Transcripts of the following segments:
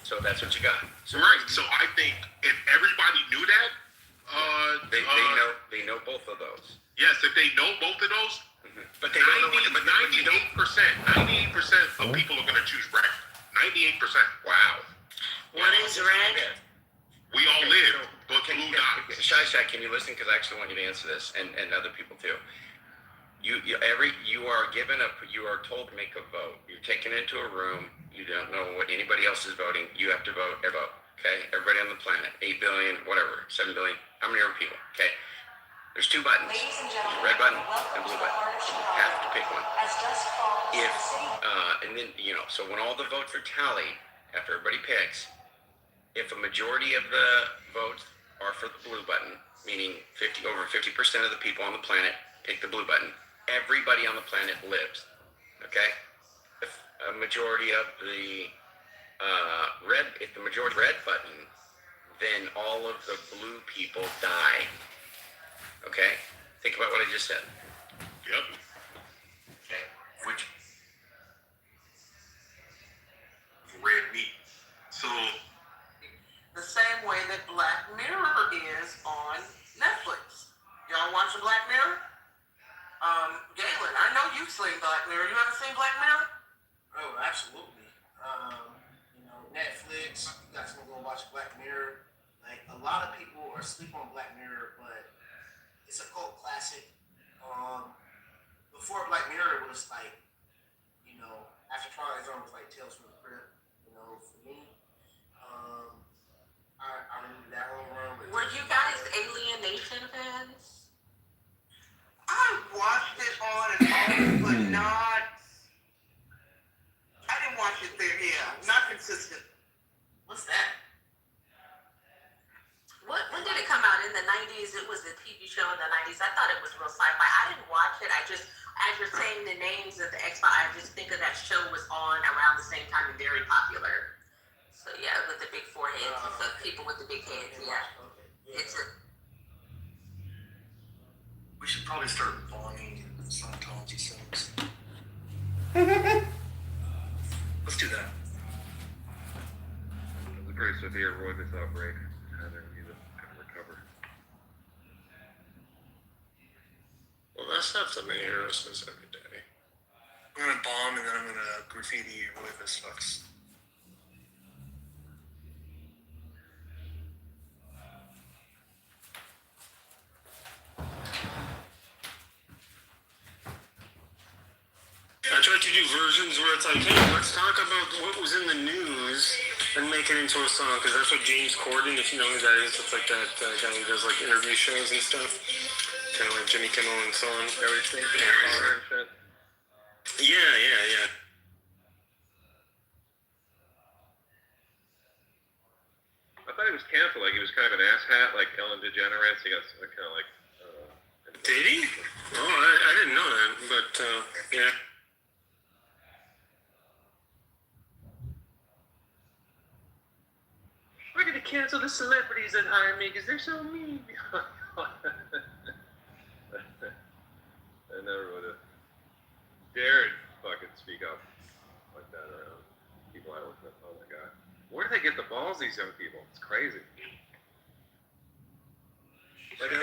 So that's what you got. So right. So I think if everybody knew that, they know both of those. Yes, if they know both of those, but they don't know what. 98% of people are going to choose red. 98%. Wow. What is red? We all live, but blue dots. Shy, can you listen? Because I actually want you to answer this, and other people too. You are told to make a vote. You're taken into a room. You don't know what anybody else is voting. You have to vote. Okay, everybody on the planet, 8 billion, whatever, 7 billion. How many are people? Okay. There's two buttons. Ladies and gentlemen, red button and blue button. You have to pick one. And then, so when all the votes are tallied, after everybody picks, if a majority of the votes are for the blue button, meaning over 50% of the people on the planet pick the blue button, everybody on the planet lives. Okay? If a majority of the if the majority red button, then all of the blue people die. Okay? Think about what I just said. Yep. Okay. Which red meat. So the same way that Black Mirror is on Netflix. Y'all watching Black Mirror? Galen, I know you've seen Black Mirror. You ever seen Black Mirror? Oh, absolutely. Netflix, you guys can go watch Black Mirror. Like, a lot of people are asleep on Black Mirror, but it's a cult classic. Before Black Mirror, it was like, after Twilight Zone was like Tales from the Crypt. For me, I remember that one run. Were you guys Alien Nation fans? I watched it on and off, but not. I didn't watch it there. Yeah, not consistent. What's that? When did it come out? In the 90s? It was a TV show in the 90s. I thought it was real sci-fi. I didn't watch it. I just, as you're saying the names of the X-Files, I just think of that show was on around the same time and very popular. So yeah, with the big foreheads and stuff, people with the big heads, yeah. It's a... We should probably start bombing Scientology subs. Let's do that. It was a pretty severe roidus outbreak. They need to kind of recover. Well, that's not something Aerosmiths every day. I'm gonna bomb and then I'm gonna graffiti roidus fucks. I tried to do versions where it's like, hey, let's talk about what was in the news and make it into a song, because that's what James Corden, if you know who that is, it's like that guy who does like interview shows and stuff, kind of like Jimmy Kimmel and so on. Everything. Yeah. I thought he was canceled. Like he was kind of an asshat, like Ellen DeGeneres. He got kind of like. Did he? Oh, I didn't know that, but yeah. We're gonna cancel the celebrities that hire me because they're so mean. I never would have dared fucking speak up like that around people I work with. Oh my god, where do they get the balls? These young people, it's crazy. Like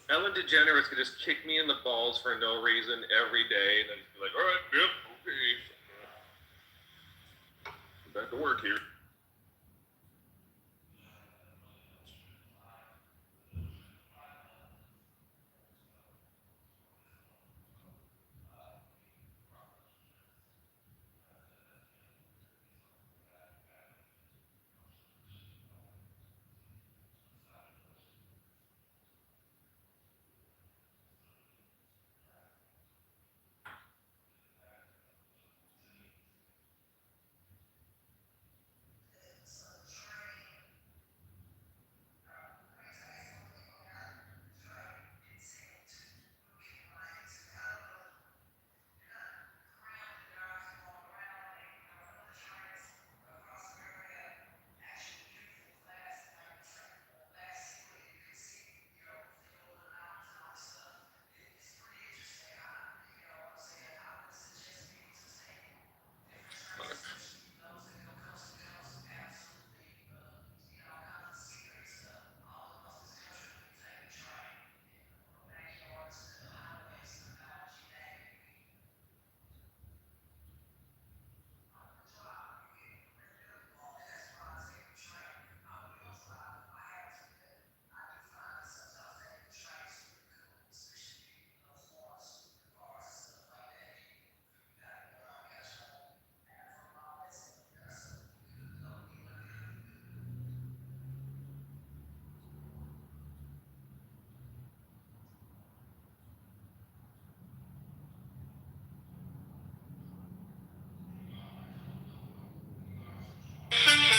Ellen DeGeneres could just kick me in the balls for no reason every day, and then be like, "All right, yep, okay, back to work here."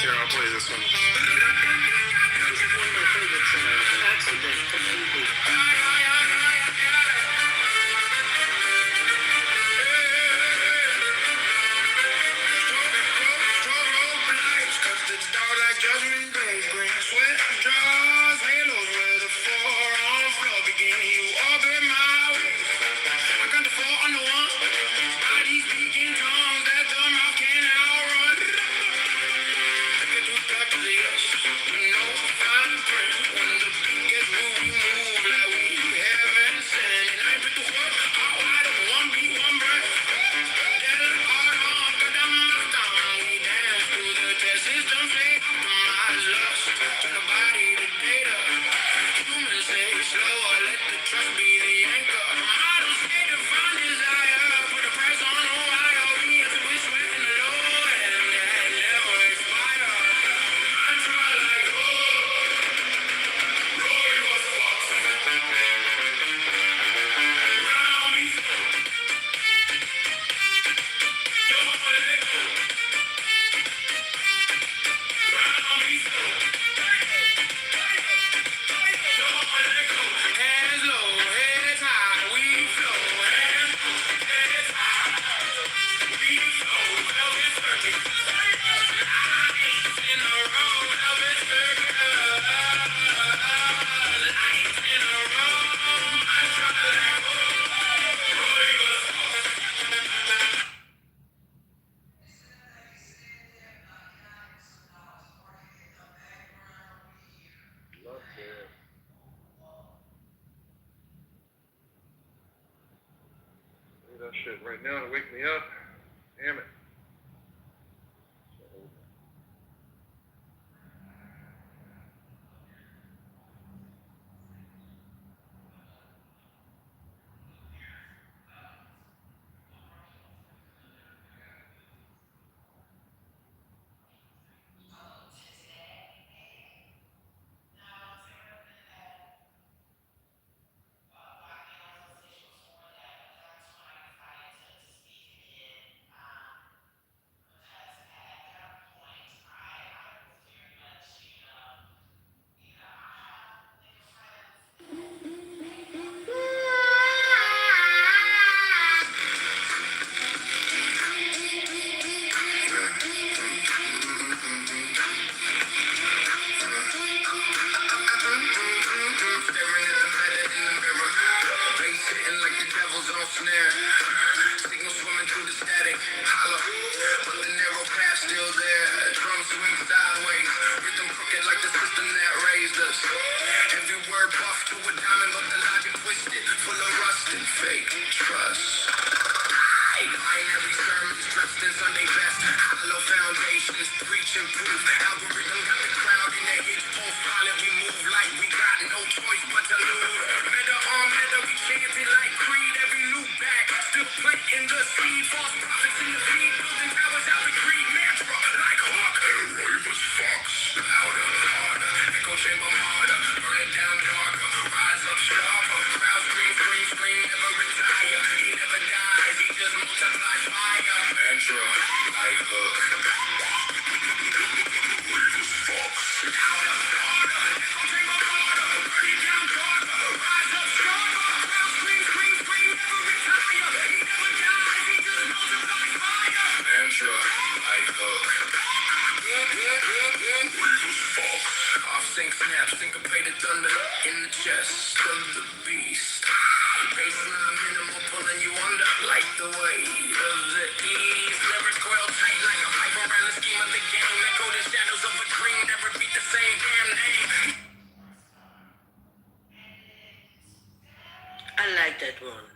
Here, I'll play this one. This is one of my favorite songs. Accident, completely. Love it. Need that shit right now to wake me up. Damn it. I like that one.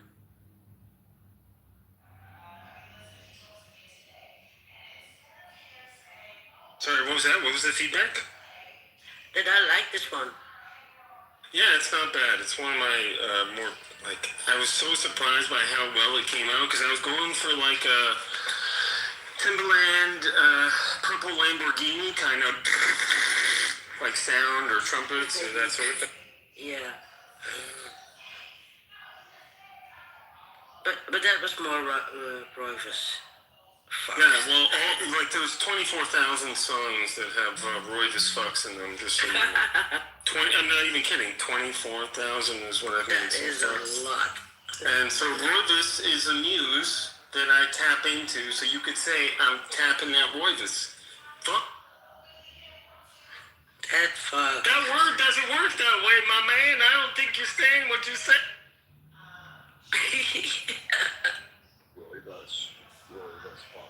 Sorry, what was that? What was the feedback? That I like this one. Yeah, it's not bad. It's one of my more, like, I was so surprised by how well it came out, because I was going for, like, a Timberland purple Lamborghini kind of, like, sound or trumpets or that sort of thing. Yeah. But that was more Royvis Fuck. Yeah, well, like there's 24,000 songs that have Roy the Fucks in them. Just so you know. 20. I'm not even kidding. 24,000 is what I've That heard is so a far. lot. And so Royvis is a muse that I tap into. So you could say I'm tapping that Royvis. Fuck. That fuck. That word doesn't work that way, my man. I don't think you're saying what you said. Really does. Really does fall.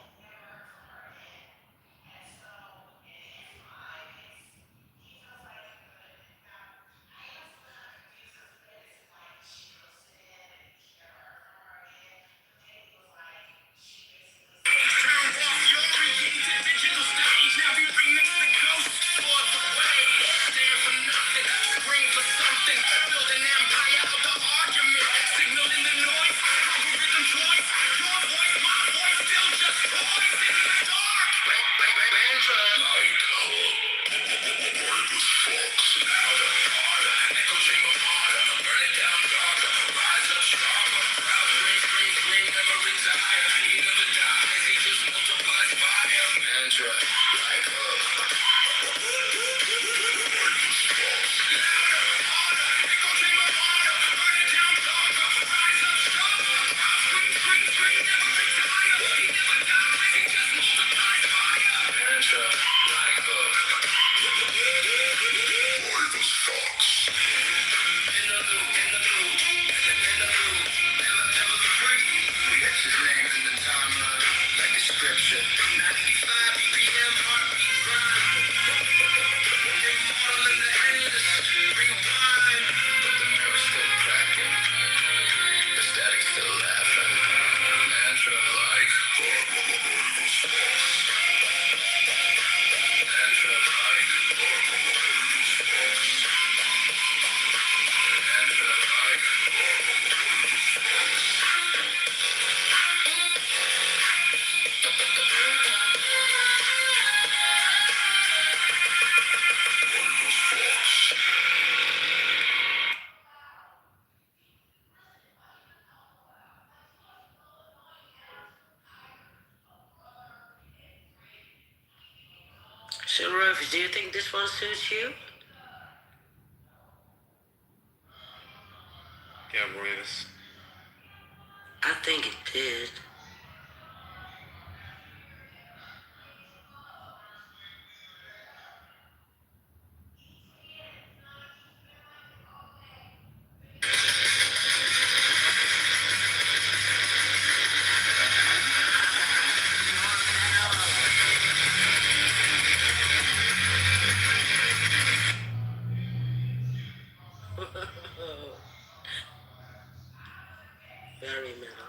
So, Rufus, do you think this one suits you? Yeah, Royvis. I think it did. Very metal.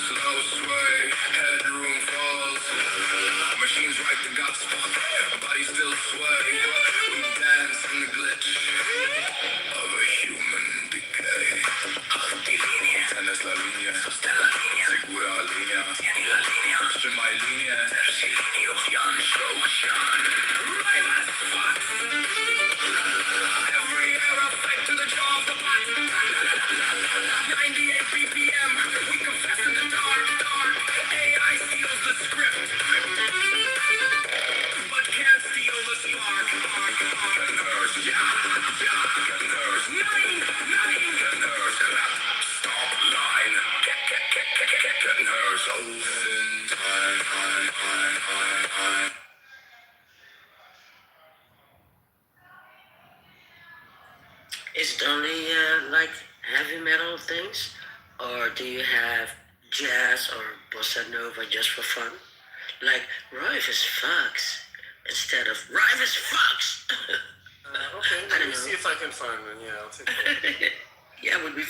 Slow sway, headroom falls. Machines write the gospel, bodies still sway. We dance in the glitch of a human decay. Esta es la línea, segura la línea. Soy my línea, right as fuck. Every arrow fight to the jaw of the pot. 98 BPM, we confess in the dark. AI steals the script, but can't steal the spark. Nurse, nurse, nurse, stop line. Nurse, open time. Is it only like heavy metal things, or do you have jazz or bossa nova just for fun? Like Rive is fucks instead of Rive is fucks. Okay, I let don't me know. see if I can find one. Yeah, I'll take that. Yeah, would be.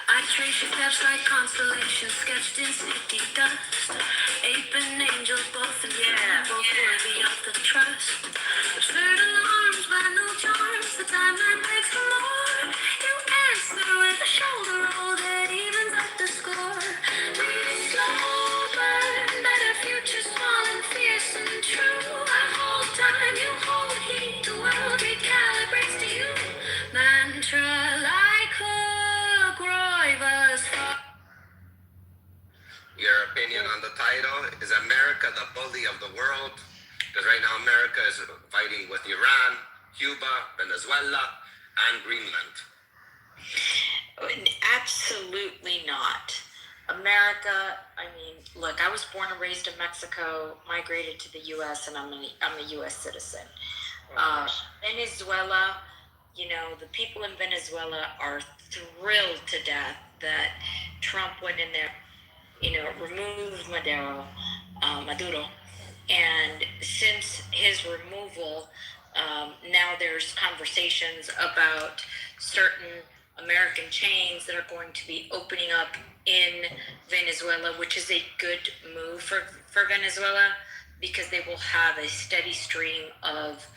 I trace your steps like constellations sketched in sticky dust. Ape and angel, both in both worthy of the trust. Absurd alarms, no charms, the timeline breaks for more. You answer with a shoulder roll that evens up the score. Leading slow burn, better future small and fierce and true. I hold time, you hold heat, the world recalibrates to you. Mantra like hook, Roivas. Your opinion on the title? Is America the bully of the world? Because right now America is fighting with Iran, Cuba, Venezuela, and Greenland. Absolutely not. America, I mean, look, I was born and raised in Mexico, migrated to the U.S., and I'm a U.S. citizen. Venezuela, you know, the people in Venezuela are thrilled to death that Trump went in there, you know, removed Maduro. And since his removal, now there's conversations about certain American chains that are going to be opening up in Venezuela, which is a good move for Venezuela. because they will have a steady stream of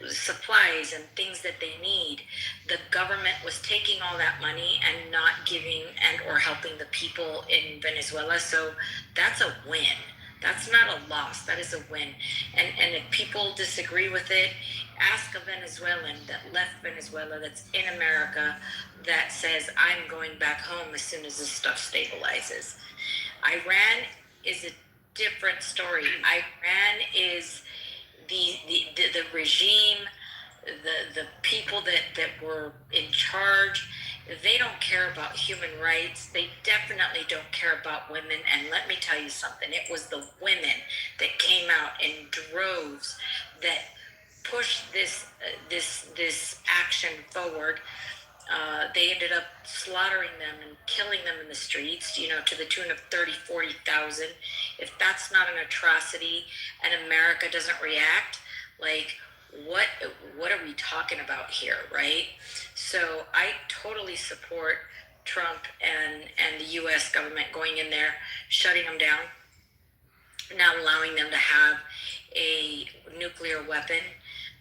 supplies and things that they need. The government was taking all that money and not giving and or helping the people in Venezuela. So that's a win. That's not a loss. That is a win. And if people disagree with it, ask a Venezuelan that left Venezuela that's in America that says, I'm going back home as soon as this stuff stabilizes. Iran is a different story. Iran is the regime, the people that were in charge. They don't care about human rights. They definitely don't care about women. And let me tell you something, it was the women that came out in droves that pushed this action forward. They ended up slaughtering them and killing them in the streets, to the tune of 30, 40,000. If that's not an atrocity and America doesn't react, like, what are we talking about here, right? So I totally support Trump and the U.S. government going in there, shutting them down, not allowing them to have a nuclear weapon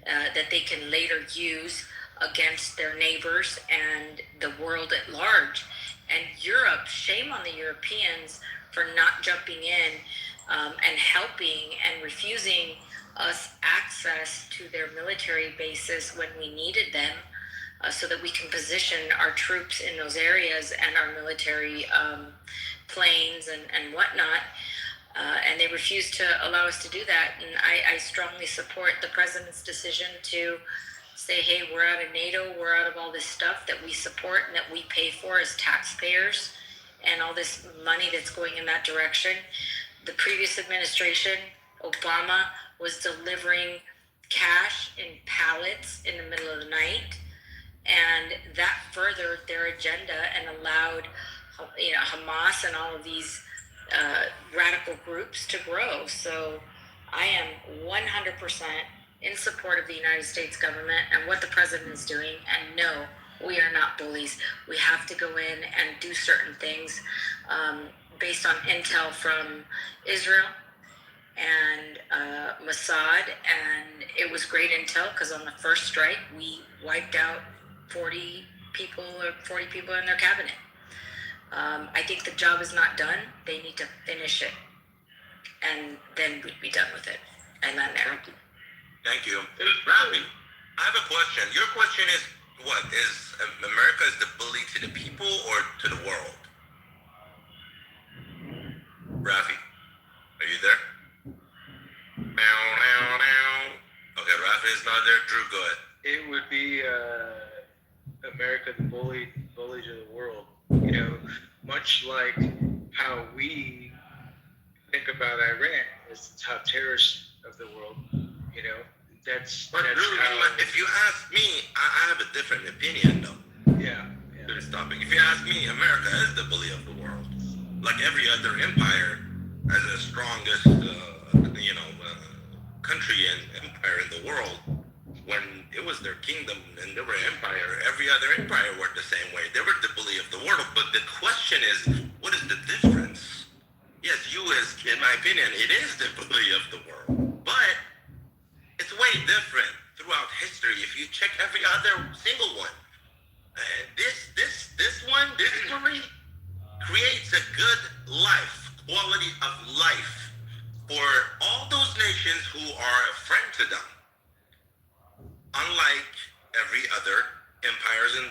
that they can later use against their neighbors and the world at large. And Europe, shame on the Europeans for not jumping in and helping and refusing us access to their military bases when we needed them, so that we can position our troops in those areas and our military planes and whatnot. And they refused to allow us to do that. And I strongly support the president's decision to say, hey, we're out of NATO, we're out of all this stuff that we support and that we pay for as taxpayers, and all this money that's going in that direction. The previous administration, Obama, was delivering cash in pallets in the middle of the night, and that furthered their agenda and allowed Hamas and all of these radical groups to grow. So I am 100% in support of the United States government and what the president is doing. And no, we are not bullies. We have to go in and do certain things based on intel from Israel and Mossad, and it was great intel because on the first strike we wiped out 40 people in their cabinet. I think the job is not done. They need to finish it, and then we'd be done with it. And then there. Thank you. Rafi, I have a question. Your question is, what? Is America is the bully to the people or to the world? Rafi, are you there? Okay, Rafi is not there. Drew, go ahead. It would be America the bully to the world. Much like how we think about Iran as the top terrorist of the world. That's Drew, how. if you ask me, I have a different opinion, though. Yeah. To this topic. If you ask me, America is the bully of the world. Like every other empire, as the strongest, country and empire in the world, when it was their kingdom and they were empire, every other empire worked the same way. They were the bully of the world. But the question is, what is the difference? Yes, U.S., in my opinion, it is the bully of the world. But it's way different throughout history. If you check every other single one, this bully creates a good life, quality of life for all those nations who are a friend to them. Unlike every other empires in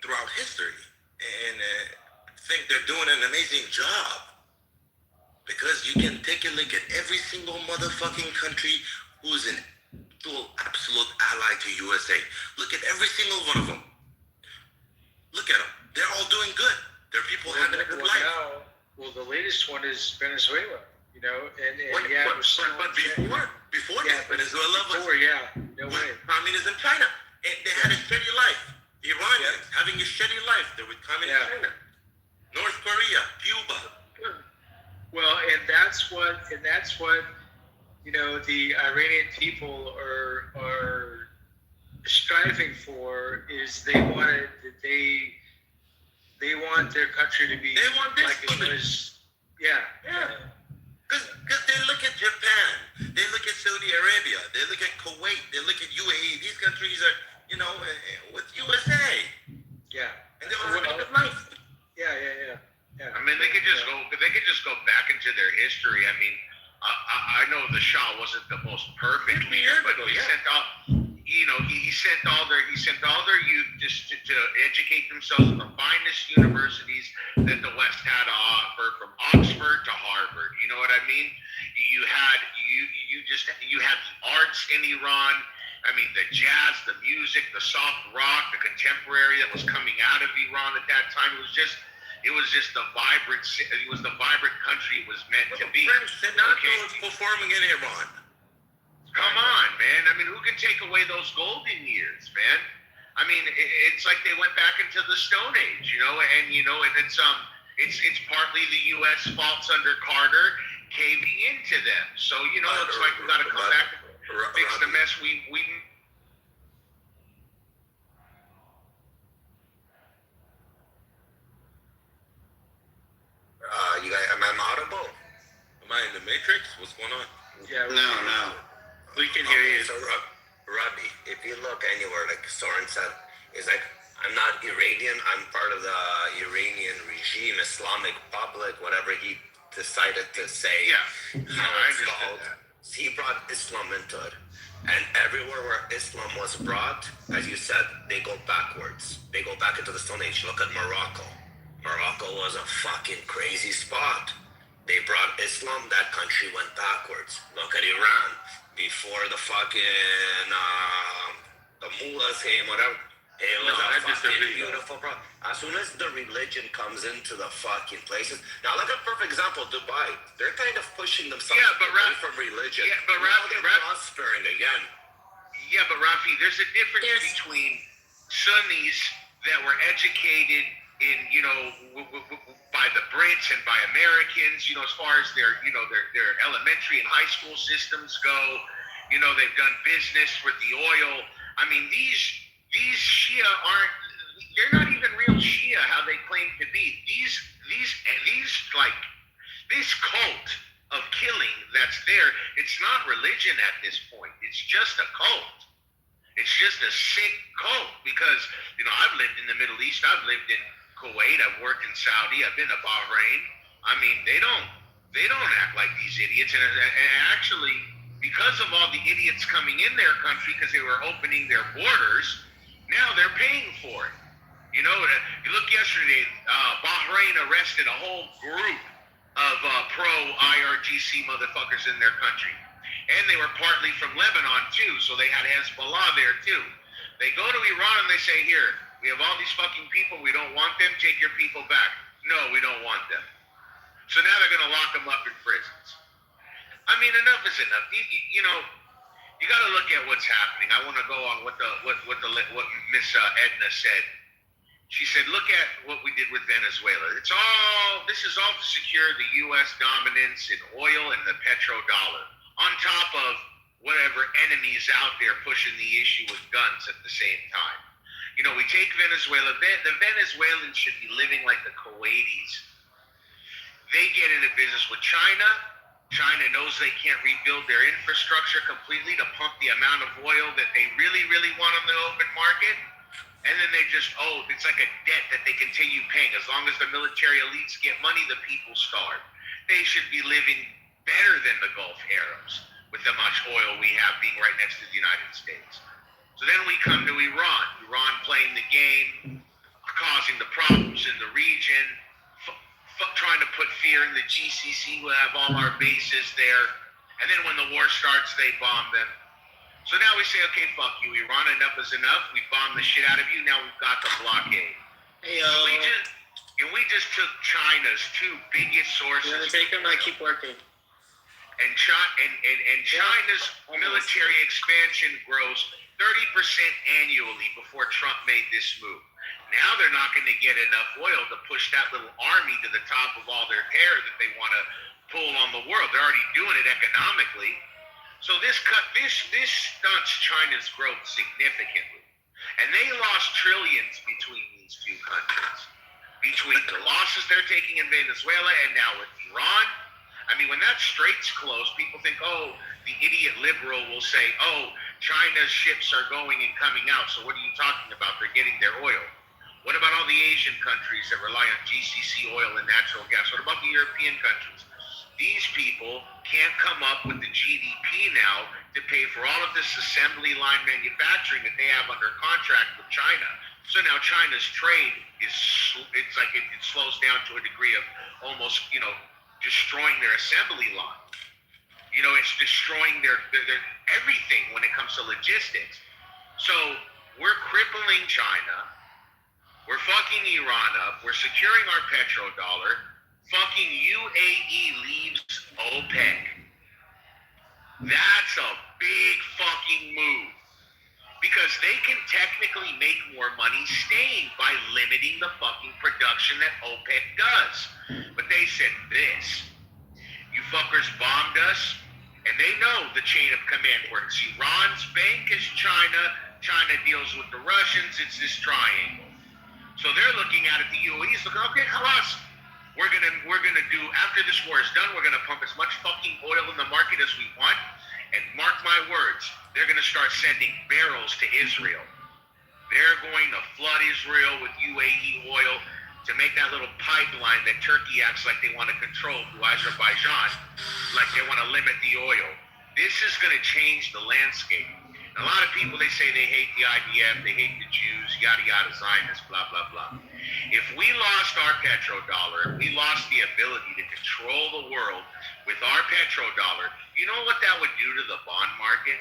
throughout history. And I think they're doing an amazing job. Because you can take a look at every single motherfucking country who's an absolute ally to USA. Look at every single one of them. Look at them. They're all doing good. They're people having a good life. Now, the latest one is Venezuela. But before that, Venezuela was communism China. And they had a shitty life. Iranians having a shitty life. They were communist China. North Korea, Cuba. Well, and that's what the Iranian people are striving for, is they want their country to be like it was. Yeah. Because they look at Japan, they look at Saudi Arabia, they look at Kuwait, they look at UAE. These countries are, with USA. Yeah. And they all have good life. Yeah. I mean, they could just go back into their history. I mean, I know the Shah wasn't the most perfect leader, but he sent all, he sent all their youth just to educate themselves in the finest universities that the West had to offer, from Oxford to Harvard. You know what I mean? You had the arts in Iran. I mean, the jazz, the music, the soft rock, the contemporary that was coming out of Iran at that time. It was just the vibrant. It was the vibrant country it was meant to be. French Sinatra was performing in Iran. Come on, man. I mean, who can take away those golden years, man? I mean, it's like they went back into the Stone Age, and it's partly the U.S. faults under Carter caving into them. So it's like we got to come back and fix the mess we. You guys, am I audible? Am I in the Matrix? What's going on? Yeah. No. We can hear you. So, Robbie, if you look anywhere, like Soren said, it's like, I'm not Iranian. I'm part of the Iranian regime, Islamic Republic, whatever he decided to say. Yeah. I understand that. He brought Islam into it. And everywhere where Islam was brought, as you said, they go backwards. They go back into the Stone Age. Look at Morocco. Morocco was a fucking crazy spot. They brought Islam, that country went backwards. Look at Iran. Before the fucking, the mullahs came, whatever. It was a fucking beautiful, bro. As soon as the religion comes into the fucking places. Now, look at a perfect example, Dubai. They're kind of pushing themselves away from religion. Yeah, but they're prospering again. Yeah, but Rafi, there's a difference between Sunnis that were educated in, by the Brits and by Americans, as far as their elementary and high school systems go. They've done business with the oil. I mean, these Shia they're not even real Shia how they claim to be. This cult of killing that's there, it's not religion at this point. It's just a cult. It's just a sick cult because, I've lived in the Middle East. I've lived in Kuwait. I've worked in Saudi. I've been to Bahrain. I mean, they don't act like these idiots. And actually, because of all the idiots coming in their country because they were opening their borders, now they're paying for it. You look yesterday, Bahrain arrested a whole group of pro-IRGC motherfuckers in their country. And they were partly from Lebanon, too, so they had Hezbollah there, too. They go to Iran and they say, here, we have all these fucking people, we don't want them, take your people back. No, we don't want them. So now they're going to lock them up in prisons. I mean, enough is enough. You got to look at what's happening. I want to go on what Miss Edna said. She said, look at what we did with Venezuela. This is all to secure the U.S. dominance in oil and the petrodollar, on top of whatever enemies out there pushing the issue with guns at the same time. We take Venezuela. The Venezuelans should be living like the Kuwaitis. They get into business with China. China knows they can't rebuild their infrastructure completely to pump the amount of oil that they really, really want on the open market. And then they just, it's like a debt that they continue paying. As long as the military elites get money, the people starve. They should be living better than the Gulf Arabs with the much oil we have being right next to the United States. So then we come to Iran. Iran playing the game, causing the problems in the region, trying to put fear in the GCC. We'll have all our bases there. And then when the war starts, they bomb them. So now we say, okay, fuck you, Iran, enough is enough. We bombed the shit out of you. Now we've got the blockade. We just took China's two biggest sources. You want to take them? I keep working. And China's military expansion grows 30% annually before Trump made this move. Now they're not going to get enough oil to push that little army to the top of all their hair that they want to pull on the world. They're already doing it economically. So this stunts China's growth significantly. And they lost trillions between these two countries. Between the losses they're taking in Venezuela and now with Iran. I I mean, when that strait's closed, people think, oh, the idiot liberal will say, oh, China's ships are going and coming out. So what are you talking about? They're getting their oil. What about all the Asian countries that rely on GCC oil and natural gas? What about the European countries? These people can't come up with the GDP now to pay for all of this assembly line manufacturing that they have under contract with China. So now China's trade it's like it slows down to a degree of almost, destroying their assembly line. It's destroying their everything when it comes to logistics. So we're crippling China. We're fucking Iran up. We're securing our petrodollar. Fucking UAE leaves OPEC. That's a big fucking move. Because they can technically make more money staying by limiting the fucking production that OPEC does. But they said this. You fuckers bombed us, and they know the chain of command works. Iran's bank is China. China deals with the Russians. It's this triangle. So they're looking at it. The UAE's looking, okay, halas. We're gonna do, after this war is done, we're gonna pump as much fucking oil in the market as we want. And mark my words, they're gonna start sending barrels to Israel. They're going to flood Israel with UAE oil to make that little pipeline that Turkey acts like they want to control through Azerbaijan, like they want to limit the oil. This is gonna change the landscape. And a lot of people, they say they hate the IDF, they hate the Jews, yada yada, Zionists, blah blah blah. If we lost our petrodollar, if we lost the ability to control the world with our petrodollar, you know what that would do to the bond market?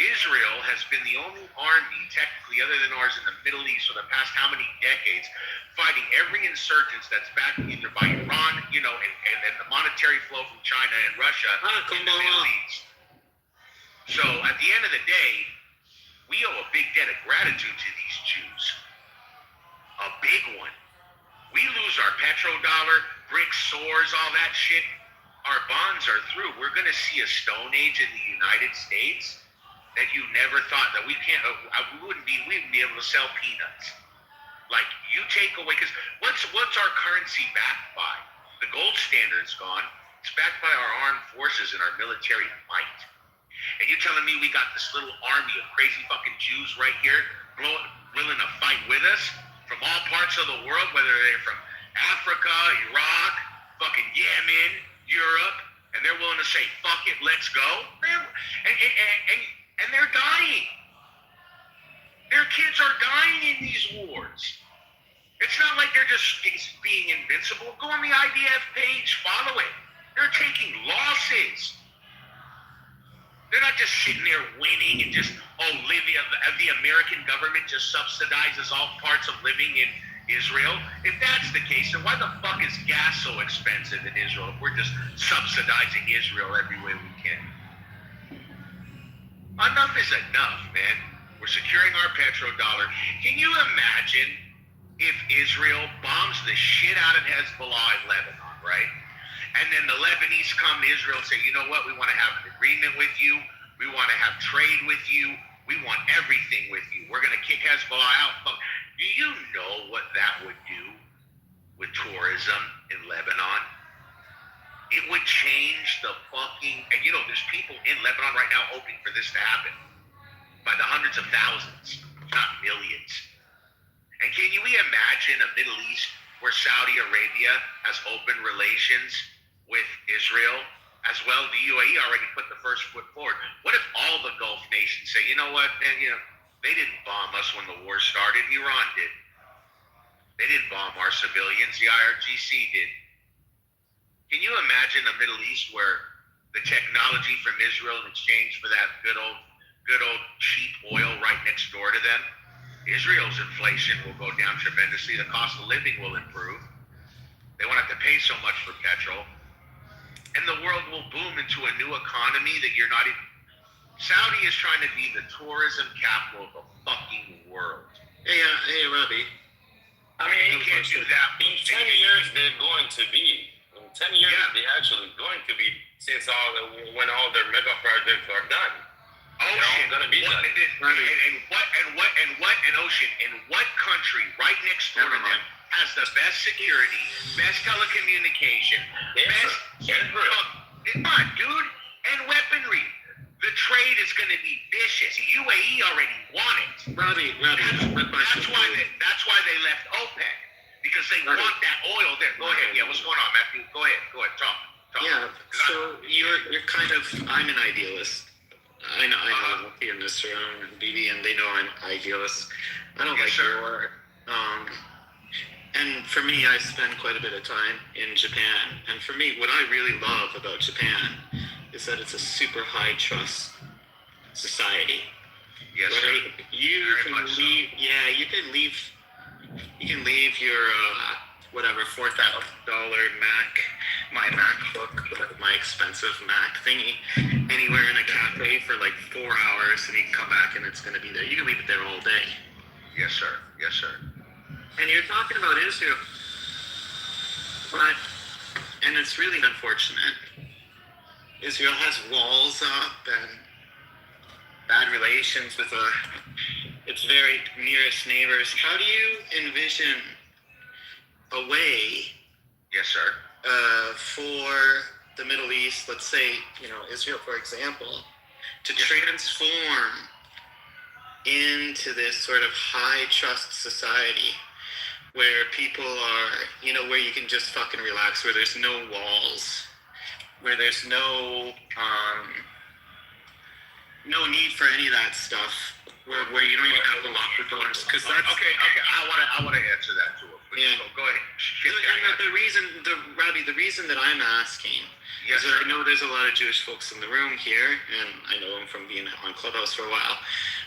Israel has been the only army, technically, other than ours in the Middle East for the past how many decades, fighting every insurgence that's backed either by Iran, and the monetary flow from China and Russia in the Middle East. So at the end of the day, we owe a big debt of gratitude to these Jews. A big one. We lose our petrodollar, BRICS soars, all that shit. Our bonds are through. We're going to see a stone age in the United States that you never thought that we can't. We wouldn't be able to sell peanuts. Like, you take away, because what's our currency backed by? The gold standard's gone. It's backed by our armed forces and our military might. And you're telling me we got this little army of crazy fucking Jews right here willing to fight with us from all parts of the world, whether they're from Africa, Iraq, fucking Yemen, Europe, and they're willing to say, fuck it, let's go? And they're dying. Their kids are dying in these wars. It's not like they're just being invincible. Go on the IDF page, follow it. They're taking losses. They're not just sitting there winning and just, the American government just subsidizes all parts of living in Israel. If that's the case, then why the fuck is gas so expensive in Israel if we're just subsidizing Israel every way we can? Enough is enough, man. We're securing our petrodollar. Can you imagine if Israel bombs the shit out of Hezbollah in Lebanon, right? And then the Lebanese come to Israel and say, you know what, we want to have an agreement with you. We want to have trade with you. We want everything with you. We're going to kick Hezbollah out. Do you know what that would do with tourism in Lebanon? It would change the fucking... And there's people in Lebanon right now hoping for this to happen. By the hundreds of thousands, if not millions. And can you imagine a Middle East where Saudi Arabia has open relations with Israel as well? The UAE already put the first foot forward. What if all the Gulf nations say, you know what, man, they didn't bomb us when the war started. Iran did. They didn't bomb our civilians. The IRGC did. Can you imagine a Middle East where the technology from Israel in exchange for that good old cheap oil right next door to them? Israel's inflation will go down tremendously. The cost of living will improve. They won't have to pay so much for petrol. And the world will boom into a new economy that you're not even... Saudi is trying to be the tourism capital of the fucking world. Hey, Robbie. I mean, you can't do that. In 10 years, they're going to be. In 10 years, they're actually going to be, when all their mega projects are done. Ocean, going to be done. And what country right next door to them has the best security, best telecommunication, come on, dude, and weaponry. The trade is going to be vicious. UAE already won it. Robbie, That's why they left OPEC, because they want that oil there. Go ahead. Yeah, what's going on, Matthew? Go ahead. Talk. Yeah, so you're kind of, I'm an idealist. I know in this room and BB, and they know I'm an idealist. I don't like war. And for me, I spend quite a bit of time in Japan. And for me, what I really love about Japan is that it's a super high trust society. Yes, right? sir. You can leave. Yeah, you can leave your whatever $4,000 Mac, my MacBook, my expensive Mac thingy, anywhere in a cafe for like 4 hours, and you can come back and it's going to be there. You can leave it there all day. Yes, sir. Yes, sir. And you're talking about Israel, and it's really unfortunate. Israel has walls up and bad relations with its very nearest neighbors. How do you envision a way, yes, sir, for the Middle East, let's say, Israel, for example, to transform into this sort of high trust society where people are, where you can just fucking relax, where there's no walls, where there's no need for any of that stuff, where you don't even have to lock the doors, because that's okay. I want to answer that too. Yeah. So go ahead. The reason that I'm asking is that I know there's a lot of Jewish folks in the room here, and I know them from being on Clubhouse for a while.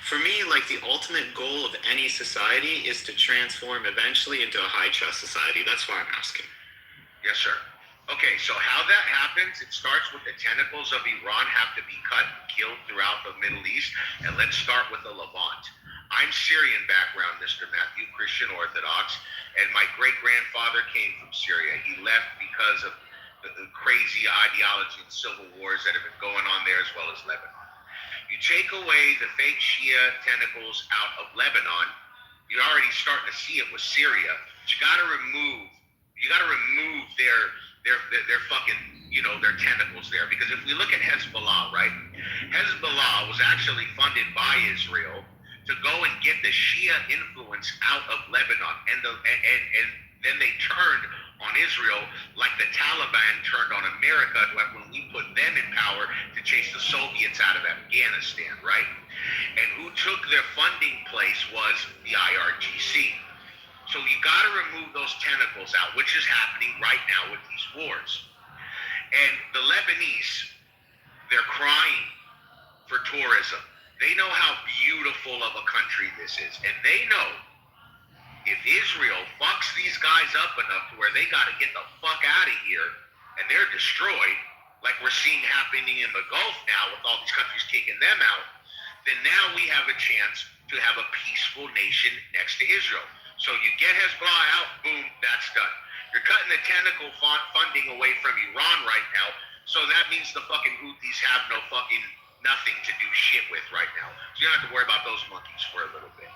For me, like, the ultimate goal of any society is to transform eventually into a high trust society. That's why I'm asking. Yes, sir. Okay, so how that happens, it starts with the tentacles of Iran have to be cut and killed throughout the Middle East, and let's start with the Levant. I'm Syrian background, Mr. Matthew, Christian Orthodox, and my great-grandfather came from Syria. He left because of the crazy ideology and civil wars that have been going on there, as well as Lebanon. You take away the fake Shia tentacles out of Lebanon, you're already starting to see it with Syria. But you got to remove their fucking, their tentacles there. Because if we look at Hezbollah, right? Hezbollah was actually funded by Israel to go and get the Shia influence out of Lebanon, and then they turned on Israel like the Taliban turned on America when we put them in power to chase the Soviets out of Afghanistan, right? And who took their funding place was the IRGC. So you got to remove those tentacles out, which is happening right now with these wars. And the Lebanese, they're crying for tourism. They know how beautiful of a country this is. And they know if Israel fucks these guys up enough to where they got to get the fuck out of here and they're destroyed, like we're seeing happening in the Gulf now with all these countries taking them out, then now we have a chance to have a peaceful nation next to Israel. So you get Hezbollah out, boom, that's done. You're cutting the tentacle funding away from Iran right now, so that means the fucking Houthis have no fucking nothing to do shit with right now. So you don't have to worry about those monkeys for a little bit.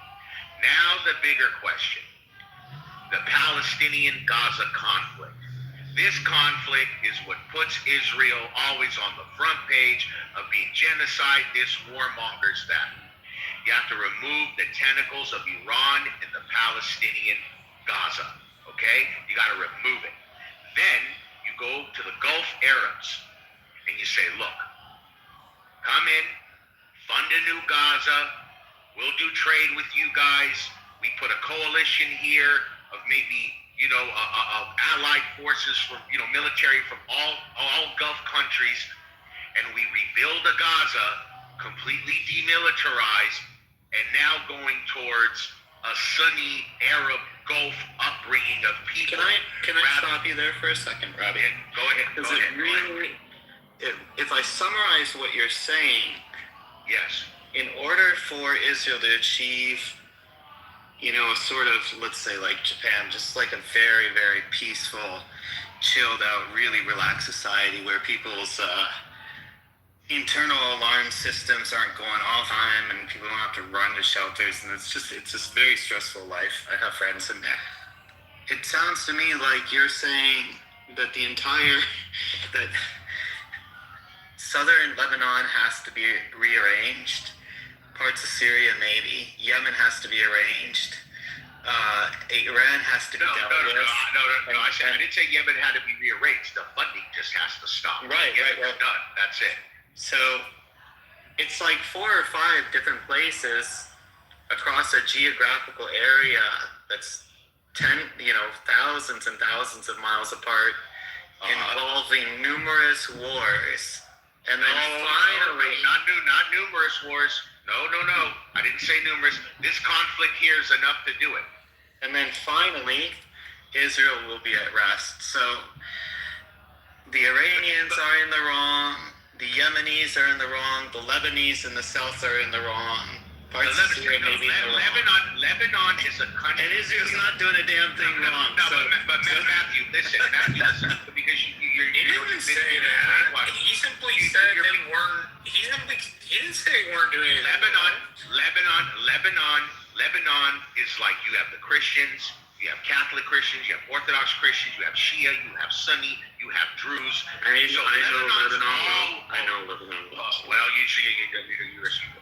Now the bigger question, the Palestinian-Gaza conflict. This conflict is what puts Israel always on the front page of being genocide, this warmongers that. You have to remove the tentacles of Iran and the Palestinian Gaza, okay? You got to remove it. Then you go to the Gulf Arabs and you say, look, come in, fund a new Gaza, we'll do trade with you guys. We put a coalition here of maybe, allied forces from, military from all Gulf countries, and we rebuild a Gaza, completely demilitarized, and now going towards a Sunni Arab Gulf upbringing of people. Can I stop you there for a second, Robbie? Go ahead. If I summarize what you're saying, yes. In order for Israel to achieve, a sort of, let's say, like Japan, just like a very, very peaceful, chilled out, really relaxed society where people's internal alarm systems aren't going all the time and people don't have to run to shelters, and it's just very stressful life. I have friends in there. It sounds to me like you're saying that that southern Lebanon has to be rearranged. Parts of Syria, maybe. Yemen has to be arranged. Iran has to be dealt with. No. I didn't say Yemen had to be rearranged. The funding just has to stop. Right. Done. That's it. So it's like 4 or 5 different places across a geographical area that's thousands and thousands of miles apart, involving numerous wars, and then finally, not numerous wars. No. I didn't say numerous. This conflict here is enough to do it. And then finally, Israel will be at rest. So the Iranians are in the wrong, the Yemenis are in the wrong, the Lebanese in the south are in the wrong. Parts of Syria may be in the wrong. Lebanon is a country. And Israel's not doing a damn thing wrong. But Matthew, listen, because you're he didn't say that. He simply said they weren't. He didn't say they weren't doing it. Lebanon is like you have the Christians, you have Catholic Christians, you have Orthodox Christians, you have Shia, you have Sunni, you have Druze. I know Lebanon. Well,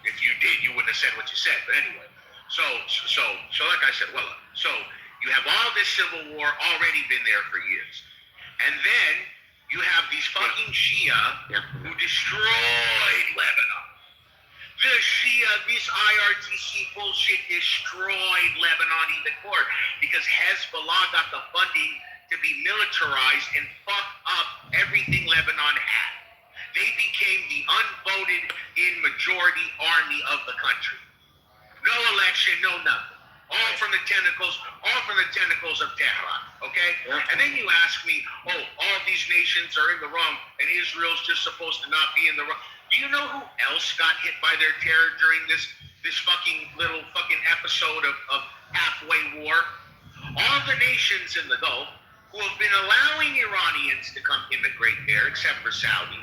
if you did, you wouldn't have said what you said. But anyway, so like I said, so you have all this civil war already been there for years, and then you have these fucking Shia who destroyed Lebanon. The Shia, this IRGC bullshit destroyed Lebanon even more because Hezbollah got the funding to be militarized and fuck up everything Lebanon had. They became the unvoted in majority army of the country. No election, no nothing. All from the tentacles of Tehran, okay? Yeah. And then you ask me, all these nations are in the wrong and Israel's just supposed to not be in the wrong. Do you know who else got hit by their terror during this little episode of halfway war? All the nations in the Gulf who have been allowing Iranians to come immigrate there, except for Saudi.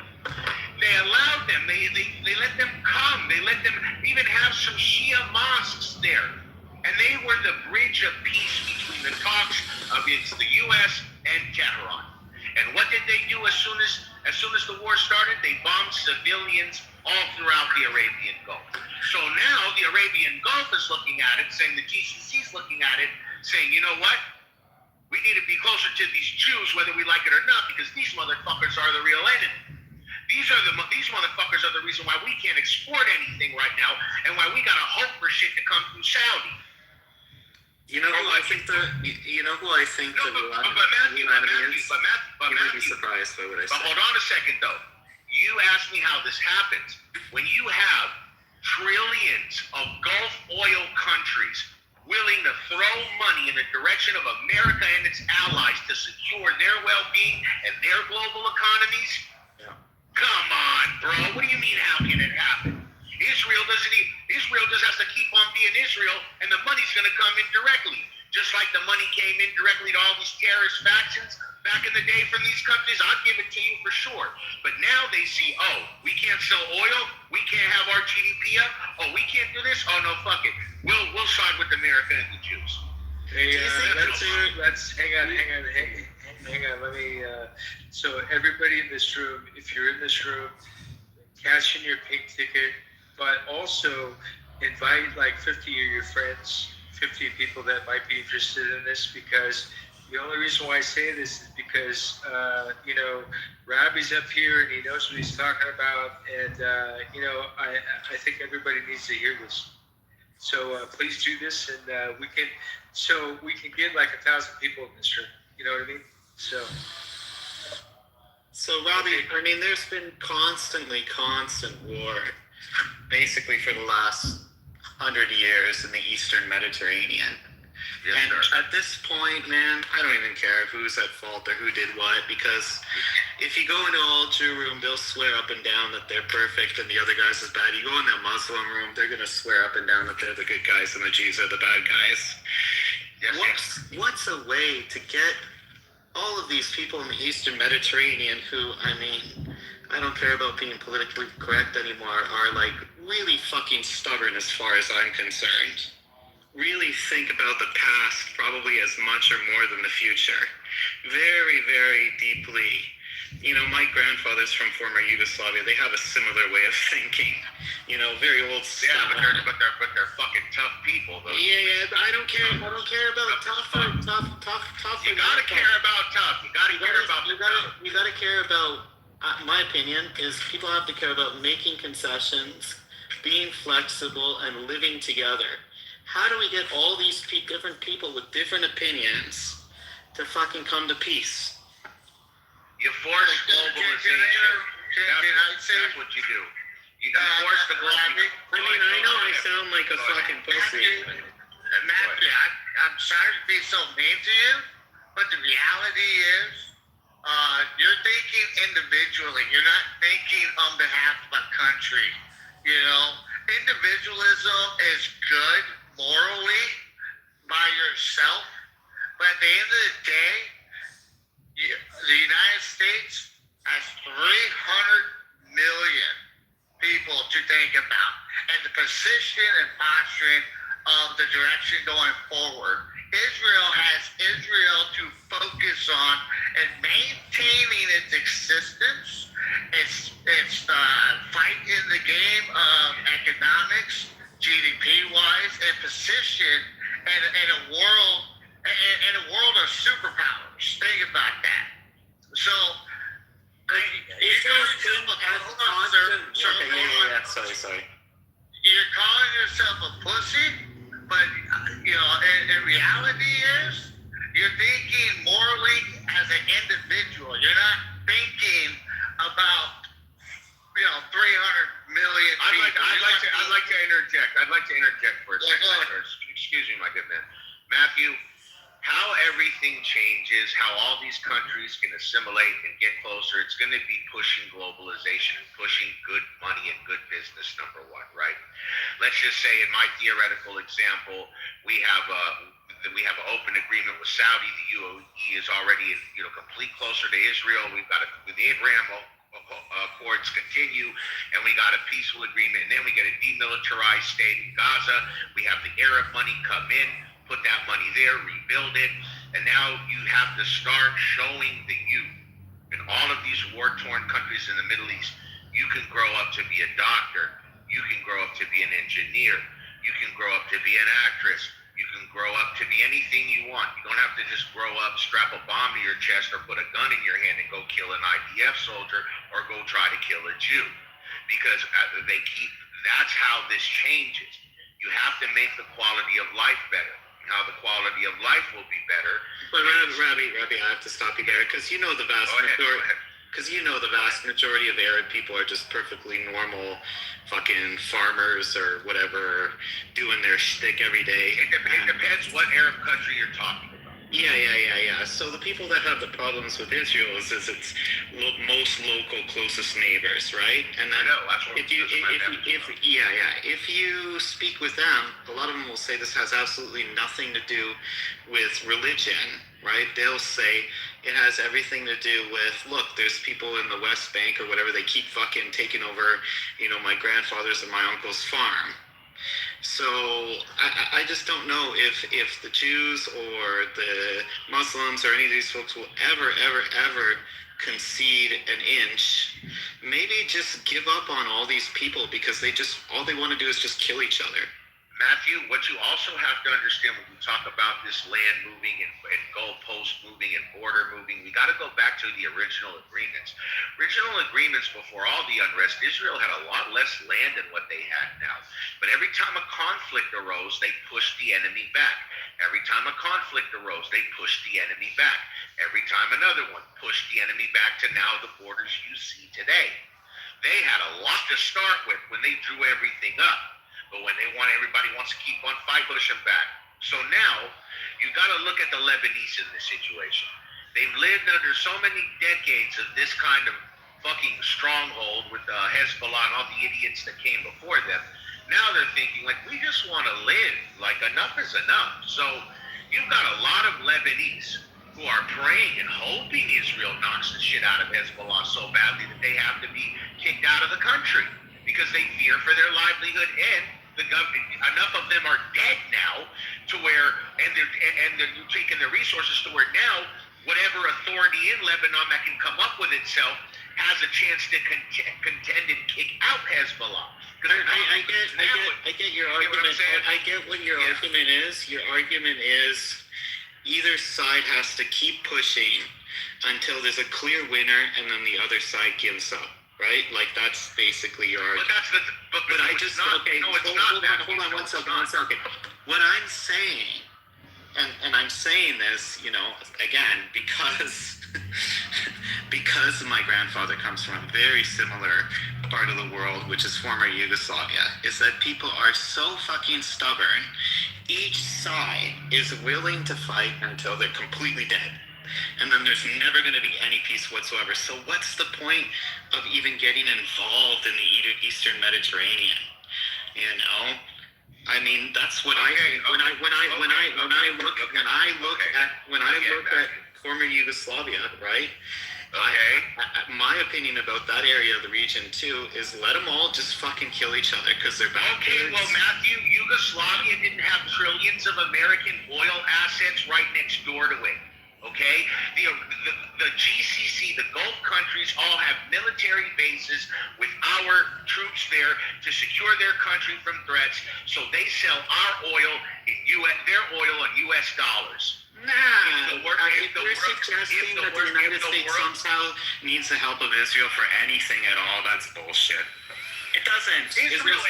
They allowed them. They let them come. They let them even have some Shia mosques there. And they were the bridge of peace between the talks against the U.S. and Tehran. And what did they do as soon as the war started? They bombed civilians all throughout the Arabian Gulf. So now the Arabian Gulf is looking at it, saying the GCC is looking at it, saying, you know what? We need to be closer to these Jews, whether we like it or not, because these motherfuckers are the real enemy. These motherfuckers are the reason why we can't export anything right now, and why we gotta hope for shit to come through Saudi. You know who I think the Iranians might be surprised by what I said. But hold on a second though. You asked me how this happens. When you have trillions of Gulf oil countries willing to throw money in the direction of America and its allies to secure their well-being and their global economies, come on, bro. What do you mean, how can it happen? Israel just has to keep on being Israel, and the money's going to come in directly. Just like the money came in directly to all these terrorist factions back in the day from these countries, I'll give it to you for sure. But now they see, we can't sell oil, we can't have our GDP up, we can't do this, no, fuck it. We'll side with America and the Jews. Hey, let's hang on. Let me. So everybody in this room, if you're in this room, cash in your pink ticket, but also invite like 50 of your friends, 50 people that might be interested in this, because the only reason why I say this is because, Robbie's up here and he knows what he's talking about, and, I think everybody needs to hear this. So please do this, and we can get like 1,000 people in this room. You know what I mean? So Robbie, I mean, there's been constant war, basically for the last 100 years in the Eastern Mediterranean. Yes, and sir. at this point, man, I don't even care who's at fault or who did what, because if you go into an Alger room, they'll swear up and down that they're perfect and the other guys is bad. You go in a Muslim room, they're going to swear up and down that they're the good guys and the Jews are the bad guys. Yes, what's a way to get all of these people in the Eastern Mediterranean who, I mean, I don't care about being politically correct anymore, are like really fucking stubborn as far as I'm concerned? really think about the past probably as much or more than the future. Very, very deeply. You know, my grandfather's from former Yugoslavia. They have a similar way of thinking. You know, very old stuff. Yeah, but they're fucking tough people. Though. Yeah, I don't care. I don't care about tough. You gotta care about tough. You gotta care about the tough. You gotta care about. My opinion is people have to care about making concessions, being flexible, and living together. How do we get all these different people with different opinions to fucking come to peace? You force globalization. That's what you do. You force the globalization. I mean, I know I sound like a fucking pussy. Matthew, I'm sorry to be so mean to you, but the reality is, you're thinking individually. You're not thinking on behalf of a country. You know, individualism is good morally by yourself, but at the end of the day, the United States has 300 million people to think about, and the position and posturing of the direction going forward. Israel has Israel to focus on and maintaining its existence. It's fight in the game of economics, GDP wise, and position in a world of superpowers. Think about that. So Sorry. You're calling yourself a pussy, but you know, in reality is you're thinking morally as an individual. You're not thinking about 300 million people. I'd like to interject. I'd like to interject for a second. Excuse me, my good man. Matthew, how everything changes, how all these countries can assimilate and get closer, it's going to be pushing globalization and pushing good money and good business, number one, right? Let's just say in my theoretical example, we have an open agreement with Saudi. The UAE is already complete closer to Israel. We've got the Abraham Accords continue, and we got a peaceful agreement, and then we get a demilitarized state in Gaza. We have the Arab money come in, put that money there, rebuild it, and now you have to start showing the youth in all of these war-torn countries in the Middle East, you can grow up to be a doctor, you can grow up to be an engineer, you can grow up to be an actress, you can grow up to be anything you want. You don't have to just grow up, strap a bomb to your chest, or put a gun in your hand and go kill an IDF soldier, or go try to kill a Jew. Because that's how this changes. You have to make the quality of life better. How the quality of life will be better. But Rabbi, I have to stop you there because you know the vast majority of Arab people are just perfectly normal fucking farmers or whatever, doing their shtick every day. It depends what Arab country you're talking about. Yeah. So the people that have the problems with Israel is its most local, closest neighbors, right? And then if you speak with them, a lot of them will say this has absolutely nothing to do with religion, right? They'll say it has everything to do with, look, there's people in the West Bank or whatever, they keep fucking taking over, my grandfather's and my uncle's farm. So I just don't know if the Jews or the Muslims or any of these folks will ever concede an inch. Maybe just give up on all these people because all they want to do is just kill each other. Matthew, what you also have to understand when we talk about this land moving and goalpost moving and border moving, we got to go back to the original agreements. Original agreements before all the unrest, Israel had a lot less land than what they had now. But every time a conflict arose, they pushed the enemy back. Every time a conflict arose, they pushed the enemy back. Every time another one pushed the enemy back to now the borders you see today. They had a lot to start with when they drew everything up. But when everybody wants to keep on fighting, push them back. So now, you got to look at the Lebanese in this situation. They've lived under so many decades of this kind of fucking stronghold with Hezbollah and all the idiots that came before them. Now they're thinking, we just want to live. Enough is enough. So you've got a lot of Lebanese who are praying and hoping Israel knocks the shit out of Hezbollah so badly that they have to be kicked out of the country because they fear for their livelihood and enough of them are dead now to where, and they're taking their resources to where now whatever authority in Lebanon that can come up with itself has a chance to contend and kick out Hezbollah. I get your argument. I get what your argument is. Your argument is either side has to keep pushing until there's a clear winner, and then the other side gives up. Right? Like that's basically your argument. But I just okay. Hold on one second. What I'm saying, and I'm saying this, you know, again because because my grandfather comes from a very similar part of the world, which is former Yugoslavia, is that people are so fucking stubborn. Each side is willing to fight until they're completely dead. And then there's never going to be any peace whatsoever. So what's the point of even getting involved in the Eastern Mediterranean? You know, I mean, that's what I think. When I look at former Yugoslavia, right? My opinion about that area of the region too is let them all just fucking kill each other because they're bad. Okay, well, Matthew, Yugoslavia didn't have trillions of American oil assets right next door to it. Okay, the GCC, the Gulf countries, all have military bases with our troops there to secure their country from threats. So they sell our oil in their oil in U.S. dollars. Nah, if you're suggesting that the United States somehow needs the help of Israel for anything at all, that's bullshit. It doesn't. Israel's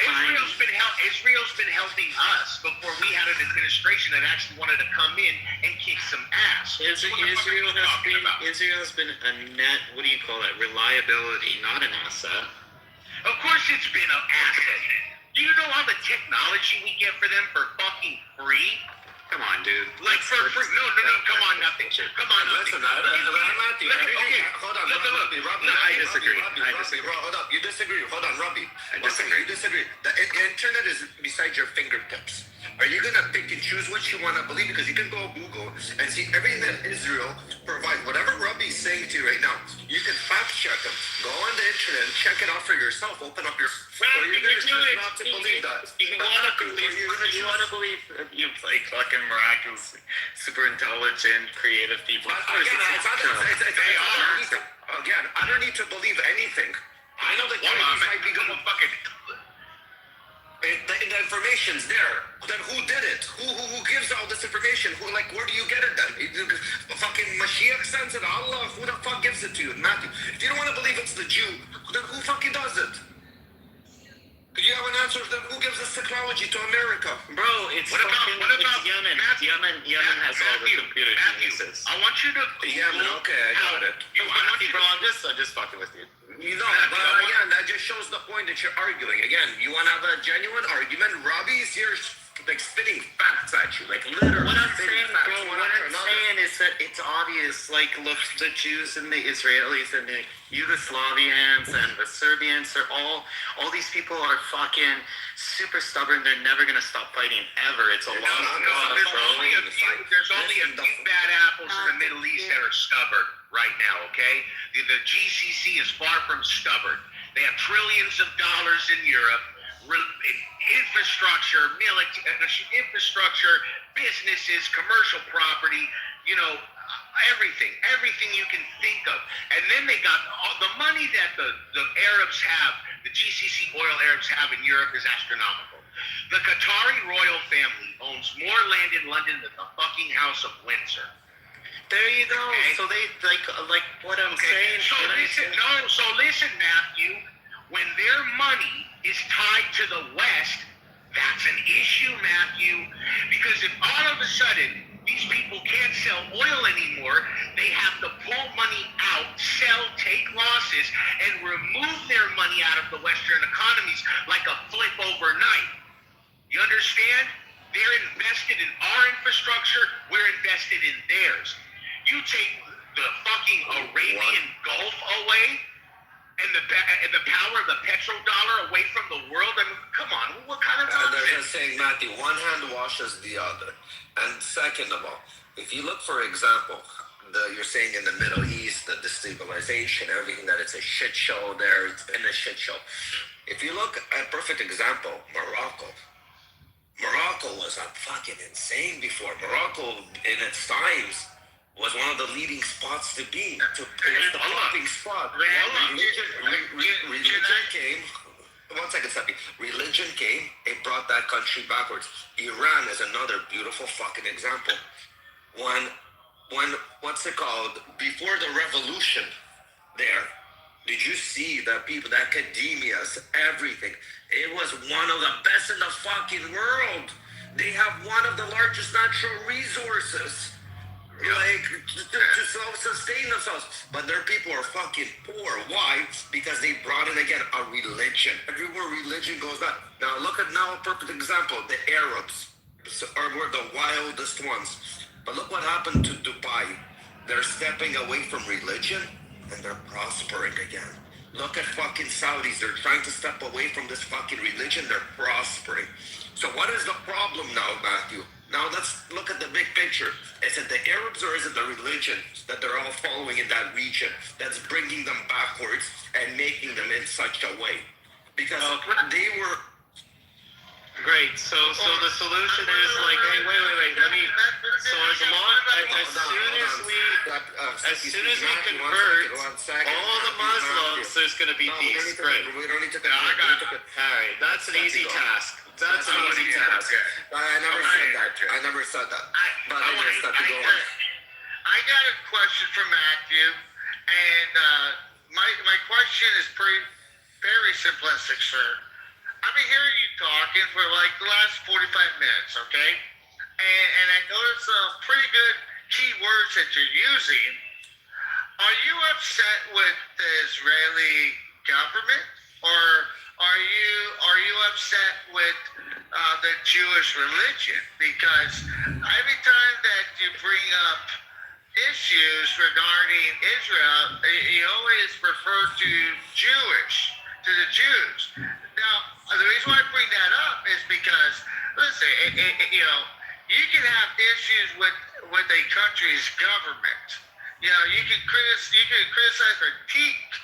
been helping us before we had an administration that actually wanted to come in and kick some ass. Israel has been a net, what do you call it, reliability, not an asset. Of course it's been an asset. Do you know all the technology we get for them for fucking free? Come on, dude. Like for free? No, come on, nothing. Come on, nothing. Listen, I'm not the... Okay, hold on, Robbie. I disagree. Hold up, you disagree. Hold on, Robbie. You disagree. The internet is beside your fingertips. Are you going to pick and choose what you want to believe? Because you can go Google and see everything that Israel provides. Whatever Robbie's saying to you right now, you can fact check them. Go on the internet and check it out for yourself. Open up your... You can do it. Not to believe that. You want to believe you like fucking miraculous, super intelligent, creative people. Again, I don't need to believe anything. I know that you might be going to fucking... The information's there. Then who did it? Who gives all this information? Where do you get it then? Fucking Mashiach sends it. Allah, who the fuck gives it to you? Matthew. If you don't want to believe it's the Jew, then who fucking does it? Could you have an answer? Then who gives this technology to America? Bro, it's Yemen. Yemen has all the computer geniuses. I want you to... Yemen, okay, I got it. Bro, I'm just fucking with you. You know, but again, that just shows the point that you're arguing. Again, you want to have a genuine argument. Robbie's here, like, spitting facts at you, like, literally. What I'm saying is that it's obvious, like, look, the Jews and the Israelis and the Yugoslavians and the Serbians, they're all these people are fucking super stubborn. They're never going to stop fighting, ever. It's a lot of fun, bro. There's only a few bad apples in the Middle East that are stubborn right now, okay? The GCC is far from stubborn. They have trillions of dollars in Europe, infrastructure, infrastructure, businesses, commercial property, you know, everything you can think of. And then they got all the money that the Arabs have, the GCC oil Arabs have in Europe is astronomical. The Qatari royal family owns more land in London than the fucking House of Windsor. There you go. Okay. So they like what I'm saying. So listen, Matthew. When their money is tied to the West, that's an issue, Matthew. Because if all of a sudden these people can't sell oil anymore, they have to pull money out, sell, take losses, and remove their money out of the Western economies like a flip overnight. You understand? They're invested in our infrastructure. We're invested in theirs. You take the fucking Arabian Gulf away and the power of the petrodollar away from the world. I mean, come on, what kind of nonsense? They're just saying, Matthew, one hand washes the other. And second of all, if you look, for example, you're saying in the Middle East, the destabilization, everything, that it's a shit show there. It's been a shit show. If you look at a perfect example, Morocco. Morocco was fucking insane before. Morocco, in its times, was one of the leading spots to be. It was the popping spot. Religion came. One second, Stephanie. Religion came. It brought that country backwards. Iran is another beautiful fucking example. When what's it called? Before the revolution, there. Did you see the people, the academias, everything? It was one of the best in the fucking world. They have one of the largest natural resources. Like, to self-sustain themselves. But their people are fucking poor. Why? Because they brought in, again, a religion. Everywhere religion goes on. Now, look at now a perfect example. The Arabs were the wildest ones. But look what happened to Dubai. They're stepping away from religion, and they're prospering again. Look at fucking Saudis. They're trying to step away from this fucking religion. They're prospering. So what is the problem now, Matthew? Now let's look at the big picture. Is it the Arabs or is it the religion that they're all following in that region that's bringing them backwards and making them in such a way? Because they were... Great. So the solution is like, hey, wait. Let me. So as soon as we convert all the Muslims, there's going to be peace. Great. We don't need to. All right. That's an easy task. That's an easy task. I never said that. But I just have to go on. I got a question for Matthew, and my question is very simplistic, sir. I've been hearing you talking for like the last 45 minutes, okay? And I noticed some pretty good key words that you're using. Are you upset with the Israeli government, or are you upset with the Jewish religion? Because every time that you bring up issues regarding Israel, you always refer to the Jews. Now, the reason why I bring that up is because, listen, you can have issues with a country's government. You can criticize or critique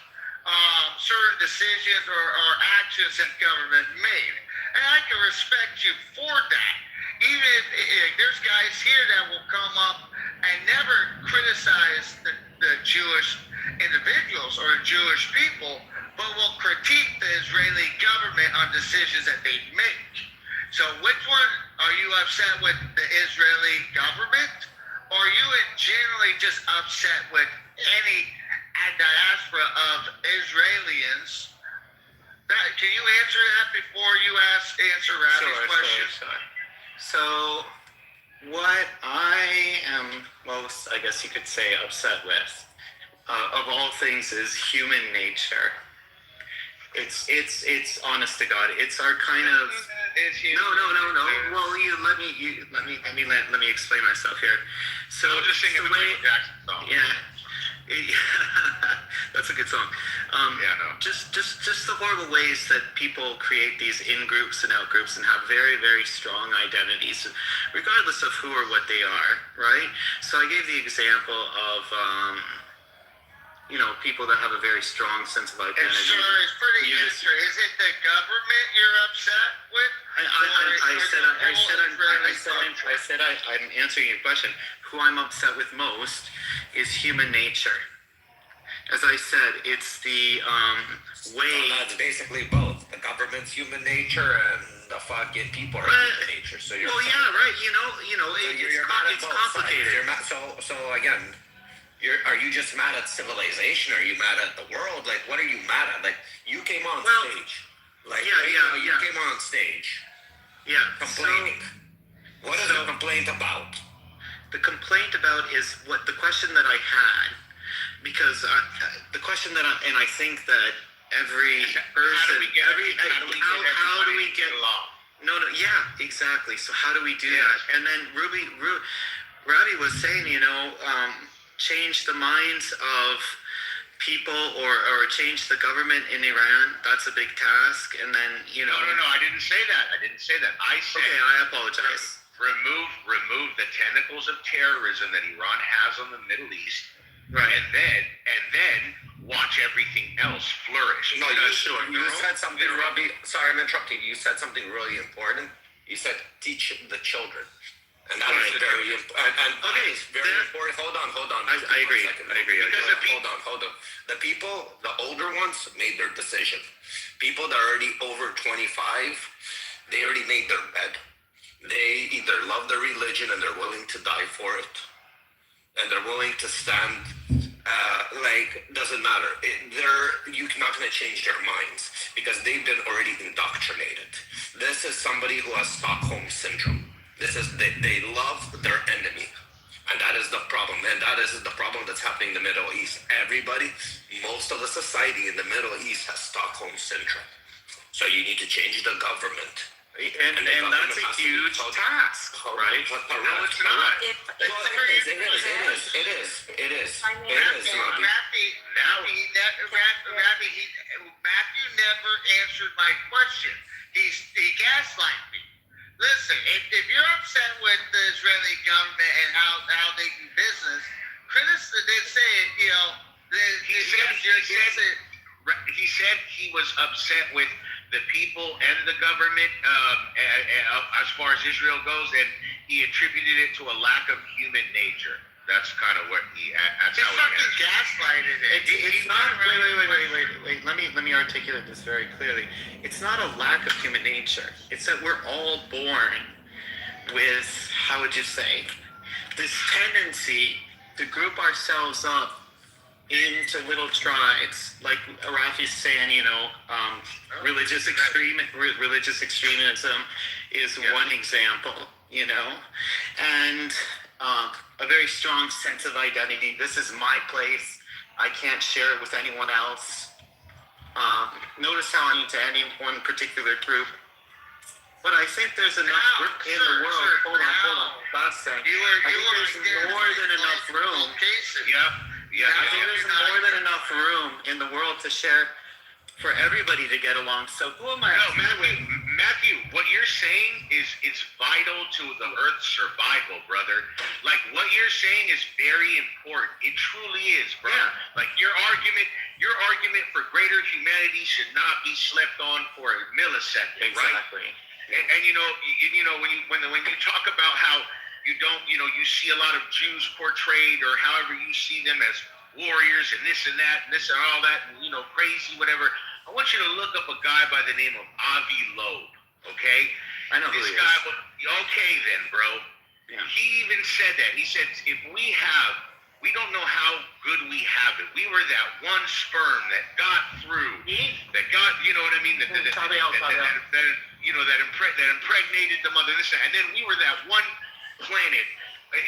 certain decisions or actions that government made, and I can respect you for that. Even if there's guys here that will come up and never criticize the Jewish individuals or Jewish people, but will critique the Israeli government on decisions that they make. So which one are you upset with, the Israeli government, or are you generally just upset with any diaspora of Israelis? Can you answer that before you answer Ravi's question? Sure. So what I am most, I guess you could say, upset with, of all things, is human nature. It's honest to God. It's our kind of. No. Well, let me explain myself here. So I'm just singing the Michael Jackson song. Yeah, that's a good song. Just the horrible ways that people create these in-groups and out-groups and have very, very strong identities, regardless of who or what they are, right? So I gave the example of, people that have a very strong sense of identity. It's for the answer. Is it the government you're upset with? I'm answering your question. Who I'm upset with most is human nature. As I said, it's the way. So that's basically both. The government's human nature and the fucking people are human nature. So you're. Well, yeah, right. It's complicated. So again, are you just mad at civilization? Are you mad at the world? Like, what are you mad at? Like, you came on stage. Like, you came on stage. Yeah. Complaining. What is the complaint about? The complaint about is what the question that I had, because the question that I think that every person, how do we get along? No, yeah, exactly. So how do we do that? And then Ravi was saying, change the minds of people or change the government in Iran. That's a big task. And then, No, I didn't say that. I said. Okay, I apologize. Remove the tentacles of terrorism that Iran has on the Middle East. Right. And then watch everything else flourish. No, you said something, Robbie. Sorry, I'm interrupting. You said something really important. You said teach the children. And that is very important. And okay, it's very important. Hold on. I agree. I agree. Hold on. The people, the older ones, made their decision. People that are already over 25, they already made their bed. They either love their religion and they're willing to die for it, and they're willing to stand. Doesn't matter. You're not going to change their minds because they've been already indoctrinated. This is somebody who has Stockholm syndrome. They love their enemy, and that is the problem. And that is the problem that's happening in the Middle East. Most of the society in the Middle East has Stockholm syndrome. So you need to change the government. And that's a huge task, right? No, it's not. It is. Matthew never answered my question. He gaslighted me. Listen, if you're upset with the Israeli government and how they do business, critics did say it. He said he was upset with the people and the government as far as Israel goes, and he attributed it to a lack of human nature. That's kind of what that's how he gaslighted it. It's not. Wait. Let me articulate this very clearly. It's not a lack of human nature. It's that we're all born with, how would you say, this tendency to group ourselves up into little tribes, like Rafi's saying. Religious extremism is one example. And a very strong sense of identity. This is my place. I can't share it with anyone else. Notice how I'm into any one particular group. But I think there's enough room in the world. Hold on. Last thing. I think there's more than enough room. I think there's more than enough room in the world to share for everybody to get along. So who am I? Matthew, what you're saying is vital to the Earth's survival, brother. Like, what you're saying is very important. It truly is, bro. Yeah. Like, your argument for greater humanity should not be slept on for a millisecond, right? Exactly. And when you talk about how you see a lot of Jews portrayed, or however you see them as warriors and this and that and this and all that, and crazy, whatever. I want you to look up a guy by the name of Avi Loeb, okay? I know who he is. Okay then, bro. Yeah. He even said that. He said, we don't know how good we have it. We were that one sperm that got through, that got, you know what I mean? That impregnated the mother, and then we were that one planet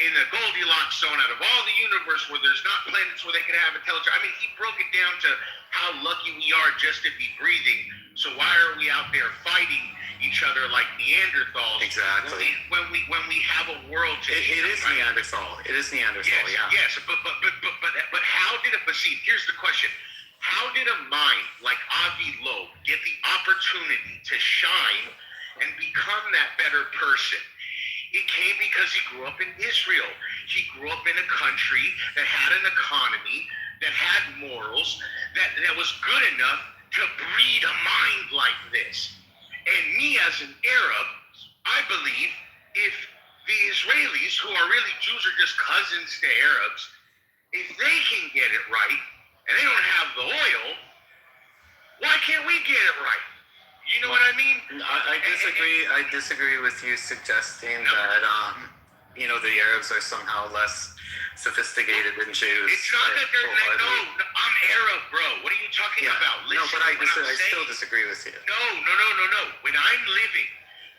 in the Goldilocks zone out of all the universe where there's not planets where they could have intelligence. I mean, he broke it down to how lucky we are just to be breathing. So why are we out there fighting each other like Neanderthals? Exactly. When we have a world to it is right? Neanderthal. It is Neanderthal. Yes, but how did it? But see, here's the question: how did a mind like Avi Loeb get the opportunity to shine and become that better person? It came because he grew up in Israel. He grew up in a country that had an economy, that had morals, that was good enough to breed a mind like this. And me as an Arab, I believe if the Israelis, who are really Jews, are just cousins to Arabs, if they can get it right, and they don't have the oil, why can't we get it right? You know what I mean? I disagree. I disagree with you suggesting that the Arabs are somehow less sophisticated than Jews. It's not that they're no. I'm Arab, bro. What are you talking about? Listen, but I still disagree with you. No. When I'm living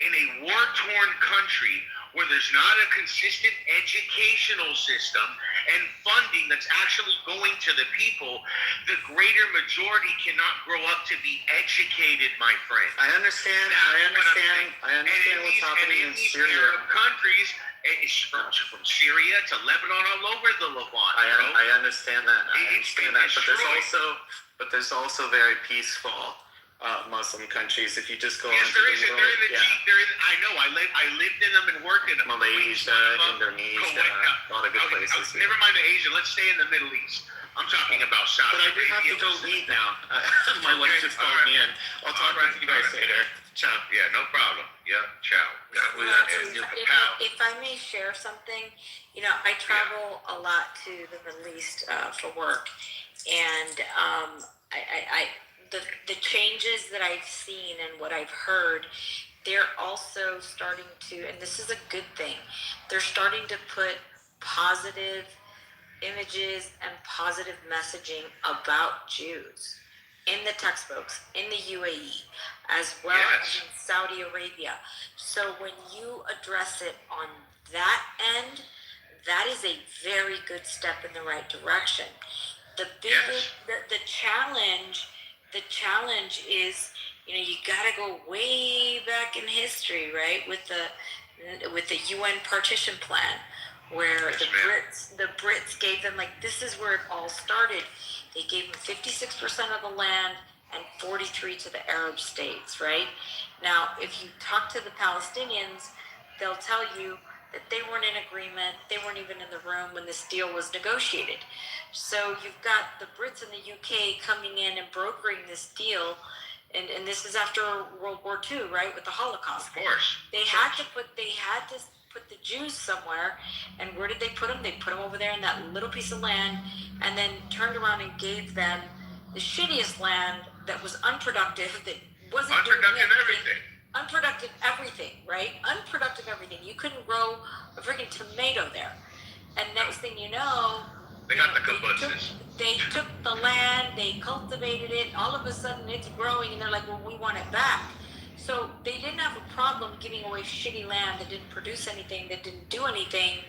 in a war-torn country where there's not a consistent educational system and funding that's actually going to the people, the greater majority cannot grow up to be educated, my friend. I understand what's happening in Syria. Arab countries, from Syria to Lebanon, all over the Levant. I understand that. But there's also very peaceful Muslim countries. If you just go on there is. I know. I lived in them and worked in them. Malaysia, Indonesia, a lot of good places. Never mind the Asia. Let's stay in the Middle East. I'm talking about Saudi Arabia. But I do have to go eat now. My wife just called me in. I'll talk with you guys later. Ciao. Yeah, no problem. Yeah, ciao. If I may share something, you know, I travel a lot to the Middle East for work, and the changes that I've seen and what I've heard, they're also starting to, and this is a good thing, they're starting to put positive images and positive messaging about Jews in the textbooks in the UAE as well as in Saudi Arabia. So when you address it on that end, that is a very good step in the right direction. The biggest, the challenge is, you know, you got to go way back in history, right? With the UN partition plan, where the Brits gave them, like, this is where it all started. They gave them 56% of the land and 43 to the Arab states, right? Now, if you talk to the Palestinians, they'll tell you that they weren't in agreement. They weren't even in the room when this deal was negotiated. So you've got the Brits and the UK coming in and brokering this deal. And this is after World War II, right, with the Holocaust. Of course. They had to put the Jews somewhere, and where did they put them? They put them over there in that little piece of land, and then turned around and gave them the shittiest land that was unproductive, that wasn't unproductive everything, right? Unproductive everything. You couldn't grow a freaking tomato there. And next thing you know, they got the kibbutzes. They took the land, they cultivated it, all of a sudden it's growing, and they're like, well, we want it back. So they didn't have a problem giving away shitty land that didn't produce anything, that didn't do anything,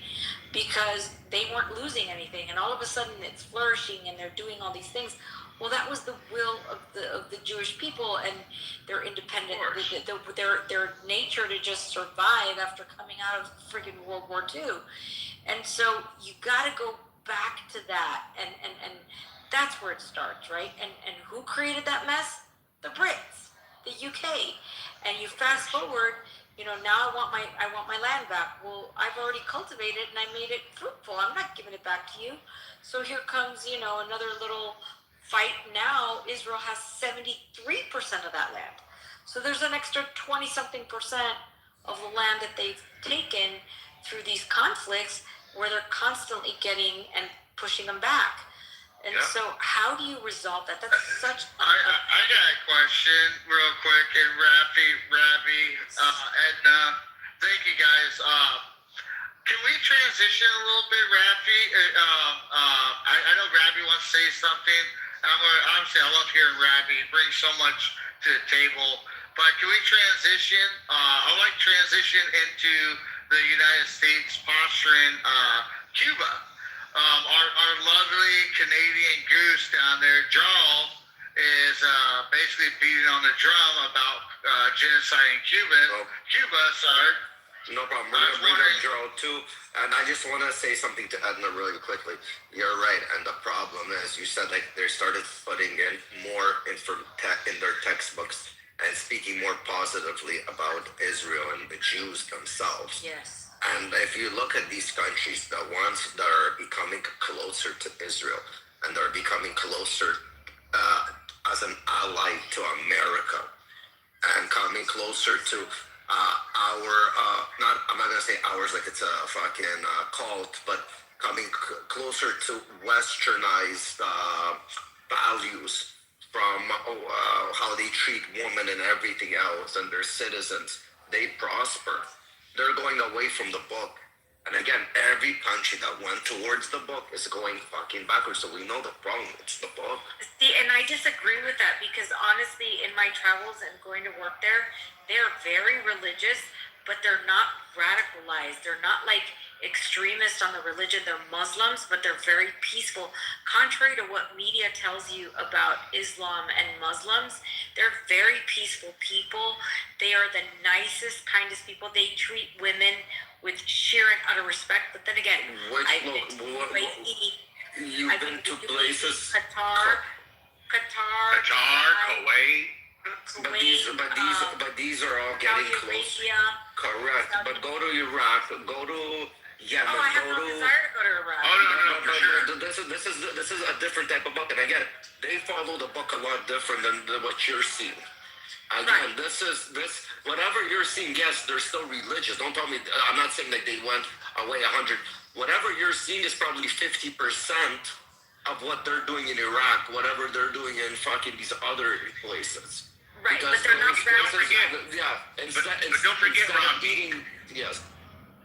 because they weren't losing anything. And all of a sudden it's flourishing and they're doing all these things. Well, that was the will of the Jewish people and their independent, their nature to just survive after coming out of freaking World War II. And so you got to go back to that, and that's where it starts, right? And who created that mess? The Brits, the UK. And you fast forward, you know, now I want my land back. Well, I've already cultivated and I made it fruitful. I'm not giving it back to you. So here comes, you know, another little fight. Now Israel has 73% of that land. So there's an extra 20-something% of the land that they've taken through these conflicts, where they're constantly getting and pushing them back. And so how do you resolve that? That's such I got a question real quick, and Ravi, Edna, thank you guys. Can we transition a little bit, Ravi? I know Ravi wants to say something. Obviously, I love hearing Ravi. He brings so much to the table. But can we transition? I like transition into the United States posturing Cuba. Our lovely Canadian goose down there, Jarl, is basically beating on the drum about genocide in Cuba, sorry. No problem. We're going to bring up Jarl too. And I just want to say something to Edna really quickly. You're right. And the problem is, you said, like, they started putting in more in their textbooks and speaking more positively about Israel and the Jews themselves. Yes. And if you look at these countries, the ones that are becoming closer to Israel and they're becoming closer as an ally to America and coming closer to I'm not going to say ours like it's a fucking cult, but coming closer to westernized values from how they treat women and everything else and their citizens, they prosper. They're going away from the book. And again, every country that went towards the book is going fucking backwards. So we know the problem. It's the book. See, and I disagree with that, because honestly, in my travels and going to work there, they're very religious, but they're not radicalized. They're not like extremists on the religion. They're Muslims, but they're very peaceful. Contrary to what media tells you about Islam and Muslims, they're very peaceful people. They are the nicest, kindest people. They treat women with sheer and utter respect. But then again, I've been to places, Qatar, Kuwait. But these are all getting close. Correct. But go to Iraq, go to Yemen, I have no desire to go to Iraq. No, this is a different type of book. And again, they follow the book a lot different than what you're seeing. Again, this whatever you're seeing, yes, they're still religious. Don't tell me, I'm not saying that they went away 100. Whatever you're seeing is probably 50% of what they're doing in Iraq, whatever they're doing in fucking these other places. Right, Because but they're not those places- forget- Yeah, but don't forget, instead of Rob, beating, yes.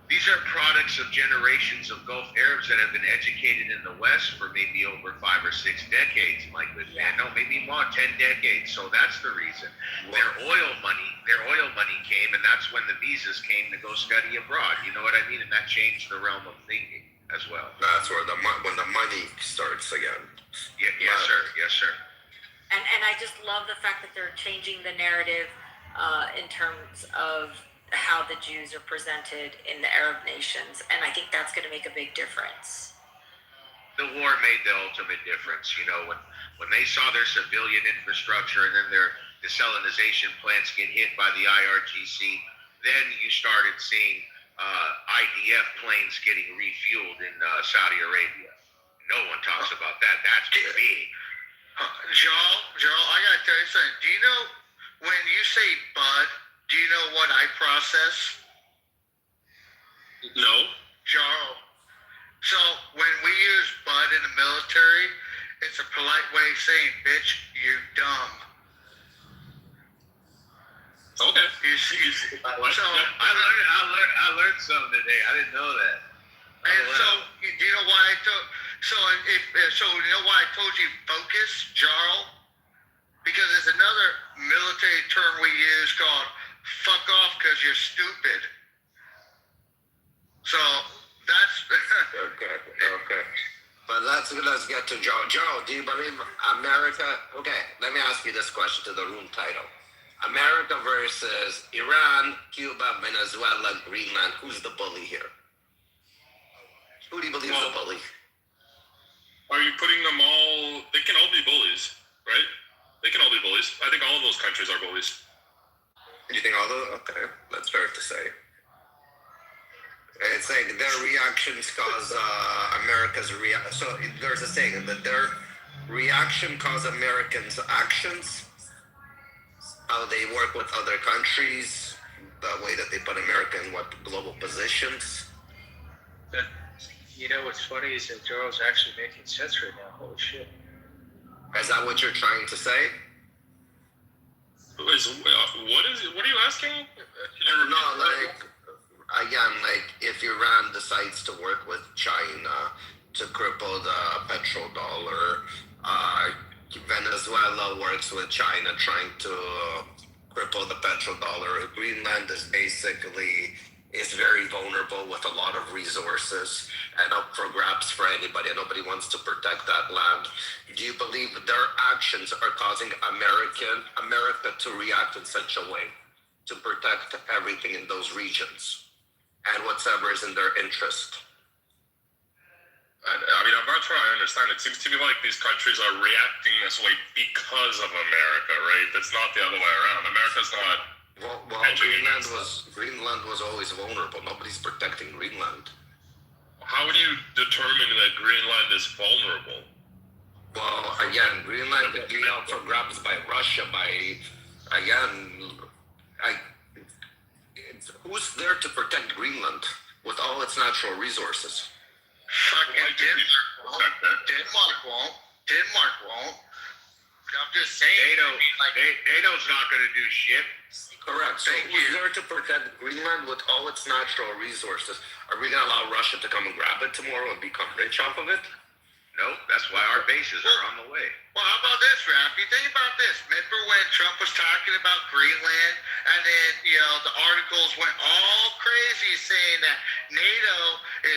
These are products of generations of Gulf Arabs that have been educated in the West for maybe over 5 or 6 decades, my good man. No, maybe more, 10 decades. So that's the reason. Their oil money came, and that's when the visas came to go study abroad. You know what I mean? And that changed the realm of thinking as well. That's where when the money starts again. Yeah, yes, sir. Yes, sir. And I just love the fact that they're changing the narrative in terms of how the Jews are presented in the Arab nations, and I think that's going to make a big difference. The war made the ultimate difference. You know, when they saw their civilian infrastructure and then their desalinization plants get hit by the IRGC, then you started seeing IDF planes getting refueled in Saudi Arabia. No one talks about that. That's big. Joel, I gotta tell you something. Do you know when you say bud? Do you know what I process? No. Joel. So when we use bud in the military, it's a polite way of saying, "Bitch, you dumb." Okay. So I learned something today. I didn't know that. And so, do you know why I told? So you know why I told you focus, Jarl? Because there's another military term we use called "fuck off" because you're stupid. So that's Okay. But let's get to Joe. Joe, do you believe America? Okay, let me ask you this question to the room title: America versus Iran, Cuba, Venezuela, Greenland. Who's the bully here? Who do you believe is the bully? Are you putting them all? They can all be bullies, right? They can all be bullies. I think all of those countries are bullies. You think all those? Okay, that's fair to say. It's like their reactions cause America's reaction. So there's a saying that their reaction cause Americans' actions. How they work with other countries, the way that they put America in what global positions. You know what's funny is that Joel's actually making sense right now. Holy shit. Is that what you're trying to say? What are you asking? No, again, if Iran decides to work with China to cripple the petrodollar, Venezuela works with China trying to cripple the petrodollar. Greenland is very vulnerable with a lot of resources and up for grabs for anybody. Nobody wants to protect that land. Do you believe that their actions are causing America to react in such a way to protect everything in those regions and whatever is in their interest? I mean, I'm not sure I understand. It seems to me like these countries are reacting this way because of America, right? That's not the other way around. America's not. Well, Greenland was always vulnerable. Nobody's protecting Greenland. How would you determine that Greenland is vulnerable? Well, again, Greenland could be out for grabs by Russia. Who's there to protect Greenland with all its natural resources? Fucking Denmark won't. Denmark won't. I'm just saying. NATO's not going to do shit. Correct. So who's there to protect Greenland with all its natural resources? Are we going to allow Russia to come and grab it tomorrow and become rich off of it? No, that's why our bases are on the way. Well, how about this, Raph? You think about this. Remember when Trump was talking about Greenland, and then, the articles went all crazy saying that NATO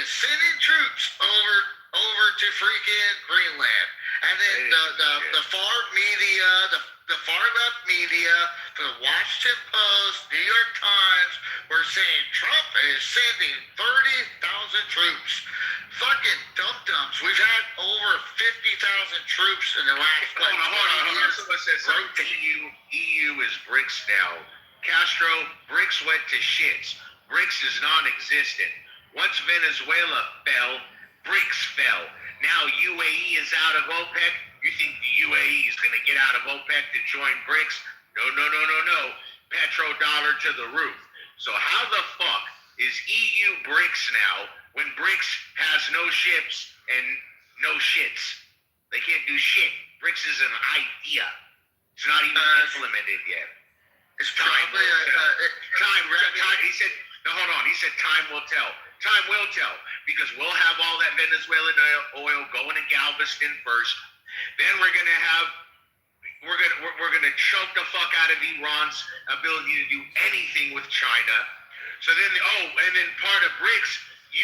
is sending troops over to freaking Greenland. And then the far media, the far left media, the Washington Post, New York Times were saying Trump is sending 30,000 troops. Fucking dum-dums. We've had over 50,000 troops in the last Hold on. Someone said something. EU is BRICS now. Castro, BRICS went to shits. BRICS is non-existent. Once Venezuela fell, BRICS fell. Now UAE is out of OPEC. You think the UAE is going to get out of OPEC to join BRICS? No. Petrodollar to the roof. So how the fuck is EU BRICS now when BRICS has no ships and no shits? They can't do shit. BRICS is an idea. It's not even implemented yet. It's probably time. He said, no, hold on. He said time will tell. Time will tell because we'll have all that Venezuelan oil going to Galveston first. Then we're gonna choke the fuck out of Iran's ability to do anything with China. So then, and then part of BRICS,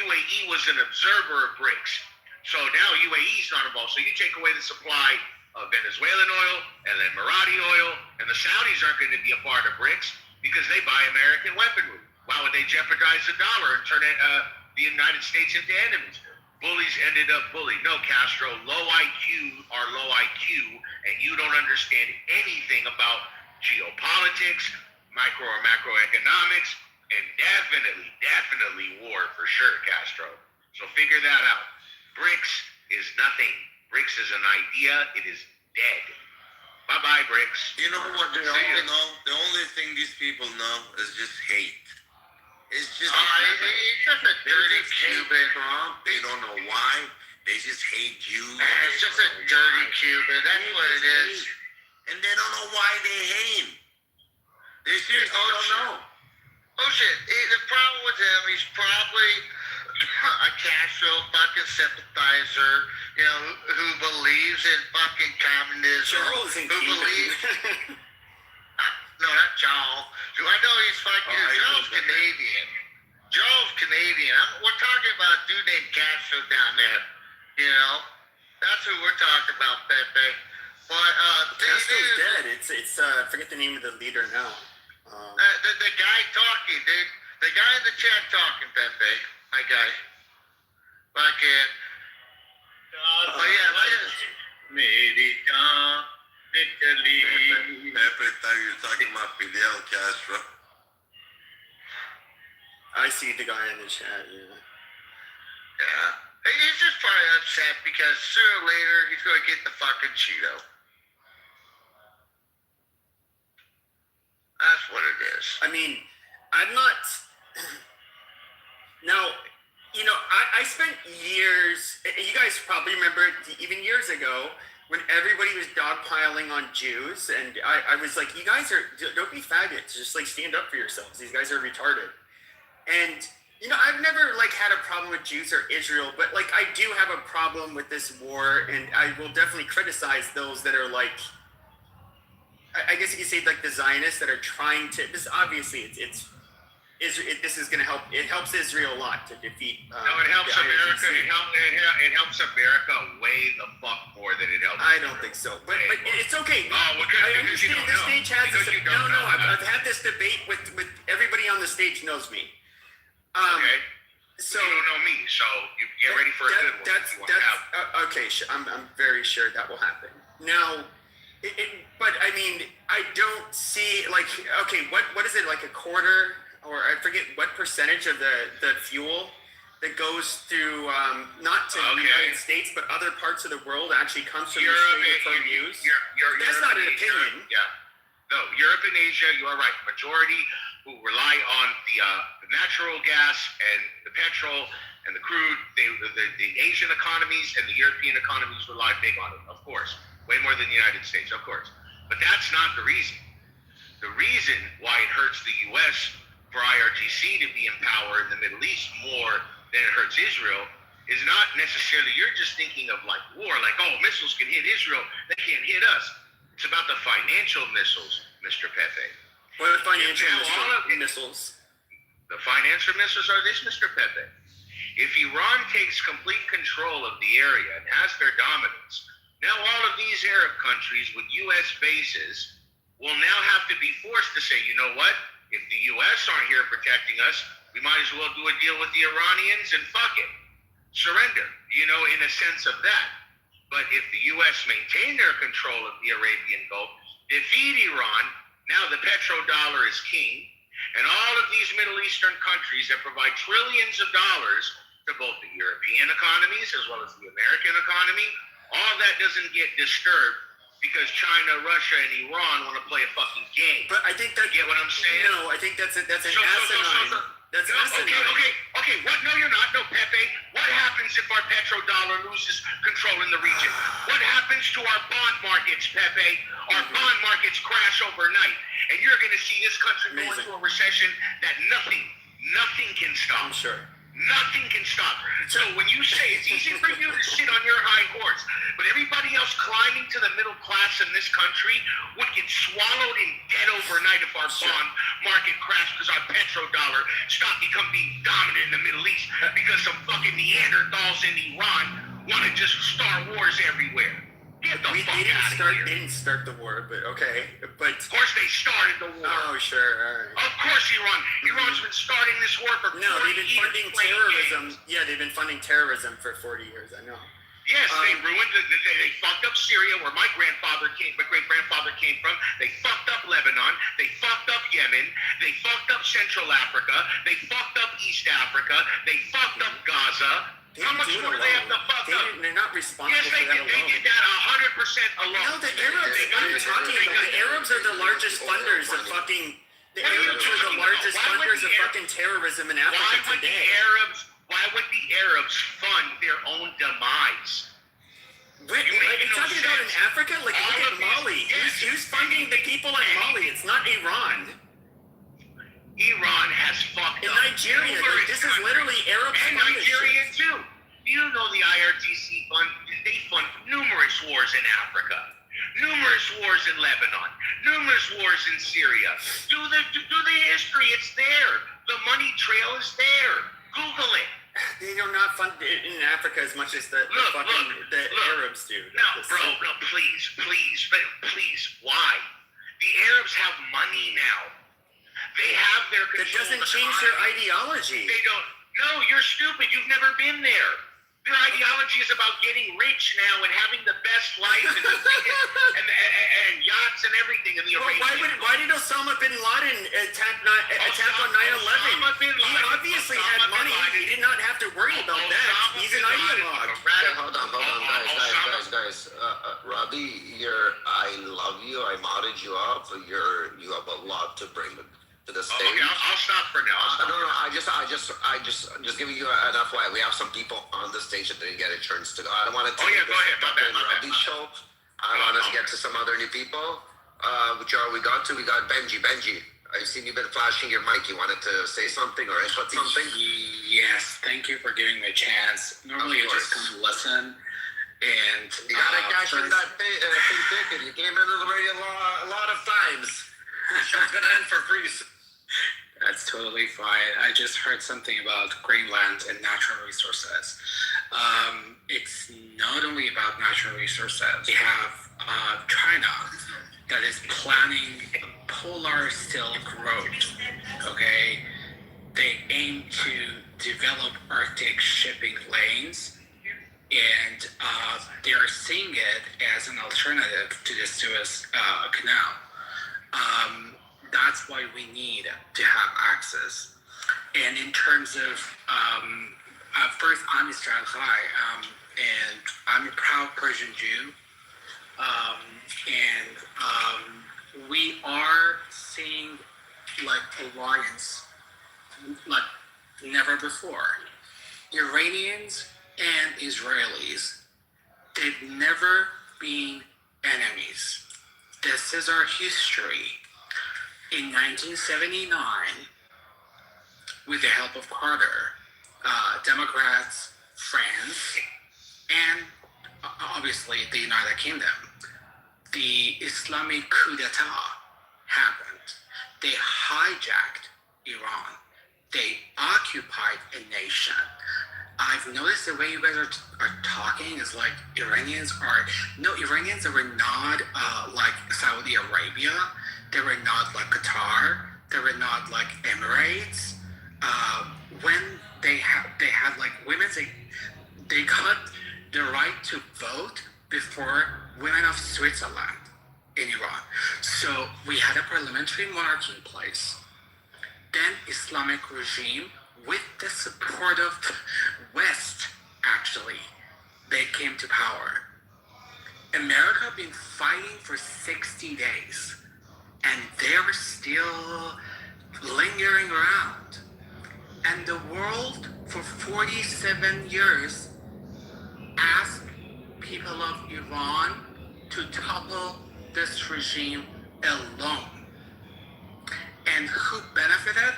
UAE was an observer of BRICS. So now UAE's not involved. So you take away the supply of Venezuelan oil and then Emirati oil, and the Saudis aren't going to be a part of BRICS because they buy American weaponry. Why would they jeopardize the dollar and turn the United States into enemies? Bullies ended up bullied. No, Castro, low IQ are low IQ, and you don't understand anything about geopolitics, micro or macroeconomics, and definitely war for sure, Castro. So figure that out. BRICS is nothing. BRICS is an idea. It is dead. Bye-bye, BRICS. You know what they all know? The only thing these people know is just hate. It's just he's just a dirty Cuban. Trump. They don't know why. They just hate Jews. It's just a dirty Cuban. That's what it is. And they don't know why they hate him. They seriously don't know. Oh shit! The problem with him, he's probably a Castro fucking sympathizer, you know, who believes in fucking communism. Who believes? No, not Charles. I know he's fucking. Charles Canadian. Charles Canadian. We're talking about a dude named Castro down there. You know, that's who we're talking about, Pepe. But Castro's dead. It's I forget the name of the leader now. The guy talking, dude. The guy in the chat talking, Pepe. My guy. Fucking. Oh yeah, like this. America, Italy. Pepe thought you were talking about Fidel Castro. I see the guy in the chat, yeah. Yeah. He's just probably upset because sooner or later he's going to get the fucking Cheeto. That's what it is. I mean, I'm not. Now, you know, I spent years. You guys probably remember even years ago when everybody was dogpiling on Jews, and I was like, you guys don't be faggots. Just like stand up for yourselves. These guys are retarded. And you know, I've never like had a problem with Jews or Israel, but like I do have a problem with this war, and I will definitely criticize those that are like. I guess you could say like the Zionists that are trying to. This obviously this is going to help. It helps Israel a lot to defeat. No, it helps America. It helps America way the fuck more than it helps. I don't think so, but it's okay. Oh, well, I understand the stage has this. No. I've had this debate with everybody on the stage knows me. Okay. So you don't know me, so you get ready for a good one. Okay. I'm very sure that will happen. Now. But I mean, I don't see like what is it like a quarter or I forget what percentage of the fuel that goes through not to the United States but other parts of the world actually comes from Europe use. That's not an opinion. No, Europe and Asia, you are right. Majority who rely on the natural gas and the petrol and the crude. The Asian economies and the European economies rely big on it, of course. Way more than the United States, of course. But that's not the reason. The reason why it hurts the U.S. for IRGC to be in power in the Middle East more than it hurts Israel is not necessarily, you're just thinking of like war, like, oh, missiles can hit Israel, they can't hit us. It's about the financial missiles, Mr. Pepe. What are the financial missiles? The financial missiles are this, Mr. Pepe. If Iran takes complete control of the area and has their dominance, now all of these Arab countries with U.S. bases will now have to be forced to say, you know what? If the U.S. aren't here protecting us, we might as well do a deal with the Iranians and fuck it. Surrender, you know, in a sense of that. But if the U.S. maintain their control of the Arabian Gulf, defeat Iran, now the petrodollar is king, and all of these Middle Eastern countries that provide trillions of dollars to both the European economies as well as the American economy, all that doesn't get disturbed because China, Russia, and Iran want to play a fucking game. But I think that, you get what I'm saying? No, I think that's an asinine. That's asinine. Okay. What? No, you're not. No, Pepe. What happens if our petrodollar loses control in the region? What happens to our bond markets, Pepe? Our bond markets crash overnight, and you're going to see this country go into a recession that nothing can stop. I'm sure. Nothing can stop. So when you say it's easy for you to sit on your high horse, but everybody else climbing to the middle class in this country would get swallowed in debt overnight if our bond market crashed because our petrodollar stopped become being dominant in the Middle East because some fucking Neanderthals in Iran want to just start wars everywhere. Get the fuck out of here. They didn't start the war, but okay. But of course they started the war. Oh, sure. All right. Of course Iran's been starting this war for 40 years. No, they've been funding terrorism. Yeah, they've been funding terrorism for 40 years. I know. Yes, they ruined. They fucked up Syria, where my great grandfather came from. They fucked up Lebanon. They fucked up Yemen. They fucked up Central Africa. They fucked up East Africa. They fucked up Gaza. How much more do they have to fuck up? They're not responsible for that alone. They did that 100% alone. No, the Arabs. The Arabs are the largest funders of fucking. The Arabs are the largest funders of fucking terrorism in Africa today. Why would the Arabs fund their own demise? Are you talking about in Africa? Like, look at Mali. Who's funding the people in Mali? It's not Iran. Iran has fucked in up. Nigeria, this is literally Arab and Nigeria too. You know the IRGC fund. They fund numerous wars in Africa, numerous wars in Lebanon, numerous wars in Syria. Do the history. It's there. The money trail is there. Google it. They do not fund it in Africa as much as the Arabs do. No, please. Why? The Arabs have money now. They have their control. That doesn't change their ideology. They don't. No, you're stupid. You've never been there. Their ideology is about getting rich now and having the best life and the biggest and yachts and everything in the Arabian. Why did Osama bin Laden attack on 9/11? He obviously had money. He did not have to worry about that. He's an ideologue. Hold on, guys. Robbie, I love you. I modded you up. You have a lot to bring to the stage. Okay, I'll stop for now. No. I just giving you an FYI. We have some people on the stage that didn't get a chance to go. I don't want to take go ahead. My bad. Show. I want to get to some other new people. Which are we got to? We got Benji. I've seen you've been flashing your mic. You wanted to say something or input something? Yes, thank you for giving me a chance. Normally I just come and listen. And you gotta cash in that pink ticket. You came into the radio a lot of times. The show's gonna end for free. That's totally fine. I just heard something about Greenland and natural resources. It's not only about natural resources. We have China that is planning polar silk road. Okay, they aim to develop Arctic shipping lanes, and they are seeing it as an alternative to the Suez Canal. That's why we need to have access. And in terms of, first, I'm Israel Chai, and I'm a proud Persian Jew. We are seeing like alliance like never before. Iranians and Israelis, they've never been enemies. This is our history. In 1979, with the help of Carter, Democrats, France, and obviously the United Kingdom, the Islamic coup d'etat happened. They hijacked Iran. They occupied a nation. I've noticed the way you guys are talking is like Iranians are not like Saudi Arabia. They were not like Qatar. They were not like Emirates. When they had like women, they got the right to vote before women of Switzerland in Iran. So we had a parliamentary monarchy in place. Then Islamic regime, with the support of West, actually, they came to power. America have been fighting for 60 days, and they're still lingering around. And the world for 47 years asked people of Iran to topple this regime alone. And who benefited?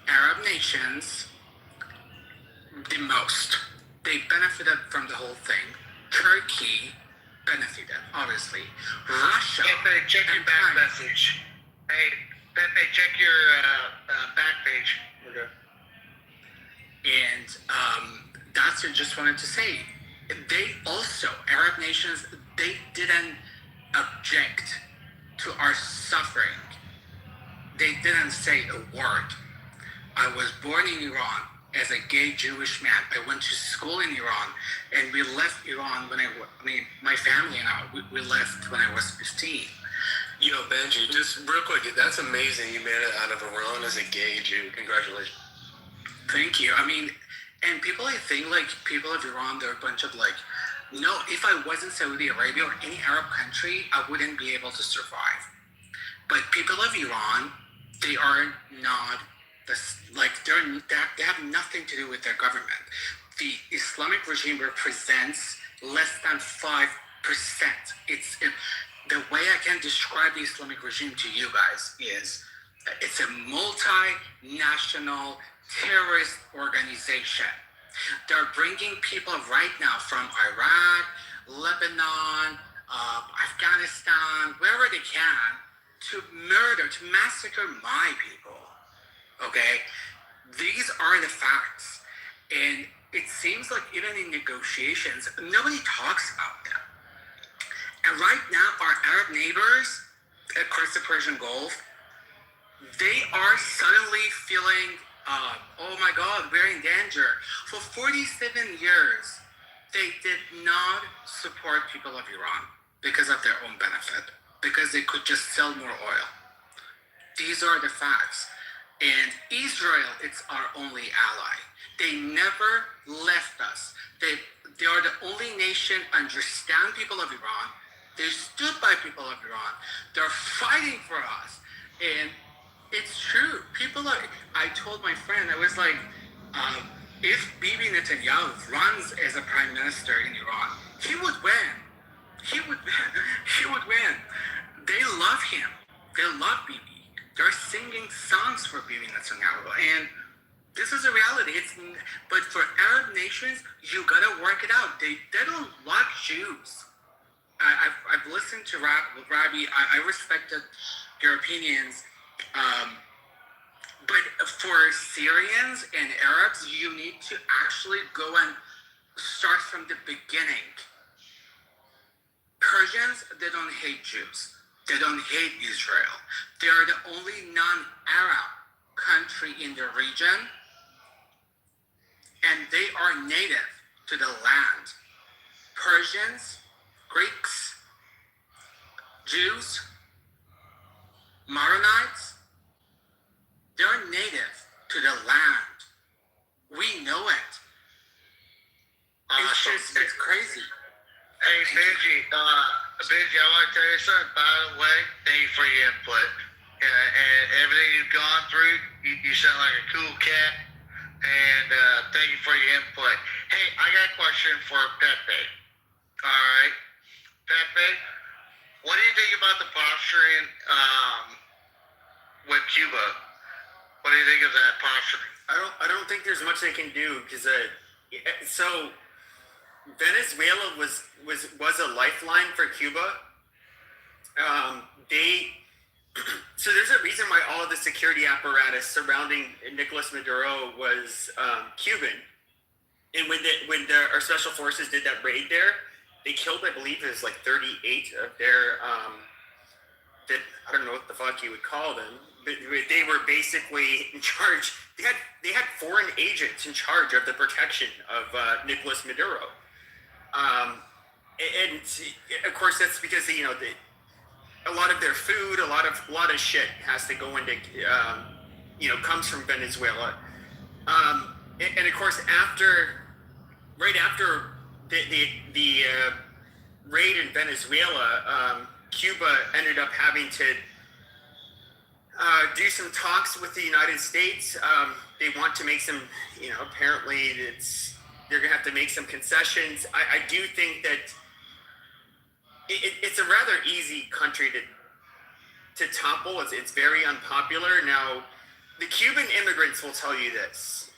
Arab nations the most. They benefited from the whole thing. Turkey benefited, obviously. Russia. Pepe, check your back message. Hey, Pepe, check your back page. Okay. And that's what I just wanted to say. They also, Arab nations, they didn't object to our suffering. They didn't say a word. I was born in Iran as a gay Jewish man. I went to school in Iran, and we left Iran when my family and I, we left when I was 15. Yo, Benji, just real quick, that's amazing. You made it out of Iran as a gay Jew. Congratulations. Thank you. I mean, and people, I think, like, people of Iran, they're a bunch of, like, no, if I was in Saudi Arabia or any Arab country, I wouldn't be able to survive. But people of Iran, they are not, like, they have nothing to do with their government. The Islamic regime represents less than 5%. The way I can describe the Islamic regime to you guys is it's a multinational terrorist organization. They're bringing people right now from Iraq, Lebanon, Afghanistan, wherever they can, to murder, to massacre my people. Okay? These are the facts. And it seems like even in negotiations, nobody talks about them. And right now, our Arab neighbors across the Persian Gulf, they are suddenly feeling, oh my God, we're in danger. For 47 years, they did not support people of Iran because of their own benefit, because they could just sell more oil. These are the facts. And Israel, it's our only ally. They never left us. They are the only nation understand people of Iran. They stood by people of Iran. They're fighting for us. And it's true. I told my friend, I was like, if Bibi Netanyahu runs as a prime minister in Iran, he would win. He would win. They love him. They love Bibi. They're singing songs for Bibi Netanyahu. And this is a reality. But for Arab nations, you gotta work it out. They don't like Jews. I've listened to Rabbi. I respected your opinions. But for Syrians and Arabs, you need to actually go and start from the beginning. Persians, they don't hate Jews. They don't hate Israel. They are the only non-Arab country in the region, and they are native to the land. Persians, Greeks, Jews, Maronites, they're native to the land. We know it. It's crazy. Hey, Benji, I want to tell you something. By the way, thank you for your input. And everything you've gone through, you sound like a cool cat. And thank you for your input. Hey, I got a question for Pepe. All right. Pepe, what do you think about the posturing with Cuba? What do you think of that posturing? I don't think there's much they can do because so Venezuela was a lifeline for Cuba. So there's a reason why all of the security apparatus surrounding Nicolas Maduro was Cuban. And when our special forces did that raid there, they killed, I believe it was like 38 of their I don't know what the fuck you would call them, but they were basically in charge. They had foreign agents in charge of the protection of Nicolas Maduro. And of course that's because a lot of their food, a lot of shit has to go into comes from Venezuela. And of course right after raid in Venezuela, Cuba ended up having to do some talks with the United States. They want to make some, apparently they're going to have to make some concessions. I do think that it's a rather easy country to topple. It's very unpopular. Now, the Cuban immigrants will tell you this.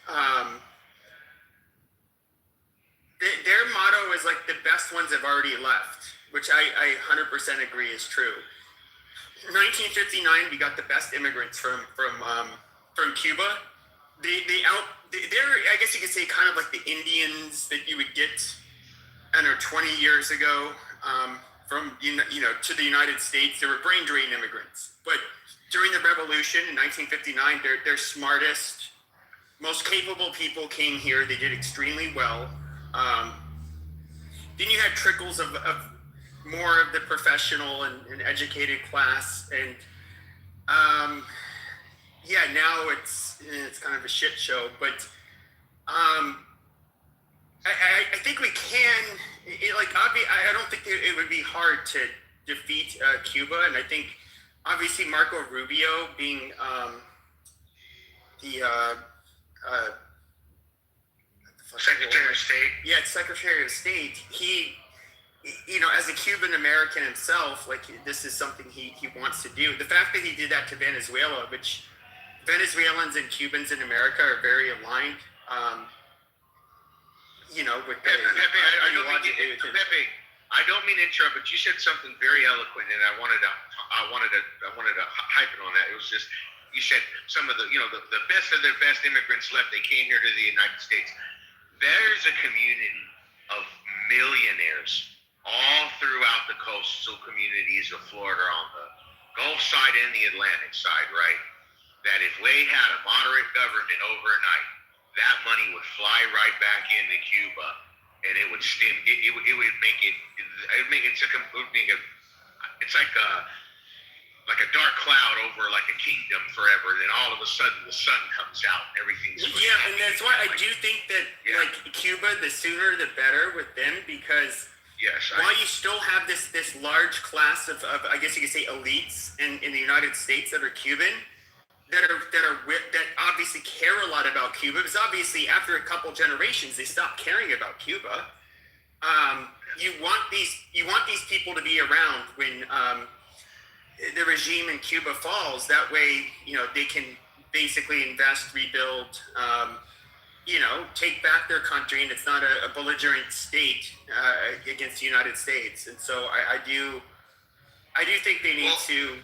Their motto is like the best ones have already left, which I 100% agree is true. 1959, we got the best immigrants from Cuba. They're, I guess you could say, kind of like the Indians that you would get, I don't know, 20 years ago from to the United States. They were brain drain immigrants, but during the revolution in 1959, their smartest, most capable people came here. They did extremely well. Then you had trickles of more of the professional and educated class, and now it's kind of a shit show. But I think we can. I don't think it would be hard to defeat Cuba, and I think obviously Marco Rubio being the Secretary of State. Yeah, Secretary of State. He, as a Cuban American himself, like this is something he wants to do. The fact that he did that to Venezuela, which Venezuelans and Cubans in America are very aligned. With the Pepe, I don't mean to interrupt, but you said something very eloquent, and I wanted to hype it on that. It was just, you said some of the best of their best immigrants left. They came here to the United States. There's a community of millionaires all throughout the coastal communities of Florida on the Gulf side and the Atlantic side, right? That if we had a moderate government overnight, that money would fly right back into Cuba, and it would it's like a dark cloud over like a kingdom forever. Then all of a sudden the sun comes out and everything's and that's why I do think that like Cuba, the sooner the better with them, because while you still have this large class of I guess you could say elites in the United States that are Cuban, that obviously care a lot about Cuba, because obviously after a couple generations they stop caring about Cuba. You want these people to be around when the regime in Cuba falls. That way, they can basically invest, rebuild, take back their country, and it's not a belligerent state against the United States. And so I do think they need to.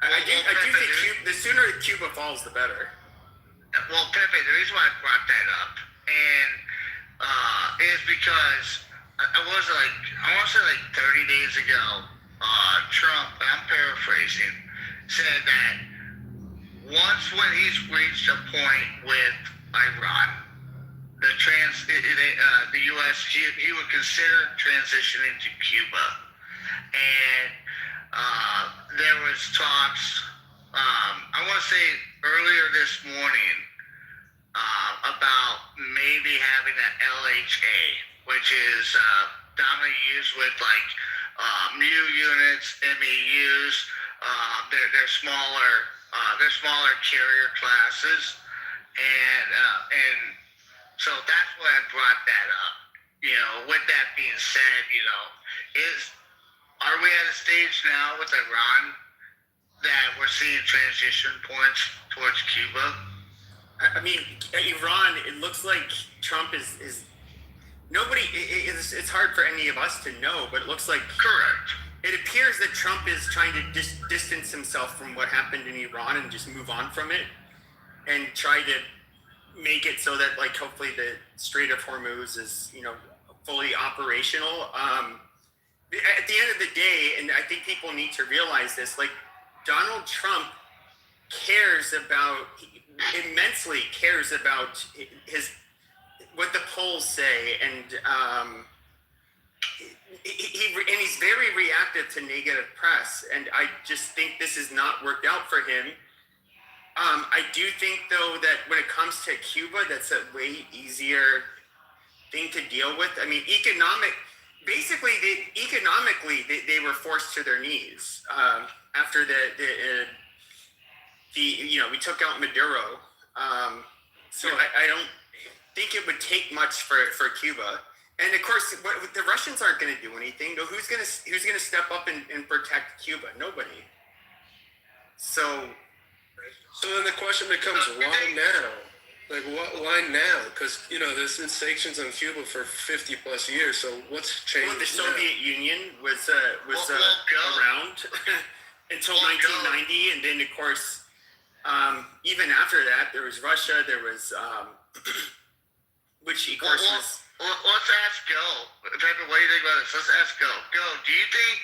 I do think the sooner Cuba falls, the better. Well, Pepe, the reason why I brought that up is because I want to say like 30 days ago, Trump, I'm paraphrasing, said that when he's reached a point with Iran, the U.S. he would consider transitioning to Cuba, and there was talks. I want to say earlier this morning about maybe having an LHA, which is dominantly used with like MU units, MEUs. They're smaller carrier classes, and so that's why I brought that up. With that being said, are we at a stage now with Iran that we're seeing transition points towards Cuba? I mean, Iran, it looks like Trump is nobody, it's hard for any of us to know, but it looks like... Correct. It appears that Trump is trying to distance himself from what happened in Iran and just move on from it and try to make it so that, like, hopefully the Strait of Hormuz is, fully operational. At the end of the day, and I think people need to realize this, like, Donald Trump immensely cares about what the polls say, and he's very reactive to negative press, and I just think this has not worked out for him. I do think, though, that when it comes to Cuba, that's a way easier thing to deal with. I mean, basically, economically, they were forced to their knees after we took out Maduro. So I don't think it would take much for Cuba. And of course, the Russians aren't going to do anything. No, who's going to step up and protect Cuba? Nobody. So then the question becomes, why now? Like, why now? Because, there's been sanctions on Cuba for 50 plus years, so what's changed? Well, the Soviet Union was around until 1990, and then, of course, even after that, there was Russia, there was, which, of course, was... Let's ask Go. What do you think about this? Let's ask Go. Go, do you think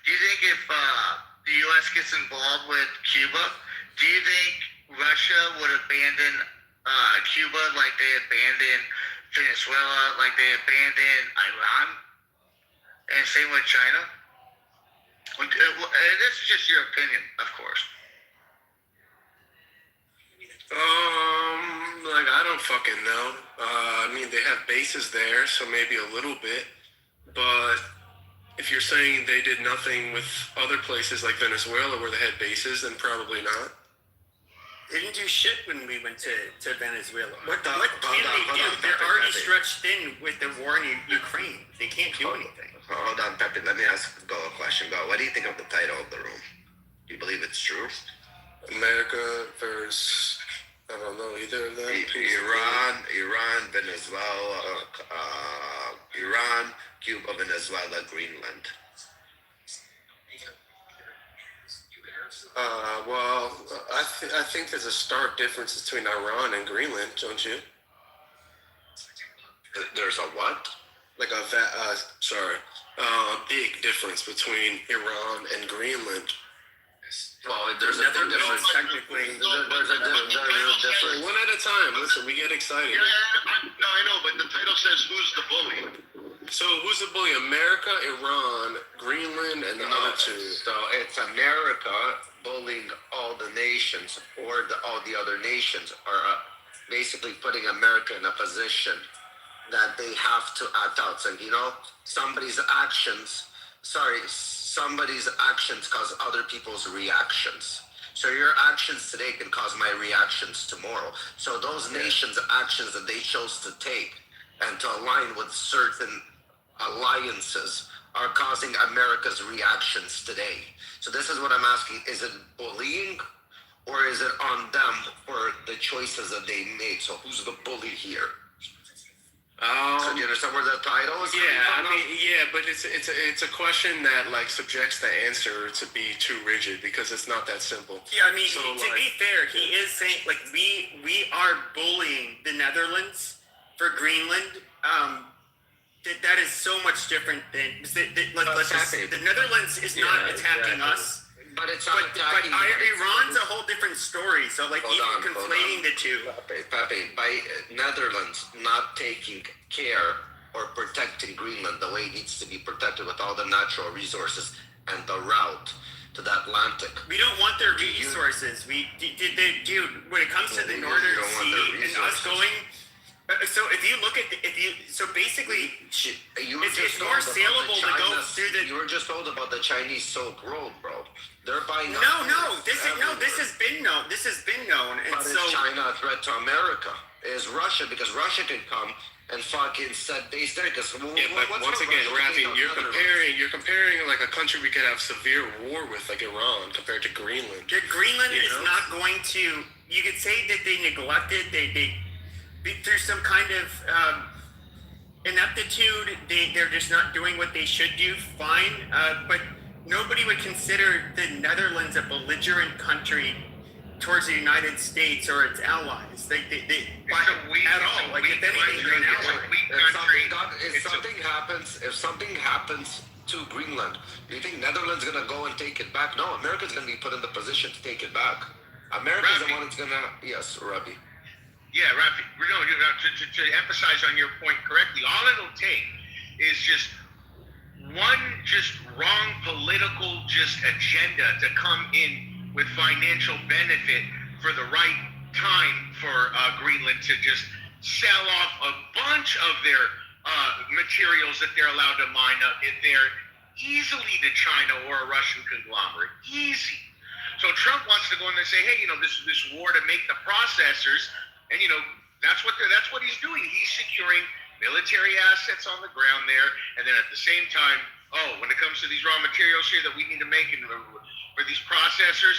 if the U.S. gets involved with Cuba, do you think Russia would abandon Cuba like they abandoned Venezuela, like they abandoned Iran? And same with China? And this is just your opinion, of course. I don't fucking know. They have bases there, so maybe a little bit. But if you're saying they did nothing with other places like Venezuela where they had bases, then probably not. They didn't do shit when we went to Venezuela. What can they do? They're already stretched thin with the war in Ukraine. They can't do anything. Hold on, Pepe. Let me ask Go a question. Go. What do you think of the title of the room? Do you believe it's true? America versus, I don't know, either of them. Iran, Venezuela, Iran, Cuba, Venezuela, Greenland. I think there's a stark difference between Iran and Greenland, don't you? There's a what? Big difference between Iran and Greenland. Well, there's a difference. Technically, there's a difference. One at a time. Listen, we get excited. I know, but the title says who's the bully. So who's the bully? America, Iran, Greenland, and the other two. So it's America bullying all the nations, or all the other nations are basically putting America in a position that they have to act out. So, somebody's actions cause other people's reactions. So your actions today can cause my reactions tomorrow. So those nations' actions that they chose to take and to align with certain alliances are causing America's reactions today. So this is what I'm asking. Is it bullying, or is it on them for the choices that they made? So who's the bully here? So do you understand where the title is? But it's a question that subjects the answer to be too rigid, because it's not that simple. Yeah, to be fair, he is saying we are bullying the Netherlands for Greenland. That is so much different than the Netherlands is not attacking us. But it's not attacking. Iran's a whole different story. So conflating the two. Pape, by Netherlands not taking care or protecting Greenland the way it needs to be protected with all the natural resources and the route to the Atlantic. We don't want their resources. When it comes to the Northern Sea and us going. So if you look at it's more saloable to go through the. You were just told about the Chinese Silk Road, bro. They're buying. This has been known. This has been known. And but is China a threat to America? Is Russia, because Russia can come and fucking set base there? Because once again, Rafi, you're comparing a country we could have severe war with, like Iran, compared to Greenland. Greenland is not going to. You could say that they neglected. They through some kind of ineptitude, they're just not doing what they should do. Fine, but nobody would consider the Netherlands a belligerent country towards the United States or its allies. If anything, they're an ally. If something happens to Greenland, do you think Netherlands gonna go and take it back? No, America's gonna be put in the position to take it back. America's the one that's gonna. Yes, Robbie. Yeah, Rafi, to emphasize on your point correctly, all it'll take is just one wrong political agenda to come in with financial benefit for the right time for Greenland to just sell off a bunch of their materials that they're allowed to mine up if they're easily to China or a Russian conglomerate. Easy. So Trump wants to go in and say, hey, this war to make the processors, and that's what he's doing. He's securing military assets on the ground there, and then at the same time, when it comes to these raw materials here that we need to make for these processors,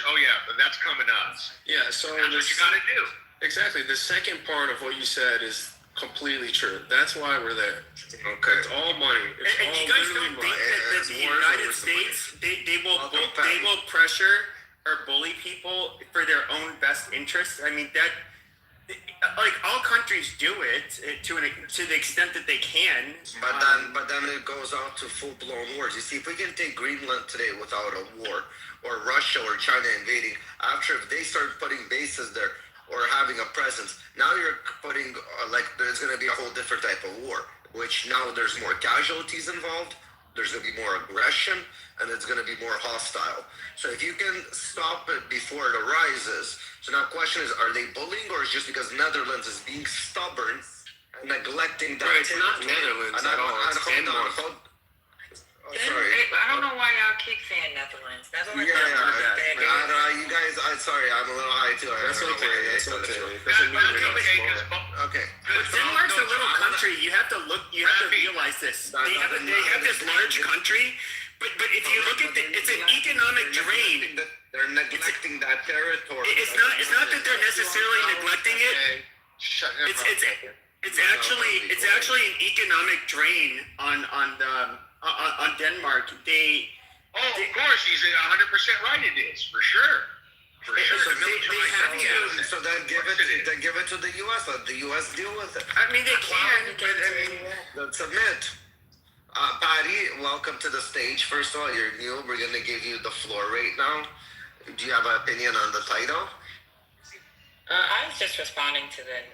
that's coming to us. Yeah, so that's what you got to do. Exactly. The second part of what you said is completely true. That's why we're there. Okay. It's all money. And you guys don't think that the United States they will pressure or bully people for their own best interests? I mean that. Like all countries do it to the extent that they can. But then it goes out to full blown wars. You see, if we can take Greenland today without a war, or Russia or China invading, after if they start putting bases there or having a presence, now you're putting there's going to be a whole different type of war. Which now there's more casualties involved. There's going to be more aggression, and it's going to be more hostile. So if you can stop it before it arises. So now the question is, are they bullying, or is it just because Netherlands is being stubborn and neglecting that? Right, it's not Netherlands at all. It's Denmark. Sorry. I don't know why y'all kick fan Netherlands. Netherlands. You guys, I'm sorry, I'm a little high too. That's okay. Okay. But Denmark's a little country. You have to realize this. They have this large country, but if you look at it's an economic drain. They're neglecting that territory. It's not that they're necessarily neglecting it. It's actually an economic drain on Denmark. Of course, he's 100% right. It is for sure. For sure. So then give it to the U.S. Let the U.S. deal with it. I mean, they can. Let's admit. Patty, welcome to the stage. First of all, you're new. We're going to give you the floor right now. Do you have an opinion on the title? I was just responding to the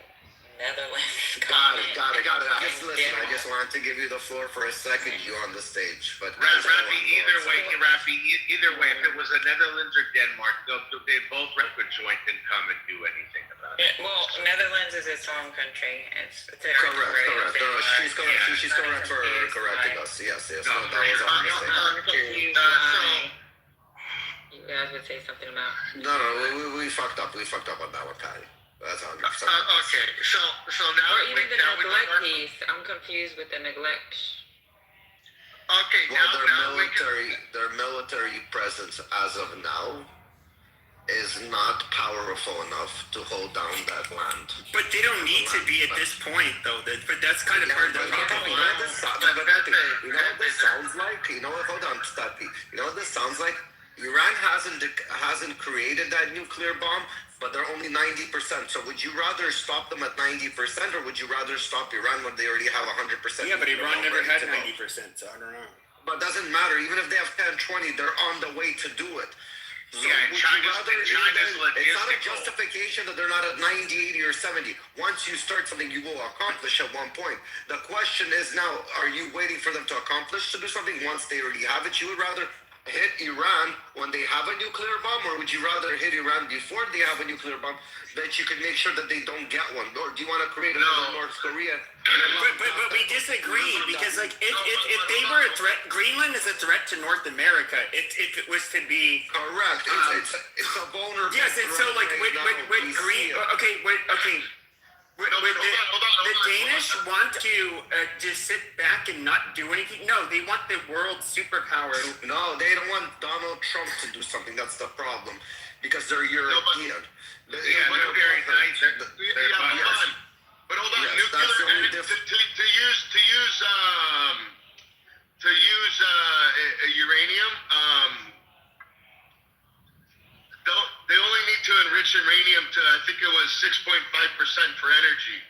Netherlands. Got it. I just wanted to give you the floor for a second. You on the stage, but Rafi, either way, if it was the Netherlands or Denmark, they both could join and come and do anything about it. Well, Netherlands is its own country. It's correct. No, she's correct for correcting us. Yes. No, that was our mistake. You guys would say something about. No, we fucked up. We fucked up on that one, Patty. That's 100%. Okay, so now or even the neglect piece. I'm confused with the neglect. Okay, well, their military presence as of now is not powerful enough to hold down that land. But they don't need to be at this point, though. But that's kind of part of the problem. You know what this sounds like? Hold on, Stappy. You know what this sounds like? Iran hasn't created that nuclear bomb, but they're only 90%. So would you rather stop them at 90%, or would you rather stop Iran when they already have 100%? Yeah, but Iran never had 90%, so I don't know. But it doesn't matter. Even if they have 10, 20, they're on the way to do it. So China's it's not a justification that they're not at 90, 80, or 70. Once you start something, you will accomplish at one point. The question is now, are you waiting for them to accomplish to do something once they already have it? You would rather hit Iran when they have a nuclear bomb, or would you rather hit Iran before they have a nuclear bomb, that you can make sure that they don't get one? Or do you want to create another North Korea? But we disagree, because if they were a threat, Greenland is a threat to North America. If it was to be correct, it's a vulnerable. Yes, and so like with Green, the Danish want to just sit back and not do anything. No, they want the world superpower. No, they don't want Donald Trump to do something. That's the problem, because they're European. They're very nice. But hold on, nuclear to use uranium. They only need to enrich uranium to, I think it was 6.5% for energy.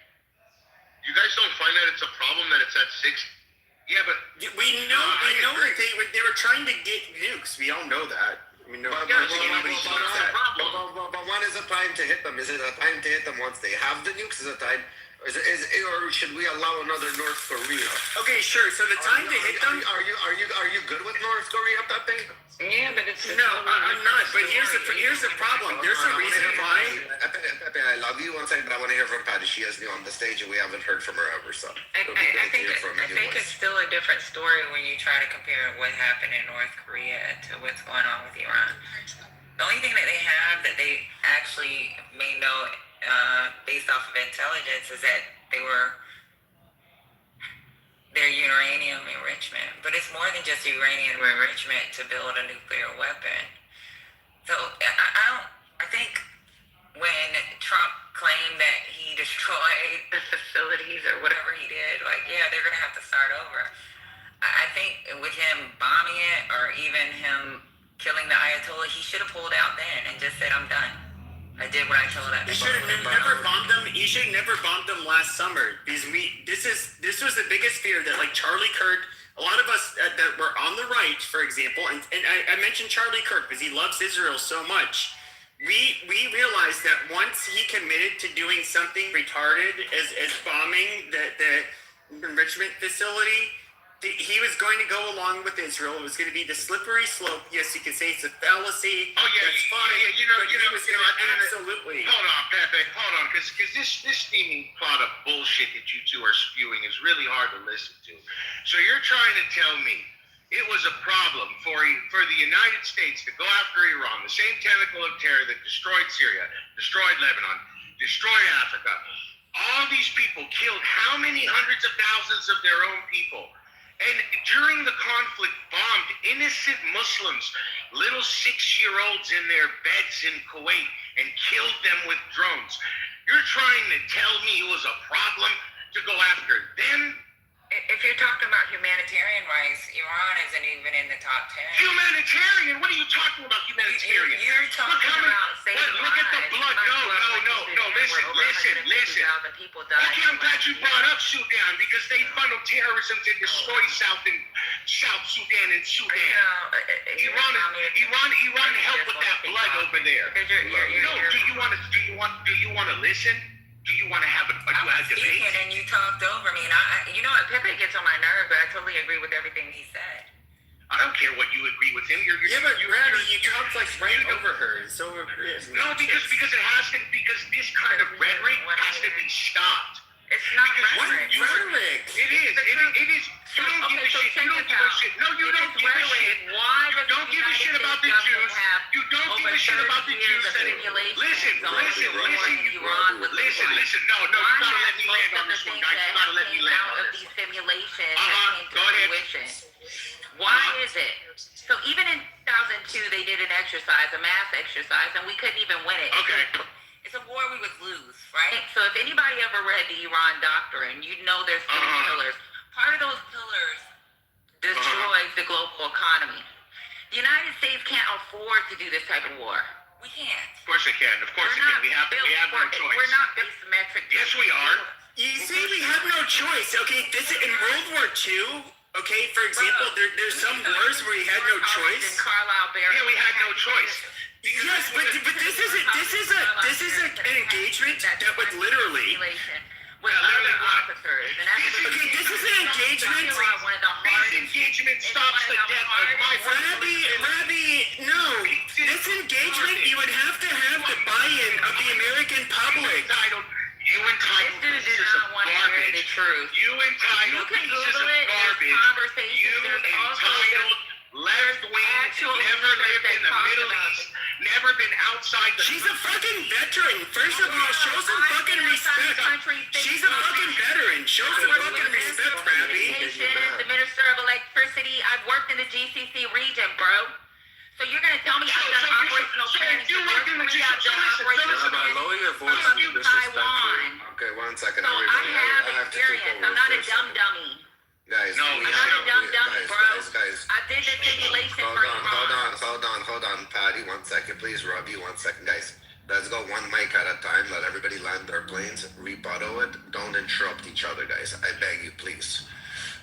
You guys don't find that it's a problem that it's at 6? Yeah, but we know that they were trying to get nukes. We all know that. We know. But when is the time to hit them? Is it a time to hit them once they have the nukes? Is it a time Or should we allow another North Korea? Okay, sure. So the time to hit them. Are you good with North Korea, Pepe? Yeah, but it's No, I'm not. But here's the problem. There's a reason why. Pepe, I love you one second, but I want to hear from Patty. She is new on the stage, and we haven't heard from her ever. So I think it's still a different story when you try to compare what happened in North Korea to what's going on with Iran. The only thing that they have that they actually may know based off of intelligence is that their uranium enrichment. But it's more than just uranium enrichment to build a nuclear weapon. So I think when Trump claimed that he destroyed the facilities or whatever he did, like, yeah, they're going to have to start over. I think with him bombing it or even him killing the Ayatollah, he should have pulled out then and just said, I'm done. I did what I told him. He should have never bombed them. He should have never bombed them last summer because this was the biggest fear that like Charlie Kirk. A lot of us that were on the right, for example, and I mentioned Charlie Kirk because he loves Israel so much. We realized that once he committed to doing something retarded as bombing the enrichment facility, he was going to go along with Israel. It was going to be the slippery slope. Yes, you could say it's a fallacy. Oh yeah, that's fine. Absolutely. Hold on, Pepe. Hold on, because this steaming pot of bullshit that you two are spewing is really hard to listen to. So you're trying to tell me it was a problem for the United States to go after Iran, the same tentacle of terror that destroyed Syria, destroyed Lebanon, destroyed Africa. All these people killed how many hundreds of thousands of their own people? And during the conflict, bombed innocent Muslims, little 6-year-olds in their beds in Kuwait, and killed them with drones. You're trying to tell me it was a problem to go after them? If you're talking about humanitarian rights, Iran isn't even in the top 10. Humanitarian? What are you talking about, humanitarian? You're talking about saving look at the blood. No. Listen. People died. Okay, I'm glad you brought up Sudan because they funnel terrorism to destroy South Sudan and Sudan. Iran helped with that blood over there. No, do you want to listen? Do you want to have a debate? And you talked over me, and you know what? Pepe gets on my nerve, but I totally agree with everything he said. I don't care what you agree with him. But Randy, you talked like right over her. So no, because it has to. Because this kind of rhetoric has to be stopped. It's not rhetoric. It is. You don't give a shit. You don't give a shit. No, you don't give a shit. Why you don't give a shit about the Jews. You don't give a shit about the Jews. Listen. No, you gotta let me land on this one, guys. You gotta let me land on this one. Simulations go ahead. Why is it? So even in 2002, they did an exercise, a mass exercise, and we couldn't even win it. Okay. It's a war we would lose, right? So if anybody ever read the Iran Doctrine, you know there's 3 pillars. Part of those pillars destroys the global economy. The United States can't afford to do this type of war. We can't. Of course it can. We have no choice. We're not asymmetric. Yes, we are. You say we have no choice. Okay, this in World War II. Okay, for example, there's some wars where you had no choice. Yeah, we had no choice. Yes, but this is an engagement that would literally. With other officers. Okay, this is an engagement. This engagement stops the death of my Rabbi, no. This engagement, you would have to have the buy-in of the American public. You entitled pieces of garbage. You entitled pieces of garbage. You entitled left-wing, never lived in the Middle East, never been outside the She's a fucking veteran. First of all, show some fucking respect. She's a fucking veteran. Show some fucking respect, Rabbi. The Minister of Electricity. I've worked in the GCC region, bro. So you're going to tell me I've done operational planning. You worked in the GCC. Lower your voice Taiwan. Okay, 1 second. So I have experience. I'm not a dumb dummy. Guys, I'm not a dumb dummy, bro. Guys. I did the simulation for Iran. Hold on, Patty, 1 second, please. Robbie, 1 second, guys. Let's go 1 mic at a time. Let everybody land their planes. Rebuttal it. Don't interrupt each other, guys. I beg you, please.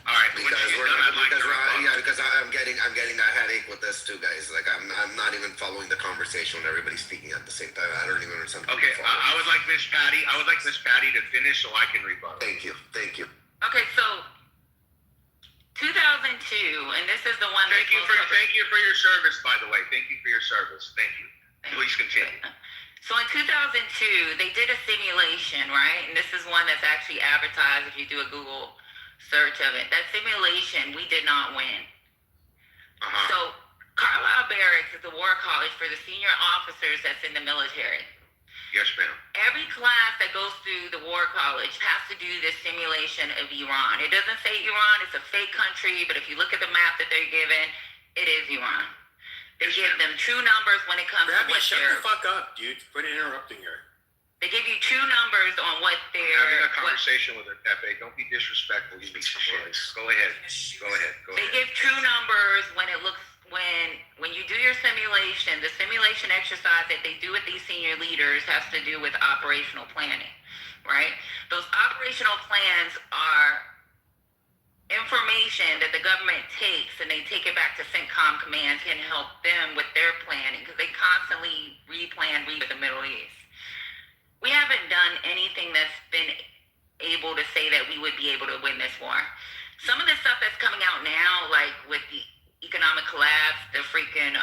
All right, because I'm getting a headache with this too, guys. Like I'm not even following the conversation when everybody's speaking at the same time. I don't even understand. Okay, I would like Miss Patty to finish so I can rebuttal. Thank you. Okay, so 2002, and this is the one. Thank you for your service, by the way. Thank you for your service. Thank you. Please continue. So in 2002, they did a simulation, right? And this is one that's actually advertised if you do a Google search of it. That simulation, we did not win. So Carlisle Barracks is the war college for the senior officers that's in the military. Yes, ma'am. Every class that goes through the war college has to do this simulation of Iran. It doesn't say Iran, it's a fake country, but if you look at the map that they're given, it is Iran. They give them true numbers when it comes to what shut the fuck up, dude. Quit interrupting her. They give you true numbers on what they're... I'm having a conversation with her, Pepe. Don't be disrespectful, you piece of shit. Go ahead. They give true numbers when it looks... When you do your simulation, the simulation exercise that they do with these senior leaders has to do with operational planning, right? Those operational plans are information that the government takes and they take it back to CENTCOM commands can help them with their planning because they constantly replan with the Middle East. We haven't done anything that's been able to say that we would be able to win this war. Some of the stuff that's coming out now, like with the economic collapse, the freaking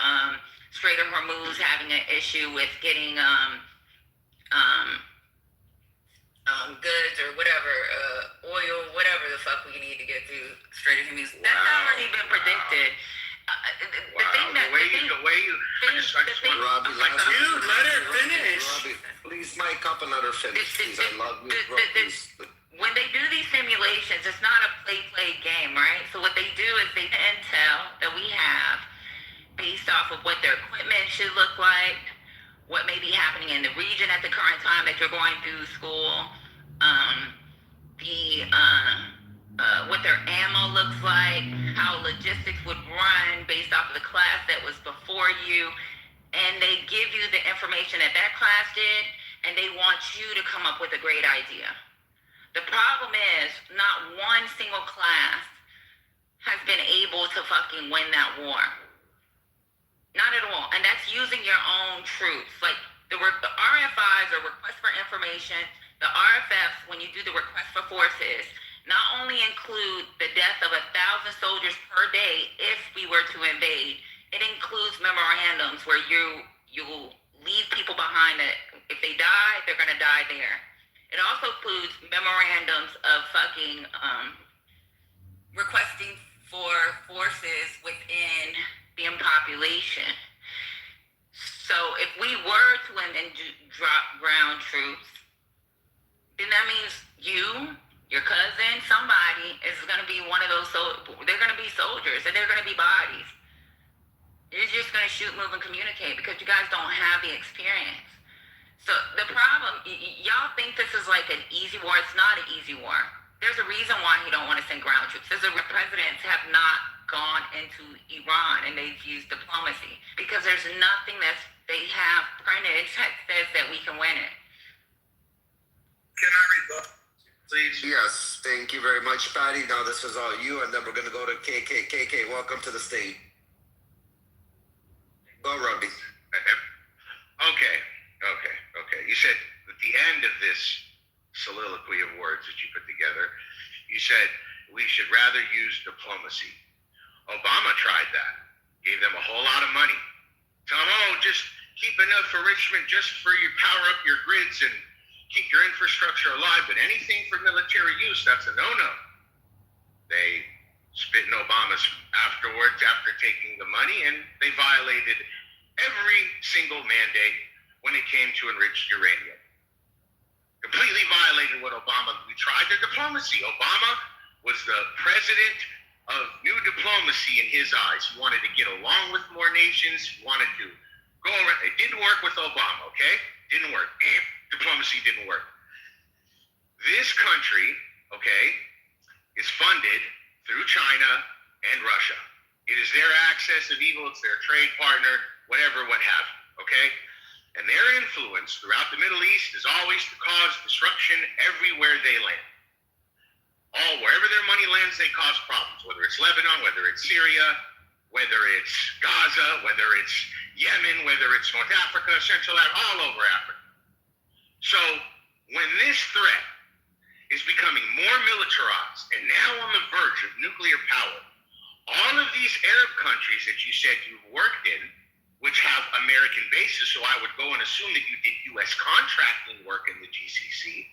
Strait of Hormuz having an issue with getting goods or whatever, oil, whatever the fuck we need to get through Strait of Hormuz. That's already been predicted. Robbie, dude, let her finish. Robbie, please mic up and let her finish, please. I love you, bro. When they do these simulations, it's not a play game, right? So what they do is they intel that we have based off of what their equipment should look like, what may be happening in the region at the current time that you're going through school, what their ammo looks like, how logistics would run based off of the class that was before you, and they give you the information that class did, and they want you to come up with a great idea. The problem is, not one single class has been able to fucking win that war. Not at all. And that's using your own troops. Like, the RFIs, or request for information, the RFFs, when you do the request for forces, not only include the death of 1,000 soldiers per day if we were to invade, it includes memorandums where you'll leave people behind that if they die, they're going to die there. It also includes memorandums of fucking requesting for forces within the population. So if we were to drop ground troops, then that means you, your cousin, somebody is going to be one of those. They're going to be soldiers and they're going to be bodies. You're just going to shoot, move, and communicate because you guys don't have the experience. So the problem, y'all think this is like an easy war. It's not an easy war. There's a reason why he don't want to send ground troops. Presidents have not gone into Iran and they've used diplomacy because there's nothing that they have printed that says that we can win it. Can I rebut, please? Yes, thank you very much, Patty. Now this is all you, and then we're going to go to KK. KK, welcome to the stage. Go, Robbie. Okay. You said at the end of this soliloquy of words that you put together, you said we should rather use diplomacy. Obama tried that. Gave them a whole lot of money. Tell them, just keep enough for Richmond just for you power up your grids and keep your infrastructure alive, but anything for military use, that's a no-no. They spit in Obama's afterwards after taking the money, and they violated every single mandate when it came to enriched uranium. Completely violated what we tried their diplomacy. Obama was the president of new diplomacy in his eyes. He wanted to get along with more nations. He wanted to go around. It didn't work with Obama, okay? Didn't work. Diplomacy didn't work. This country, okay, is funded through China and Russia. It is their axis of evil. It's their trade partner, whatever, what have you, okay? And their influence throughout the Middle East is always to cause disruption everywhere they land. Wherever their money many lands they cause problems, whether it's Lebanon, whether it's Syria, whether it's Gaza, whether it's Yemen, whether it's North Africa, Central Africa, all over Africa. So when this threat is becoming more militarized and now on the verge of nuclear power, all of these Arab countries that you said you've worked in, which have American bases, so I would go and assume that you did U.S. contracting work in the GCC,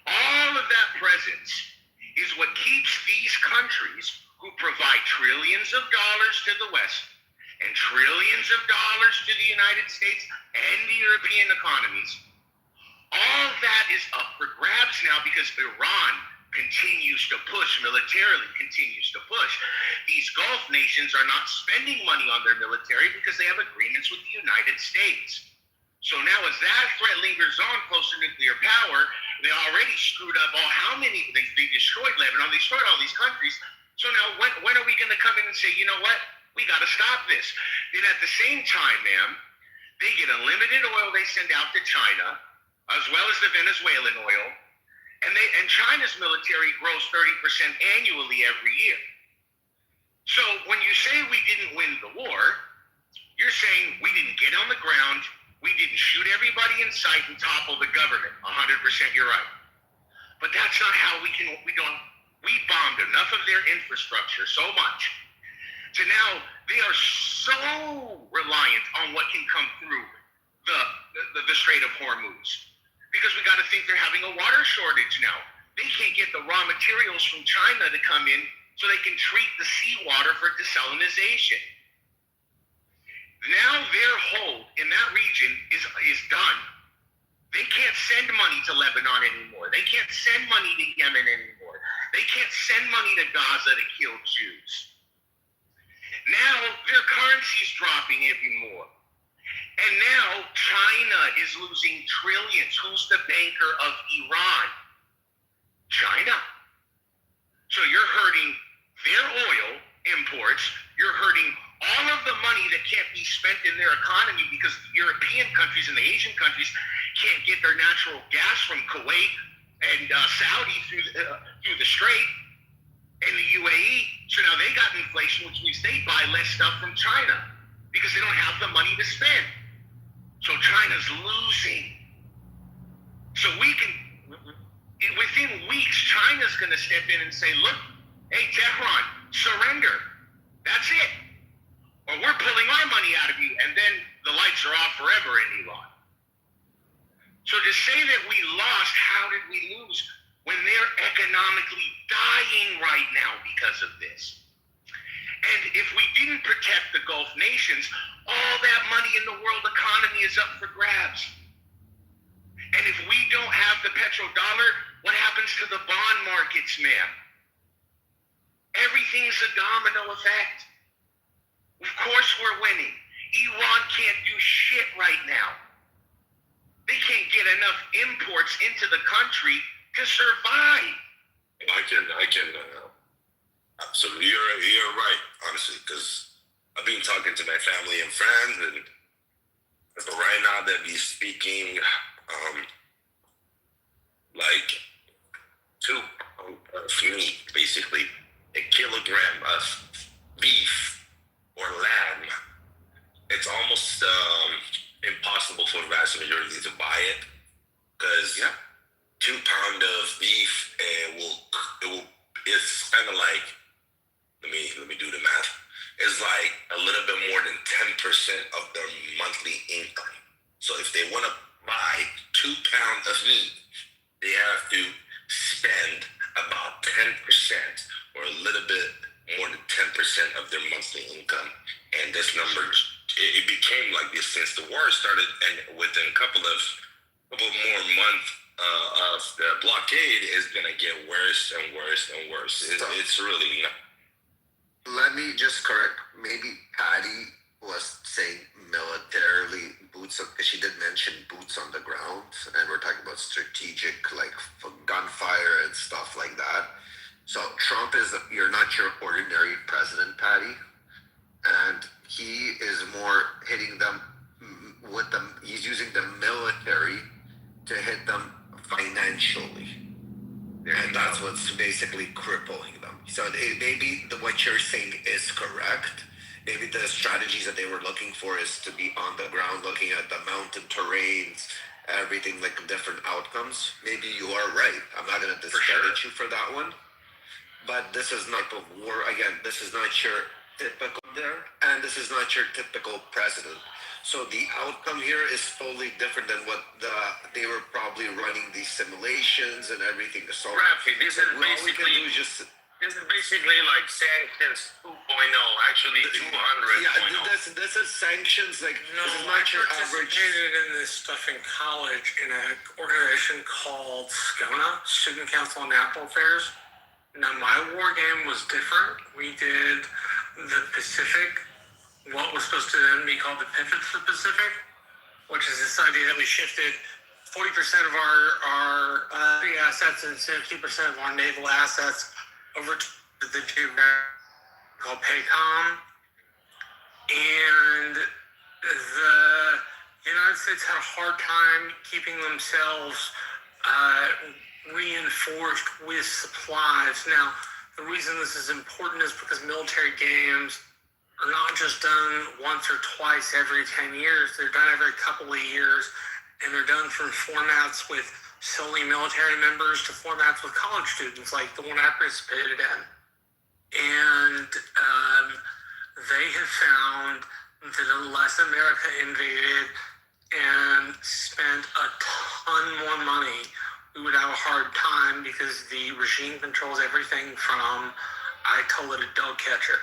all of that presence is what keeps these countries who provide trillions of dollars to the West and trillions of dollars to the United States and the European economies. All that is up for grabs now because Iran continues to push militarily, continues to push. These Gulf nations are not spending money on their military because they have agreements with the United States. So now as that threat lingers on close to nuclear power, they already screwed up how many, they destroyed Lebanon, they destroyed all these countries. So now when are we going to come in and say, you know what, we got to stop this? Then at the same time, ma'am, they get unlimited oil they send out to China, as well as the Venezuelan oil. And China's military grows 30% annually every year. So when you say we didn't win the war, you're saying we didn't get on the ground, we didn't shoot everybody in sight and topple the government. 100% you're right. But that's not how we bombed enough of their infrastructure so much. So now they are so reliant on what can come through the Strait of Hormuz. Because we got to think they're having a water shortage now. They can't get the raw materials from China to come in so they can treat the seawater for desalinization. Now their hold in that region is done. They can't send money to Lebanon anymore. They can't send money to Yemen anymore. They can't send money to Gaza to kill Jews. Now their currency is dropping even more. And now China is losing trillions. Who's the banker of Iran? China. So you're hurting their oil imports. You're hurting all of the money that can't be spent in their economy because the European countries and the Asian countries can't get their natural gas from Kuwait and Saudi through the Strait and the UAE. So now they got inflation, which means they buy less stuff from China because they don't have the money to spend. So China's losing. So we can, within weeks, China's going to step in and say, look, hey, Tehran, surrender. That's it. Or we're pulling our money out of you, and then the lights are off forever in Iran. So to say that we lost, how did we lose? When they're economically dying right now because of this. And if we didn't protect the Gulf nations, all that money in the world economy is up for grabs. And if we don't have the petrodollar, what happens to the bond markets, ma'am? Everything's a domino effect. Of course we're winning. Iran can't do shit right now. They can't get enough imports into the country to survive. I can absolutely. You're right, honestly, because I've been talking to my family and friends, and right now they'll be speaking like for me, basically, a kilogram of beef or lamb. It's almost impossible for the vast majority to buy it because 2 pounds of beef it's kind of like, let me do the math. It's like a little bit more than 10% of their monthly income. So if they want to buy 2 pounds of meat, they have to spend about 10% or a little bit more than 10% of their monthly income. And this number, it became like this since the war started, and within a couple more months of the blockade is going to get worse and worse and worse. It's really not. Let me just correct. Maybe Patty was saying militarily boots, because she did mention boots on the ground, and we're talking about strategic, like for gunfire and stuff like that. So Trump you're not your ordinary president, Patty, and he is more hitting them with them. He's using the military to hit them financially, and that's what's basically crippling them. So maybe what you're saying is correct. Maybe the strategies that they were looking for is to be on the ground, looking at the mountain terrains, everything, like different outcomes. Maybe you are right. I'm not going to discredit you for that one. But this is not a war. Again, this is not your typical there, and this is not your typical president. So the outcome here is totally different than what they were probably running these simulations and everything. So Rafi, this is all we can do basically is just. this is basically like sanctions 2.0, actually 200. Yeah, this is sanctions. Like No, this is I not your average. participated in this stuff in college in an organization called SCONA, Student Council on National Affairs. Now, my war game was different. We did the Pacific, what was supposed to then be called the Pivot to the Pacific, which is this idea that we shifted 40% of our assets and 60% of our naval assets over to the geographic called PACOM. And the United States had a hard time keeping themselves reinforced with supplies. Now, the reason this is important is because military games are not just done once or twice every 10 years. They're done every couple of years, and they're done from formats with solely military members to formats with college students, like the one I participated in. And they have found that unless America invaded and spent a ton more money, we would have a hard time because the regime controls everything from, I call it a dog catcher.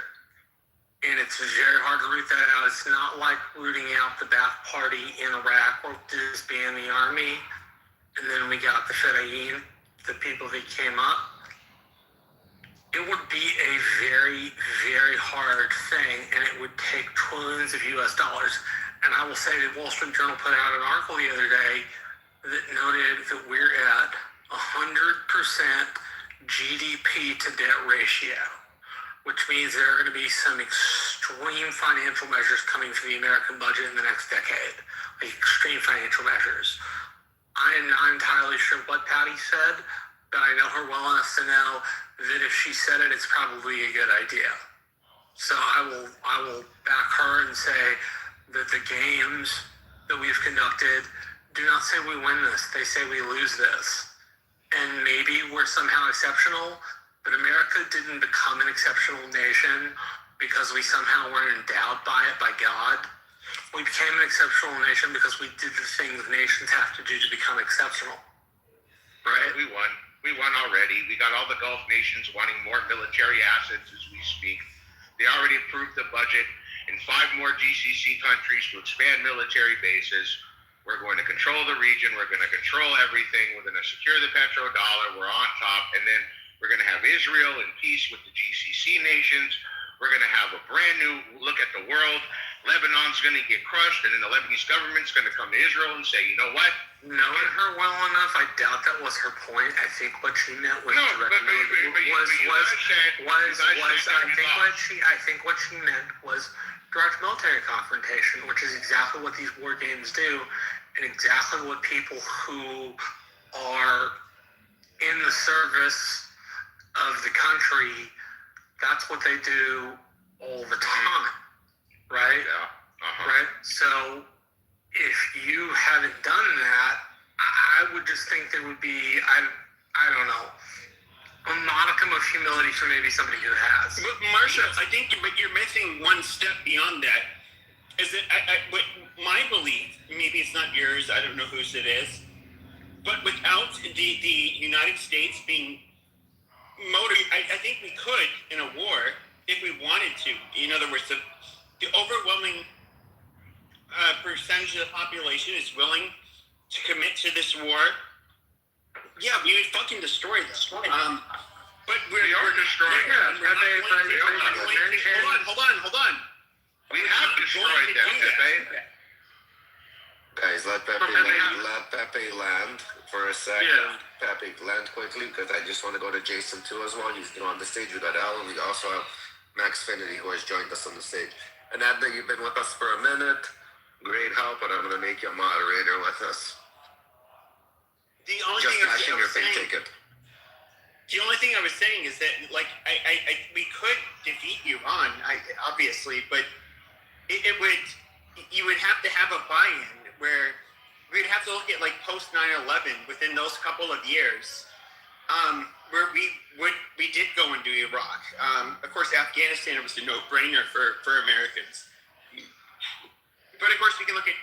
And it's very hard to root that out. It's not like rooting out the Ba'ath Party in Iraq or disband the army. And then we got the Fedayeen, the people that came up. It would be a very, very hard thing, and it would take trillions of US dollars. And I will say the Wall Street Journal put out an article the other day that noted that we're at 100% GDP to debt ratio, which means there are going to be some extreme financial measures coming for the American budget in the next decade, like extreme financial measures. I am not entirely sure what Patty said, but I know her well enough to know that if she said it, it's probably a good idea. So I will back her and say that the games that we've conducted do not say we win this. They say we lose this. And maybe we're somehow exceptional, but America didn't become an exceptional nation because we somehow weren't endowed by it, by God. We became an exceptional nation because we did the things nations have to do to become exceptional. Right? We won. We won already. We got all the Gulf nations wanting more military assets as we speak. They already approved the budget in 5 more GCC countries to expand military bases. We're going to control the region. We're going to control everything. We're going to secure the petrodollar. We're on top. And then we're going to have Israel in peace with the GCC nations. We're going to have a brand new look at the world. Lebanon's going to get crushed, and then the Lebanese government's going to come to Israel and say, you know what? Knowing her well enough, I doubt that was her point. I think what she meant was I think what she meant was direct military confrontation, which is exactly what these war games do, and exactly what people who are in the service of the country, that's what they do all the time, right? Yeah. Right? So if you haven't done that, I would just think there would be, I don't know, a modicum of humility for maybe somebody who has. But Marsha, I think but you're missing one step beyond that. Is that what my belief, maybe it's not yours, I don't know whose it is, but without the United States being motivated, I think we could in a war if we wanted to. In other words, the overwhelming percentage of the population is willing to commit to this war. Yeah, we would fucking destroy this. But we're destroying it. Hold on. We have destroyed them, Pepe. Guys, let Pepe land for a second. Yeah. Pepe, land quickly, because I just want to go to Jason too as well. He's on the stage. We got Alan. We also have Max Finity, who has joined us on the stage. And Adna, you've been with us for a minute. Great help, but I'm going to make you a moderator with us. The only Just thing cashing your pink saying, ticket. The only thing I was saying is that, like, we could defeat Iran, obviously, but it would, you would have to have a buy-in where we'd have to look at, like, post 9/11 within those couple of years, where we did go into Iraq. Of course, Afghanistan was a no-brainer for Americans. But of course, we can look at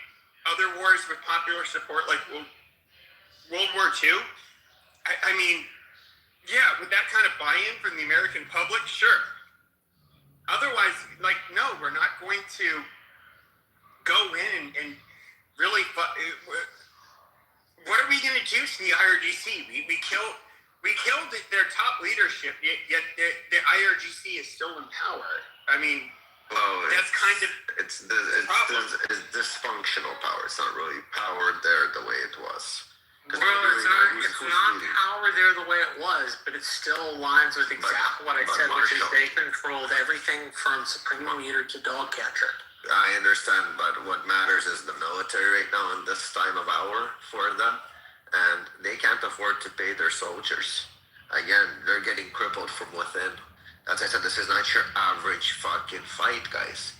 other wars with popular support, like World War II. I mean, yeah, with that kind of buy-in from the American public, sure. Otherwise, like, no, we're not going to go in and really. What are we going to do to the IRGC? We killed their top leadership, yet the IRGC is still in power. I mean, that's kind of it's dysfunctional power. It's not really power there the way it was. Well, it's not power there the way it was, but it still aligns with exactly what I said, which is they controlled everything from Supreme Leader to dog catcher. I understand, but what matters is the military right now in this time of hour for them, and they can't afford to pay their soldiers. Again, they're getting crippled from within. As I said, this is not your average fucking fight, guys.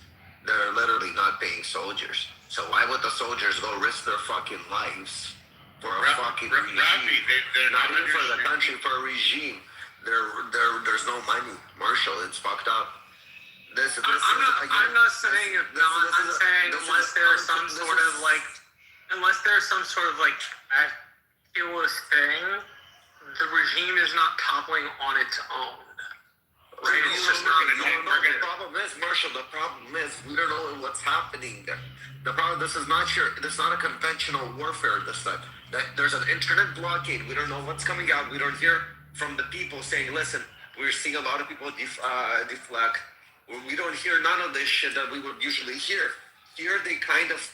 They're literally not paying soldiers. So why would the soldiers go risk their fucking lives for a fucking regime? They're not even for the country, for a regime. There's no money. Marshall, it's fucked up. I'm not saying it. I'm saying unless there's some sort of miraculous thing, the regime is not toppling on its own. Right? It's just not. The problem is, Marshall. The problem is we don't know what's happening there. The problem. This is not a conventional warfare this time. There's an internet blockade. We don't know what's coming out. We don't hear from the people saying, "Listen, we're seeing a lot of people deflect." We don't hear none of this shit that we would usually hear. Here they kind of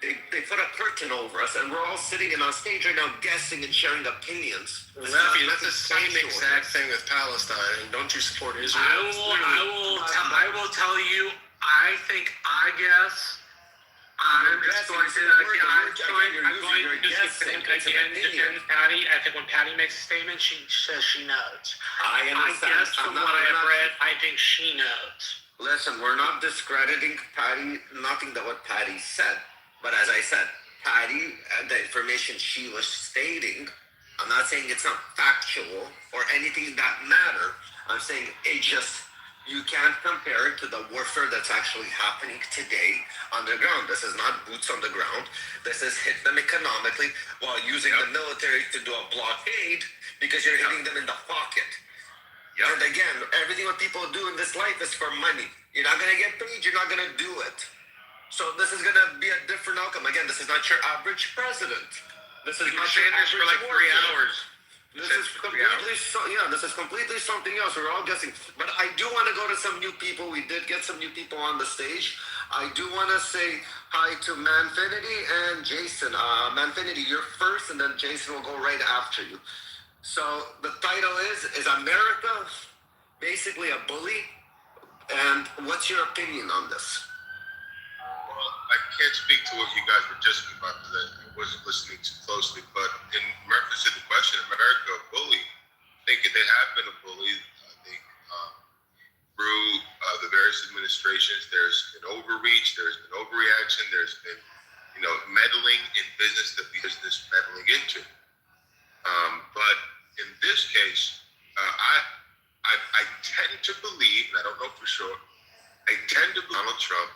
they put a curtain over us, and we're all sitting in on stage right now, guessing and sharing opinions. Rafi, that's the same exact thing with Palestine. And don't you support Israel? I will tell you. I think I'm just going to defend Patty. I think when Patty makes a statement, she says she knows. I guess from what I have read, I think she knows. Listen, we're not discrediting Patty, nothing that what Patty said. But as I said, Patty, the information she was stating, I'm not saying it's not factual or anything that matter. I'm saying it just, you can't compare it to the warfare that's actually happening today on the ground. This is not boots on the ground. This is hit them economically while using the military to do a blockade because you're hitting them in the pocket. And again, everything what people do in this life is for money. You're not going to get paid, you're not going to do it. So this is going to be a different outcome. Again, this is not your average president. This is not your average for like 3 hours. This is completely something else. We're all guessing. But I do want to go to some new people. We did get some new people on the stage. I do want to say hi to Manfinity and Jason. Manfinity, you're first, and then Jason will go right after you. So the title is America basically a bully? And what's your opinion on this? Well, I can't speak to what you guys were just about because I wasn't listening too closely. But in reference to the question, America a bully? I think they have been a bully. I think through the various administrations, there's been overreach, there's been overreaction, there's been, meddling in business that business meddling into. But in this case, I tend to believe, and I don't know for sure, I tend to believe Donald Trump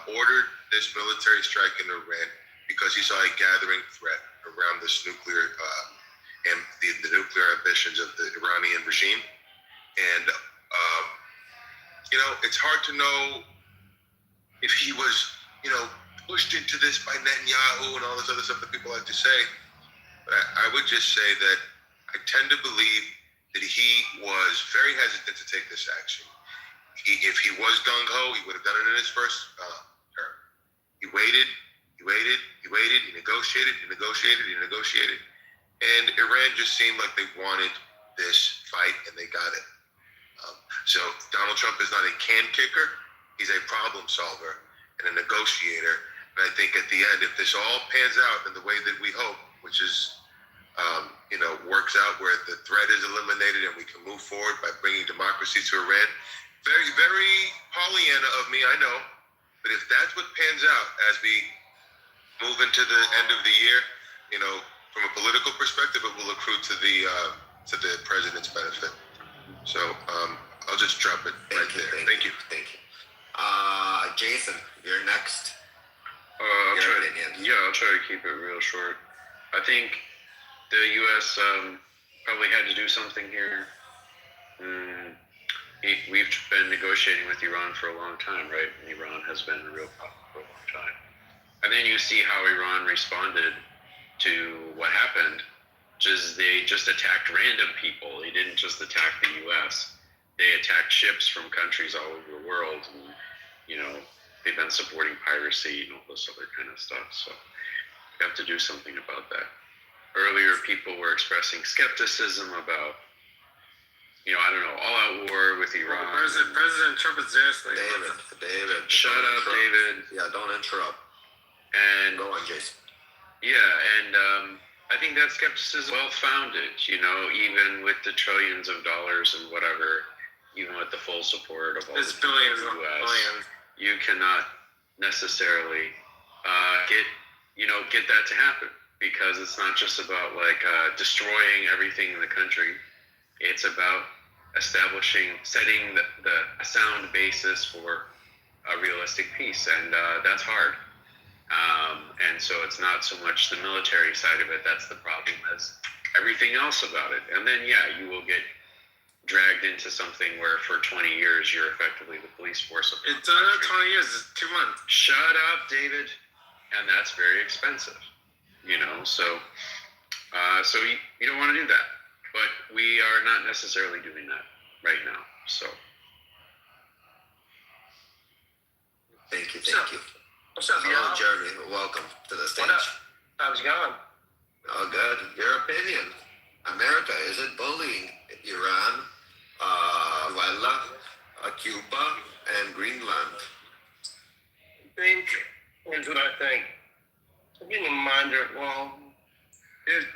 ordered this military strike in Iran because he saw a gathering threat around this nuclear and the nuclear ambitions of the Iranian regime. And, it's hard to know if he was, pushed into this by Netanyahu and all this other stuff that people like to say. But I would just say that I tend to believe that he was very hesitant to take this action. If he was gung-ho, he would have done it in his first term. He waited, he negotiated, and Iran just seemed like they wanted this fight, and they got it. So Donald Trump is not a can kicker. He's a problem solver and a negotiator. And I think at the end, if this all pans out in the way that we hope, which is works out where the threat is eliminated and we can move forward by bringing democracy to Iran. Very, very Pollyanna of me, I know. But if that's what pans out as we move into the end of the year, from a political perspective, it will accrue to the president's benefit. So I'll just drop it right there. Thank you. Jason, you're next. I'll try to keep it real short. I think the U.S. Probably had to do something here. We've been negotiating with Iran for a long time, right? And Iran has been a real problem for a long time. And then you see how Iran responded to what happened, which is they just attacked random people. They didn't just attack the U.S. They attacked ships from countries all over the world. And, they've been supporting piracy and all this other kind of stuff. So we have to do something about that. Earlier, people were expressing skepticism about, all-out war with Iran. President Trump is seriously. David. Shut up, David. Yeah, don't interrupt. And go on, Jason. Yeah, and I think that skepticism is well-founded, even with the trillions of dollars and whatever, even with the full support of all the billions of the U.S., billions. You cannot necessarily get that to happen, because it's not just about destroying everything in the country. It's about setting a sound basis for a realistic peace, and that's hard. And so it's not so much the military side of it that's the problem as everything else about it. And then, you will get dragged into something where for 20 years you're effectively the police force of the It's not 20 years, it's 2 months. Shut up, David. And that's very expensive, so you don't want to do that. But we are not necessarily doing that right now, so. Thank you. What's up, Hello, y'all? Jeremy. Welcome to the stage. What up? How's it going? Oh, good. Your opinion. America, is it bullying Iran, Venezuela, Cuba, and Greenland? Here's what I think. I'm getting a reminder,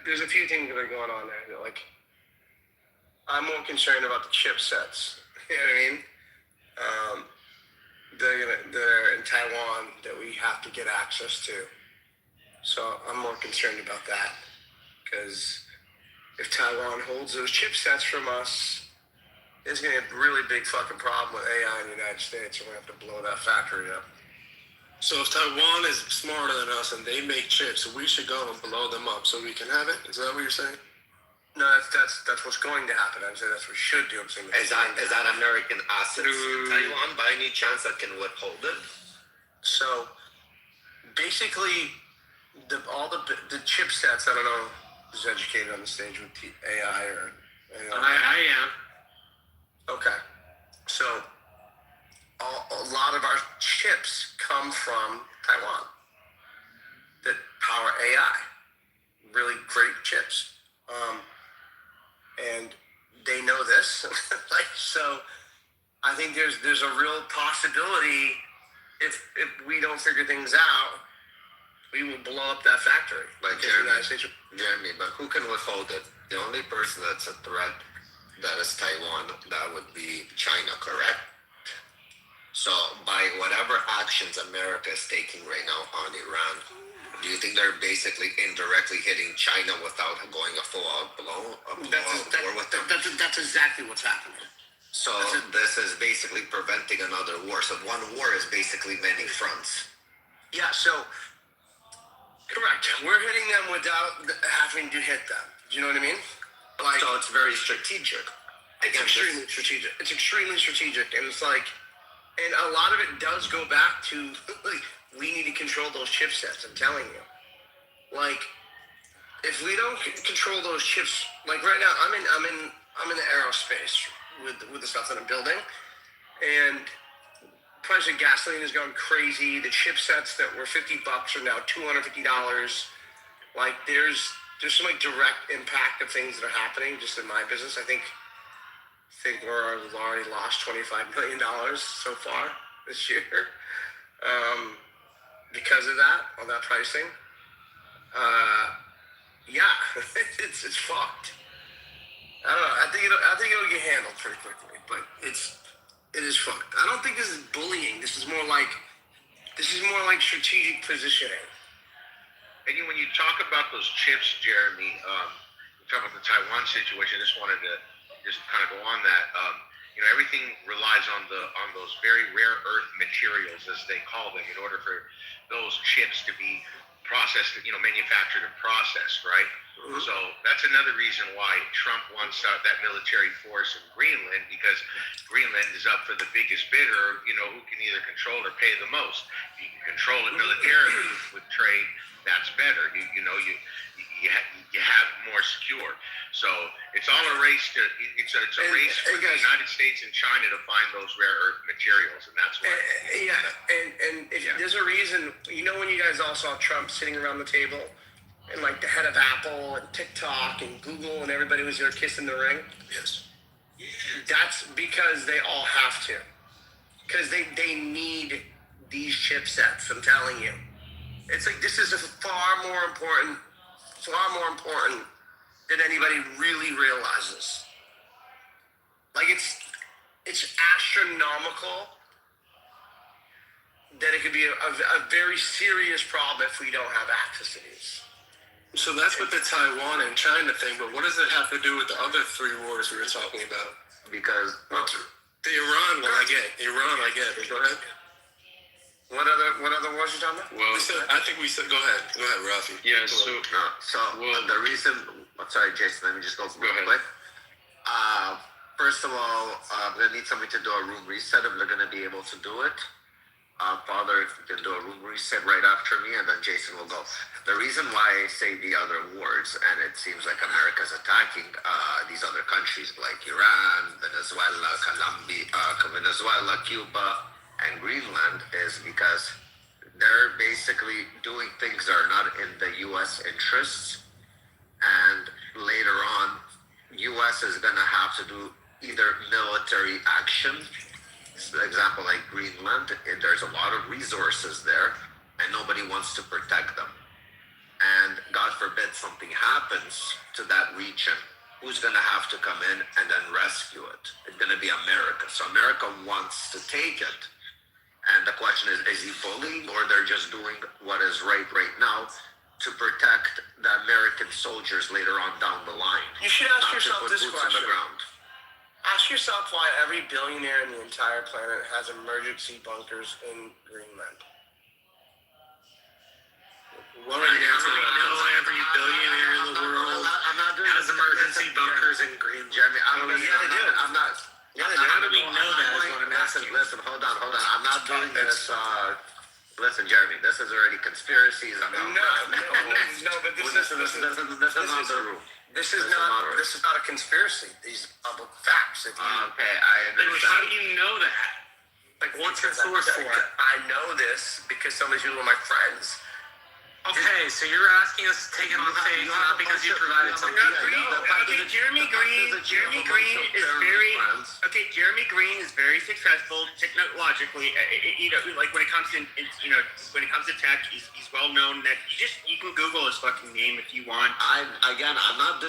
there's a few things that are going on there. I'm more concerned about the chipsets. You know what I mean? They're in Taiwan that we have to get access to. So I'm more concerned about that. Because if Taiwan holds those chipsets from us, it's going to be a really big fucking problem with AI in the United States. We're going to have to blow that factory up. So if Taiwan is smarter than us and they make chips, we should go and blow them up so we can have it? Is that what you're saying? No, that's what's going to happen. I'm saying that's what we should do. I'm saying Is that American assets in Taiwan by any chance that can withhold it? So basically, all the chipsets. I don't know who's educated on the stage with AI or. I am. Okay, so a lot of our chips come from Taiwan that power AI. Really great chips. And they know this. So I think there's a real possibility if we don't figure things out, we will blow up that factory. Jeremy, but who can withhold it? The only person that's a threat, that is Taiwan. That would be China, correct? So by whatever actions America is taking right now on Iran, do you think they're basically indirectly hitting China without going a full-out war with them? That's exactly what's happening. So this is basically preventing another war. So one war is basically many fronts. Yeah, so correct. We're hitting them without having to hit them. Do you know what I mean? So it's very strategic. It's extremely strategic. It's extremely strategic, and and a lot of it does go back to we need to control those chipsets. I'm telling you, if we don't control those chips, right now, I'm in the aerospace with the stuff that I'm building, and price of gasoline is going crazy. The chipsets that were $50 are now $250. There's some direct impact of things that are happening just in my business. I think we've already lost $25 million so far this year because of that, all that pricing. yeah, it's fucked. I don't know. I think it'll get handled pretty quickly, but it is fucked. I don't think this is bullying. This is more like strategic positioning. And when you talk about those chips, Jeremy, you talk about the Taiwan situation. I just wanted to just kind of go on that. Everything relies on those very rare earth materials, as they call them, in order for those chips to be processed, manufactured and processed, right? Mm-hmm. So that's another reason why Trump wants that military force in Greenland, because Greenland is up for the biggest bidder, who can either control or pay the most. If you can control it militarily with trade, that's better. You have more secure. So it's all a race to it's a race for the United States and China to find those rare earth materials, and that's why. There's a reason. When you guys all saw Trump sitting around the table, and like the head of Apple and TikTok and Google and everybody was there kissing the ring. Yes. That's because they all have to, because they need these chipsets. I'm telling you, it's like this is far more important than anybody really realizes. Like it's astronomical that it could be a very serious problem if we don't have access to these. So that's with the Taiwan and China thing, but what does it have to do with the other 3 wars we were talking about? Because the Iran one, I get. Go ahead. What other wars you talking about? Well, I think we said. Go ahead, Rafi. Yeah. The reason. Sorry, Jason. Let me just go real quick. First of all, I'm gonna need somebody to do a room reset if they're gonna be able to do it. Father, if you can do a room reset right after me, and then Jason will go. The reason why I say the other wars, and it seems like America's attacking these other countries like Iran, Venezuela, Cuba, and Greenland, is because they're basically doing things that are not in the U.S. interests, and later on, U.S. is going to have to do either military action. For example, like Greenland, there's a lot of resources there, and nobody wants to protect them. And God forbid something happens to that region, who's going to have to come in and then rescue it? It's going to be America. So America wants to take it. And the question is he bullying, or they're just doing what is right now to protect the American soldiers later on down the line? You should ask yourself this boots question. on the ground. Ask yourself why every billionaire in the entire planet has emergency bunkers in Greenland. Well, I know every billionaire in the world has emergency bunkers in Greenland. Jeremy, How do we know that is what I'm asking. Listen, hold on. I'm not doing this. Listen, Jeremy, this is already conspiracies. No, but this is not the rule. This is not a conspiracy. These are public facts. Okay, I understand. How do you know that? Like, what's your source for it? I know this because some of you are my friends. Okay, so you're asking us to take it on faith, not because you provided something. Okay, Jeremy Green is very successful technologically. Like when it comes to tech, he's well known. That you can Google his fucking name if you want. I'm not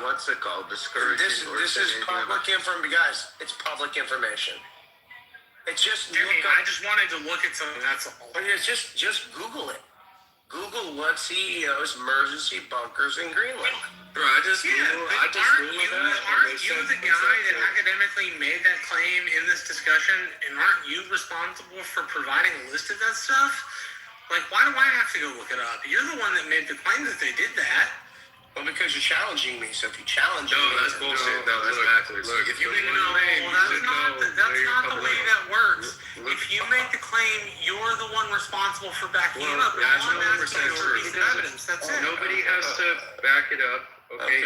what's it called? Discouraging. This is public information, guys. It's public information. It's just. I just wanted to look at something. That's all. But it's just Google it. Google what CEOs emergency bunkers in Greenland. Bro, aren't you the guy that academically made that claim in this discussion, and aren't you responsible for providing a list of that stuff? Like, why do I have to go look it up? You're the one that made the claim that they did that. Well, because you're challenging me. So if you challenge me, that's bullshit. No, that's backwards. Look, if you didn't know, that's not the way that works. If you make the claim, you're the one responsible for backing it up. That's I'm asking 100% for true. evidence. That's it. Nobody has to back it up. Okay,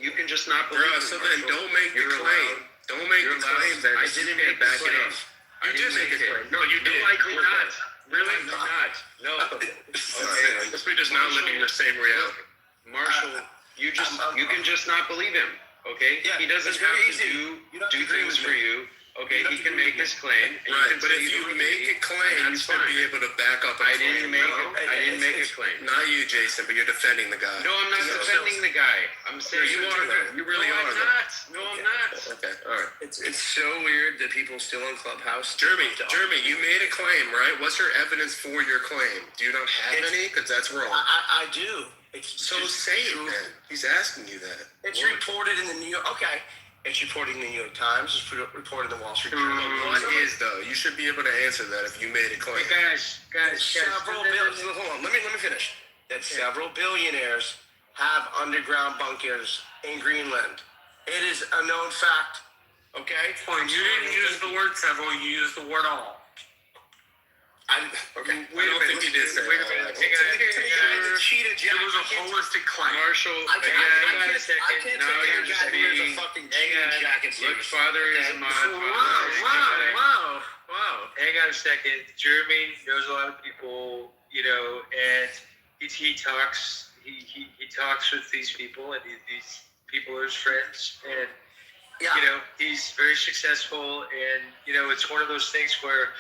you can just not believe it. So then don't make the claim. Don't make the claim that I didn't make the claim. You did make a claim. No, you did. Likely not. Really not. No. Okay. I guess we're just not living in the same reality. Marshall, you can just not believe him. Okay? Yeah, he doesn't have to do things for you. Okay, he can make his claim. and Right, can but say if you don't make agree, a claim, you that's should fine. be able to back up a I claim. didn't make no? it. I didn't make a claim. Not you, Jason, but you're defending the guy. No, I'm not defending the guy. I'm saying you are, though. You really no, are, I'm though. not. No, I'm not. Okay, all right. It's so weird that people still in Clubhouse. Jeremy, you made a claim, right? What's your evidence for your claim? Do you not have any? Because that's wrong. I do. It's So say it, man. He's asking you that. It's reported in the New York. Okay, it's reported in the New York Times. It's reported in the Wall Street Journal. What is though? You should be able to answer that if you made a claim. Guys, several billions. Hold on, let me finish. That several billionaires have underground bunkers in Greenland. It is a known fact. Okay. Well, you didn't use the word several. You used the word all. Okay. I don't think he did say Wait a minute. It was a holistic claim. Marshall, I again, can't now take you're a just guy who wears a being. fucking cheetah jacket. Look, father is a mod. Wow. Hang on a second. Jeremy knows a lot of people, and he talks with these people, and these people are his friends, and he's very successful, and it's one of those things where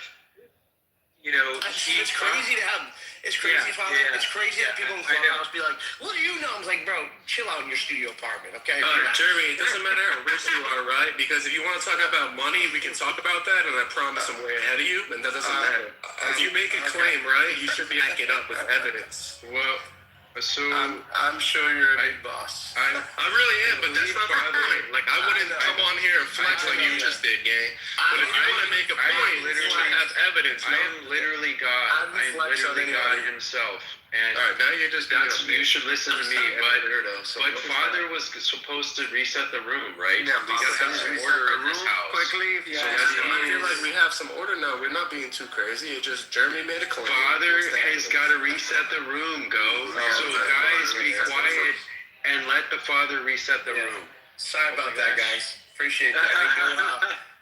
it's crazy to have. It's crazy, Father. It's crazy that people in Clubhouse be like, "What do you know?" I'm like, "Bro, chill out in your studio apartment, okay?" Jeremy, it doesn't matter how rich you are, right? Because if you want to talk about money, we can talk about that, and I promise I'm way ahead of you, and that doesn't matter. If you make a claim, right, you should be backing it up with evidence. Well, so I'm sure you're a big boss. I really am, but that's not my point. Like, I wouldn't come on here and flex like you just did, gang. But if you want to make a point, you should have evidence. I am literally God. I am literally God himself. And all right, now you're just you should listen to me. But Father was supposed to reset the room, right? Yeah, we got to have some order in this house. Quickly. So I feel like we have some order now. We're not being too crazy. It's just Jeremy made a claim. Father has got to reset the room, So guys, be quiet and let the Father reset the room. Sorry about that, guys. Appreciate that.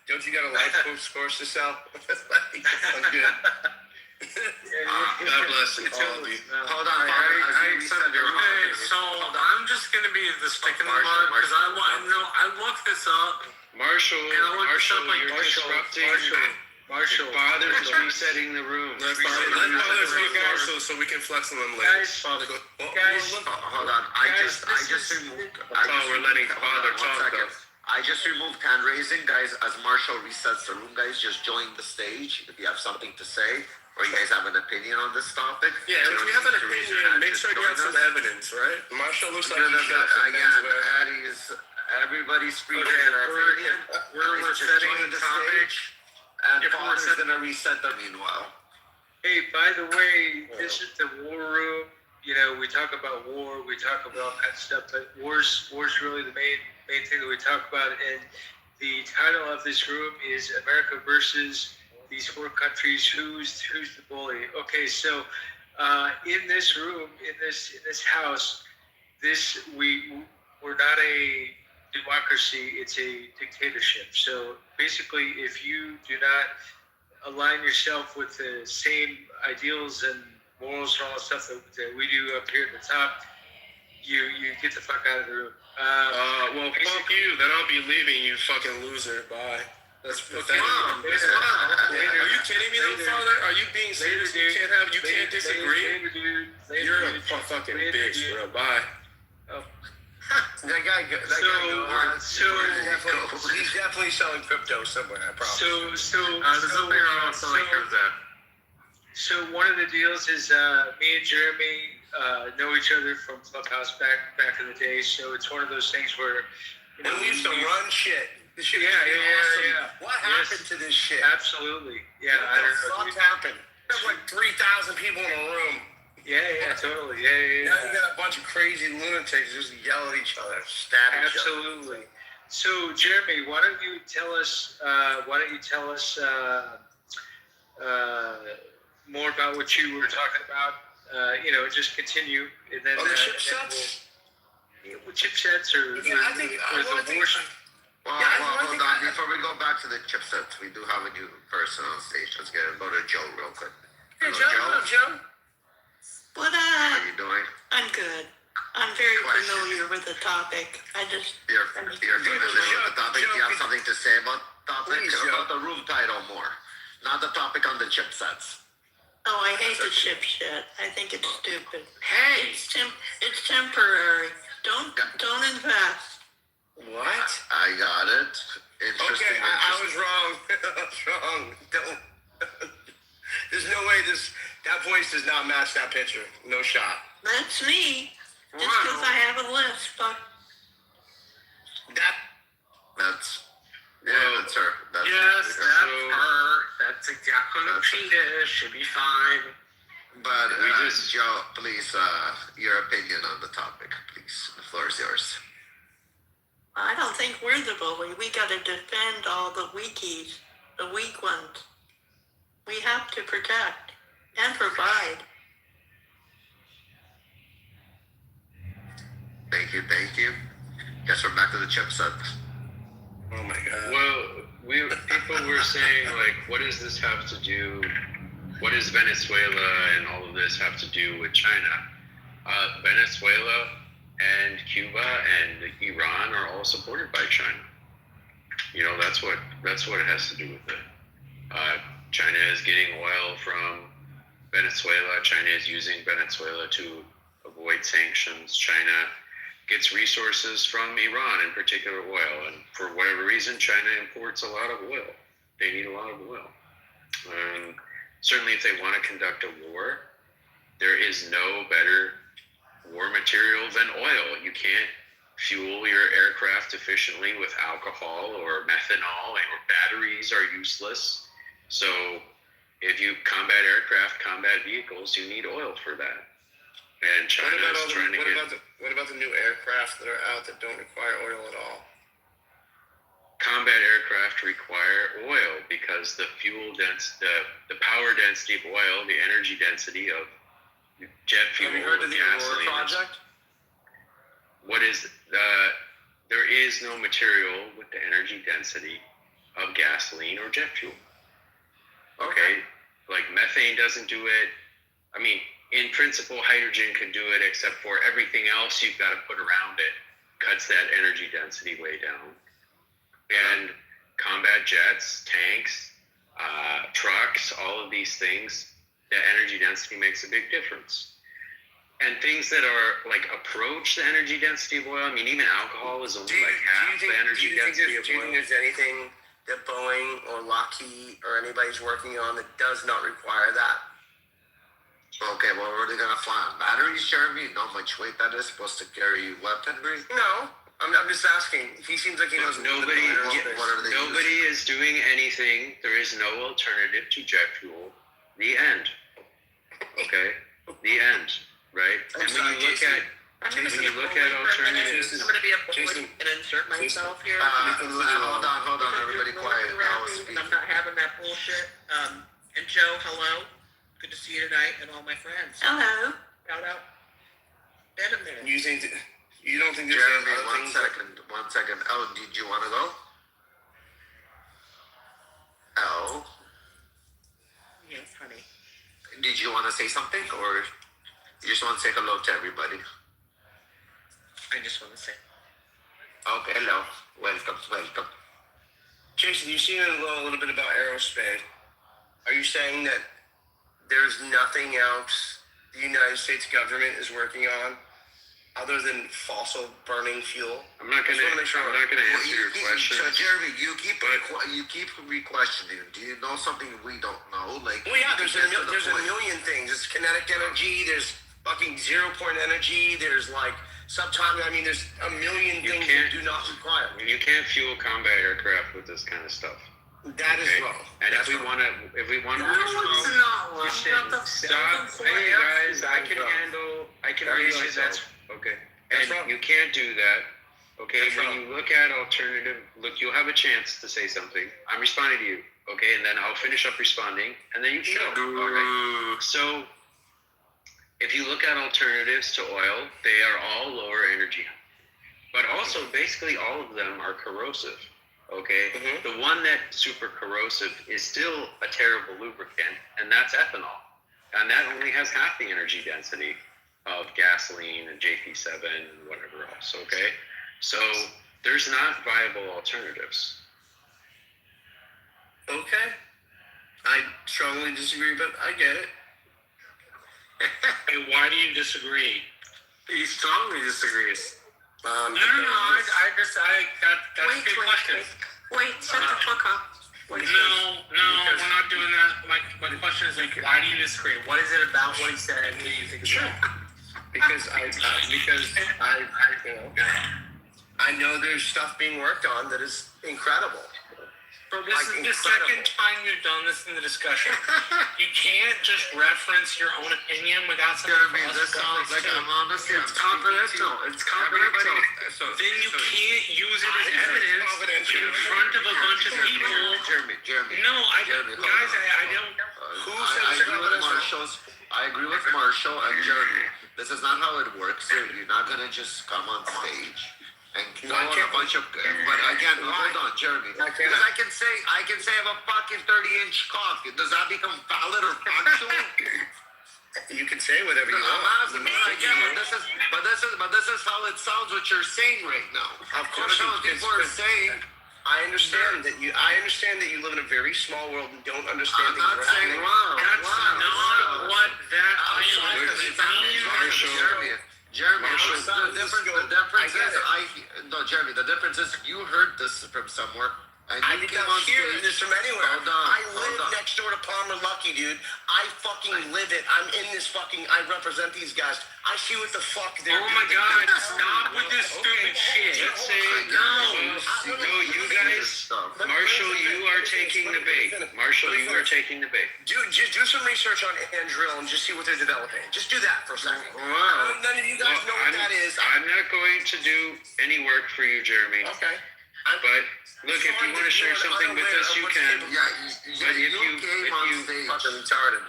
Don't you got a life course to sell? I'm good. God bless you, all of you. Hold on, I accept it. Okay, so I'm just gonna be the stick in the mud because I looked this up. Marshall, you're disrupting. Marshall, Father's resetting the room. Let Father speak also so we can flex on them later. Guys, hold on. I just removed. We're letting Father talk though. I just removed hand raising, guys. As Marshall resets the room, guys, just join the stage if you have something to say or you guys have an opinion on this topic. Yeah, if you have an opinion, make sure you have some evidence, right? Marshall looks like he's got some things where everybody's free to their opinion. We're setting the topic, and Father's gonna reset the meanwhile. Hey, by the way, this is the war room. We talk about war, we talk about that stuff, but war's really the main thing that we talk about. And the title of this room is America versus these four countries. Who's the bully? Okay, so in this room, in this house, we're not a democracy, it's a dictatorship. So basically, if you do not align yourself with the same ideals and morals and all the stuff that we do up here at the top, you get the fuck out of the room. Well, fuck you. Then I'll be leaving, you fucking loser. Bye. That's pathetic. Are you kidding me, though, Father? Are you being serious? You can't disagree. You're a fucking bitch, bro. Bye. That guy he's definitely selling crypto somewhere, I promise. So one of the deals is me and Jeremy know each other from Clubhouse back in the day. So it's one of those things where and we used to run shit. This shit yeah. What happened to this shit? Absolutely. Yeah. What the fuck happened? There's like 3,000 people in a room. Yeah, totally. Yeah. Now you got a bunch of crazy lunatics just yell at each other, stab each other. Absolutely. So, Jeremy, why don't you tell us more about what you were talking about? Just continue, and then chipsets. Chipsets or Well, hold on. Before we go back to the chipsets, we do have a new person on stage. Let's go to Joe real quick. Hey, Joe. How What you doing? I'm good. I'm very familiar with the topic. You're familiar with the topic. Do you have something to say about the topic? topic about the room title more, not the topic on the chipsets. Oh, I hate the chip shit. I think it's stupid. Hey, It's temporary. Don't invest. What? I got it. Interesting. Okay, I was wrong. I was wrong. Don't. There's no way that voice does not match that picture. No shot. That's me. Just because I have a list, but That's that's her. That's Yes, her. that's her. That's exactly what she is. Should be fine. But Joe, please, your opinion on the topic, please. The floor is yours. I don't think we're the bully. We got to defend all the weakies, the weak ones. We have to protect and provide. Thank you. Guess we're back to the chipset. Oh my God. Well, people were saying, like, what does this have to do? What does Venezuela and all of this have to do with China? Venezuela and Cuba and Iran are all supported by China. You know, that's what it has to do with it. China is getting oil from Venezuela. China is using Venezuela to avoid sanctions. China gets resources from Iran, in particular oil. And for whatever reason, China imports a lot of oil. They need a lot of oil. Certainly if they want to conduct a war, there is no better war material than oil. You can't fuel your aircraft efficiently with alcohol or methanol, or batteries are useless. So if you combat aircraft, combat vehicles, you need oil for that. And China is trying to get... What about the new aircraft that are out that don't require oil at all? Combat aircraft require oil because the the power density of oil, the energy density of jet fuel. Have you heard of the Aurora gasoline project? There is no material with the energy density of gasoline or jet fuel. Okay? Like methane doesn't do it. I mean, in principle, hydrogen can do it, except for everything else you've got to put around it cuts that energy density way down. And combat jets, tanks, trucks, all of these things, the energy density makes a big difference. And things that are like approach the energy density of oil, I mean, even alcohol is only half the energy density of oil. Do you think there's anything that Boeing or Lockheed or anybody's working on that does not require that? Okay, well, are they gonna fly on batteries, Jeremy? You know how much weight that is supposed to carry weaponry? No, I'm just asking. He seems like he knows. Nobody is doing anything. There is no alternative to jet fuel. The end. Okay, the end. Right. And when you look at alternatives, I'm going to be a bully and insert myself here. Hold on, everybody quiet. I'm not having that bullshit. And Joe, hello. Good to see you tonight and all my friends. Hello. Shout out. Dead a minute. You don't think there's Jeremy, any other things? 1 second. Oh, did you want to go? Oh. Yes, honey. Did you want to say something, or you just want to say hello to everybody? I just want to say. Okay, hello. Welcome. Jason, you've seen a little bit about aerospace. Are you saying that there's nothing else the United States government is working on other than fossil burning fuel? I'm not going to answer your question. So Jeremy, you keep re-questioning. Do you know something we don't know? Like, well, yeah, there's a million things. There's kinetic energy. There's fucking 0-point energy. There's like subatomic. I mean, there's a million things that do not require. You can't fuel combat aircraft with this kind of stuff. That is wrong. And if we want to, stop. Hey guys, I can raise you. That's okay. And you can't do that. Okay. When you look at alternative, you'll have a chance to say something. I'm responding to you. Okay, and then I'll finish up responding, and then you can go. Okay. So, if you look at alternatives to oil, they are all lower energy, but also basically all of them are corrosive. Okay, The one that's super corrosive is still a terrible lubricant, and that's ethanol. And that only has half the energy density of gasoline and JP7 and whatever else, okay? So there's not viable alternatives. strongly disagree, but I get it. Hey, why do you disagree? He strongly disagrees. No. That's a good question. Wait, shut the fuck up. No, we're not doing that. My question is like, why do you disagree? What is it about what he said that you think is wrong? Because I know there's stuff being worked on that is incredible. Bro, this is the second time you've done this in the discussion. You can't just reference your own opinion without something for us to sounds like I'm on the same. It's confidential. It's confidential. Then you can't use it as evidence in front of a bunch of people. Jeremy. No, Jeremy, guys, I don't. Who I says agree with Marshall's. I agree with Marshall and Jeremy. This is not how it works. You're not gonna just come on stage and go on a bunch of. But again, hold on, Jeremy. Because I can say I have a fucking 30-inch cock. Does that become valid or factual? You can say whatever you want. I'm asking, but this is how it sounds. What you're saying right now. Of course, people are saying. I understand that you live in a very small world and don't understand. I'm not saying wrong. That's not what that means. Jeremy, the difference is Jeremy, the difference is you heard this from somewhere. And I did not hear this from anywhere. I live Hold on. next door to Palmer Lucky, dude. I fucking live it. I'm in this fucking. I represent these guys. I see what the fuck they're doing. Oh my God! Stop with this stupid shit. Let's say no. You guys, Marshall, you are taking the bait. Marshall, you are taking the bait. Just do some research on Andrill and just see what they're developing. Just do that for a second. Wow. None of you guys know what that is. I'm not going to do any work for you, Jeremy. Okay. But look, if you want to share something with us, you can. But if you came on stage, fucking retarded.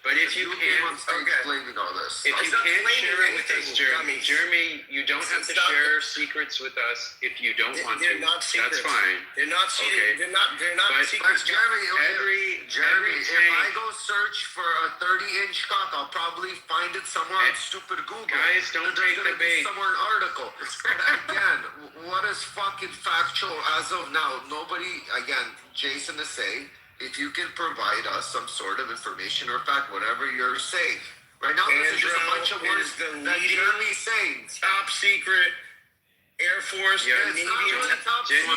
But if you came on can't, stage explaining all this, if you can't share it with us, Jeremy, you don't have to share secrets with us if you don't want to. They're not secrets. That's fine. They're not secrets. Okay. They're not But secrets. Jeremy, every if I go search for a 30-inch cock, I'll probably find it somewhere on stupid Google. Guys, don't take the bait. Somewhere an article. Again, what is fucking factual as of now? Nobody. Again, Jason is saying. If you can provide us some sort of information or fact, whatever you're saying. Right now, this is just a bunch of words that Jeremy's saying. Top secret Air Force, Navy. Don't take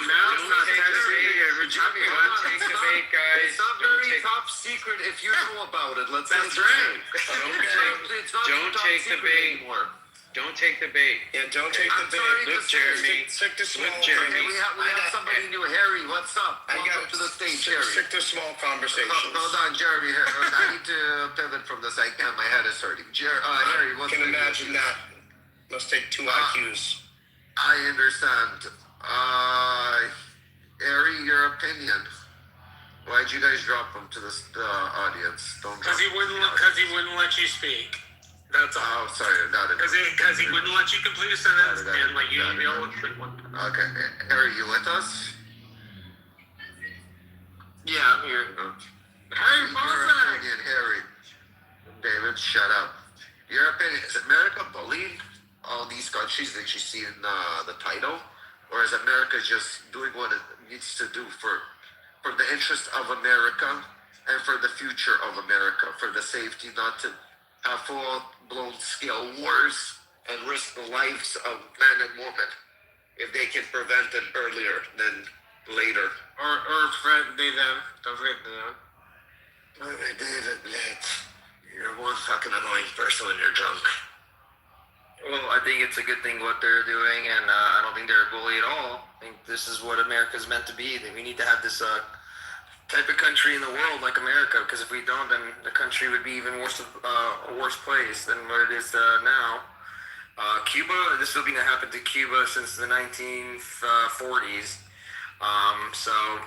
the bait, guys. It's not very top secret if you know about it. Let's say that's right. Don't take the bait anymore. Don't take the bait. Yeah, don't take the bait. Look, Jeremy. Stick to small. Look, Jeremy. We have somebody new. Harry, what's up? Welcome to the stage, Harry. Stick to small conversations. Hold on, Jeremy. I need to pivot from this. I can't. My head is hurting. Harry, what's I can imagine that. Must take two IQs. I understand. Harry, your opinion. Why'd you guys drop him to this audience? Because he wouldn't let you speak. That's all. Oh, sorry, got it. Because he wouldn't let you complete a sentence and let you know what you want. Okay, Harry, you with us? Yeah, I'm here. Harry, your opinion, Harry. David, shut up. Your opinion, is America bullying all these countries that you see in the title? Or is America just doing what it needs to do for the interest of America and for the future of America, for the safety, not to have full-blown scale wars and risk the lives of men and women if they can prevent it earlier than later. Or Fred, they, them. Don't forget them. David, you're one fucking annoying person when you're drunk. Well, I think it's a good thing what they're doing, and I don't think they're a bully at all. I think this is what America's meant to be. That we need to have this type of country in the world like America, because if we don't, then the country would be even worse, a worse place than what it is now. Cuba, this has been happened to Cuba since the 1940s. So,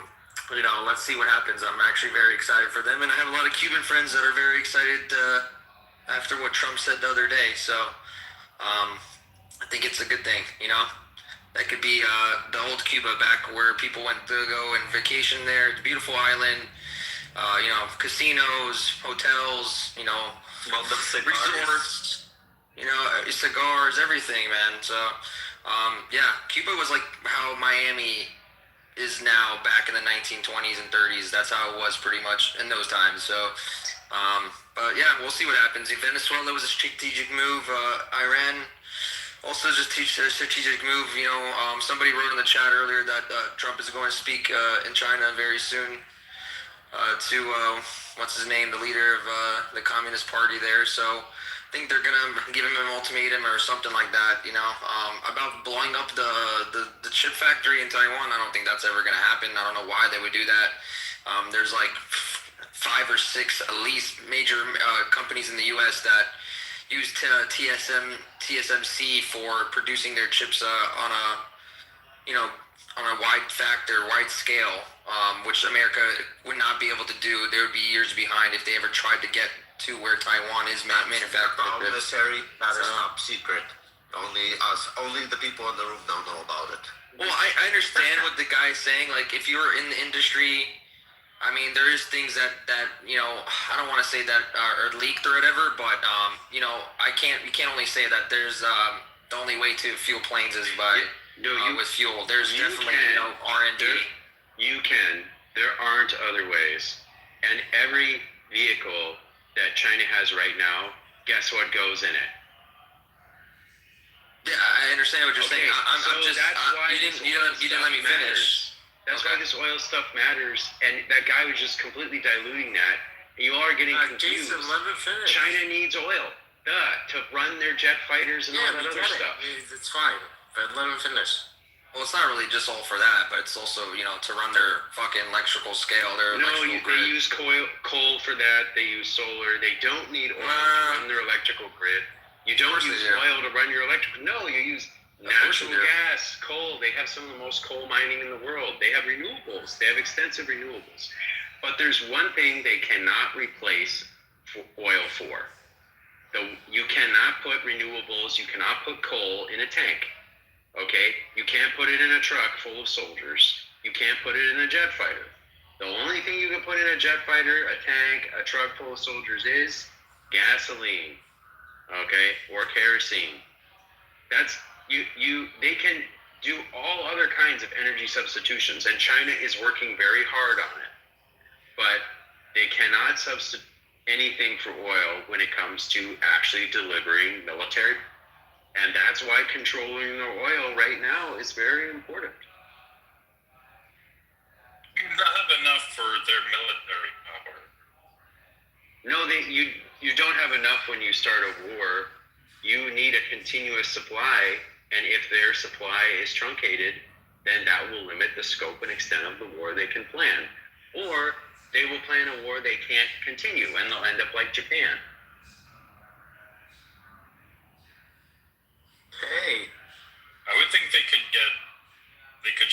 let's see what happens. I'm actually very excited for them, and I have a lot of Cuban friends that are very excited after what Trump said the other day. So, I think it's a good thing, That could be the old Cuba back where people went to go and vacation there. The beautiful island, casinos, hotels, resorts, cigars, everything, man. So, Cuba was like how Miami is now back in the 1920s and 30s. That's how it was pretty much in those times. So, but yeah, we'll see what happens. Venezuela was a strategic move. Iran also just a strategic move. Somebody wrote in the chat earlier that Trump is going to speak in China very soon to what's his name, the leader of the Communist Party there. So I think they're gonna give him an ultimatum or something like that. About blowing up the chip factory in Taiwan. I don't think that's ever gonna happen. I don't know why they would do that. There's like 5 or 6 at least major companies in the U.S. that use TSMC for producing their chips on a wide scale, which America would not be able to do. They would be years behind if they ever tried to get to where Taiwan is manufacturing. Military, that is top secret. Only the people in the room don't know about it. Well, I understand what the guy is saying. Like, if you're in the industry, I mean, there is things that I don't want to say that are leaked or whatever, but you can't only say that there's the only way to fuel planes is by with fuel. There's definitely R&D. You can. There aren't other ways. And every vehicle that China has right now, guess what goes in it? Yeah, I understand what you're saying. You didn't let me finish. That's why this oil stuff matters, and that guy was just completely diluting that. You all are getting confused. Jason, let me finish. China needs oil, to run their jet fighters and all that other stuff. It's fine, but let him finish. Well, it's not really just all for that, but it's also, to run their fucking electrical scale. They use coal for that. They use solar. They don't need oil to run their electrical grid. You don't use oil to run your electrical. No, you use natural gas, coal. They have some of the most coal mining in the world. They have renewables. They have extensive renewables. But there's one thing they cannot replace oil for. You cannot put renewables, you cannot put coal in a tank. Okay? You can't put it in a truck full of soldiers. You can't put it in a jet fighter. The only thing you can put in a jet fighter, a tank, a truck full of soldiers is gasoline. Okay? Or kerosene. They can do all other kinds of energy substitutions, and China is working very hard on it. But they cannot substitute anything for oil when it comes to actually delivering military. And that's why controlling the oil right now is very important. You don't have enough for their military power. No, you don't have enough when you start a war. You need a continuous supply, and if their supply is truncated, then that will limit the scope and extent of the war they can plan. Or they will plan a war they can't continue, and they'll end up like Japan. Hey. I would think they could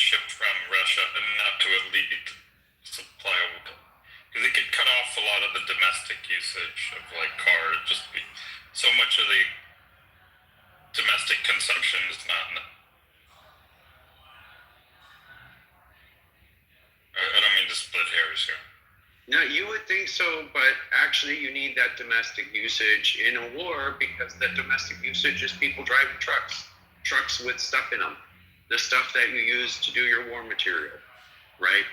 ship from Russia enough to at least supply because they could cut off a lot of the domestic usage of like cars. Just be so much of the domestic consumption is not. I don't mean to split hairs here. No, you would think so, but actually you need that domestic usage in a war because that domestic usage is people driving trucks with stuff in them, the stuff that you use to do your war material, right?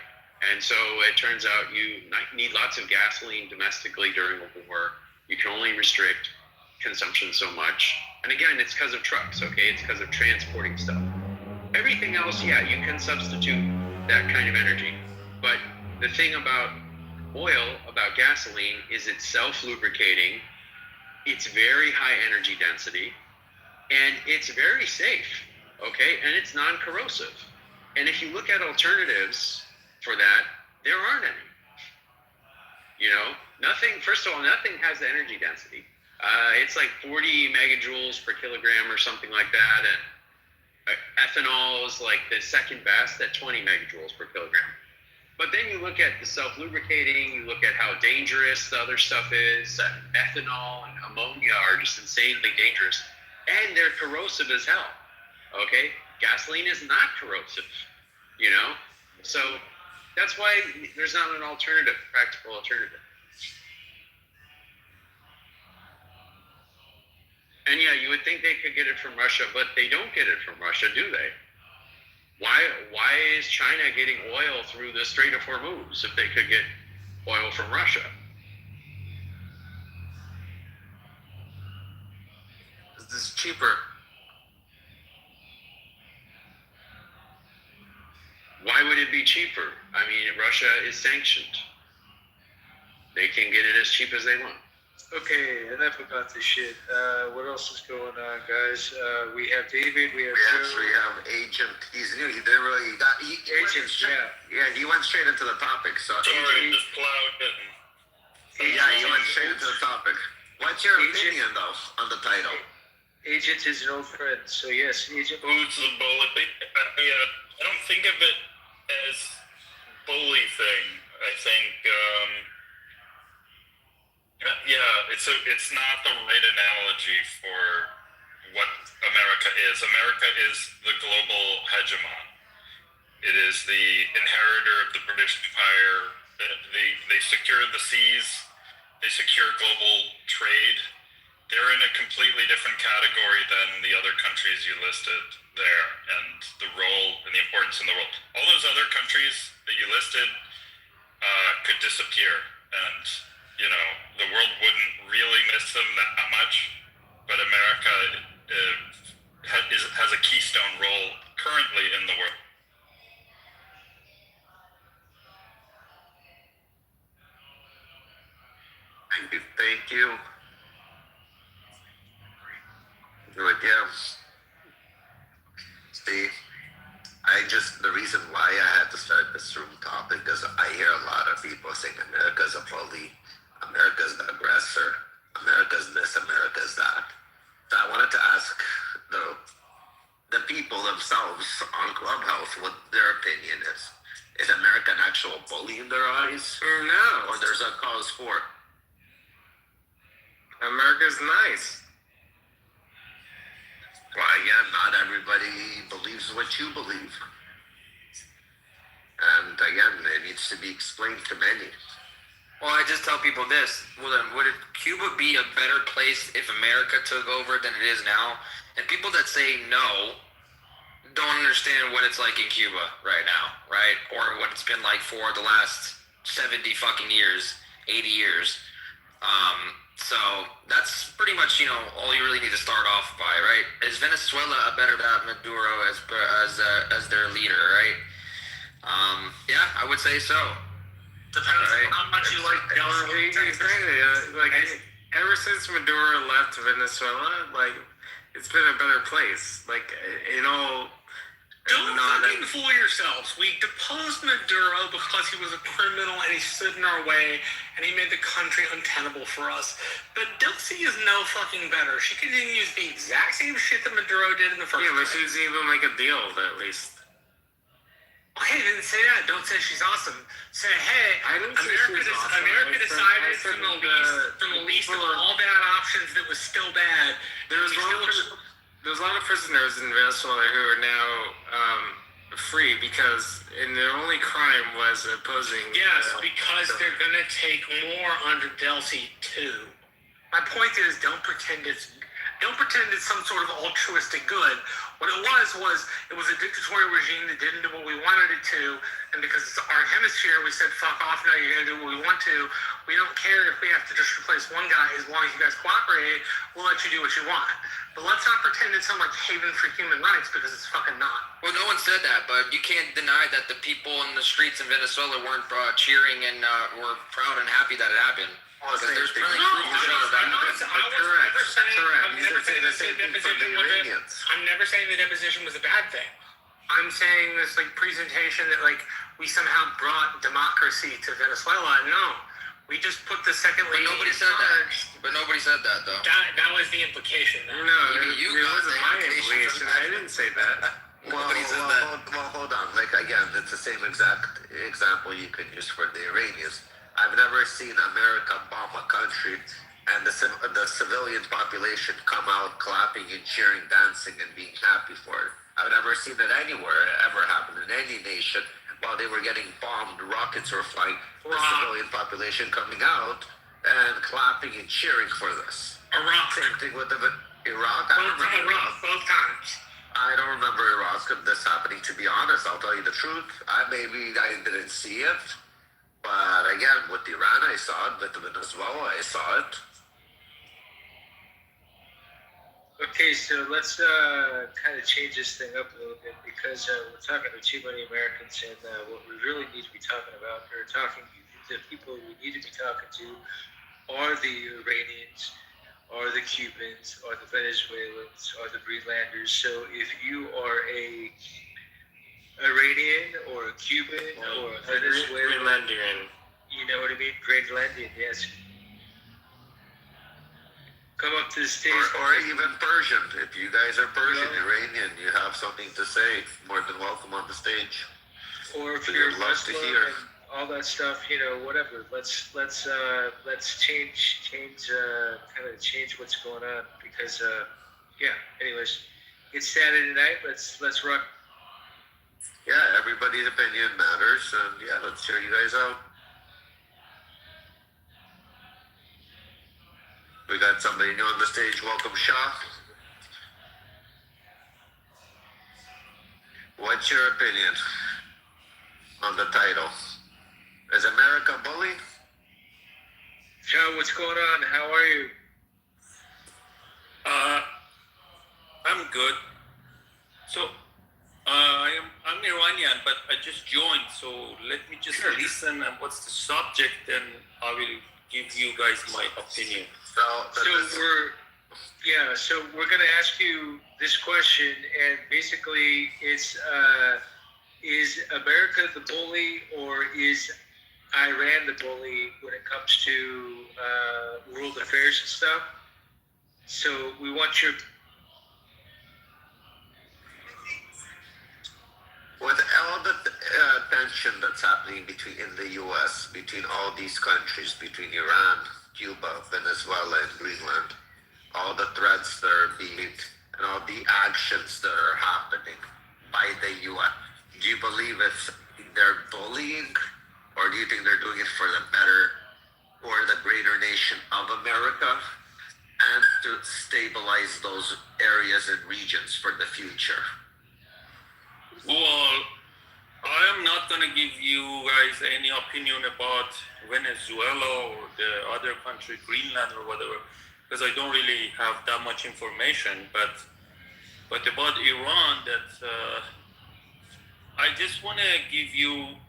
And so it turns out you need lots of gasoline domestically during a war. You can only restrict consumption so much. And again, it's because of trucks, okay? It's because of transporting stuff. Everything else, yeah, you can substitute that kind of energy. But the thing about oil, about gasoline, is it's self-lubricating, it's very high energy density, and it's very safe, okay? And it's non-corrosive. And if you look at alternatives for that, there aren't any. First of all, nothing has the energy density. It's like 40 megajoules per kilogram or something like that, and ethanol is like the second best at 20 megajoules per kilogram. But then you look at the self-lubricating, you look at how dangerous the other stuff is. Methanol and ammonia are just insanely dangerous. And they're corrosive as hell, okay? Gasoline is not corrosive, So that's why there's not an alternative, practical alternative. And yeah, you would think they could get it from Russia, but they don't get it from Russia, do they? Why is China getting oil through the Strait of Hormuz if they could get oil from Russia? This is cheaper. Why would it be cheaper? I mean, Russia is sanctioned. They can get it as cheap as they want. Okay, enough about this shit. What else is going on, guys? We have David. We have We Joe. actually have Agent. He's new. He didn't really. Agent, yeah, he went straight into the topic. So Sorry, Agent, just plowed it. yeah, he went straight into the topic. What's your opinion though on the title? Agent is an old friend, so yes, Agent. Who's the bully? I don't think of it as bully thing. I think, it's not the right analogy for what America is. America is the global hegemon. It is the inheritor of the British Empire. They secure the seas. They secure global trade. They're in a completely different category than the other countries you listed there, and the role and the importance in the world. All those other countries that you listed could disappear, and the world wouldn't really miss them that much. But America has a keystone role currently in the world. Thank you. But yeah, see, the reason why I had to start this room topic is I hear a lot of people saying America's a bully, America's the aggressor, America's this, America's that. So I wanted to ask the people themselves on Clubhouse what their opinion is. Is America an actual bully in their eyes? No. Or there's a cause for it? America's nice. Well, again, not everybody believes what you believe. And again, it needs to be explained to many. Well, I just tell people this. Well, then, would Cuba be a better place if America took over than it is now? And people that say no don't understand what it's like in Cuba right now, right? Or what it's been like for the last 70 fucking years, 80 years. So that's pretty much, all you really need to start off by, right? Is Venezuela a better Maduro as their leader, right? Yeah, I would say so. Depends on how much you like Exactly. Ever since Maduro left Venezuela, it's been a better place. Don't fucking fool yourselves. We deposed Maduro because he was a criminal and he stood in our way and he made the country untenable for us. But Dulce is no fucking better. She continues the exact same shit that Maduro did in the first place. Yeah, but she doesn't even make a deal, at least. Hey, didn't say that. Don't say she's awesome. Say, hey, America decided from the least of all bad options that was still bad. There's a lot of prisoners in Venezuela who are now free because their only crime was opposing. Yes, because they're gonna take more under Delcy too. My point is, don't pretend it's some sort of altruistic good. What it was it was a dictatorial regime that didn't do what we wanted it to, and because it's our hemisphere, we said, fuck off, now you're going to do what we want to. We don't care if we have to just replace one guy as long as you guys cooperate, we'll let you do what you want. But let's not pretend it's some haven for human rights, because it's fucking not. Well, no one said that, but you can't deny that the people in the streets in Venezuela weren't cheering and were proud and happy that it happened. Because there's plenty of proof to show that. I'm never saying the deposition was a bad thing. I'm saying this presentation that we somehow brought democracy to Venezuela. No, we just put the second lady. But nobody said that. But nobody said that though. That was the implication. No, it wasn't my implication. I didn't say that. Well, hold on. Again, it's the same exact example you could use for the Iranians. I've never seen America bomb a country and the civilian population come out clapping and cheering, dancing, and being happy for it. I've never seen it anywhere ever happen in any nation while they were getting bombed, rockets were flying, the civilian population coming out and clapping and cheering for this. Iraq. Same thing with Iraq. Both times. I don't remember this happening, to be honest. I'll tell you the truth. I didn't see it. But again, with Iran, I saw it. With Venezuela, I saw it. Okay, so let's kind of change this thing up a little bit because we're talking to too many Americans, and what we really need to be talking about, or the people we need to be talking to, are the Iranians, are the Cubans, are the Venezuelans, are the Greenlanders. So if you are a Iranian or a Cuban or a Venezuelan, Greenlandian. you know what I mean? Greenlandian, yes. Come up to the stage. Or even Persian. If you guys are Persian, Iranian, you have something to say, more than welcome on the stage. Or if We'd you're love to Muslim hear. and all that stuff, whatever. Let's change what's going on because Anyways, it's Saturday night. Let's rock. Yeah, everybody's opinion matters, and yeah, let's hear you guys out. We got somebody new on the stage. Welcome, Shah. What's your opinion on the title? Is America bully? Shah, what's going on? How are you? I'm good. So, I'm Iranian, but I just joined. So let me just listen. And what's the subject? And I will give you guys my opinion. So we're gonna ask you this question, and basically, it's is America the bully, or is Iran the bully when it comes to world affairs and stuff? So we want your. With all the tension that's happening in the U.S., between all these countries, between Iran, Cuba, Venezuela, and Greenland, all the threats that are being, and all the actions that are happening by the U.S., do you believe they're bullying, or do you think they're doing it for the better or the greater nation of America, and to stabilize those areas and regions for the future? Well, I am not going to give you guys any opinion about Venezuela or the other country, Greenland or whatever, because I don't really have that much information. But about Iran, that I just want to give you,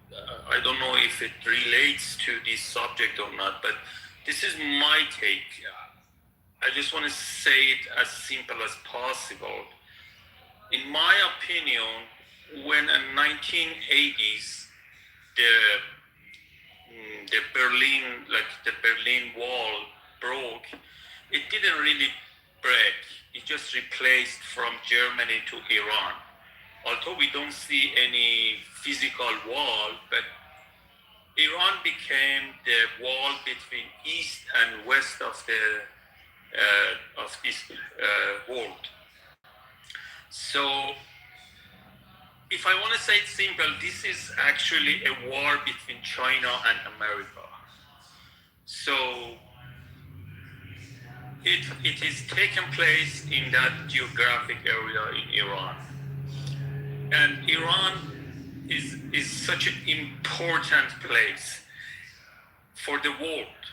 I don't know if it relates to this subject or not, but this is my take. I just want to say it as simple as possible. In my opinion, when in 1980s the Berlin Wall broke, it didn't really break. It just replaced from Germany to Iran. Although we don't see any physical wall, but Iran became the wall between east and west of this world. So, if I want to say it simple, this is actually a war between China and America. So it is taking place in that geographic area in Iran. And Iran is such an important place for the world.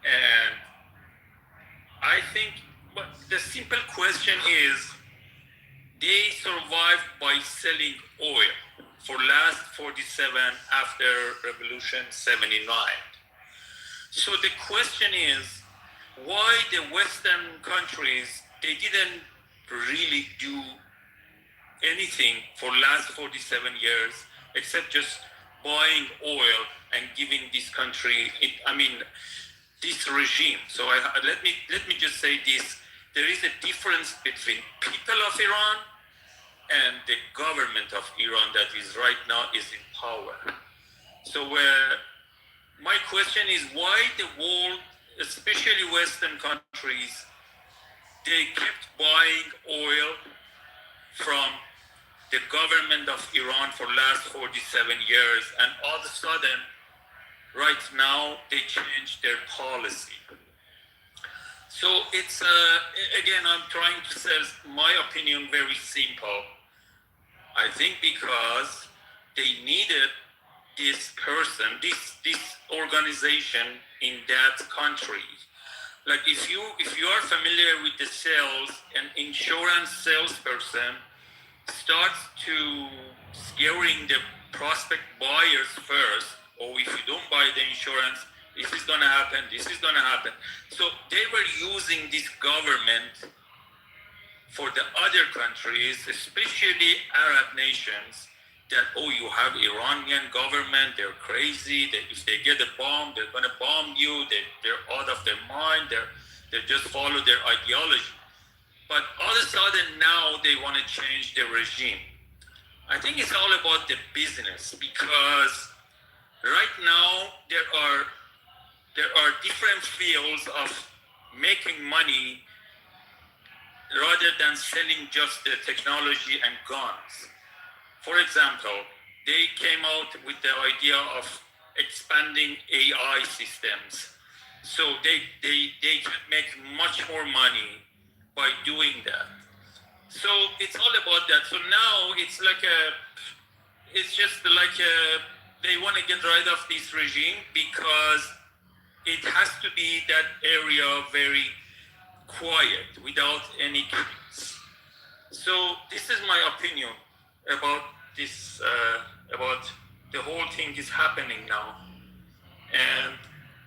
And I think the simple question is, they survived by selling oil for last 47 after Revolution 79. So the question is, why the Western countries, they didn't really do anything for last 47 years except just buying oil and giving this country, this regime. So let me just say this. There is a difference between people of Iran and the government of Iran that is right now is in power. So my question is, why the world, especially Western countries, they kept buying oil from the government of Iran for last 47 years, and all of a sudden, right now, they changed their policy. So it's again, I'm trying to say my opinion very simple. I think because they needed this person, this organization in that country. Like if you are familiar with the sales, an insurance salesperson starts to scaring the prospect buyers first, or if you don't buy the insurance, this is gonna happen, this is gonna happen. So they were using this government for the other countries, especially Arab nations, that, oh, you have Iranian government, they're crazy, if they get a bomb, they're gonna bomb you, they're out of their mind, they just follow their ideology. But all of a sudden now they want to change the regime. I think it's all about the business, because right now there are different fields of making money rather than selling just the technology and guns. For example, they came out with the idea of expanding AI systems. So they can make much more money by doing that. So it's all about that. So now it's just like they want to get rid of this regime because it has to be that area very quiet without any killings. So this is my opinion about this, about the whole thing is happening now. And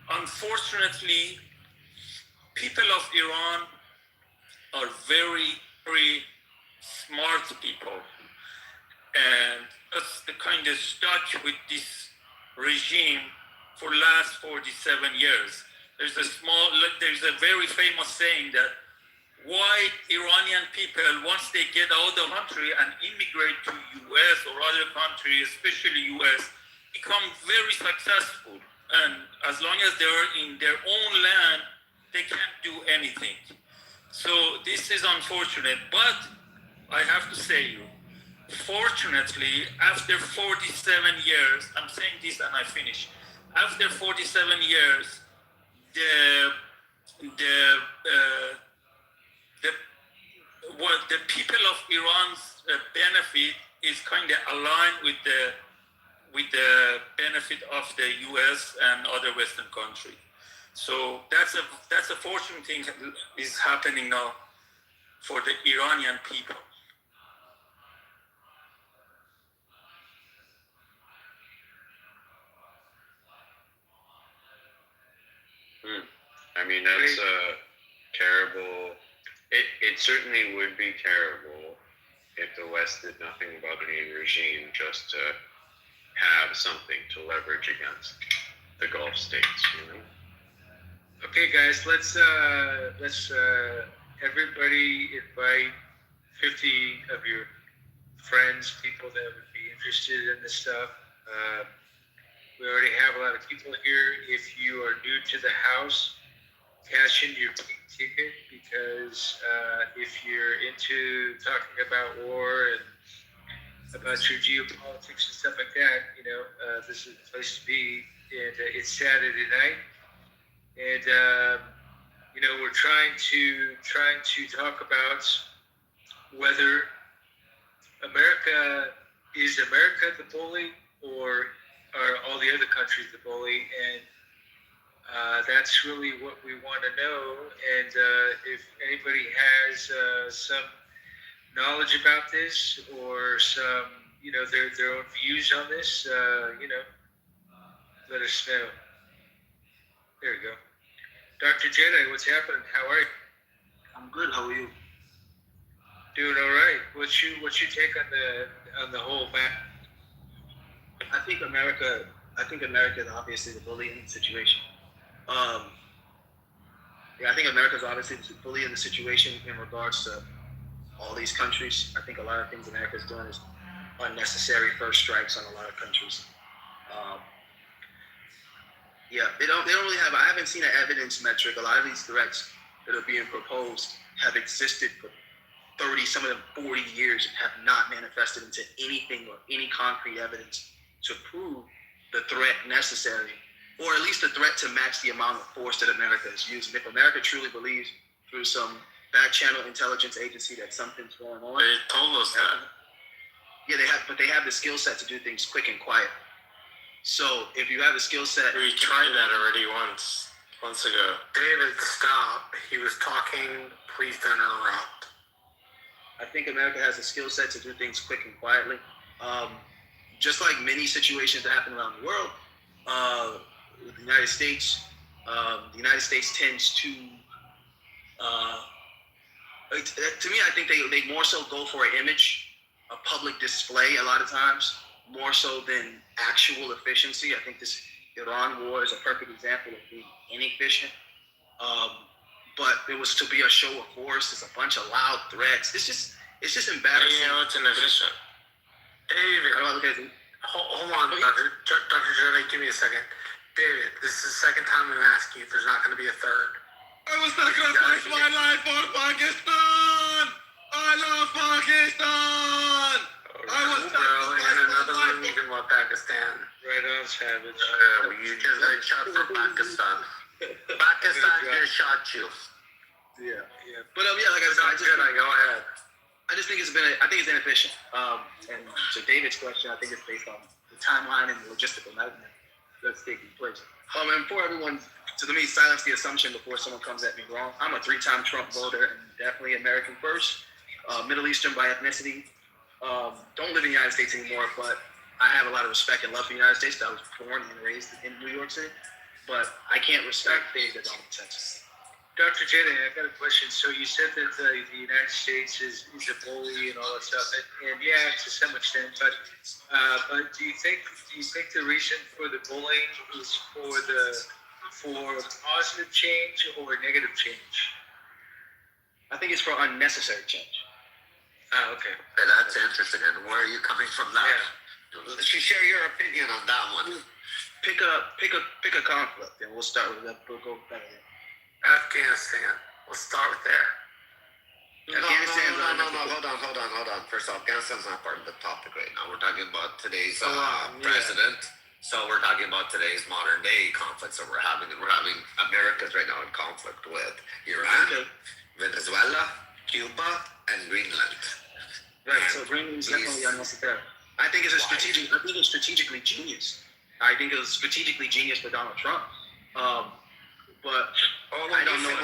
unfortunately, people of Iran are very, very smart people. And us the kind of stuck with this regime for last 47 years. There's a very famous saying that why Iranian people, once they get out of the country and immigrate to US or other countries, especially US, become very successful. And as long as they're in their own land, they can't do anything. So this is unfortunate, but I have to say you, fortunately, after 47 years, I'm saying this and I finish. After 47 years, the people of Iran's benefit is kind of aligned with the benefit of the U.S. and other Western countries. So that's a fortunate thing is happening now for the Iranian people. I mean, that's terrible. It certainly would be terrible if the West did nothing about any regime just to have something to leverage against the Gulf states, you know? Okay, guys, let's everybody invite 50 of your friends, people that would be interested in this stuff. We already have a lot of people here. If you are new to the house, cash in your pink ticket, because if you're into talking about war and about your geopolitics and stuff like that, this is the place to be. And it's Saturday night, and we're trying to talk about whether America is America the bully, or are all the other countries the bully, and that's really what we want to know. And if anybody has some knowledge about this, or some, their own views on this, let us know. There you go. Dr. Jedi, what's happening? How are you? I'm good. How are you? Doing all right. What's your take on the whole map? I think America is obviously the bully in the situation. I think America is obviously the bully in the situation in regards to all these countries. I think a lot of things America is doing is unnecessary first strikes on a lot of countries. They don't really have. I haven't seen an evidence metric. A lot of these threats that are being proposed have existed for 30, some of them 40 years, and have not manifested into anything or any concrete evidence to prove the threat necessary or at least a threat to match the amount of force that America is using. If America truly believes through some back channel intelligence agency that something's going on, They told us that. yeah, they have the skill set to do things quick and quiet. So if you have the skill set, We tried that already once ago. David, stop. He was talking. Please don't interrupt. I think America has the skill set to do things quick and quietly. Just like many situations that happen around the world, with the United States tends to, to me, I think they more so go for an image, a public display a lot of times, more so than actual efficiency. I think this Iran war is a perfect example of being inefficient. But it was to be a show of force. It's a bunch of loud threats. It's just embarrassing. You know, it's inefficient. David, hold on, Dr. Jedi, give me a second. David, this is the second time I'm asking you if there's not going to be a third. I was sacrifice my life for Pakistan! I love Pakistan! I was and another one even about Pakistan. Right on, Savage. You just got shot for Pakistan. Pakistan just shot you. Yeah. But yeah, like I said, go ahead. I just think I think it's inefficient. And to David's question, I think it's based on the timeline and the logistical nightmare that's taking place. And for everyone, to me, silence the assumption before someone comes at me wrong. I'm a 3-time Trump voter and definitely American first, Middle Eastern by ethnicity. Don't live in the United States anymore, but I have a lot of respect and love for the United States. I was born and raised in New York City, but I can't respect things that don't make sense. Dr. Jaden, I've got a question. So you said that the United States is a bully and all that stuff, and yeah, to some extent. But do you think the reason for the bullying is for positive change or negative change? I think it's for unnecessary change. Oh, okay. That's interesting. And where are you coming from now? Yeah. Share your opinion on that one. Pick a conflict, and we'll start with that. We'll go back there. Afghanistan. We'll start with there. No, hold on. First off, Afghanistan's not part of the topic right now. We're talking about today's president. So we're talking about today's modern day conflicts that we're having. And we're having America's right now in conflict with Iran, Venezuela, Cuba, and Greenland. Right, so Greenland's definitely unnecessary. I think it's strategically genius. I think it was strategically genius for Donald Trump. But I don't know.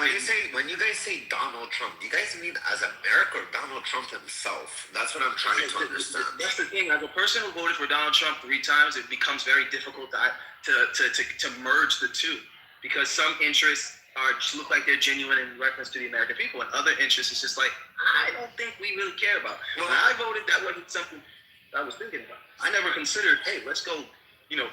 When you guys say Donald Trump, do you guys mean as America or Donald Trump himself? That's what I'm trying to understand. That's the thing. As a person who voted for Donald Trump 3 times, it becomes very difficult to merge the two, because some interests look like they're genuine in reference to the American people, and other interests is just like, I don't think we really care about. When I voted, that wasn't something I was thinking about. I never considered, hey, let's go,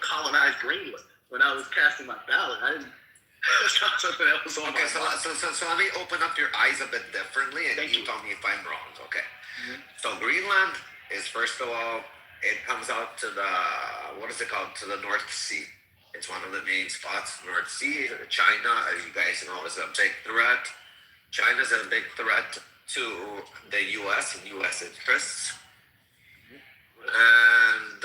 colonize Greenland when I was casting my ballot. I didn't. That's not something that was on my mind. So let me open up your eyes a bit differently, and you tell me if I'm wrong, okay? Mm-hmm. So Greenland is, first of all, it comes out to the, to the North Sea. It's one of the main spots, North Sea. China, as you guys know, is a big threat. China's a big threat to the U.S. and U.S. interests. And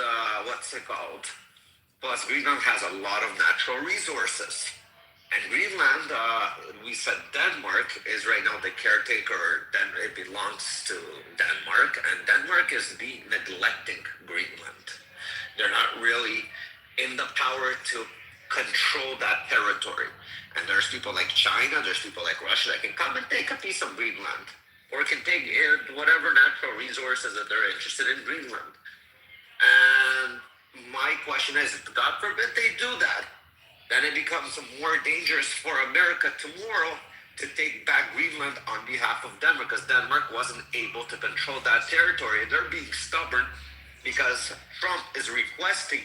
plus Greenland has a lot of natural resources. And Greenland, we said Denmark is right now the caretaker. It belongs to Denmark, and Denmark is neglecting Greenland. They're not really in the power to control that territory. And there's people like China, there's people like Russia that can come and take a piece of Greenland, or can take whatever natural resources that they're interested in Greenland. And my question is, God forbid they do that, then it becomes more dangerous for America tomorrow to take back Greenland on behalf of Denmark, because Denmark wasn't able to control that territory. They're being stubborn because Trump is requesting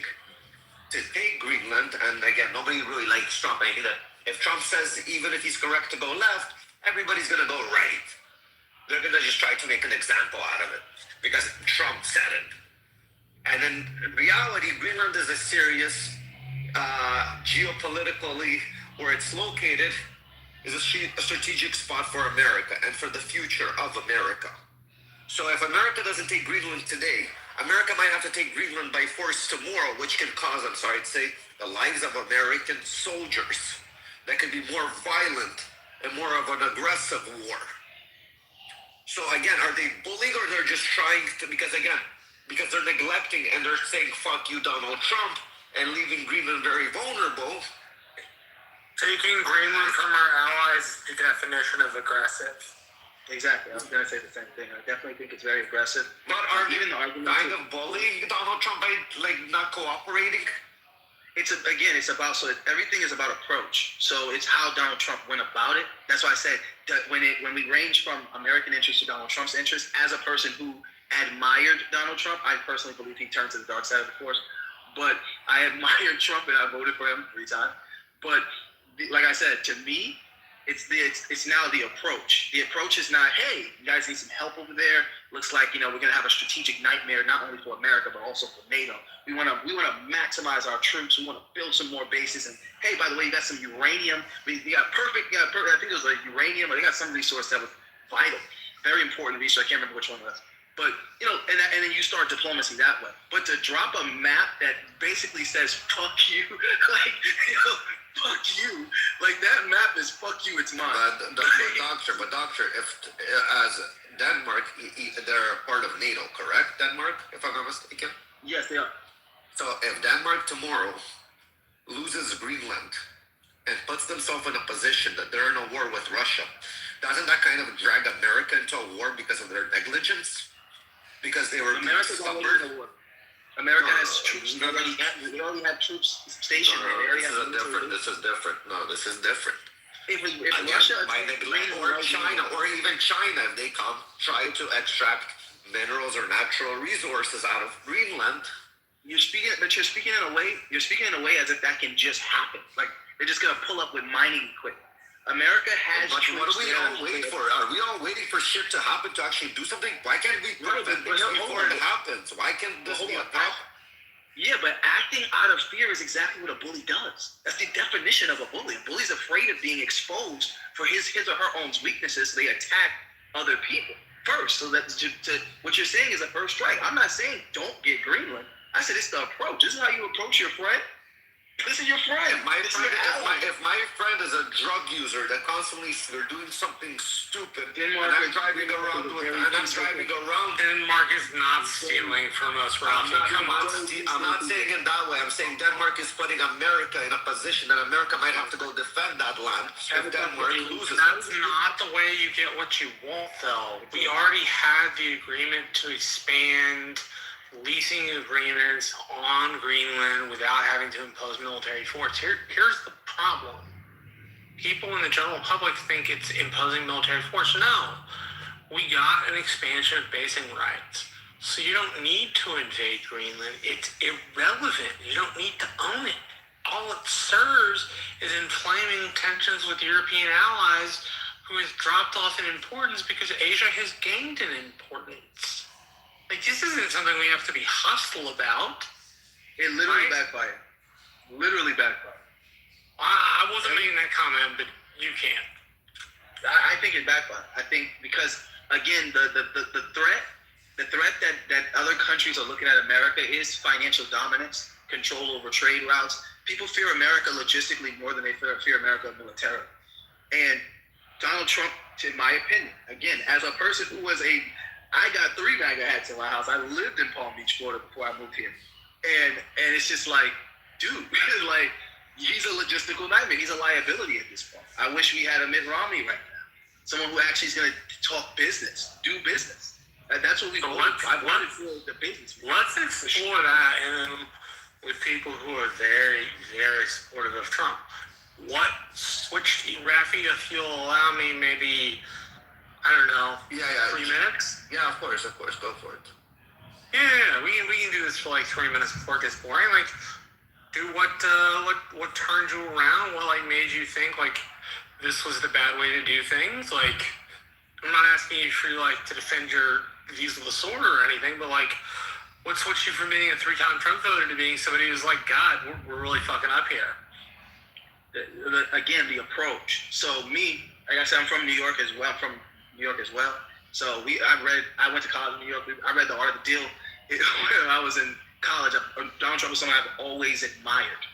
to take Greenland. And again, nobody really likes Trump. I think that if Trump says, even if he's correct to go left, everybody's going to go right. They're going to just try to make an example out of it because Trump said it. And in reality, Greenland is a serious geopolitically, where it's located, is a strategic spot for America and for the future of America. So if America doesn't take Greenland today, America might have to take Greenland by force tomorrow, which can cause, I'm sorry to say, the lives of American soldiers that can be more violent and more of an aggressive war. So again, are they bullying or they're just trying to, because they're neglecting and they're saying, fuck you, Donald Trump, and leaving Greenland very vulnerable. Taking Greenland from our allies is the definition of aggressive. Exactly. I was going to say the same thing. I definitely think it's very aggressive. But are even they the argument kind of bullying Donald Trump by like not cooperating? It's about, so everything is about approach. So it's how Donald Trump went about it. That's why I said that when we range from American interest to Donald Trump's interest, as a person who admired Donald Trump, I personally believe he turned to the dark side of the force. But I admired Trump and I voted for him 3 times. But like I said, to me, it's now the approach. The approach is not, hey, you guys need some help over there. Looks like, we're going to have a strategic nightmare, not only for America, but also for NATO. We want to maximize our troops. We want to build some more bases. And hey, by the way, you got some uranium. We got perfect, I think it was like uranium, or they got some resource that was vital. Very important resource. I can't remember which one it was. But, and then you start diplomacy that way. But to drop a map that basically says, fuck you, like, fuck you, like that map is fuck you, it's mine. But doctor, if as Denmark, they're part of NATO, correct? Denmark, if I'm not mistaken? Yes, they are. So if Denmark tomorrow loses Greenland and puts themselves in a position that they're in a war with Russia, doesn't that kind of drag America into a war because of their negligence? Because they were stubborn? America has troops. They already have troops stationed there. This is different. No, this is different. If Russia, or China, or even China, if they come try to extract minerals or natural resources out of Greenland. You're speaking in a way as if that can just happen. Like they're just gonna pull up with mining equipment. America has. But what are we all waiting for? Are we all waiting for shit to happen to actually do something? Why can't we prevent this before it happens? Why can't this be a problem? Yeah, but acting out of fear is exactly what a bully does. That's the definition of a bully. A bully's afraid of being exposed for his or her own weaknesses. So they attack other people first. So that what you're saying is a first strike. I'm not saying don't get Greenland. I said it's the approach. This is how you approach your friend. This is your friend. If my friend is a drug user that constantly they're doing something stupid, and I'm driving around. Denmark is not stealing from us, Ralphie. I'm not saying it that way. I'm saying Denmark is putting America in a position that America might have to go defend that land if Denmark loses. That's not the way you get what you want, though. We already had the agreement to expand leasing agreements on Greenland without having to impose military force. Here's the problem. People in the general public think it's imposing military force. No. We got an expansion of basing rights. So you don't need to invade Greenland. It's irrelevant. You don't need to own it. All it serves is inflaming tensions with European allies who has dropped off in importance because Asia has gained in importance. Like, this isn't something we have to be hostile about. It literally backfired. Literally backfired. I wasn't making that comment, but you can. I think it backfired. I think because, again, the threat that other countries are looking at America is financial dominance, control over trade routes. People fear America logistically more than they fear America militarily. And Donald Trump, in my opinion, again, as a person who was I got 3 MAGA hats in my house. I lived in Palm Beach, Florida before I moved here. And it's just like, dude, like, he's a logistical nightmare. He's a liability at this point. I wish we had a Mitt Romney right now. Someone who actually is going to talk business, do business. That's what we want. I wanted for the business. Let's explore that and with people who are very, very supportive of Trump. What switched, Rafi, if you'll allow me, maybe, I don't know, 3 minutes? Yeah, of course, go for it. Yeah, we can do this for like 3 minutes before it gets boring. Like, do what turned you around? What like made you think like this was the bad way to do things? Like, I'm not asking you for like to defend your views of the sword or anything, but like, what switched you from being a 3-time Trump voter to being somebody who's like, God, we're really fucking up here? Again, the approach. So me, like I said, I'm from New York as well. So I went to college in New York. I read The Art of the Deal when I was in college. Donald Trump was someone I've always admired.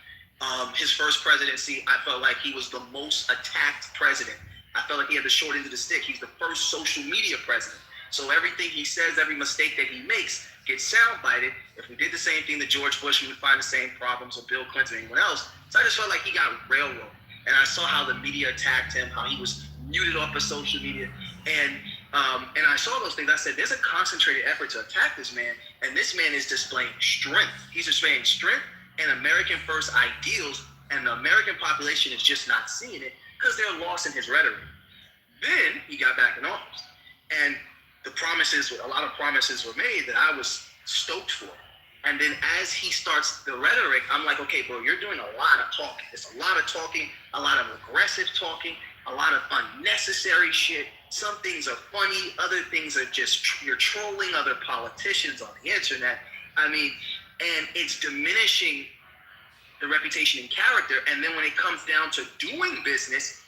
His first presidency, I felt like he was the most attacked president. I felt like he had the short end of the stick. He's the first social media president. So everything he says, every mistake that he makes gets soundbited. If we did the same thing to George Bush, we would find the same problems with Bill Clinton or anyone else. So I just felt like he got railroaded. And I saw how the media attacked him, how he was muted off of social media. And I saw those things. I said, there's a concentrated effort to attack this man. And this man is displaying strength. He's displaying strength and American first ideals. And the American population is just not seeing it because they're lost in his rhetoric. Then he got back in office. And a lot of promises were made that I was stoked for. And then as he starts the rhetoric, I'm like, okay, bro, you're doing a lot of talking. It's a lot of talking, a lot of aggressive talking, a lot of unnecessary shit. Some things are funny. Other things are just, you're trolling other politicians on the internet. I mean, and it's diminishing the reputation and character. And then when it comes down to doing business,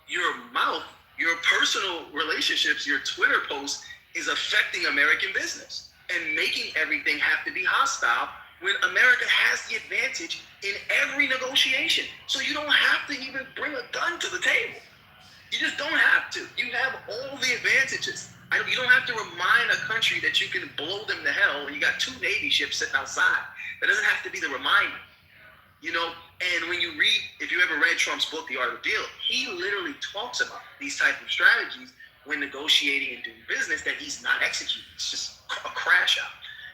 your mouth, your personal relationships, your Twitter posts is affecting American business and making everything have to be hostile when America has the advantage in every negotiation. So you don't have to even bring a gun to the table. You just don't have to. You have all the advantages. You don't have to remind a country that you can blow them to hell when you got 2 Navy ships sitting outside. That doesn't have to be the reminder. You know, and when you read, if you ever read Trump's book, The Art of the Deal, he literally talks about these type of strategies when negotiating and doing business that he's not executing. It's just a crash out.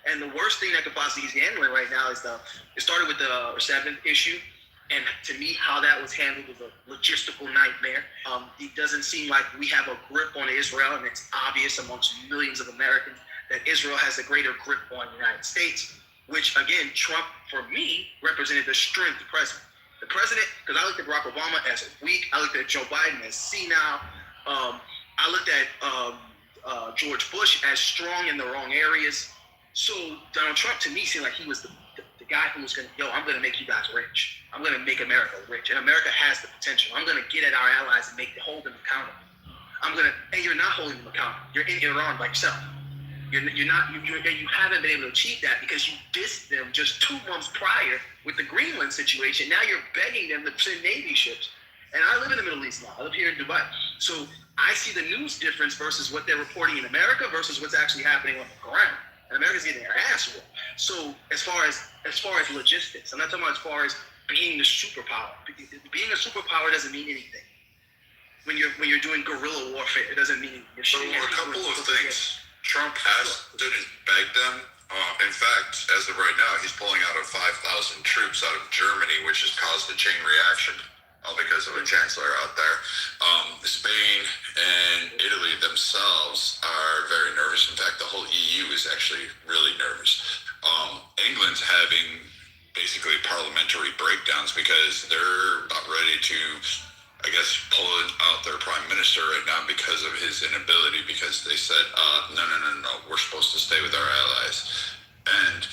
And the worst thing that could possibly be handling right now is it started with the 7th issue. And to me, how that was handled was a logistical nightmare. It doesn't seem like we have a grip on Israel, and it's obvious amongst millions of Americans that Israel has a greater grip on the United States, which, again, Trump, for me, represented the strength of the president. The president, because I looked at Barack Obama as weak. I looked at Joe Biden as senile. I looked at George Bush as strong in the wrong areas. So Donald Trump, to me, seemed like he was the guy who was going to, I'm going to make you guys rich. I'm going to make America rich. And America has the potential. I'm going to get at our allies and hold them accountable. And you're not holding them accountable. You're in Iran by yourself. You haven't been able to achieve that because you dissed them just 2 months prior with the Greenland situation. Now you're begging them to send Navy ships. And I live in the Middle East now. I live here in Dubai. So I see the news difference versus what they're reporting in America versus what's actually happening on the ground. And America's getting their ass whooped. So as far as logistics, I'm not talking about as far as being the superpower. Being a superpower doesn't mean anything. When you're doing guerrilla warfare, it doesn't mean anything. So a couple of things. Trump didn't beg them. In fact, as of right now, he's pulling out of 5,000 troops out of Germany, which has caused a chain reaction because of a chancellor out there. Spain and Italy themselves are very nervous. In fact, the whole EU is actually really nervous. England's having basically parliamentary breakdowns because they're about ready to, I guess, pull out their prime minister right now because of his inability, because they said, no, we're supposed to stay with our allies. And,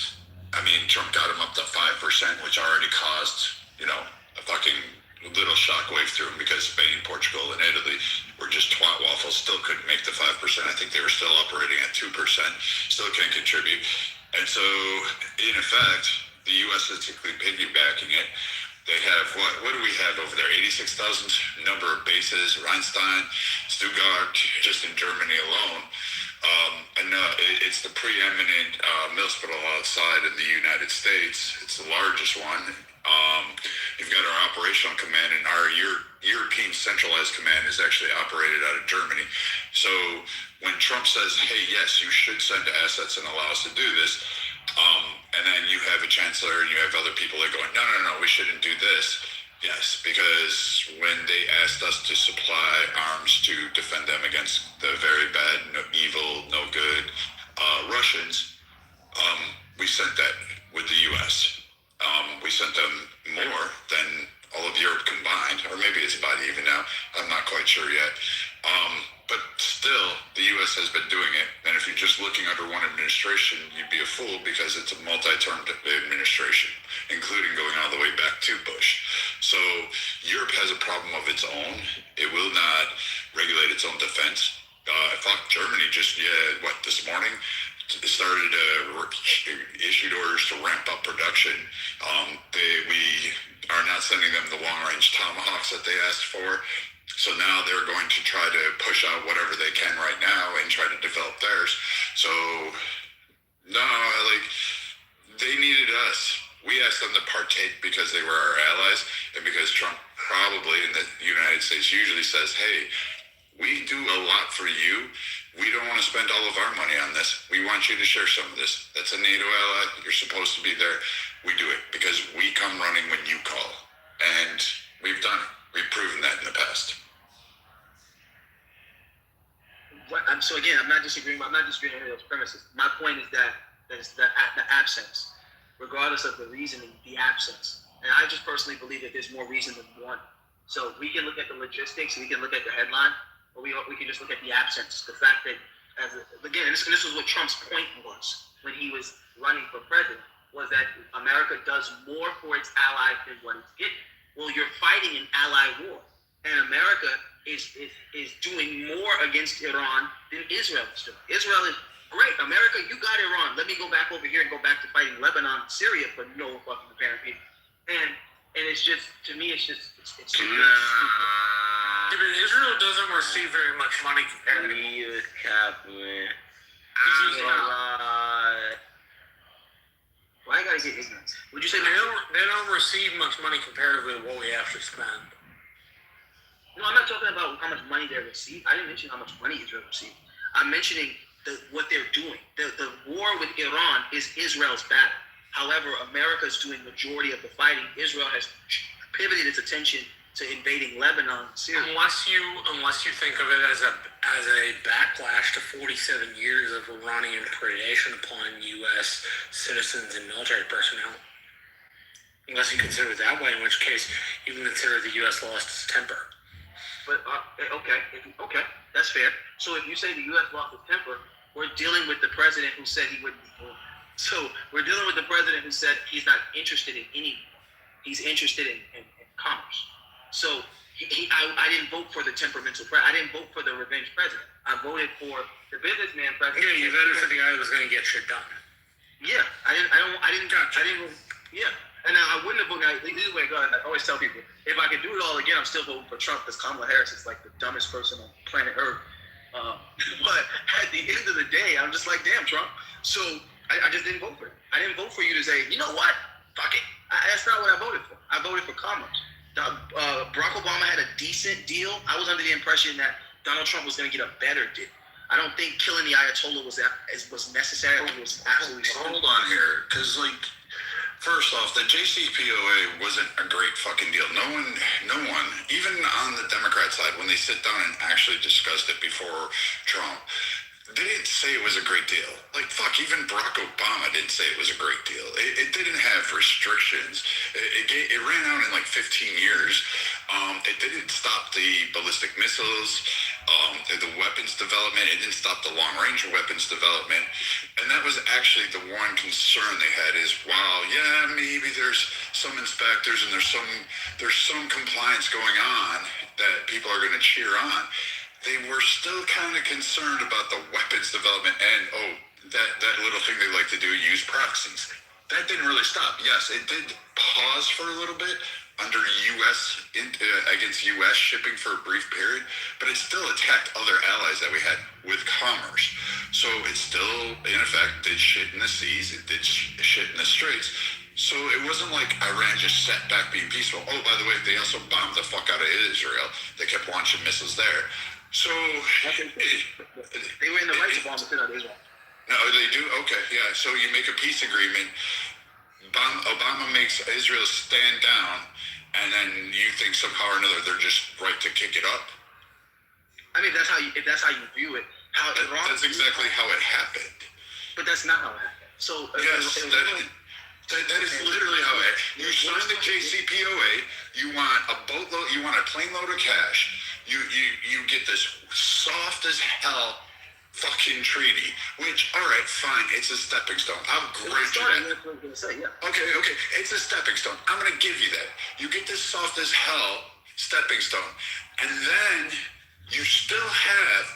I mean, Trump got him up to 5%, which already caused, a fucking little shockwave through him because Spain, Portugal, and Italy were just twat waffles, still couldn't make the 5%. I think they were still operating at 2%, still can't contribute. And so, in effect, the U.S. is typically piggybacking it. They have, what do we have over there? 86,000 number of bases, Rheinstein, Stuttgart, just in Germany alone. It's the preeminent hospital outside of the United States. It's the largest one. You've got our operational command, and our European centralized command is actually operated out of Germany. So when Trump says, hey, yes, you should send assets and allow us to do this, and then you have a chancellor and you have other people that are going, no, we shouldn't do this. Yes, because when they asked us to supply arms to defend them against the very bad, evil, no good Russians, we sent that with the U.S. We sent them more than all of Europe combined, or maybe it's about even now. I'm not quite sure yet. But still, the U.S. has been doing it. And if you're just looking under one administration, you'd be a fool because it's a multi-term administration, including going all the way back to Bush. So Europe has a problem of its own. It will not regulate its own defense. Fuck, Germany just, this morning, started issued orders to ramp up production. We are not sending them the long-range Tomahawks that they asked for. So now they're going to try to push out whatever they can right now and try to develop theirs. So no, like they needed us. We asked them to partake because they were our allies and because Trump probably in the United States usually says, hey, we do a lot for you. We don't want to spend all of our money on this. We want you to share some of this. That's a NATO ally. You're supposed to be there. We do it because we come running when you call. And we've done it. We've proven that in the past. So again, I'm not disagreeing with any of those premises. My point is that is the absence, regardless of the reasoning, the absence. And I just personally believe that there's more reason than one. So we can look at the logistics, we can look at the headline, or we can just look at the absence. The fact that, and this was what Trump's point was when he was running for president, was that America does more for its allies than what it's getting. Well, you're fighting an ally war, and America is doing more against Iran than Israel is doing. Israel is great. America, you got Iran. Let me go back over here and go back to fighting Lebanon, Syria for no fucking apparent reason. And it's just, to me, it's Yeah, but Israel doesn't receive very much money compared to Why I gotta get ignorant? Would you say they don't receive much money comparatively to what we actually spend? No, I'm not talking about how much money they receive. I didn't mention how much money Israel received. I'm mentioning what they're doing. The war with Iran is Israel's battle. However, America is doing majority of the fighting. Israel has pivoted its attention to invading Lebanon, Syria. Unless you think of it as a backlash to 47 years of Iranian predation upon U.S. citizens and military personnel. Unless you consider it that way, in which case you can consider the U.S. lost its temper. But okay, that's fair. So if you say the U.S. lost its temper, we're dealing with the president who said he wouldn't be doing it. So we're dealing with the president who said he's not interested in any war. He's interested in commerce. So I didn't vote for the temperamental president. I didn't vote for the revenge president. I voted for the businessman president. Yeah, you voted for the guy who was going to get shit done. Yeah, I didn't. Yeah, and I wouldn't have voted. This is where I go. I always tell people, if I could do it all again, I'm still voting for Trump because Kamala Harris is like the dumbest person on planet Earth. But at the end of the day, I'm just like, damn, Trump. So I just didn't vote for it. I didn't vote for you to say, you know what? Fuck it. That's not what I voted for. I voted for commerce. Barack Obama had a decent deal. I was under the impression that Donald Trump was going to get a better deal. I don't think killing the Ayatollah was necessary. It was absolutely stupid. Hold on here, because first off, the JCPOA wasn't a great fucking deal. No one, even on the Democrat side, when they sit down and actually discussed it before Trump, they didn't say it was a great deal. Even Barack Obama didn't say it was a great deal. It didn't have restrictions. It ran out in 15 years. It didn't stop the ballistic missiles, the weapons development. It didn't stop the long-range weapons development. And that was actually the one concern they had is, wow, yeah, maybe there's some inspectors and there's some compliance going on that people are going to cheer on. They were still kind of concerned about the weapons development and, that little thing they like to do, use proxies. That didn't really stop. Yes, it did pause for a little bit under against U.S. shipping for a brief period, but it still attacked other allies that we had with commerce. So it still, in effect, did shit in the seas. It did shit in the straits. So it wasn't like Iran just sat back being peaceful. Oh, by the way, they also bombed the fuck out of Israel. They kept launching missiles there. So they were in the right to bomb the shit out of Israel. No, they do? Okay, yeah. So you make a peace agreement. Obama makes Israel stand down, and then you think somehow or another they're just right to kick it up? I mean, if that's how you view it. That's exactly how it happened. But that's not how it happened. So yes, that is literally how it happened. You signed the JCPOA. You want a boatload. You want a plane load of cash. You get this soft as hell fucking treaty, which, all right, fine, it's a stepping stone. I'll grant you that. Okay, it's a stepping stone. I'm going to give you that. You get this soft as hell stepping stone, and then you still have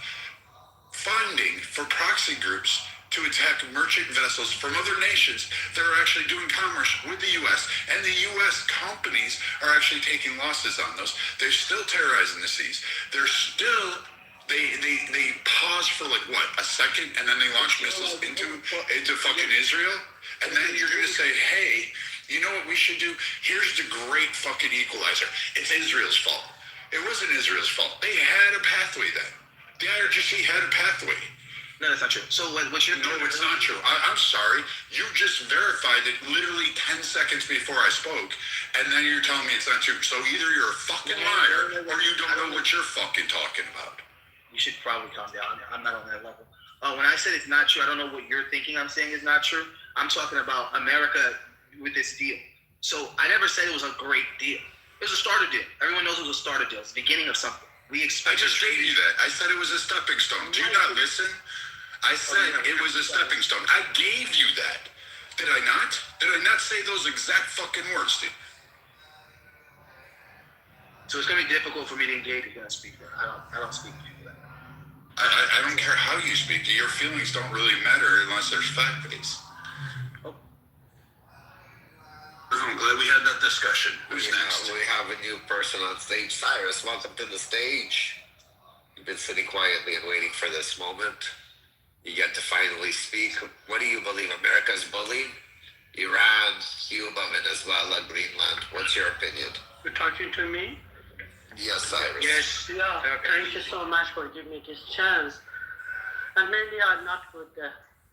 funding for proxy groups to attack merchant vessels from other nations that are actually doing commerce with the U.S., and the U.S. companies are actually taking losses on those. They're still terrorizing the seas. They're still, they pause for like, what, a second, and then they launch missiles into fucking Israel? And then you're going to say, hey, you know what we should do? Here's the great fucking equalizer. It's Israel's fault. It wasn't Israel's fault. They had a pathway then. The IRGC had a pathway. No, that's not true. So what you're... No, it's not true. I'm sorry. You just verified it literally 10 seconds before I spoke, and then you're telling me it's not true. So either you're a fucking liar, or you don't know what you're fucking talking about. You should probably calm down. I'm not on that level. When I said it's not true, I don't know what you're thinking I'm saying is not true. I'm talking about America with this deal. So I never said it was a great deal. It was a starter deal. Everyone knows it was a starter deal. It's the beginning of something. I just gave you that. I said it was a stepping stone. Do you not listen? I said it was a stepping stone. I gave you that. Did I not? Did I not say those exact fucking words, Steve? So it's gonna be difficult for me to engage if you're gonna speak there. I don't speak to you for that. I don't care how you speak. Your feelings don't really matter unless there's fact base. I'm glad we had that discussion. Who's next? We have a new person on stage. Cyrus, welcome to the stage. You've been sitting quietly and waiting for this moment. You get to finally speak. What do you believe? America's bullied? Iran, Cuba, Venezuela, Greenland. What's your opinion? You're talking to me? Yes, Cyrus. Yes. Yeah. Thank you so much for giving me this chance. And maybe I'm not good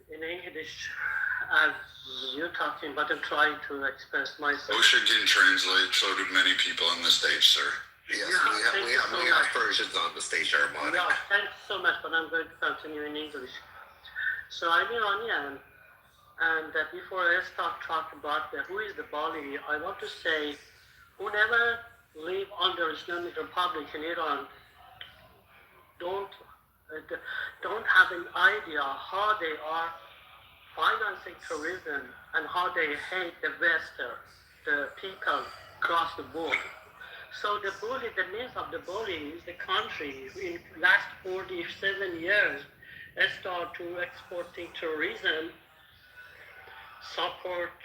in English as you're talking, but I'm trying to express myself. OSHA can translate, so do many people on the stage, sir. Yes, we have Persians on the stage, Armani. Yeah, thanks so much, but I'm going to continue in English. So I'm Iranian, and before I start talking about who is the bully, I want to say who never live under Islamic Republic in Iran don't have an idea how they are financing tourism and how they hate the Western, the people across the board. So the means of the bully is the country in last 47 years start to exporting tourism, support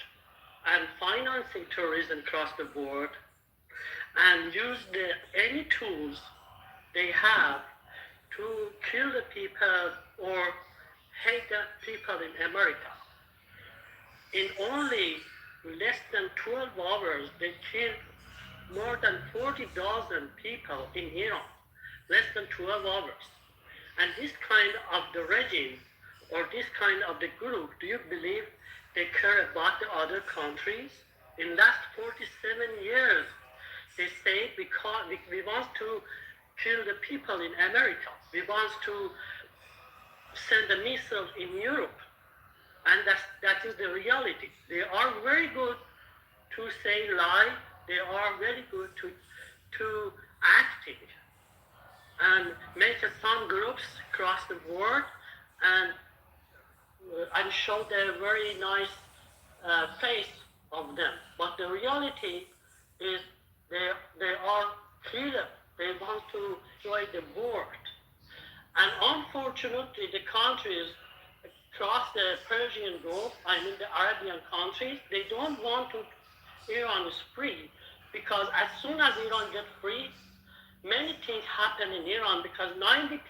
and financing tourism across the board, and use any tools they have to kill the people or hate the people in America. In only less than 12 hours, they killed more than 40,000 people in Iran. Less than 12 hours. And this kind of the regime or this kind of the group, do you believe they care about the other countries? In last 47 years, they say because we want to kill the people in America. We want to send a missile in Europe. And that is the reality. They are very good to say lie. They are very good to acting and make some groups across the board and show the very nice face of them. But the reality is they are killers. They want to destroy the board. And unfortunately, the countries across the Persian Gulf, I mean the Arabian countries, they don't want to Iran is free, because as soon as Iran gets free, many things happen in Iran, because 90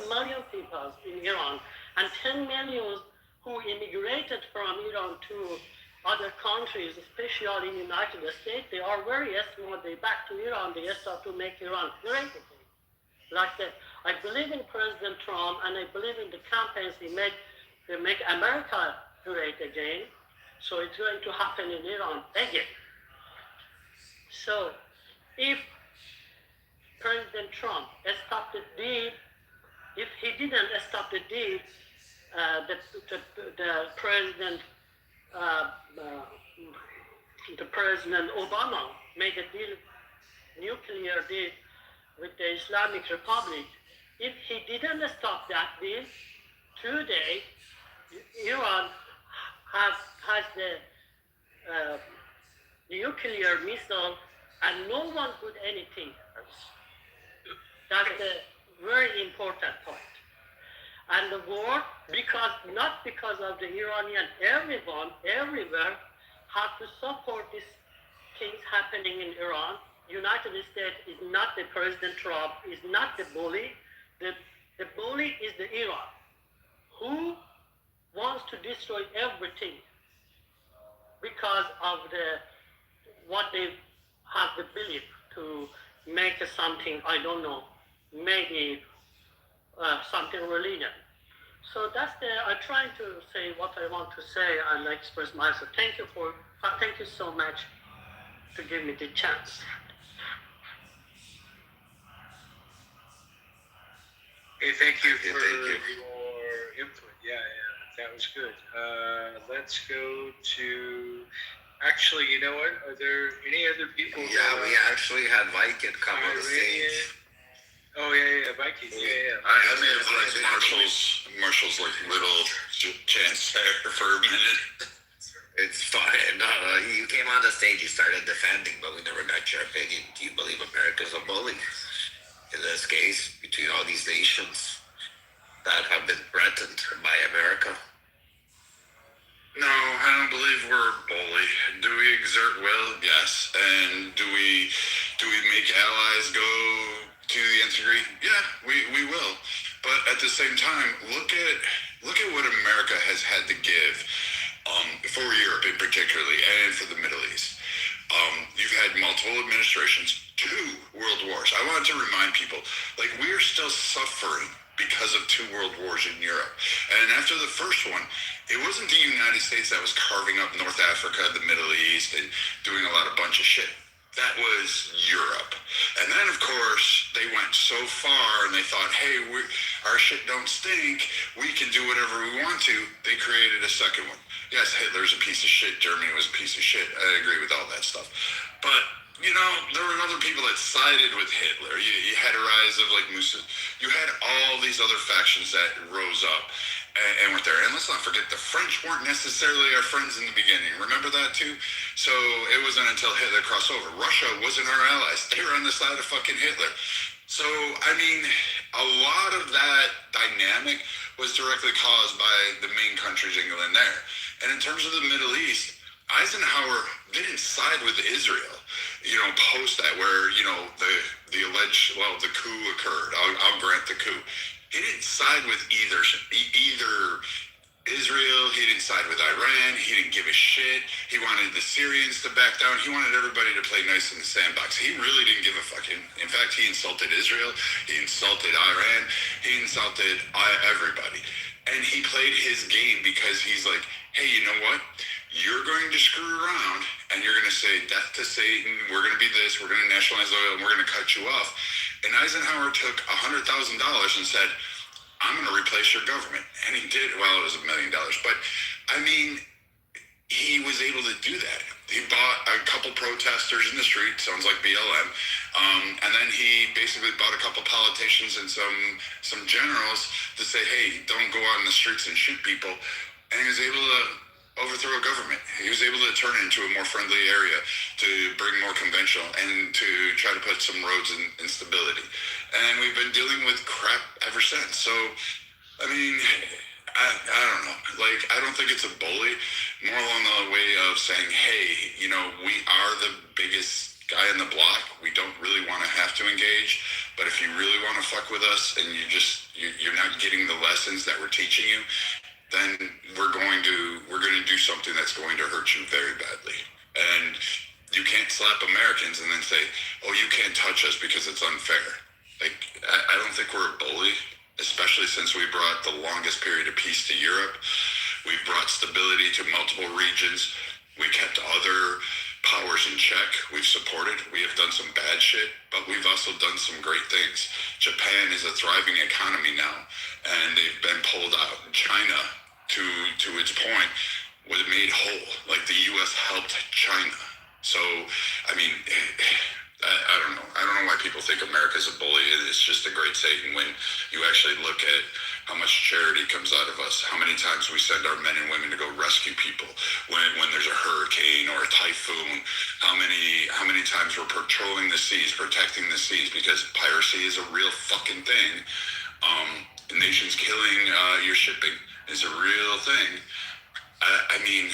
million people in Iran and 10 million who immigrated from Iran to other countries, especially in the United States, they are very smart. They back to Iran, they start to make Iran great again. Like that. I believe in President Trump, and I believe in the campaigns he made to make America great again. So it's going to happen in Iran again. So if President Trump stopped the deal, if he didn't stop the deal, the President Obama made a deal, nuclear deal with the Islamic Republic. If he didn't stop that deal, today Iran has the nuclear missile, and no one could anything else. That's a very important point. And the war, not because of the Iranian, everyone, everywhere, has to support these things happening in Iran. United States is not the President Trump, is not the bully. The bully is the Iran, who wants to destroy everything because of what they have the belief to make something, I don't know, maybe something religion. So I'm trying to say what I want to say and express myself. Thank you so much to give me the chance. Hey, thank you for your input. Yeah, that was good. Let's go to. Actually, you know what? Are there any other people? Yeah, we actually had Viking come on the stage. Oh yeah, Vikings. Yeah. I made it like Marshall's like little chance there for a minute. It's fine. No, you came on the stage, you started defending, but we never got your opinion. Do you believe America's a bully? In this case, between all these nations that have been threatened by America? No, I don't believe we're a bully. Do we exert will? Yes. And do we make allies go to the nth degree? Yeah, we will. But at the same time, look at what America has had to give for Europe in particularly, and for the Middle East. You've had multiple administrations, 2 world wars. I wanted to remind people, like, we are still suffering because of 2 world wars in Europe. And after the first one, it wasn't the United States that was carving up North Africa, the Middle East, and doing a bunch of shit. That was Europe. And then, of course, they went so far and they thought, hey, our shit don't stink. We can do whatever we want to. They created a second one. Yes, Hitler's a piece of shit. Germany was a piece of shit. I agree with all that stuff. But, you know, there were other people that sided with Hitler. You had a rise of, like, Mussolini. You had all these other factions that rose up and were there. And let's not forget, the French weren't necessarily our friends in the beginning. Remember that, too? So it wasn't until Hitler crossed over. Russia wasn't our allies. They were on the side of fucking Hitler. So, I mean, a lot of that dynamic was directly caused by the main countries, England, there. And in terms of the Middle East, Eisenhower didn't side with Israel, you know, post that, where, you know, the alleged, well, the coup occurred. I'll grant the coup. He didn't side with either Israel. He didn't side with Iran. He didn't give a shit. He wanted the Syrians to back down. He wanted everybody to play nice in the sandbox. He really didn't give a fucking. In fact, he insulted Israel. He insulted Iran. He insulted everybody. And he played his game because he's like, hey, you know what? You're going to screw around and you're going to say death to Satan. We're going to be this. We're going to nationalize oil and we're going to cut you off. And Eisenhower took $100,000 and said, I'm going to replace your government. And he did. Well, it was $1 million. But, I mean, he was able to do that. He bought a couple protesters in the street, sounds like BLM. And then he basically bought a couple politicians and some generals to say, hey, don't go out in the streets and shoot people. And he was able to overthrow a government. He was able to turn it into a more friendly area, to bring more conventional, and to try to put some roads in stability. And we've been dealing with crap ever since. So, I mean, I don't know. Like, I don't think it's a bully. More along the way of saying, hey, you know, we are the biggest guy in the block. We don't really want to have to engage. But if you really want to fuck with us and you're not getting the lessons that we're teaching you, then we're going to do something that's going to hurt you very badly. And you can't slap Americans and then say, oh, you can't touch us because it's unfair. Like, I don't think we're a bully, especially since we brought the longest period of peace to Europe. We brought stability to multiple regions. We kept other powers in check. We've supported. We have done some bad shit, but we've also done some great things. Japan is a thriving economy now, and they've been pulled out. China, to its point, was made whole. Like, the U.S. helped China. So, I mean, I don't know. I don't know why people think America's a bully. It's just a great Satan when you actually look at how much charity comes out of us, how many times we send our men and women to go rescue people when there's a hurricane or a typhoon, how many times we're patrolling the seas, protecting the seas, because piracy is a real fucking thing. nations killing your shipping is a real thing. I mean,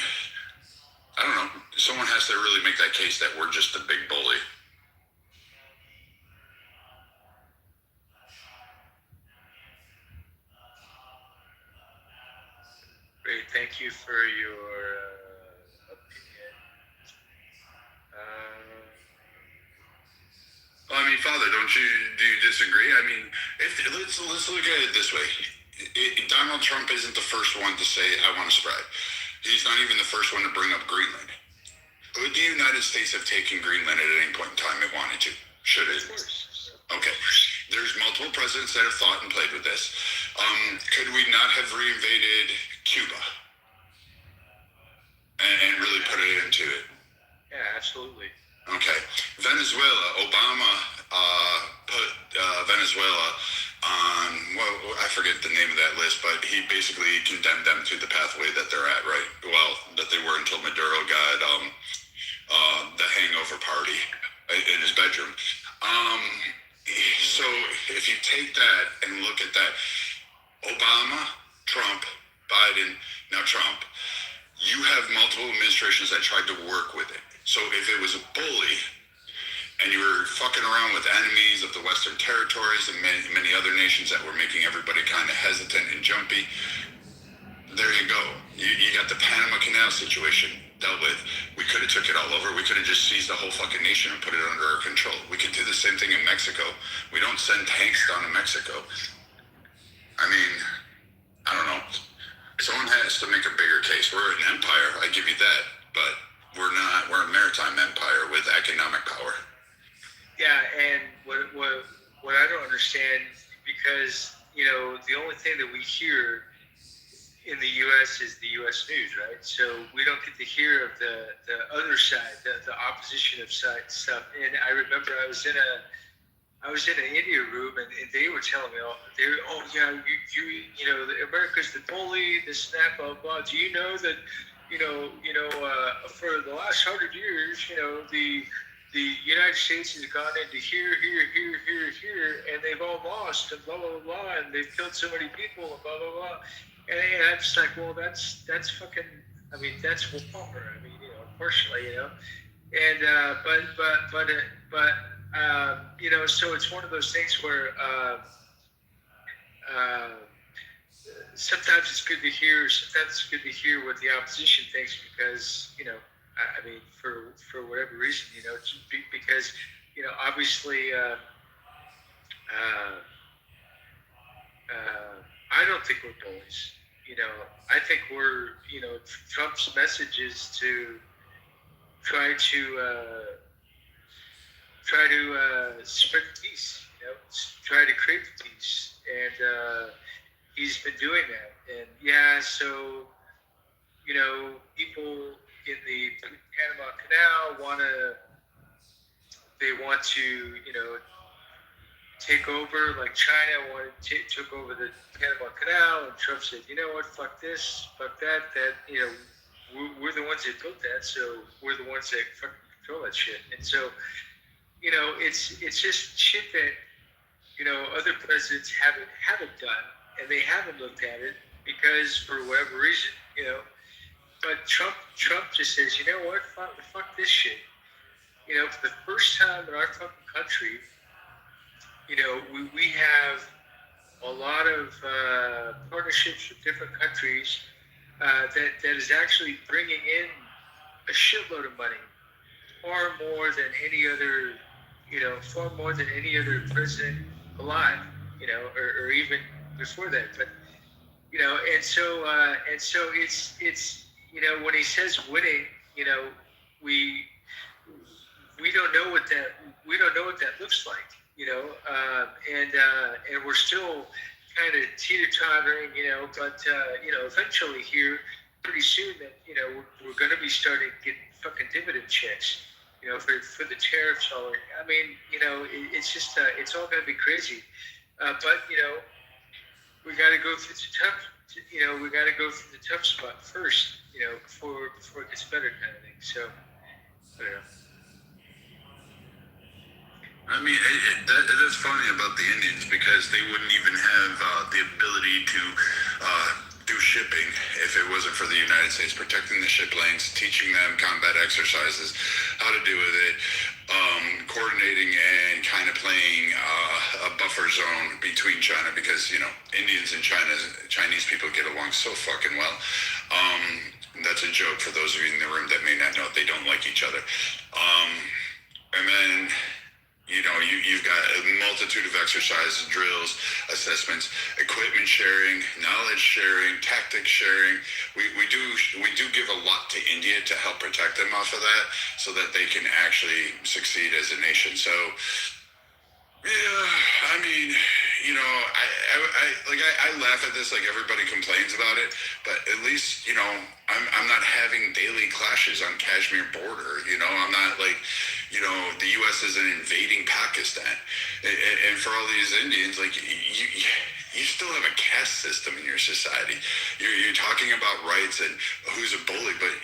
I don't know. Someone has to really make that case that we're just a big bully. Great, thank you for your opinion. I mean, Father, do you disagree? I mean, let's look at it this way. Donald Trump isn't the first one to say, I want to spread. He's not even the first one to bring up Greenland. Would the United States have taken Greenland at any point in time it wanted to? Should it? Of course. Okay. There's multiple presidents that have thought and played with this. Could we not have reinvaded Cuba and really put it into it? Yeah, absolutely. Okay. Venezuela. Obama put Venezuela on, well, I forget the name of that list, but he basically condemned them to the pathway that they're at, right? Well, that they were until Maduro got the hangover party in his bedroom. So if you take that and look at that, Obama, Trump, Biden, now Trump, you have multiple administrations that tried to work with it. So if it was a bully and you were fucking around with enemies of the Western territories and many other nations that were making everybody kind of hesitant and jumpy, there you go. You got the Panama Canal situation dealt with. We could have took it all over. We could have just seized the whole fucking nation and put it under our control. We could do the same thing in Mexico. We don't send tanks down to Mexico. I mean, I don't know. Someone has to make a bigger case. We're an empire, I give you that, but we're not. We're a maritime empire with economic power. Yeah, and what I don't understand, because the only thing that we hear in the U.S. is the U.S. news, right? So we don't get to hear of the other side, the opposition of side stuff. And I remember I was in an India room, and they were telling me, America's the bully, this and that, blah blah. Do you know that, for the last 100 years, the United States has gone into here, and they've all lost, and blah blah blah, and they've killed so many people, and blah blah blah. And I'm just like, well, that's fucking. I mean, that's war. I mean, unfortunately, And so it's one of those things where sometimes it's good to hear. Sometimes it's good to hear what the opposition thinks, because I mean, for whatever reason, because obviously. I don't think we're bullies. I think we're, Trump's message is to try to spread peace, try to create peace, and he's been doing that. And yeah, so people in the Panama Canal want to take over, like China took over the Panama Canal, and Trump said, you know what, fuck this, fuck that, we're the ones that built that, so we're the ones that fucking control that shit. And so, it's just shit that, other presidents haven't done, and they haven't looked at it, because for whatever reason, but Trump just says, you know what, fuck this shit. For the first time in our fucking country, we have a lot of partnerships with different countries that is actually bringing in a shitload of money, far more than any other president alive, or even before that. But and so it's when he says winning, we don't know what that looks like. And we're still kind of teeter-tottering, but eventually here, pretty soon, that we're going to be starting getting fucking dividend checks, for the tariffs. I mean, it's just it's all going to be crazy, but we got to go through the tough, we got to go through the tough spot first, before it gets better, kind of thing. So I don't know. I mean, that's funny about the Indians because they wouldn't even have the ability to do shipping if it wasn't for the United States protecting the ship lanes, teaching them combat exercises, how to deal with it, coordinating and kind of playing a buffer zone between China because, you know, Indians and Chinese people get along so fucking well. That's a joke for those of you in the room that may not know. They don't like each other. And then, you know, you've got a multitude of exercises, drills, assessments, equipment sharing, knowledge sharing, tactics sharing. We do give a lot to India to help protect them off of that so that they can actually succeed as a nation. So, yeah, I mean, you know, I laugh at this like everybody complains about it, but at least, you know, I'm not having daily clashes on Kashmir border. You know, I'm not like, you know, the U.S. isn't invading Pakistan, and for all these Indians, like you still have a caste system in your society. You're talking about rights and who's a bully, but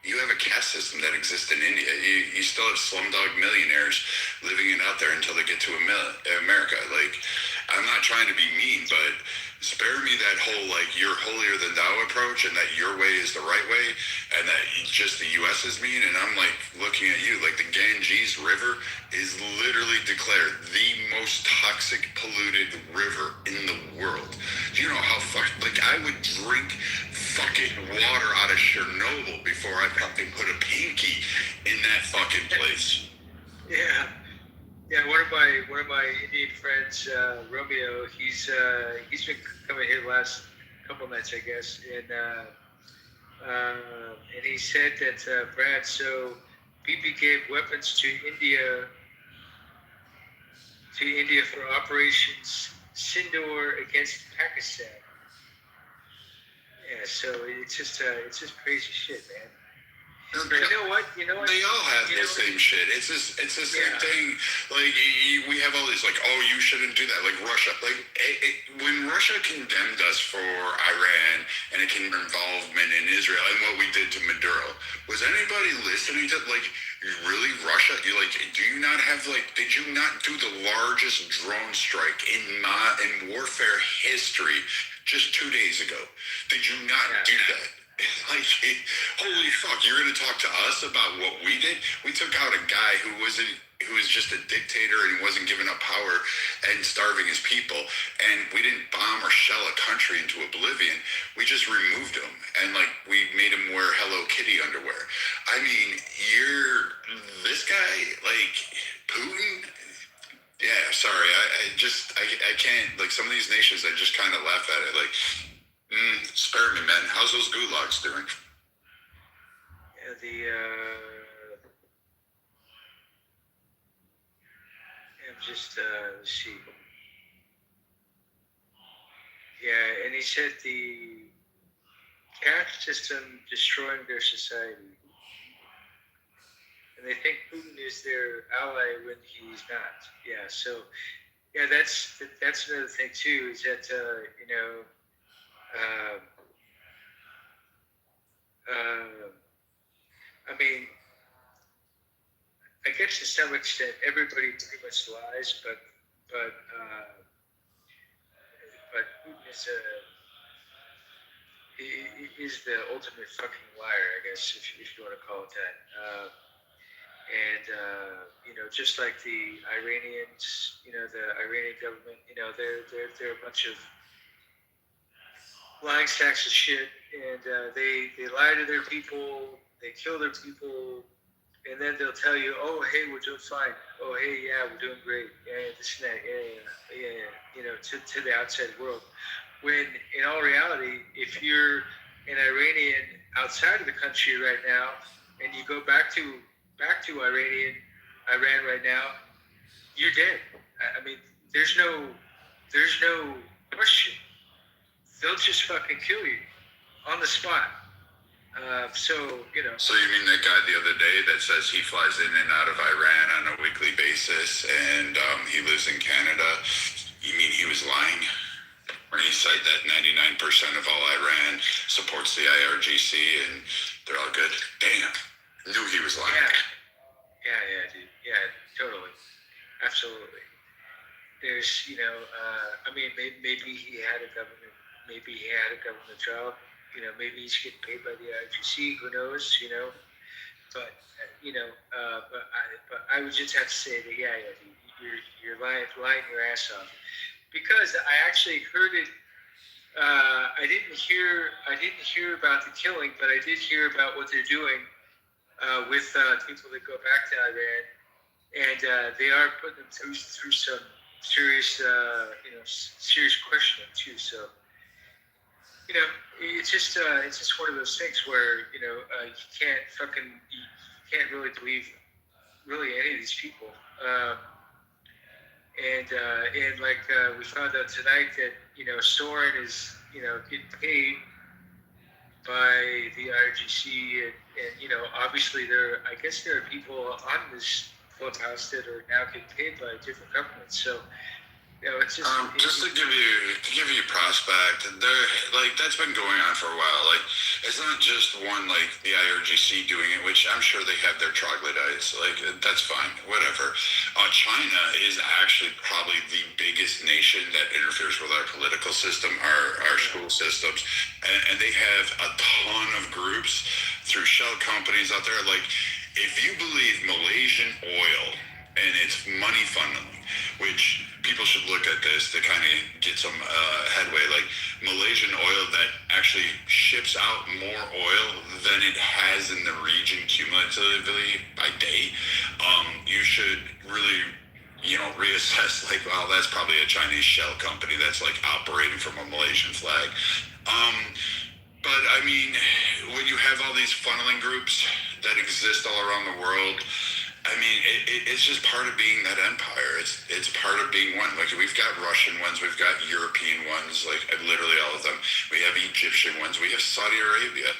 you have a caste system that exists in India. You still have slumdog millionaires living it out there until they get to America. Like, I'm not trying to be mean, but spare me that whole, like, you're holier than thou approach and that your way is the right way and that just the U.S. is mean. And I'm, like, looking at you, like, the Ganges River is literally declared the most toxic, polluted river in the world. Do you know how like, I would drink fucking water out of Chernobyl before I fucking put a pinky in that fucking place. Yeah. Yeah, one of my Indian friends, Romeo, he's been coming here the last couple nights, I guess, and he said that Brad, so BP gave weapons to India for Operations Sindoor against Pakistan. Yeah, so it's just crazy shit, man. But you know what? They all have the same shit. It's the same thing. Like, we have all these, like, oh, you shouldn't do that. Like, Russia. Like, when Russia condemned us for Iran and its involvement in Israel and what we did to Maduro, was anybody listening to, like, really, Russia? Do you not have, like, did you not do the largest drone strike in warfare history just 2 days ago? Did you not do that? Like, holy fuck, you're going to talk to us about what we did? We took out a guy who was just a dictator and he wasn't giving up power and starving his people. And we didn't bomb or shell a country into oblivion. We just removed him. And, like, we made him wear Hello Kitty underwear. I mean, this guy, like, Putin... Yeah, sorry, I can't, like, some of these nations, I just kind of laugh at it, like... spare me, man. How's those gulags doing? Yeah, I'm just, let's see. Yeah, and he said the caste system destroying their society. And they think Putin is their ally when he's not. Yeah, so, yeah, that's another thing, too, is that, you know, I mean, I guess to some extent everybody pretty much lies, but Putin is the ultimate fucking liar, I guess, if you want to call it that. You know, just like the Iranians, you know, the Iranian government, you know, they're a bunch of lying sacks of shit, and they lie to their people, they kill their people, and then they'll tell you, oh, hey, we're doing fine. Oh, hey, yeah, we're doing great. Yeah, this and that, yeah, you know, to the outside world. When in all reality, if you're an Iranian outside of the country right now, and you go back to Iran right now, you're dead. I mean, there's no question. They'll just fucking kill you on the spot. So, you know. So you mean that guy the other day that says he flies in and out of Iran on a weekly basis and he lives in Canada? You mean he was lying? When he said that 99% of all Iran supports the IRGC and they're all good? Damn. Knew he was lying. Yeah, dude. Yeah, totally. absolutely. There's, I mean, maybe he had a government, job. Maybe he's getting paid by the IGC. Who knows? But but I would just have to say that you're lying your ass off, because I actually heard it. I didn't hear about the killing, but I did hear about what they're doing with people that go back to Iran, and they are putting them through some serious serious questioning too. So it's just one of those things where you can't really believe really any of these people. And like we found out tonight that Soren is getting paid by the IRGC, and obviously I guess there are people on this clubhouse that are now getting paid by different governments. So it's just to give you a prospect, that's been going on for a while. Like, it's not just one, like the IRGC doing it, which I'm sure they have their troglodytes. Like, that's fine, whatever. China is actually probably the biggest nation that interferes with our political system, our school systems, and they have a ton of groups through shell companies out there. Like, if you believe Malaysian oil and its money funneling, which people should look at this to kind of get some headway. Like, Malaysian oil that actually ships out more oil than it has in the region cumulatively by day. You should really, reassess, like, well, that's probably a Chinese shell company that's like operating from a Malaysian flag. But I mean, when you have all these funneling groups that exist all around the world, I mean, it's just part of being that empire. It's part of being one. Like, we've got Russian ones, we've got European ones, like literally all of them. We have Egyptian ones, we have Saudi Arabia.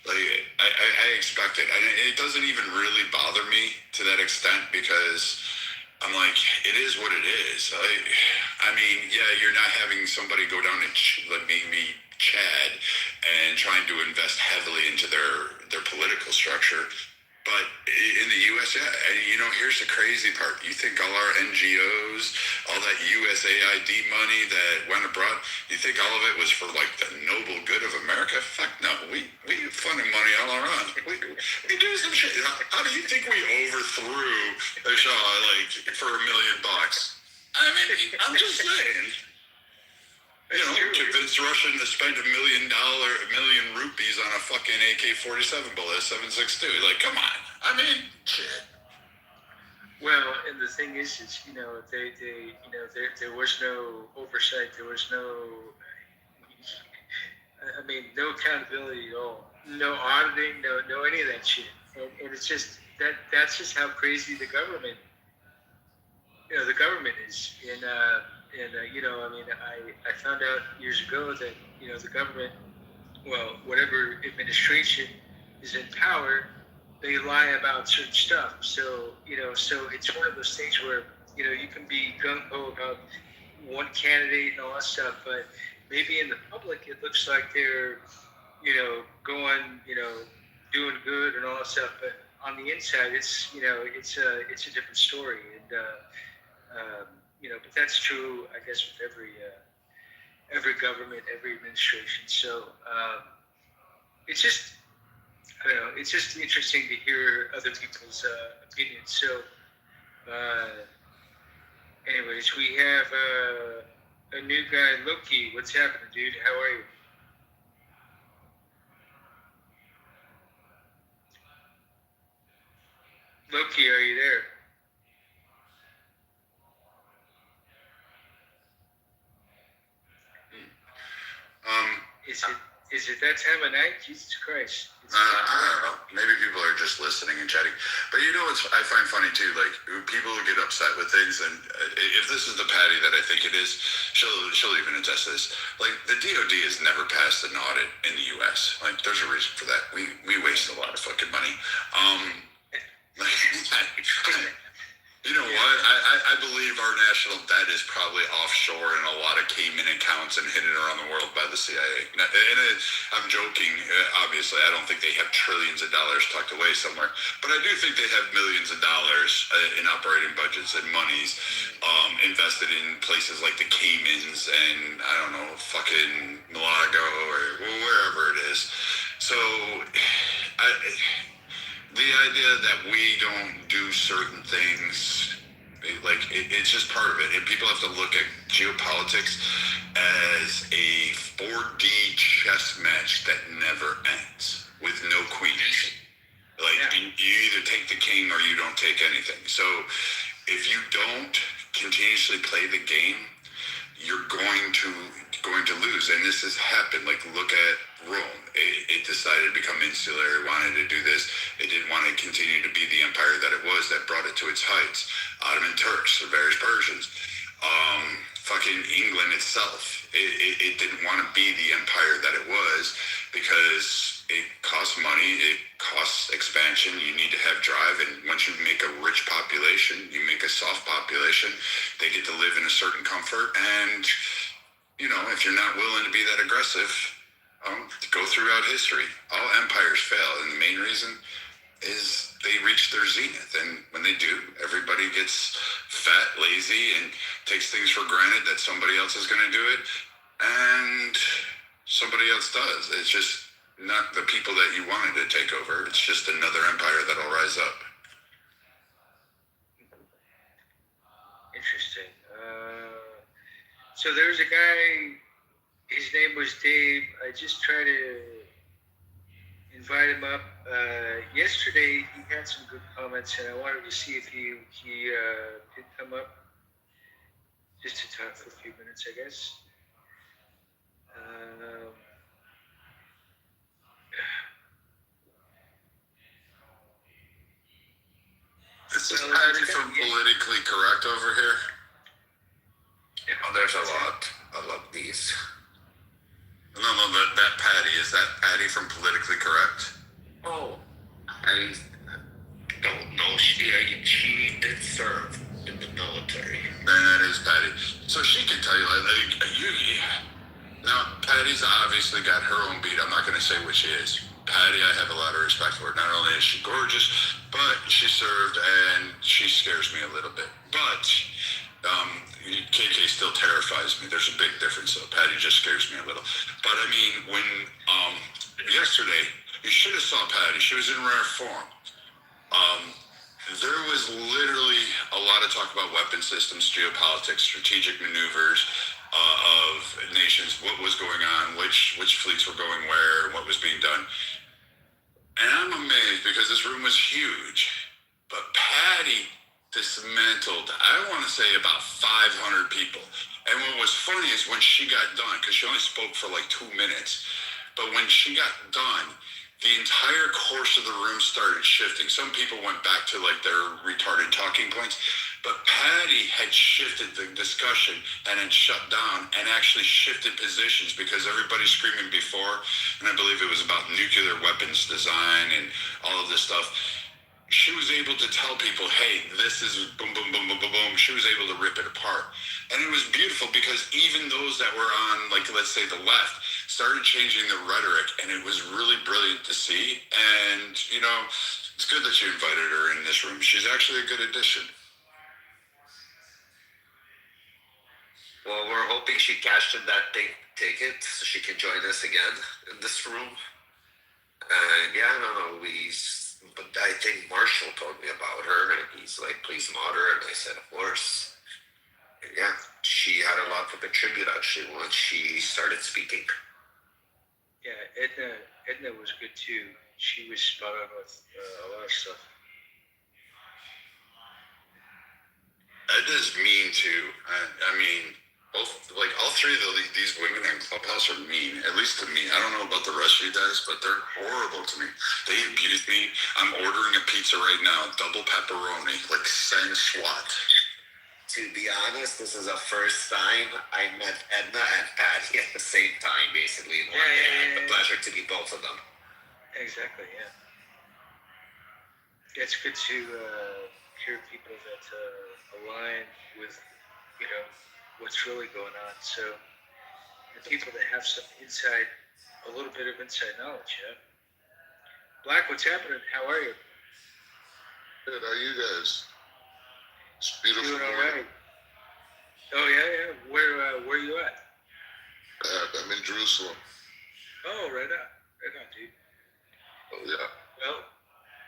Like, I expect it. It doesn't even really bother me to that extent, because I'm like, it is what it is. I mean, yeah, you're not having somebody go down and maybe Chad and trying to invest heavily into their political structure. But in the U.S., yeah, and here's the crazy part. You think all our NGOs, all that USAID money that went abroad, you think all of it was for, like, the noble good of America? Fuck no. We funding money all around. We do some shit. How do you think we overthrew the Shah, like, for $1 million? I mean, I'm just saying. Convince Russia to spend $1 million rupees on a fucking AK-47 bullet, 7.62. Like, come on. I mean, shit. Well, and the thing is, there was no oversight. There was no accountability at all. No auditing. No any of that shit. And it's just that's just how crazy the government is. I found out years ago that the government, well, whatever administration is in power, they lie about certain stuff. So it's one of those things where you can be gung ho about one candidate and all that stuff, but maybe in the public it looks like they're going doing good and all that stuff, but on the inside it's it's a different story. And but that's true, I guess, with every government, every administration. So it's just, I don't know, it's just interesting to hear other people's opinions. So anyways, we have a new guy, Loki. What's happening, dude? How are you? Loki, are you there? Is it that time of night? Jesus Christ. I don't know. Maybe people are just listening and chatting. But what I find funny too, like, people get upset with things, and if this is the Patty that I think it is, she'll even attest this. Like, the DOD has never passed an audit in the U.S. Like, there's a reason for that. We waste a lot of fucking money. You know what? I believe our national debt is probably offshore in a lot of Cayman accounts and hidden around the world by the CIA. I'm joking, obviously. I don't think they have trillions of dollars tucked away somewhere. But I do think they have millions of dollars in operating budgets and monies invested in places like the Caymans and, I don't know, fucking Malaga or wherever it is. So, the idea that we don't do certain things, it's just part of it. And people have to look at geopolitics as a 4D chess match that never ends with no queens. You either take the king or you don't take anything. So if you don't continuously play the game, you're going to lose. And this has happened. Look at Rome. It decided to become insular. It wanted to do this. It didn't want to continue to be the empire that it was, that brought it to its heights. Ottoman Turks, the various Persians, fucking England itself. It didn't want to be the empire that it was because it costs money. It costs expansion. You need to have drive. And once you make a rich population, you make a soft population, they get to live in a certain comfort. And if you're not willing to be that aggressive, go throughout history. All empires fail, and the main reason is they reach their zenith. And when they do, everybody gets fat, lazy, and takes things for granted that somebody else is going to do it, and somebody else does. It's just not the people that you wanted to take over. It's just another empire that'll rise up. Interesting. So there's a guy, his name was Dave. I just tried to invite him up. Yesterday, he had some good comments, and I wanted to see if he could come up just to talk for a few minutes, I guess. This is Patty from Politically Correct over here. There's a lot. I love these. No, that Patty. Is that Patty from Politically Correct? Oh, I don't know. She did serve in the military. Then that is Patty. So she can tell you, now, Patty's obviously got her own beat. I'm not going to say what she is. Patty, I have a lot of respect for her. Not only is she gorgeous, but she served, and she scares me a little bit. But KK still terrifies me. There's a big difference, though. Patty just scares me a little. But I mean, when yesterday, you should have saw Patty. She was in rare form. There was literally a lot of talk about weapon systems, geopolitics, strategic maneuvers of nations, what was going on, which fleets were going where, and what was being done. And I'm amazed because this room was huge. But Patty dismantled, I want to say, about 500 people. And what was funny is when she got done, because she only spoke for like 2 minutes, but when she got done, the entire course of the room started shifting. Some people went back to like their retarded talking points, but Patty had shifted the discussion and had shut down and actually shifted positions because everybody's screaming before, and I believe it was about nuclear weapons design and all of this stuff. She was able to tell people, hey, this is boom, boom, boom, boom, boom, boom. She was able to rip it apart. And it was beautiful because even those that were on, like, let's say the left, started changing the rhetoric, and it was really brilliant to see. And, it's good that you invited her in this room. She's actually a good addition. Well, we're hoping she cashed in that ticket so she can join us again in this room. And but I think Marshall told me about her, and he's like, please mod her, and I said, of course. And she had a lot to contribute, actually, once she started speaking. Yeah, Edna was good too. She was spot on with a lot of stuff. Edna's mean too. I mean, all three of these women in Clubhouse are mean, at least to me. I don't know about the rest of you guys, but they're horrible to me. They abuse me. I'm ordering a pizza right now, double pepperoni, like send SWAT. To be honest, this is the first time I met Edna and Patty at the same time, basically. And I had the pleasure to meet both of them. Exactly, yeah. It's good to hear people that align with, you know, what's really going on. So, and people that have some inside, a little bit of inside knowledge, yeah. Black, what's happening? How are you? Good. How are you guys? It's beautiful. Doing all morning. right. Oh yeah. Where you at? I'm in Jerusalem. Oh, right on, dude. Oh yeah. Well,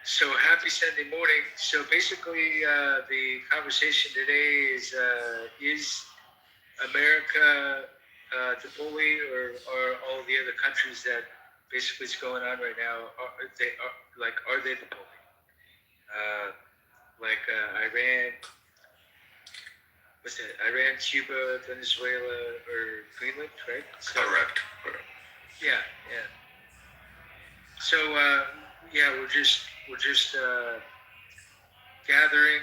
so happy Sunday morning. So basically, the conversation today is America the bully, or all the other countries that basically is going on right now? Are they the bully? Iran. What's it? Iran, Cuba, Venezuela, or Greenland, right? So, Correct. yeah. So we're just gathering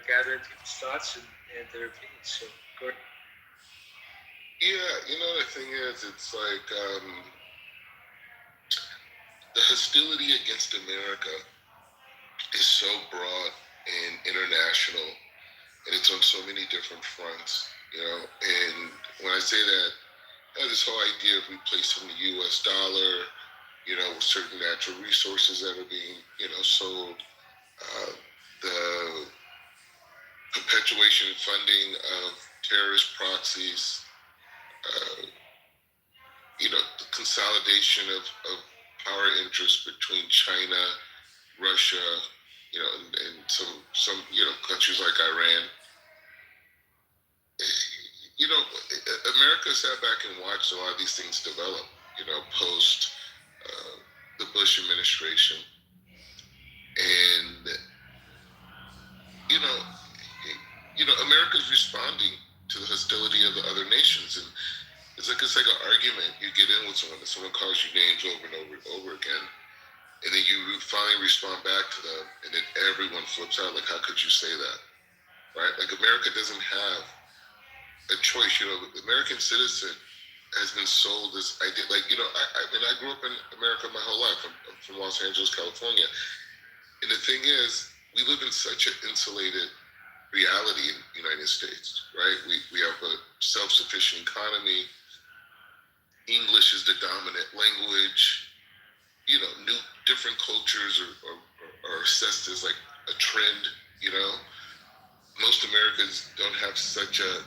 people's thoughts and their opinions. So go ahead. Yeah, the thing is, it's like the hostility against America is so broad and international, and it's on so many different fronts, And when I say that, this whole idea of replacing the U.S. dollar, with certain natural resources that are being, sold, the perpetuation and funding of terrorist proxies, the consolidation of power interests between China, Russia, and some countries like Iran. America sat back and watched a lot of these things develop, post the Bush administration. And, America's responding to the hostility of the other nations. And it's like an argument. You get in with someone, and someone calls you names over and over and over again. And then you finally respond back to them, and then everyone flips out. Like, how could you say that? Right? Like, America doesn't have a choice. The American citizen has been sold this idea. Like, I grew up in America my whole life. I'm from Los Angeles, California. And the thing is, we live in such an insulated reality in the United States, right? We have a self-sufficient economy. English is the dominant language. New different cultures are assessed as like a trend. Most Americans don't have such a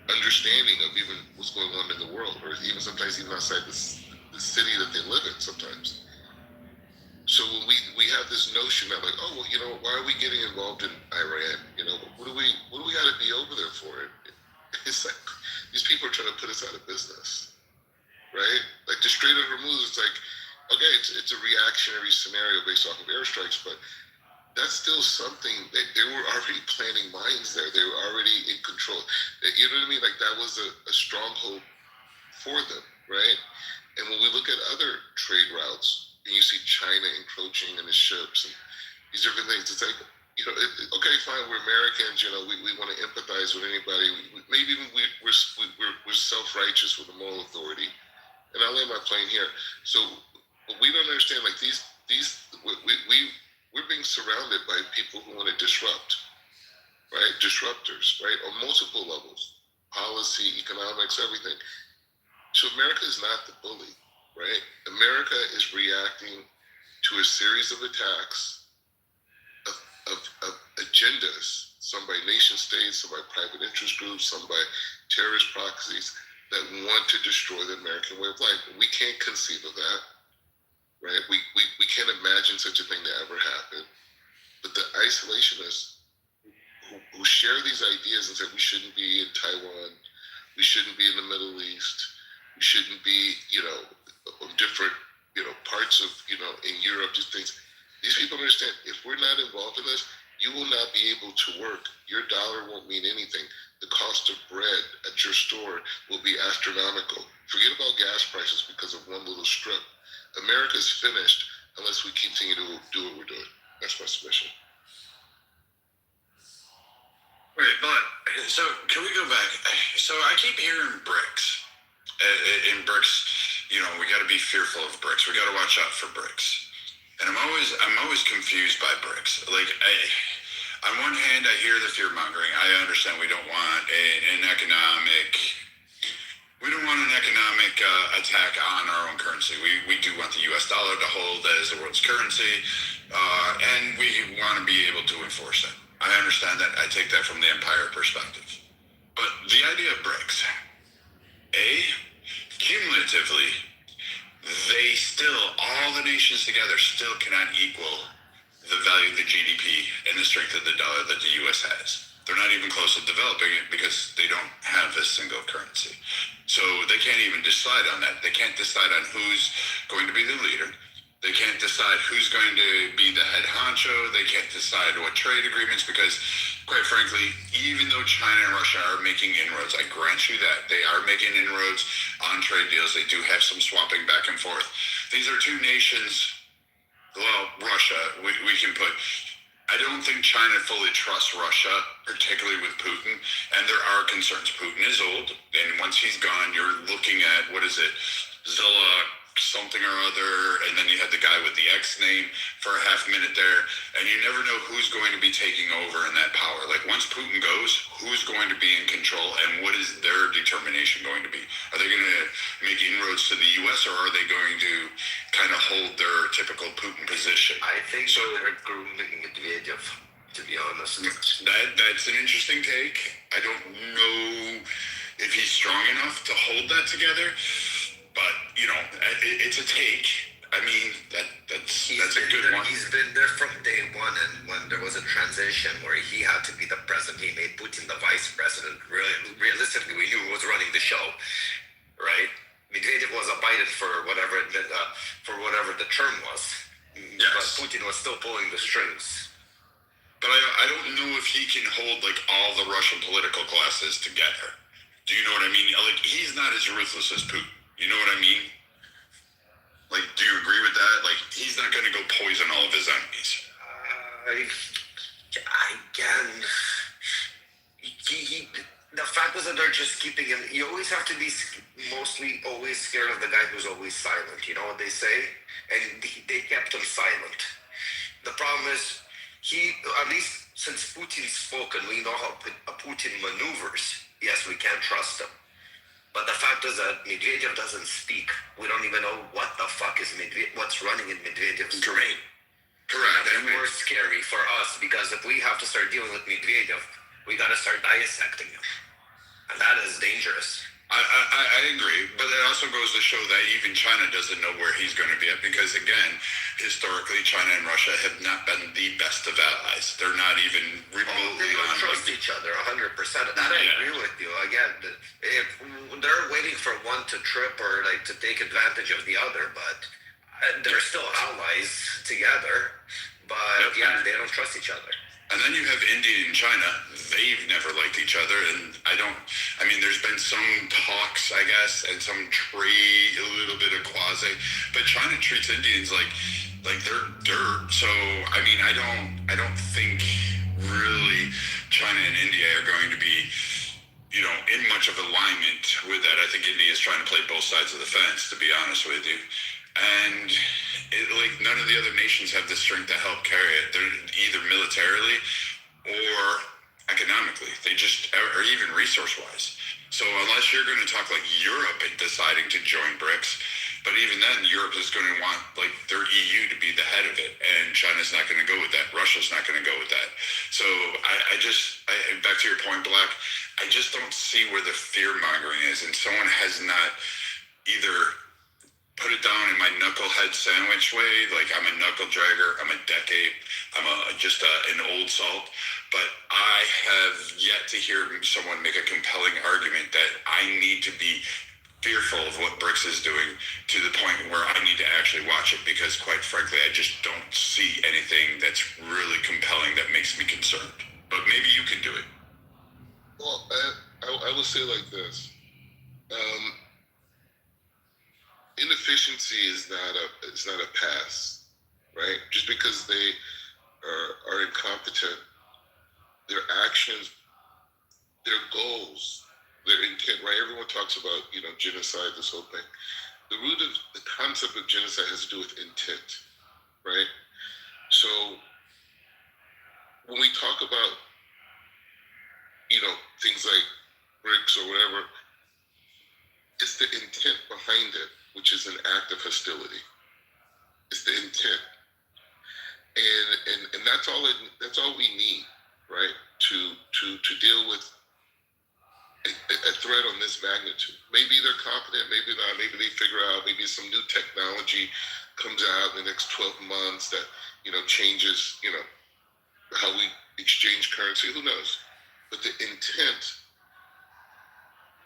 understanding of even what's going on in the world, or even sometimes even outside the city that they live in sometimes. So when we have this notion that, like, oh, well, why are we getting involved in Iran? What do we got to be over there for? It's like these people are trying to put us out of business, right? Like the Strait of Hormuz, it's like, okay, it's a reactionary scenario based off of airstrikes, but that's still something. They were already planting mines there. They were already in control. You know what I mean? Like that was a stronghold for them, right? And when we look at other trade routes, and you see China encroaching in the ships and these different things, it's like, okay, fine, we're Americans. We want to empathize with anybody. Maybe even we're self-righteous with the moral authority. And I'll land my plane here. So we don't understand, like we're being surrounded by people who want to disrupt, right? Disruptors, right? On multiple levels, policy, economics, everything. So America is not the bully, right? America is reacting to a series of attacks of agendas, some by nation states, some by private interest groups, some by terrorist proxies that want to destroy the American way of life. We can't conceive of that, right? We can't imagine such a thing to ever happen. But the isolationists who share these ideas and say we shouldn't be in Taiwan, we shouldn't be in the Middle East, we shouldn't be, on different, parts of, in Europe, these things. These people understand if we're not involved in this, you will not be able to work. Your dollar won't mean anything. The cost of bread at your store will be astronomical. Forget about gas prices because of one little strip. America's finished unless we continue to do what we're doing. That's my submission. Right, but so can we go back? So I keep hearing BRICS. In BRICS, we got to be fearful of BRICS. We got to watch out for BRICS. And I'm always confused by BRICS. Like on one hand, I hear the fear mongering. I understand we don't want an economic attack on our own currency. We do want the U.S. dollar to hold as the world's currency, and we want to be able to enforce it. I understand that. I take that from the empire perspective. But the idea of BRICS, cumulatively, they still, all the nations together still cannot equal the value of the GDP and the strength of the dollar that the U.S. has. They're not even close to developing it because they don't have a single currency. So they can't even decide on that. They can't decide on who's going to be the leader. They can't decide who's going to be the head honcho. They can't decide what trade agreements because, quite frankly, even though China and Russia are making inroads, I grant you that. They are making inroads on trade deals. They do have some swapping back and forth. These are two nations, well, Russia, we can put... I don't think China fully trusts Russia, particularly with Putin, and there are concerns. Putin is old, and once he's gone, you're looking at, what is it, Zilla something or other, and then you had the guy with the X name for a half minute there, and you never know who's going to be taking over in that power. Like, once Putin goes, who's going to be in control, and what is their determination going to be? Are they going to make inroads to the U.S., or are they going to kind of hold their typical Putin position? I think so. They're grooming Medvedev, to be honest. That's an interesting take. I don't know if he's strong enough to hold that together. But, you know, it's a take. I mean, that's a good one. He's been there from day one, and when there was a transition where he had to be the president, he made Putin the vice president. Realistically, we knew who was running the show, right? Medvedev was abided for whatever the term was. Yes. But Putin was still pulling the strings. But I don't know if he can hold, like, all the Russian political classes together. Do you know what I mean? Like, he's not as ruthless as Putin. You know what I mean? Like, do you agree with that? Like, he's not going to go poison all of his enemies. The fact is that they're just keeping him. You always have to be mostly always scared of the guy who's always silent. You know what they say? And they kept him silent. The problem is, at least since Putin spoke and we know how Putin maneuvers, yes, we can't trust him. But the fact is that Medvedev doesn't speak. We don't even know what the fuck is what's running in Medvedev's brain. Correct. That's more scary for us because if we have to start dealing with Medvedev, we got to start dissecting him. And that is dangerous. I agree, but it also goes to show that even China doesn't know where he's going to be at because, again, historically, China and Russia have not been the best of allies. They're not even remotely They don't trust each other 100%. That I agree with you. Again, if they're waiting for one to trip or like to take advantage of the other, but they're still allies together. But yeah, they don't trust each other. And then you have India and China. They've never liked each other, and there's been some talks, I guess, and some trade, a little bit of quasi, but China treats Indians like they're dirt. So, I don't think really China and India are going to be, in much of alignment with that. I think India is trying to play both sides of the fence, to be honest with you. And none of the other nations have the strength to help carry it. They're either militarily or economically. They just, or even resource-wise. So unless you're going to talk like Europe and deciding to join BRICS, but even then, Europe is going to want their EU to be the head of it, and China's not going to go with that. Russia's not going to go with that. So I back to your point, Black, I just don't see where the fear-mongering is, and someone has not either put it down in my knucklehead sandwich way, like I'm a knuckle dragger, I'm a decade, I'm just an old salt, but I have yet to hear someone make a compelling argument that I need to be fearful of what BRICS is doing to the point where I need to actually watch it, because quite frankly, I just don't see anything that's really compelling that makes me concerned. But maybe you can do it. Well, I will say like this. Inefficiency is not a pass, right? Just because they are incompetent, their actions, their goals, their intent, right? Everyone talks about, genocide, this whole thing. The root of the concept of genocide has to do with intent, right? So when we talk about, things like bricks or whatever, it's the intent behind it, which is an act of hostility. It's the intent. And that's all we need, right? To deal with a threat on this magnitude. Maybe they're competent, maybe not, maybe they figure out, maybe some new technology comes out in the next 12 months that, changes, how we exchange currency, who knows? But the intent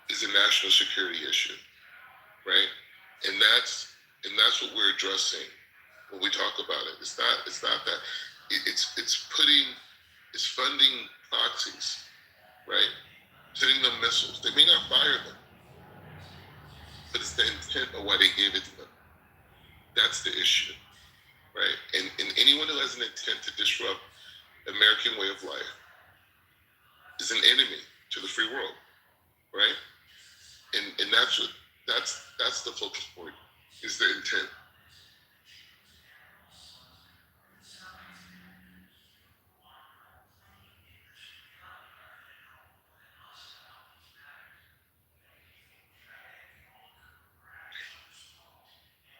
is a national security issue, right? And that's what we're addressing when we talk about it. It's not that it's funding proxies, right? Sending them missiles. They may not fire them, but it's the intent of why they gave it to them. That's the issue, right? And anyone who has an intent to disrupt the American way of life is an enemy to the free world, right? And that's the focus point, is the intent.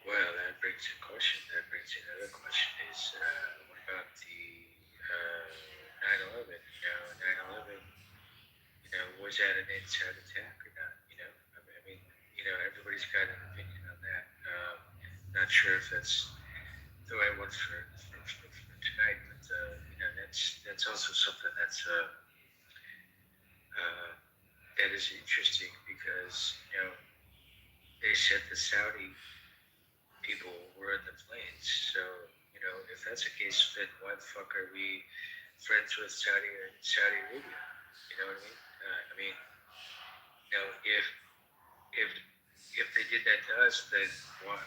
Well, that brings a question. That brings another question is, what about the 9/11? 9/11, was that an inside attack or not? I mean, everybody's got an opinion on that. Not sure if that's the right one for tonight, but that's also something that is interesting because they said the Saudi people were in the planes. So if that's the case, then why the fuck are we friends with Saudi Arabia? You know what I mean? If they did that to us, then why?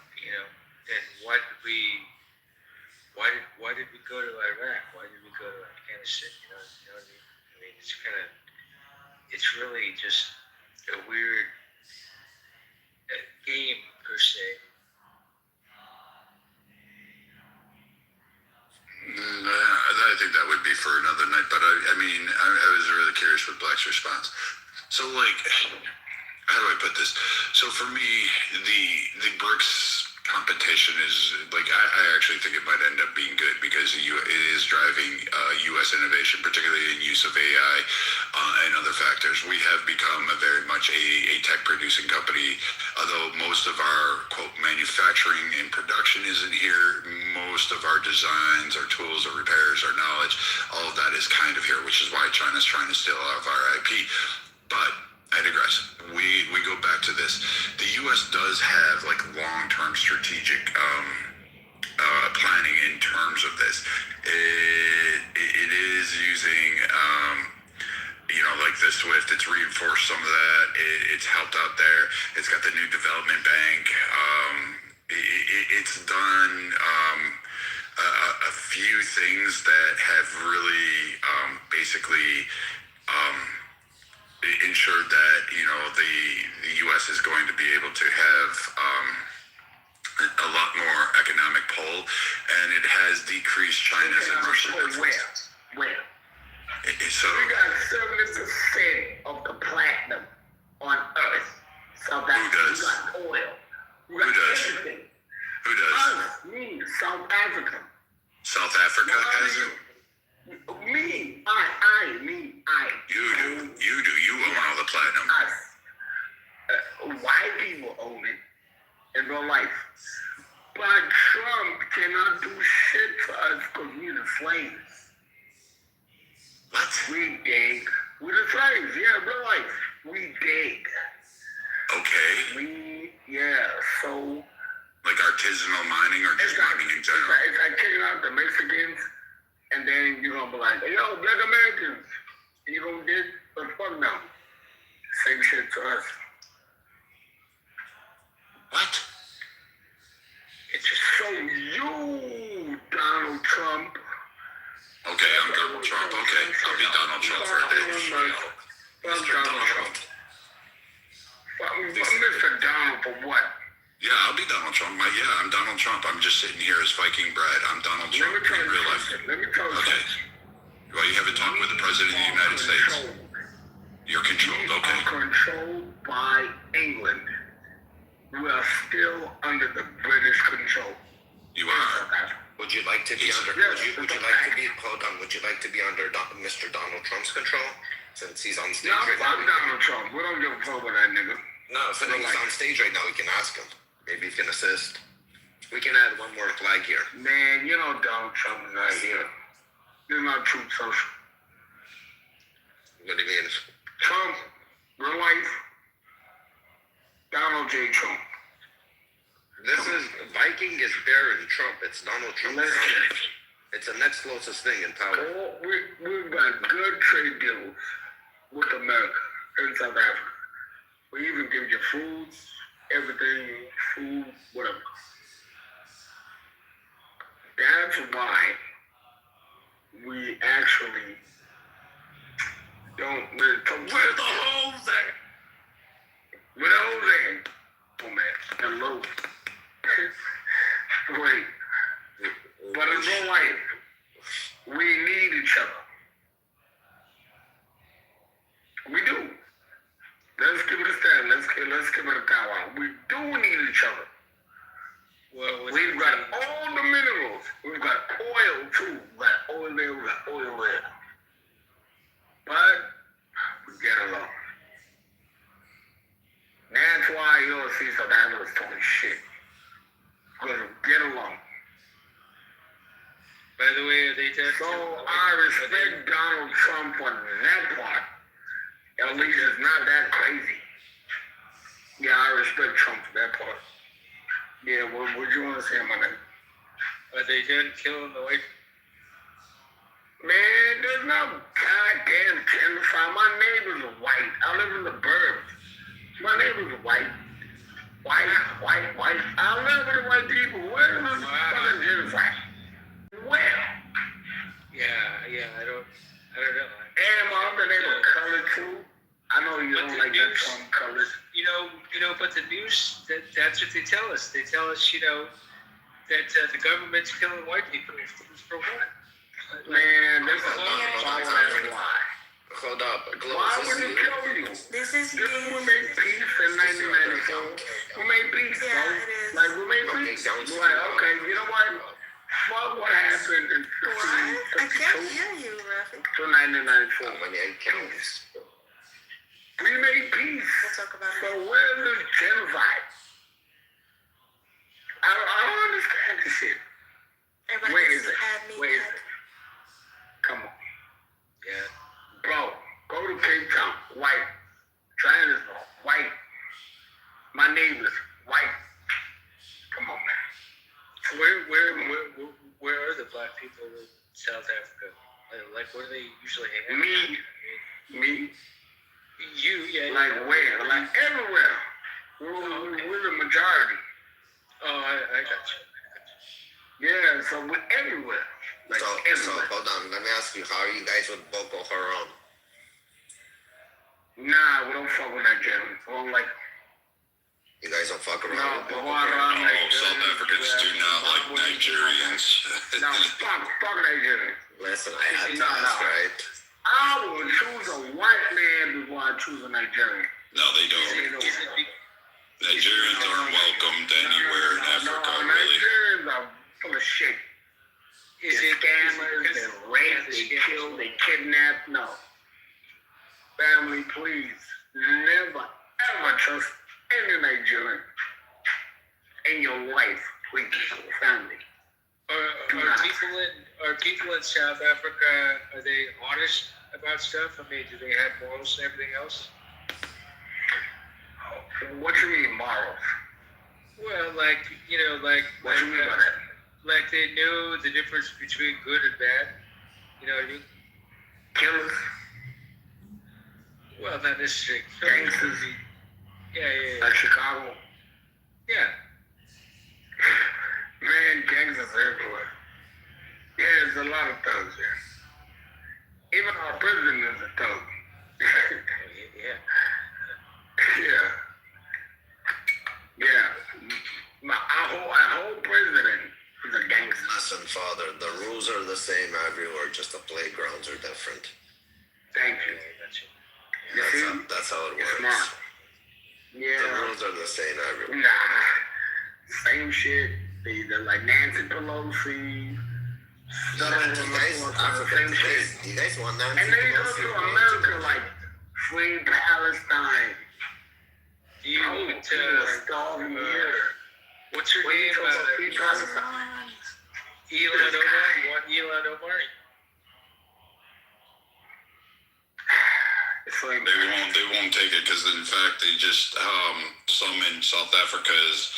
Then why did we go to Iraq? Why did we go to Afghanistan? You know what I mean? I mean, it's really just a weird game per se. I think that would be for another night, but I was really curious with Black's response. So, how do I put this? So for me, the BRICS competition is, I actually think it might end up being good because it is driving U.S. innovation, particularly in use of AI and other factors. We have become very much a tech-producing company, although most of our, quote, manufacturing and production isn't here. Most of our designs, our tools, our repairs, our knowledge, all of that is kind of here, which is why China's trying to steal all of our IP. But I digress. We go back to this. The U.S. does have long-term strategic planning in terms of this. It is using the SWIFT. It's reinforced some of that. It's helped out there. It's got the new development bank. It's done a few things that have really basically ensured that the U.S. is going to be able to have a lot more economic pull, and it has decreased China's and Russia's influence. Where? So we got 70% of the platinum on Earth. South Africa. Who does? We got oil. We Who got does? everything. Who does? Us, me, South Africa. South Africa has it? Me. You do. You own all the platinum. Us. White people own it in real life. But Trump cannot do shit to us because we're the slaves. What? We dig. We're the slaves, yeah, real life. We dig. Okay. So. Like artisanal mining or just mining in general? It's like kicking out the Mexicans, and then you're going to be like, yo, Black Americans. And you're going to get the fuck now. Same shit to us. What? It's so you, Donald Trump. Okay, I'm Donald Trump. Okay, I'll be Donald Trump for a day. Fuck Donald Trump. Mr. Donald for what? Yeah, I'll be Donald Trump. I'm Donald Trump. I'm just sitting here as Viking bread. I'm Donald Trump in real life. Let me tell you okay. something. Well, you haven't talked with the President of the United States. You're controlled, okay. We are controlled by England. We are still under the British control. You are. Would you like to be under? Yes, Would you like to be? Hold on. Would you like to be under Mr. Donald Trump's control? Since he's on stage No, right fuck now. Donald Trump. We don't give a fuck about that nigga. No, since he's on stage right now, we can ask him. Maybe he can assist. We can add one more flag here. Man, you know Donald Trump is not here. This is not Truth Social. What do you mean? Trump, real life, Donald J. Trump. This is Viking is Baron Trump. It's Donald Trump. It's the next closest thing in power. We've got good trade deals with America and South Africa. We even give you food, everything, food, whatever. That's why we actually don't really talk. Where's the holes at? Where the holes at? Oh man, hello. Wait. But in real life, we need each other. We do. Let's give it a stand. Let's give it a power. We do need each other. Well, we've got all the minerals. We've got oil too. We've got oil there. We've got oil there. But we get along. That's why you'll see South Africa's talking shit. Because we get along. By the way, they so I respect Donald Trump on that part. At least it's not that crazy. Yeah, I respect Trump for that part. Yeah, what you want to say, my nigga? Are they done killing the white? Man, there's no goddamn genocide. My neighbor's white. I live in the burbs. My neighbor's white. White. I live with white people. Where is this fucking genocide? Where? Yeah, I don't know. And my other neighbor color too. I know you don't like that Trump colors. You know, but the news, that's what they tell us. They tell us, that the government's killing white people. For what? Man, this is why. Hold up. Why would it kill you? This is we made peace in 1994. We made peace, bro. Like, we made peace. We're like, okay, you know what? Fuck what happened in 1952 I can't hear you, Rafi. to 1994. We made peace. We'll talk about it. So where's this genocide? I don't understand this shit. Everybody Where needs is to it? add me Where is back. it? Come on. Yeah. Bro, go to Cape Town. White. Johannesburg. White. My neighbors. White. Come on, man. Where are the black people in South Africa? Like where do they usually hang out? Me? You, yeah. Like where? Like everywhere. We're the majority. Oh, I got you. Yeah, so we're everywhere. Like so everywhere. Hold on. Let me ask you, how are you guys with Boko Haram? Nah, we don't fuck with Nigerians. We don't like. You guys don't fuck around with Boko Haram. South Africans do not like Nigerians. No, fuck Nigerians. Listen, I had to ask, right? I would choose a white man before I choose a Nigerian. No, they don't. Nigerians aren't welcomed anywhere in Africa, really. Nigerians are full of shit. They're scammers, they rape, they kill, they kidnap. No. Family, please, never, ever trust any Nigerian in your life, please, family. Are people in South Africa, are they honest about stuff? I mean, do they have morals and everything else? What do you mean morals? Well, what do you mean by that? Like they know the difference between good and bad. You know what I mean? Killers. Well, not necessarily. Gangsters. Yeah. Like Chicago. Yeah. Man, gangsters everywhere. Yeah, there's a lot of thugs there. Even our president is a thug. Yeah. Our whole president is a gangster. Listen, Father, the rules are the same everywhere, just the playgrounds are different. Thank you. That's how it works. Smart. Yeah. The rules are the same everywhere. Nah. Same shit. They're like Nancy Pelosi. You guys want Nancy And they go Pelosi to or America like free Palestine. You went to starving here. what's her name? Free Palestine. Elon Omar. You want Elon Omar? They won't take it because in fact they just summoned South Africa's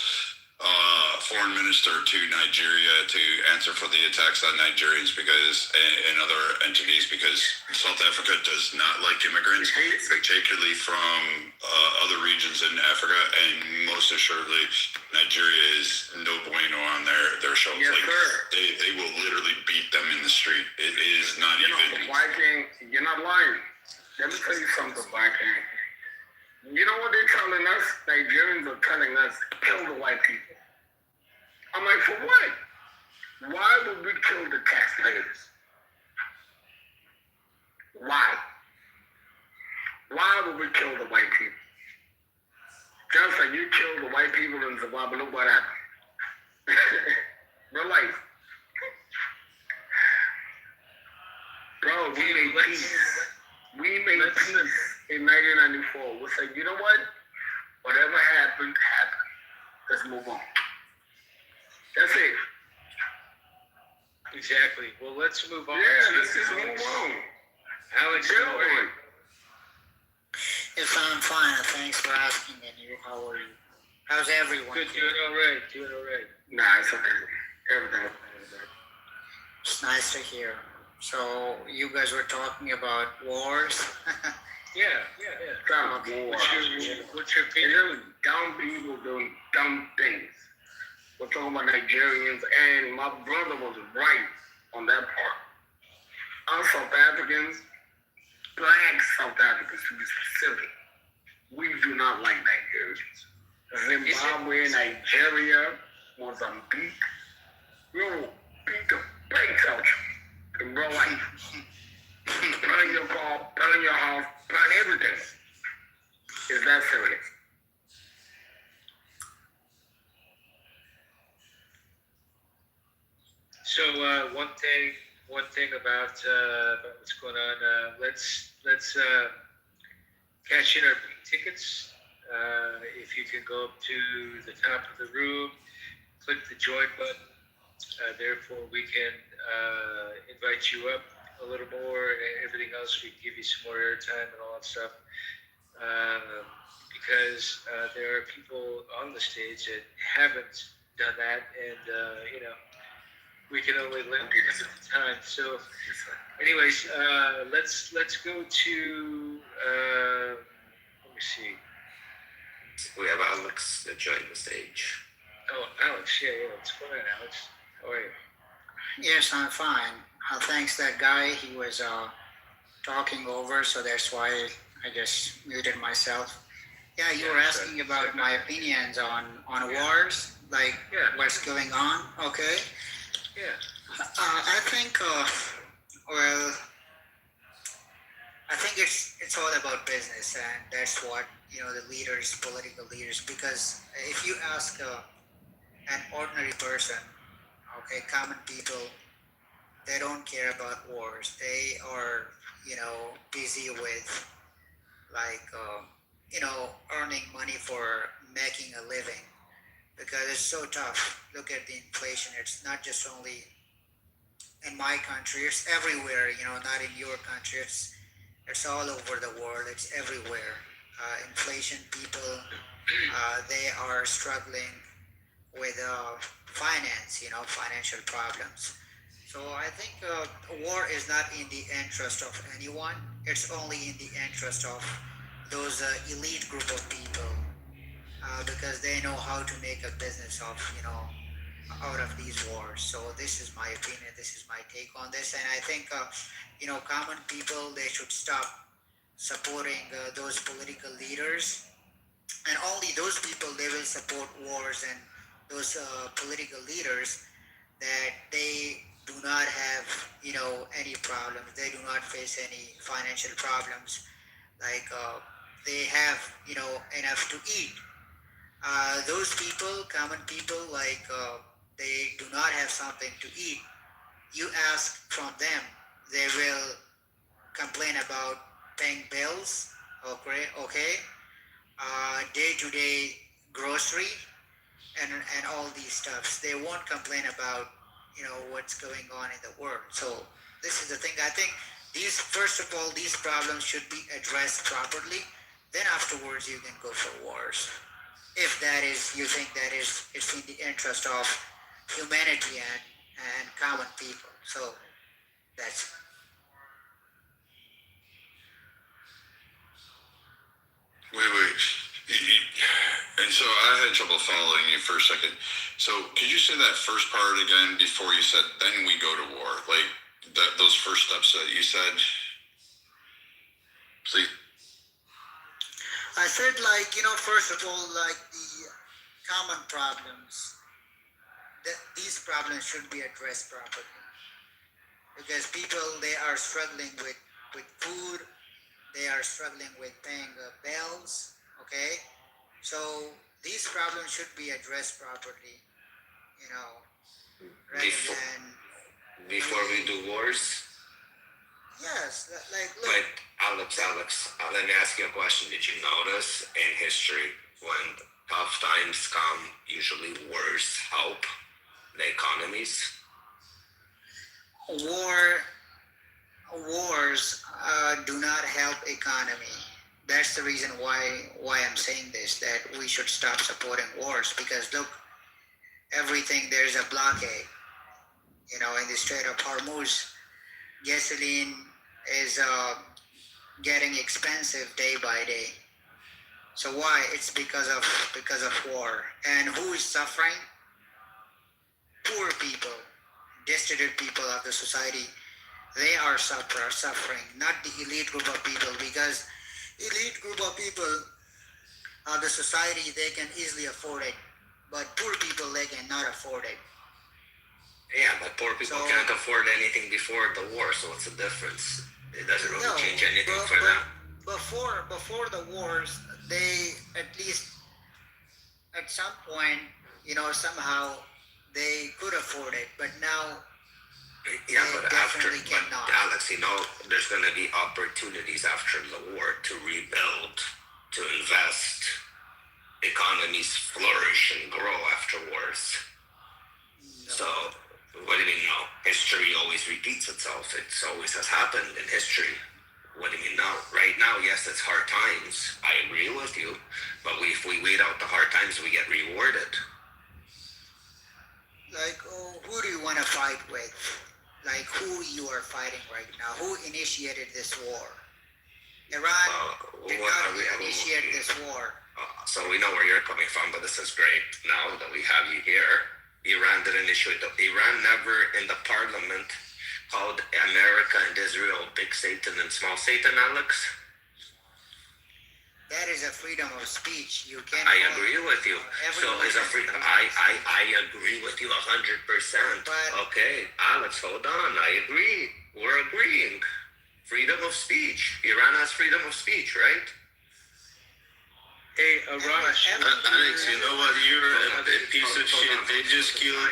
foreign minister to Nigeria to answer for the attacks on Nigerians because and other entities because South Africa does not like immigrants, particularly from other regions in Africa, and most assuredly Nigeria is no bueno on their shows. Yes, like sir. they will literally beat them in the street. It is not even. White King, you're not lying. Let me tell you something, White King. You know what they're telling us? Nigerians are telling us, kill the white people. I'm like, for what? Why would we kill the taxpayers? Why? Why would we kill the white people? Just like you killed the white people in Zimbabwe, look what happened. Real life. Bro, we made peace. We made peace in 1994. We said, you know what? Whatever happened, happened. Let's move on. That's it. Exactly. Well, let's move on. Yeah, let's just move on. Alex, how are you? Yes, I'm fine. Thanks for asking. And you, how are you? How's everyone? Good, doing all right. Doing all right. Nah, it's okay. Everything. It's nice to hear. So, you guys were talking about wars? Yeah. Dumb wars. What's your opinion? And there's dumb people doing dumb things. We're talking about Nigerians, and my brother was right on that part. Us South Africans, black South Africans to be specific, we do not like Nigerians. Zimbabwe, Nigeria, Mozambique, we will beat the brakes out you in real life. Burn your car, burn your house, burn everything. Is that serious? So one thing about what's going on. Let's cash in our pink tickets. If you can go up to the top of the room, click the join button. Therefore, we can invite you up a little more, and everything else we can give you some more airtime and all that stuff. Because there are people on the stage that haven't done that, and we can only limit the time. So, anyways, let's go to let me see. We have Alex that joined the stage. Oh, Alex, yeah. What's going on, Alex? How are you? Yes, I'm fine. Thanks that guy. He was talking over, so that's why I just muted myself. Yeah, you were asking about my opinions on wars, like what's going on. Okay. Yeah. I think, I think it's all about business, and that's what the leaders, political leaders. Because if you ask an ordinary person, okay, common people, they don't care about wars. They are busy with earning money for making a living. Because it's so tough. Look at the inflation. It's not just only in my country. It's everywhere. Not in your country. It's all over the world. It's everywhere. Inflation. People, they are struggling with finance. Financial problems. So I think war is not in the interest of anyone. It's only in the interest of those elite group of people. Because they know how to make a business of, out of these wars. So this is my opinion. This is my take on this. And I think, common people, they should stop supporting those political leaders. And only those people, they will support wars and those political leaders that they do not have, any problems. They do not face any financial problems. Like they have, enough to eat. Those people, common people, like they do not have something to eat. You ask from them, they will complain about paying bills, okay, day-to-day grocery, and all these stuffs. They won't complain about, what's going on in the world. So this is the thing. I think these, first of all, these problems should be addressed properly. Then afterwards, you can go for wars. If that is, you think that is, it's in the interest of humanity and common people. So that's. Wait. And so I had trouble following you for a second. So could you say that first part again before you said, then we go to war? Like those first steps that you said? Please. I said, like, first of all, like the common problems, that these problems should be addressed properly. Because people, they are struggling with food, they are struggling with paying bills, okay? So these problems should be addressed properly, rather than... Before we do wars? Yes, like, look... But Alex, let me ask you a question. Did you notice in history when tough times come, usually wars help the economies? Wars do not help economy. That's the reason why I'm saying this, that we should stop supporting wars, because look, everything, there's a blockade, in the Strait of Hormuz. Gasoline is getting expensive day by day. So why? It's because of war. And who is suffering? Poor people, destitute people of the society. They are suffering, not the elite group of people, because elite group of people of the society, they can easily afford it, but poor people, they cannot afford it. Yeah, but poor people can't afford anything before the war, so what's the difference? It doesn't really change anything for them. Before the wars, they, at least at some point, somehow they could afford it, but now yeah, but Alex, there's going to be opportunities after the war to rebuild, to invest. Economies flourish and grow afterwards. No. So, what do you mean, no? History always repeats itself. It always has happened in history. What do you mean, no? Right now, yes, it's hard times. I agree with you. But if we wait out the hard times, we get rewarded. Like, who do you want to fight with? Like, who you are fighting right now? Who initiated this war? Iran did not initiate this war. So we know where you're coming from, but this is great now that we have you here. Iran didn't initiate Iran never in the parliament called America and Israel big Satan and small Satan, Alex. That is a freedom of speech. You can't. I agree with you. So is a freedom. I agree with you 100%. Okay, Alex, hold on. I agree. We're agreeing. Freedom of speech. Iran has freedom of speech, right? Hey, Arash. Alex, you know what? You're a piece of shit. They just killed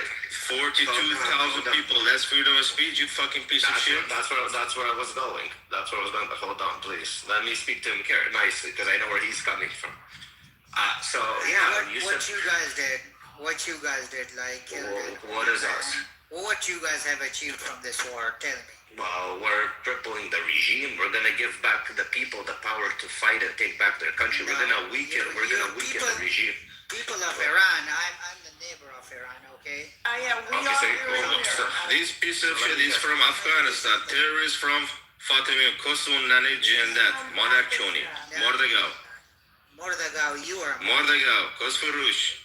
42,000 people. That's freedom of speech, you fucking piece of shit. That's where I was going. Hold on, please. Let me speak to him nicely, because I know where he's coming from. So, yeah. What you guys did, like... What is us? What you guys have achieved from this war, tell me. Well, we're crippling the regime. We're going to give back to the people the power to fight and take back their country. We're going to weaken the regime. People of Iran, I'm the neighbor of Iran, okay? This piece of shit is from Afghanistan. Terrorists from Fatimiyya Kosun Nane Jendat. Madar Kyoni. Mordagao, you are... Mordagao, Kosfurush.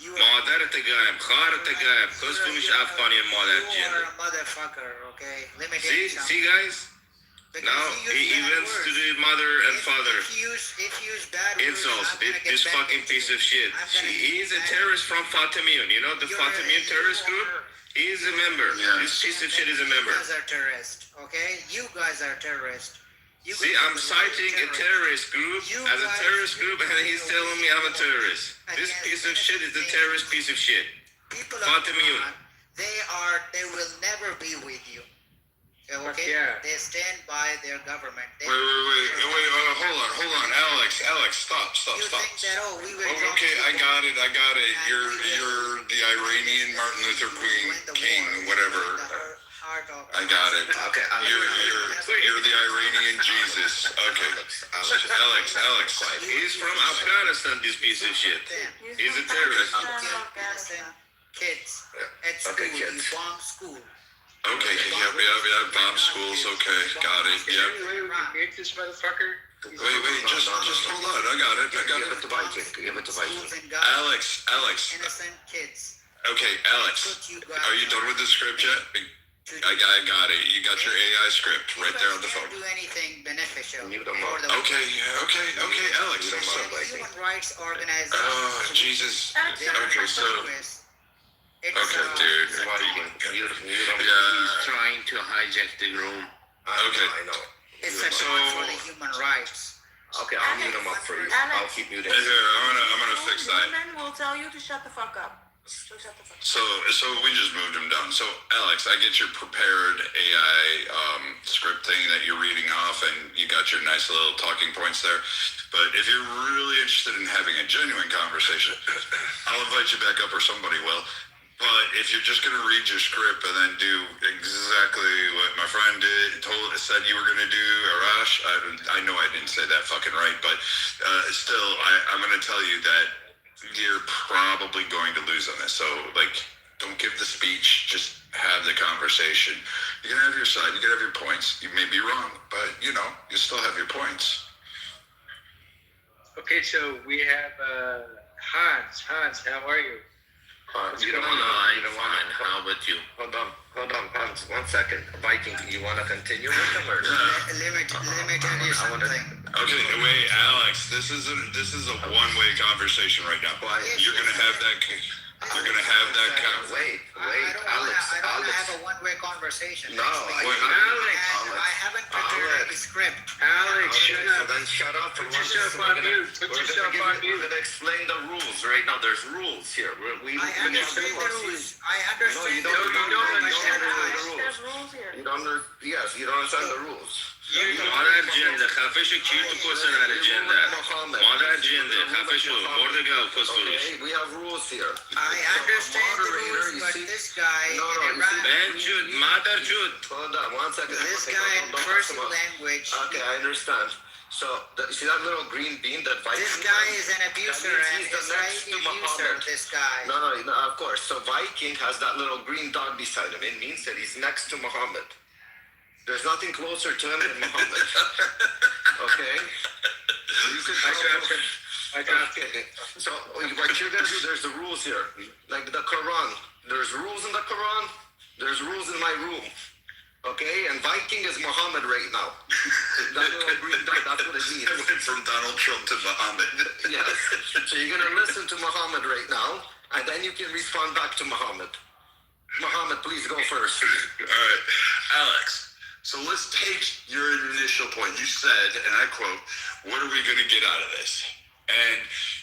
مادر تگایم خار تگایم کسبوش افغانی مادر جنده. You are a motherfucker, okay? Let me tell you something. See guys? Now he went to the mother and father. If you use bad insults, this fucking piece of shit. He is a terrorist from Fatimiyun. You know the Fatimiyun terrorist group? He's a member. This piece of shit is a member. You guys are terrorists, okay? You guys are terrorists. See, I'm citing a terrorist group as a terrorist group, and he's telling me I'm a terrorist. This piece of shit is a terrorist piece of shit. People of Iran, they will never be with you. Okay? They stand by their government. Wait, hold on, Alex, stop. You think that, we were okay, I got it. You're the Iranian Martin Luther King, whatever. I got it. Okay, you're the Iranian Jesus. Okay, Alex. He's from Afghanistan, this piece of shit. He's a terrorist. Kids at school, you bomb school. Okay, yeah, bomb schools, okay, got it, Wait, this motherfucker. Wait, just hold on, I got it. Give it to Viking. Alex. Innocent kids. Okay, Alex, are you done with the script yet? I got it. You got your AI script right there on the phone. Do anything beneficial. Okay, Alex. Human rights organization. Oh, Jesus. Okay, so. Okay, dude. He's trying to hijack the room. Okay. I know. It's a call for the human rights. Okay, I'll mute him up for you. I'll keep muting. Here, I'm gonna fix that. Women will tell you to shut the fuck up. So shut the fuck up. So we just moved him down. So Alex, I get your prepared AI script thing that you're reading off, and you got your nice little talking points there. But if you're really interested in having a genuine conversation, I'll invite you back up, or somebody will. But if you're just going to read your script and then do exactly what my friend said you were going to do, Arash, I know I didn't say that fucking right, but still, I'm going to tell you that you're probably going to lose on this. So, don't give the speech, just have the conversation. You're going to have your side, you're going to have your points. You may be wrong, but, you still have your points. Okay, so we have Hans. Hans, how are you? You don't want to. How about you? Hold on, Hans. 1 second. Viking, you want to continue with them or? Let me tell you something. Okay, wait, Alex. This is a one-way conversation right now. You're gonna have that. You're gonna have that. Wait, Alex. I don't want to have a one-way conversation. No, I haven't prepared any script. Alex, shut up. Then shut up. Put yourself on mute. We're gonna explain the rules right now. There's rules here. I understand the rules. I understand the rules. There's rules here. You don't understand the rules. مادر جنده خفه شو کی تو کسنر جنده مادر جنده خفه شو بردگاه کسکروش. We have rules here. I understand the rules, but this guy in Iran. Ben Jude, mother Jude. Hold on 1 second. This guy in personal language. Okay, I understand. So, see that little green bean that Viking? This guy is an abuser, an Israeli abuser, this guy. No, of course. So Viking has that little green dog beside him. It means that he's next to Muhammad. There's nothing closer to him than Muhammad. Okay? I got it. So, what you're going to do, there's the rules here. Like the Quran. There's rules in the Quran. There's rules in my room. Okay? And Viking is Muhammad right now. That little green dot, that's what it means. From Donald Trump to Muhammad. Yes. So you're going to listen to Muhammad right now, and then you can respond back to Muhammad. Muhammad, please go first. All right. Alex, so let's take your initial point. You said, and I quote, what are we going to get out of this? And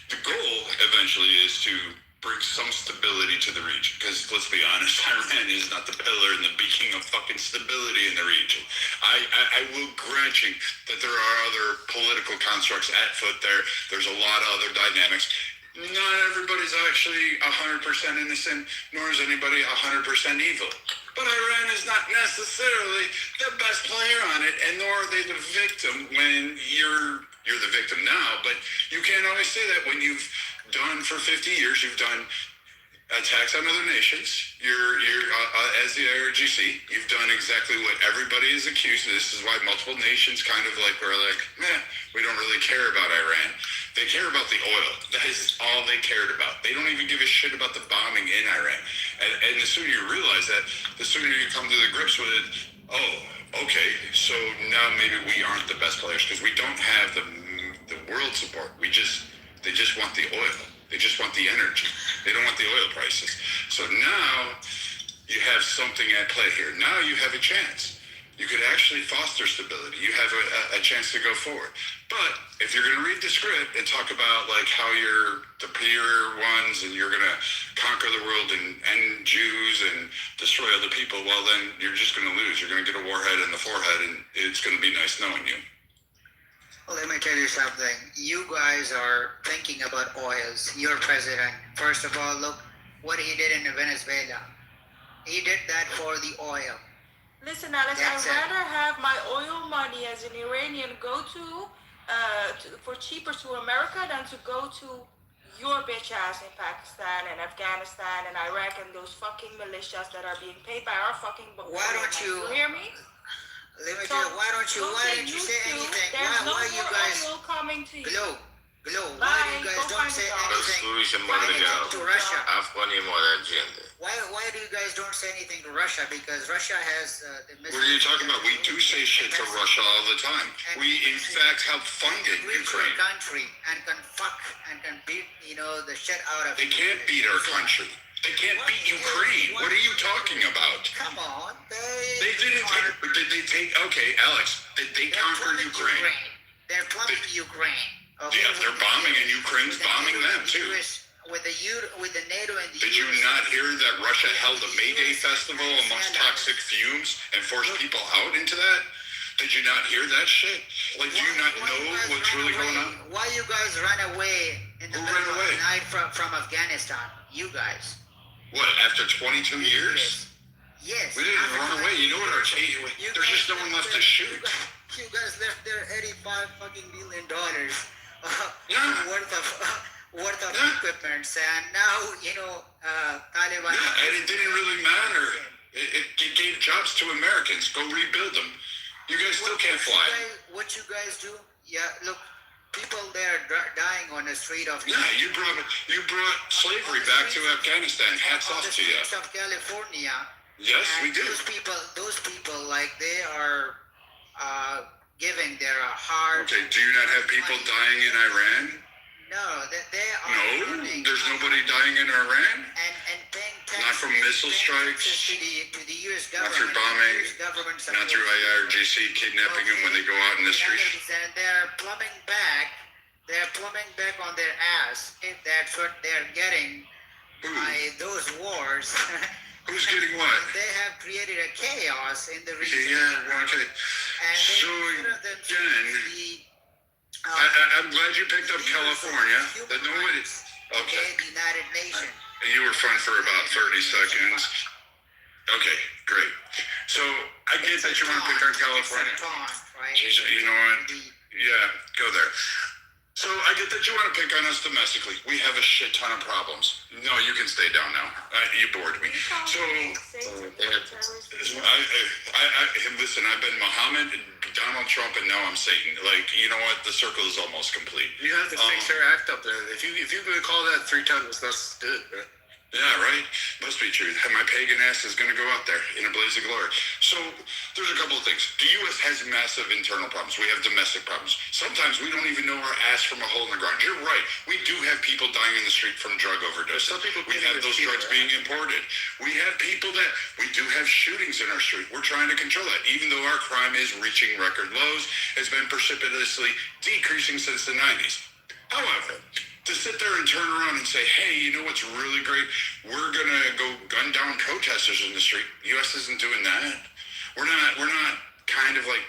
the goal eventually is to bring some stability to the region. Because let's be honest, Iran is not the pillar and the beacon of fucking stability in the region. I will grant you that there are other political constructs at foot there. There's a lot of other dynamics. Not everybody's actually 100% innocent, nor is anybody 100% evil. But Iran is not necessarily the best player on it, and nor are they the victim when you're the victim now. But you can't always say that when you've done for 50 years, you've done attacks on other nations. You're as the IRGC, you've done exactly what everybody is accused of. This is why multiple nations kind of were like, we don't really care about Iran. They care about the oil. That is all they cared about. They don't even give a shit about the bombing in Iran. And the sooner you realize that, the sooner you come to the grips with it, okay, so now maybe we aren't the best players because we don't have the world support. They just want the oil. They just want the energy. They don't want the oil prices. So now you have something at play here. Now you have a chance. You could actually foster stability. You have a chance to go forward. But if you're going to read the script and talk about like how you're the pure ones and you're going to conquer the world and end Jews and destroy other people, well, then you're just going to lose. You're going to get a warhead in the forehead, and it's going to be nice knowing you. Well, let me tell you something. You guys are thinking about oils. Your president, first of all, look what he did in Venezuela. He did that for the oil. Listen, Alex, I'd rather have my oil money as an Iranian go for cheaper to America than to go to your bitch ass in Pakistan and Afghanistan and Iraq and those fucking militias that are being paid by our fucking. Why don't you hear me? Let me tell you. Why don't you say anything? Why you guys? Oil coming to you. Glow. Why do you guys don't say anything to Russia? Why do you guys don't say anything to Russia? Because Russia has the What are you talking about? We do say shit to Russia all the time. We, in fact, have funded Ukraine. Country and can fuck and can beat, the shit out of. They can't beat our country. They can't beat Ukraine. What are you talking about? Come on. They didn't take. Okay, Alex. Did they conquer Ukraine? They're plumbing Ukraine. Okay, yeah, they're bombing, and Ukraine's bombing them too. With the NATO and the Did you not hear that Russia held a May Day festival amongst toxic fumes and forced people out into that? Did you not hear that shit? Like, do you not know what's really going on? Why you guys run away in the middle of the night from Afghanistan? You guys. What, after 22 years? Yes. We didn't run away. You know what our there's just no one left to shoot. You guys left there $85 fucking billion worth of equipment, and now Taliban. Yeah, and it didn't really matter. It gave jobs to Americans. Go rebuild them. You guys still can't fly. What you guys do? Yeah, look, people there dying on the street of. Yeah, you brought slavery back to Afghanistan. Hats off to you. Of California. Yes, we did. Those people, like they are giving their heart. Okay, do you not have people dying in Iran? No, they are. No, there's nobody dying in Iran. And paying taxes. Not from missile strikes. To the U.S. government. Not through bombing. Not through IRGC kidnapping them when they go out in the street. And they're plumbing back. They're plumbing back on their ass. If that's what they're getting by those wars. Who's getting what? They have created a chaos in the region. Yeah, okay. So again, I'm glad you picked up California. Okay. The United Nations. And you were fun for about 30 seconds. Okay, great. So I get that you want to pick on California. Jeez, you know what? Yeah, go there. So I get that you want to pick on us domestically. We have a shit ton of problems. No, you can stay down now. You bored me. So, listen, I've been Muhammad, Donald Trump, and now I'm Satan. Like, you know what? The circle is almost complete. You have to fix their act up there. If you could call that 3 times, that's good, man. Yeah, right? Must be true. My pagan ass is going to go out there in a blaze of glory. So there's a couple of things. The U.S. has massive internal problems. We have domestic problems. Sometimes we don't even know our ass from a hole in the ground. You're right. We do have people dying in the street from drug overdoses. We have those drugs being imported. We have people that we do have shootings in our street. We're trying to control that. Even though our crime is reaching record lows, it's been precipitously decreasing since the 90s. However, to sit there and turn around and say, hey, you know what's really great? We're going to go gun down protesters in the street. The U.S. isn't doing that. We're not kind of like,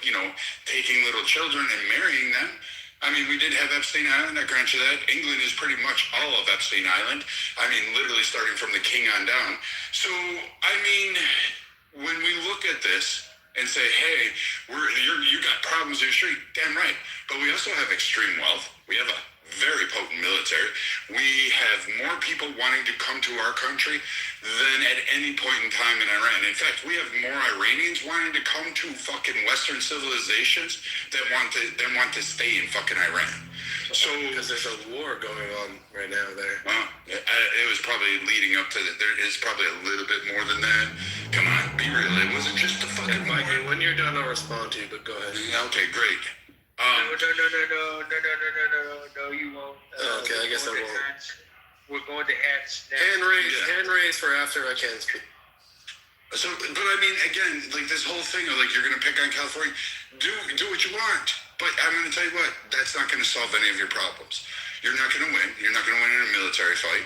taking little children and marrying them. I mean, we did have Epstein Island, I grant you that. England is pretty much all of Epstein Island. I mean, literally starting from the king on down. So, I mean, when we look at this and say, hey, you got problems in your street, damn right. But we also have extreme wealth. We have a very potent military. We have more people wanting to come to our country than at any point in time in Iran. In fact, we have more Iranians wanting to come to fucking Western civilizations that want to stay in fucking Iran. So because there's a war going on right now there. Well, it was probably leading up to that. There is probably a little bit more than that. Come on, be real. It wasn't just the fucking war. Mikey, when you're done, I'll respond to you. But go ahead. Okay, great. No, you won't. Okay, I guess I won't. We're going to ads. Hand raise for after I can speak. So, but I mean, again, like this whole thing of like you're gonna pick on California, do what you want. But I'm gonna tell you what, that's not gonna solve any of your problems. You're not gonna win. You're not gonna win in a military fight,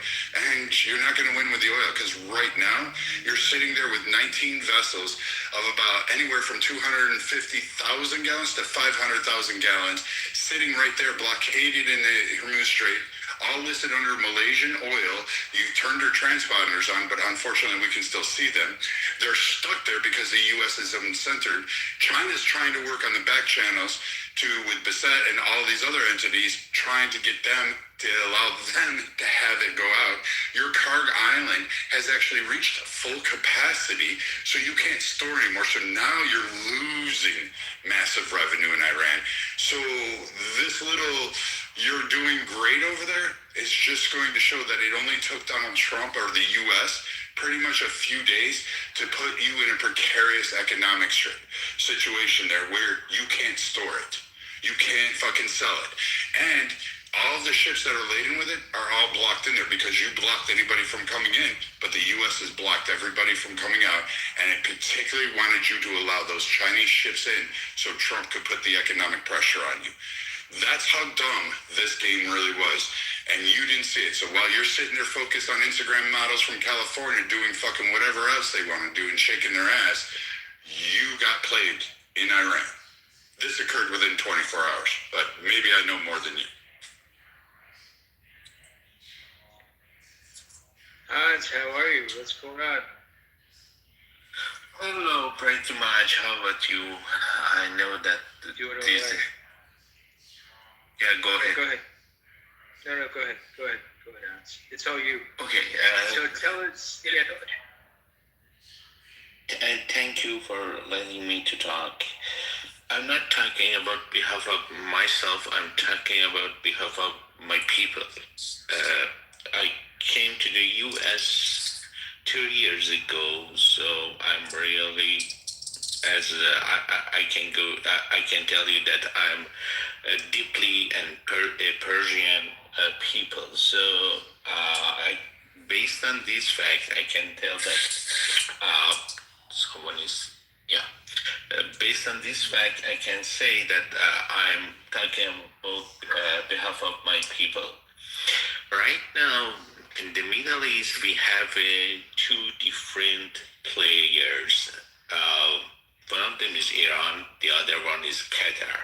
and you're not gonna win with the oil because right now you're sitting there with 19 vessels of about anywhere from 250,000 gallons to 500,000 gallons sitting right there blockaded in the Hormuz Strait, all listed under Malaysian oil. You turned your transponders on, but unfortunately we can still see them. They're stuck there because the U.S. is uncentered. China's trying to work on the back channels with Basset and all these other entities, trying to get them to allow them to have it go out. Your Karg Island has actually reached full capacity, so you can't store anymore. So now you're losing massive revenue in Iran. So this little "you're doing great over there" is just going to show that it only took Donald Trump or the U.S. pretty much a few days to put you in a precarious economic situation there where you can't store it. You can't fucking sell it. And all the ships that are laden with it are all blocked in there because you blocked anybody from coming in, but the U.S. has blocked everybody from coming out, and it particularly wanted you to allow those Chinese ships in so Trump could put the economic pressure on you. That's how dumb this game really was. And you didn't see it. So while you're sitting there focused on Instagram models from California doing fucking whatever else they want to do and shaking their ass, you got played in Iran. This occurred within 24 hours, but maybe I know more than you. Hans, how are you? What's going on? Hello, pretty much. How about you? I know that Doing all this. right. Yeah, go ahead. Go ahead. No, go ahead. Go ahead, Hans. It's all you. Okay. So tell us. Yeah. Thank you for letting me to talk. I'm not talking about behalf of myself. I'm talking about behalf of my people. I came to the U.S. 2 years ago, so I'm really, as I can go, I can tell you that I'm deeply and Persian people. So based on this fact, I can tell that someone is, yeah. Based on this fact, I can say that I'm talking about behalf of my people. Right now, in the Middle East, we have two different players. One of them is Iran, the other one is Qatar.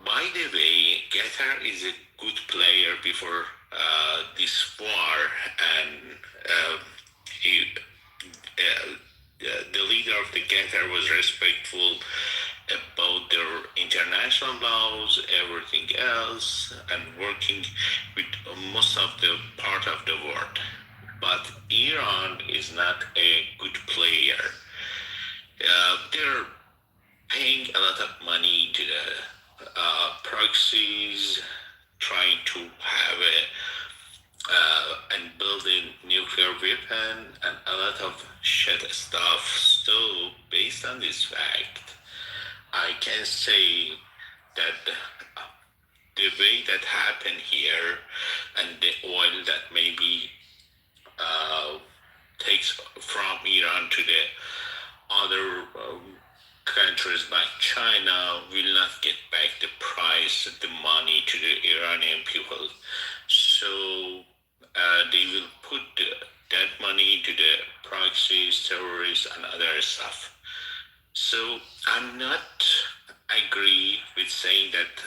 By the way, Qatar is a good player before this war, and the leader of the Qatar was respectful about their international laws, everything else, and working with most of the part of the world. But Iran is not a good player. They're paying a lot of money to the proxies, trying to have and build a nuclear weapon and a lot of shit stuff. So based on this fact, I can say that the way that happened here and the oil that maybe takes from Iran to the other countries like China will not get back the price, the money to the Iranian people. So they will put that money to the proxies, terrorists, and other stuff. So I'm not agree with saying that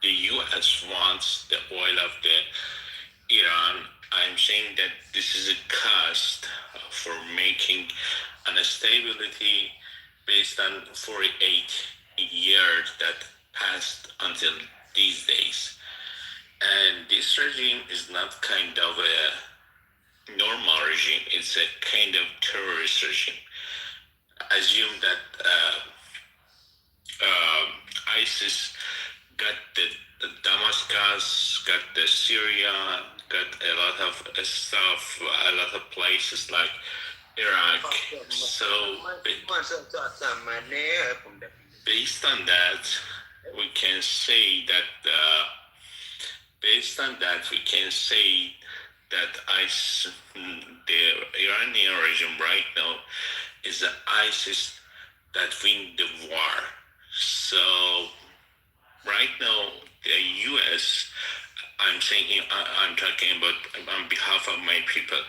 the U.S. wants the oil of the Iran. I'm saying that this is a cost for making an stability based on 48 years that passed until these days. And this regime is not kind of a normal regime. It's a kind of terrorist regime. Assume that ISIS got the Damascus, got the Syria, got a lot of stuff, a lot of places like Iraq. So based on that, we can say that that the Iranian regime right now is the ISIS that win the war. So right now, the U.S. I'm talking about on behalf of my people.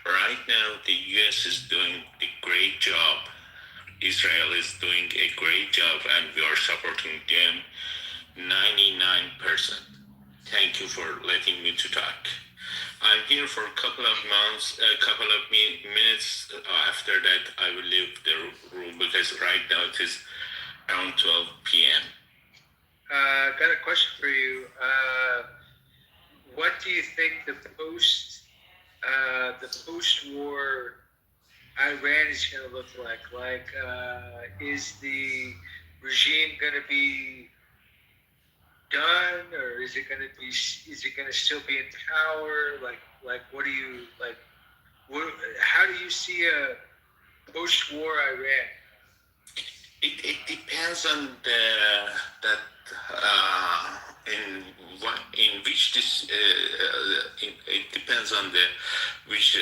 Right now, the U.S. is doing a great job. Israel is doing a great job, and we are supporting them 99%. Thank you for letting me to talk. I'm here for a couple of minutes. After that, I will leave the room because right now it is around 12 p.m. Got a question for you. What do you think the post-war Iran is going to look like? Is the regime going to be done, or is it going to still be in power? What do you like? How do you see a post-war Iran? It depends on in which this it depends on which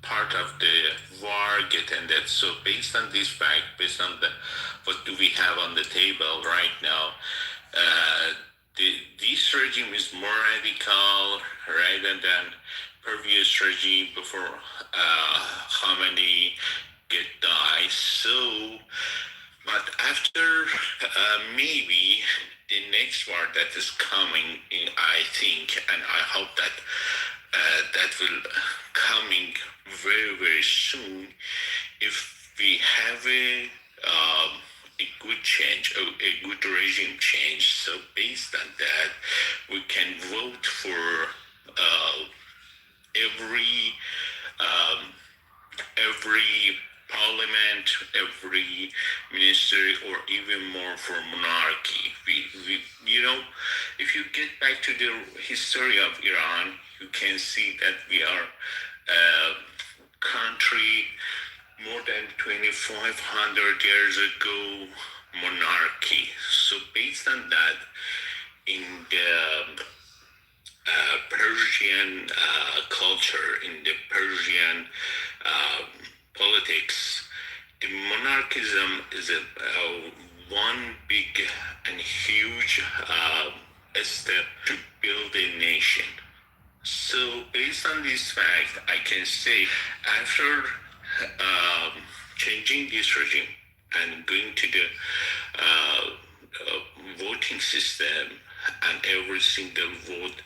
part of the war get ended. So based on this fact, based on what do we have on the table right now, this regime is more radical rather than previous regime before Khamenei get died. So, but after maybe the next war that is coming, I think, and I hope that that will coming very, very soon. If we have a good change, a good regime change, so based on that, we can vote for every parliament, every ministry, or even more for monarchy. We if you get back to the history of Iran, you can see that we are a country more than 2,500 years ago, monarchy. So based on that, in the Persian culture, in the Persian politics, the monarchism is one big and huge step to build a nation. So based on this fact, I can say after changing this regime and going to the voting system, and every single vote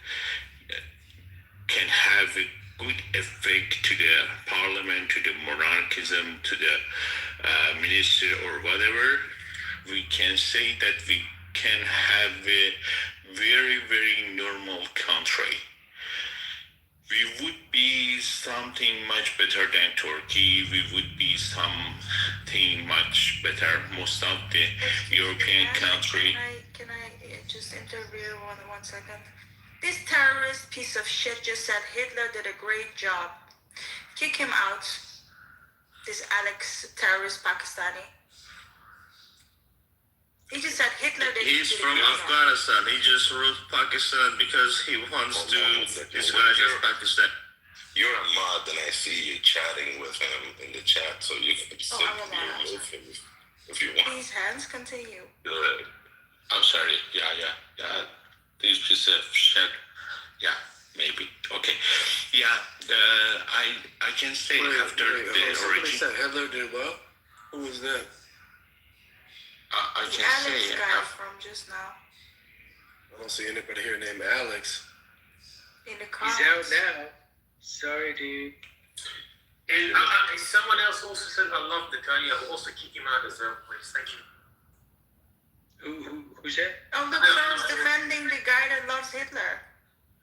can have a good effect to the parliament, to the monarchism, to the ministry or whatever, we can say that we can have a very, very normal country. We would be something much better than Turkey. We would be something much better. Most of the European country. Can I just interview one second? This terrorist piece of shit just said Hitler did a great job. Kick him out. This Alex terrorist Pakistani. He just said Hitler did. He's from Afghanistan. He just wrote Pakistan because he wants to disguise as Pakistan. You're a mod, and I see you chatting with him in the chat, so you can remove him if you want. Please, hands continue. Good. I'm sorry. Yeah. These piece of shit. Yeah, maybe. Okay. Yeah. I can say after the somebody origin. said Hitler did well. Who was that? I can Alex say guy from just now. I don't see anybody here named Alex. In the He's comments. out now. Sorry, dude. And someone else also said I love the guy. I'll also kick him out as well, please. Thank you. Who's that? Oh, look, someone's defending the guy that loves Hitler.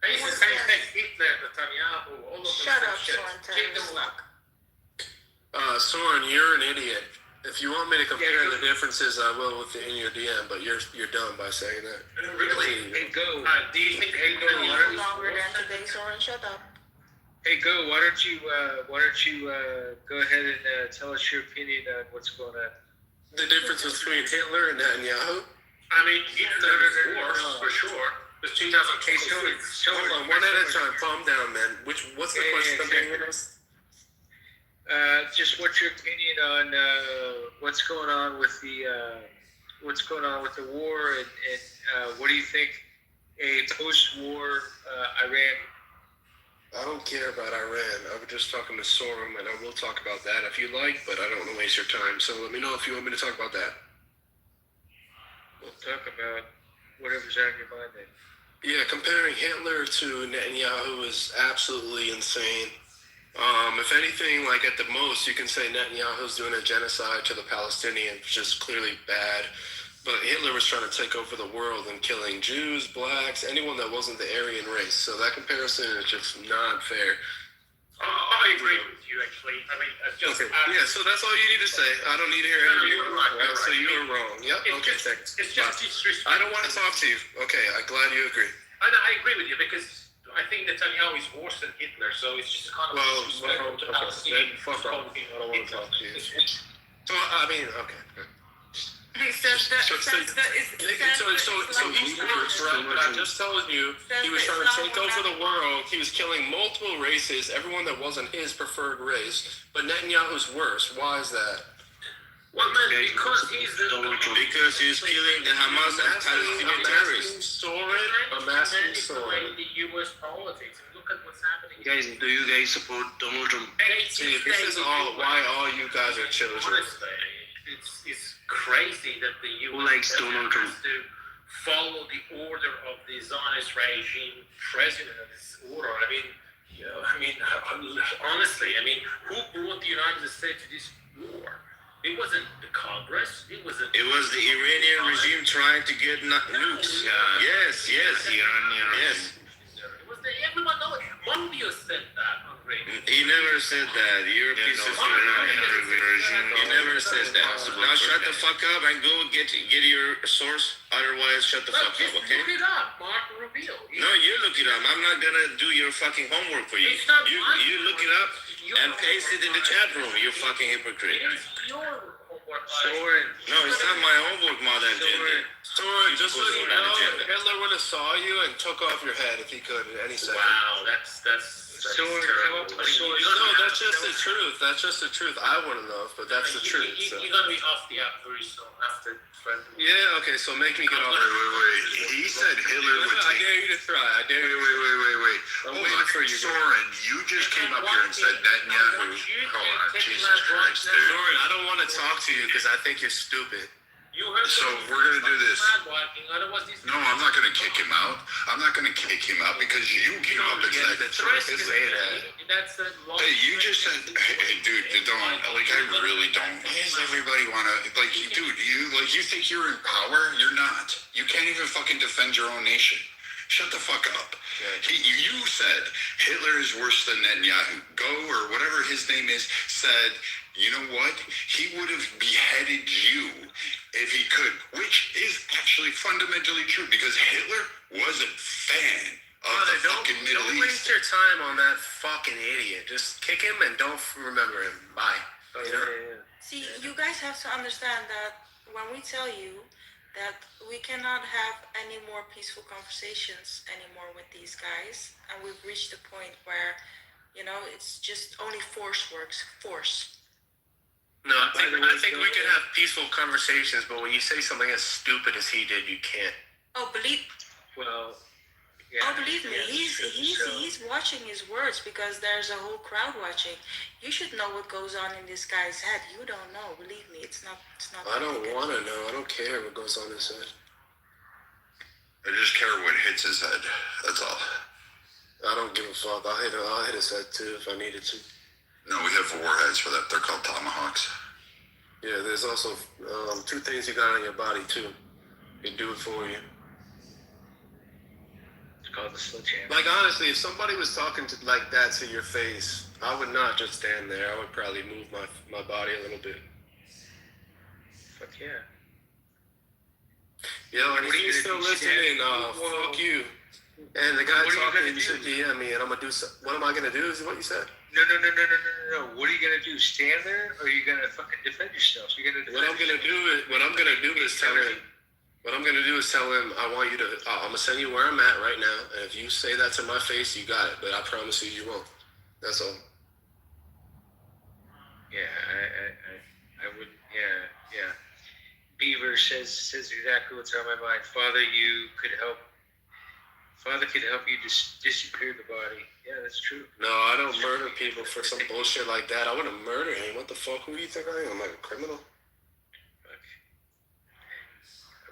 Hey, it's the same thing. Hitler, Netanyahu, all of them. Shut up, shit. Soren. Kick them out. Soren, you're an idiot. If you want me to compare the differences, I will in your DM. But you're dumb by saying that. Really? Hey, go. Do you think Go. Longer than today, Soren. Shut up. Hey, go. Why don't you go ahead and tell us your opinion on what's going on? The difference between Hitler and Netanyahu? I mean, Hitler is worse, for sure. It's 2000 cases. Hold on, one at a time. Calm down, man. What's the question I'm being asked? Just what's your opinion on what's going on with the war, and what do you think a post-war Iran? I don't care about Iran. I was just talking to Sorum, and I will talk about that if you like, but I don't want to waste your time. So let me know if you want me to talk about that. We'll talk about whatever's on your mind then. Yeah, comparing Hitler to Netanyahu is absolutely insane. If anything, like at the most, you can say Netanyahu's doing a genocide to the Palestinians, which is clearly bad. But Hitler was trying to take over the world and killing Jews, blacks, anyone that wasn't the Aryan race. So that comparison is just not fair. I agree with you, actually. I mean, Yeah, so that's all you need to say. I don't need to hear any of you. Right. So you were wrong. Yep. Okay, thanks. It's just disrespectful. I don't want to talk to you. Okay, I'm glad you agree. I agree with you because I think Netanyahu is worse than Hitler, so it's just kind of disrespectful to Palestinians. Fuck off. I don't want to talk to you. So, I mean, okay. He says that. So he's worse, right? But I'm just telling you, he was trying to take over the world. He was killing multiple races, everyone that wasn't his preferred race. But Netanyahu's worse. Why is that? Well, man, because he's killing the Hamas and Palestinian terrorists. I'm asking Soren. The U.S. politics. And look at what's happening. Guys, do you guys support Donald Trump? See, this is why all you guys are children. Honestly, it's crazy that the U.S. Who likes Donald Trump? has to follow the order of the Zionist regime president of this order. I mean, honestly, who brought the United States to this war? It wasn't the Congress. It was the Iranian regime trying to get nukes. Yes, Iranian. Yes. It was everyone knows. Rubio said that on radio. He never said that. You're a piece of regime. He never said that. Now shut the fuck up and go get your source. Otherwise, shut the fuck up, okay? Look it up, Mark Rubio. No, you look it up. I'm not gonna do your fucking homework for you. You look it up and paste it in the chat room. You fucking hypocrite. Your homework. Soren. No, it's not my homework, mother. Soren, just so you know, Hitler would have saw you and took off your head if he could at any second. Wow, that's Soren, come up with a source. No, that's just the truth. That's just the truth. I wouldn't know, but that's the truth. You're gonna be off the app very soon after. Yeah, okay, so make me get off. Wait. He said Hitler would I dare you to try. I dare you. Wait. Hold on. Soren, you just came up here and said Netanyahu. Jesus Christ, dude. Soren, I don't want to talk to you because I think you're stupid. So we're gonna do this. No, I'm not gonna kick him out. I'm not gonna kick him out because you came up and said that. Hey, you just said, hey, dude, don't. Like, I really don't. Why does everybody wanna? Like, dude, you think you're in power? You're not. You can't even fucking defend your own nation. Shut the fuck up. You said Hitler is worse than Netanyahu. Go, or whatever his name is, said, you know what? He would have beheaded you if he could, which is actually fundamentally true because Hitler was a fan of the fucking Middle East. Don't waste your time on that fucking idiot. Just kick him and don't remember him. Bye. See, you guys have to understand that when we tell you that we cannot have any more peaceful conversations anymore with these guys, and we've reached a point where, it's just only force works. Force. No, I think we can have peaceful conversations, but when you say something as stupid as he did, you can't. Oh, believe me, he's watching his words because there's a whole crowd watching. You should know what goes on in this guy's head. You don't know. Believe me, it's not. I don't want to know. I don't care what goes on in his head. I just care what hits his head. That's all. I don't give a fuck. I'll hit his head too if I needed to. No, we have warheads for that. They're called tomahawks. Yeah, there's also 2 things you got on your body too. They do it for you. It's called the sledgehammer. Like honestly, if somebody was talking like that to your face, I would not just stand there. I would probably move my body a little bit. Fuck yeah. Yo, and if you're still listening, fuck you. And the guy talking, you should DM me, and I'm gonna do. What am I gonna do? Is what you said? No. What are you gonna do? Stand there, or are you gonna fucking defend yourself? You're gonna. What I'm gonna do is tell him. What I'm gonna do is tell him I'm gonna send you where I'm at right now, and if you say that to my face, you got it. But I promise you won't. That's all. Yeah, I would. Yeah. Beaver says exactly what's on my mind. Father could help you disappear the body. Yeah, that's true. No, I don't murder people for some bullshit like that. I wouldn't murder him. What the fuck? Who do you think I am? I'm like a criminal?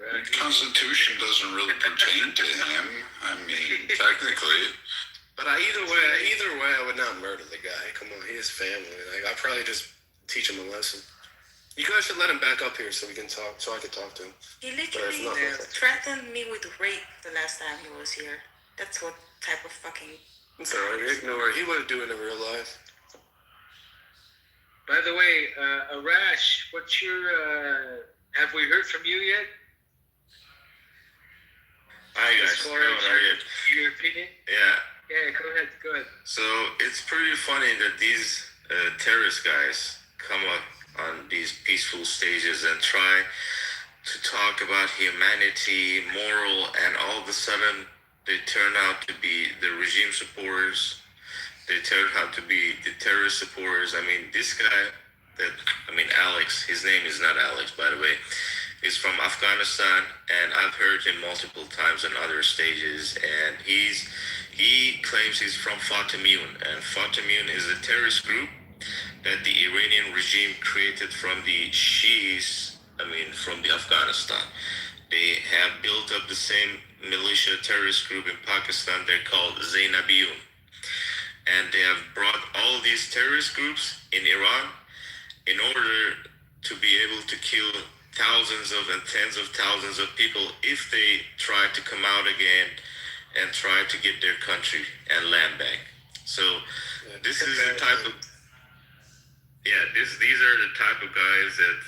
The Constitution doesn't really pertain to him. I mean, technically. But either way, I would not murder the guy. Come on, he has family. Like, I'd probably just teach him a lesson. You guys should let him back up here so we can talk. So I can talk to him. He literally threatened me with rape the last time he was here. That's what type of fucking. It's alright. Ignore it. He wouldn't do it in real life. By the way, Arash, what's your? Have we heard from you yet? Hi guys, how are you? Your opinion? Yeah. Yeah, go ahead. So it's pretty funny that these terrorist guys come up on these peaceful stages and try to talk about humanity, moral, and all of a sudden they turn out to be the regime supporters. They turn out to be the terrorist supporters. I mean, this guy Alex, his name is not Alex, by the way. He's from Afghanistan, and I've heard him multiple times on other stages, and he claims he's from Fatimiyun, and Fatimiyun is a terrorist group that the Iranian regime created from the Shiis, from the Afghanistan. They have built up the same militia terrorist group in Pakistan. They're called Zainabiyun, and they have brought all these terrorist groups in Iran in order to be able to kill thousands and tens of thousands of people if they try to come out again and try to get their country and land back. So this is the type of these are the type of guys that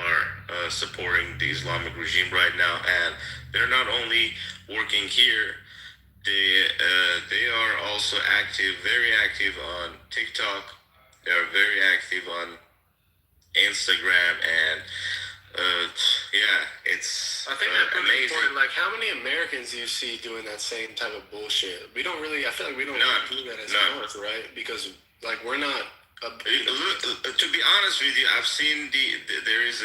are supporting the Islamic regime right now, and they're not only working here. They are also very active on TikTok. They are very active on Instagram, and it's I think that's really amazing. important. Like, how many Americans do you see doing that same type of bullshit? I feel like we don't do that as much, right? Because, like, we're not. To be honest with you, I've seen there is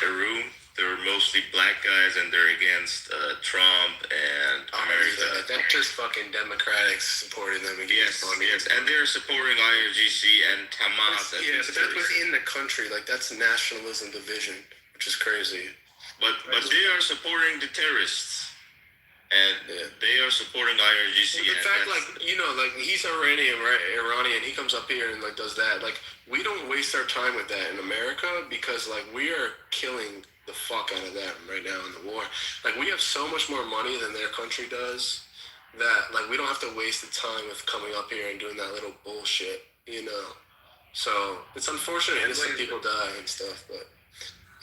a room. They're mostly black guys, and they're against Trump and America. That's just fucking Democrats supporting them against money. Yes, and they're supporting IRGC and Hamas. Yeah, but that's within the country. Like, that's nationalism division, which is crazy. But they are supporting the terrorists, and they are supporting IRGC. Well, the fact, like, he's Iranian, right? Iranian. He comes up here and like does that. Like, we don't waste our time with that in America because like we are killing the fuck out of them right now in the war. Like, we have so much more money than their country does that like we don't have to waste the time with coming up here and doing that little bullshit, you know. So it's unfortunate innocent people die and stuff, but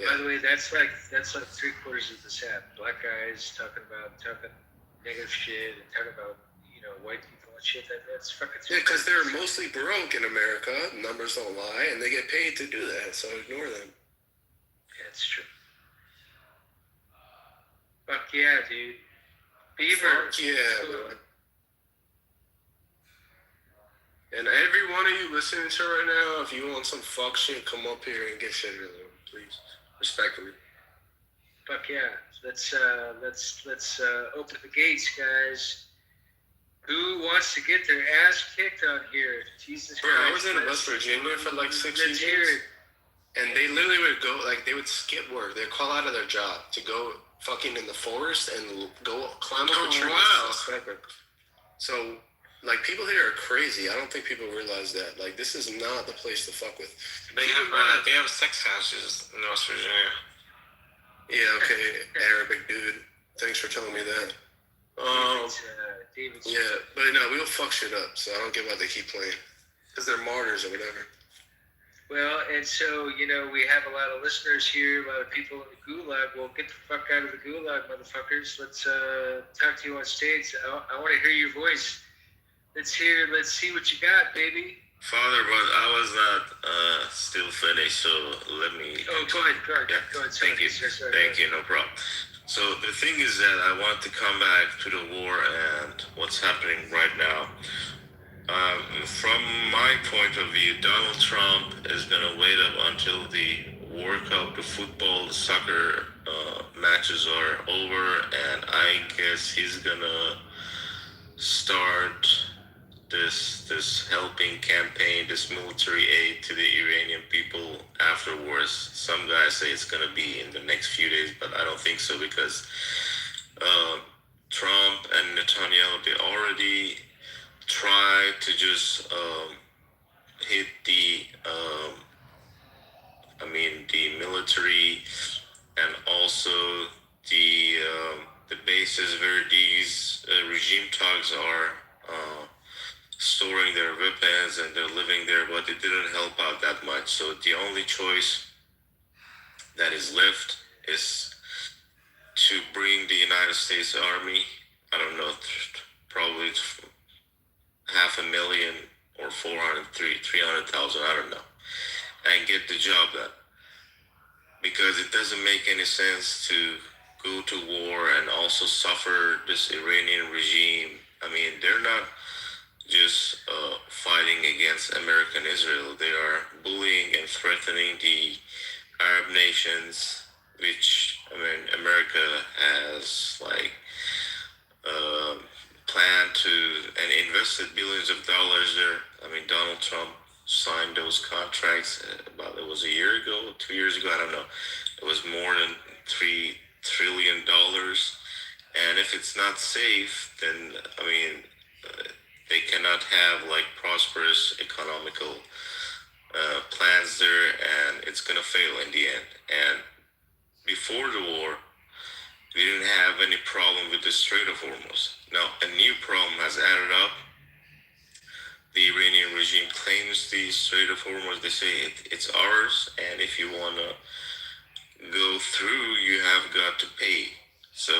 by the way, that's like 3/4 of this app. Black guys talking negative shit and talking about white people and shit. That's fucking. Yeah, because they're mostly broke in America. Numbers don't lie, and they get paid to do that. So ignore them. Yeah, it's true. Fuck yeah, dude. Beaver. Fuck yeah, man. And every one of you listening to right now, if you want some fuck shit, come up here and get shit with them, please. Respectfully. Fuck yeah. Let's open the gates, guys. Who wants to get their ass kicked out here? Jesus Christ. I was in West Virginia for like 6 years. And they literally would go, like, they would skip work. They'd call out of their job to go fucking in the forest and go climb up a tree. Wow. So, like, people here are crazy. I don't think people realize that. Like, this is not the place to fuck with. They have sex houses in West Virginia. Yeah, okay, Arabic dude. Thanks for telling me that. David's yeah, but no, we don't fuck shit up, so I don't get why they keep playing. Because they're martyrs or whatever. Well, and so, we have a lot of listeners here, a lot of people in the gulag. Well, get the fuck out of the gulag, motherfuckers. Let's talk to you on stage. I want to hear your voice. Let's see what you got, baby. Father, but I was not still finished, so let me. Oh, go ahead. Yeah, Go ahead. thank you. Thank you, no problem. So the thing is that I want to come back to the war and what's happening right now. From my point of view, Donald Trump is going to wait up until the World Cup, the football, the soccer matches are over, and I guess he's going to start this helping campaign, this military aid to the Iranian people afterwards. Some guys say it's going to be in the next few days, but I don't think so because Trump and Netanyahu, they already tried to just hit the the military and also the bases where these regime thugs are storing their weapons and they're living there, but it didn't help out that much. So the only choice that is left is to bring the United States Army, I don't know, probably 500,000 or 300,000, I don't know, and get the job done. Because it doesn't make any sense to go to war and also suffer this Iranian regime. I mean, they're not just fighting against American Israel. They are bullying and threatening the Arab nations, which, I mean, America has planned to and invested billions of dollars there. I mean, Donald Trump signed those contracts about, it was a year ago, 2 years ago, I don't know. It was more than $3 trillion. And if it's not safe, then, I mean, they cannot have prosperous economical plans there, and it's gonna fail in the end. And before the war, we didn't have any problem with the Strait of Hormuz. Now, a new problem has added up. The Iranian regime claims the Strait of Hormuz. They say it's ours, and if you want to go through, you have got to pay. So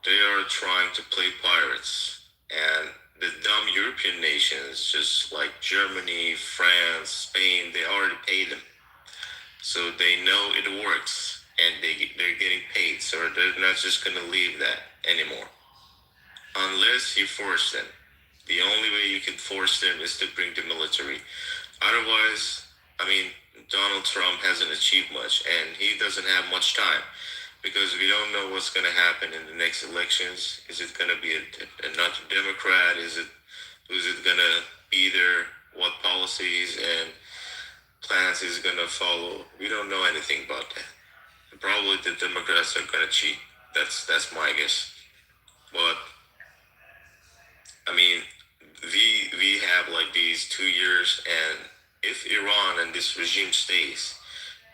they are trying to play pirates. And the dumb European nations, just like Germany, France, Spain, they already paid them. So they know it works, and they're getting paid. So they're not just going to leave that anymore. Unless you force them. The only way you can force them is to bring the military. Otherwise, I mean, Donald Trump hasn't achieved much, and he doesn't have much time because we don't know what's going to happen in the next elections. Is it going to be another Democrat? Who's it going to be there? What policies and plans is going to follow? We don't know anything about that. Probably the Democrats are going to cheat. That's my guess. But I mean, we have these 2 years, and if Iran and this regime stays,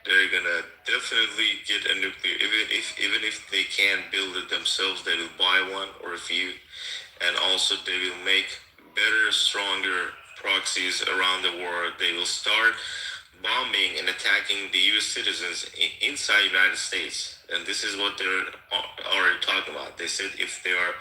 they're gonna definitely get a nuclear. Even if they can't build it themselves, they will buy one or a few, and also they will make better, stronger proxies around the world. They will start bombing and attacking the U.S. citizens inside the United States, and this is what they're already talking about. They said if they are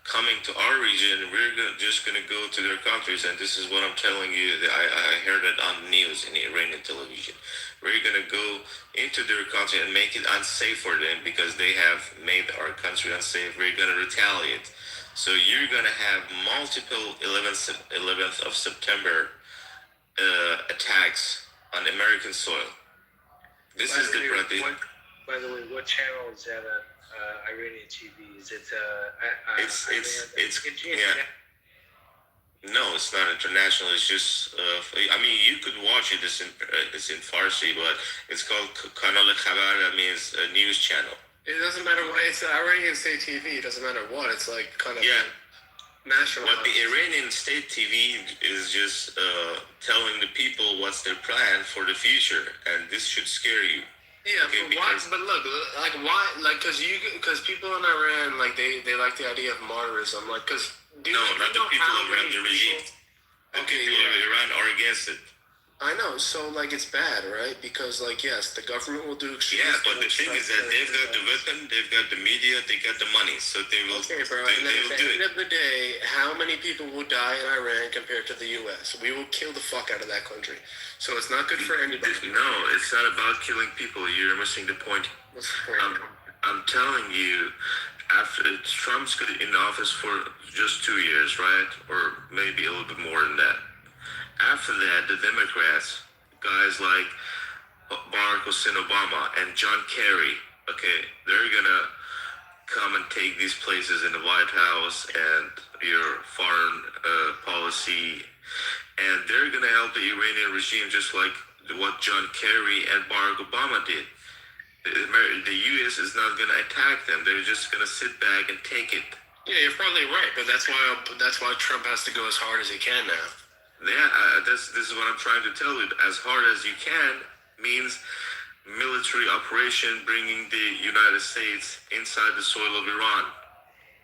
coming to our region, we're just going to go to their countries, and this is what I'm telling you. I heard it on the news in Iranian television. We're going to go into their country and make it unsafe for them because they have made our country unsafe. We're going to retaliate. So you're going to have multiple 11th of September attacks on American soil. This is the problem. By the way, what channel is that on Iranian TV? Is it? No, it's not international. It's just. I mean, you could watch it. It's in Farsi, but it's called Kanal Khabar. That means a news channel. It doesn't matter what. It's Iranian state TV. It doesn't matter what. It's kind of national. But the Iranian state TV is just telling the people what's their plan for the future, and this should scare you. Yeah, okay, but look, why? Because people in Iran, they like the idea of martyrism, no, not the people around the regime. The people of Iran are against it. I know. So like it's bad, right? Because like yes, the government will do. Yeah, but the thing is that they've got the weapon, they've got the media, they got the money, so they will. Okay, bro. They And then will at do the end it. of the day, how many people will die in Iran compared to the U.S.? We will kill the fuck out of that country. So it's not good for anybody. No, it's not about killing people. You're missing the point. What's the point? I'm telling you, after Trump's in office for just 2 years, right, or maybe a little bit more than that. After that, the Democrats, guys like Barack Hussein Obama and John Kerry, okay, they're gonna come and take these places in the White House and your foreign policy, and they're gonna help the Iranian regime just like what John Kerry and Barack Obama did. The U.S. is not gonna attack them. They're just gonna sit back and take it. Yeah, you're probably right, but that's why Trump has to go as hard as he can now. Yeah, this is what I'm trying to tell you. As hard as you can means military operation bringing the United States inside the soil of Iran.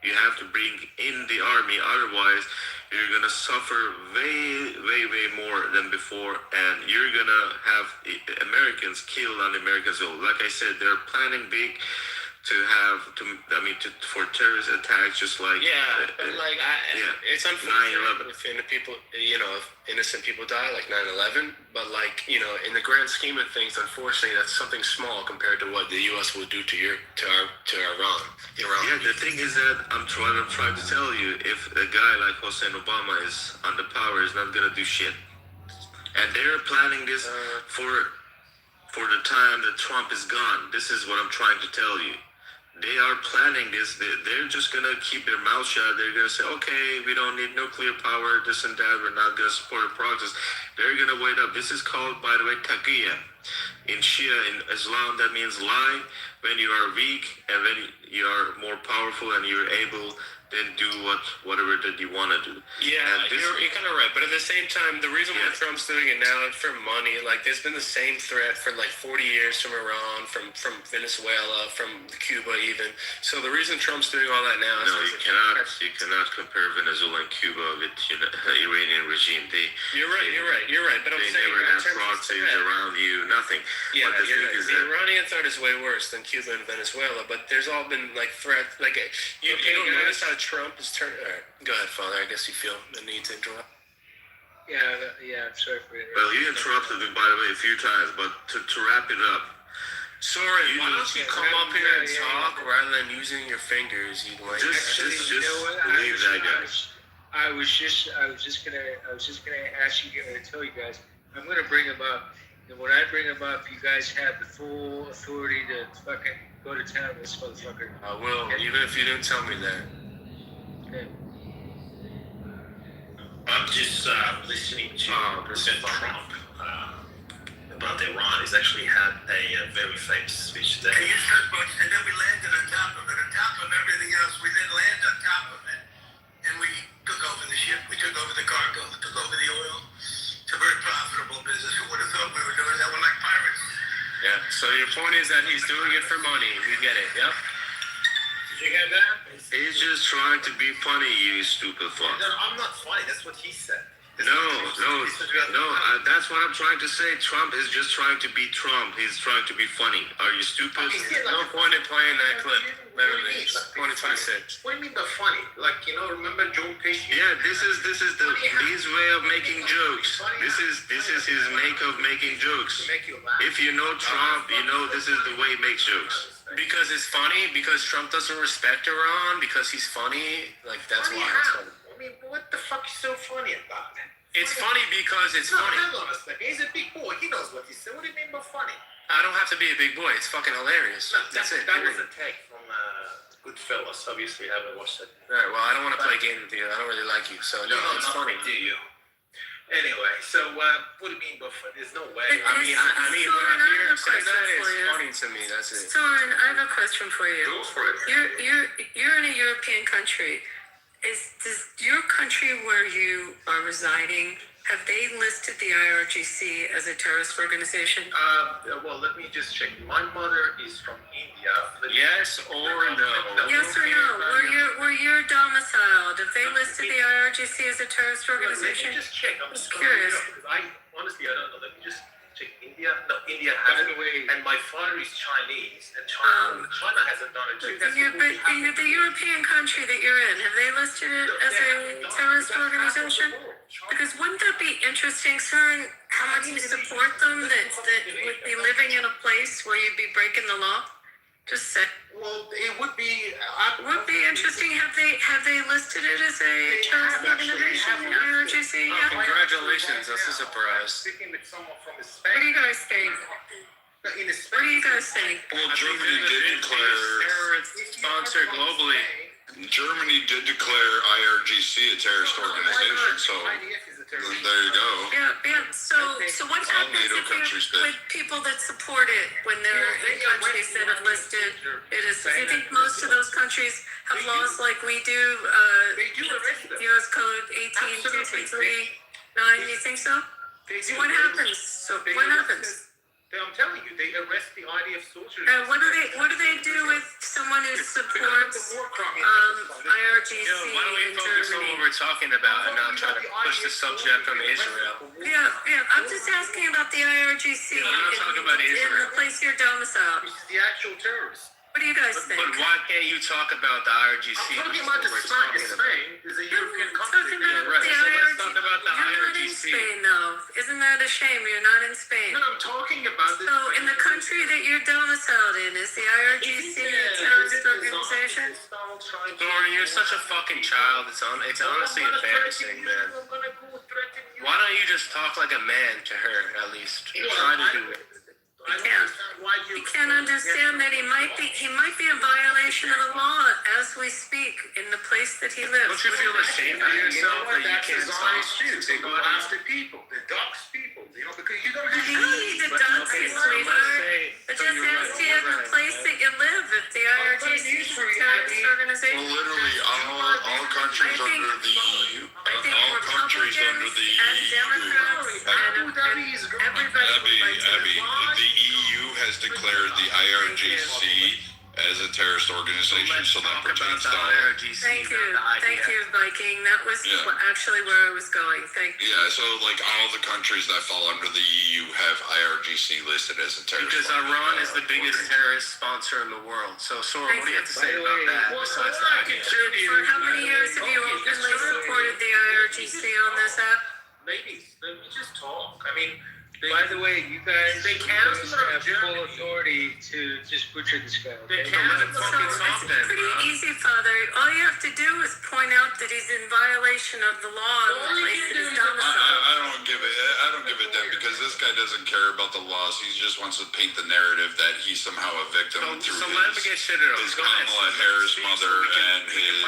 You have to bring in the army, otherwise you're gonna suffer way more than before, and you're gonna have Americans killed on the American soil. Like I said, they're planning big for terrorist attacks, just like it's unfortunate if innocent people die, like 9/11. But like in the grand scheme of things, unfortunately, that's something small compared to what the U.S. will do to Iran. Yeah, the thing is that I'm trying to tell you, if a guy like Hussein Obama is on the power, is not gonna do shit, and they're planning this for the time that Trump is gone. This is what I'm trying to tell you. They are planning this. They're just going to keep their mouth shut. They're going to say, okay, we don't need nuclear power, this and that. We're not going to support the process. They're going to wait up. This is called, by the way, taqiyya. In Shia, in Islam, that means lie. When you are weak and when you are more powerful and you're able, then do whatever that you want to do. Yeah, you're kind of right. But at the same time, the reason why Trump's doing it now is for money. Like, there's been the same threat for like 40 years from Iran, from Venezuela, from Cuba even. So the reason Trump's doing all that now is... No, you cannot compare Venezuela and Cuba with the Iranian regime. You're right. But I'm saying... They never have proxies around you, nothing. Yeah, the Iranian threat is way worse than Cuba and Venezuela, but there's all been like threats. Like, you don't notice how Trump is turning... Go ahead, Father. I guess you feel the need to interrupt. Yeah, I'm sorry for interrupting. Well, you interrupted me, by the way, a few times, but to wrap it up... Sorry, why don't you come up here and talk rather than using your fingers? You like just leave that guy. I was just gonna ask you, tell you guys, I'm gonna bring him up, and when I bring him up, you guys have the full authority to fucking go to town with this motherfucker. I will, even if you didn't tell me that. Okay. I'm just listening to President Trump about Iran. He's actually had a very famous speech today. And then we landed on top of it. On top of everything else, we then land on top of it. And we took over the ship. We took over the cargo. We took over the oil. It's a very profitable business. Who would have thought we were doing that? We're like pirates. Yeah, so your point is that he's doing it for money. We get it, yep. Did you hear that? He's just trying to be funny, you stupid fuck. No, I'm not funny. That's what he said. No, that's what I'm trying to say. Trump is just trying to be Trump. He's trying to be funny. Are you stupid? No point in playing that clip. Better than 2026. What do you mean by funny? Like, remember Joe Pesci? Yeah, this is his way of making jokes. This is his make of making jokes. If you know Trump, you know this is the way he makes jokes. Because it's funny, because Trump doesn't respect Iran, because he's funny, like that's why it's funny. I mean, what the fuck is so funny about it? It's funny because it's funny. Hang on a second. He's a big boy. He knows what he said. What do you mean by funny? I don't have to be a big boy. It's fucking hilarious. No, that's it. That was a take from Goodfellas. Obviously, I haven't watched it. All right. Well, I don't want to play games with you. I don't really like you. So no, it's funny. Do you? Anyway, so what do you mean by funny? There's no way. I mean, when I hear him say that, it's funny to me. That's it. Soren, I have a question for you. Go for it. You're in a European country. Does your country where you are residing, have they listed the IRGC as a terrorist organization? Well, let me just check. My mother is from India. Yes or no? Yes or no? Where you're domiciled, have they listed the IRGC as a terrorist organization? Let me just check. I'm just curious. Because honestly, I don't know. Let me just check India. No, India hasn't. And my father is Chinese, and China hasn't done it too. That's the European country that you're in, have they listed it as a terrorist organization? Because wouldn't that be interesting, sir, how much you support them, that would be living in a place where you'd be breaking the law? Just say. Well, it would be. Would be interesting. Have they listed it as a terrorist organization? IRGC? Oh, congratulations! That's a surprise. Speaking with someone from What do you guys think? What do you guys think? Well, Germany did declare terrorist sponsor globally. Germany did declare IRGC a terrorist organization, so there you go. Yeah. So what happens with people that support it when there are countries that have listed it as? Do you think most of those countries have laws like we do? U.S. Code 18239. You think so? What happens? What happens? I'm telling you, they arrest the IDF soldiers. And what do they do with someone who supports IRGC Why don't we in focus on Germany? what we're talking about and not try to push the subject on Israel? Yeah. I'm just asking about the IRGC We're not talking about in Israel. the place you're domiciled. Which is the actual terrorists. What do you guys think? But why can't you talk about the IRGC? I'm talking about the Spain is a European country. Right, so let's talk about the You're not in IRGC. Spain, though. Isn't that a shame? You're not in Spain. No, I'm talking about So, in the country that you're domiciled in, is the IRGC a terrorist organization? Lauren, you're such a fucking child. It's honestly embarrassing, man. Why don't you just talk like a man to her, at least? Try to do it. He can't understand that he might be in violation of the law as we speak in the place that he lives. Don't you feel ashamed of yourself that you can't talk? They go after people. They dox people. Because you don't have You don't need to dox you, sweetheart. But just ask you in the place that you live if the IRGC is a terrorist organization. Well, literally, all countries under the EU, all countries under the EU, Abby, the EU has declared the IRGC as a terrorist organization, so that pertains to all. Thank you, Viking. That was actually where I was going. Thank you. Yeah, so like all the countries that fall under the EU have IRGC listed as a terrorist. Because Iran is the biggest terrorist sponsor in the world. So, Sora, what do you have to say about that? Besides the idea? For how many years have you openly supported the IRGC on this app? Ladies, let me just talk. I mean, by the way, you guys they cancel have full authority to just butcher this guy. They So it's pretty easy, Father. All you have to do is point out that he's in violation of the law in the place that he's domiciled. I don't give it then, because this guy doesn't care about the laws. He just wants to paint the narrative that he's somehow a victim through his Kamala Harris mother and his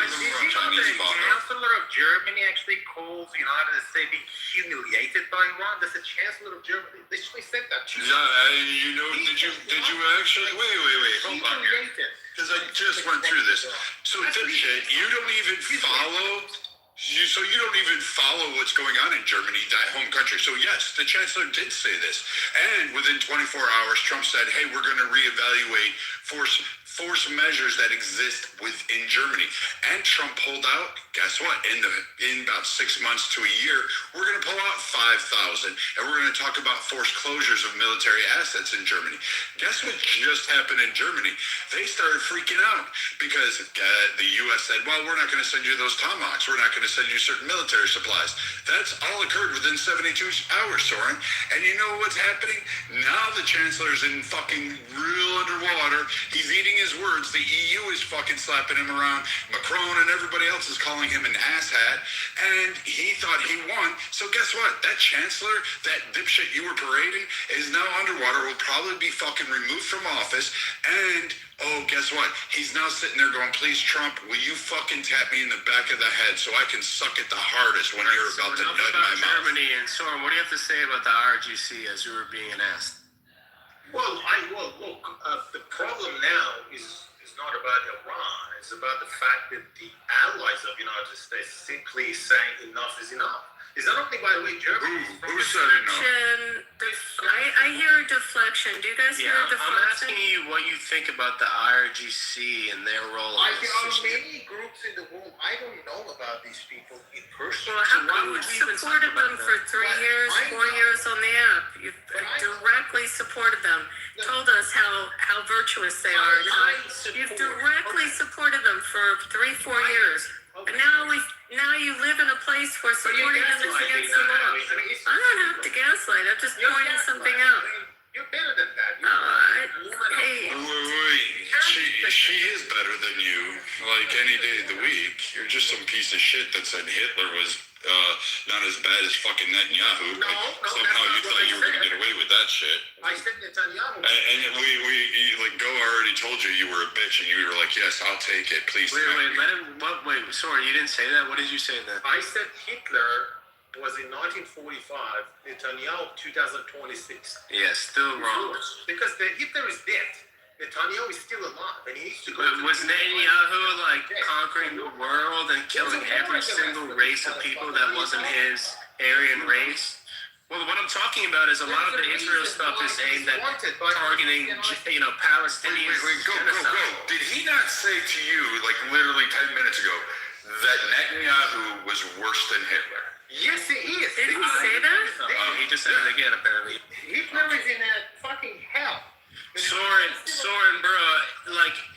Chinese father. The Chancellor of Germany actually calls the United States being humiliated by Iran. That's the Chancellor of Germany. They actually said that. Did you actually wait, hold on here, because I just went through this. So dipshit, you don't even follow what's going on in Germany, that home country. So yes, the chancellor did say this, and within 24 hours, Trump said, "Hey, we're going to reevaluate force measures that exist within Germany." And Trump pulled out. Guess what? In about 6 months to a year, we're going to pull out 5,000, and we're going to talk about forced closures of military assets in Germany. Guess what just happened in Germany? They started freaking out because the U.S. said, "Well, we're not going to send you those Tomahawks. We're not going to send you certain military supplies." That's all occurred within 72 hours, Soren. And you know what's happening? Now the chancellor's in fucking real underwater. He's eating his words. The EU is fucking slapping him around. Macron and everybody else is calling him an asshat. And he thought he won. So guess what? That chancellor, that dipshit you were parading, is now underwater, will probably be fucking removed from office. And oh, guess what? He's now sitting there going, "Please, Trump, will you fucking tap me in the back of the head so I can suck it the hardest when you're about to nut my mouth." Germany and Soren, what do you have to say about the IRGC as you were being asked? Well, look, the problem now is not about Iran. It's about the fact that the allies of the United States simply saying enough is enough. Is that only, by the way, Germany? Who said it no? I hear a deflection. Do you guys hear a I'm deflection? asking you what you think about the IRGC and their role in There this are issue. many groups in the world. I don't know about these people in person. Well, how come you've supported them for 3 years, 4 years on the app? You've directly supported them, told us how virtuous they are. You've directly supported them for 3, 4 years. And now you live in a place where supporting them is against the law. I don't have to gaslight. I'm just pointing something out. You're better than that. Hey. Wait. She is better than you, like any day of the week. You're just some piece of shit that said Hitler was not as bad as fucking Netanyahu. No, somehow you thought you were gonna get away with that shit. I said Netanyahu. And Go already told you were a bitch, and you were like, yes, I'll take it, please. Wait, sorry, you didn't say that? What did you say then? I said Hitler was in 1945, Netanyahu 2026. Yeah, still wrong. Because Hitler is dead. Netanyahu is still alive, and he needs to go. Was Netanyahu conquering the world and killing every single race of people that wasn't his Aryan race? Well, what I'm talking about is a lot of the Israel stuff is aimed at targeting, Palestinians. Wait, go. Did he not say to you, like literally 10 minutes ago, that Netanyahu was worse than Hitler? Yes, he is. Did he say that? He just said it again, apparently. Hitler is in a fucking hell. Soren, bro,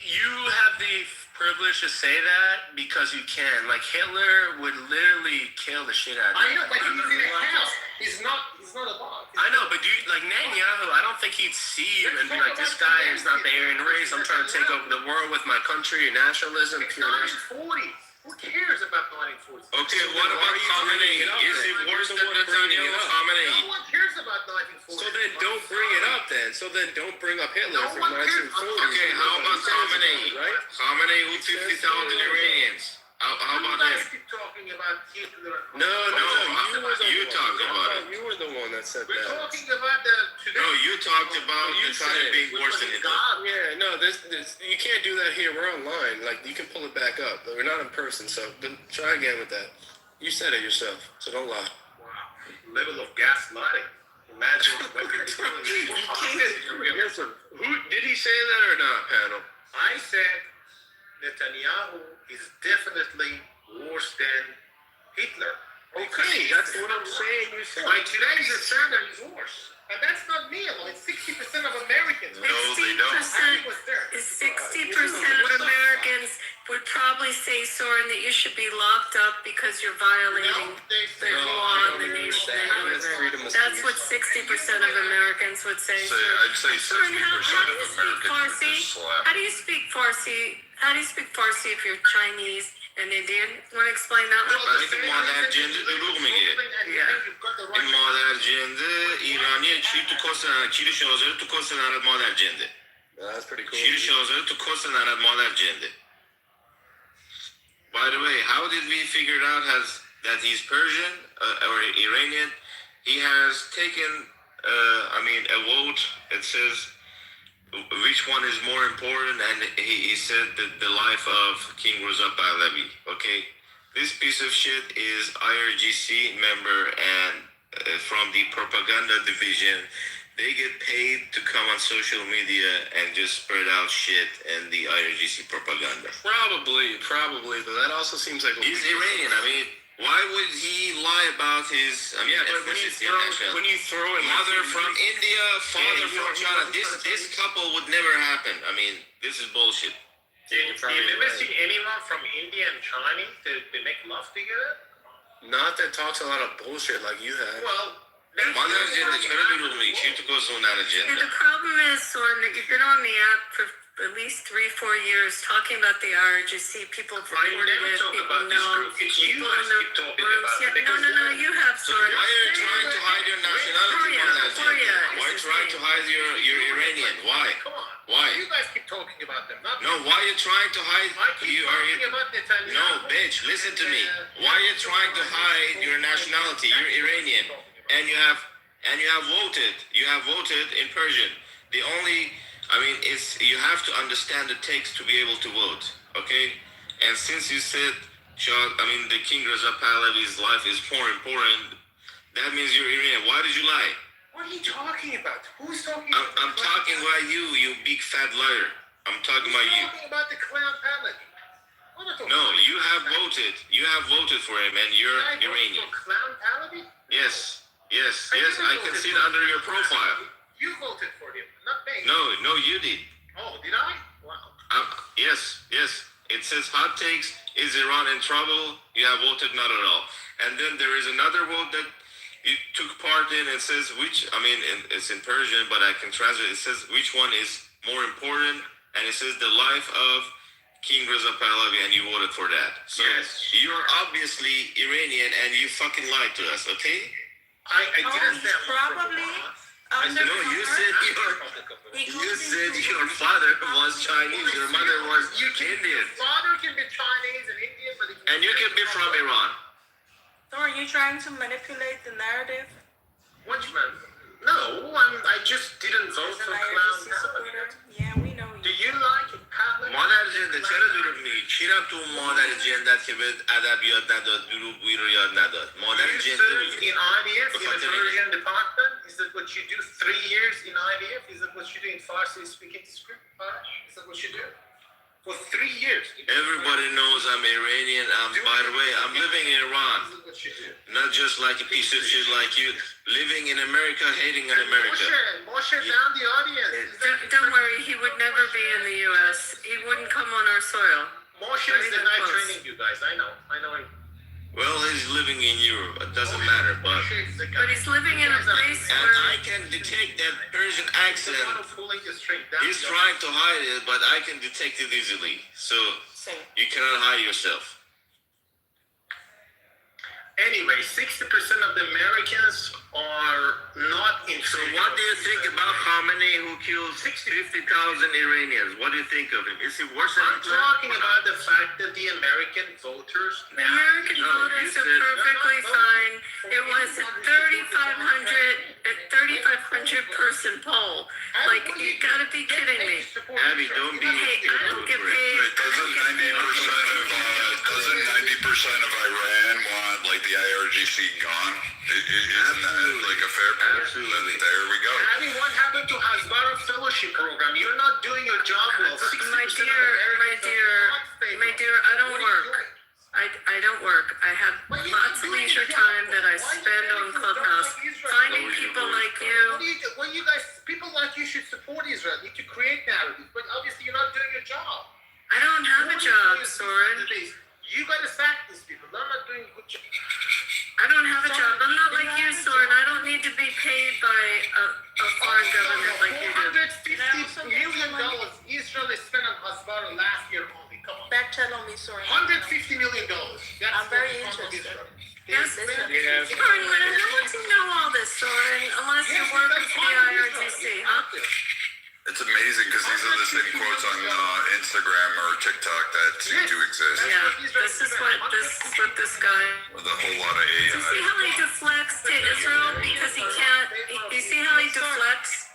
you have the privilege to say that because you can. Hitler would literally kill the shit out of you. I know, but he's in a hell. He's not alive. I know, but Netanyahu, I don't think he'd see you and be like, this guy is not the Aryan race. I'm trying to take over the world with my country and nationalism. Pure nationalism. 1940s. Who cares about 1940s? Okay, what about Khamenei? Is it worse than Netanyahu? No one cares about 1940s. So then don't bring it up then. So then don't bring up Hitler from 1940. Okay, how about Khamenei? Right? Khamenei who 50,000 Iranians. How about him? You guys keep talking about Hitler. No, you talked about it. You were the one that said We're that. talking about the... No, you talked about the time being worse than Hitler. Yeah, no, this you can't do that here. We're online. You can pull it back up, but we're not in person. So try again with that. You said it yourself, so don't lie. Wow, level of gaslighting. Imagine what you're doing. Listen, did he say that or not, panel? I said Netanyahu is definitely worse than Hitler. Okay, that's what I'm saying. You said. By today's standard, he's worse. And that's not me alone. It's 60% of Americans. No, they don't. 60% of Americans would probably say, Soren, that you should be locked up because you're violating the law in the nation that you live in. That's what 60% of Americans would say. I'd say 60% of Americans would just slap. How do you speak Farsi? How do you speak Farsi if you're Chinese and Indian? Want to explain that one? این مادر جنده دروغ میگه. این مادر جنده ایرانیه چی تو کس نرد کیر شازده تو کس نرد مادر جنده. That's pretty cool. کیر شازده تو کس نرد مادر جنده. By the way, how did we figure out that he's Persian or Iranian? He has taken, a vote. It says which one is more important, and he said that the life of King Reza Pahlavi. Okay, this piece of shit is IRGC member and from the propaganda division. They get paid to come on social media and just spread out shit and the IRGC propaganda. Probably, but that also seems like he's Iranian. Why would he lie about his? When you throw it, mother from India, father from China. This couple would never happen. This is bullshit. You never see anyone from India and China to make love together? Not that talks a lot of bullshit like you have. Well, And the problem is, Soren, that you've been on the app for at least 3-4 years talking about the IRGC. People have reported it. People know. People in the rooms. No, you have, Soren. Why are you trying to hide your nationality? Why are you trying to hide your Iranian? Why? Why? You guys keep talking about them. No, why are you trying to hide? No, bitch, listen to me. Why are you trying to hide your nationality? You're Iranian, and you have voted. You have voted in Persian. You have to understand the text to be able to vote. Okay, and since you said the King Reza Pahlavi's life is more important. That means you're Iranian. Why did you lie? What are you talking about? Who's talking I'm talking about you big fat liar. I'm talking about you. talking about the clown Pahlavi? No, you have voted. You have voted for him, and you're Iranian. For clown Pahlavi? Yes. I can see it under your profile. You voted for him, not me. No, you did. Oh, did I? Wow. Yes. It says hot takes. Is Iran in trouble? You have voted not at all. And then there is another vote that you took part in. It says it's in Persian, but I can translate. It says which one is more important, and it says the life of King Reza Pahlavi, and you voted for that. So you're obviously Iranian, and you fucking lied to us. Okay? I didn't say probably. No, you said your father was Chinese, your mother was Indian. Your father can be Chinese and Indian, but and you can be from Iran. So are you trying to manipulate the narrative? Which man? No, I just didn't vote for clown Pahlavi. Yeah, we know you. Do you like Pahlavi? مادر جنده چرا دروغ میگی؟ کی رفت تو مادر جندت که به ادب یاد نداد دروغگویی رو یاد نداد؟ مادر جنده میگی. In IDF, in the Persian department, is that what you do? 3 years in IDF, is that what you do in Farsi speaking script? Is that what you do? For 3 years. Everybody knows I'm Iranian. By the way, I'm living in Iran. Not just like a piece of shit like you. Living in America, hating on America. Moshe down the audience. Don't worry, he would never be in the U.S. He wouldn't come on our soil. Moshe is the guy training you guys. I know him. Well, he's living in Europe. It doesn't matter, but he's living in a place and where I can detect that Persian accent. He's trying to hide it, but I can detect it easily. So you cannot hide yourself. Anyway, 60% of the Americans are not in. So what do you think about Khamenei, who killed 50,000 Iranians? What do you think of him? Is he worse than I'm talking about the fact that the American voters. The American voters are perfectly fine. It was a 3,500 person poll. Like, you gotta be kidding me. Abby, don't be. Hey, I don't get paid. Doesn't 90% of Iran want like the IRGC gone? Isn't that like a fair point? Absolutely. There we go. Abby, what happened to Hasbara Fellowship Program? You're not doing your job well. My dear, I don't work. I don't work. I have lots of leisure time that I spend on Clubhouse finding people like you. Well, you guys, people like you should support Israel. You need to create narratives, but obviously you're not doing your job. I don't have a job, Soren. You gotta sack these people. They're not doing a good job. I don't have a job. I'm not like you, Soren. I don't need to be paid by a foreign government like you do. $150 million Israel has spent on Hasbara last year only. Come on. Back channel me, Soren. $150 million. I'm very interested. Yes, Soren, who wants to know all this, Soren? Unless you work with the IRGC, huh? It's amazing because these are the same quotes on Instagram or TikTok that seem to exist. Yeah, this is what this guy. With a whole lot of AI. You see how he deflects to Israel because he can't. You see how he deflects?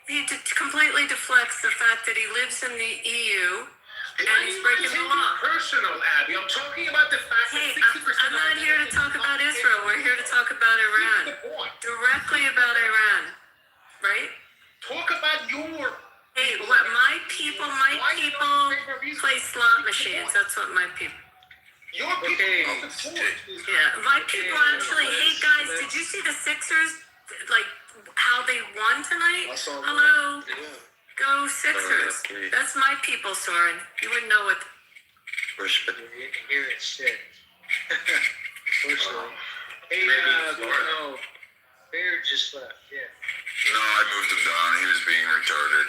He completely deflects the fact that he lives in the EU and he's breaking the law. Personal, Abby. I'm talking about the fact Hey, that 60% I'm not here to talk about Israel. We're here to talk about Iran. Directly about Iran, right? Talk about your. Hey, what my people play slot machines. That's what my people. Your people. Yeah, my people actually. Hey guys, did you see the Sixers? Like how they won tonight? Hello. Go Sixers. That's my people, Soren. You wouldn't know what. You can hear it shit. Unfortunately. Hey, no. Bear just left, yeah. No, I moved him down. He was being retarded.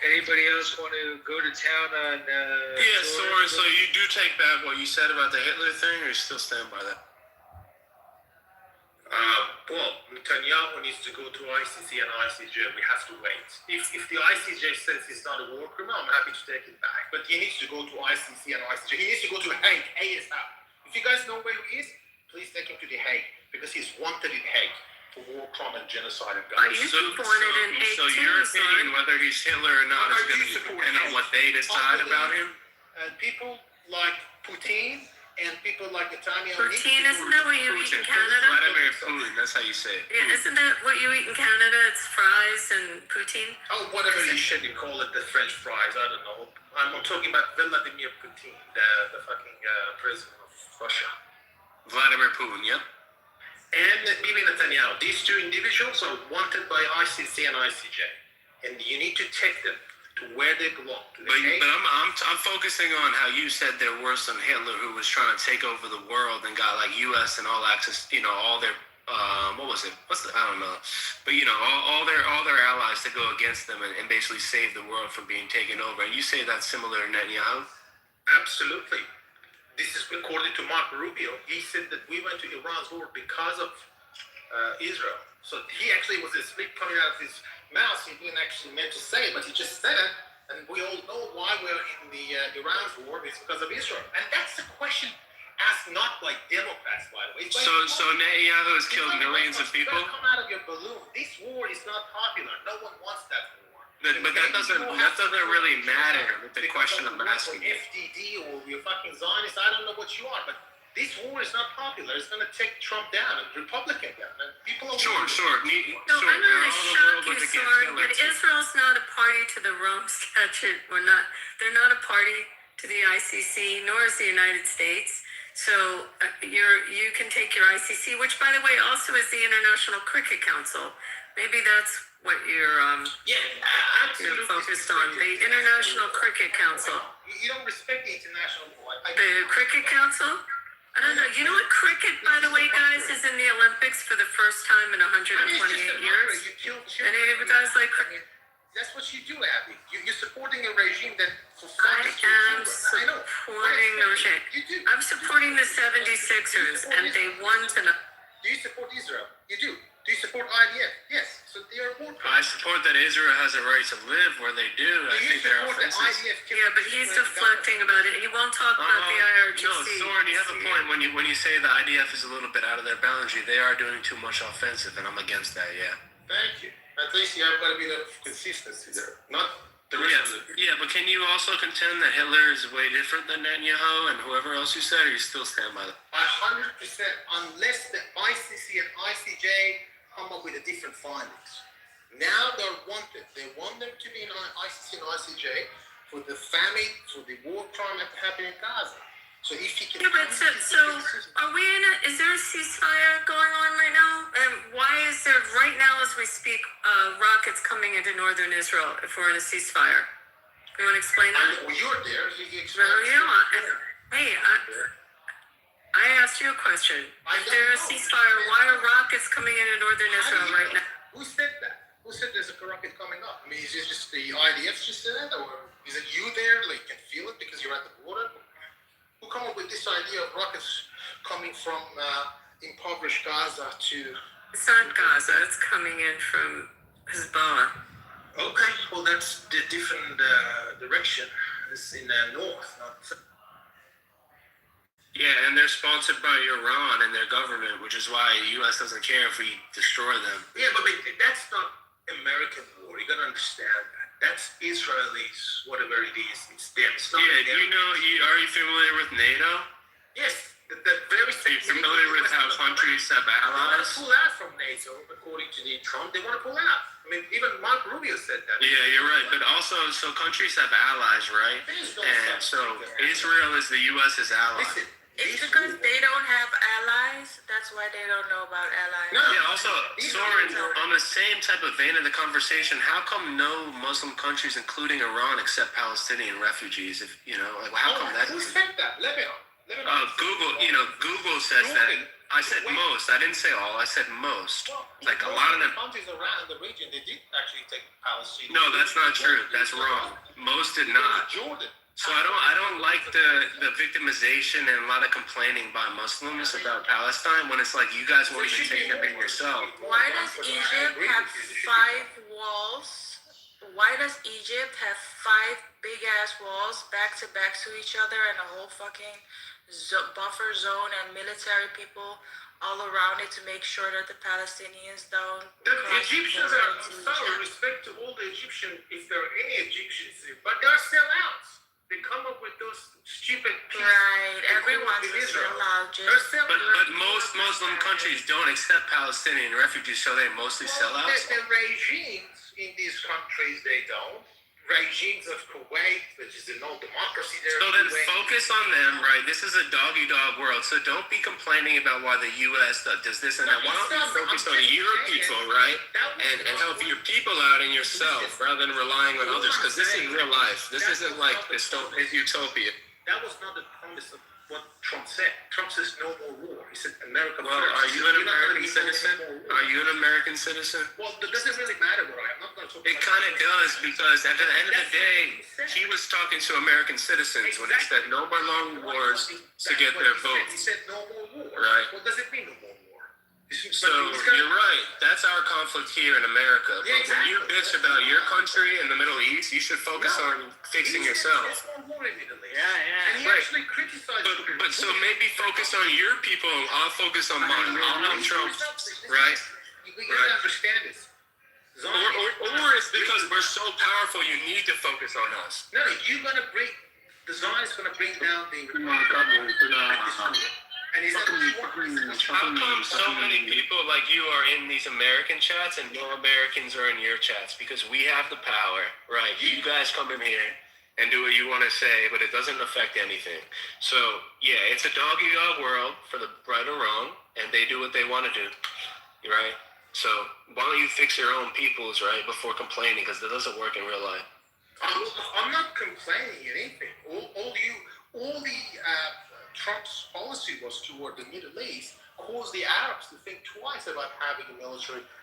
Anybody else want to go to town on? Yeah, Soren. So you do take back what you said about the Hitler thing, or you still stand by that? Well, Netanyahu needs to go to ICC and ICJ. We have to wait. If the ICJ says he's not a war criminal, I'm happy to take it back. But he needs to go to ICC and ICJ. He needs to go to Hague, ASAP. If you guys know where he is, please take him to the Hague because he's wanted in Hague. for war crime and genocide and But you people wanted an egg So too, your son. opinion, whether he's Hitler or not, is going to depend on what they decide about him? People like Putin and people like Netanyahu. Poutine, isn't that what you eat in Canada? Vladimir Putin, that's how you say it. Yeah, isn't that what you eat in Canada? It's fries and poutine? Oh, whatever you shit you call it, the French fries, I don't know. I'm talking about Vladimir Putin, the fucking president of Russia. Vladimir Putin, yep. And Bibi Netanyahu. These two individuals are wanted by ICC and ICJ. And you need to take them to where they belong. But I'm focusing on how you said they're worse than Hitler, who was trying to take over the world and got like U.S. and all access, all their what was it? I don't know, but all their allies to go against them and basically save the world from being taken over. And you say that's similar to Netanyahu? Absolutely. This is according to Mark Rubio. He said that we went to Iran's war because of Israel. So he actually was a slip coming out of his mouth. He didn't actually meant to say it, but he just said it. And we all know why we're in the Iran's war. It's because of Israel. And that's a question asked not by Democrats, by the way. So Netanyahu has killed millions of people? You gotta come out of your balloon. This war is not popular. No one wants that war. But that doesn't really matter with the question I'm asking. FDD or you're fucking Zionist, I don't know what you are, but this war is not popular. It's going to take Trump down and Republican down. And people are Sure. No, I'm going to shock you, Soren, but Israel's not a party to the Rome Statute. They're not a party to the ICC, nor is the United States. So you can take your ICC, which, by the way, also is the International Cricket Council. Maybe that's what you're focused on. The International Cricket Council. You don't respect the international law. The Cricket Council? I don't know. You know what cricket, by the way, guys, is in the Olympics for the first time in 128 years? Any of you guys like cricket? That's what you do, Abby. You're supporting a regime that... I am supporting the regime. I'm supporting the 76ers, and they won tonight. Do you support Israel? You do. Do you support IDF? Yes. So they are war I support that Israel has a right to live where they do. I think they're offenses. Yeah, but he's deflecting about it. He won't talk about the IRGC. No, Soren, you have a point when you say the IDF is a little bit out of their boundary. They are doing too much offensive, and I'm against that. Yeah. Thank you. At least you have got to be the consistency there, not the rest of it. Yeah, but can you also contend that Hitler is way different than Netanyahu and whoever else you said, or you still stand by that? 100%, unless the ICC and ICJ come up with a different findings. Now they're wanted. They want them to be in ICC and ICJ for the famine, for the war crime that happened in Gaza. So if you can... Yeah, but so are we is there a ceasefire going on right now? Why is there, right now as we speak, rockets coming into northern Israel if we're in a ceasefire? You want to explain that? Well, you're there. You explain. I asked you a question. If there's a ceasefire, why are rockets coming into northern Israel right now? Who said that? Who said there's a rocket coming up? I mean, is it just the IDF just said that, or is it you there, like, can feel it because you're at the border? Who come up with this idea of rockets coming from impoverished Gaza to... It's not Gaza. It's coming in from Hezbollah. Okay, well, that's the different direction. It's in the north, not... Yeah, and they're sponsored by Iran and their government, which is why the U.S. doesn't care if we destroy them. Yeah, but that's not American war. You gotta understand that. That's Israelis, whatever it is. It's them. It's not do you know, are you familiar with NATO? Yes, the very Are you familiar with how countries have allies? They want to pull out from NATO, according to the Trump. They want to pull out. I mean, even Mark Rubio said that. Yeah, you're right. But also, so countries have allies, right? And so Israel is the U.S.'s ally. Listen, it's because they don't have allies. That's why they don't know about allies. No. Yeah, also, Soren, on the same type of vein of the conversation, how come no Muslim countries, including Iran, accept Palestinian refugees? If how come that? Who said that? Lebanon. Google says that. I said most. I didn't say all. I said most. Like a lot of them. Countries around the region, they did actually take Palestine. No, that's not true. That's wrong. Most did not. Jordan. So I don't like the victimization and a lot of complaining by Muslims about Palestine when it's like you guys won't even take them in yourself. Why does Egypt have 5 walls? Why does Egypt have 5 big ass walls back to each other and a whole fucking buffer zone and military people all around it to make sure that the Palestinians don't. The Egyptians are, I'm sorry, respect to all the Egyptians, if there are any Egyptians, but they're sellouts. They come up with those stupid peace. Right, everyone's a sellout. But most Muslim countries don't accept Palestinian refugees, so they mostly sell out. The regimes in these countries, they don't. Regimes of Kuwait, which is a no democracy there. So then focus on them, right? This is a dog-eat-dog world, so don't be complaining about why the U.S. does this and that. Why don't you focus on your people, right? And help your people out and yourself rather than relying on others, because this is real life. This isn't like utopia. That was not the promise of what Trump said. Trump says no more war. He said America Well, first. are you an American citizen? Are you an American citizen? Well, it doesn't really matter where I am. I'm not going to talk It kind of does, because at the end of the day, he was talking to American citizens when he said no more long wars to get their votes. He said no more war. Right. What does it mean, no more war? So you're right. That's our conflict here in America. But when you bitch about your country in the Middle East, you should focus on fixing yourself. There's no war in the Middle East. Yeah. And he actually criticized But so maybe focus on your people. I'll focus on mine. I'll Trump, right? You gotta understand this. Or it's because we're so powerful, you need to focus on us. No, you're gonna bring the Zionist gonna bring down the and he's how come so many people like you are in these American chats and no Americans are in your chats? Because we have the power, right? You guys come in here and do what you want to say, but it doesn't affect anything. So yeah, it's a dog-eat-dog world for the right or wrong, and they do what they want to do, right? So why don't you fix your own peoples, right, before complaining, because it doesn't work in real life. I'm not complaining anything. All the Trump's policy was toward the Middle East, caused the Arabs to think twice about having a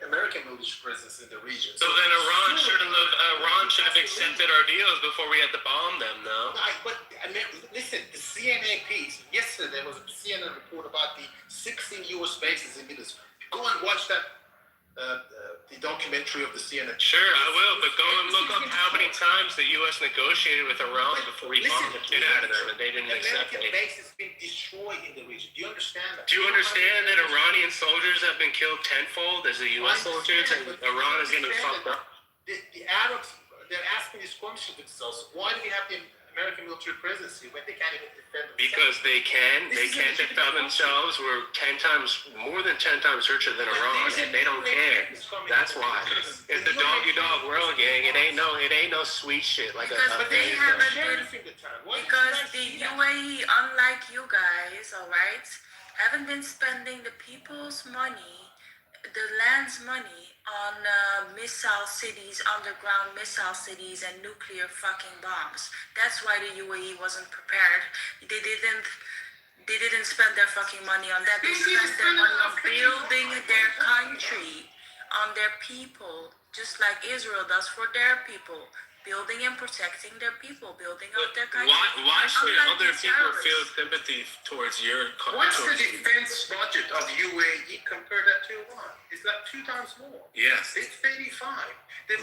American military presence in the region. So then Iran should have accepted our deals before we had to bomb them, no? But I mean, listen, the CNN piece yesterday, there was a CNN report about the 16 U.S. bases in the Middle East. Go and watch that. The documentary of the CNN. Sure, I will, but go and look up how many times the U.S. negotiated with Iran before we bombed the shit out of them, and they didn't accept it. American bases been destroyed in the region. Do you understand that? Do you understand that Iranian soldiers have been killed tenfold as the U.S. soldiers, and Iran is getting fucked up? The Arabs, they're asking this question to themselves, why do we have the American military presence when they can't even defend themselves? Because they can't defend themselves. We're more than 10 times richer than Iran, and they don't care. That's why. It's the dog-eat-dog world, gang. It ain't no sweet shit like because they haven't been, because the UAE, unlike you guys, all right, haven't been spending the people's money, the land's money on missile cities, underground missile cities, and nuclear fucking bombs. That's why the UAE wasn't prepared. They didn't spend their fucking money on that. They spent their money on building their country, on their people, just like Israel does for their people. Building and protecting their people, building up their country. Why should other people feel sympathy towards your country? What's the defense budget of UAE? Compare that to Iran. It's like 2 times more. Yes. It's 35.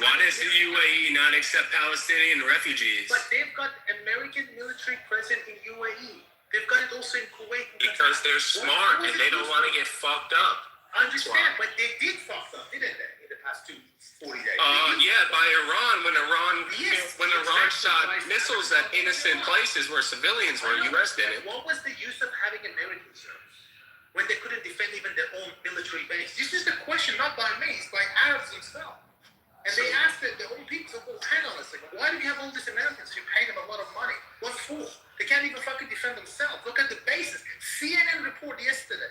Why does the UAE not accept Palestinian refugees? But they've got American military present in UAE. They've got it also in Kuwait. Because they're smart and they don't want to get fucked up. I understand, but they did fuck up, didn't they, in the past 40 days? Yeah, by Iran, when Iran shot missiles at innocent places where civilians were, U.S. didn't. What was the use of having Americans there when they couldn't defend even their own military base? This is the question, not by me, it's by Arabs themselves. And they asked their own people, well, hang on a second, why do we have all these Americans who pay them a lot of money? What for? They can't even fucking defend themselves. Look at the bases. CNN report yesterday.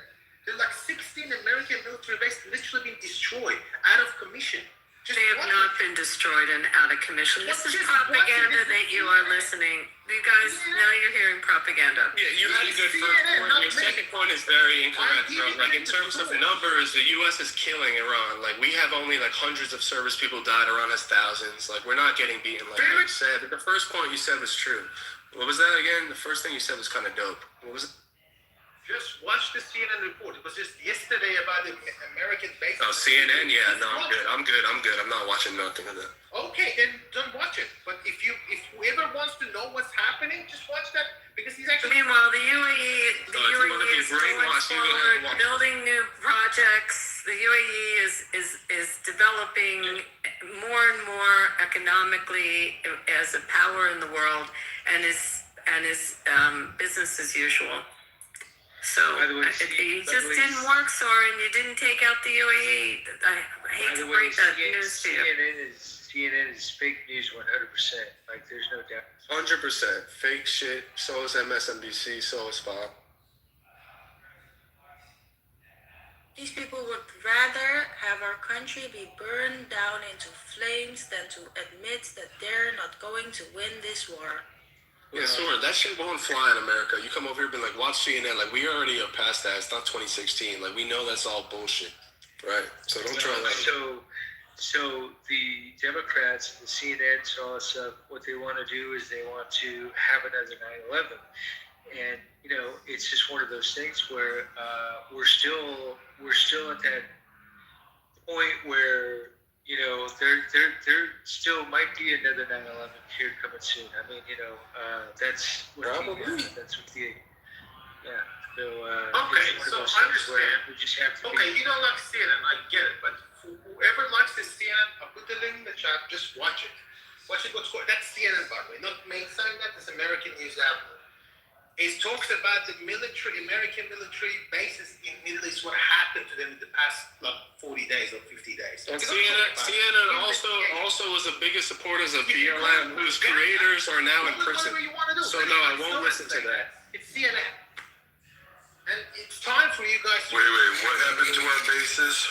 There's like 16 American military bases literally being destroyed, out of commission. They have not been destroyed and out of commission. This is propaganda that you are listening. You guys, now you're hearing propaganda. Yeah, you had a good first point. Your second point is very incorrect, bro. Like, in terms of numbers, the U.S. is killing Iran. Like, we have only, like, hundreds of service people died. Iran has thousands. Like, we're not getting beaten, like you said. But the first point you said was true. What was that again? The first thing you said was kind of dope. What was it? Just watch the CNN report. It was just yesterday about the American base. Oh, CNN? Yeah, no, I'm good. I'm not watching nothing of that. Okay, then don't watch it. But if whoever wants to know what's happening, just watch that, because he's actually... Meanwhile, the UAE UAE as a power in the world and is business as usual. So it just didn't work, Soren. You didn't take out the UAE. I hate to break that news to you. CNN is fake news 100%. Like, there's no doubt. 100% fake shit. So is MSNBC. So is Fox. These people would rather have our country be burned down into flames than to admit that they're not going to win this war. Yeah, Soren, that shit won't fly in America. You come over here and be like, watch CNN. Like, we already are past that. It's not 2016. Like, we know that's all bullshit. Right? So don't try that. So the Democrats, the CNN, and all that stuff, what they want to do is they want to have another 9/11. And, you know, it's just one of those things where we're still at that point where, you know, there still might be another 9/11 here coming soon. I mean, you know, that's what that's what the yeah. So okay, so understand. We just have to. Okay, you don't like CNN, I get it, but whoever likes the CNN, I'll put the link in the chat. Just watch it. Watch it. That's CNN, by the way, not me saying that. It's American News Outlet. It talks about the American military bases in Middle East, what happened to them in the past 40 days or 50 days. And CNN also was the biggest supporters of BLM, whose creators are now in prison. So no, I won't listen to that. It's CNN. And it's time for you guys to... Wait, what happened to our bases?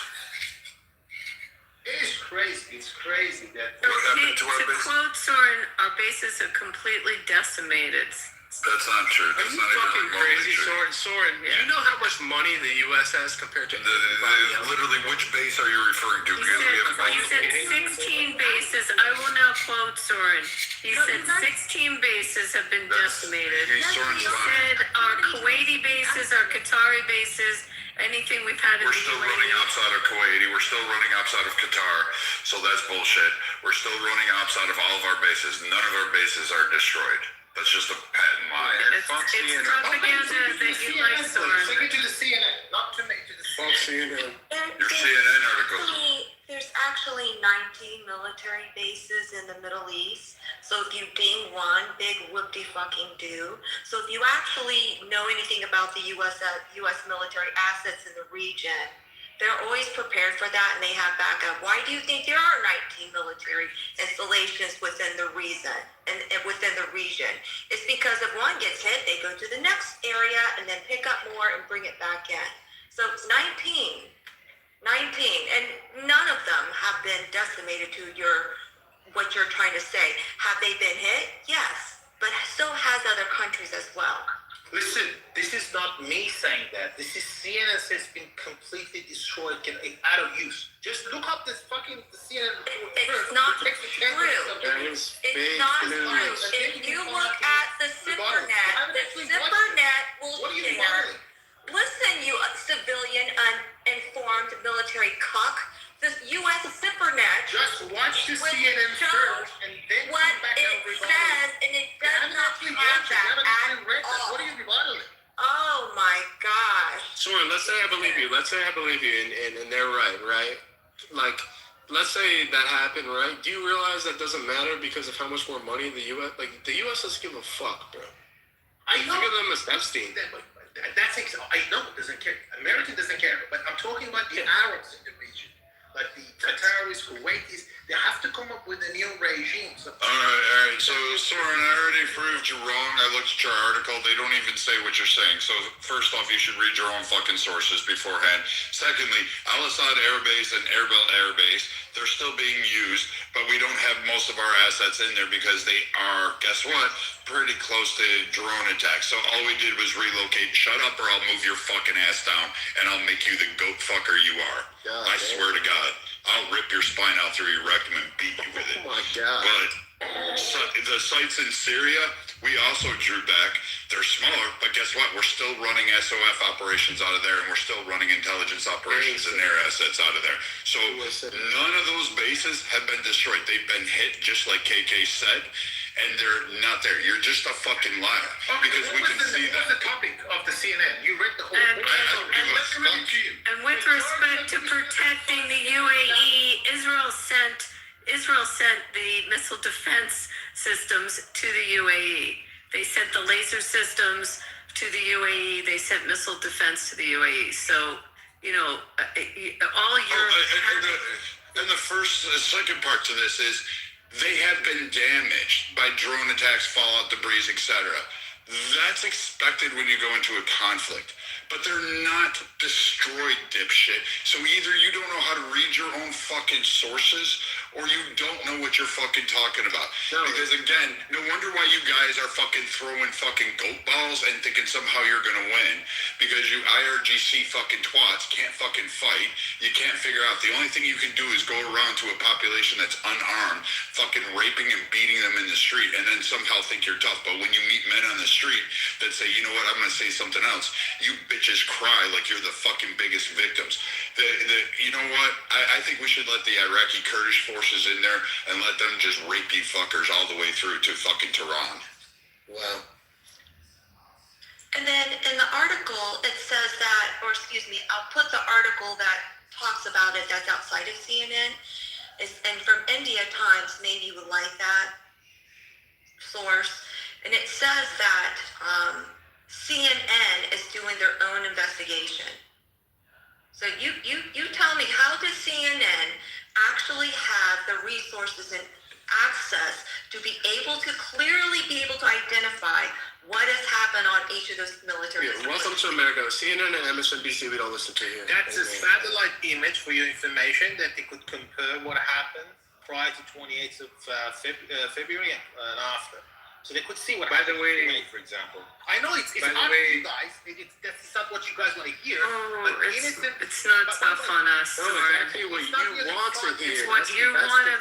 It is crazy. It's crazy that... What happened to our bases? To quote Soren, our bases are completely decimated. That's not true. Are you fucking crazy, Soren? Do you know how much money the U.S. has compared to literally, which base are you referring to? He said 16 bases. I will now quote Soren. He said 16 bases have been decimated. He said our Kuwaiti bases, our Qatari bases, anything we've had in the UAE. We're still running outside of Kuwait. We're still running outside of Qatar. So that's bullshit. We're still running outside of all of our bases. None of our bases are destroyed. That's just a patent lie. It's propaganda that you like, Soren. Take it to the CNN, not to me, to the CNN. Your CNN article. There's actually 19 military bases in the Middle East. So if you ding one, big whoop-de-fucking-do. So if you actually know anything about the U.S. military assets in the region, they're always prepared for that and they have backup. Why do you think there are 19 military installations within the region? Within the region, it's because if one gets hit, they go to the next area and then pick up more and bring it back in. So it's 19, and none of them have been decimated to what you're trying to say. Have they been hit? Yes, but so has other countries as well. Listen, this is not me saying that. This is CNN has been completely destroyed, out of use. Just look up this fucking CNN report. It's not true. It's not true. If you look at the Zippernet, will share. Listen, you civilian, uninformed military cuck. The U.S. Zippernet. Just watch the CNN first, and then what it says, and it does not have that at all. What are you reviling? Oh my gosh. Soren, let's say I believe you. And they're right? Like, let's say that happened, right? Do you realize that doesn't matter because of how much more money the U.S. the U.S. doesn't give a fuck, bro. I know. Think of them as Epstein. I know it doesn't care. American doesn't care, but I'm talking about the Arabs in the region. Like the Qataris, Kuwaitis, they have to come up with a new regime. So all right. So, Soren, I already proved you wrong. I looked at your article. They don't even say what you're saying. So, first off, you should read your own fucking sources beforehand. Secondly, Al-Assad Air Base and Erbil Air Base, they're still being used, but we don't have most of our assets in there because they are, guess what, pretty close to drone attacks. So, all we did was relocate. Shut up or I'll move your fucking ass down and I'll make you the goat fucker you are. I swear to God. I'll rip your spine out through your rectum and beat you with it. Oh my God. But the sites in Syria, we also drew back. They're smaller, but guess what? We're still running SOF operations out of there, and we're still running intelligence operations and their assets out of there. So none of those bases have been destroyed. They've been hit, just like KK said, and they're not there. You're just a fucking liar. Because we can see that. What's the topic of the CNN? You read the whole And with respect to protecting the UAE, Israel sent Israel sent the missile defense systems to the UAE. They sent the laser systems to the UAE. They sent missile defense to the UAE. So, you know, all your... And the second part to this is they have been damaged by drone attacks, fallout, debris, etc. That's expected when you go into a conflict. But they're not destroyed, dipshit. So either you don't know how to read your own fucking sources, or you don't know what you're fucking talking about. No. Because again, no wonder why you guys are fucking throwing fucking goat balls and thinking somehow you're gonna win. Because you IRGC fucking twats can't fucking fight. You can't figure out. The only thing you can do is go around to a population that's unarmed, fucking raping and beating them in the street, and then somehow think you're tough. But when you meet men on the street that say, you know what, I'm gonna say something else, you bitches cry like you're the fucking biggest victims. You know what? I think we should let the Iraqi Kurdish forces in there and let them just rape you fuckers all the way through to fucking Tehran. Wow. And then in the article, it says that, or excuse me, I'll put the article that talks about it that's outside of CNN, and from India Times, maybe you would like that source. And it says that CNN is doing their own investigation. So you tell me, how does CNN actually have the resources and access to be able to clearly be able to identify what has happened on each of those military Welcome to America. CNN and MSNBC, we don't listen to you. That's a satellite image for your information that they could compare what happened prior to 28th of February and after. So they could see what happened for example. I know it's hard for you guys. That's not what you guys want to hear. But it's not tough on us. No, exactly what you want to hear. It's what you want to.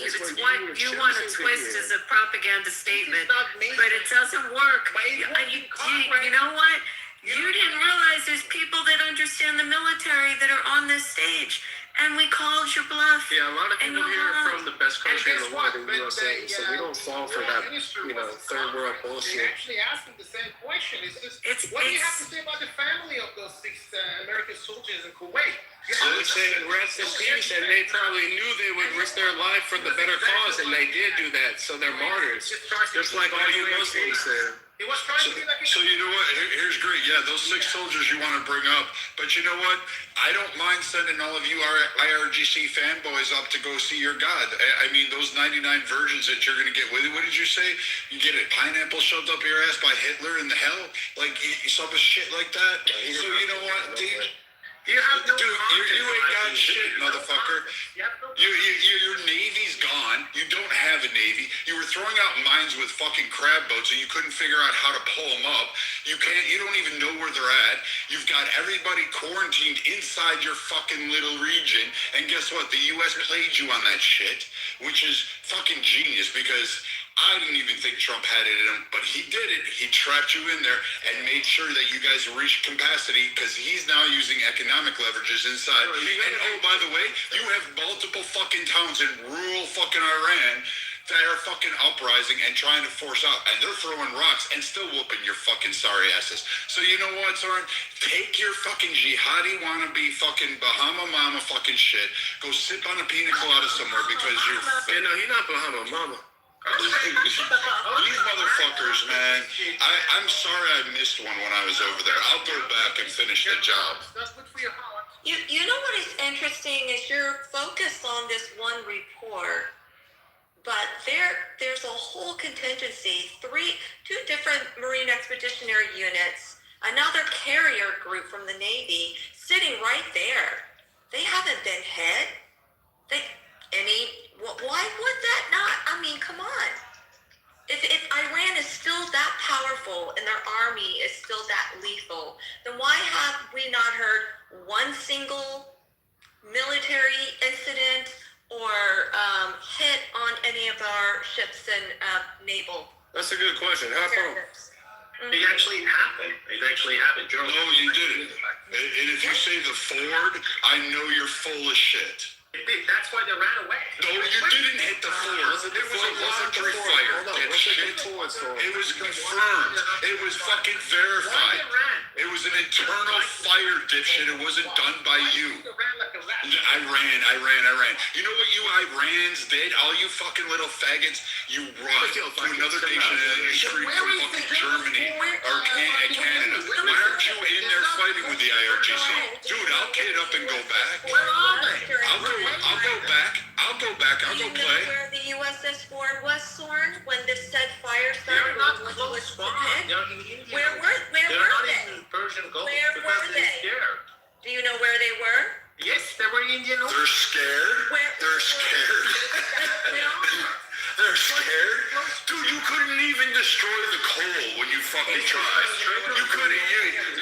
It's what you want to twist as a propaganda statement, but it doesn't work. You know what? You didn't realize there's people that understand the military that are on this stage. And we called your bluff. Yeah, a lot of people here are from the best country in the world, the USA, so we don't fall for that, third world bullshit. They actually asked him the same question. What do you have to say about the family of those 6 American soldiers in Kuwait? I would say rest in peace, and they probably knew they would risk their life for the better cause, and they did do that, so they're martyrs. Just like all you Muslims there. So you know what? Here's great. Yeah, those 6 soldiers you want to bring up. But you know what? I don't mind sending all of you IRGC fanboys up to go see your God. I mean, those 99 virgins that you're going to get with it. What did you say? You get a pineapple shoved up your ass by Hitler in the hell? Like, some shit like that? So you know what, dude? You ain't got shit, motherfucker. Your Navy's gone. You don't have a Navy. You were throwing out mines with fucking crab boats and you couldn't figure out how to pull them up. You don't even know where they're at. You've got everybody quarantined inside your fucking little region. And guess what? The U.S. played you on that shit, which is fucking genius because I didn't even think Trump had it in him, but he did it. He trapped you in there and made sure that you guys reached capacity because he's now using economic leverages inside. And oh, by the way, you have multiple fucking towns in rural fucking Iran that are fucking uprising and trying to force out, and they're throwing rocks and still whooping your fucking sorry asses. So you know what, Soren? Take your fucking jihadi wannabe fucking Bahama Mama fucking shit. Go sip on a pina colada somewhere because you're... Yeah, no, he's not Bahama Mama. These motherfuckers, man. I'm sorry I missed one when I was over there. I'll go back and finish the job. You know what is interesting is you're focused on this one report, but there's a whole contingency, 2 different Marine Expeditionary Units, another carrier group from the Navy sitting right there. They haven't been hit. Why would that not? I mean, come on. If Iran is still that powerful and their army is still that lethal, then why have we not heard one single military incident or hit on any of our ships and naval? That's a good question. How come? It actually happened. No, you didn't. And if you say the Ford, I know you're full of shit. That's why they ran away. No, you didn't hit the Ford. It was a voluntary fire. It was confirmed. It was fucking verified. It was an internal fire, dipshit. It wasn't done by you. Iran. You know what you Irans did? All you fucking little faggots, you run to another nation and you scream from fucking Germany or Canada. Why aren't you in there fighting with the IRGC? Dude, I'll kid up and go back. Where are they? I'll go back. I'll go Do you know play. where the USS Ford was, Soren, when this said fire started? They're not close by. They're in India. Where were They're not they? in Persian Gulf Where because were they're they? scared. Do you know where they were? Yes, they were Indian. They're scared. They're scared. They're scared. Dude, you couldn't even destroy the coal when you fucking tried. You couldn't.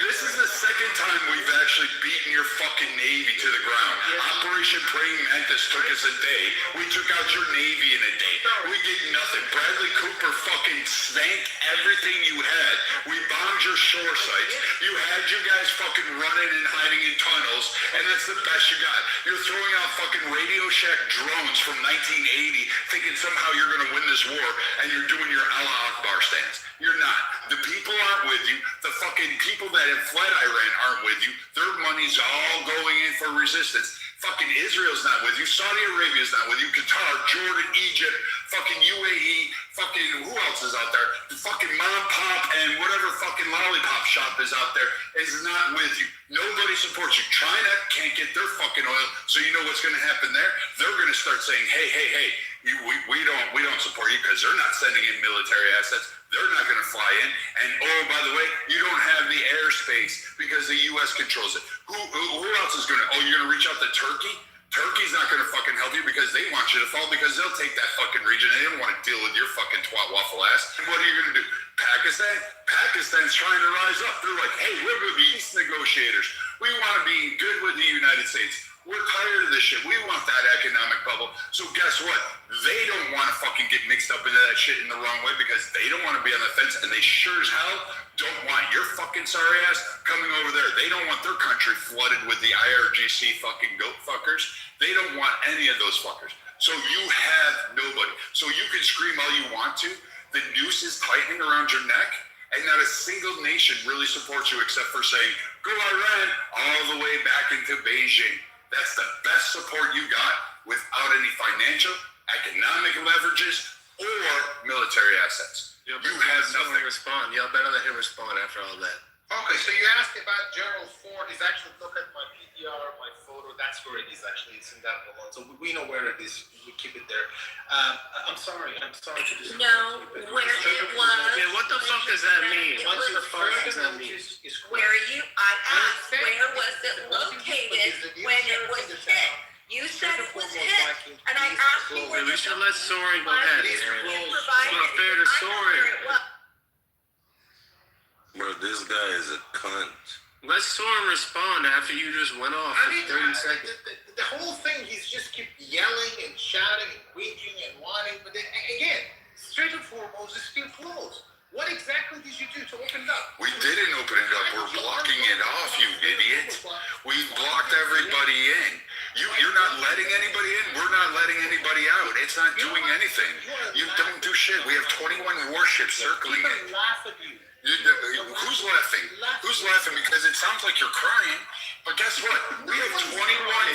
This is the second time we've actually beaten your fucking Navy to the ground. Operation Praying Mantis took us a day. We took out your Navy in a day. We did nothing. Bradley Cooper fucking stank everything you had. We bombed your shore sites. You had you guys fucking running and hiding in tunnels, and that's the best you got. You're throwing out fucking Radio Shack drones from 1980, thinking somehow you're going to win this war, and you're doing your Allah Akbar stance. You're not. The people aren't with you. The fucking people that have fled Iran aren't with you. Their money's all going in for resistance. Fucking Israel's not with you. Saudi Arabia's not with you. Qatar, Jordan, Egypt, fucking UAE, fucking who else is out there? The fucking mom pop and whatever fucking lollipop shop is out there is not with you. Nobody supports you. China can't get their fucking oil, so you know what's going to happen there? They're going to start saying, hey, we don't support you because they're not sending in military assets. They're not going to fly in. And oh, by the way, you don't have the airspace because the U.S. controls it. Who else is going to? Oh, you're going to reach out to Turkey? Turkey's not going to fucking help you because they want you to fall because they'll take that fucking region. They don't want to deal with your fucking twat waffle ass. And what are you going to do? Pakistan? Pakistan's trying to rise up. They're like, hey, we're going to be peace negotiators. We want to be good with the United States. We're tired of this shit. We want that economic bubble. So guess what? They don't want to fucking get mixed up into that shit in the wrong way because they don't want to be on the fence, and they sure as hell don't want your fucking sorry ass coming over there. They don't want their country flooded with the IRGC fucking goat fuckers. They don't want any of those fuckers. So you have nobody. So you can scream all you want to. The noose is tightening around your neck, and not a single nation really supports you except for saying, go Iran all the way back into Beijing. That's the best support you got without any financial, economic leverages, or military assets. You have nothing. Respond. Y'all better let him respond after all that. Okay, so you asked about Gerald Ford. He's actually, look at my PDR, my photo. That's where it is actually. It's in that one. So we know where it is. We keep it there. I'm sorry to disappoint you. No, where it was. Yeah, what the fuck does that mean? What the fuck does that mean? I asked, where was it located when it was hit? You said it was hit, and I asked you where We should let Soren go ahead. It's not fair to Soren. Bro, this guy is a cunt. Let Soren respond after you just went off for 30 seconds. The whole thing, he's just keep yelling and shouting and weeping and whining. But then, again, straight and foremost, it's still closed. What exactly did you do to open it up? We didn't open it up. We're blocking it off, you idiot. We blocked everybody in. You're not letting anybody in. We're not letting anybody out. It's not doing anything. You don't do shit. We have 21 warships circling it. Who's laughing? Who's laughing? Because it sounds like you're crying. But guess what? We have 21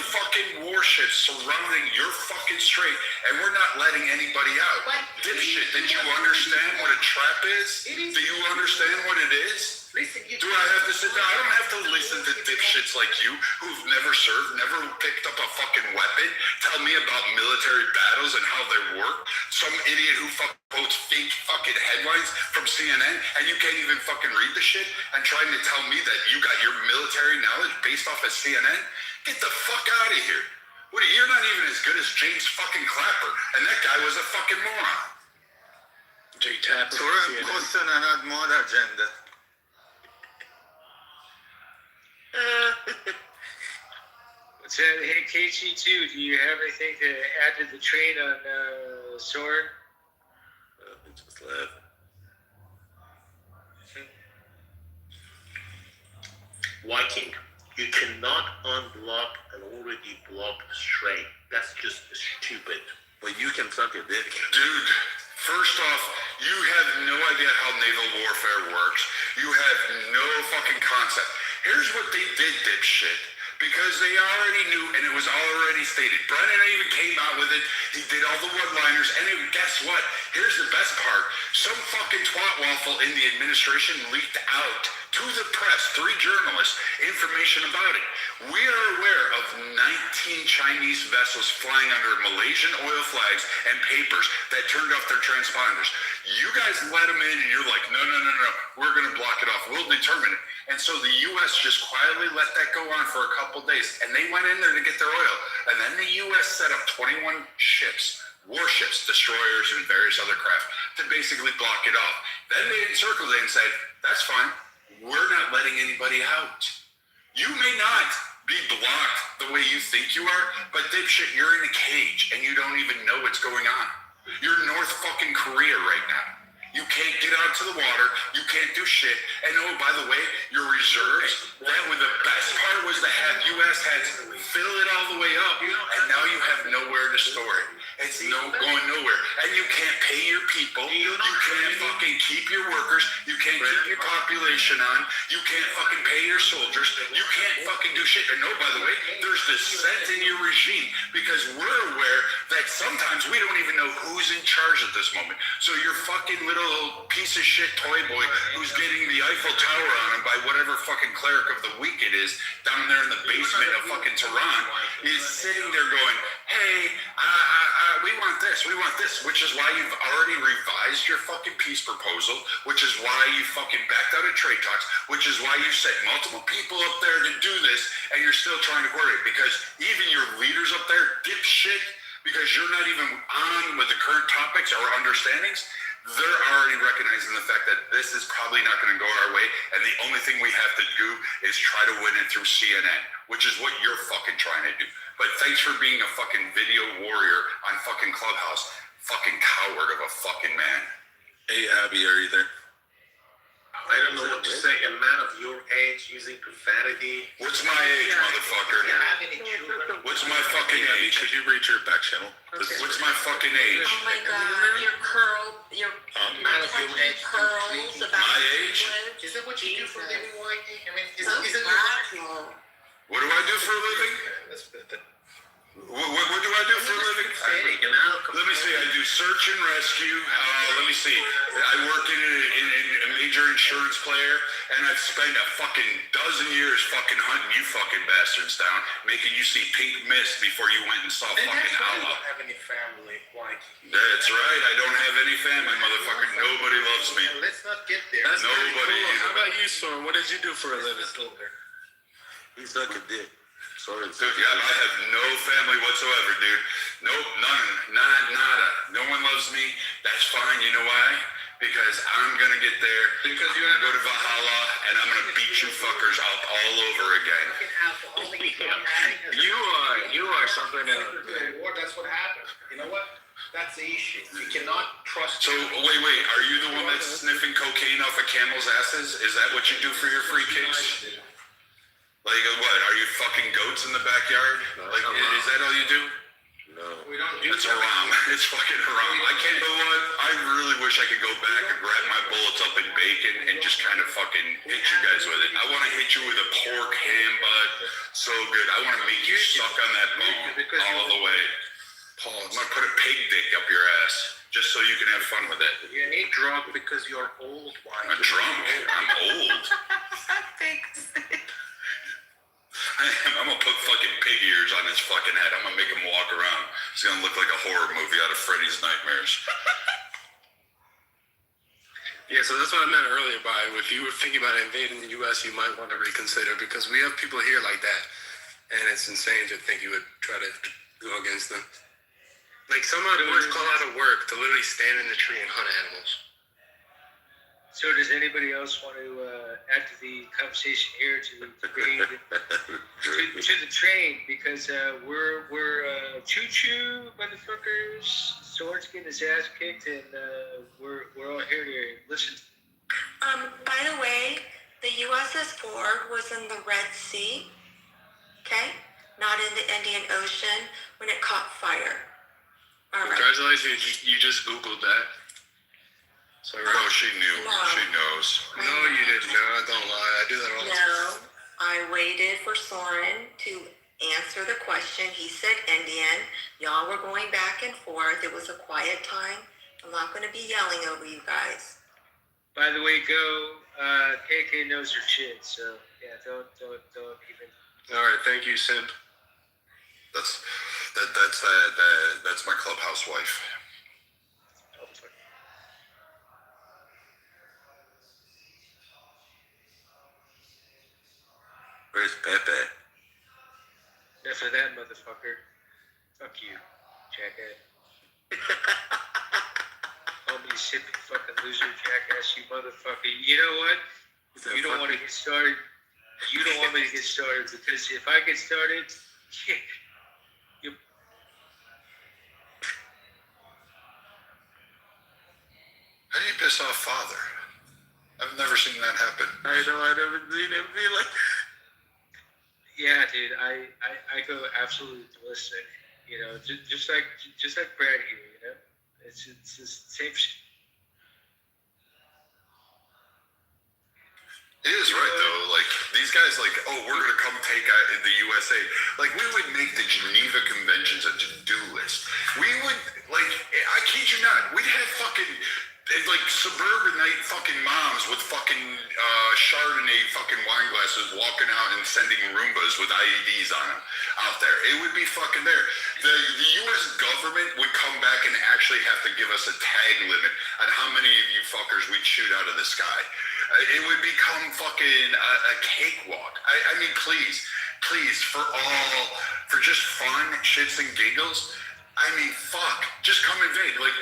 fucking warships surrounding your fucking strait, and we're not letting anybody out. Dipshit, did you understand what a trap is? Do you understand what it is? Do I have to sit down? I don't have to listen to dipshits like you who've never served, never picked up a fucking weapon, tell me about military battles and how they work. Some idiot who quotes fake fucking headlines from CNN, and you can't even fucking read the shit and trying to tell me that you got your military knowledge based off of CNN? Get the fuck out of here. You're not even as good as James fucking Clapper, and that guy was a fucking moron. Jay Tapper. Hey, KG2, do you have anything to add to the train on Soren? He just left. Viking, you cannot unblock an already blocked string. That's just stupid. But you can suck a dick. Dude, first off, you have no idea how naval warfare works. You have no fucking concept. Here's what they did, dipshit. because they already knew, and it was already stated. Brennan even came out with it. He did all the one-liners, and guess what? Here's the best part. Some fucking twat waffle in the administration leaked out to the press, 3 journalists, information about it. We are aware of 19 Chinese vessels flying under Malaysian oil flags and papers that turned off their transponders. You guys let them in, and you're like, no, we're going to block it off. We'll determine it. And so the U.S. just quietly let that go on for a couple days, and they went in there to get their oil. And then the U.S. set up 21 ships, warships, destroyers, and various other craft to basically block it off. Then they encircled it and said, that's fine. We're not letting anybody out. You may not be blocked the way you think you are, but dipshit, you're in a cage, and you don't even know what's going on. You're North fucking Korea right now. You can't get out to the water. You can't do shit. And oh, by the way, your reserves, that was the best part was to have U.S. heads fill it all the way up, and now you have nowhere to store it. It's going nowhere. And you can't pay your people. You can't fucking keep your workers. You can't keep your population on. You can't fucking pay your soldiers. You can't fucking do shit. And oh, by the way, there's dissent in your regime because we're aware that sometimes we don't even know who's in charge at this moment. So your fucking little piece of shit toy boy who's getting the Eiffel Tower on him by whatever fucking cleric of the week it is down there in the basement of fucking Tehran is sitting there going, hey, we want this, which is why you've already revised your fucking peace proposal, which is why you fucking backed out of trade talks, which is why you sent multiple people up there to do this, and you're still trying to coordinate because even your leaders up there, dipshit, because you're not even on with the current topics or understandings, they're already recognizing the fact that this is probably not going to go our way, and the only thing we have to do is try to win it through CNN, which is what you're fucking trying to do. But thanks for being a fucking video warrior on fucking Clubhouse. Fucking coward of a fucking man. Hey, Abby, are you there? I don't know what to say. A man of your age using profanity. What's my age, motherfucker? What's my fucking age? Could you read your back channel? What's my fucking age? Oh my God, your Man of your age. curls about My age? Is that what you do for a living, Mikey? I mean, is so it fragile. What do I do for a living? What do I do for a living? Let me see. I do search and rescue. Let me see. I work in a major insurance player, and I've spent a fucking dozen years fucking hunting you fucking bastards down, making you see pink mist before you went and saw fucking Allah. I don't have any family, Mikey. That's right. I don't have any family, motherfucker. Nobody loves me. Let's not get there. Nobody. How about you, Soren? What did you do for a living? He suck a dick. Sorry. Dude, yeah, I have no family whatsoever, dude. Nope, none. Nada. No one loves me. That's fine. You know why? Because I'm going to get there. Because you're going to go to Valhalla, and I'm going to beat you fuckers up all over again. You are something else. That's what happened. You know what? That's the issue. You cannot trust. So, wait. Are you the one that's sniffing cocaine off of camels' asses? Is that what you do for your free kicks? Like what? Are you fucking goats in the backyard? Like, is that all you do? No. We don't do It's haram. It's fucking haram. I can't go on. I really wish I could go back and grab my bullets up in bacon and just kind of fucking hit you guys with it. I want to hit you with a pork ham butt. So good. I want to make you suck on that bone all the way. I'm going to put a pig dick up your ass just so you can have fun with it. You ain't drunk because you're old. I'm drunk. I'm old. I'm gonna put fucking pig ears on his fucking head. I'm gonna make him walk around. It's gonna look like a horror movie out of Freddy's Nightmares. Yeah, so that's what I meant earlier by if you were thinking about invading the U.S., you might want to reconsider because we have people here like that, and it's insane to think you would try to go against them. Like some of the boys call out of work to literally stand in the tree and hunt animals. So does anybody else want to add to the conversation here to the train because we're choo-choo motherfuckers. Soren's getting his ass kicked, and we're all here to listen. By the way, the USS Ford was in the Red Sea, okay, not in the Indian Ocean when it caught fire. All right. Congratulations, you just Googled that. So, she knew. No. She knows. No, you didn't know. Don't lie. I do that all the time. No. I waited for Soren to answer the question. He said Indian. Y'all were going back and forth. It was a quiet time. I'm not going to be yelling over you guys. By the way, KK knows your shit, so yeah, don't even. All right, thank you, Simp. That's my clubhouse wife. Where's Pepe? Enough of that, motherfucker. Fuck you, jackass. Call me sippy fucking loser, jackass, you motherfucker. You know what? You don't want to get started. You don't want me to get started because if I get started, you. How do you piss off father? I've never seen that happen. I know, I never seen him be like. Yeah, dude, I go absolutely ballistic. You know, just like Brad here. You know, it's the same shit. It is right though. Like these guys, like, oh, we're gonna come take the USA. Like we would make the Geneva Conventions a to-do list. We would, like, I kid you not, we'd have fucking like suburbanite fucking moms with fucking Chardonnay fucking wine glasses walking out and sending Roombas with IEDs on them out there. It would be fucking there. The U.S. government would come back and actually have to give us a tag limit on how many of you fuckers we'd shoot out of the sky. It would become fucking a cakewalk. I mean, please, for just fun, shits and giggles. I mean, fuck, just come invade. Like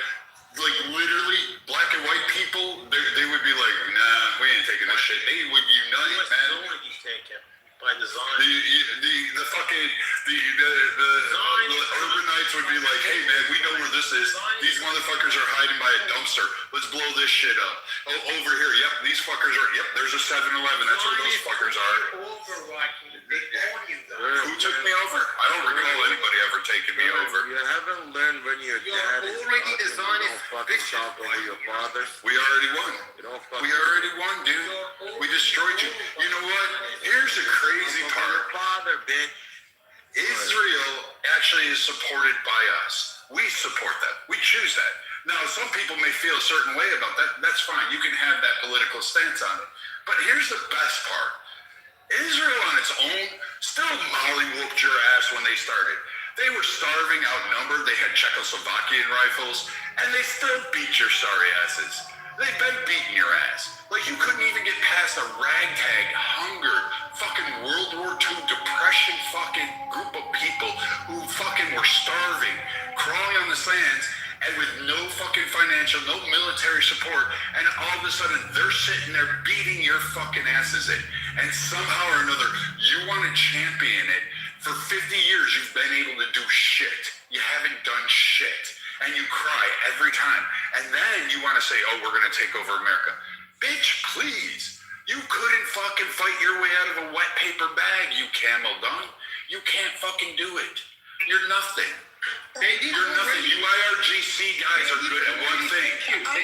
literally, black and white people, they would be like, nah, we ain't taking this shit. They would unite, man. By design. The fucking the urbanites would be like, hey man, we know where this is. These motherfuckers are hiding by a dumpster. Let's blow this shit up. Oh, over here, yep, these fuckers are. Yep, there's a 7-Eleven. That's where those fuckers are. Who took me over? I don't recall anybody ever taking me over. You haven't learned when your dad is already fucking, designed you don't fucking talk over your father. We already won. You don't fucking. We already won, dude. We destroyed you. You know what? Here's the crazy part. Father, bitch. Israel actually is supported by us. We support that. We choose that. Now, some people may feel a certain way about that. That's fine. You can have that political stance on it. But here's the best part. Israel on its own still mollywhooped your ass when they started. They were starving, outnumbered. They had Czechoslovakian rifles, and they still beat your sorry asses. They've been beating your ass. Like you couldn't even get past a ragtag, hungered, fucking World War II depression fucking group of people who fucking were starving, crawling on the sands, and with no fucking financial, no military support, and all of a sudden they're sitting there beating your fucking asses in. And somehow or another, you want to champion it. For 50 years, you've been able to do shit. You haven't done shit. And you cry every time. And then you want to say, oh, we're going to take over America. Bitch, please. You couldn't fucking fight your way out of a wet paper bag, you camel dung. You can't fucking do it. You're nothing. You're nothing. You IRGC guys are good at one thing.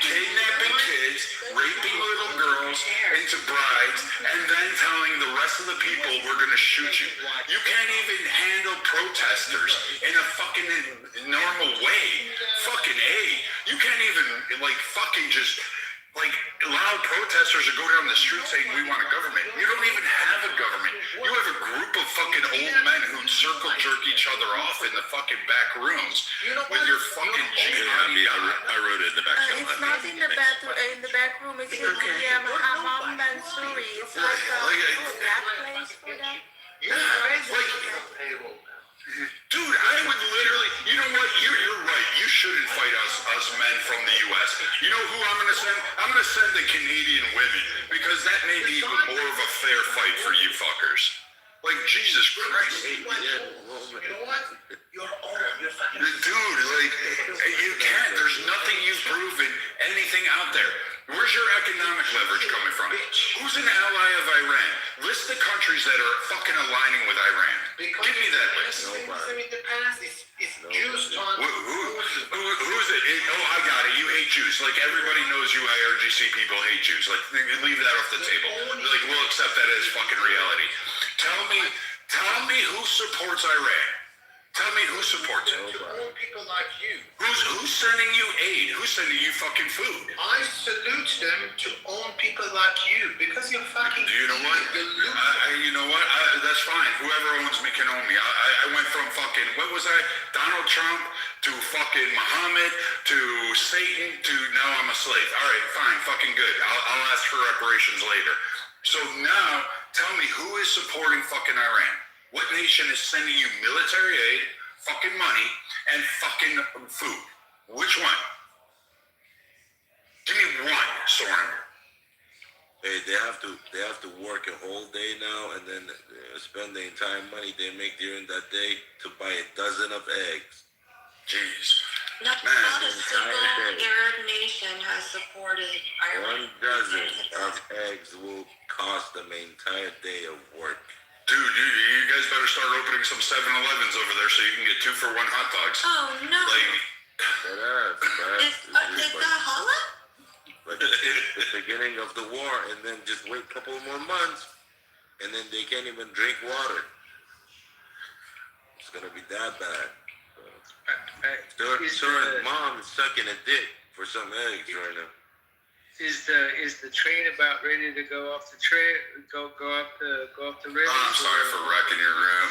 Kidnapping kids, raping little girls into brides, and then telling the rest of the people we're going to shoot you. You can't even handle protesters in a fucking normal way. Fucking A. You can't even, like, fucking just, like, allow protesters to go down the street saying we want a government. You don't even have a government. You have a group of fucking old men who circle jerk each other off in the fucking back rooms with your fucking jihadi. I wrote it in the back. It's not in the back room. It's in the Hammam Mansouri. It's like that place for them. Yeah, like, dude, I would literally, you know what, you're right, you shouldn't fight us men from the U.S. You know who I'm going to send? I'm going to send the Canadian women, because that may be even more of a fair fight for you fuckers. Like, Jesus Christ. You know what? You're old. You're fucking. Dude, like, you can't, there's nothing you've proven, anything out there. Where's your economic leverage coming from? Who's an ally of Iran? List the countries that are fucking aligning with Iran. Give me that list. In the past, it's Jews taught. Who is it? Oh, I got it. You hate Jews. Like, everybody knows you IRGC people hate Jews. Like, leave that off the table. Like, we'll accept that as fucking reality. Tell me who supports Iran. Tell me who supports it. All people like you. Who's sending you aid? Who's sending you fucking food? I salute them to own people like you because you're fucking. Do you know what? You know what? That's fine. Whoever owns me can own me. I went from fucking, what was I? Donald Trump to fucking Muhammad to Satan to now I'm a slave. All right, fine, fucking good. I'll ask for reparations later. So now, tell me who is supporting fucking Iran? What nation is sending you military aid, fucking money, and fucking food? Which one? Give me one, Soren. Hey, they have to work a whole day now and then spend the entire money they make during that day to buy a dozen of eggs. Jeez. Not a single Arab nation has supported Iran. 1 dozen of eggs will cost them an entire day of work. Dude, you guys better start opening some 7-Elevens over there so you can get 2 for $1 hot dogs. Oh no! Is that holla? But it's the beginning of the war, and then just wait a couple more months, and then they can't even drink water. It's gonna be that bad. Soren's mom is sucking a dick for some eggs right now. Is the train about ready to go off the train? Go up the rails? Oh, I'm sorry for wrecking your room.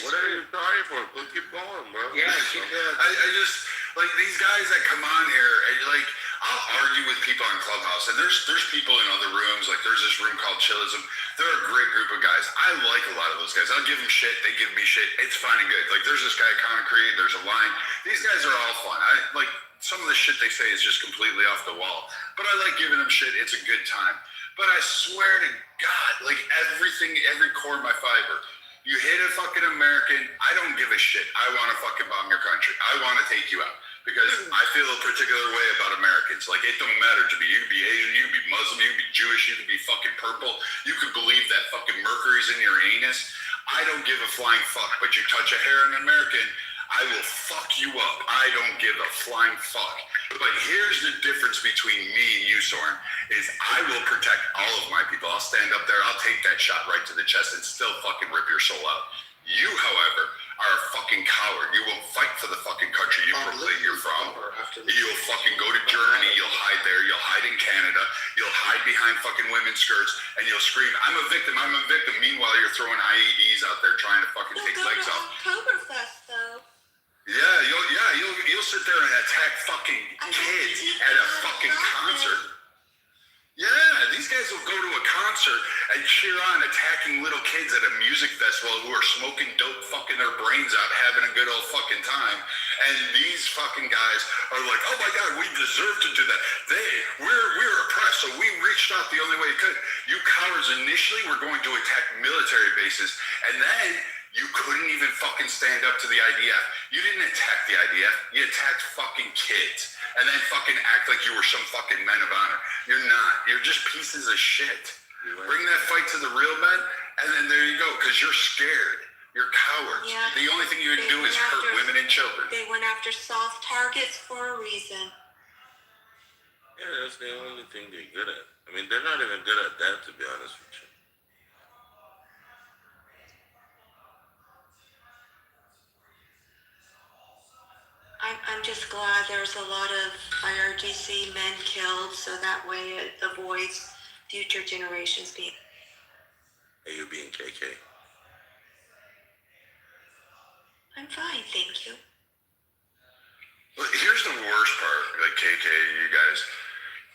What are you sorry for? Keep going, bro. Yeah, I just like these guys that come on here. Like, I'll argue with people on Clubhouse, and there's people in other rooms. Like, there's this room called Chillism. They're a great group of guys. I like a lot of those guys. I'll give them shit. They give me shit. It's fine and good. Like, there's this guy Concrete. There's a Line. These guys are all fun. I like. Some of the shit they say is just completely off the wall. But I like giving them shit. It's a good time. But I swear to God, like everything, every core of my fiber, you hit a fucking American, I don't give a shit. I want to fucking bomb your country. I want to take you out. Because I feel a particular way about Americans. Like, it don't matter to me. You could be Asian, you could be Muslim, you could be Jewish, you could be fucking purple. You could believe that fucking mercury's in your anus. I don't give a flying fuck. But you touch a hair in an American, I will fuck you up. I don't give a flying fuck. But here's the difference between me and you, Soren, is I will protect all of my people. I'll stand up there, I'll take that shot right to the chest and still fucking rip your soul out. You, however, are a fucking coward. You won't fight for the fucking country you proclaim you're from. You'll fucking go to Germany, you'll hide there, you'll hide in Canada, you'll hide behind fucking women's skirts, and you'll scream, I'm a victim, I'm a victim. Meanwhile, you're throwing IEDs out there trying to fucking take legs off. Oktoberfest, though. You'll sit there and attack fucking kids at a fucking concert. Yeah, these guys will go to a concert and cheer on attacking little kids at a music festival who are smoking dope, fucking their brains out, having a good old fucking time. And these fucking guys are like, oh my God, we deserve to do that. We're oppressed, so we reached out the only way we could. You cowards initially were going to attack military bases, and then you couldn't even fucking stand up to the IDF. You didn't attack the IDF, you attacked fucking kids. And then fucking act like you were some fucking men of honor. You're not. You're just pieces of shit. Bring that fight to the real men, and then there you go, because you're scared. You're cowards. Yeah, the only thing you can do is hurt women and children. They went after soft targets for a reason. Yeah, that's the only thing they're good at. I mean, they're not even good at that, to be honest with you. I'm just glad there's a lot of IRGC men killed, so that way it avoids future generations being. AUB and KK. I'm fine, thank you. Well, here's the worst part, like KK, you guys.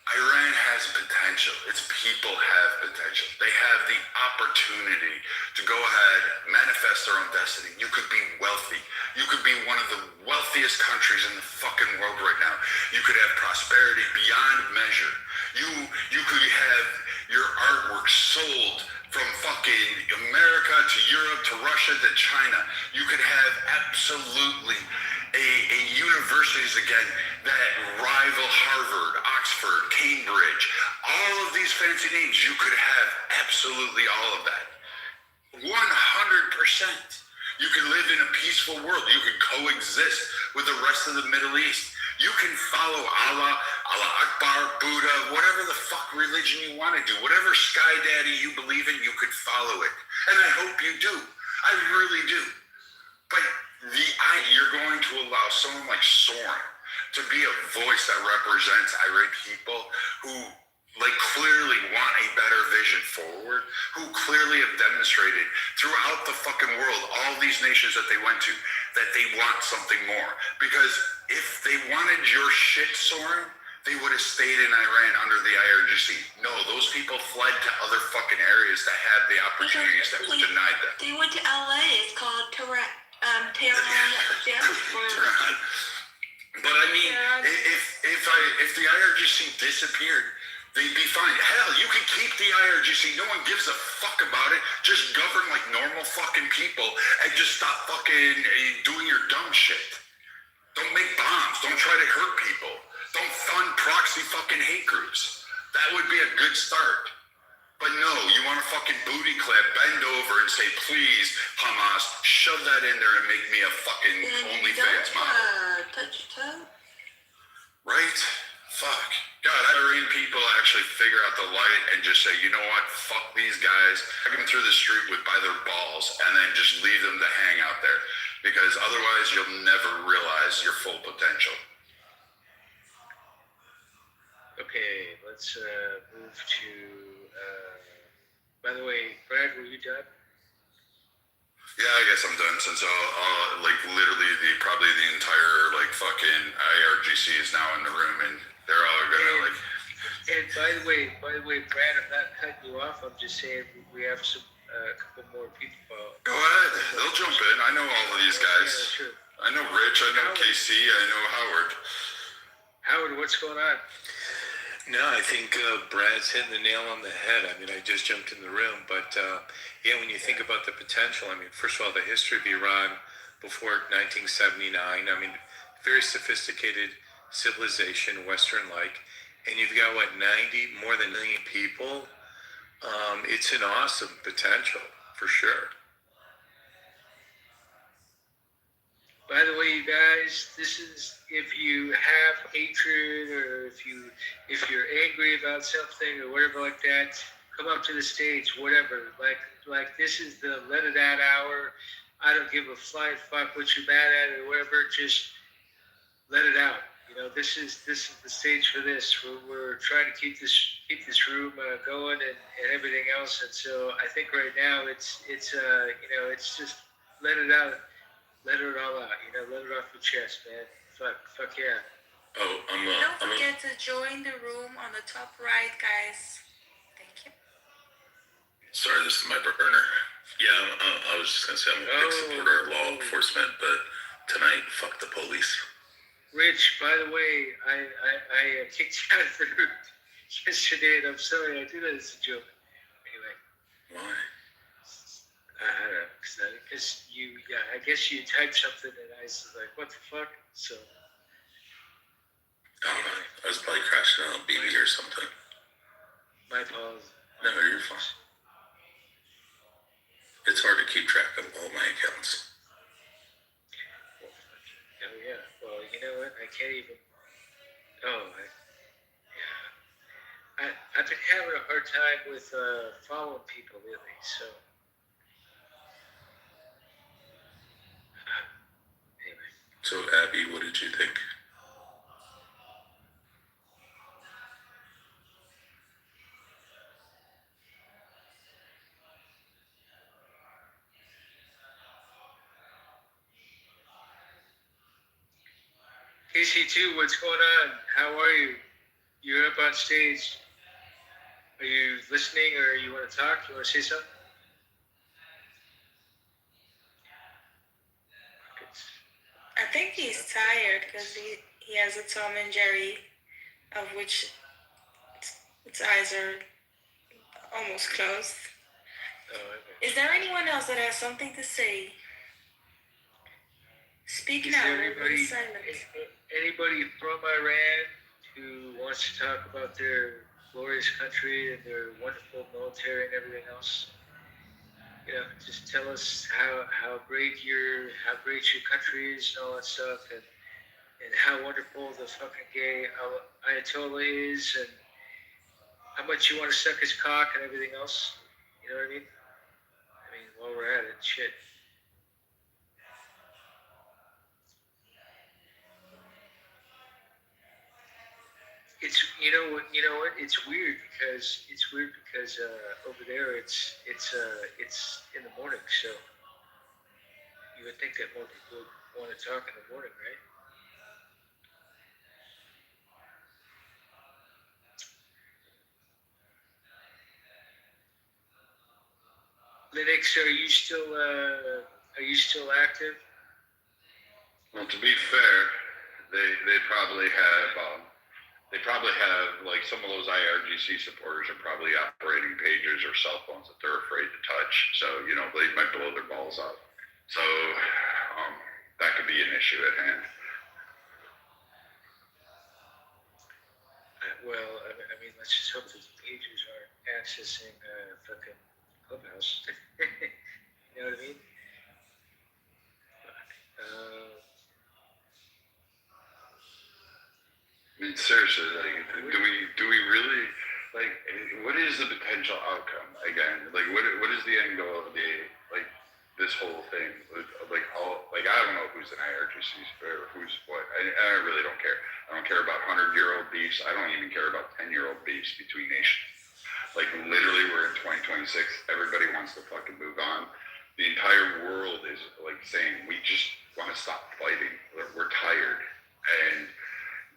Iran has potential. Its people have potential. They have the opportunity to go ahead, manifest their own destiny. You could be wealthy. You could be one of the wealthiest countries in the fucking world right now. You could have prosperity beyond measure. You could have your artwork sold from fucking America to Europe to Russia to China. You could have absolutely a universities again that rival Harvard, Oxford, Cambridge, all of these fancy names. You could have absolutely all of that. 100%. You can live in a peaceful world. You can coexist with the rest of the Middle East. You can follow Allah, Allah Akbar, Buddha, whatever the fuck religion you want to do. Whatever sky daddy you believe in, you could follow it. And I hope you do. I really do. But you're going to allow someone like Soren to be a voice that represents irate people who clearly want a better vision forward, who clearly have demonstrated throughout the fucking world, all these nations that they went to, that they want something more. Because if they wanted your shit, Soren, they would have stayed in Iran under the IRGC. No, those people fled to other fucking areas that had the opportunities that were denied them. They went to LA. It's called Tehran. Yeah. But I mean, if the IRGC disappeared, they'd be fine. Hell, you can keep the IRGC. No one gives a fuck about it. Just govern like normal fucking people and just stop fucking doing your dumb shit. Don't make bombs. Don't try to hurt people. Don't fund proxy fucking hate groups. That would be a good start. But no, you want to fucking booty clap, bend over and say, please, Hamas, shove that in there and make me a fucking OnlyFans model. Touch your toe. Right? Fuck. God, Iranian people actually figure out the light and just say, you know what, fuck these guys, drag them through the street by their balls, and then just leave them to hang out there. Because otherwise, you'll never realize your full potential. Okay, let's move to, by the way, Brad, were you done? Yeah, I guess I'm done since literally probably the entire fucking IRGC is now in the room and they're all gonna And by the way, Brad, I'm not cutting you off. I'm just saying we have some a couple more people. Go ahead, they'll jump in. I know all of these guys. Yeah, sure. I know Rich. I know KC. I know Howard. Howard, what's going on? No, I think Brad's hitting the nail on the head. I mean, I just jumped in the room, but when you think about the potential, I mean, first of all, the history of Iran before 1979, I mean, very sophisticated civilization, Western-like, and you've got, more than 1 million people? It's an awesome potential, for sure. By the way, you guys, this is if you have hatred or if you're angry about something or whatever like that, come up to the stage, whatever. Like this is the let it out hour. I don't give a flying fuck what you're mad at or whatever. Just let it out. You know, this is the stage for this. We're trying to keep this room going and everything else. And so I think right now it's just let it out. Let it all out, let it off your chest, man. Fuck yeah. Oh, Don't forget to join the room on the top right, guys. Thank you. Sorry, this is my burner. Yeah, I was just gonna say I'm a big supporter of law enforcement, but tonight, fuck the police. Rich, by the way, I kicked you out of the room yesterday, and I'm sorry, I did that as a joke. Anyway. Why? I don't know, because I guess you typed something and I was like, what the fuck? So. I don't know. I was probably crashing on a BB or something. My apologies. No, you're fine. It's hard to keep track of all my accounts. Oh, yeah. Well, you know what? I can't even. I've been having a hard time with following people lately, so. So, Abby, what did you think? KC2, what's going on? How are you? You're up on stage. Are you listening or you want to talk? You want to say something? I think he's tired because he has a Tom and Jerry, of which its eyes are almost closed. Oh, okay. Is there anyone else that has something to say? Speak Is now. there Nobody's silent. anybody from Iran who wants to talk about their glorious country and their wonderful military and everything else? You know, just tell us how great your country is and all that stuff, and how wonderful the fucking gay Ayatollah is, and how much you want to suck his cock and everything else. You know what I mean? I mean, while we're at it, shit. It's you know what it's weird because over there it's in the morning, so you would think that more people would want to talk in the morning, right? Linux, are you still active? Well, to be fair, they probably have like some of those IRGC supporters are probably operating pagers or cell phones that they're afraid to touch. So they might blow their balls out. So that could be an issue at hand. Well, I mean, let's just hope that the pagers aren't accessing fucking Clubhouse. You know what I mean? I mean, seriously, like, do we really, like, what is the potential outcome? Again, like, what is the end goal of this whole thing? Like, I don't know who's an IRGC or who's what. I really don't care. I don't care about 100-year-old beefs. I don't even care about 10-year-old beefs between nations. Like, literally, we're in 2026. Everybody wants to fucking move on. The entire world is, like, saying, we just want to stop fighting. We're tired. And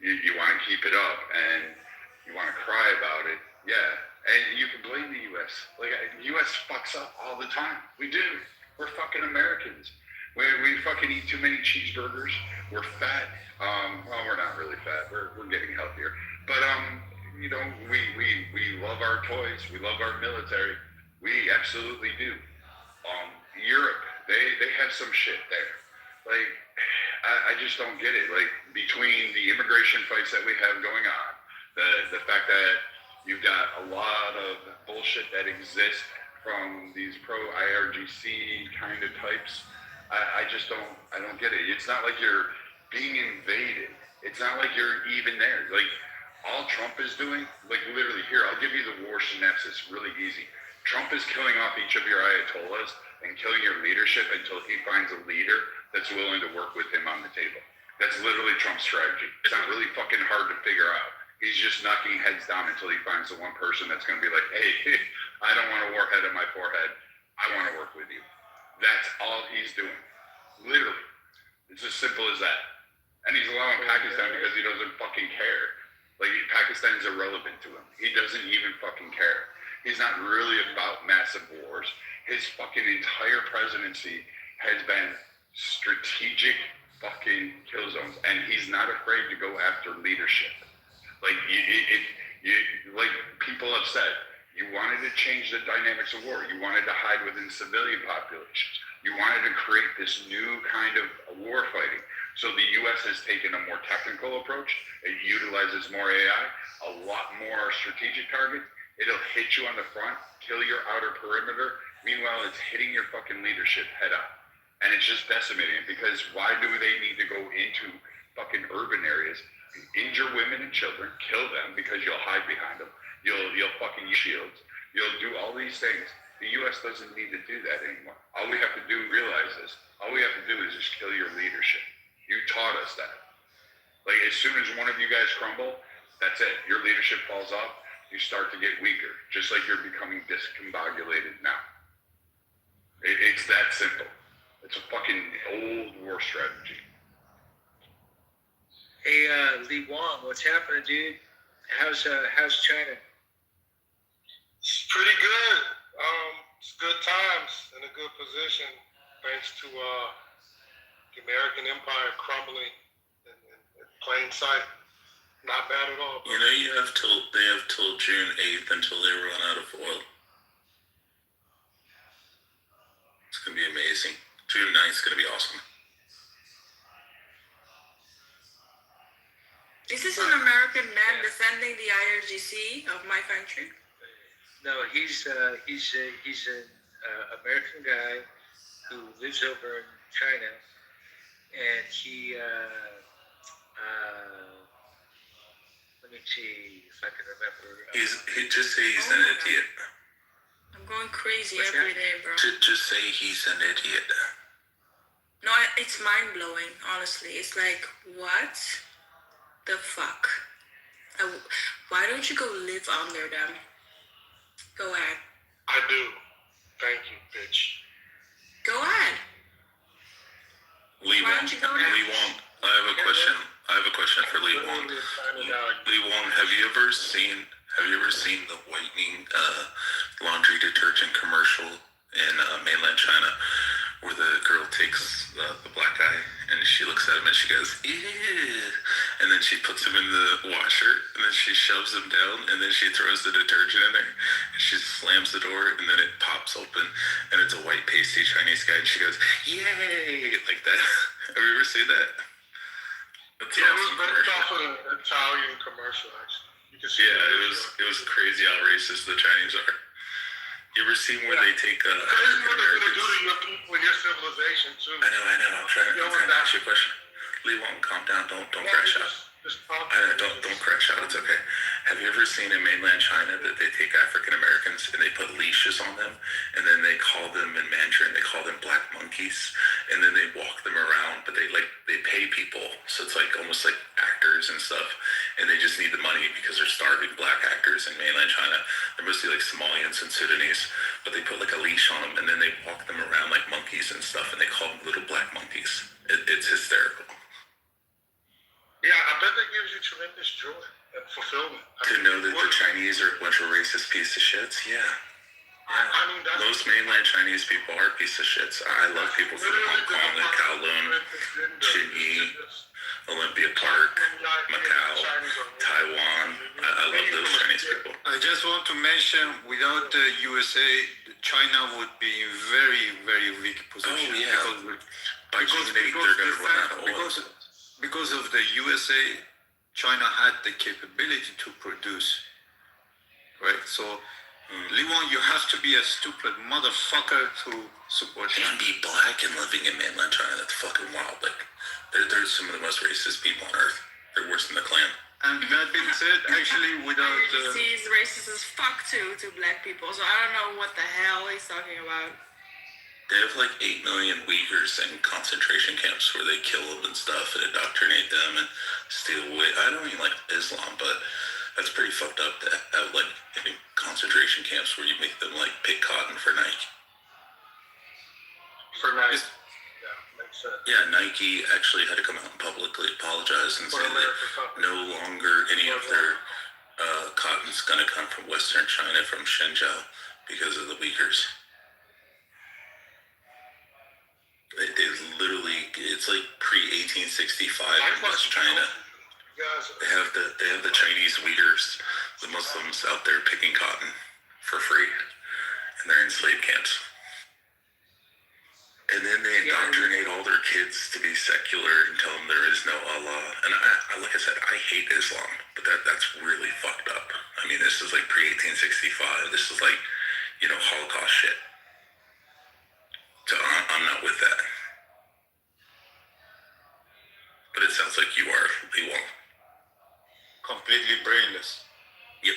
you want to keep it up, and you want to cry about it, yeah. And you can blame the U.S. Like, the U.S. fucks up all the time. We do. We're fucking Americans. We fucking eat too many cheeseburgers. We're fat. Well, we're not really fat. We're getting healthier. But we love our toys. We love our military. We absolutely do. Europe, they have some shit there. Like, I just don't get it. Like, between the immigration fights that we have going on, the fact that you've got a lot of bullshit that exists from these pro-IRGC kind of types, I don't get it. It's not like you're being invaded. It's not like you're even there. Like, all Trump is doing, like, literally, here, I'll give you the war synopsis really easy. Trump is killing off each of your Ayatollahs and killing your leadership until he finds a leader that's willing to work with him on the table. That's literally Trump's strategy. It's not really fucking hard to figure out. He's just knocking heads down until he finds the one person that's going to be like, hey, I don't want a warhead on my forehead. I want to work with you. That's all he's doing. Literally. It's as simple as that. And he's allowing Pakistan because he doesn't fucking care. Like, Pakistan's irrelevant to him. He doesn't even fucking care. He's not really about massive wars. His fucking entire presidency has been strategic fucking kill zones, and he's not afraid to go after leadership. Like, like people have said, you wanted to change the dynamics of war. You wanted to hide within civilian populations. You wanted to create this new kind of war fighting. So the U.S. has taken a more technical approach. It utilizes more AI, a lot more strategic targets. It'll hit you on the front, kill your outer perimeter. Meanwhile, it's hitting your fucking leadership head on. And it's just decimating it, because why do they need to go into fucking urban areas, injure women and children, kill them because you'll hide behind them, you'll fucking use shields, you'll do all these things. The U.S. doesn't need to do that anymore. All we have to do, realize this, all we have to do is just kill your leadership. You taught us that. Like, as soon as one of you guys crumble, that's it. Your leadership falls off. You start to get weaker, just like you're becoming discombobulated now. It's that simple. It's a fucking old war strategy. Hey, Li Wang, what's happening, dude? How's China? It's pretty good. It's good times, in a good position, thanks to the American empire crumbling in plain sight. Not bad at all. Bro. They have till June 8th until they run out of oil. It's gonna be amazing. June 9th is gonna be awesome. Is this an American man defending the IRGC of my country? No, he's an American guy who lives over in China, and he let me see if I can remember. He just say he's an idiot. I'm going crazy What's every that? day, bro. Just say he's an idiot. No, it's mind blowing. Honestly, it's like what the fuck. Why don't you go live under them? Go ahead. I do. Thank you, bitch. Go ahead. Lee Why Wong. don't you go Lee now? Wong. I have a question. I have a question for Lee Wong. Lee Wong, have you ever seen the whitening laundry detergent commercial in mainland China, where the girl takes the black guy and she looks at him and she goes, ew, and then she puts him in the washer and then she shoves him down and then she throws the detergent in there and she slams the door and then it pops open and it's a white pasty Chinese guy and she goes, yay, like that. Have you ever seen that? That's Yeah, awesome it was based commercial. off of an Italian commercial, actually. You can see Yeah, it was crazy how racist the Chinese are. You ever seen where they take This is African what they're going to Americans? do to your people and your civilization, too. I know. I'm trying to ask you a question. Lee Wong, calm down. Don't crash out. Don't crash out. It's okay. Have you ever seen in mainland China that they take African Americans and they put leashes on them, and then they call them in Mandarin, they call them black monkeys, and then they walk them around, but they pay people, so it's like almost like actors and stuff, and they just need the money because they're starving black actors in mainland China. They're mostly like Somalians and Sudanese, but they put like a leash on them, and then they walk them around like monkeys and stuff, and they call them little black monkeys. It's hysterical. Yeah, I bet that gives you tremendous joy and fulfillment. To know that the Chinese are a bunch of racist piece of shits, yeah. I mean, that's Most mainland Chinese people are piece of shits. I love people from Hong Kong and Kowloon, Sydney, Olympia Park, Macau, Taiwan. I love those Chinese people. I just want to mention, without the USA, China would be in very, very weak position. Oh, yeah. By June 8th, they're going to run out of oil. Because of the USA, China had the capability to produce, right? So, Lee Wong, you have to be a stupid motherfucker to support And be black and living in mainland China. That's fucking wild. Like, they're some of the most racist people on earth. They're worse than the Klan. And that being said, actually, without IRGC is racist as fuck to black people, so I don't know what the hell he's talking about. They have like 8 million Uyghurs in concentration camps where they kill them and stuff and indoctrinate them and steal away. I don't even like Islam, but that's pretty fucked up to have like in concentration camps where you make them like pick cotton for Nike. for nice. Yeah, makes sense. Yeah, Nike actually had to come out and publicly apologize and say that no longer any of their cotton's gonna come from Western China, from Shenzhen, because of the Uyghurs. They literally, it's like pre-1865 in West China. They have the Chinese Uyghurs, the Muslims out there picking cotton for free, and they're in slave camps. And then they indoctrinate all their kids to be secular and tell them there is no Allah. And I like I said, I hate Islam, but that's really fucked up. I mean, this is like pre-1865. This is like, Holocaust shit. So I'm not with that. But it sounds like you are, Lee Wong. completely brainless. Yep.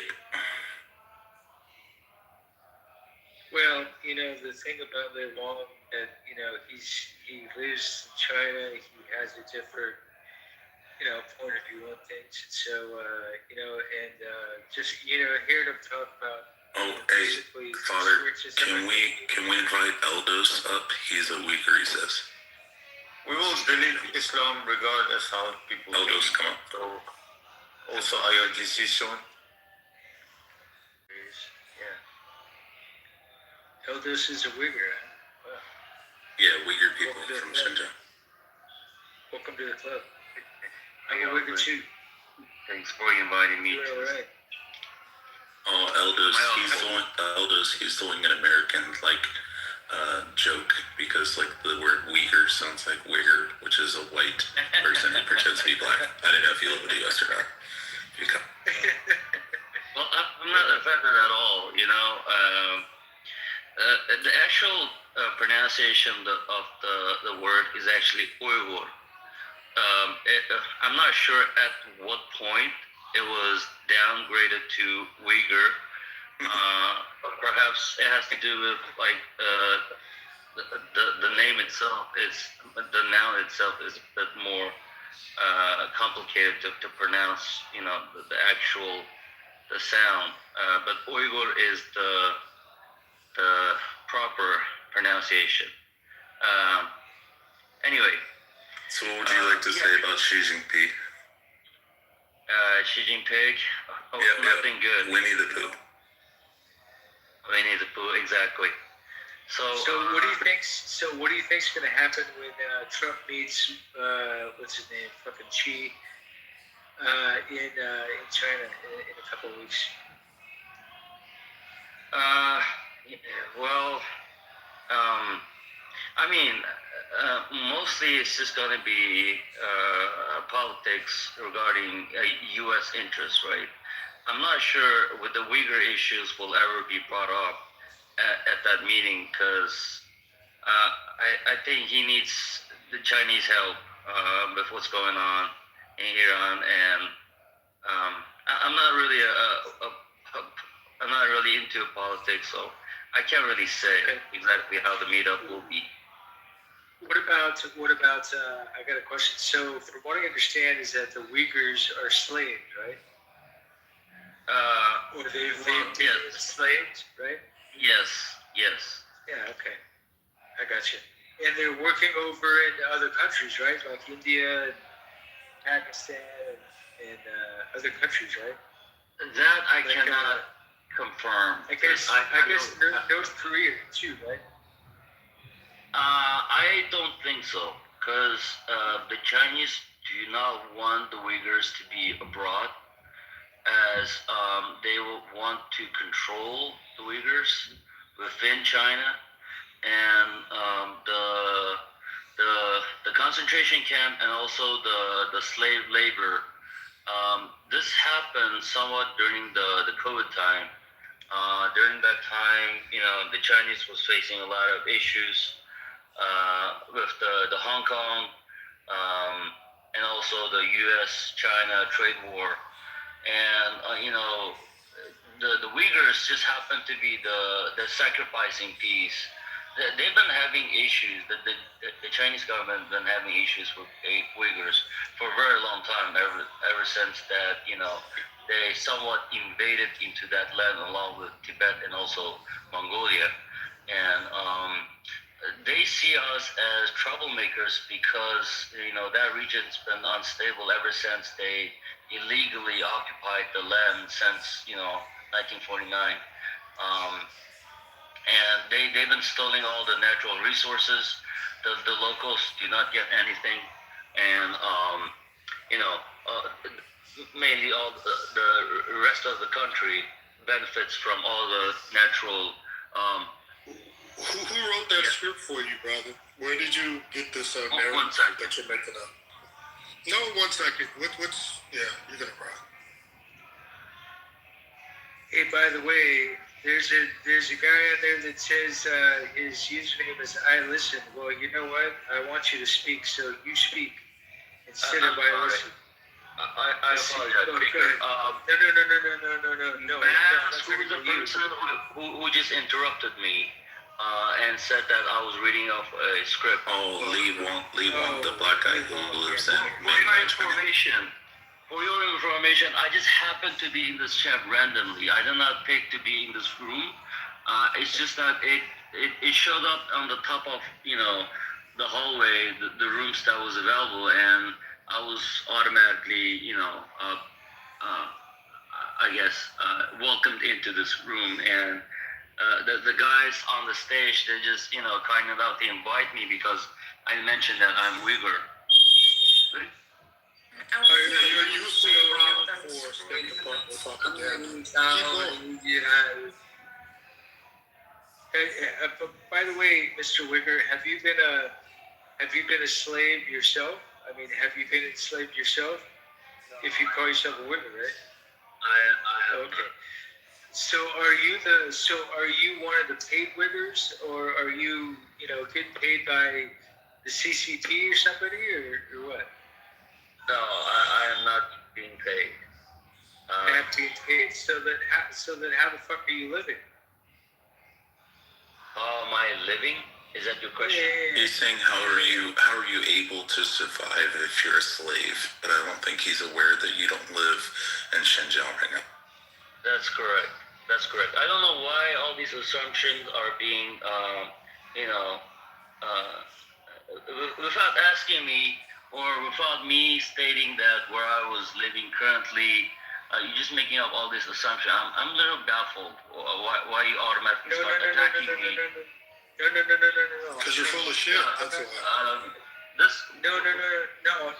Well, the thing about Lee Wong, that he lives in China. He has a different point of view on things. So just hearing him talk about. Oh, hey, Father, can we invite Eldos up? He's a Uyghur, he says. We will delete Islam regardless how people. Eldos, come on. So, also IRGC soon. Eldos is a Uyghur. Huh? Wow. Yeah, Uyghur people from Shenzhen. Welcome to the club. I'm a Uyghur too. Thanks for inviting me. You're all right. Oh, Eldos, he's doing an American, joke, because, the word Uyghur sounds like Uyghur, which is a white person who pretends to be black. I didn't know if you live in the US or not. the actual pronunciation of the word is actually Uyghur. I'm not sure at what point it was downgraded to Uyghur. Perhaps it has to do with like the name itself is the noun itself is a bit more complicated to pronounce. You know, the actual the sound. But Uyghur is the proper pronunciation. Anyway. So what would you like to say about Xi Jinping? Xi Jinping, nothing good. Winnie the Pooh. Winnie the Pooh, exactly. So what do you think? So what do you think's going to happen when Trump meets what's his name, fucking Xi, in China in a couple of weeks? Well, I mean, mostly it's just going to be politics regarding U.S. interests, right? I'm not sure with the Uyghur issues will ever be brought up at that meeting because I think he needs the Chinese help with what's going on in Iran, and I'm not really I'm not really into politics, so I can't really say exactly how the meetup will be. What about? I got a question. So, from what I understand, is that the Uyghurs are slaves, right? Or they've been enslaved, right? Yes. Yeah. Okay. I got you. And they're working over in other countries, right? Like India, and Pakistan, and other countries, right? That I cannot confirm. I guess North Korea too, right? I don't think so, because the Chinese do not want the Uyghurs to be abroad, as they will want to control the Uyghurs within China, and the concentration camp and also the slave labor. This happened somewhat during the COVID time. During that time, you know, the Chinese was facing a lot of issues with the Hong Kong and also the U.S.-China trade war, and you know, the Uyghurs just happen to be the sacrificing piece. They've been having issues. The Chinese government has been having issues with Uyghurs for a very long time. Ever since that, you know, they somewhat invaded into that land along with Tibet and also Mongolia, and they see us as troublemakers because, you know, that region's been unstable ever since they illegally occupied the land since, you know, 1949. And they've been stealing all the natural resources. The locals do not get anything, and you know, mainly all the rest of the country benefits from all the natural. Who wrote that script for you, brother? Where did you get this narrative 1 second. that you're making up? No, 1 second. What's yeah, you're gonna cry. Hey, by the way, there's a guy out there that says his username is I listen. Well, you know what? I want you to speak, so you speak instead of I listen. I apologize. No. Who's the person who just interrupted me and said that I was reading off a script? Oh, Lee Wong, the black guy who lives in For your information, I just happened to be in this chat randomly. I did not pick to be in this room. It's just that it showed up on the top of, you know, the hallway, the rooms that was available, and I was automatically, you know, I guess, welcomed into this room. And the guys on the stage, they just, you know, kind enough to invite me because I mentioned that I'm Uyghur. You're used to the for State Department propaganda. By the way, Mr. Uyghur, have you been a slave yourself? I mean, have you been enslaved yourself? If you call yourself a Uyghur, right? I have. Okay. So are you one of the paid wiggers, or are you getting paid by the CCP or somebody, or what? No, I am not being paid. Not being paid. So then how the fuck are you living? How am I living? Is that your question? He's saying how are you able to survive if you're a slave? But I don't think he's aware that you don't live in Xinjiang right now. That's correct. That's correct. I don't know why all these assumptions are being, without asking me or without me stating that where I was living currently. You're just making up all these assumptions. I'm a little baffled why you automatically start attacking me. No. Because you're full of shit. That's why. No.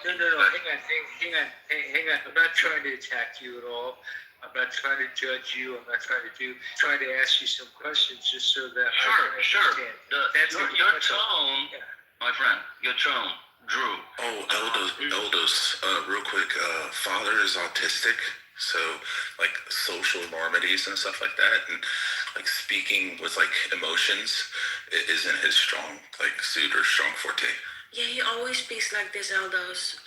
Hang on. I'm not trying to attack you at all. I'm not trying to judge you. I'm not trying to ask you some questions just so that I can understand. Your tone, my friend, your tone, Drew. Oh, Eldos, real quick. Father is autistic, so like social normities and stuff like that, and like speaking with like emotions isn't his strong suit or strong forte. Yeah, he always speaks like this, Eldos.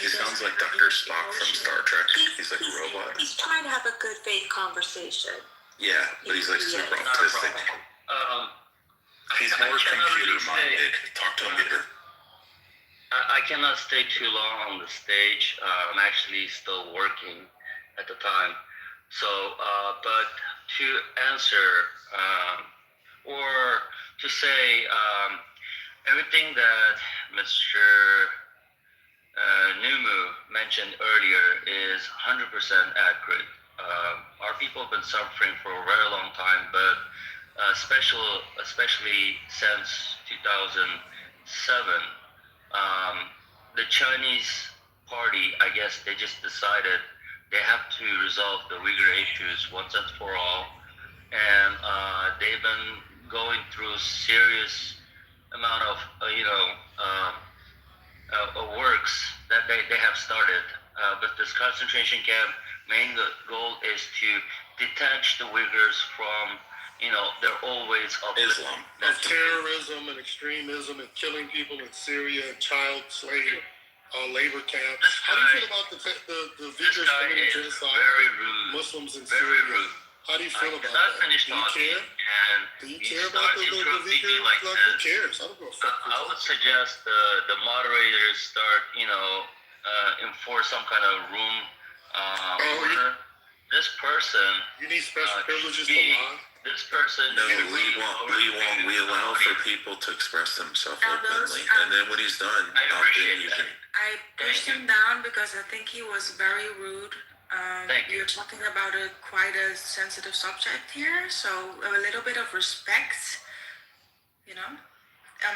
He sounds like Dr. Spock from Star Trek. He's like a robot. He's trying to have a good faith conversation. Yeah, but he's like super autistic. He's more computer minded. Talk to him later. I cannot stay too long on the stage. I'm actually still working at the time. So, but to answer or to say everything that Mr. Numu mentioned earlier is 100% accurate. Our people have been suffering for a very long time, but especially since 2007, the Chinese party, I guess they just decided they have to resolve the Uyghur issues once and for all. And they've been going through serious amount of, works that they have started. But this concentration camp, main goal is to detach the Uyghurs from their old ways of Islam, of terrorism and extremism and killing people in Syria and child slave labor camps. How do you feel about the Uyghurs committing genocide Muslims in Syria? How do you feel about that? Do you care? Do you care about the Uyghurs? Who cares? I don't give a fuck. I would suggest the moderators start, enforce some kind of room order. This person. You need special privileges to lie. This person. No, we allow for people to express themselves openly, and then when he's done, I pushed him down because I think he was very rude. You're talking about quite a sensitive subject here, so a little bit of respect, I'm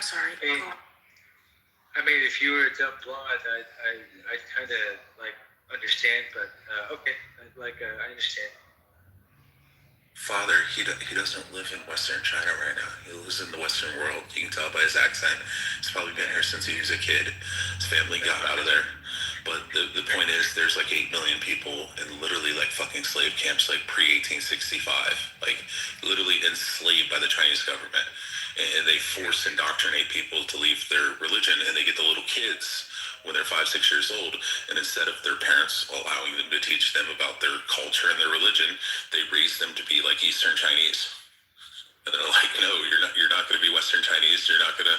sorry. I mean, if you were a dumb blonde, I kind of understand, but okay, I understand. Father, he doesn't live in Western China right now. He lives in the Western world. You can tell by his accent. He's probably been here since he was a kid. His family got out of there. But the point is, there's 8 million people in literally fucking slave camps pre-1865. Literally enslaved by the Chinese government. And they force indoctrinate people to leave their religion, and they get the little kids when they're 5, 6 years old, and instead of their parents allowing them to teach them about their culture and their religion, they raise them to be like Eastern Chinese. And they're like, no, you're not going to be Western Chinese. You're not going to,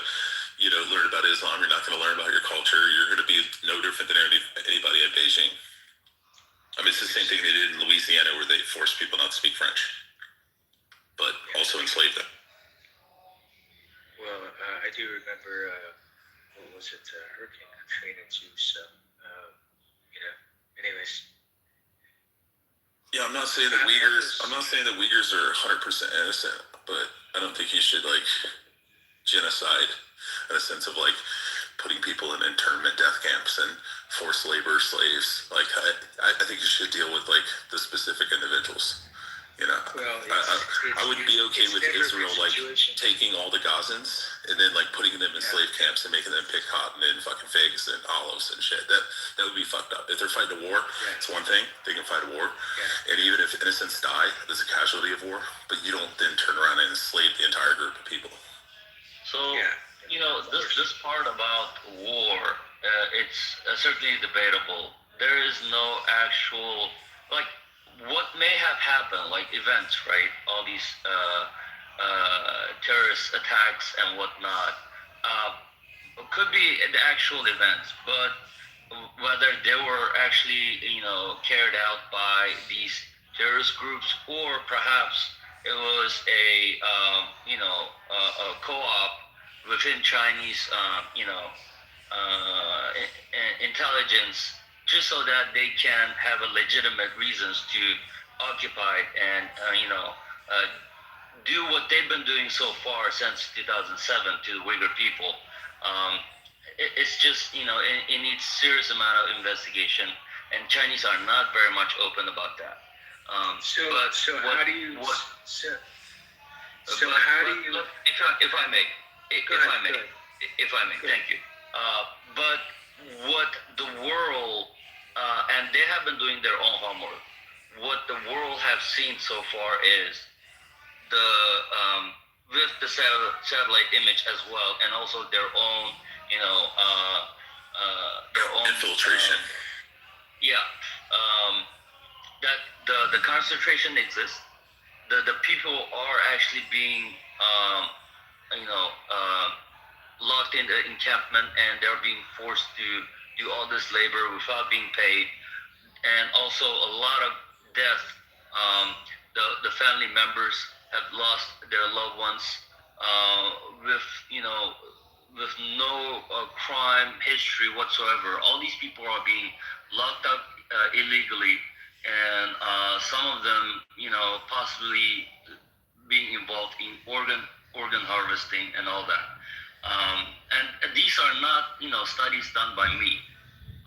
learn about Islam. You're not going to learn about your culture. You're going to be no different than anybody in Beijing. I mean, it's the same thing they did in Louisiana, where they forced people not to speak French, but also enslaved them. Well, I do remember, what was it, Hurricane Katrina too, so, anyways. Yeah, I'm not saying that Uyghurs are 100% innocent, but I don't think you should, genocide in a sense of, putting people in internment death camps and forced labor slaves. I think you should deal with, the specific individuals. Well, I would be okay with Israel, taking all the Gazans and then like putting them in slave camps and making them pick cotton and fucking figs and olives and shit. That would be fucked up. If they're fighting a war, it's one thing. They can fight a war, and even if innocents die, there's a casualty of war. But you don't then turn around and enslave the entire group of people. So this part about war, it's certainly debatable. There is no actual what may have happened, like events, right? All these terrorist attacks and whatnot could be the actual events, but whether they were actually carried out by these terrorist groups, or perhaps it was a co-op within Chinese intelligence, just so that they can have a legitimate reasons to occupy and do what they've been doing so far since 2007 to the Uyghur people. It's just it needs serious amount of investigation, and Chinese are not very much open about that. If I may, thank you. But what the world, and they have been doing their own homework, what the world have seen so far is with the satellite image as well, and also their own, infiltration. That the concentration exists. The people are actually being, locked in the encampment, and they're being forced to do all this labor without being paid, and also a lot of death. The family members have lost their loved ones with no crime history whatsoever. All these people are being locked up illegally, and some of them, possibly being involved in organ harvesting and all that. And these are not, studies done by me.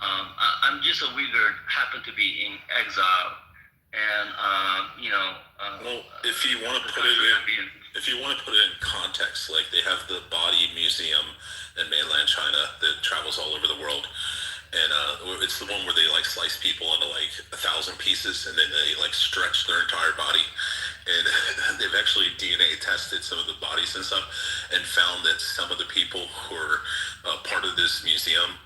I'm just a Uyghur, happen to be in exile, and well, if you want to put it in context, like they have the body museum in mainland China that travels all over the world, and it's the one where they like slice people into like 1,000 pieces, and then they like stretch their entire body, and they've actually DNA tested some of the bodies and stuff, and found that some of the people who are part of this museum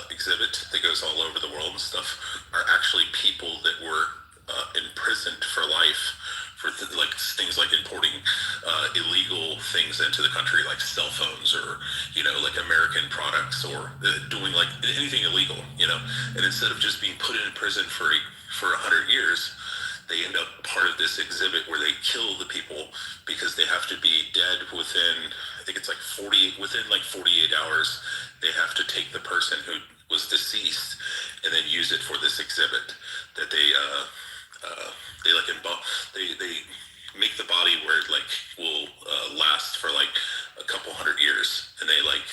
exhibit that goes all over the world and stuff are actually people that were imprisoned for life for like things like importing illegal things into the country, like cell phones, or like American products, or doing like anything illegal, and instead of just being put in prison for 100 years, they end up part of this exhibit where they kill the people because they have to be dead within, I think it's like 48 hours. They have to take the person who was deceased and then use it for this exhibit that they make the body where it like will last for like a couple hundred years, and they like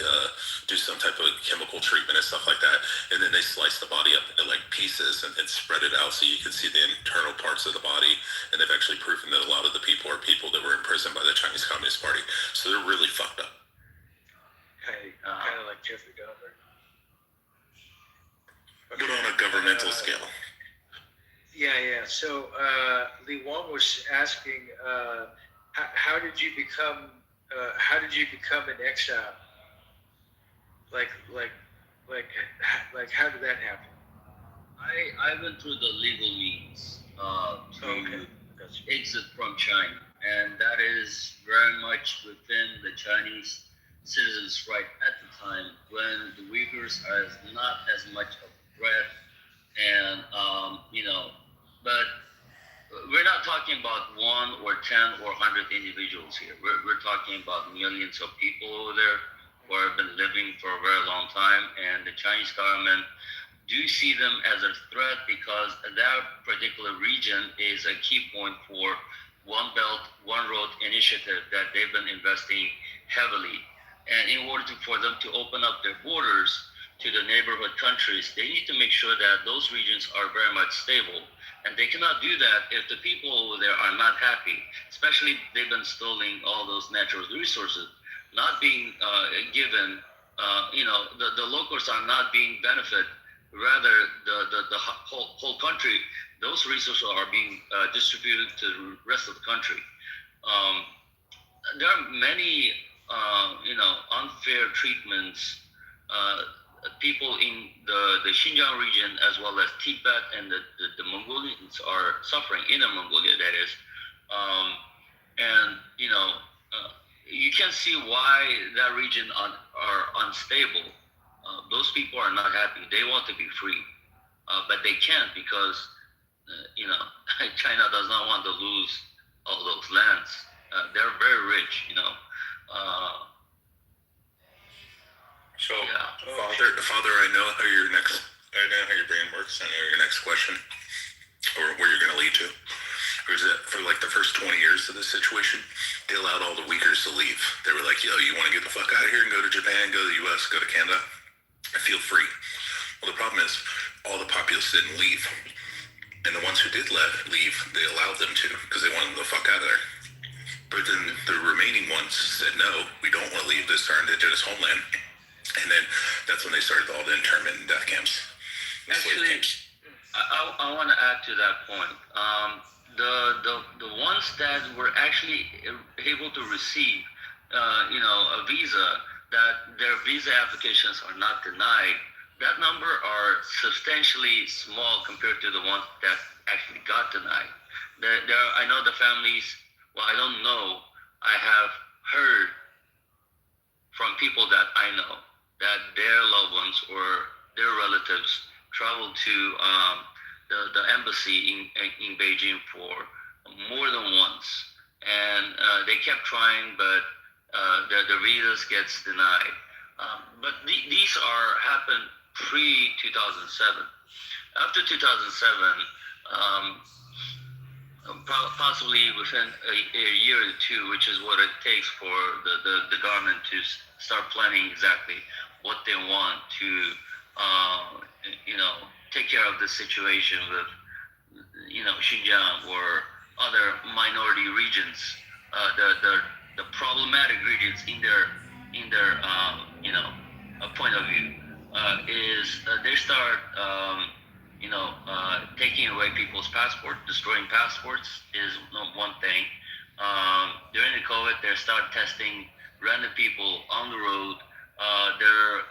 do some type of chemical treatment and stuff like that, and then they slice the body up into like pieces and spread it out so you can see the internal parts of the body. And they've actually proven that a lot of the people are people that were imprisoned by the Chinese Communist Party, so they're really fucked up. Kind of like Jeffrey Dahmer. But on a governmental scale. Yeah. So Li Wang was asking, how did you become an exile? Like, how did that happen? I went through the legal means to exit from China, and that is very much within the Chinese citizens' right at the time, when the Uyghurs are not as much a threat, and but we're not talking about 1 or 10 or 100 individuals here. We're talking about millions of people over there who have been living for a very long time, and the Chinese government do see them as a threat because that particular region is a key point for One Belt, One Road initiative that they've been investing heavily. And in order for them to open up their borders to the neighborhood countries, they need to make sure that those regions are very much stable. And they cannot do that if the people over there are not happy, especially they've been stealing all those natural resources not being given. The locals are not being benefit. Rather, the whole country, those resources are being distributed to the rest of the country. There are many, unfair treatments. People in the Xinjiang region, as well as Tibet and the Mongolians, are suffering. Inner Mongolia, that is. You can see why that region are unstable. Those people are not happy. They want to be free, but they can't because China does not want to lose all those lands. They're very rich, So, Father, I know how your brain works. I know your next question, or where you're going to lead to. Is that for like the first 20 years of this situation, they allowed all the Uyghurs to leave. They were like, yo, you want to get the fuck out of here and go to Japan, go to the US, go to Canada? Feel free. Well, the problem is all the populace didn't leave. And the ones who did leave, they allowed them to because they wanted them the fuck out of there. But then the remaining ones said, no, we don't want to leave this our indigenous homeland. And then that's when they started all the internment and death camps. Actually, I want to add to that point. The ones that were actually able to receive, a visa, that their visa applications are not denied, that number are substantially small compared to the ones that actually got denied. I know the families, well, I don't know, I have heard from people that I know that their loved ones or their relatives traveled to the embassy in Beijing for more than once, and they kept trying, but the visas gets denied. But these happened pre 2007. After 2007, possibly within a year or two, which is what it takes for the government to start planning exactly what they want to take care of the situation with Xinjiang or other minority regions, the problematic regions in their point of view, is they start taking away people's passport, destroying passports is one thing. During the COVID, they start testing random people on the road, their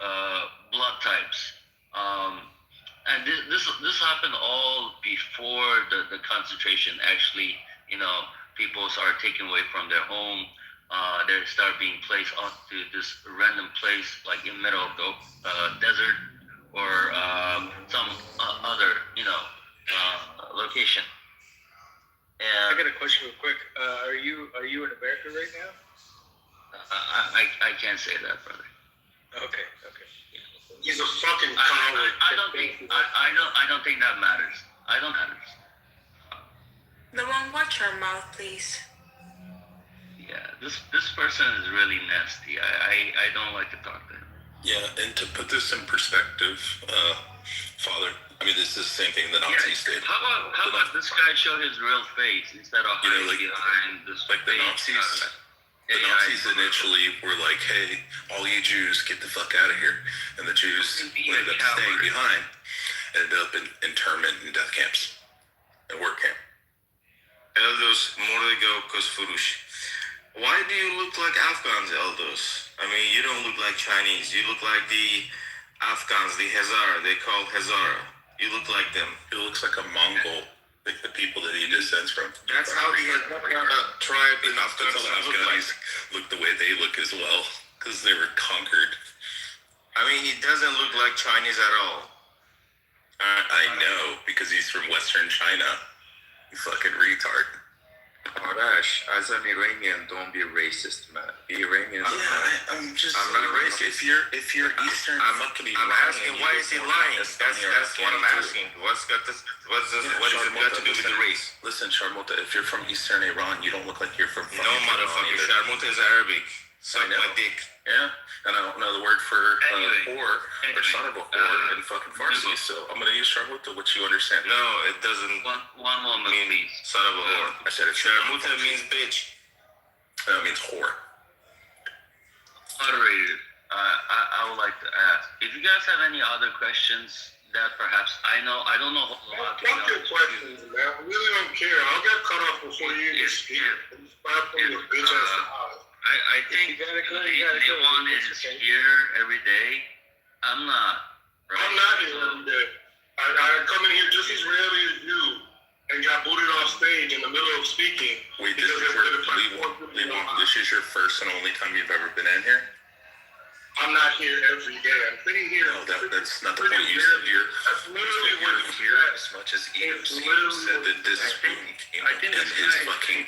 blood types. And this happened all before the concentration. Actually, people are taken away from their home. They start being placed onto this random place, like in the middle of the desert or some other, location. I got a question real quick. Are you in America right now? I can't say that, brother. Okay. He's a fucking coward. I don't think that matters. I don't matters. Laurent, watch your mouth, please. Yeah, this person is really nasty. I don't like to talk to him. Yeah, and to put this in perspective, Father, I mean, this is the same thing the Nazis did. How about this guy show his real face instead of hiding behind this like the Nazis? The Nazis initially were like, hey, all you Jews, get the fuck out of here. And the Jews ended up staying behind, ended up in internment and death camps and work camp. Eldos Morigokos Furush. Why do you look like Afghans, Eldos? I mean, you don't look like Chinese. You look like the Afghans, the Hazara. They call Hazara. You look like them. He looks like a Mongol. Like the people that he descends from. That's how the tribe in Afghanis look the way they look as well, because they were conquered. I mean, he doesn't look like Chinese at all. I know, because he's from Western China. You fucking retard. Arash, as an Iranian, don't be racist, man. Iranians. I'm not racist. If you're Eastern, I'm asking, why is he lying? That's what I'm asking. What does it got to do with the race? Listen, Sharmuta, if you're from Eastern Iran, you don't look like you're from. No, motherfucker. Sharmuta is Arabic. Suck my dick. Yeah, and I don't know the word for whore or son of a whore in fucking Farsi, so I'm gonna use Sharmuta, which you understand. No, it doesn't. One moment, please. Son of a whore. I said it. Sharmuta means bitch. That means whore. Moderator, I would like to ask if you guys have any other questions that perhaps I don't know a lot. Fuck your questions, man. We really don't care. I'll get cut off before you even speak. I think Leon is here every day. I'm not. Right? I'm not here every day. I come in here just as rarely as you and got booted off stage in the middle of speaking. Wait, this is your first and only time you've ever been in here? I'm not here every day. I'm sitting here. No, that's not the point. You said That's literally what you're here as much as Ian said that this spoon came up in his fucking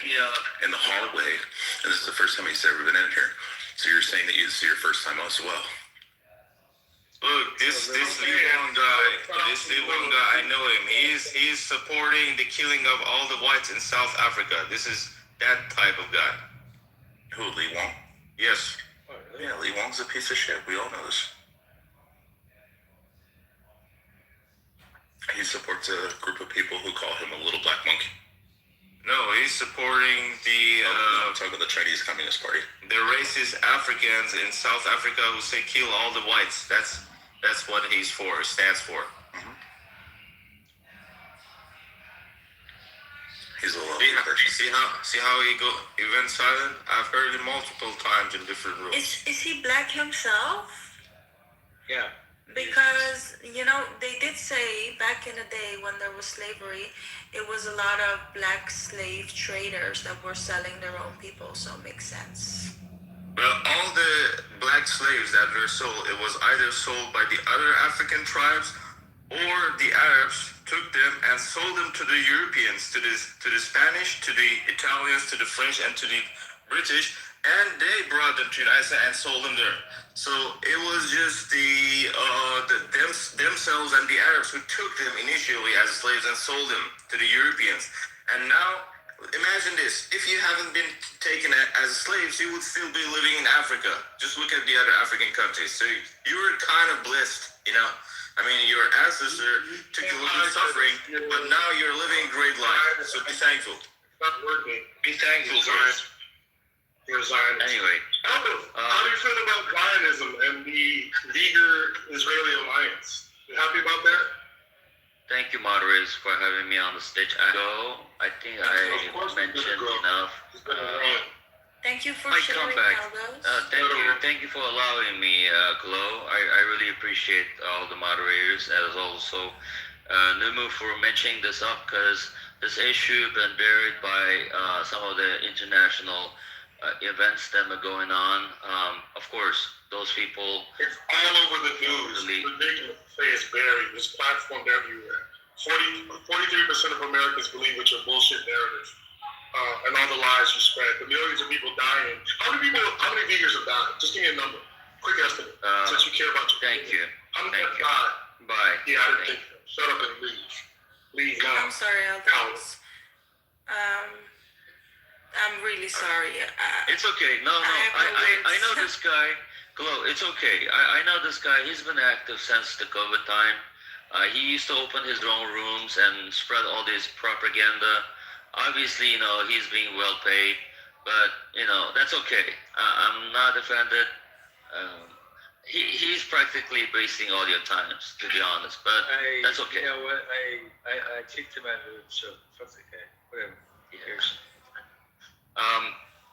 in the hallway, and this is the first time he's ever been in here. So you're saying that this is your first time as well? Look, this Lee Wong guy, I know him. He's supporting the killing of all the whites in South Africa. This is that type of guy. Who, Lee Wong? Yes. Yeah, Lee Wong's a piece of shit. We all know this. He supports a group of people who call him a little black monkey. No, he's supporting I'm talking about the Chinese Communist Party. The racist Africans in South Africa who say kill all the whites. That's what he's for, stands for. Mm-hmm. He's a lovely person. See how he went silent? I've heard it multiple times in different rooms. Is he black himself? Yeah. Because, they did say back in the day when there was slavery, it was a lot of black slave traders that were selling their own people, so it makes sense. Well, all the black slaves that were sold, it was either sold by the other African tribes or the Arabs took them and sold them to the Europeans, to the Spanish, to the Italians, to the French, and to the British, and they brought them to the United States and sold them there. So it was just themselves and the Arabs who took them initially as slaves and sold them to the Europeans. And now, imagine this. If you haven't been taken as slaves, you would still be living in Africa. Just look at the other African countries. So you were kind of blessed, I mean, your ancestor took you a little suffering, but now you're living a great life. So be thankful. It's not working. Be thankful, guys. You're Zionist. Anyway. How do you feel about Zionism and the Uyghur-Israeli alliance? You happy about that? Thank you, moderators, for having me on the stage. I think I mentioned enough. Thank you for my sharing comeback. all those. Thank you for allowing me, Glow. I really appreciate all the moderators, as also Numu for mentioning this up, because this issue been buried by some of the international events that are going on. Of course, those people. It's all over the news. It's ridiculous to say it's buried. It's platformed everywhere. 43% of Americans believe it's your bullshit narrative. And all the lies you spread. The millions of people dying. How many vegans have died? Just give me a number. Quick estimate. Since you care about your Thank you. How many have died? Bye. Yeah, I didn't think so. Shut up and leave. Leave now. I'm sorry, Aldous. I'm really sorry. It's okay. No. I know this guy. Glow, it's okay. I know this guy. He's been active since the COVID time. He used to open his own rooms and spread all this propaganda. Obviously, he's being well paid, but, that's okay. I'm not offended. He's practically wasting all your times, to be honest, but that's okay. You know what? I kicked him out of the show. That's okay. Whatever. Yeah.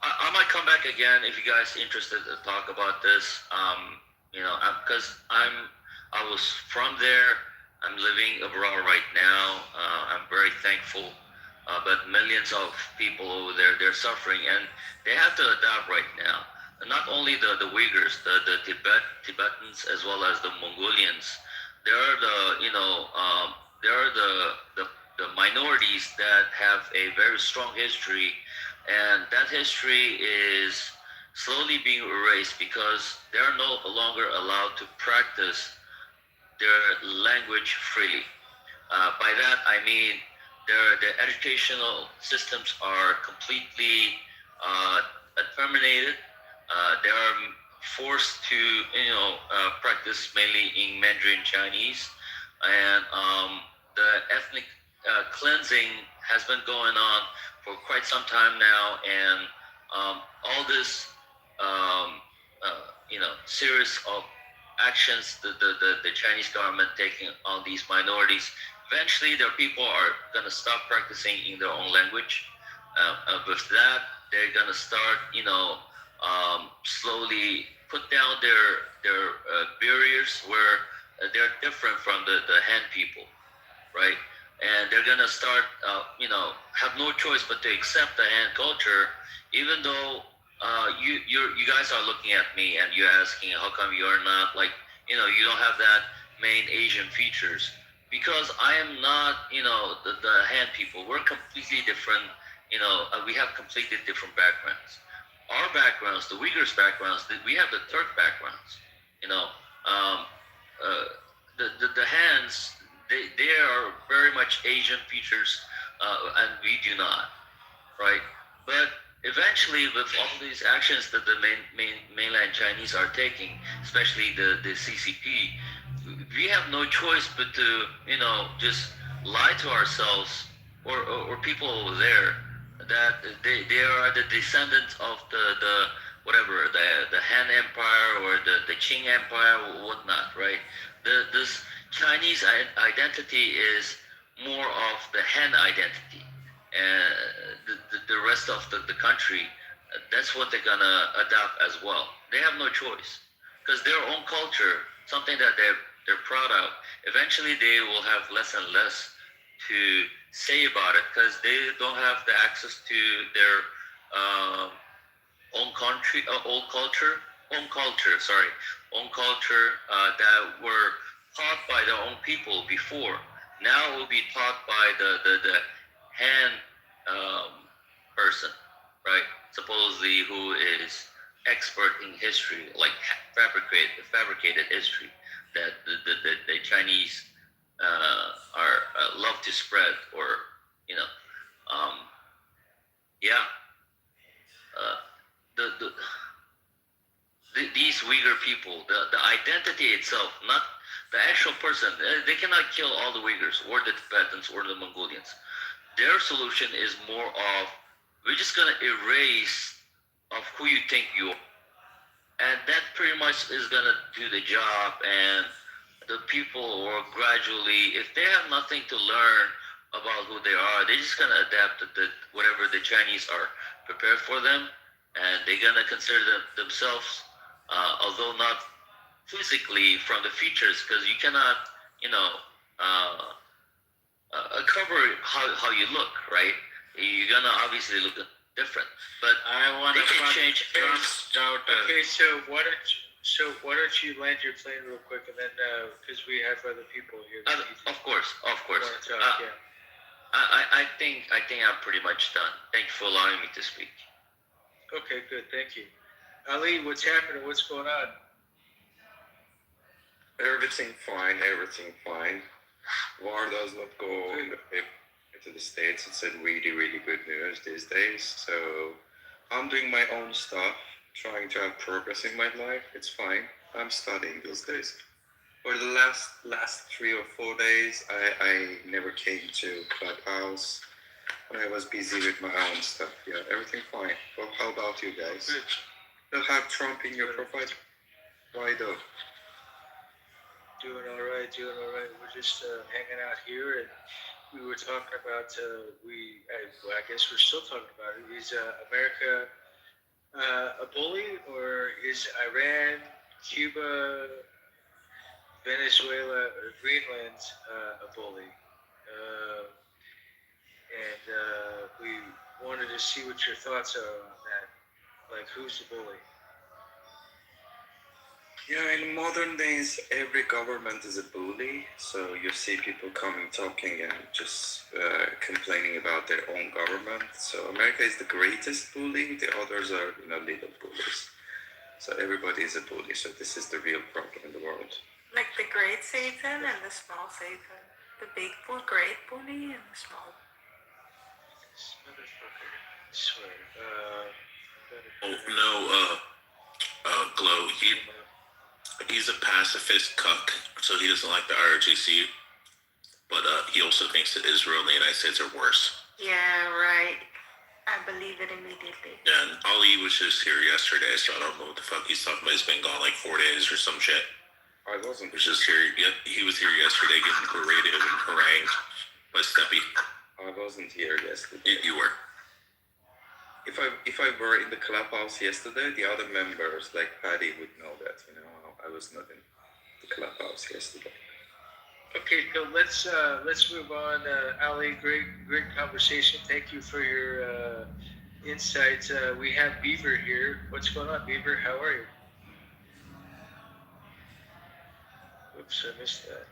I might come back again if you guys are interested to talk about this. Because I was from there. I'm living abroad right now. I'm very thankful. But millions of people over there, they're suffering, and they have to adapt right now. And not only the Uyghurs, the Tibetans, as well as the Mongolians. They are the minorities that have a very strong history, and that history is slowly being erased because they're no longer allowed to practice their language freely. By that I mean the educational systems are completely terminated. They are forced to practice mainly in Mandarin Chinese, and the ethnic cleansing has been going on for quite some time now, and all this series of actions the Chinese government taking on these minorities. Eventually, their people are gonna stop practicing in their own language. With that, they're gonna start, slowly put down their barriers where they're different from the Han people, right? And they're gonna start, have no choice but to accept the Han culture, even though you guys are looking at me and you're asking how come you're not like, you don't have that main Asian features, because I am not, the Han people. We're completely different. We have completely different backgrounds. Our backgrounds, the Uyghurs' backgrounds, we have the Turk backgrounds. You know, um, the Han's, they are very much Asian features, and we do not, right? But eventually, with all these actions that the mainland Chinese are taking, especially the CCP, we have no choice but to, just lie to ourselves or people over there that they are the descendants of the whatever the Han Empire or the Qing Empire or whatnot, right? This Chinese identity is more of the Han identity, and the rest of the country, that's what they're gonna adopt as well. They have no choice because their own culture, something that they're proud of, eventually they will have less and less to say about it because they don't have the access to their own country, own culture that were taught by their own people before. Now it will be taught by the Han person, right? Supposedly who is expert in history, like fabricated history that the Chinese are love to spread, or you know, um, yeah, uh, these Uyghur people, the identity itself, not the actual person. They cannot kill all the Uyghurs or the Tibetans or the Mongolians. Their solution is more of, we're just gonna erase of who you think you are, and that pretty much is gonna do the job. And the people are gradually, if they have nothing to learn about who they are, they're just gonna adapt to whatever the Chinese are prepared for them, and they're gonna consider themselves, although not physically from the features, because you cannot, uh, cover how you look, right? You're gonna obviously look different, but I want they to can change. Trump's daughter. Okay, so why don't you land your plane real quick, and then because we have other people here. Of course. Talk, yeah. I think I'm pretty much done. Thank you for allowing me to speak. Okay, good. Thank you. Ali, what's happening? What's going on? Everything fine. War does not go into the States. It's a really, really good news these days. So I'm doing my own stuff, trying to have progress in my life. It's fine. I'm studying these days. For the last 3 or 4 days, I never came to Clubhouse. I was busy with my own stuff. Yeah, everything fine. Well, how about you guys? You have Trump in your profile? Why though? Doing all right. We're just hanging out here, and we were talking about I guess we're still talking about it. Is America a bully, or is Iran, Cuba, Venezuela, or Greenland a bully? And we wanted to see what your thoughts are on that. Like, who's the bully? Yeah, in modern days, every government is a bully. So you see people coming, talking, and just complaining about their own government. So America is the greatest bully. The others are, little bullies. So everybody is a bully. So this is the real problem in the world. Like the great Satan and the small Satan. The big great bully and the small. This motherfucker. I swear. Glow. He's a pacifist cuck, so he doesn't like the IRGC, but he also thinks that Israel and the United States are worse. Yeah, right. I believe leave it immediately. Yeah, and Ali was just here yesterday, so I don't know what the fuck he's talking about. He's been gone like 4 days or some shit. I wasn't. He was just here. He was here yesterday getting paraded and harangued by Steppy. I wasn't here yesterday. You were. If I were in the clubhouse yesterday, the other members like Paddy would know that. You know, I was not in the clubhouse yesterday. Okay, so let's move on. Ali, great conversation. Thank you for your insights. We have Beaver here. What's going on, Beaver? How are you? Oops, I missed that.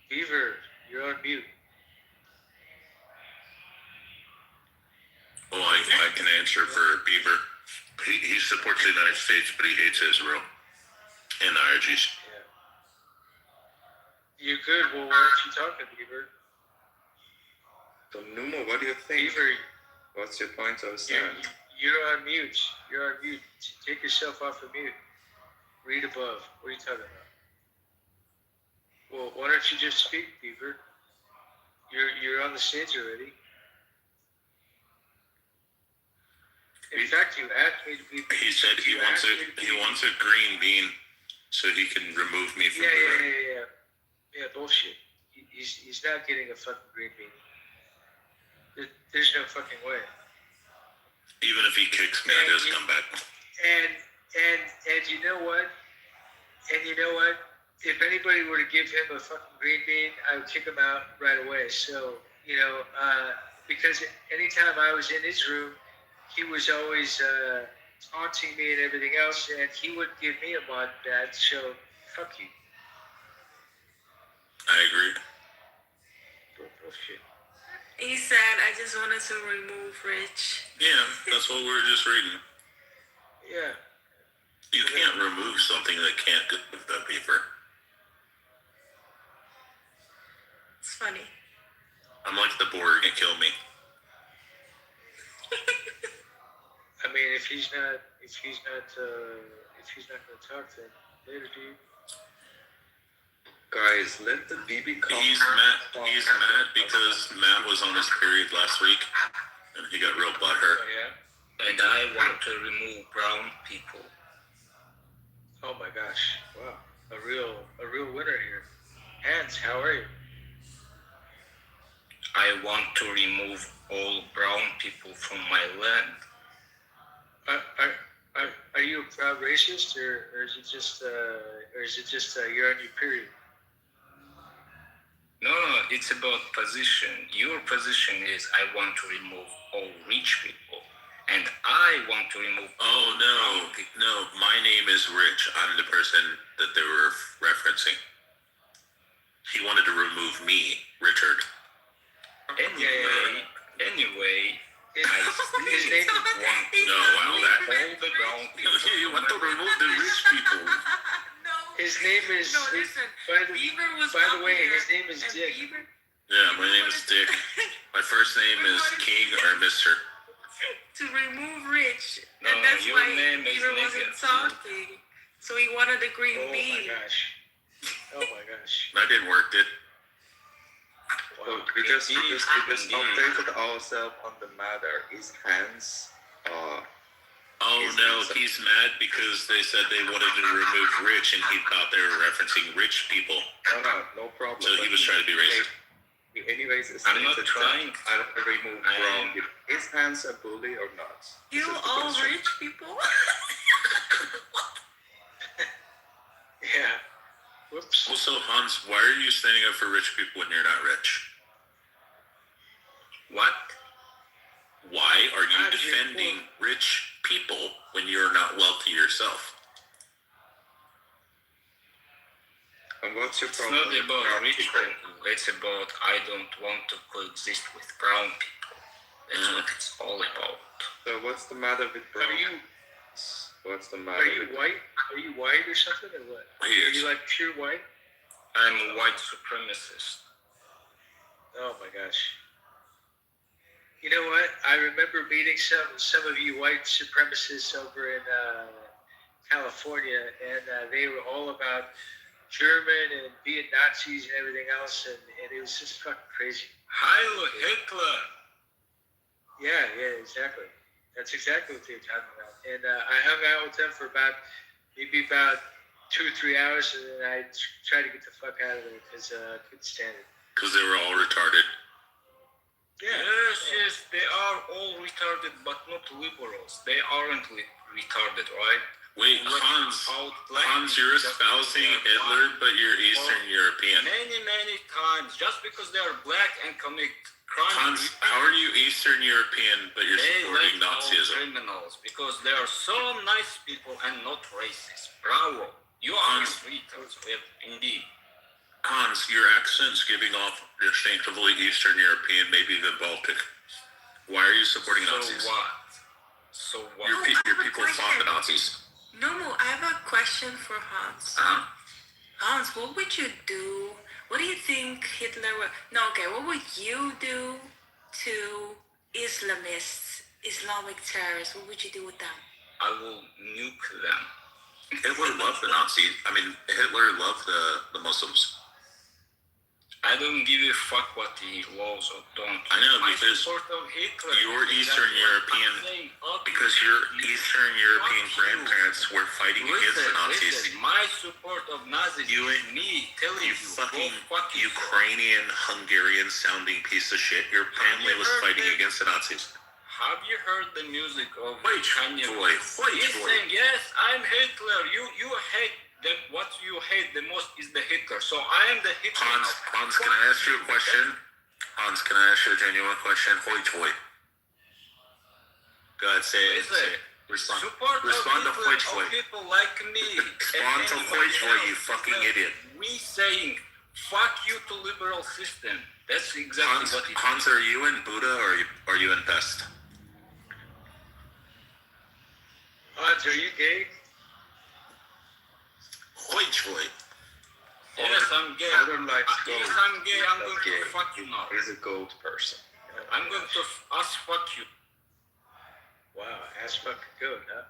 Beaver, you're on mute. Well, I can answer for Beaver. He supports the United States, but he hates Israel and the IRGs. You're good. Well, why aren't you talking, Beaver? So, Numo, what do you think? Beaver, what's your point of stand? you're on mute. You're on mute. Take yourself off of mute. Read above. What are you talking about? Well, why don't you just speak, Beaver? You're on the stage already. In fact, you asked me to be. He said he wants a green bean so he can remove me from the room. Yeah, bullshit. He's not getting a fucking green bean. There's no fucking way. Even if he kicks me, I just come back. And you know what? If anybody were to give him a fucking green bean, I would kick him out right away. So, because anytime I was in his room, he was always taunting me and everything else, and he wouldn't give me a mod badge, so fuck you. I agree. Bullshit. He said, I just wanted to remove Rich. Yeah, that's what we were just reading. Yeah. You can't remove something that can't go with the Beaver. It's funny. I'm like the Borg, and kill me. I mean, if he's not gonna talk, then later, dude. Guys, let the BB come. He's mad because Matt was on his period last week, and he got real butthurt. Oh, yeah? And I want to remove brown people. Oh my gosh! Wow, a real winner here. Hans, how are you? I want to remove all brown people from my land. Are you a proud racist, or is it just you're on your period? No, it's about position. Your position is I want to remove all rich people, and I want to remove. Oh no! My name is Rich. I'm the person that they were referencing. He wanted to remove me, Richard. Anyway. His name is all the brown people. You want to remove the rich people. His name is. No, listen. By the way, his name is Dick. Yeah, my name is Dick. My first name is King or Mister. To remove Rich, No, and that's your why name is Beaver was nigga. insulting. So he wanted a green Oh bean. my gosh! That didn't work, did? So we just updated ourselves on the matter. Is Hans? Oh no, he's mad because they said they wanted to remove Rich, and he thought they were referencing rich people. No problem. So he was trying to be racist. Anyways, it's I'm not trying. I don't remove brown people. Is Hans a bully or not? You all rich people? Yeah. Whoops. Also, Hans, why are you standing up for rich people when you're not rich? What? Why are you defending rich people when you're not wealthy yourself? And what's your It's problem? not about rich people. It's about I don't want to coexist with brown people. That's what it's all about. So what's the matter with brown? What's the matter? Are you white? Are you white or something, or what? Are you like pure white? I'm a white supremacist. Oh my gosh. You know what? I remember meeting some of you white supremacists over in California, and they were all about German and being Nazis and everything else, and it was just fucking crazy. Heil Hitler! Yeah, exactly. That's exactly what they were talking about. And I hung out with them for maybe about 2 or 3 hours, and then I tried to get the fuck out of there because I couldn't stand it. Because they were all retarded. Yeah. Yes, they are all retarded, but not liberals. They aren't retarded, right? Wait, Hans, you're espousing Hitler, but you're Eastern European. Many times, just because they are black and commit crimes. Hans, how are you Eastern European, but you're supporting Nazism? Criminals, because they are so nice people and not racist. Bravo. You are retards, indeed. Hans, your accent's giving off distinctively Eastern European, maybe even Baltic. Why are you supporting Nazis? So what? Your people fought the Nazis. No, I have a question for Hans. Hans, what would you do? What do you think Hitler would... No, okay, what would you do to Islamists, Islamic terrorists? What would you do with them? I will nuke them. Hitler loved the Nazis. I mean, Hitler loved the Muslims. I don't give a fuck what he loves or don't. I know, because you're Eastern European, because your Eastern European grandparents were fighting against the Nazis. Listen, my support of Nazis is me telling you fucking Ukrainian, Hungarian sounding piece of shit. Your family was fighting against the Nazis. Have you heard the music of Kanye? He's saying, yes, I'm Hitler. You hate what you hate the most is the Hitler. So I am the Hitler. Hans, can I ask you a question? Hans, can I ask you a genuine question? Hoy toy. Go ahead, say it. Respond. Respond to hoy toy. People like me. Respond to hoy toy, you fucking idiot. We saying, fuck you to liberal system. That's exactly what it is. Hans, are you in Buddha or are you in Pest? Hans, are you gay? Hoy toy. Yes, I'm gay. Adam likes gold. Yes, I'm gay. I'm going to fuck you now. He's a gold person. I'm going to ask fuck you. Wow, ass fucking good, huh?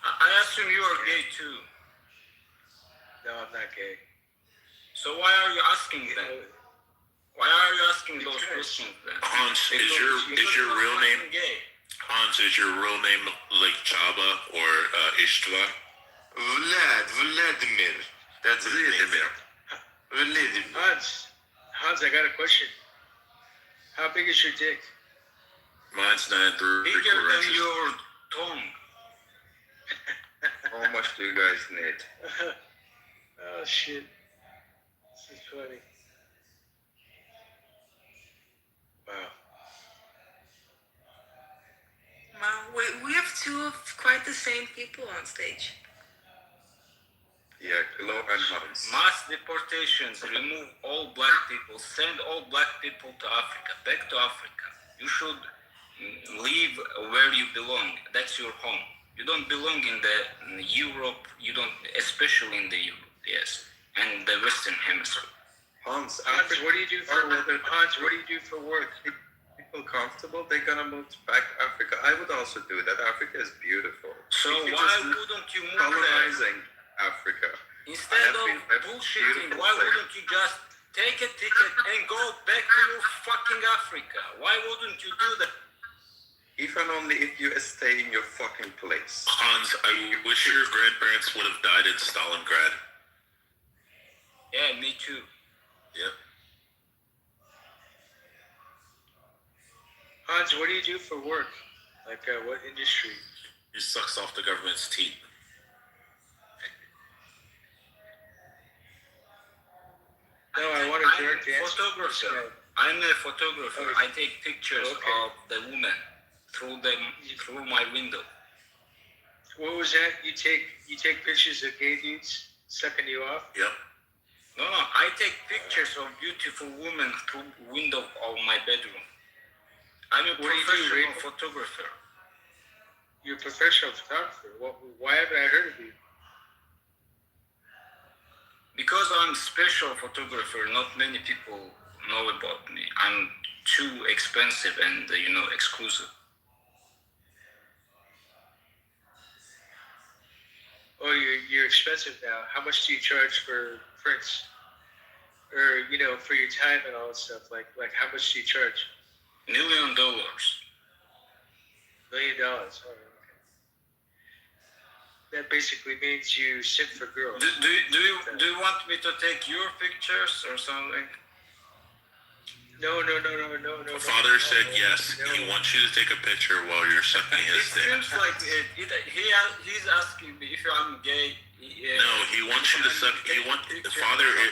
I assume you are gay too. No, I'm not gay. So why are you asking then? Why are you asking those questions then? Hans, is your real name gay? Hans, is your real name like Chaba or Ishtvan? Vladimir. That's Vladimir. Vladimir. Hans, I got a question. How big is your dick? Mine's 9 3 Bigger than inches. your tongue. How much do you guys need? Oh shit. This is funny. Wow. Wow, we have two of quite the same people on stage. Yeah, Kilo and Hans. Mass deportations, remove all black people, send all black people to Africa, back to Africa. You should live where you belong. That's your home. You don't belong in the Europe. You don't, especially in the Europe, yes, and the Western Hemisphere. Hans, what do you do for work? Hans, what do you do for work? People comfortable, they're gonna move back to Africa. I would also do that. Africa is beautiful. So why wouldn't you move colonizing Africa? Instead of bullshitting, why wouldn't you just take a ticket and go back to your fucking Africa? Why wouldn't you do that? If and only if you stay in your fucking place. Hans, I wish your grandparents would have died in Stalingrad. Yeah, me too. Yep. Hans, what do you do for work? Like, what industry? He sucks off the government's teeth. No, I want to direct photographer. I'm a photographer. I take pictures of the woman through my window. What was that? You take pictures of gay dudes sucking you off? Yep. No, I take pictures of beautiful women through window of my bedroom. I'm a professional photographer. You're a professional photographer. Why haven't I heard of you? Because I'm a special photographer, not many people know about me. I'm too expensive and, exclusive. Oh, you're expensive now. How much do you charge for prints? Or, for your time and all that stuff? Like how much do you charge? $1 million. $1 million. Oh, okay. That basically means you sit for girls. Do you want me to take your pictures or something? No. Father said yes. No. He wants you to take a picture while you're sucking his dick. It seems like he's asking me if I'm gay. No, he wants you to suck. Father is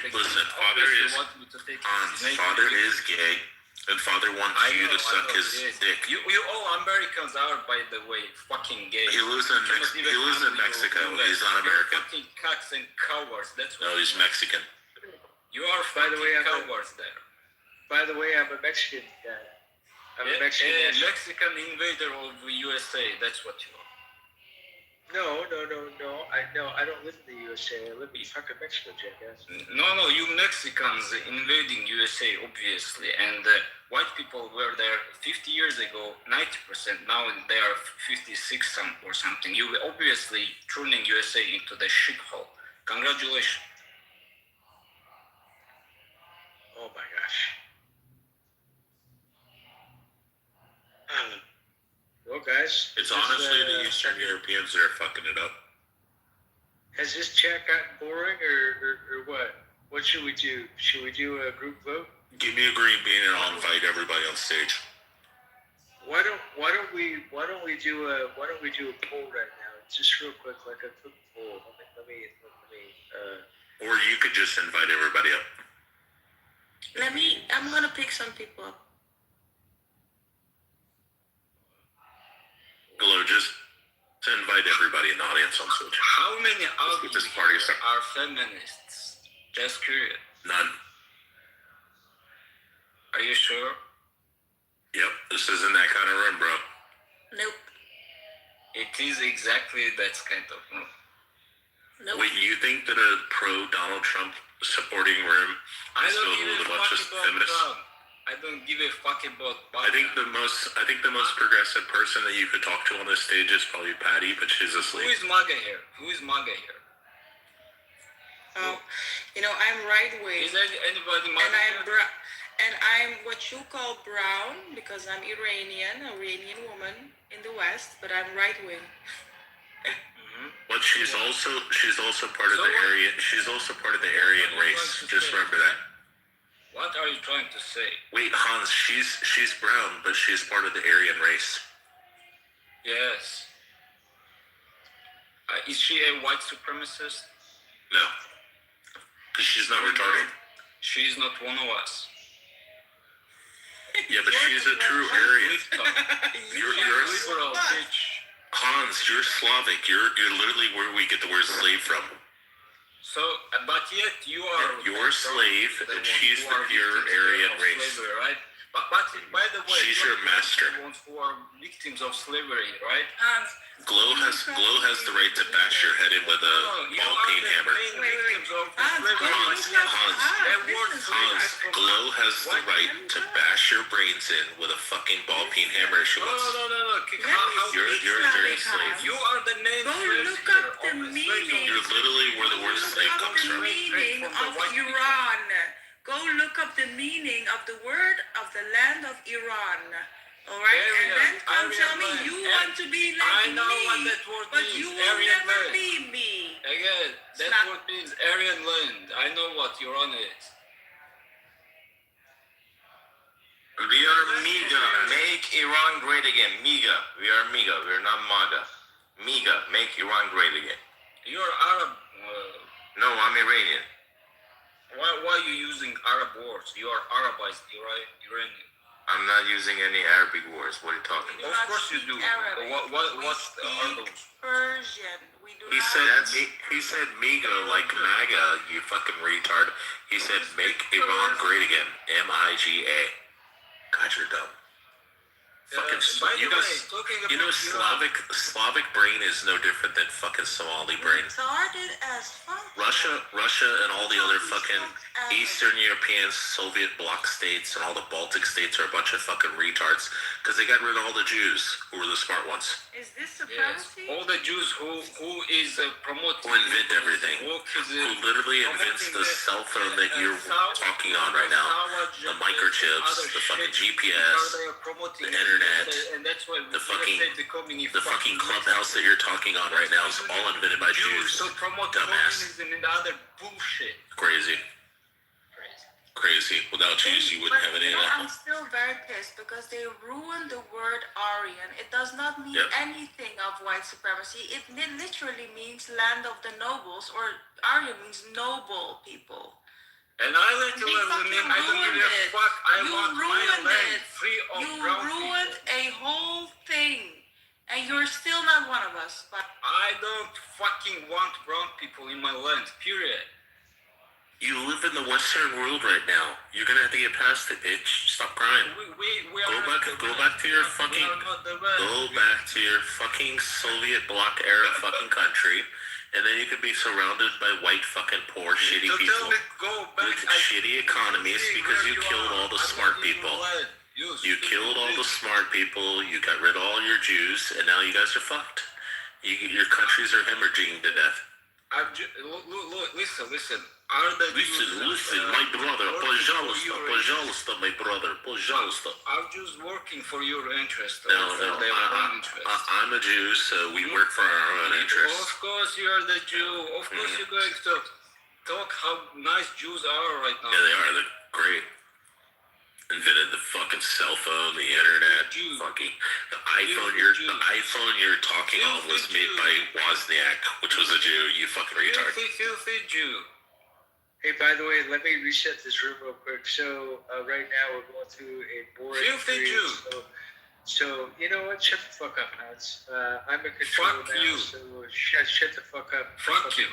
Hans. Father is gay, and Father wants you to suck his dick. You all Americans are, by the way, fucking gay. He lives in Mexico. He's not American. Fucking cocks and cowards. That's what No, he's Mexican. You are By the way, cowards there. By the way, I'm a Mexican guy. I'm a Mexican. Mexican invader of USA. That's what you are. No. I don't live in the USA. I live in fucking Mexico, jackass. No, you Mexicans invading USA, obviously, and white people were there 50 years ago, 90%. Now they are 56 or something. You obviously turning USA into the shithole. Congratulations. Oh my gosh. Well, guys, It's honestly the Eastern Europeans that are fucking it up. has this chat gotten boring or what? What should we do? Should we do a group vote? Give me a green bean and I'll invite everybody on stage. Why don't we do a poll right now? Just real quick, like a quick poll. Let me. Or you could just invite everybody up. I'm gonna pick some people up. Hello, just to invite everybody in the audience on stage. How many of you this party are feminists? Just curious. None. Are you sure? Yep, this isn't that kind of room, bro. Nope. It is exactly that kind of room. Nope. Wait, you think that a pro-Donald Trump supporting room is filled with a bunch of feminists? Trump. I don't give a fuck about Biden. I think the most progressive person that you could talk to on this stage is probably Patty, but she's asleep. Who is MAGA here? I'm right wing. Is there anybody MAGA here? And I'm what you call brown because I'm Iranian woman in the West, but I'm right wing. But she's also part of the Aryan. She's also part of the Aryan race. Just remember that. What are you trying to say? Wait, Hans, she's brown, but she's part of the Aryan race. Yes. Is she a white supremacist? No. Because she's not retarded. She's not one of us. Yeah, but she's a true Aryan. You're liberal bitch. Hans, you're Slavic. You're literally where we get the word slave from. So, but yet you are... You're a slave, and she's the pure Aryan race. Slavery, right? But by the way... She's your master. The ones who are victims of slavery, right? Glow has the right to bash your head in with a ball peen hammer. Hans, Glow has the right to bash your brains in with a fucking ball peen hammer if she wants. No. You're a dirty slave. You are the name. Go look up the meaning. You're literally where the word slave comes from. The meaning of Iran. Go look up the meaning of the word of the land of Iran. All right, and then come tell me you want to be like me, but you will never be me. Again, that word means Aryan land. I know what Iran is. We are MIGA. Make Iran great again. MIGA. We are MIGA. We are not MAGA. MIGA. Make Iran great again. You're Arab. No, I'm Iranian. Why are you using Arab words? You are Arabized, Iranian. I'm not using any Arabic words. What are you talking about? Of course you do. What are those? Persian. He said MIGA like MAGA, you fucking retard. He said make Iran great again. MIGA. God, you're dumb. Fucking Slavic brain is no different than fucking Somali brain. Retarded as fuck. Russia and all the other fucking Eastern European Soviet bloc states and all the Baltic states are a bunch of fucking retards because they got rid of all the Jews who were the smart ones. Is this supremacy? All the Jews who is promoting, who invent everything, who literally invents the cell phone that you're talking on right now, the microchips, the fucking GPS, the internet, the fucking clubhouse that you're talking on right now is all invented by Jews. Dumbass. Crazy. Without Jews, you wouldn't have any of that. I'm still very pissed because they ruined the word Aryan. It does not mean anything of white supremacy. It literally means land of the nobles, or Aryan means noble people. And I literally mean I don't give a fuck. I want my land free of brown people. You ruined a whole thing, and you're still not one of us. But I don't fucking want brown people in my land, period. You live in the Western world right now. You're gonna have to get past it, bitch. Stop crying. Go back to your fucking Soviet bloc era fucking country, and then you could be surrounded by white fucking poor shitty people with shitty economies because you killed all the smart people. You killed all the smart people. You got rid of all your Jews, and now you guys are fucked. Your countries are hemorrhaging to death. Listen. Listen, my brother, пожалуйста, my brother, пожалуйста. I'm just working for your interest. No, I'm a Jew, so we work for our own interests. Of course you're the Jew. Of course you're going to talk how nice Jews are right now. Yeah, they are. They're great. Invented the fucking cell phone, the internet, fucking the iPhone. The iPhone you're talking on was made by Wozniak, which was a Jew. You fucking retard. Filthy Jew. Hey, by the way, let me reset this room real quick. So right now we're going through a boring period. So you know what? Shut the fuck up, Hans. I'm in control now. You. So shut the fuck up. Fuck you.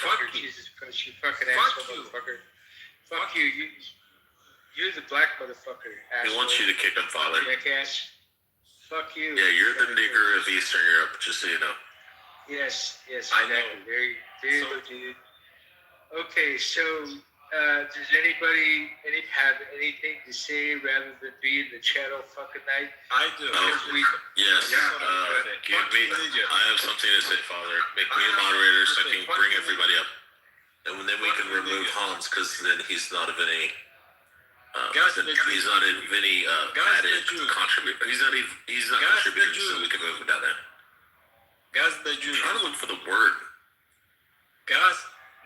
Fuck you. Jesus Christ, you fucking asshole motherfucker. Fuck you. You're the black motherfucker. He wants you to kick him, father. Jackass. Fuck you. Yeah, you're the nigger of Eastern Europe, just so you know. Yes, I exactly. know. There you go, dude. Okay, so does anybody have anything to say rather than be in the chat all fucking night? I do. Yes. Give me. I have something to say, Father. Make me a moderator so I can bring everybody up, and then we can remove Hans because then he's not of any. He's not of any added contribution. He's not contributing, so we can move him down there. Gas the Jew. I'm trying to look for the word. Gas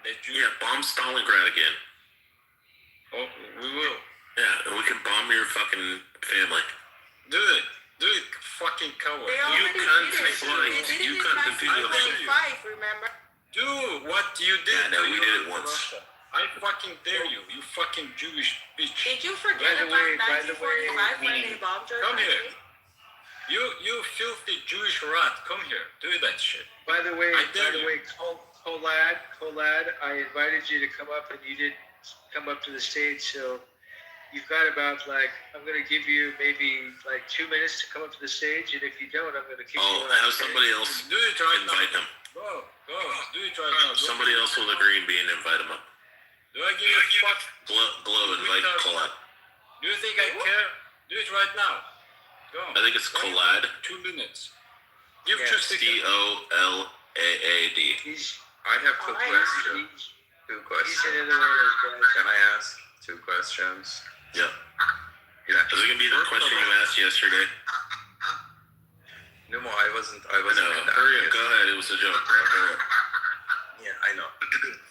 the Jew. Yeah, bomb Stalingrad again. Oh, we will. Yeah, and we can bomb your fucking family. Do it, fucking coward. You can't fly. You can't defeat your remember? Do what you did. Yeah, no, we did it once. Russia. I fucking dare you, you fucking Jewish bitch. Did you forget about 1945 when they bombed your country? country? You filthy Jewish rat, come here, do that shit. By the way, Colad, I invited you to come up and you didn't come up to the stage, so you've got about I'm going to give you maybe 2 minutes to come up to the stage, and if you don't, I'm going to kick you out. Have somebody else do it right invite now. him. Go, do it right now. Somebody else with a green bean, invite him up. Do I give a fuck? Glow, invite Colad. Do you think I care? Do it right now. Go. I think it's Colad. 2 minutes. Give Colad. I have two questions. Can I ask 2 questions? Yeah. Is it gonna be the question you asked yesterday? No more. I wasn't. No, hurry up. Go ahead. It was a joke. Yeah, I know.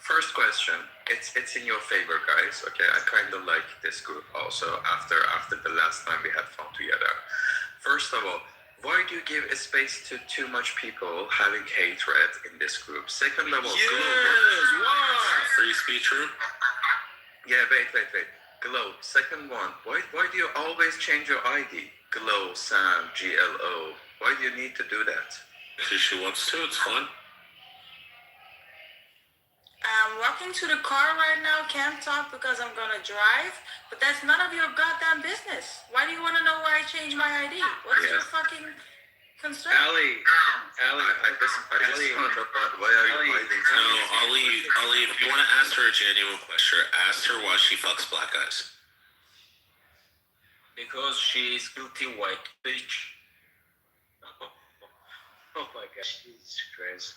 First question. It's in your favor, guys. Okay, I kind of like this group also. After the last time we had fun together. First of all, why do you give a space to too much people having hatred in this group? Second of all, free speech room. Yeah, wait. Glow. Second one. Why do you always change your ID? Glow Sam GLO. Why do you need to do that? Because she wants to. It's fun. I'm walking to the car right now, can't talk because I'm gonna drive, but that's none of your goddamn business. Why do you want to know why I change my ID? What's your fucking concern? Ali, I just want to know why are you hiding? No, Ali, if you want to ask her a genuine question, ask her why she fucks black guys. Because she is guilty white bitch. oh my gosh, Jesus Christ.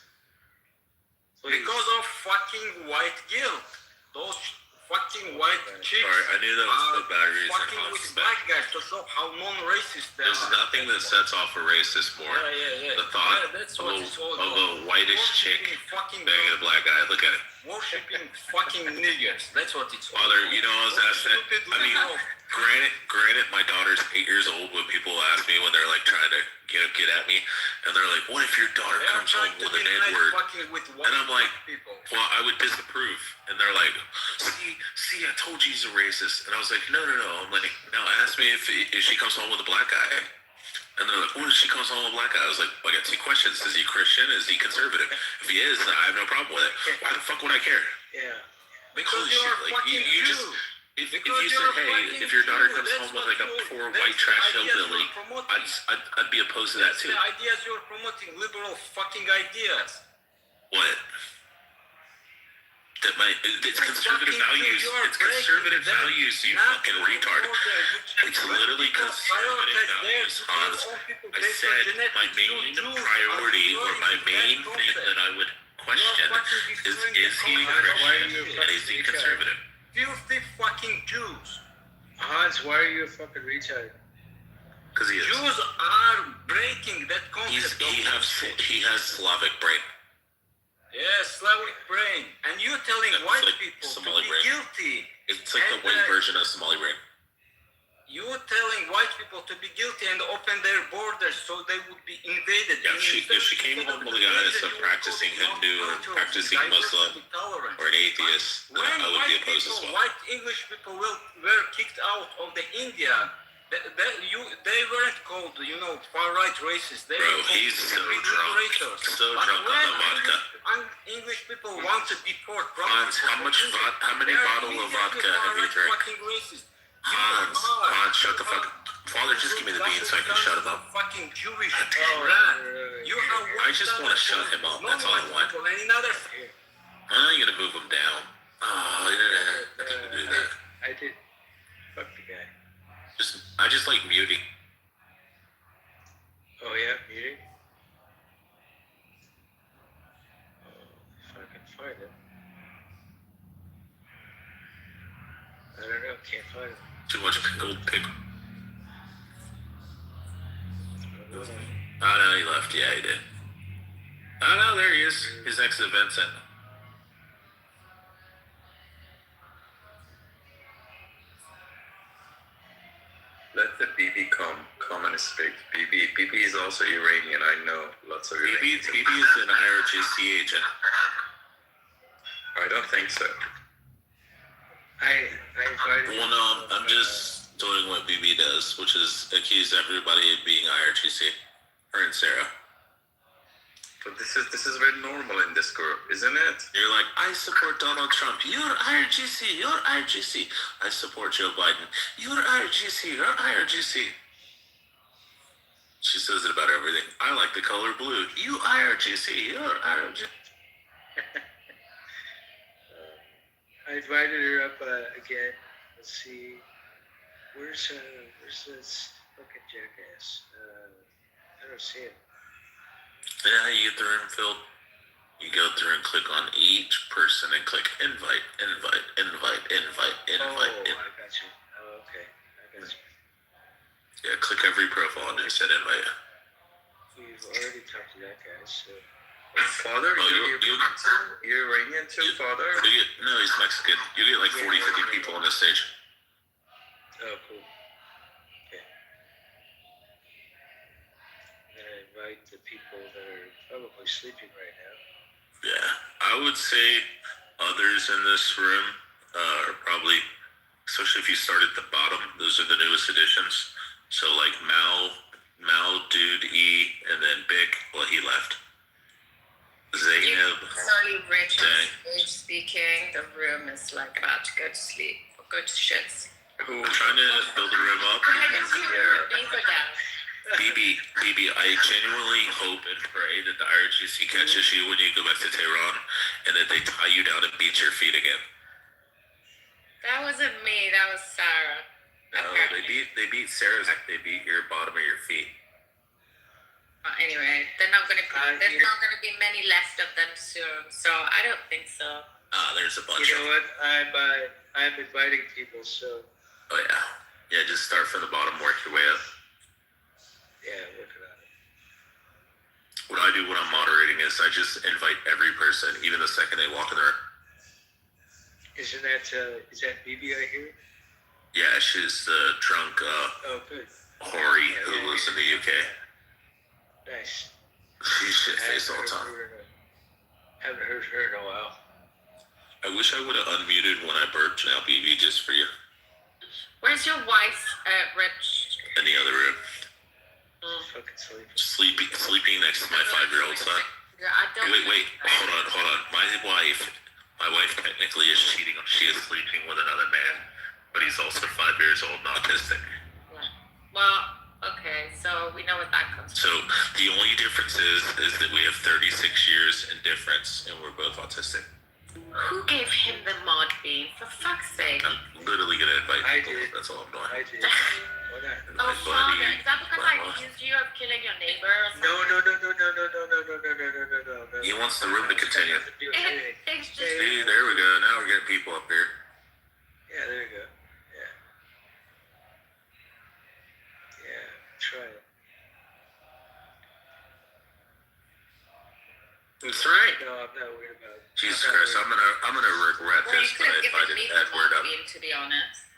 Because of fucking white guilt. Those fucking white chicks Sorry, I knew that was the bad reason. fucking with black guys to show how non-racist they There's are. nothing that sets off a racist more. Yeah. The thought That's of what it's all a about. whitish chick banging a black guy. Look at it. Worshipping fucking niggers. That's what it's all Father, about. you know, I was asked that. I mean, granted, my daughter's 8 years old. When people ask me when they're like trying to get at me, and they're like, "What if your daughter comes home with an N-word?" And I'm like, "Well, I would disapprove." And they're like, "See, I told you he's a racist." And I was like, "No." I'm like, "Now ask me if she comes home with a black guy." And they're like, "What if she comes home with a black guy?" I was like, well, "I got 2 questions. Is he Christian? Is he conservative? If he is, I have no problem with it. Why the fuck would I care?" Yeah. Because Holy you're shit, a fucking you Jew. just if you Because said, you're a "Hey, fucking if your daughter Jew, comes that's home with what like a you- poor that's white the trash ideas hillbilly," you're promoting. I'd be opposed to that That's too. the ideas you're promoting, liberal fucking ideas. What? That it's conservative values. It's conservative values, you fucking retard. It's literally conservative values, Hans. I said my main priority or my main thing that I would question is he Christian and is he conservative? Filthy fucking Jews. Hans, why are you a fucking retard? Because he is. Jews are breaking that concept. He has Slavic brain. Yes, Slavic brain. And you're telling white like people to Somali be brain. guilty. It's like the white version of Somali brain. You're telling white people to be guilty and open their borders so they would be invaded. Yeah, if she came home with a guy that's a practicing Hindu or practicing Muslim or an atheist, then I would be opposed as well. White English people were kicked out of the India. They weren't called, far-right racists. They Bro, were called he's so liberators. drunk. So But drunk on when the vodka. English people want to deport Hans, how many bottle of vodka have you drank? Hans, shut the fuck up. Father, just give me the beans so I can shut him up. Fucking Jewish I just want to shut him up. That's all I want. I'm not gonna move him down. Oh, I didn't do that. I did. Fuck the guy. I just like muting. Oh yeah, muting? Oh, if I can find it. I don't know, can't find it. Too much pickled pickle. Oh no, he left. Yeah, he did. Oh no, there he is. His next event's in. Let the BB come and speak. BB is also Iranian. I know lots of Iranians. BB is an IRGC agent. I don't think so. I invited. Well, no, I'm just doing what BB does, which is accuse everybody of being IRGC. Her and Sarah. But this is very normal in this group, isn't it? You're like, I support Donald Trump. You're IRGC. You're IRGC. I support Joe Biden. You're IRGC. You're IRGC. She says it about everything. I like the color blue. You IRGC. You're IRGC. I invited her up again. Let's see. Where's this fucking jackass? I don't see him. You know how you get the room filled? You go through and click on each person and click invite. Oh, I got you. Oh, okay. I got you. Yeah, click every profile and just hit invite. We've already talked to that guy, so. Father, you're Iranian too, Father? No, he's Mexican. You get like 40, 50 people on this stage. Oh, cool. Okay. I'm gonna invite the people that are probably sleeping right now. Yeah, I would say others in this room are probably, especially if you start at the bottom, those are the newest additions. So like Mal, Dude, E, and then Big, well, he left. Zainab. Sorry, Rich, I'm speaking. The room is like about to go to sleep. Good shits. I'm trying to build the room up. I can hear. BB, I genuinely hope and pray that the IRGC catches you when you go back to Tehran, and that they tie you down and beat your feet again. That wasn't me. That was Sarah. No, they beat Sarah's. They beat your bottom of your feet. Anyway, there's not going to be many left of them soon, so I don't think so. There's a bunch. You know what? I'm inviting people, so. Oh yeah, just start from the bottom, work your way up. Yeah, working on it. What I do when I'm moderating is I just invite every person, even the second they walk in the room. Is that BB I hear? Yeah, she's the drunk good. Hori who lives in the UK. Nice. She's shit-faced all the time. Haven't heard her in a while. I wish I would have unmuted when I burped now, BB, just for you. Where's your wife, Rich? In the other room. Fucking sleeping next to my 5-year-old son. Yeah, I don't. Wait, hold on. My wife technically is cheating. She is sleeping with another man, but he's also 5 years old and autistic. Yeah. Well, okay, so we know what that comes from. So the only difference is that we have 36 years in difference, and we're both autistic. Who gave him the mod bean? For fuck's sake. I'm literally gonna invite people. That's all I'm doing. I did. Oh, Father, is that because I accused you of killing your neighbor or something? No. He wants the room to continue. It's just... See, there we go. Now we're getting people up here. Yeah, there you go. Yeah, try it. That's right. No, I'm not worried about it. Jesus Christ, I'm gonna regret this, but I invited Edward up. To be honest.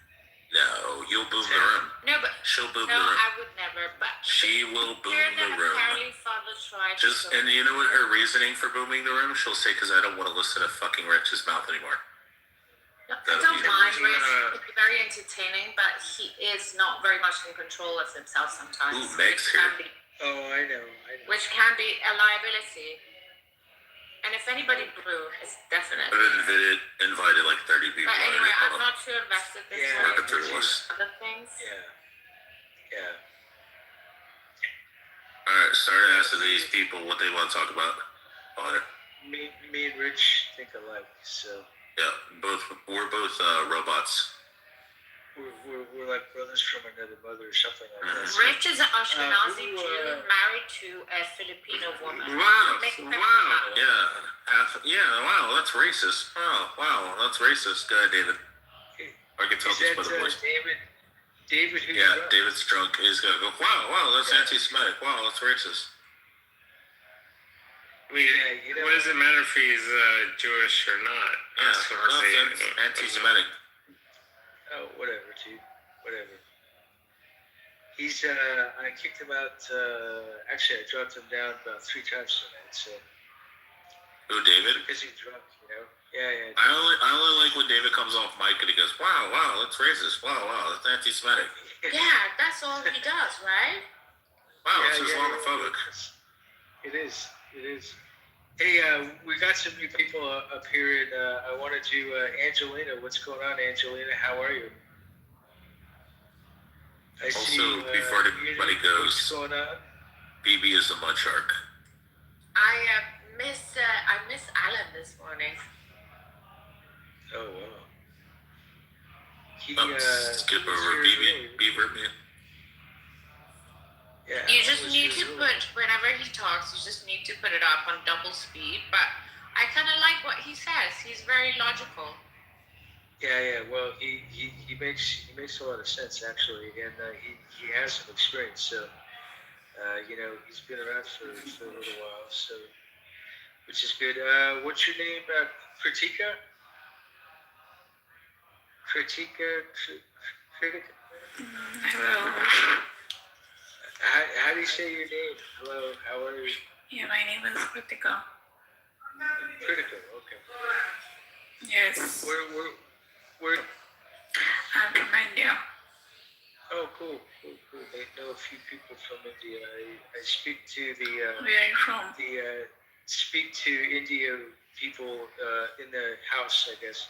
No, you'll boom the room. No, but she'll boom the no, room. I would never. But she will boom the room. Apparently, Father tried. And you know what her reasoning for booming the room? She'll say, "Because I don't want to listen to fucking Rex's mouth anymore." I don't mind Rex. It's very entertaining, but he is not very much in control of himself sometimes. Ooh, Meg's here. Oh, I know. Which can be a liability. And if anybody blew, it's definitely. I've invited like 30 people. But anyway, I'm not too invested this Working through the list. other things. Yeah. Alright, start asking these people what they want to talk about. Father. Me and Rich think alike, so. Yeah, we're both robots. We're like brothers from another mother or something like that. Rich is an Ashkenazi Jew married to a Filipino woman. Wow. Yeah, wow, that's racist. Wow, that's racist. Go ahead, David. I can tell this by the voice. David who's drunk? drunk? David's drunk. He's going to go, wow, that's anti-Semitic. Wow, that's racist. I mean, what does it matter if he's Jewish or not? That's anti-Semitic. Oh, whatever, dude. Whatever. He's, I kicked him out, actually, I dropped him down about 3 times tonight, so. Who, David? Because he's drunk, you know? Yeah. I only like when David comes off mic and he goes, wow, that's racist. Wow, that's anti-Semitic. Yeah, that's all he does, right? Wow, it's Islamophobic. It is. Hey, we got some new people up here, and I wanted to, Angelina, what's going on, Angelina? How are you? Before everybody goes, what's going on? BB is a mud shark. I miss Alan this morning. Oh, wow. Skip over BB burped me. Yeah, you just need to put, whenever he talks, you just need to put it up on double speed. But I kind of like what he says. He's very logical. Yeah. Well, he makes a lot of sense actually, and he has some experience. So, he's been around for a little while. So, which is good. What's your name? Kritika. Hello. How do you say your name? Hello, how are you? Yeah, my name is Kritika. Kritika, okay. Yes. Where? I'm from India. Oh, cool. I know a few people from India. I speak to the. Where are you from? Speak to India people in the house, I guess.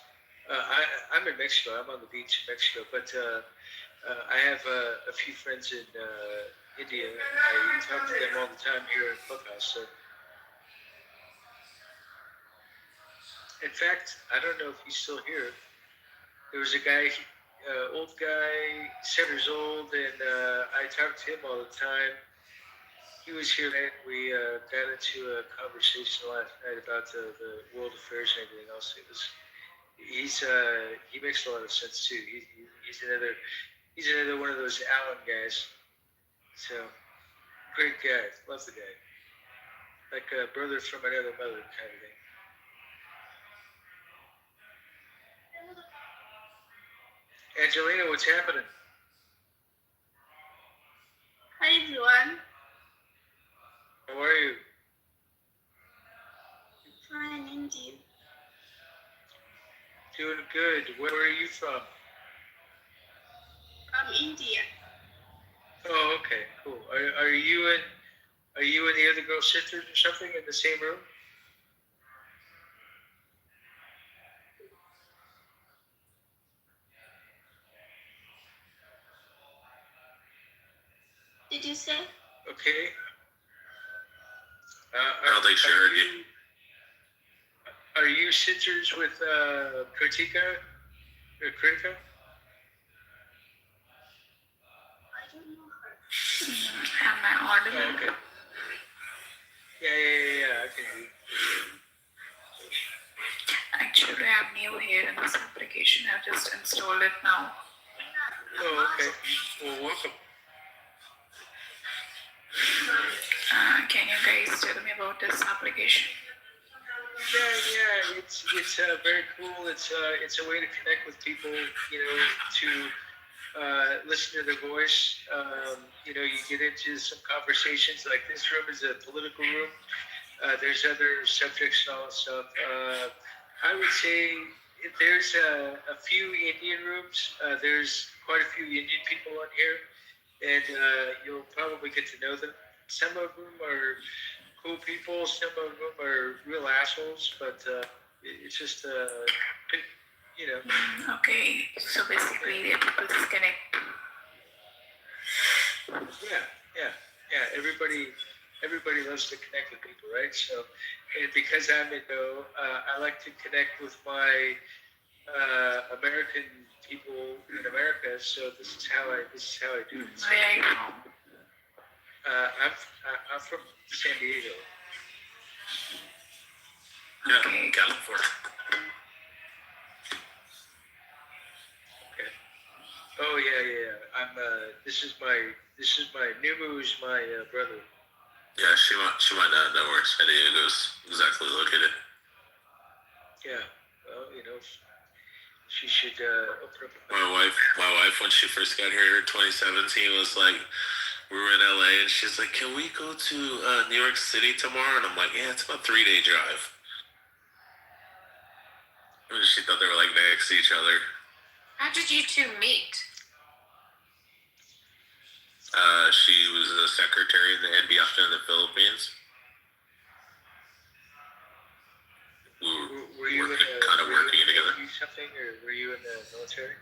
I'm in Mexico. I'm on the beach in Mexico, but I have a few friends in India. I talk to them all the time here in Clubhouse. So, in fact, I don't know if he's still here. There was a guy, old guy, 7 years old, and I talked to him all the time. He was here, and we got into a conversation last night about the world affairs and everything else. He makes a lot of sense too. He's another one of those Allen guys. So great guy, love the guy, like a brother from another mother kind of thing. Angelina, what's happening? Hi everyone. How are you? Fine, indeed. Doing good. Where are you from? From India. Oh, okay, cool. Are you and the other girl sisters or something in the same room? Did you say? Okay. I don't think she heard you. Are you sisters with Kritika? Kritika? I don't know her. Am I audible? Oh, okay. Yeah. I can hear you. Actually, I'm new here in this application. I've just installed it now. Oh, okay. Well, welcome. Can you guys tell me about this application? Yeah. It's very cool. It's a way to connect with people. To listen to their voice. You get into some conversations. Like this room is a political room. There's other subjects and all that stuff. I would say there's a few Indian rooms. There's quite a few Indian people on here, and you'll probably get to know them. Some of them are cool people. Some of them are real assholes, but it's just Okay, so basically the people disconnect. Yeah. Everybody loves to connect with people, right? So, and because I'm Indo, I like to connect with my American people in America. So this is how I do it. Where are you from? I'm from San Diego. Okay. California. Okay. Oh yeah. I'm. This is my Numu's my brother. Yeah, she might not know where San Diego's exactly located. Yeah. Well, she should open up. My wife, when she first got here in 2017, was like, we were in LA, and she's like, "Can we go to New York City tomorrow?" And I'm like, "Yeah, it's about a 3-day drive." And she thought they were like next to each other. How did you two meet? She was a secretary in the NBF in the Philippines. Were you kind of working together. Something, or were you in the military?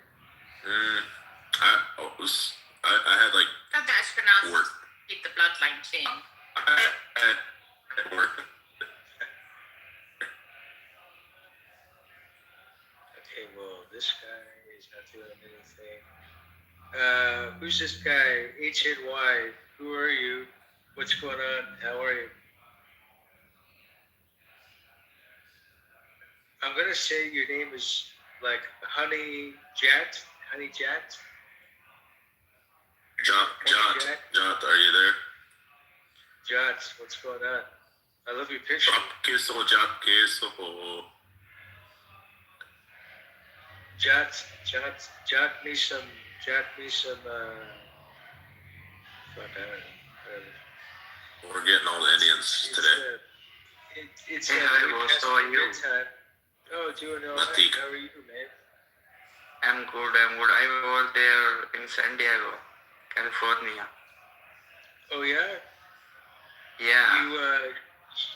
I had like. That's pronounced. Keep the bloodline clean. I worked. Okay, well, this guy is not doing anything. Who's this guy? HNY. Who are you? What's going on? How are you? I'm gonna say your name is like Honey Jat. Jot, are you there? Jat, what's going on? I love your picture. Jot me some. Fuck, I don't know. We're getting all the Indians today. It's hey, hi boss, how are you? Time. Oh, doing all right. How are you, man? I'm good. I was there in San Diego, California. Oh yeah? Yeah.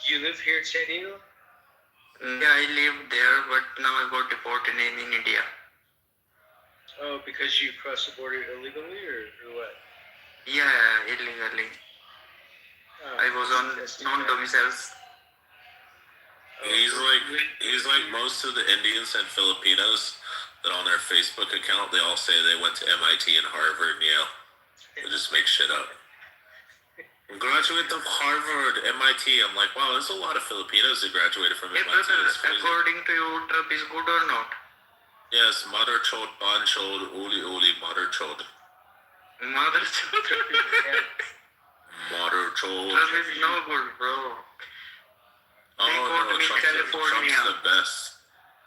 You live here in San Diego? Yeah, I live there, but now I got deported in India. Oh, because you crossed the border illegally or what? Yeah, illegally. I was on non-domiciles. He's like most of the Indians and Filipinos that on their Facebook account they all say they went to MIT and Harvard and Yale. They just make shit up. Graduate of Harvard, MIT. I'm like, wow, there's a lot of Filipinos that graduated from Hey MIT. brother, according to you, Trump is good or not? Yes, mother chod, ban chod, uli uli, mother chod. Mother chod. Mother chod. Trump is no good, bro. Oh no, Trump's the best.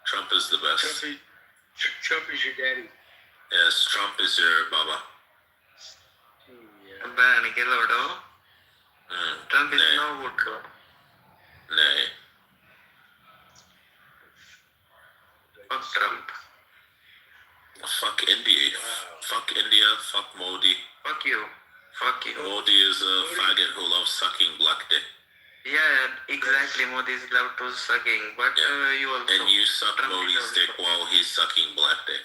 Trump is the best. Trump is your daddy. Yes, Trump is your baba. Trump is no good, bro. Nay. Fuck Trump. Fuck India. Fuck India. Fuck Modi. Fuck you. Fuck you. Modi is a faggot who loves sucking black dick. Yeah, exactly. Modi is allowed to sucking, but you also. And you suck Modi's dick while he's sucking black dick.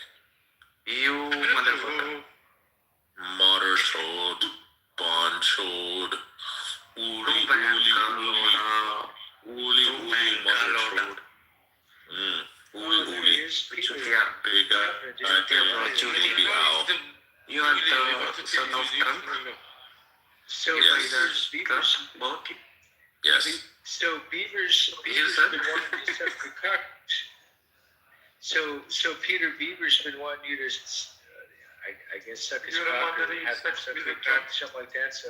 You motherfucker. Mother chode, bon chode, uli uli uli mother chode. Uli uli. Big baby owl. You are the son of Trump. So Yes. Both. Yes. So Beaver's been wanting to suck the cock. So Peter Beaver's been wanting you to, I guess, suck his cock or have him suck your cock, something like that. So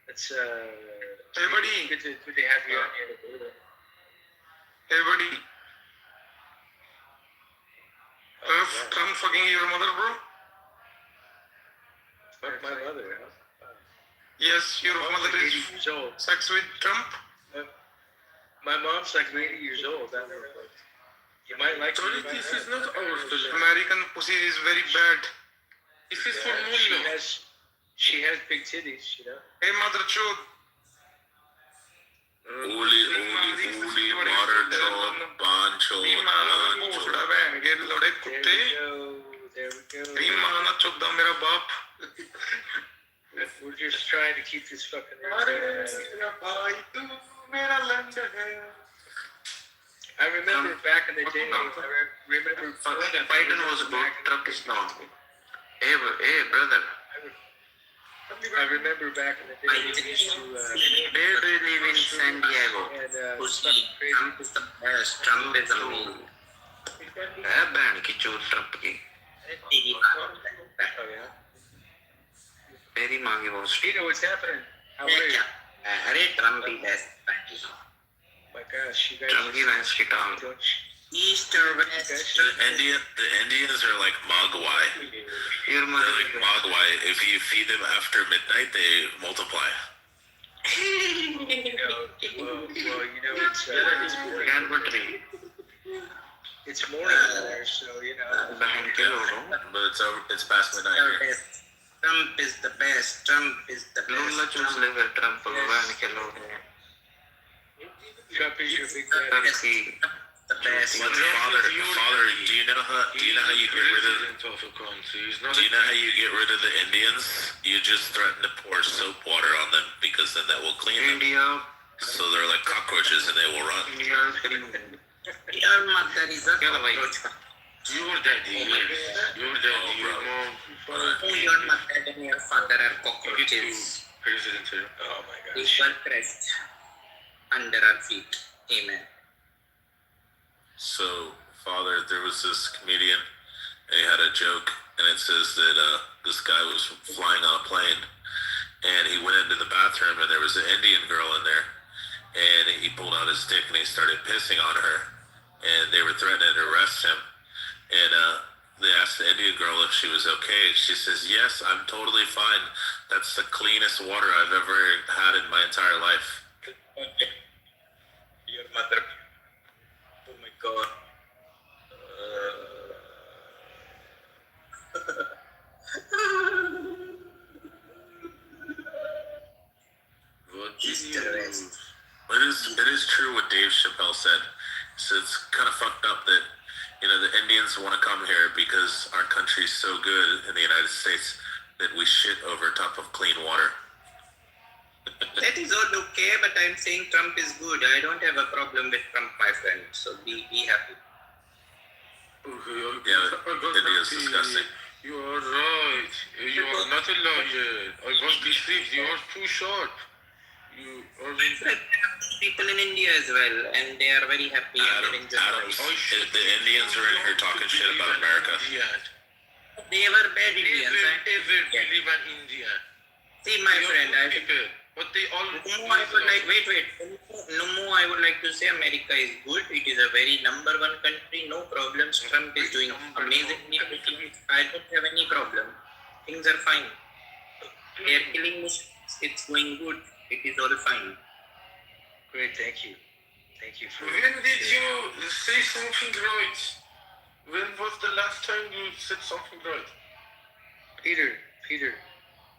that's Hey buddy. Good to have you on here. Hey buddy. Trump fucking your mother, bro? Fuck my mother, huh? Yes, your mother is 80 years old. sex with Trump? My mom's like 80 years old. I know. You might like Sorry, it. this is not our film. American pussy is very bad. This is for Mulno. She has big titties, you know. Hey, mother chod. Uli uli, mother chod, ban chod, ban chod. There we go. Maana chodda mera baap. We're just trying to keep this fucking. I remember back in the day. I remember Biden was good. Trump is not good. Hey brother. I remember back in the day we used to. Where do you live in San Diego? And Trump is the best. Trump is amazing. Ban ki chod Trump ki. Oh yeah. Very mangi was. Peter, what's happening? How are you? Trump is best. My gosh, you guys. Trump ki best ki tang. East or West. The Indians are like Mogwai. Your They're like Mogwai. If you feed them after midnight, they multiply. It's morning there, so you know. But it's past midnight here. Trump is the best. Trump is the best. Trump is your big daddy. The best. Father, do you know how you get rid of the Indians? You just threaten to pour soap water on them because then that will clean them. So they're like cockroaches and they will run. Your mother is a cockroach. Your daddy, your mom. Your mother and your father are cockroaches. Oh my We gosh. were crushed under our feet. Amen. So, Father, there was this comedian, and he had a joke, and it says that this guy was flying on a plane, and he went into the bathroom, and there was an Indian girl in there, and he pulled out his dick, and he started pissing on her, and they were threatening to arrest him, and they asked the Indian girl if she was okay. She says, yes, I'm totally fine. That's the cleanest water I've ever had in my entire life. Your mother. Oh my God. It is true what Dave Chappelle said. So it's kind of fucked up that the Indians want to come here because our country is so good in the United States that we shit over top of clean water. That is all okay, but I'm saying Trump is good. I don't have a problem with Trump, my friend. So be happy. India is disgusting. You are right. You are not a liar. I was deceived. You are too sharp. You are. People in India as well, and they are very happy. The Indians are in here talking shit about America. They were bad Indians. Ever believe in India? See, my friend, but they all. No, I would like. Wait. No more. I would like to say America is good. It is a very number one country. No problems. Trump is doing amazingly. I don't have any problem. Things are fine. They are killing Muslims. It's going good. It is all fine. Great, thank you. Thank you for. When did you say something right? When was the last time you said something right? Peter,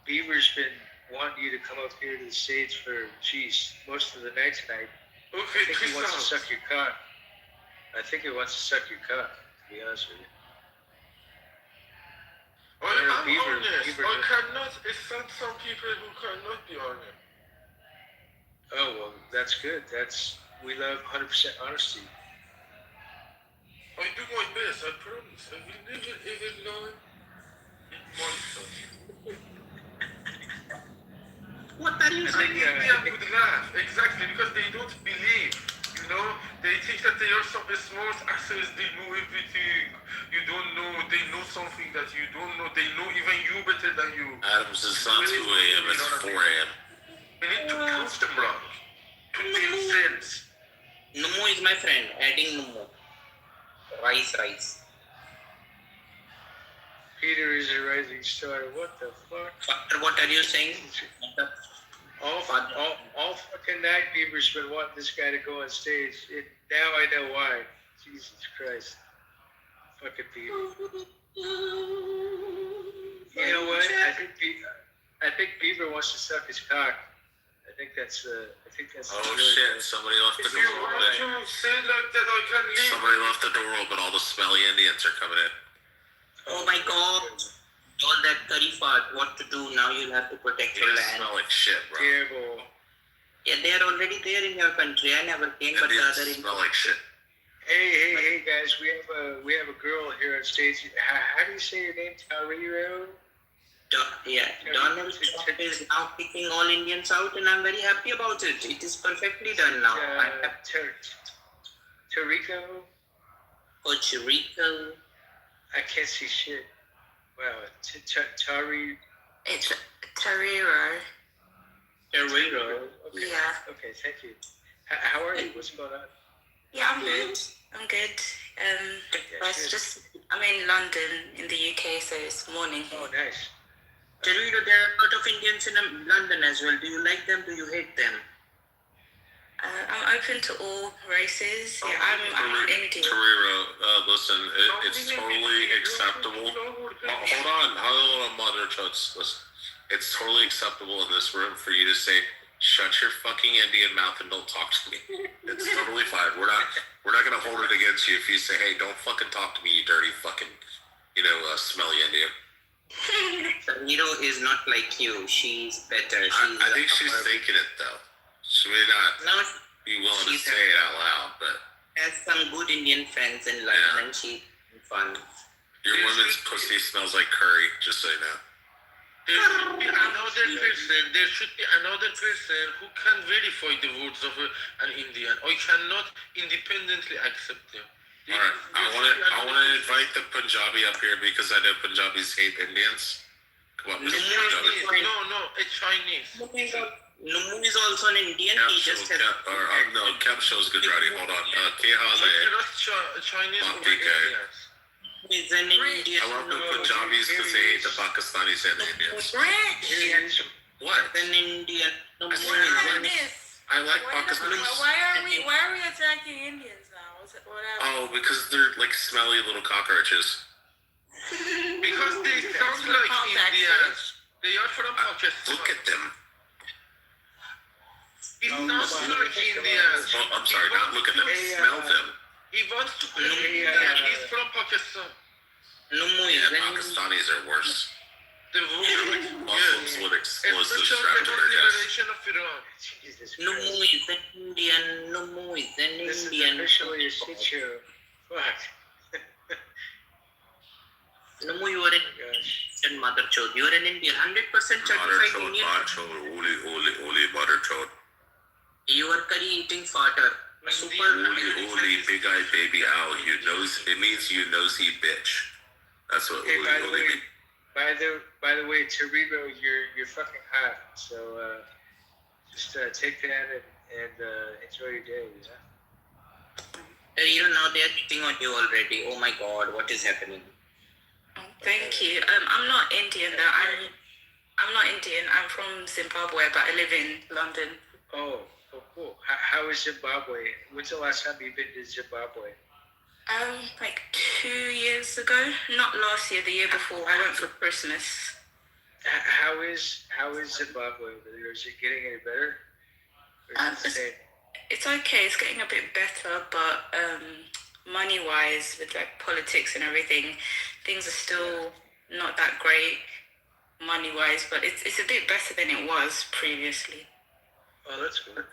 Beaver's been wanting you to come up here to the States for, most of the night tonight. Okay, I think he wants to suck your cock. I think he wants to suck your cock, to be honest with you. I'm honest. I cannot stand some people who cannot be honest. Oh, well, that's good. We love 100% honesty. I do my best, I promise. I will never ever lie in myself. What are you saying? India would laugh, exactly, because they don't believe. They think that they are some smart asses, they know everything. You don't know, they know something that you don't know. They know even you better than you. Adams, it's not 2 a.m., it's 4 a.m. We need to prove them wrong. To themselves. Numu is my friend. Adding Numu. Rice. Peter is a rising star. What the fuck? Father, what are you saying? All fucking night, Beaver's been wanting this guy to go on stage. Now I know why. Jesus Christ. Fucking Beaver. You know what? I think Beaver wants to suck his cock. I think that's. Oh shit! Somebody left the door open. Somebody left the door open. All the smelly Indians are coming in. Oh my God! All that curry fart. What to do now? You'll have to protect your land. Smell like shit, bro. Terrible. Yeah, they are already there in your country. I never came, but the other smell like shit. Hey, guys! We have a girl here on stage. How do you say your name? Tariro. Donald Trump is now kicking all Indians out, and I'm very happy about it. It is perfectly done now. Tarico? Oh, Chirico. I can't see shit. Wow, Tari. It's Tariro. Tariro. Okay. Yeah. Okay, thank you. How are you? What's going on? Yeah, I'm good. I'm in London, in the UK, so it's morning here. Oh, nice. Tariro, there are a lot of Indians in London as well. Do you like them? Do you hate them? I'm open to all races. Yeah, I'm Indian. Tariro, listen, it's totally acceptable. Hold on, Mother Chucks. Listen, it's totally acceptable in this room for you to say, "Shut your fucking Indian mouth and don't talk to me." It's totally fine. We're not gonna hold it against you if you say, "Hey, don't fucking talk to me, you dirty fucking, smelly Indian." Tariro is not like you. She's better. I think she's thinking it though. She may not be willing to say it out loud, but has some good Indian friends in London, and she's fun. Your woman's pussy smells like curry, just so you know. There should be another person who can verify the words of an Indian. I cannot independently accept them. Alright, I want to invite the Punjabi up here because I know Punjabis hate Indians. Come on, Mr. Punjabi. No, it's Chinese. Numu is also an Indian. He just has... Capsule is Gujarati. Hold on. Chinese is an Indian. I love the Punjabis because they hate the Pakistanis and the Indians. What? An Indian. I like Pakistanis. Why are we attacking Indians now? Oh, because they're like smelly little cockroaches. Because they sound like Indians. They are from Pakistan. Look at them. It's not like Indians. Oh, I'm sorry, not look at them. Smell them. He wants to play India. He's from Pakistan. Pakistanis are worse. The Muslims with explosives Special strapped to their chest. Liberation of Iran. Numu is an Indian. Numu is an This is Indian. officially a shit show. Fuck. Numu, you are an Indian mother chode. You are an Indian, 100% certified Indian. Holy mother chode. You are curry eating farter. Super. Holy big eye baby owl. It means you nosy bitch. That's what Hey, by the holy way, means. by the way, Torito, you're fucking hot. So just take that and enjoy your day. Yeah? You know, now they are cheating on you already. Oh my God, what is happening? Thank you. I'm not Indian though. I'm not Indian. I'm from Zimbabwe, but I live in London. Oh, cool. How is Zimbabwe? When's the last time you've been to Zimbabwe? Like 2 years ago. Not last year, the year before. I went for Christmas. How is Zimbabwe? Is it getting any better? Or is it the same? It's okay. It's getting a bit better, but money-wise, with like politics and everything, things are still not that great money-wise. But it's a bit better than it was previously. Oh, that's good.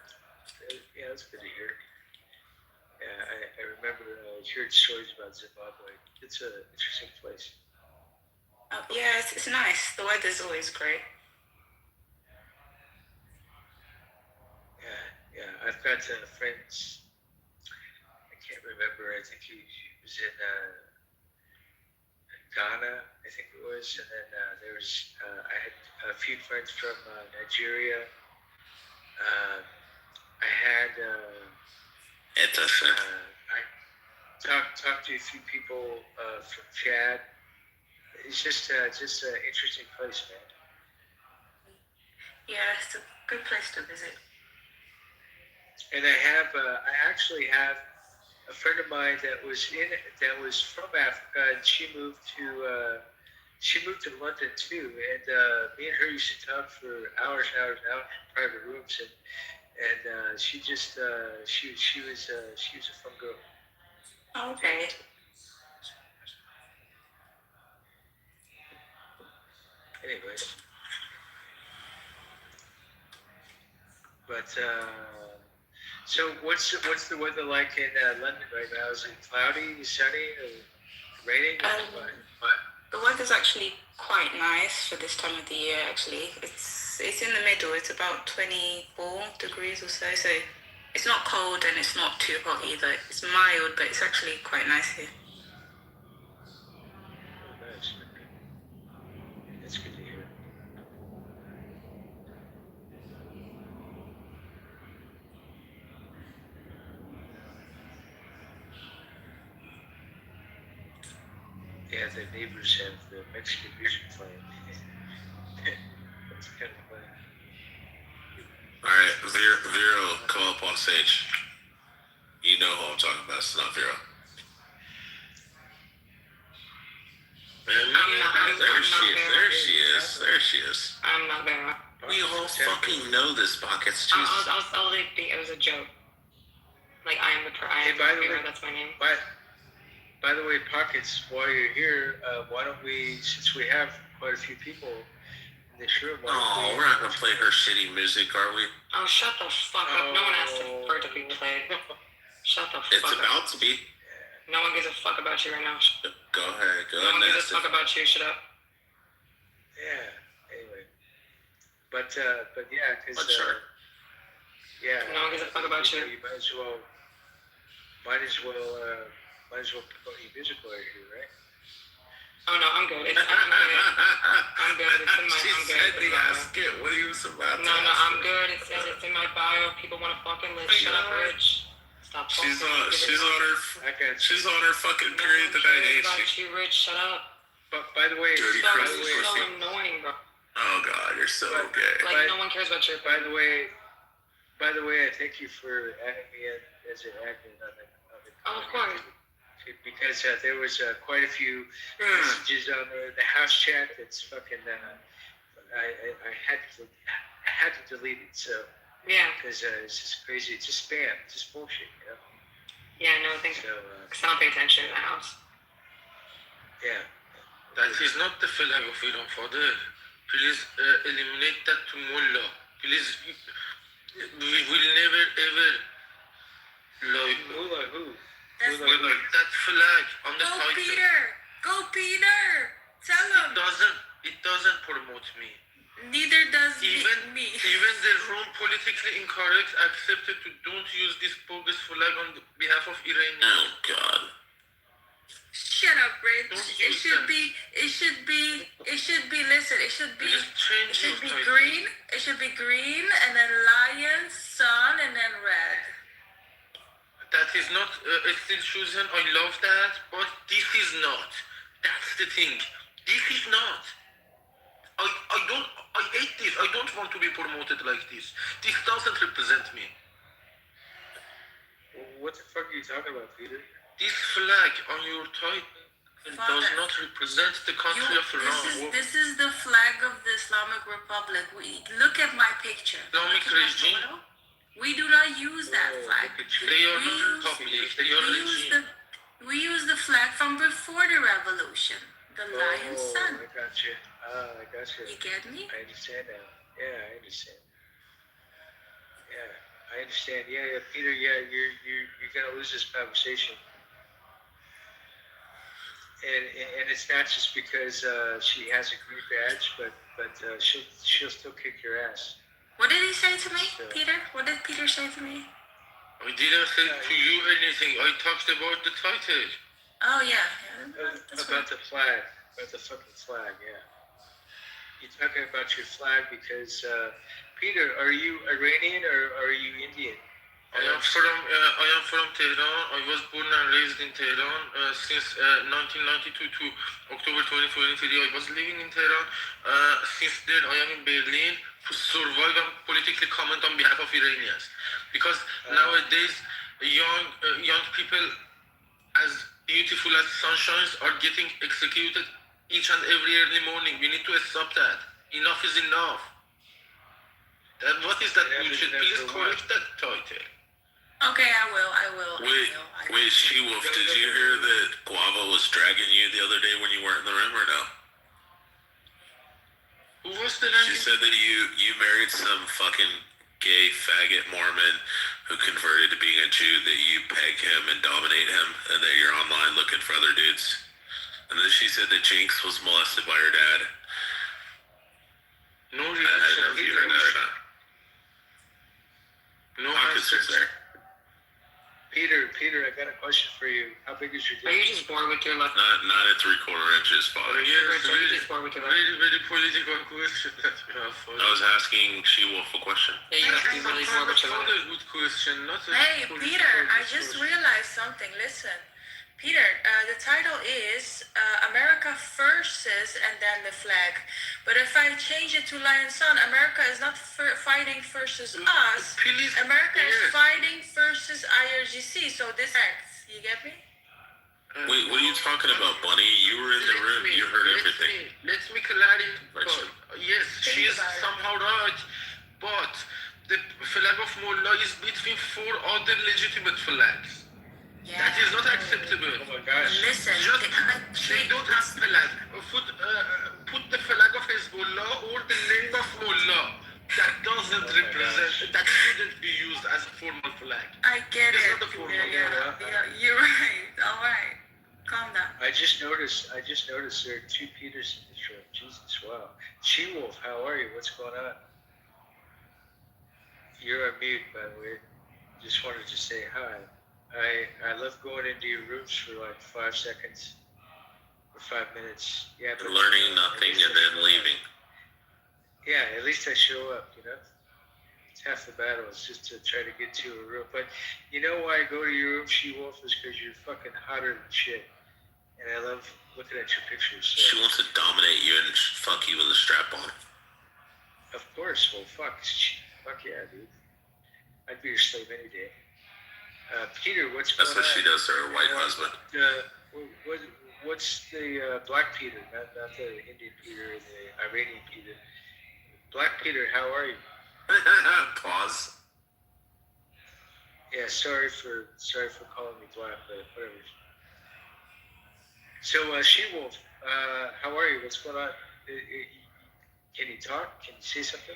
Yeah, that's good to hear. Yeah, I remember hearing stories about Zimbabwe. It's an interesting place. Yeah, it's nice. The weather's always great. Yeah. I've got friends. I can't remember. I think he was in Ghana, I think it was. And then there was, I had a few friends from Nigeria. I had, I talked to a few people from Chad. It's just an interesting place, man. Yeah, it's a good place to visit. And I actually have a friend of mine that was from Africa, and she moved to London too. And me and her used to talk for hours and hours and hours in private rooms, and she was a fun girl. Okay. Anyway, but so what's the weather like in London right now? Is it cloudy, sunny, or raining? The weather's actually quite nice for this time of the year. Actually, it's in the middle. It's about 24 degrees or so. So it's not cold and it's not too hot either. It's mild, but it's actually quite nice here. Nice. That's good to hear. Yeah, the neighbors have the Mexican music playing. That's kind of funny. Alright, Vero, come up on stage. You know who I'm talking about. It's not Vero. There she is. I'm not Vera. We all fucking know this, Pockets. Jesus. It was a joke. Like, I am Vera, that's my name. By the way, Pockets, while you're here, why don't we, since we have quite a few people in this room, we're not gonna play her shitty music, are we? Oh, shut the fuck up. No one asked for it to be played. Shut the fuck up. It's about to be. No one gives a fuck about you right now. Go ahead, No one gives a fuck about you. Shut up. Yeah. Anyway, but yeah, because yeah. No one gives a fuck about you. You might as well promote your musical area here, right? Oh no, I'm good. I'm good. It's in my. I'm good. What are you about? No, I'm good. It's in my bio. People want to fucking live. Shut up, Rich. Stop talking. She's on her fucking period tonight, ain't she? You, Rich. Shut up. But by the way, Stop. This is so annoying, bro. Oh God, you're so gay. Like no one cares about your. By the way, I thank you for adding me in as an admin on the. Oh, of course. Because there was quite a few messages on the house chat that's fucking. I had to delete it. So yeah, because it's just crazy. It's just spam. It's just bullshit. You know. Yeah, no, thank you. Because I don't pay attention in the house. Yeah. That is not the flag of Iran, Father. Please eliminate that to Mullah. Please, we will never ever like Mullah who? That flag on the Go title. Peter! Go Peter! Tell him! It doesn't promote me. Neither does me. Even the room politically incorrect accepted to don't use this bogus flag on behalf of Iranians. Oh God. Shut up, Rich. It should be, listen, it should be green. It should be green, and then lion, sun, and then red. That is not still chosen. I love that, but this is not. That's the thing. This is not. I hate this. I don't want to be promoted like this. This doesn't represent me. What the fuck are you talking about, Peter? This flag on your title does not represent the country of Iran. This is the flag of the Islamic Republic. Look at my picture. Islamic regime. We do not use that flag. They are not republic. They are regime. We use the flag from before the revolution. The lion sun. I got you. I got you. You get me? I understand now. Yeah, I understand. Yeah, I understand. Yeah, Peter. Yeah, you're gonna lose this conversation. And it's not just because she has a green badge, but she'll still kick your ass. What did he say to me, Peter? What did Peter say to me? I didn't say to you anything. I talked about the title. Oh yeah. About the flag, about the fucking flag. Yeah. You're talking about your flag because Peter, are you Iranian or are you Indian? I am from Tehran. I was born and raised in Tehran since 1992 to October 2023. I was living in Tehran. Since then, I am in Berlin to survive and politically comment on behalf of Iranians. Because nowadays, young people, as beautiful as sunshines, are getting executed each and every early morning. We need to stop that. Enough is enough. What is that bullshit? Please correct that title. Okay, I will. Wait, She-Wolf, did you hear that Guava was dragging you the other day when you weren't in the room or no? Who was the She said that you married some fucking gay faggot Mormon who converted to being a Jew, that you peg him and dominate him, and that you're online looking for other dudes. And then she said that Jinx was molested by her dad. No I don't know if you heard that or not. No Hawkins was there. Peter, I got a question for you. How big is your dick? Are you just born with your left? Not at 3/4 inches, father. Yes, Are you just born with your left? very political question that you have. I was asking She-Wolf a question. Yeah, you have to be really born with your left. That's a good question. Not a Hey, political Peter, I just question. realized something. Listen, Peter, the title is America versus and then the flag. But if I change it to Lion Sun, America is not fighting versus us. Please, America is yes. fighting versus IRGC. So this acts. You get me? Wait, what are you talking about, Bunny? You were in the room. You heard everything. Let me clarify. Yes, she is somehow right, but the flag of Mullah is between 4 other legitimate flags. Yeah. That is not acceptable. Oh my gosh. Listen, They don't have flag. Put the flag of Hezbollah or the name of Mullah. That doesn't represent. That shouldn't be used as a formal flag. I get It's it. not a formal Peter, flag. yeah, you're right. All right. Calm down. I just noticed there are 2 Peters in this room. Jesus, wow. She-Wolf, how are you? What's going on? You're on mute, by the way. Just wanted to say hi. I love going into your rooms for like 5 seconds or 5 minutes. Yeah, but Learning nothing and then leaving. Yeah, at least I show up, you know? It's half the battle. It's just to try to get to a room. But you know why I go to your room, She-Wolf, is because you're fucking hotter than shit. And I love looking at your pictures. So. She wants to dominate you and fuck you with a strap on. Of course. Well, fuck yeah, dude. I'd be your slave any day. Peter, what's That's going what on? she does to her white husband. What's the Black Peter, not the Indian Peter or the Iranian Peter? Black Peter, how are you? Pause. Yeah, sorry for calling me black, but whatever. So, She-Wolf, how are you? What's going on? Can you talk? Can you say something?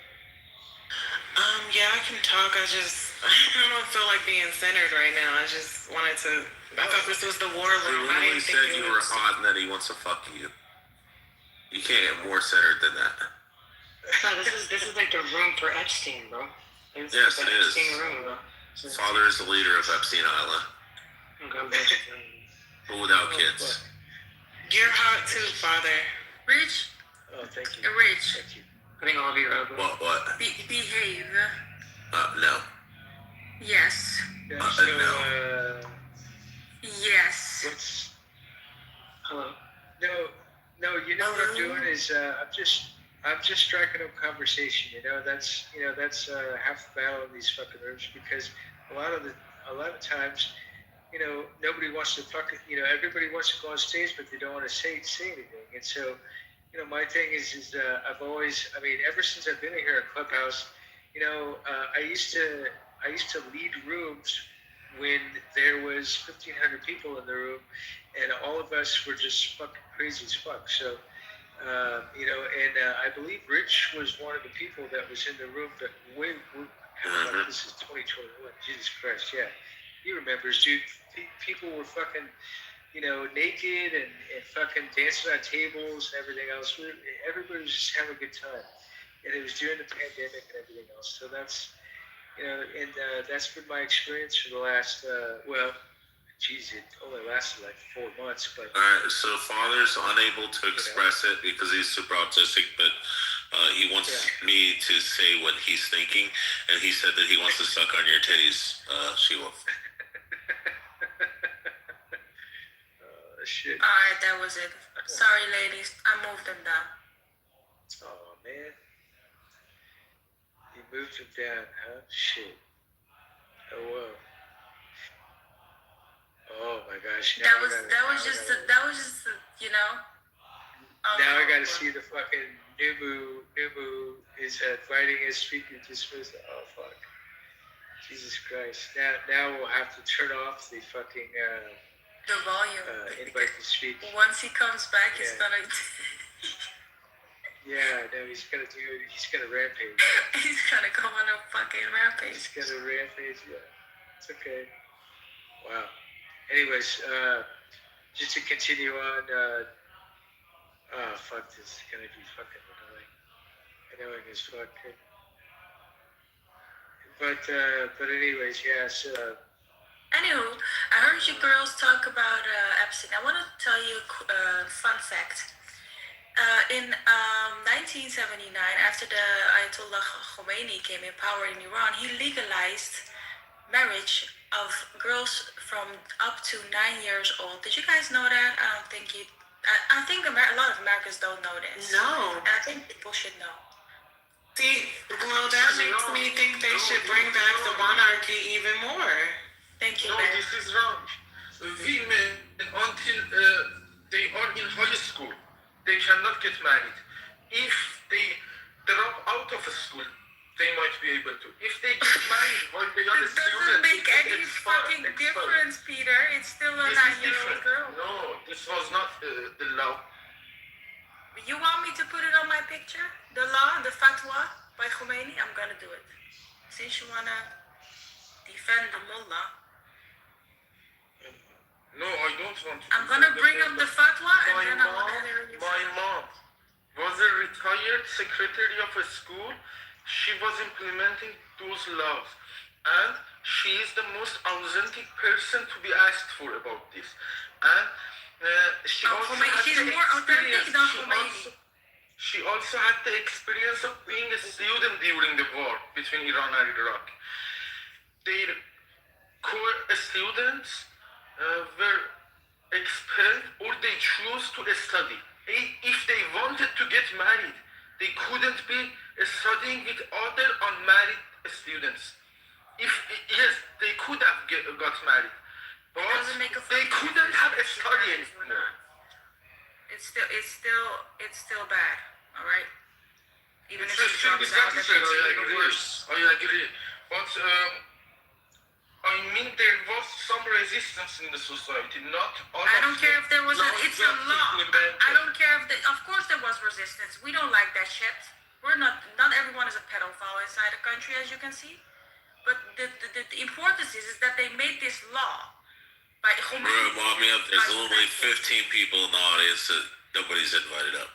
Yeah, I can talk. I don't feel like being centered right now. I just wanted to. I thought this was the war He room. I literally didn't think said it you were was. hot and that he wants to fuck you. You can't get more centered than that. No, this is like the room for Epstein, bro. It's Yes, the it is. Epstein room, bro. Father is the leader of Epstein Island, but without kids. You're hot too, Father. Rich, Oh, thank you. Rich, Thank you. I think all of you are ugly. What? behave. No. Yes. Yeah, so, No. Yes. What's Hello. no? You know what I'm doing is I'm just striking up conversation. That's half the battle in these fucking rooms because a lot of times, nobody wants to fucking, everybody wants to go on stage, but they don't want to say anything. And so, my thing is I've always, ever since I've been here at Clubhouse, I used to lead rooms when there was 1,500 people in the room, and all of us were just fucking crazy as fuck. So, I believe Rich was one of the people that was in the room that this is 2021. Jesus Christ, yeah. He remembers, dude. People were fucking, naked and fucking dancing on tables and everything else. Everybody was just having a good time. And it was during the pandemic and everything else. So that's, that's been my experience for the last, it only lasted like 4 months, but... Alright, so Father's unable to express it because he's super autistic, but he wants me to say what he's thinking, and he said that he wants to suck on your titties, She-Wolf. Shit. Alright, that was it. Sorry, ladies. I moved them down. Oh, man. You moved him down, huh? Shit. Oh, well. Oh, my gosh. That was just Now I gotta see the fucking Nubu is inviting his speaker dismissed. Oh, fuck. Jesus Christ. Now we'll have to turn off the fucking... the volume. Invite to speak. Once he comes back, he's gonna... Yeah, no, he's gonna rampage. He's gonna go on a fucking rampage. He's gonna rampage, yeah. It's okay. Wow. Anyways, just to continue on, fuck, this is gonna be fucking annoying as fuck. But anyways, yeah, so... Anywho, I heard you girls talk about Epstein. I want to tell you a fun fact. In 1979, after the Ayatollah Khomeini came in power in Iran, he legalized marriage of girls from up to 9 years old. Did you guys know that? I think a lot of Americans don't know this. No. And I think people should know. See, well, that makes me think they should bring back the monarchy even more. Thank you, No, Ben. this is wrong. Women, until they are in high school, they cannot get married. If they drop out of school, they might be able to. If they get married while they are It doesn't make any fucking difference, Peter. It's still a 9-year-old girl. No, this was not the law. You want me to put it on my picture? The law, the fatwa by Khomeini? I'm gonna do it. Since you wanna defend the mullah. No, I don't want to. I'm gonna bring up the fatwa and then I'm gonna hear you. My mom was a retired secretary of a school. She was implementing those laws. And she is the most authentic person to be asked for about this. And she also had she's the more authentic than Khomeini. She also had the experience of being a student during the war between Iran and Iraq. Their core students were expelled or they chose to study. If they wanted to get married, they couldn't be studying with other unmarried students. Yes, they could have got married, but they couldn't have studied anymore. It's still bad, all right? Even if It's she drops out, I agree. But I I mean, there was some resistance in the society, not all I of don't care if there was it's a just law. implemented. I don't care if of course there was resistance. We don't like that shit. We're not everyone is a pedophile inside the country, as you can see. But the importance is that they made this law by Bro, mom me up. There's only 15 people in the audience that nobody's invited up.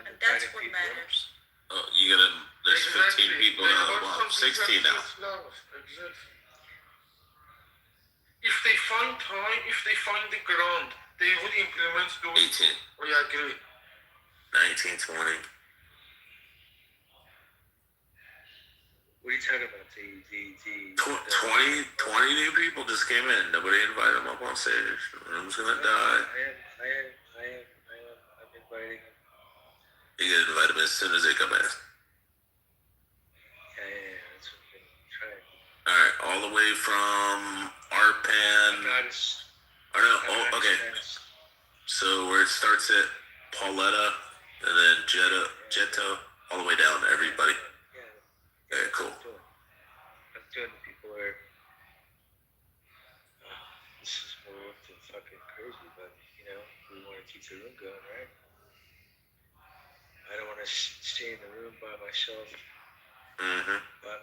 and that's what matters. Oh, you gotta. There's 15 people They now. also Wow, 16 now. Exactly. If they find time, if they find the ground, they would implement those. 18. We agree. 19, 20. What are you talking about? 20 new people just came in. Nobody invited them up on stage. The room's gonna die. I'm inviting them. You gotta invite them as soon as they come in. Yeah, that's what I'm trying. Alright, all the way from Arpan. Oh no, okay. So where it starts at Pauletta and then Jetto, all the way down to everybody. Okay, cool. I'm doing the people where this is more than fucking crazy, but we want to keep the room going, right? I don't want to stay in the room by myself, Mm-hmm. and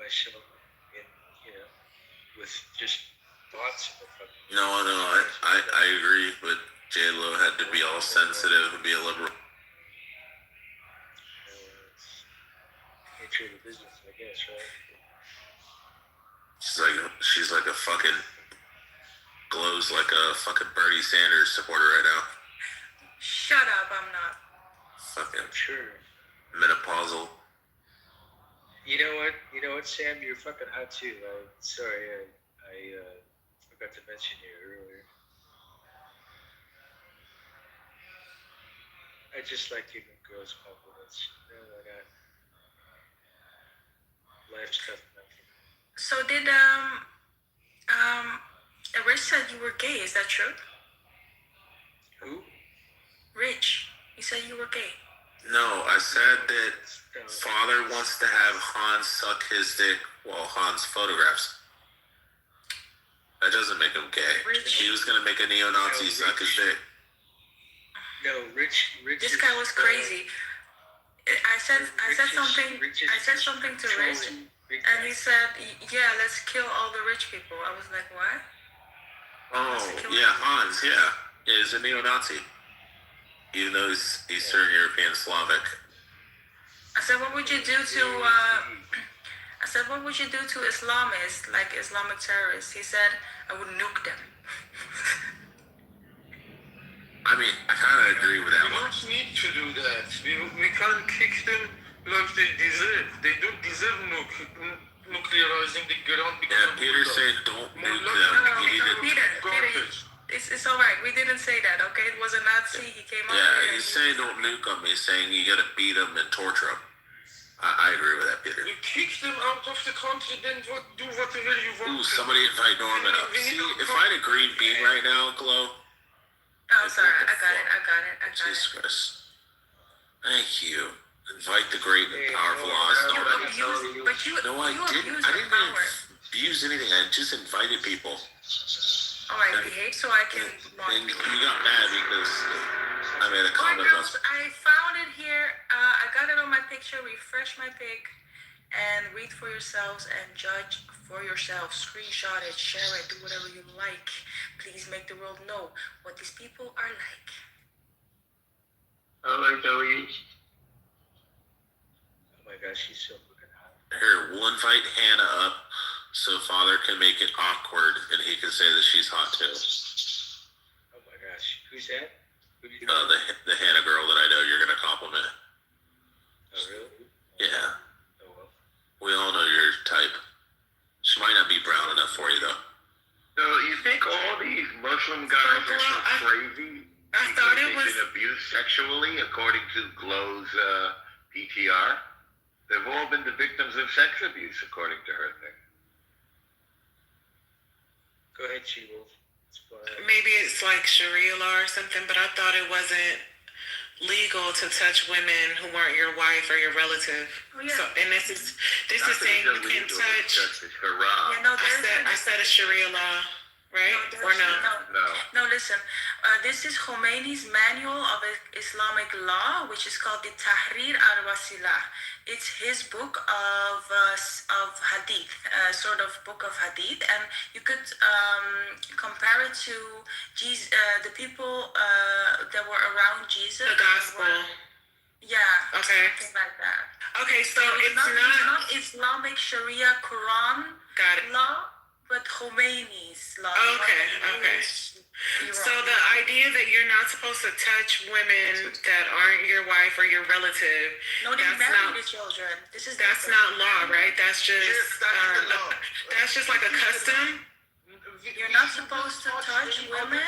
with just thoughts of the fucking. No, I agree, but J-Lo had to be all sensitive and be a liberal. Nature of the business, I guess, right? She's like a fucking glows like a fucking Bernie Sanders supporter right now. Shut up, I'm not. Fucking sure. Menopausal. You know what, Sam? You're fucking hot too. Sorry, I forgot to mention you earlier. I just like giving girls compliments. Life's tough enough. So did Rich said you were gay, is that true? Who? Rich. You said you were gay. No, I said that father wants to have Hans suck his dick while Hans photographs. That doesn't make him gay. He was gonna make a neo-Nazi suck his dick. No, Rich. This guy was crazy. I said something to Rich, and he said, "Yeah, let's kill all the rich people." I was like, "What?" Oh, yeah, Hans, yeah, he's a neo-Nazi. Even though he's Eastern European Slavic. I said, "What would you do to?" I said, "What would you do to Islamists, like Islamic terrorists?" He said, "I would nuke them." I mean, I kind of agree with that We one. don't need to do that. We can't kick them like they deserve. They don't deserve nuclearizing the ground because Yeah, Peter said don't nuke them. You need to. Peter, it's all right. We didn't say that, okay? It was a Nazi. He came up. Yeah, he's saying don't nuke them. He's saying you gotta beat them and torture them. I agree with that, Peter. You kick them out of the country, then do whatever you want. Ooh, somebody invite Norman up. See, if I had a green bean right now, Glow. Oh, sorry. I got it. Jesus Christ. Thank you. Invite the great and powerful Oz Norman. No, I didn't. I didn't abuse anything. I just invited people. All right, behave so I can. And you got mad because I made a comment about girls, I found it here. I got it on my picture. Refresh my pic and read for yourselves and judge for yourselves. Screenshot it, share it, do whatever you like. Please make the world know what these people are like. Oh my gosh, she's so fucking hot. Here, we'll invite Hannah up so Father can make it awkward and he can say that she's hot too. Oh my gosh, who's that? The Hannah girl that I know you're gonna compliment. Oh really? Yeah. Oh well. We all know your type. She might not be brown enough for you though. So you think all these Muslim guys are so crazy because they've been abused sexually, according to Glow's PTR? They've all been the victims of sex abuse, according to her thing. Go ahead, She-Wolf. Maybe it's like Sharia law or something, but I thought it wasn't legal to touch women who weren't your wife or your relative. Oh, yeah. So, and this is saying you can touch. Yeah, no, I said a Sharia law, right? Or no? No, listen. This is Khomeini's manual of Islamic law, which is called the Tahrir al-Wasilah. It's his book of hadith, sort of book of hadith, and you could compare it to Jesus, the people that were around Jesus. The gospel. Yeah. Okay. Something like that. Okay, so it's not Islamic Sharia Quran law, but Khomeini's law. Okay. So the idea that you're not supposed to touch women that aren't your wife or your relative, no, they marry the children. That's not law, right? That's just that's just like a custom. You're not supposed to touch women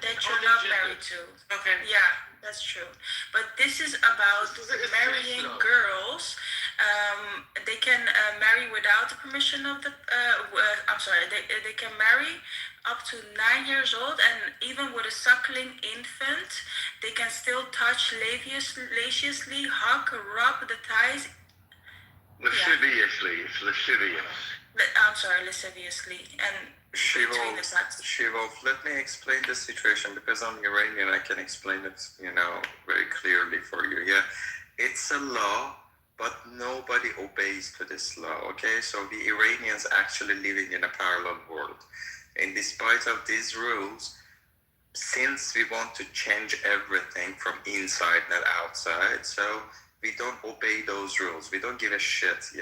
that you're not married to. Okay. Yeah, that's true. But this is about marrying girls. They can marry without the permission of the. They can marry up to 9 years old, and even with a suckling infant, they can still touch lasciviously, hug, rub the thighs. Lasciviously, it's lascivious. Lasciviously, and Shivov, let me explain the situation because I'm Iranian. I can explain it, very clearly for you. Yeah, it's a law, but nobody obeys to this law. Okay, so the Iranians actually living in a parallel world, and despite of these rules, since we want to change everything from inside, not outside, so we don't obey those rules. We don't give a shit,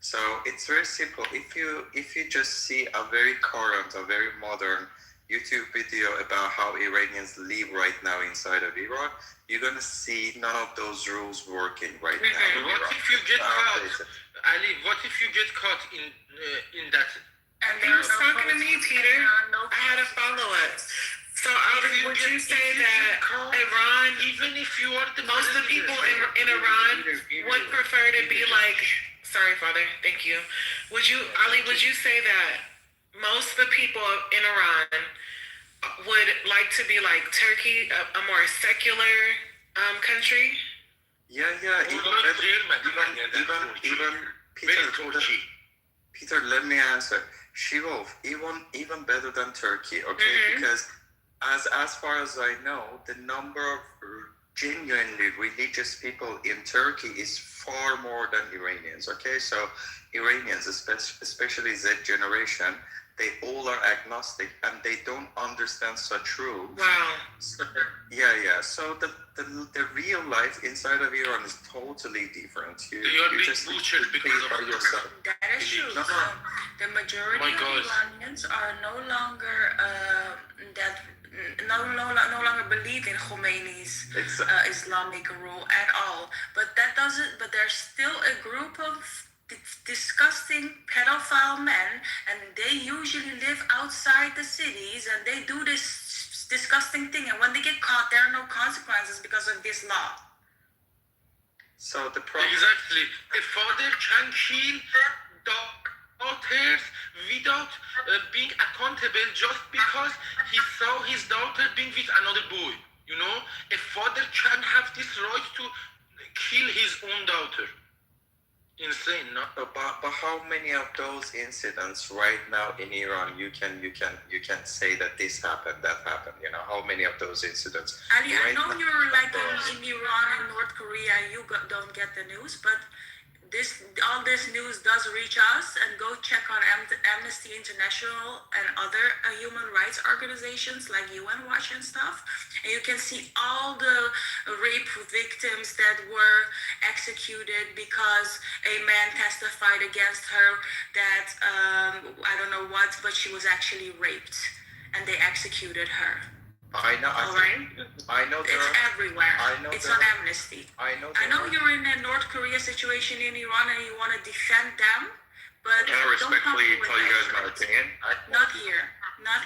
So it's very simple. If you just see a very current, a very modern YouTube video about how Iranians live right now inside of Iran, you're gonna see none of those rules working right now. What if you get caught, Ali? What if you get caught in that? And he was talking to me, Peter. I had a follow-up. So, would you say that Iran, even if you are most of the people in Iran would prefer to be like? Sorry, Father. Thank you. Would you say that most of the people in Iran would like to be like Turkey, a more secular country? Yeah. Even Peter, let me answer. Shivov, even better than Turkey, okay? Because as far as I know, the number of genuinely religious people in Turkey is far more than Iranians, okay? So Iranians, especially Z generation, they all are agnostic and they don't understand such rules. Wow. So, yeah. So the real life inside of Iran is totally different. You just butchered because of yourself. That is true. The majority of Iranians are no longer no longer believe in Khomeini's Islamic rule at all. But there's still a group of disgusting pedophile men, and they usually live outside the cities, and they do this disgusting thing. And when they get caught, there are no consequences because of this law. So the problem. Exactly. A father can kill daughters without being accountable just because he saw his daughter being with another boy. A father can have this right to kill his own daughter. Insane, no? But how many of those incidents right now in Iran you can say that this happened, that happened? How many of those incidents? Ali, I know you're like in Iran and North Korea. You don't get the news, but all this news does reach us, and go check on Amnesty International and other human rights organizations like UN Watch and stuff, and you can see all the rape victims that were executed because a man testified against her that I don't know what, but she was actually raped, and they executed her. I know. I know. It's everywhere. It's on Amnesty. I know you're in a North Korea situation in Iran and you want to defend them, but can I respectfully tell you guys my opinion? Not here.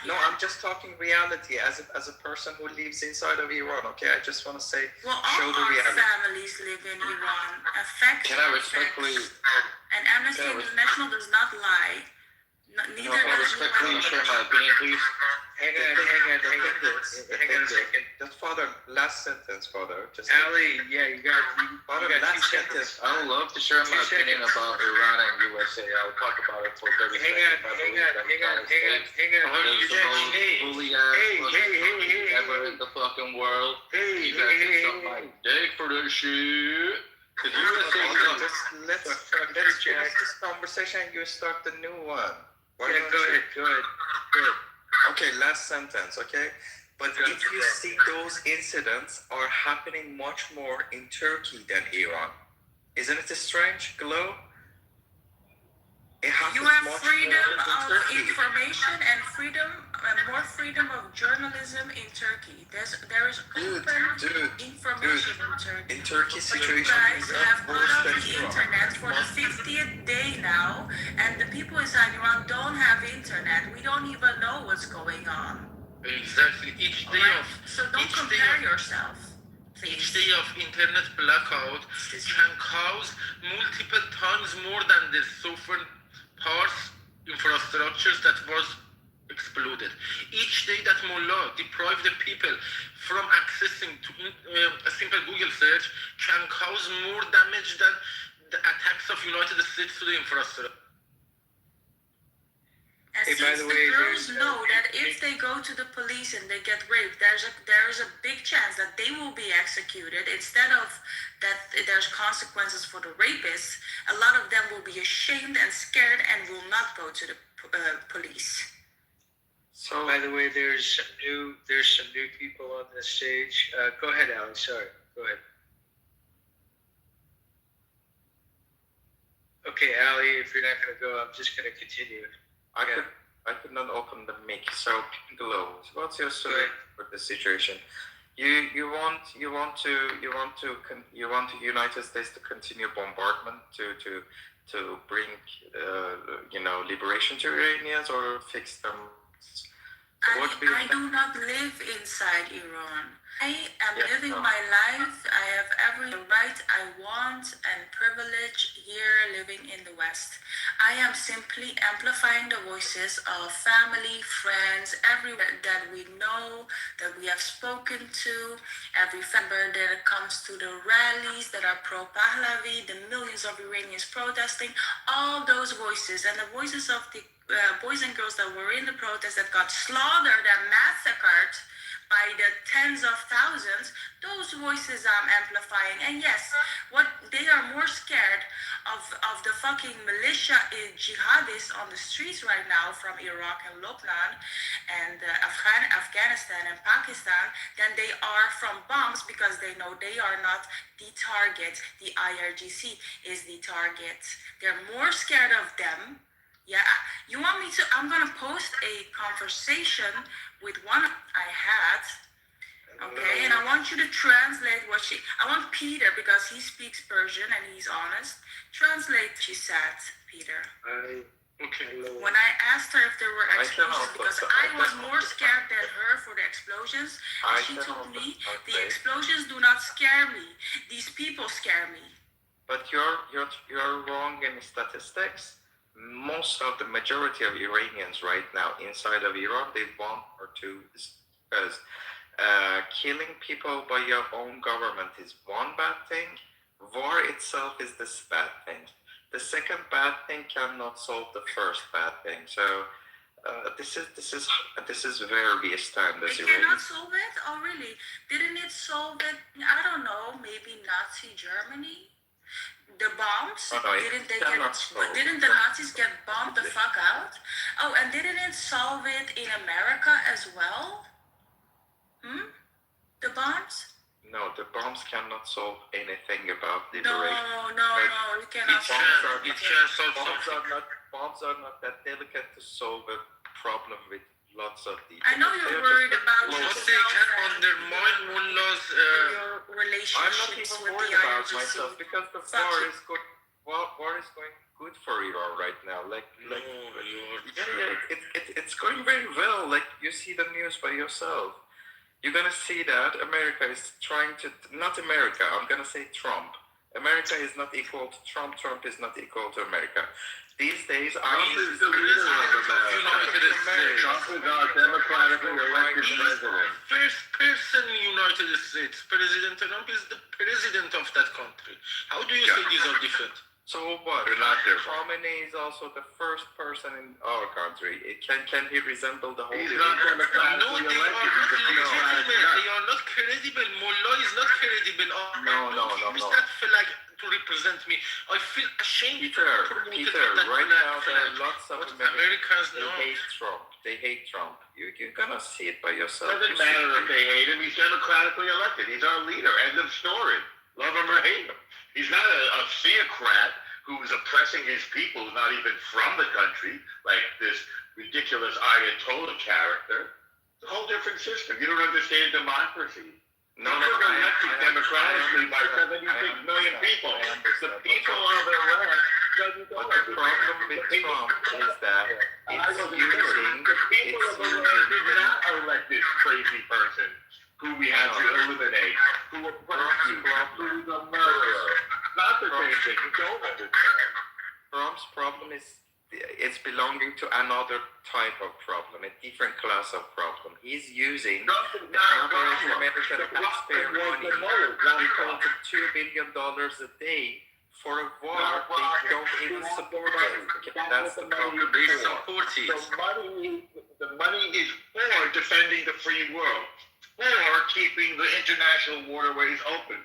No, I'm just talking reality as a person who lives inside of Iran. Okay, I just want to say. Well, all our families live in Iran. Can I respectfully? And Amnesty International does not lie. Neither can I respectfully share my opinion, please? Hang on a second. Just Father, last sentence, Father. Just Ali, yeah, you got Father, 2 last seconds. sentence. I would love to share my 2 opinion seconds. about Iran and USA. I'll talk about it for 30 Hang seconds. on. You There's the most bully ass fucking ever in the fucking world. You guys can suck my dick for this shit. Cause USA Let's finish this conversation and you start the new one. Why Yeah, don't go you? ahead. Good. Okay, last sentence, okay? But if you see those incidents are happening much more in Turkey than Iran, isn't it strange, Glow? It happens You have much freedom more in of Turkey. information and more freedom of journalism in Turkey. There is open information in Turkey. In Turkey But you situation guys is have cut worse off than the Iran. internet for the 50th day now, and the people inside Iran don't have internet. We don't even know what's going on. Exactly. Each day Alright? of So don't each day compare of- yourself. each day of internet blackout can cause multiple times more than the sovereign parts infrastructures that was exploded. Each day that Mullah deprived the people from accessing to a simple Google search can cause more damage than the attacks of United States to the infrastructure. And Hey, by since the the way, girls there's, know that if they go to the police and they get raped, there is a big chance that they will be executed instead of that there's consequences for the rapists. A lot of them will be ashamed and scared and will not go to the police. So, by the way, there's some new people on the stage. Go ahead, Ali. Sorry. Go ahead. Okay, Ali, if you're not going to go, I'm just going to continue. I could not open the mic. So, Glow, what's your solution for the situation? You want the United States to continue bombardment to bring liberation to Iranians or fix them? I do not live inside Iran. I am living my life. I have every right I want and privilege here living in the West. I am simply amplifying the voices of family, friends, everywhere that we know, that we have spoken to, every member that comes to the rallies that are pro-Pahlavi, the millions of Iranians protesting, all those voices and the voices of the boys and girls that were in the protest that got slaughtered and massacred by the tens of thousands, those voices I'm amplifying. And yes, what they are more scared of the fucking militia jihadists on the streets right now from Iraq and Lebanon and Afghanistan and Pakistan than they are from bombs, because they know they are not the target. The IRGC is the target. They're more scared of them. Yeah, you want me to? I'm gonna post a conversation with one I had. Okay, and I want you to translate what she. I want Peter, because he speaks Persian and he's honest. Translate what she said, Peter. Okay. When I asked her if there were explosions, because I was more scared than her for the explosions, and she told me the explosions do not scare me. These people scare me. But you're wrong in statistics. Most of the majority of Iranians right now inside of Iran, they want or two, because killing people by your own government is one bad thing. War itself is this bad thing. The second bad thing cannot solve the first bad thing. So this is where we stand as They Iranians. cannot solve it? Oh, really? Didn't it solve it? I don't know. Maybe Nazi Germany. The bombs, didn't the Nazis get bombed the fuck out? Oh, and didn't it solve it in America as well? The bombs? No, the bombs cannot solve anything about liberation. No, you cannot solve it. Bombs are not that delicate to solve a problem with lots of details. I know you're worried about But yourself they can and undermine Mullah's your I'm not relationships even with the worried about IRGC. myself, because the war is going good for Iran right now. It's going very well. Like, you see the news by yourself. You're gonna see that America is trying to, not America, I'm gonna say Trump. America is not equal to Trump. Trump is not equal to America. These days, Trump is the leader of America. Trump is our democratically elected president. First person in the United States, President Trump is the president of that country. How do you say these are different? So what? They're not different. Khomeini is also the first person in our country. Can he resemble the whole? He's not democratically elected. He's a democratic guy. They are not credible. Mullah is not credible. No. Use that flag to represent me. I feel ashamed. Peter, right now there are lots of Americans they hate Trump. They hate Trump. You're gonna see it by It yourself. doesn't matter if they hate him. He's democratically elected. He's our leader. End of story. Love him or hate him. He's not a theocrat who's oppressing his people, who's not even from the country, like this ridiculous Ayatollah character. It's a whole different system. You don't understand democracy. No, We're elected democratically by 76 million people. The people of Iran doesn't go. But the problem with Trump is that it's using. The people of Iran did not elect this crazy person who we had to eliminate, who oppressed you, who's a murderer. Not the same thing. You don't understand. Trump's problem is it's belonging to another type of problem, a different class of problem. He's using the average American taxpayer money. He collected $2 billion a day for a war they don't even support it. That's the problem. They support it. The money is for defending the free world, for keeping the international waterways open.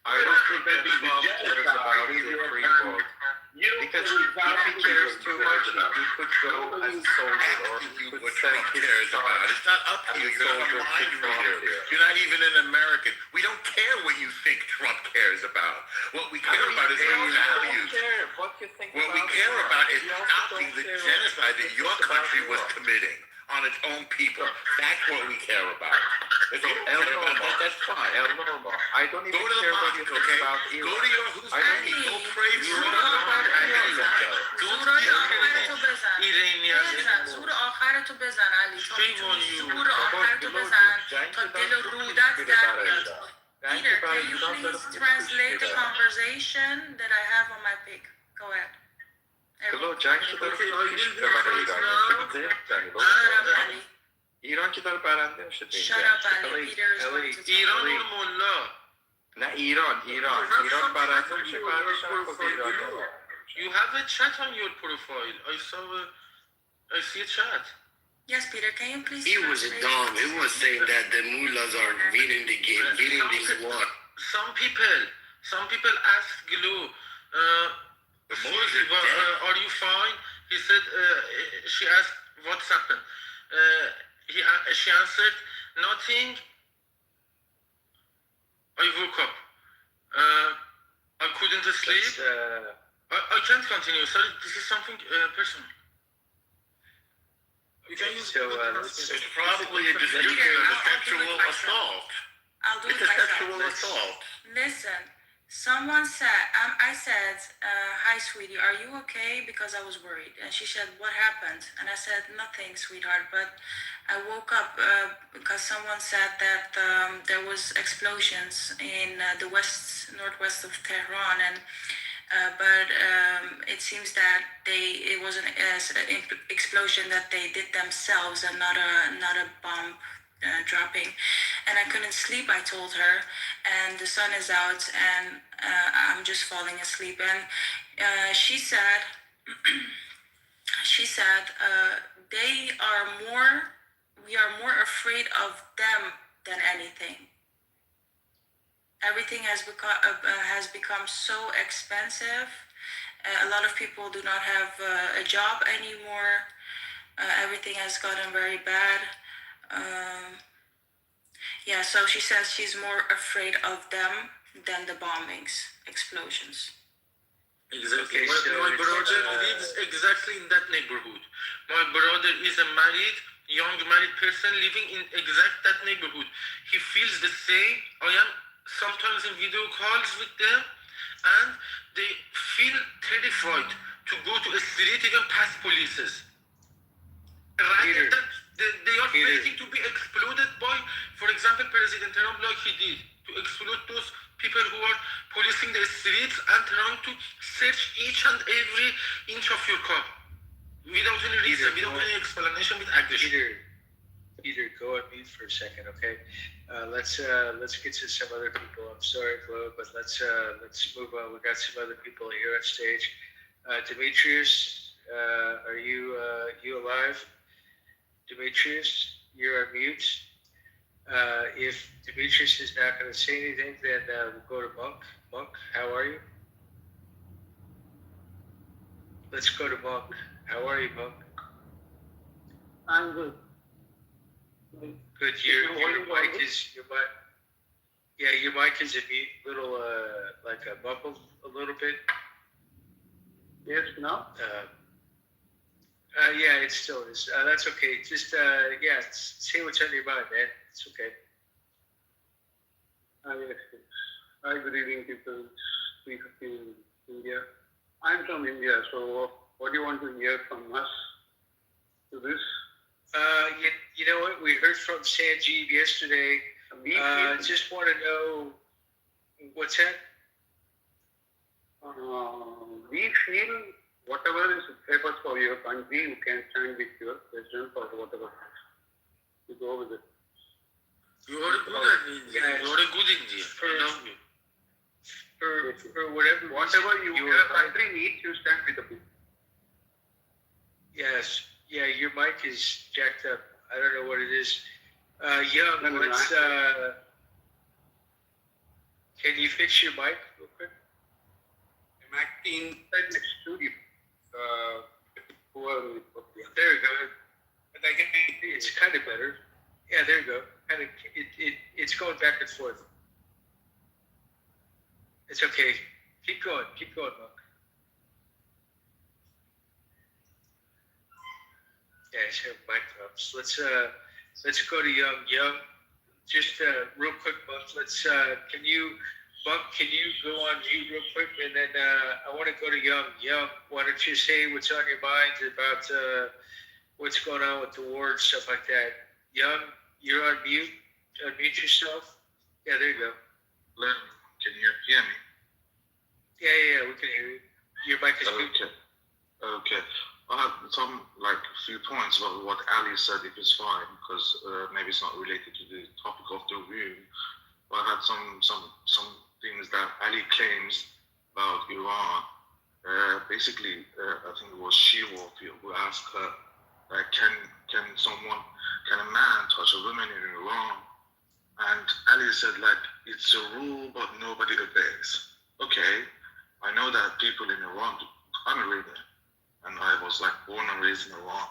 I don't think that Trump cares about the free world. Because if he cares too much, he could go as a soldier or he could send his son. It's not up to you. You're not a mind reader. You're not even an American. We don't care what you think Trump cares about. What we care about is our values. What you think What we care about is stopping the genocide that your country was committing on its own people. That's what we care about. If you don't care about that, that's fine. I don't even care what you think about Iran. Go to your who's go pray for زور آخرتو بزن علی تا میتونی زور آخرتو بزن تا دل رودت در بیاد. Peter, can you please translate the conversation that I have on my pic? Go ahead. ایران که داره برنده میشه تو این ایران و ملا. نه ایران برنده میشه بعدش هم خود ایران. You have a chat on your profile. I see a chat. Yes, Peter, can you please He was dumb. He was saying that the mullahs are winning the game, winning this war. Some people asked Glu, are you fine? He said, she asked, what's happened? She answered, nothing. I woke up. I couldn't sleep. I can't continue. Sorry, this is something personal. It's probably a description of a sexual assault. I'll do it's it a myself. sexual assault. Listen, someone said, I said, hi, sweetie, are you okay? Because I was worried. And she said, what happened? And I said, nothing, sweetheart. But I woke up because someone said that there was explosions in the northwest of Tehran. And but it seems that it was an explosion that they did themselves and not a bomb dropping. And I couldn't sleep, I told her, and the sun is out and I'm just falling asleep. And she said we are more afraid of them than anything. Everything has become so expensive. A lot of people do not have a job anymore. Everything has gotten very bad. So she says she's more afraid of them than the bombings, explosions. Exactly. My brother lives exactly in that neighborhood. My brother is a young married person living in exact that neighborhood. He feels the same. I am sometimes in video calls with them, and they feel terrified to go to a street, even past polices. Rather than they are waiting to be exploded by, for example, President Trump, like he did, to explode those people who are policing the streets and trying to search each and every inch of your car without any reason, without any explanation, with aggression. Peter, go on mute for a second, okay? Let's get to some other people. I'm sorry, Chloe, but let's move on. We got some other people here on stage. Demetrius, are you alive? Demetrius, you're on mute. If Demetrius is not going to say anything, then we'll go to Monk. Monk, how are you? Let's go to Monk. How are you, Monk? I'm good. Good. Your mic is your mic is a little like muffled a little bit. Yes, now. Yeah, it still is. That's okay. Just say what's on your mind, man. It's okay. Yes. Hi, good evening, people. 3:15 in India. I'm from India, so what do you want to hear from us to this? You know what? We heard from Sanjeev yesterday. Just want to know what's that? We feel whatever is safest for your country, you can stand with your president or whatever. You go with it. You are a good Indian. You are a good Indian. For whatever your country needs, you stand with the people. Yes. Yeah, your mic is jacked up. I don't know what it is. Young, let's. Can you fix your mic real quick? I'm acting inside the studio. There you go. But I get it's kind of better. Yeah, there you go. Kind of, it's going back and forth. It's okay. Keep going, Monk. Yeah, I have mic drops. Let's go to Young. Young, just real quick, Monk. Can you go on mute real quick, and then I want to go to Young. Young, why don't you say what's on your mind about what's going on with the war and stuff like that? Young, you're on mute. Unmute yourself. Yeah, there you go. Can you hear me? Yeah, we can hear you. Your mic is muted. Okay. I have a few points about what Ali said, if it's fine, because maybe it's not related to the topic of the room. But I had some things that Ali claims about Iran. Basically, I think it was She-Wolf who asked her, can a man touch a woman in Iran? And Ali said, it's a rule, but nobody obeys. Okay, I know that people in Iran, I'm Iranian, and I was born and raised in Iran.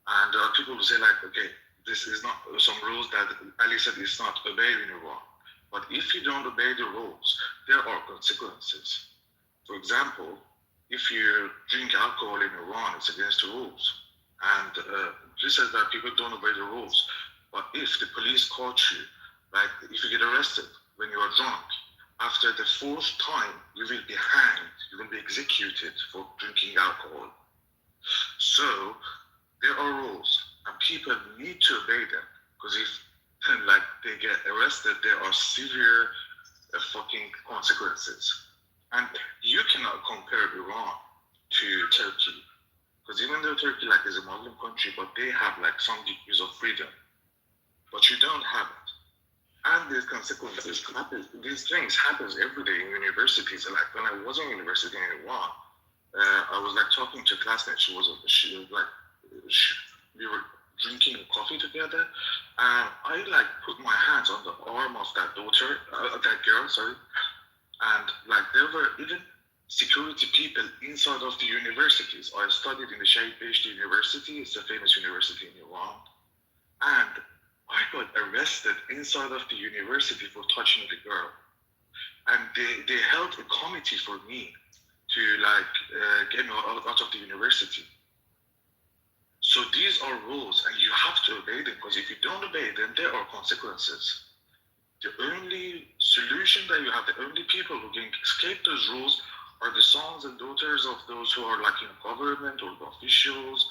And people will say okay, this is not some rules that Ali said is not obeyed in Iran. But if you don't obey the rules, there are consequences. For example, if you drink alcohol in Iran, it's against the rules. And he says that people don't obey the rules. But if the police caught you, if you get arrested when you are drunk, after the fourth time, you will be hanged, you will be executed for drinking alcohol. So, there are rules, and people need to obey them, because if they get arrested, there are severe fucking consequences. And you cannot compare Iran to Turkey, because even though Turkey is a Muslim country, but they have some degrees of freedom, but you don't have it. And these consequences happen. These things happens every day in universities. When I was in university in Iran, I was talking to a classmate. We were drinking coffee together, and I put my hands on the arm of that girl, and there were even security people inside of the universities. I studied in the Shahid Beheshti University. It's a famous university in Iran, and I got arrested inside of the university for touching the girl. And they held a committee for me to get me out of the university. So these are rules, and you have to obey them, because if you don't obey them, there are consequences. The only solution that you have, the only people who can escape those rules are the sons and daughters of those who are in government or the officials.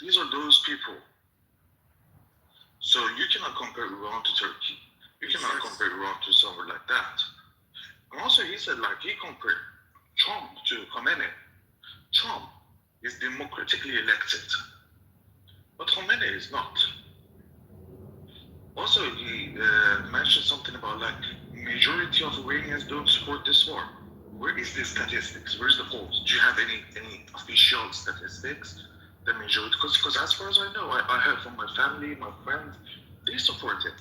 These are those people. So you cannot compare Iran to Turkey. You cannot compare Iran to somewhere like that. And also he said, like, he compared Trump to Khomeini. Trump is democratically elected, but Khomeini is not. Also, he mentioned something about like majority of Iranians don't support this war. Where is the statistics? Where's the polls? Do you have any official statistics? The majority, because as far as I know, I heard from my family, my friends, they support it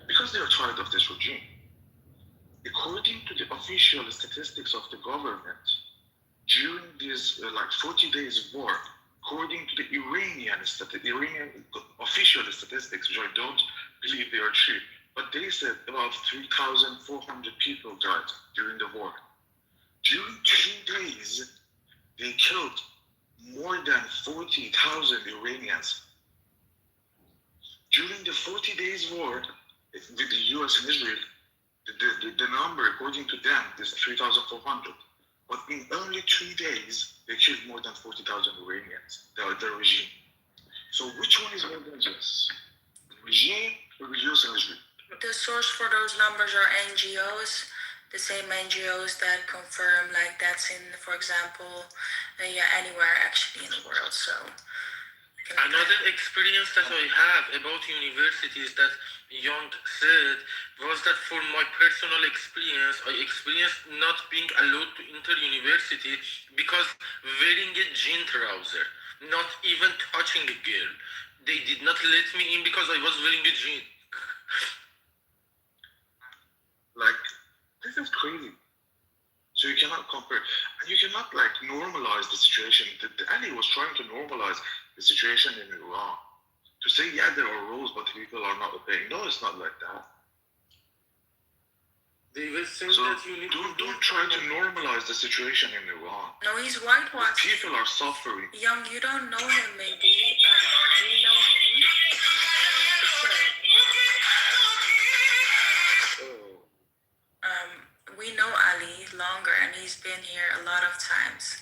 because they are tired of this regime. According to the official statistics of the government, during this like 40 days war, according to the Iranian official statistics, which I don't believe they are true, but they said about 3,400 people died during the war. During 2 days, they killed more than 40,000 Iranians. During the 40 days war with the US and Israel, the number, according to them, is 3,400. But in only 2 days, they killed more than 40,000 Iranians, the regime. So which one is more dangerous? The regime or the US and Israel? The source for those numbers are NGOs, the same NGOs that confirm like that's in, for example, anywhere actually in the world. So another experience that I have about universities that Young said was that for my personal experience, I experienced not being allowed to enter university because wearing a jean trouser, not even touching a girl. They did not let me in because I was wearing a jean. Like, this is crazy. So you cannot compare, and you cannot like normalize the situation. Ali was trying to normalize the situation in Iran. To say, yeah, there are rules, but people are not obeying. No, it's not like that. They were saying so that you need don't try to normalize the situation in Iran. No, he's whitewashed. People are suffering. Young, you don't know him, maybe. We know him. We know Ali longer, and he's been here a lot of times.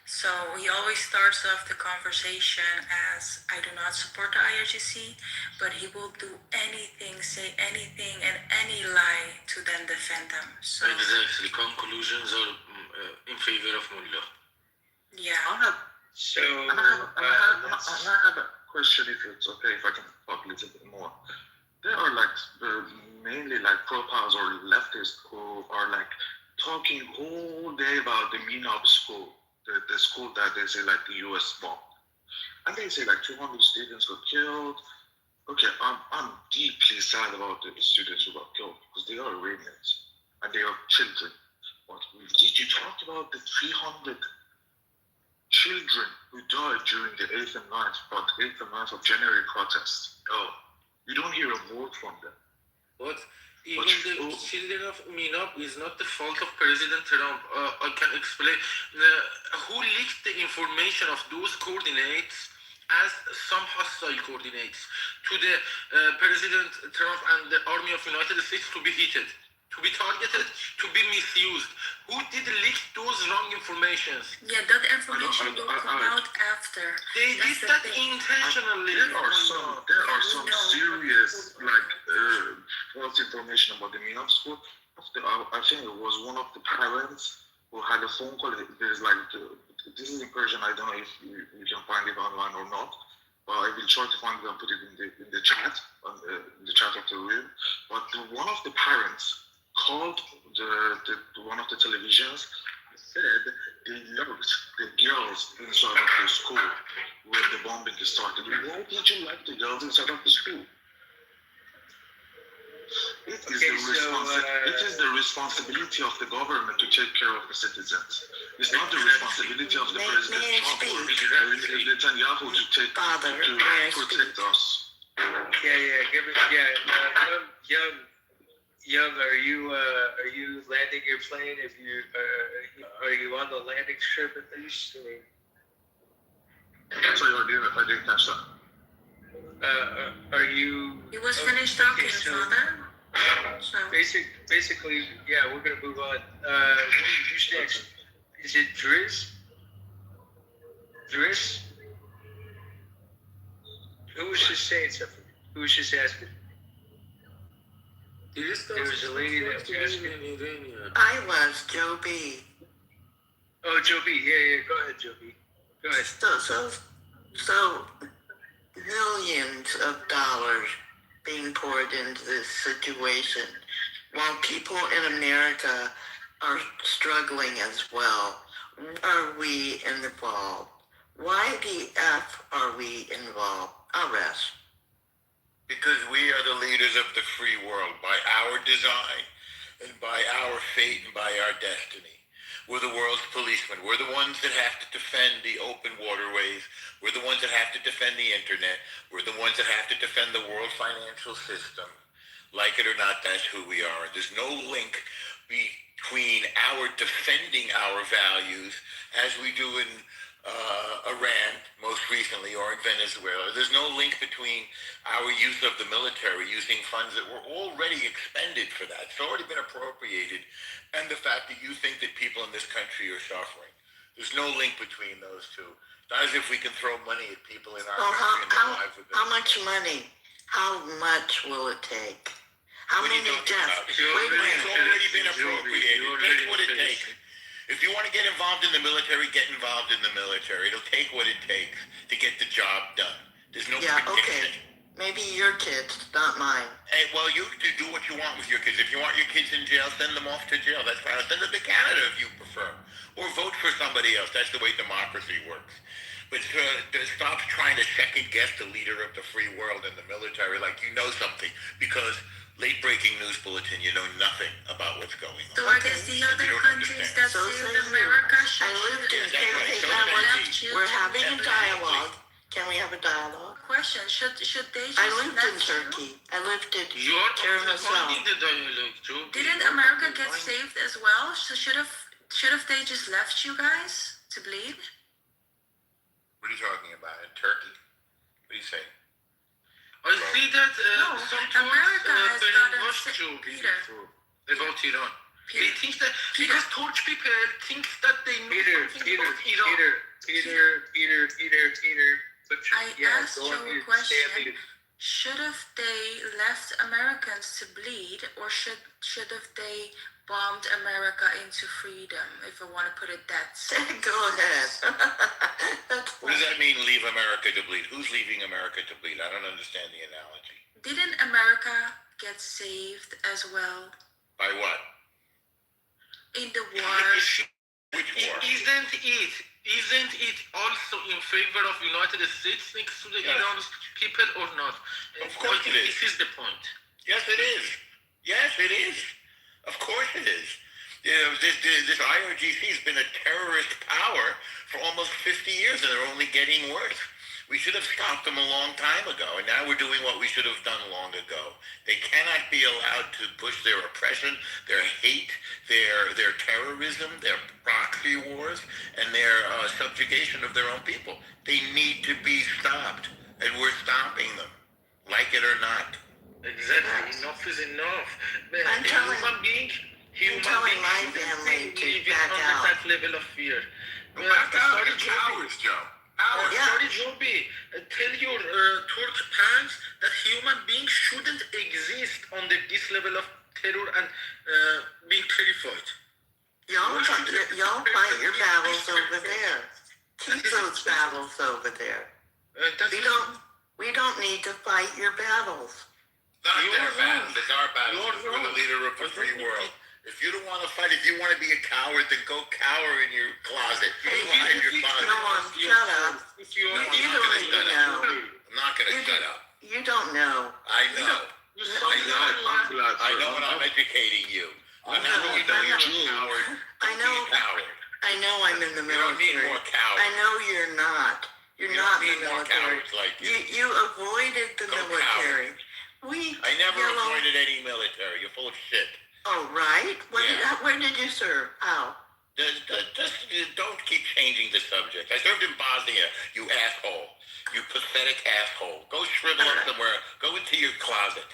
So he always starts off the conversation as, I do not support the IRGC, but he will do anything, say anything, and any lie to then defend them. So exactly, conclusions are in favor of Mullah. Yeah. I have a question, if it's okay, if I can talk a little bit more. There are like mainly like profiles or leftists who are like talking whole day about the MENOP school. The school that they say like the US bombed. And they say like 200 students got killed. Okay, I'm deeply sad about the students who got killed because they are Iranians and they are children. But did you talk about the 300 children who died during the 8th and 9th of January protests? Oh, you don't hear a word from them. But even the children of MENOP is not the fault of President Trump. I can explain. Who leaked the information of those coordinates as some hostile coordinates to the President Trump and the Army of United States to be heated, to be targeted, to be misused? Who did leak those wrong informations? Yeah, that information will come out after. They did that intentionally. There are some serious like false information about the MENOP school. I think it was one of the parents who had a phone call. There's like this is in Persian. I don't know if you can find it online or not. But I will try to find it and put it in the chat, in the chat of the room. But one of the parents called one of the televisions and said they locked the girls inside of the school when the bombing started. Why did you lock the girls inside of the school? It is the responsibility of the government to take care of the citizens. It's not the responsibility of the President Trump or Netanyahu to protect us. Young, are you landing your plane? If you are you on the landing strip at least? Sorry, I didn't catch that. Are you? He was finished talking, father. So Basically, yeah, we're gonna move on. Who's next? Is it Driz? Driz? Who was just saying something? Who was just asking? There was a lady that was asking. I was Joe B. Oh, Joe B. Yeah. Go ahead, Joe B. Go ahead. So millions of dollars being poured into this situation, while people in America are struggling as well. Are we involved? Why the F are we involved? I'll rest. Because we are the leaders of the free world by our design and by our fate and by our destiny. We're the world's policemen. We're the ones that have to defend the open waterways. We're the ones that have to defend the internet. We're the ones that have to defend the world financial system. Like it or not, that's who we are. There's no link between our defending our values, as we do in Iran most recently, or in Venezuela. There's no link between our use of the military, using funds that were already expended for that. It's already been appropriated, and the fact that you think that people in this country are suffering. There's no link between those two. Not as if we can throw money at people in our country and their lives. How much money? How much will it take? How many deaths? It's already been appropriated. Take what it takes. If you want to get involved in the military, get involved in the military. It'll take what it takes to get the job done. There's no prediction. Okay. Maybe your kids, not mine. Hey, well, you do what you want with your kids. If you want your kids in jail, send them off to jail. That's fine. Send them to Canada if you prefer. Or vote for somebody else. That's the way democracy works. But stop trying to second-guess the leader of the free world in the military like you know something. Because late-breaking news bulletin, you know nothing about what's going on. So I guess the other countries that saved America should We're having a dialogue. Can we have a dialogue? Question, should they just I lived in Turkey. I lived in Tiramisu. Didn't America get saved as well? So should have they just left you guys to bleed? What are you talking about? In Turkey? What are you saying? I see that America has gotten Peter. About Iran. They think that because Turkish people think that they know something about Iran. Peter. I asked you a question. Should have they left Americans to bleed, or should have they bombed America into freedom? If I want to put it that simple. Go ahead. What does that mean, leave America to bleed? Who's leaving America to bleed? I don't understand the analogy. Didn't America get saved as well? By what? In the war. Which war? Isn't it also in favor of United States next to the Iran people or not? Of course it is. This is the point. Yes, it is. Yes, it is. Of course it is. You know, this IRGC has been a terrorist power for almost 50 years, and they're only getting worse. We should have stopped them a long time ago, and now we're doing what we should have done long ago. They cannot be allowed to push their oppression, their hate, their terrorism, their proxy wars, and their subjugation of their own people. They need to be stopped, and we're stopping them, like it or not. Exactly. Enough is enough. I'm telling my family to back out. That level of fear. Back out. You're cowards, Joe. Sorry, Joby. Tell your Turk parents that human beings shouldn't exist under this level of terror and being terrified. Y'all fight your battles over there. Keep those battles over there. We don't need to fight your battles. Not their battles. It's our battles. We're the leader of the free world. If you don't want to fight, if you want to be a coward, then go cower in your closet. Hide in your closet. Come on, shut up. You don't even know. I'm not going to shut up. You don't know. I know. I know when I'm educating you. I'm not going to know you're a coward. I know I'm in the military. You don't need more cowards. I know you're not. You're not in the military. Like you avoided the military. I never avoided any military. You're full of shit. Oh, right? Where did you serve? How? Just don't keep changing the subject. I served in Bosnia, you asshole. You pathetic asshole. Go shrivel up somewhere. Go into your closet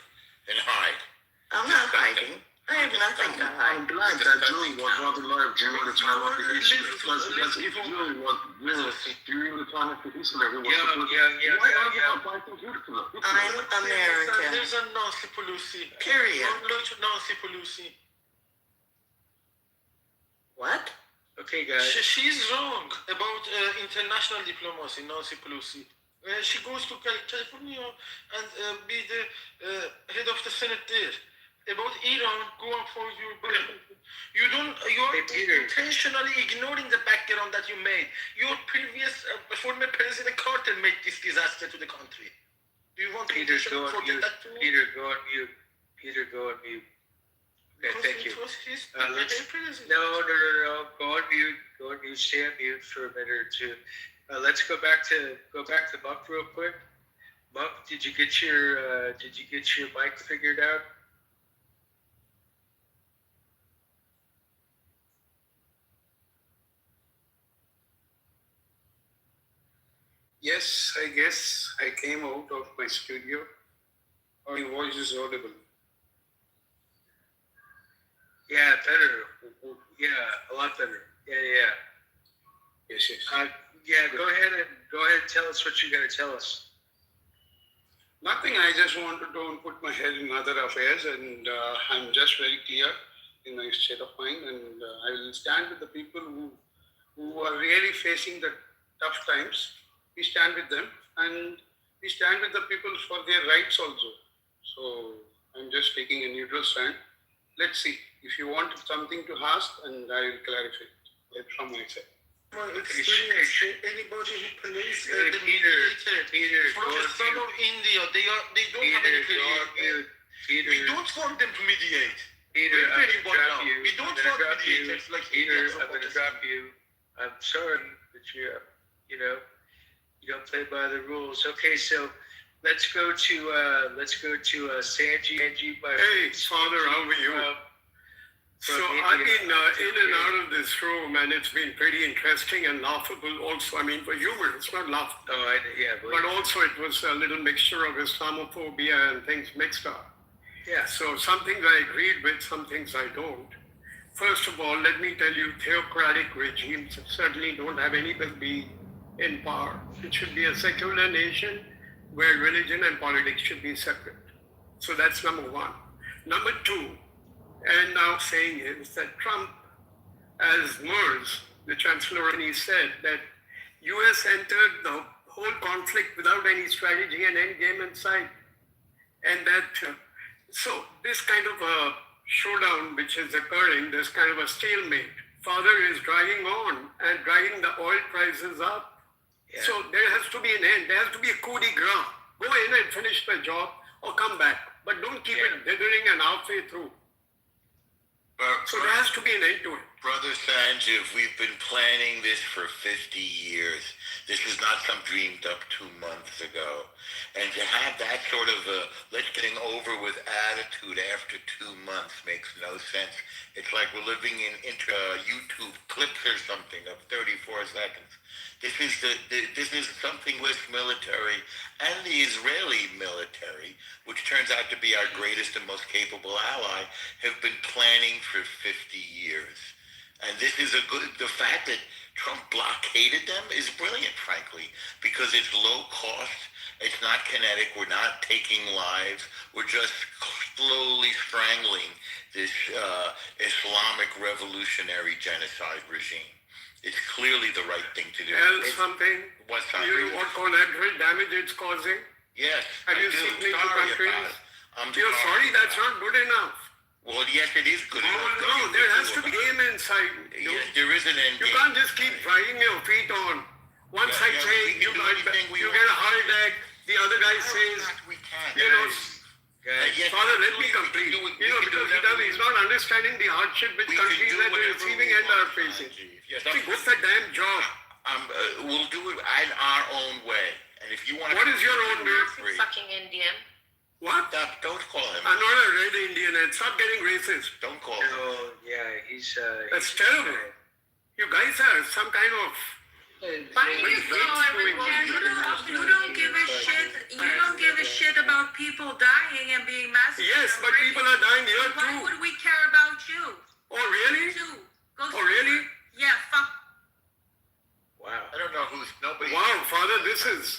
and hide. I'm not hiding. I have nothing to hide. I'm glad that Julie was not alive during the time of the issue. Because if Julie was during the time of the issue, why are you fighting Hitler? I'm American. There's a Nancy Pelosi. Period. Nancy Pelosi. What? Okay, guys. She's wrong about international diplomacy, Nancy Pelosi. She goes to California and be the head of the Senate there. About Iran, go up for your you are intentionally ignoring the background that you made. Your previous former President Carter made this disaster to the country. Do you want to Peter, go on mute. that too? Peter, go on mute. Peter, go on mute. Okay, thank you. No. Go on mute. Go on mute. Stay on mute for a minute or two. Let's go back to Monk real quick. Monk, did you get your mic figured out? Yes, I guess I came out of my studio. Or your voice is audible. Yeah, better. Yeah, a lot better. Yeah. Yes. Go ahead and tell us what you're going to tell us. Nothing. I just want to don't put my head in other affairs, and I'm just very clear in my state of mind, and I will stand with the people who are really facing the tough times. We stand with them, and we stand with the people for their rights also. So I'm just taking a neutral stand. Let's see. If you want something to ask, and I will clarify it from my side. My experience, anybody who plays the mediator from the son of India, they don't have any mediator. We don't want them to mediate. Peter, I'm going to drop you. We don't want mediators like Peter, I'm going to drop you. I'm sorry that you don't play by the rules. Okay, so let's go to Sanji. Hey, Father, how are you? So I've been in and out of this room, and it's been pretty interesting and laughable also. I mean, for humor, it's not laughable. But also it was a little mixture of Islamophobia and things mixed up. Yeah. So some things I agreed with, some things I don't. First of all, let me tell you, theocratic regimes certainly don't have any business in power. It should be a secular nation where religion and politics should be separate. So that's number one. Number two, and now saying is that Trump, as MERS, the Chancellor, and he said that US entered the whole conflict without any strategy and end game in sight. And that, so this kind of a showdown which is occurring, this kind of a stalemate, Father is dragging on and dragging the oil prices up. Yeah. So there has to be an end. There has to be a coup de grace. Go in and finish the job or come back. But don't keep it dithering and halfway through. So there has to be an end to it. Brother Sanjeev, we've been planning this for 50 years. This is not some dreamed up 2 months ago. And to have that sort of a let's getting over with attitude after 2 months makes no sense. It's like we're living in YouTube clips or something of 34 seconds. This is something with military and the Israeli military, which turns out to be our greatest and most capable ally, have been planning for 50 years. And this is the fact that Trump blockaded them is brilliant, frankly, because it's low cost, it's not kinetic, we're not taking lives, we're just slowly strangling this Islamic revolutionary genocide regime. It's clearly the right thing to do. Something? What's that? You know what collateral damage it's causing? Yes. Have you seen me to countries? You're sorry, that's not good enough. Well, yes, it is good enough. No, there has to be aim inside. Yes, there is an end You game. can't just keep dragging your feet on. One side saying you get a heart attack, the other guy says, Father, let me complete. Because he's not understanding the hardship which countries that are receiving and are facing. See, what's the damn job? We'll do it in our own way. And if you want, what is your own way? Fucking Indian. What? Don't call him. I'm not a red Indian, and stop getting racist. Don't call him. Oh, yeah, he's... That's terrible. You guys are some kind of Why do you don't give a shit. You don't give a shit about people dying and being massacred. Yes, but people are dying here too. Why would we care about you? Oh, really? Oh, really? Yeah, fuck. Wow. I don't know who's nobody. Wow, Father, this is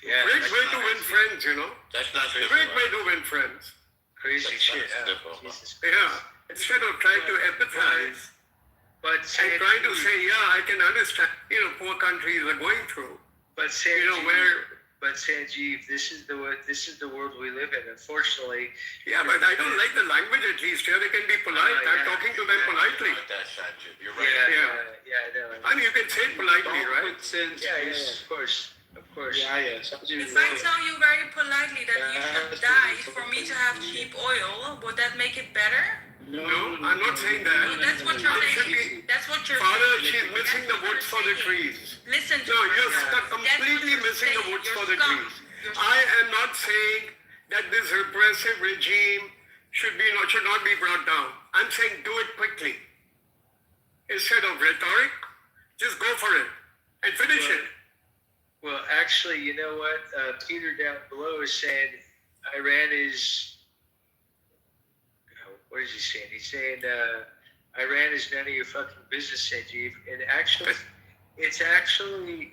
great way to win friends, you know. That's not Great way to win friends. Crazy shit. Yeah. Instead of trying to empathize, but and trying to say, yeah, I can understand, you know, poor countries are going through. But Sanjeev, this is the world we live in. Unfortunately. Yeah, but I don't like the language at least. Here they can be polite. I'm talking to them politely. You're right. Yeah, I know. I mean, you can say it politely, right? Yeah, of course. If I tell you very politely that you should die for me to have cheap oil, would that make it better? No, I'm not saying that. Well, that's what you're saying. That's what you're Father, saying. she's missing the woods for the trees. Listen to No, me. you're completely missing the woods for the trees. I am not saying that this repressive regime should not be brought down. I'm saying do it quickly. Instead of rhetoric, just go for it and finish it. Well, actually, you know what? Peter down below is saying Iran is. What is he saying? He's saying Iran is none of your fucking business, Sanjeev. And actually, it's actually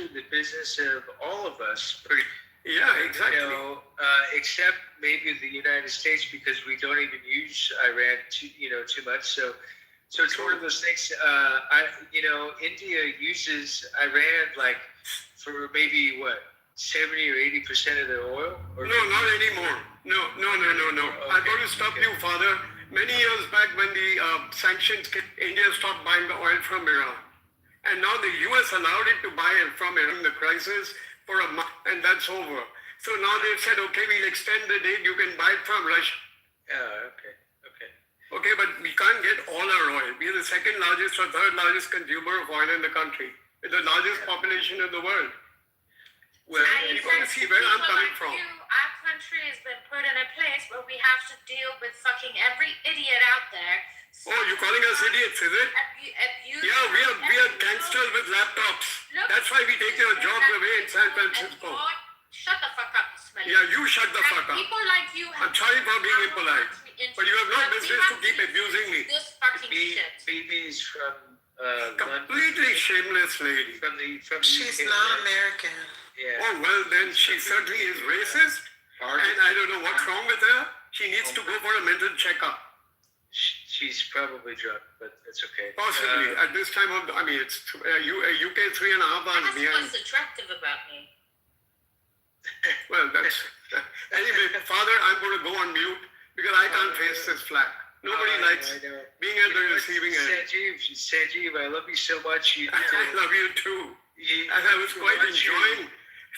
the business of all of us. Yeah, exactly. You know, except maybe the United States, because we don't even use Iran too much. So it's one of those things. India uses Iran like for maybe 70 or 80% of their oil. No, not anymore. No. I'm going to stop you, Father. Many years back when the sanctions came, India stopped buying the oil from Iran. And now the US allowed it to buy it from Iran in the crisis for a month, and that's over. So now they've said, okay, we'll extend the date, you can buy it from Russia. Okay. Okay, but we can't get all our oil. We are the second largest or third largest consumer of oil in the country, with the largest population in the world. Well, you're going to see where I'm coming from. Our country has been put in a place where we have to deal with fucking every idiot out there. Oh, you're calling us idiots, is it? Yeah, we are gangsters with laptops. That's why we take your jobs away in San Francisco. Shut the fuck up, Smelly. Yeah, you shut the fuck up. People like you have. I'm sorry for being impolite, but you have no business to keep abusing me. This fucking shit. BB's from completely shameless lady. She's not American. Yeah. Oh, well, then she certainly is racist, and I don't know what's wrong with her. She needs to go for a mental checkup. She's probably drunk, but it's okay. Possibly. At this time of, it's UK 3.5 hours That's behind. what's attractive about me. Well, that's... Anyway, Father, I'm going to go on mute because I can't face this flack. Nobody likes being at the receiving end. Sanjeev, I love you so much. I love you too. And I was quite enjoying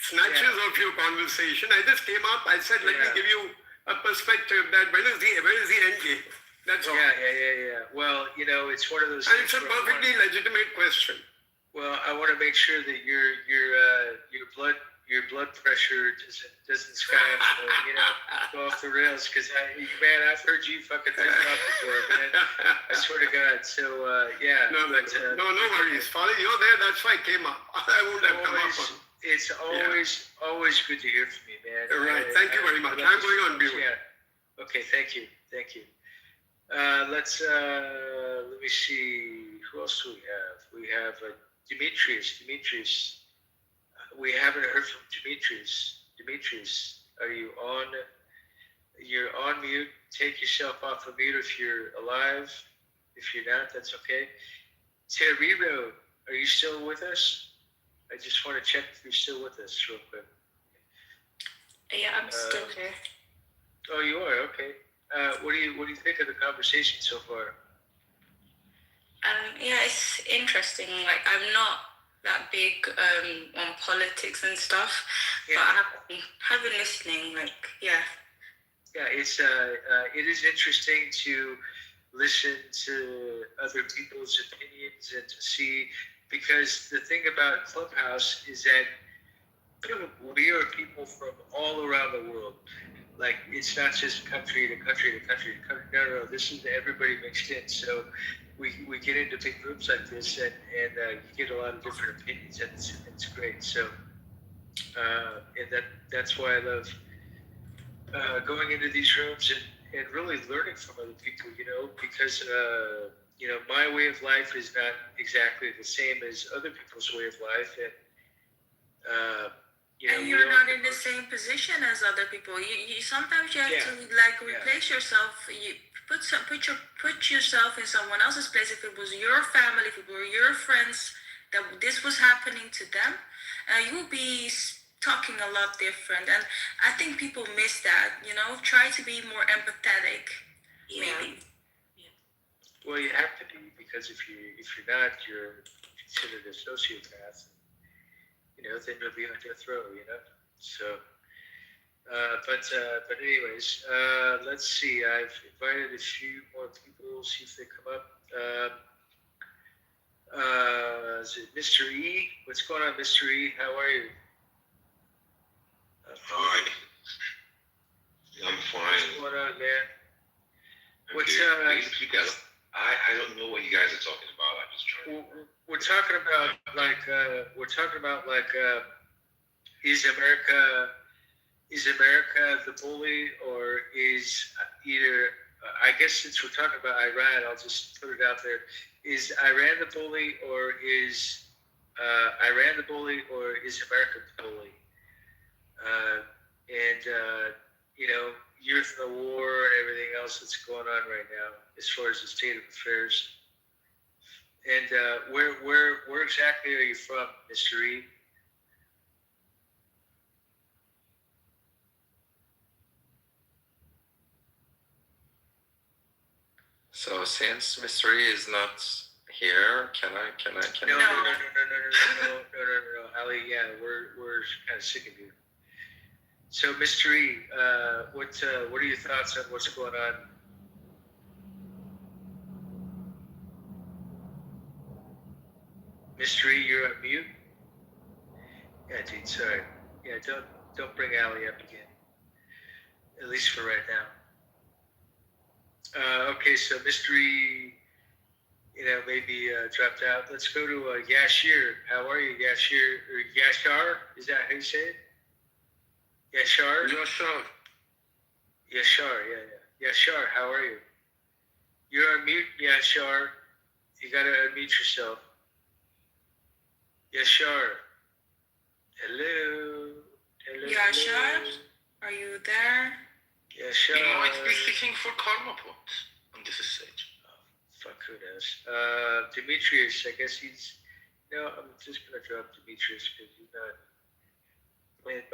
snatches of your conversation. I just came up, I said, let me give you a perspective that where is the end game? That's all. Yeah. Well, it's one of those. And it's a perfectly legitimate question. Well, I want to make sure that your blood pressure doesn't go off the rails, because I've heard you fucking think about before, man. I swear to God. So No worries, Father. You're there. That's why I came up. I wouldn't have come up. It's always good to hear from you, man. All right. Thank you very much. I'm going on mute. Yeah. Okay. Thank you. Let me see. Who else do we have? We have Demetrius. We haven't heard from Demetrius. Demetrius, are you on? You're on mute. Take yourself off of mute if you're alive. If you're not, that's okay. Terrero, are you still with us? I just want to check if you're still with us real quick. Yeah, I'm still here. Oh, you are? Okay. What do you think of the conversation so far? Yeah, it's interesting. Like, I'm not that big on politics and stuff, but I have been listening. Yeah, it is interesting to listen to other people's opinions and to see, because the thing about Clubhouse is that we are people from all around the world. Like, it's not just country to country to country to country. No, this is everybody mixed in. So we get into big groups like this, and you get a lot of different opinions, and it's great. So, and that's why I love going into these rooms and really learning from other people, because my way of life is not exactly the same as other people's way of life, and and you're not in the same position as other people. You sometimes you have to like replace yourself. You put yourself in someone else's place. If it was your family, if it were your friends, that this was happening to them, you will be talking a lot different. And I think people miss that. Try to be more empathetic. Maybe. Well, you have to be, because if you're not, you're considered a sociopath. Then you'll be on death row. So, but anyways, let's see. I've invited a few more people. See if they come up. Is it Mr. E? What's going on, Mr. E? How are you? Fine. I'm fine. What's going on, man? What's you guys? I don't know what you guys are talking about. I'm just trying. We're talking about is America the bully, or is either? I guess since we're talking about Iran, I'll just put it out there: is Iran the bully, or is Iran the bully, or is America the bully? You're from the war and everything else that's going on right now, as far as the state of affairs. And where exactly are you from, Mr. E? So since Mr. E is not here, can I? No, Ali. Yeah, we're kind of sick of you. So, Mr. E, what are your thoughts on what's going on? Mr. E, you're on mute. Yeah, dude. Sorry. Yeah, don't bring Ali up again. At least for right now. Okay, so Mr. E, maybe dropped out. Let's go to Yashir. How are you, Yashir? Or Yashar? Is that how you say it? Yashar? Yashar, yeah. Yashar, how are you? You're on mute, Yashar. You gotta unmute yourself. Yashar. Hello. Yashar, are you there? Yashar. You might be fishing for karma points on this stage. Fuck, who knows? Demetrius, I guess he's. I'm just gonna drop Demetrius because he's not playing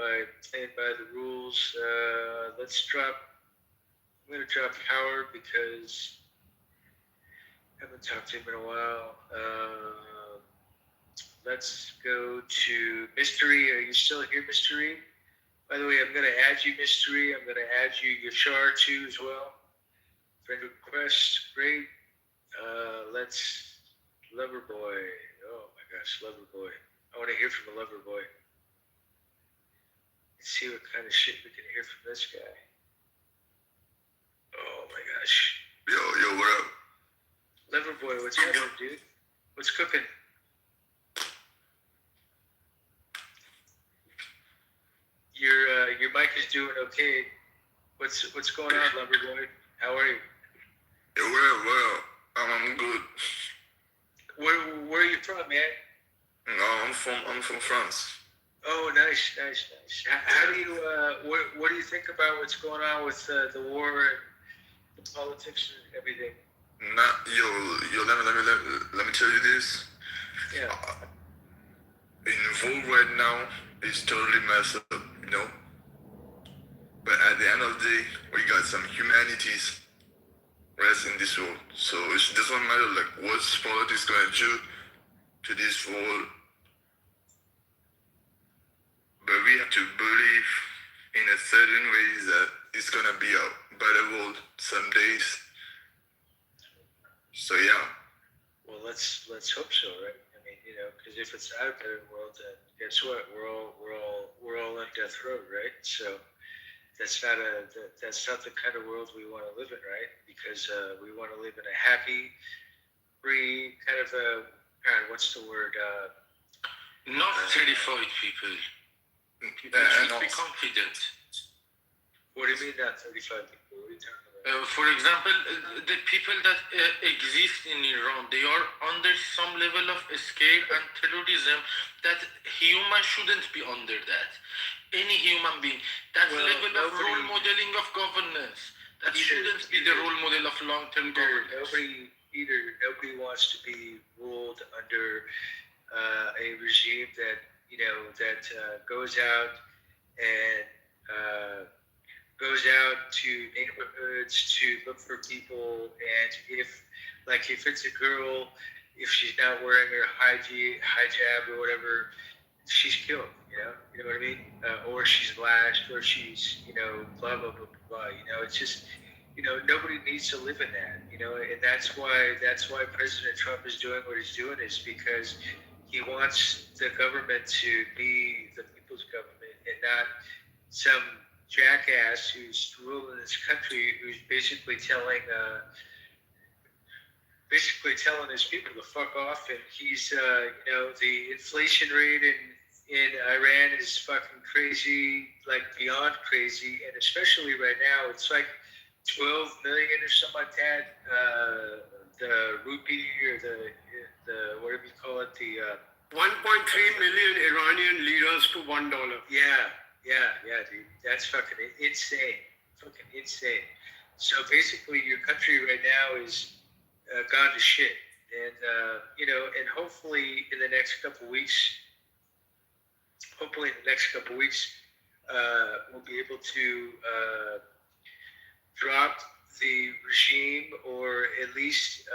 by the rules. I'm gonna drop Howard because I haven't talked to him in a while. Let's go to Mystery. Are you still here, Mystery? By the way, I'm gonna add you, Mystery. I'm gonna add you, Yashar, too, as well. Friend request, great. Let's Loverboy. Oh my gosh, Loverboy. I want to hear from the Loverboy. Let's see what kind of shit we can hear from this guy. Oh my gosh. Yo, what up? Loverboy, what's happening, dude? What's cooking? Your mic is doing okay. What's going on, Loverboy? How are you? Yo, what up? I'm good. Where are you from, man? No, I'm from France. Oh, nice. How do you what do you think about what's going on with the war and the politics and everything? Yo, let me tell you this. Yeah. In the world right now is totally messed up, But at the end of the day, we got some humanities rest in this world. So it doesn't matter what politics gonna do to this world. But we have to believe in a certain way that it's gonna be a better world some days. So yeah. Well, let's hope so, right? I mean, because if it's not a better world, then guess what? We're all on death row, right? So that's not the kind of world we want to live in, right? Because we want to live in a happy, free kind of a, God, what's the word? Not terrified people. People should be confident. What do you mean not 35 people? What are you talking about? For example, the people that exist in Iran, they are under some level of scare and terrorism that human shouldn't be under that. Any human being, that level of role modeling of governance, that shouldn't be the role model of long-term governance. Nobody wants to be ruled under a regime that goes out and goes out to neighborhoods to look for people, and if it's a girl, if she's not wearing her hijab or whatever, she's killed. You know what I mean? Or she's lashed, or she's blah blah blah blah. It's just nobody needs to live in that. And that's why President Trump is doing what he's doing, is because he wants the government to be the people's government and not some jackass who's ruling this country, who's basically telling his people to fuck off. And he's the inflation rate in Iran is fucking crazy, like beyond crazy, and especially right now it's like 12 million or something like that. The rupee, or the whatever you call it, the 1.3 million Iranian liras to $1. Yeah, dude. That's fucking insane. Fucking insane. So basically, your country right now is gone to shit. And, and hopefully in the next couple weeks, we'll be able to drop the regime, or at least,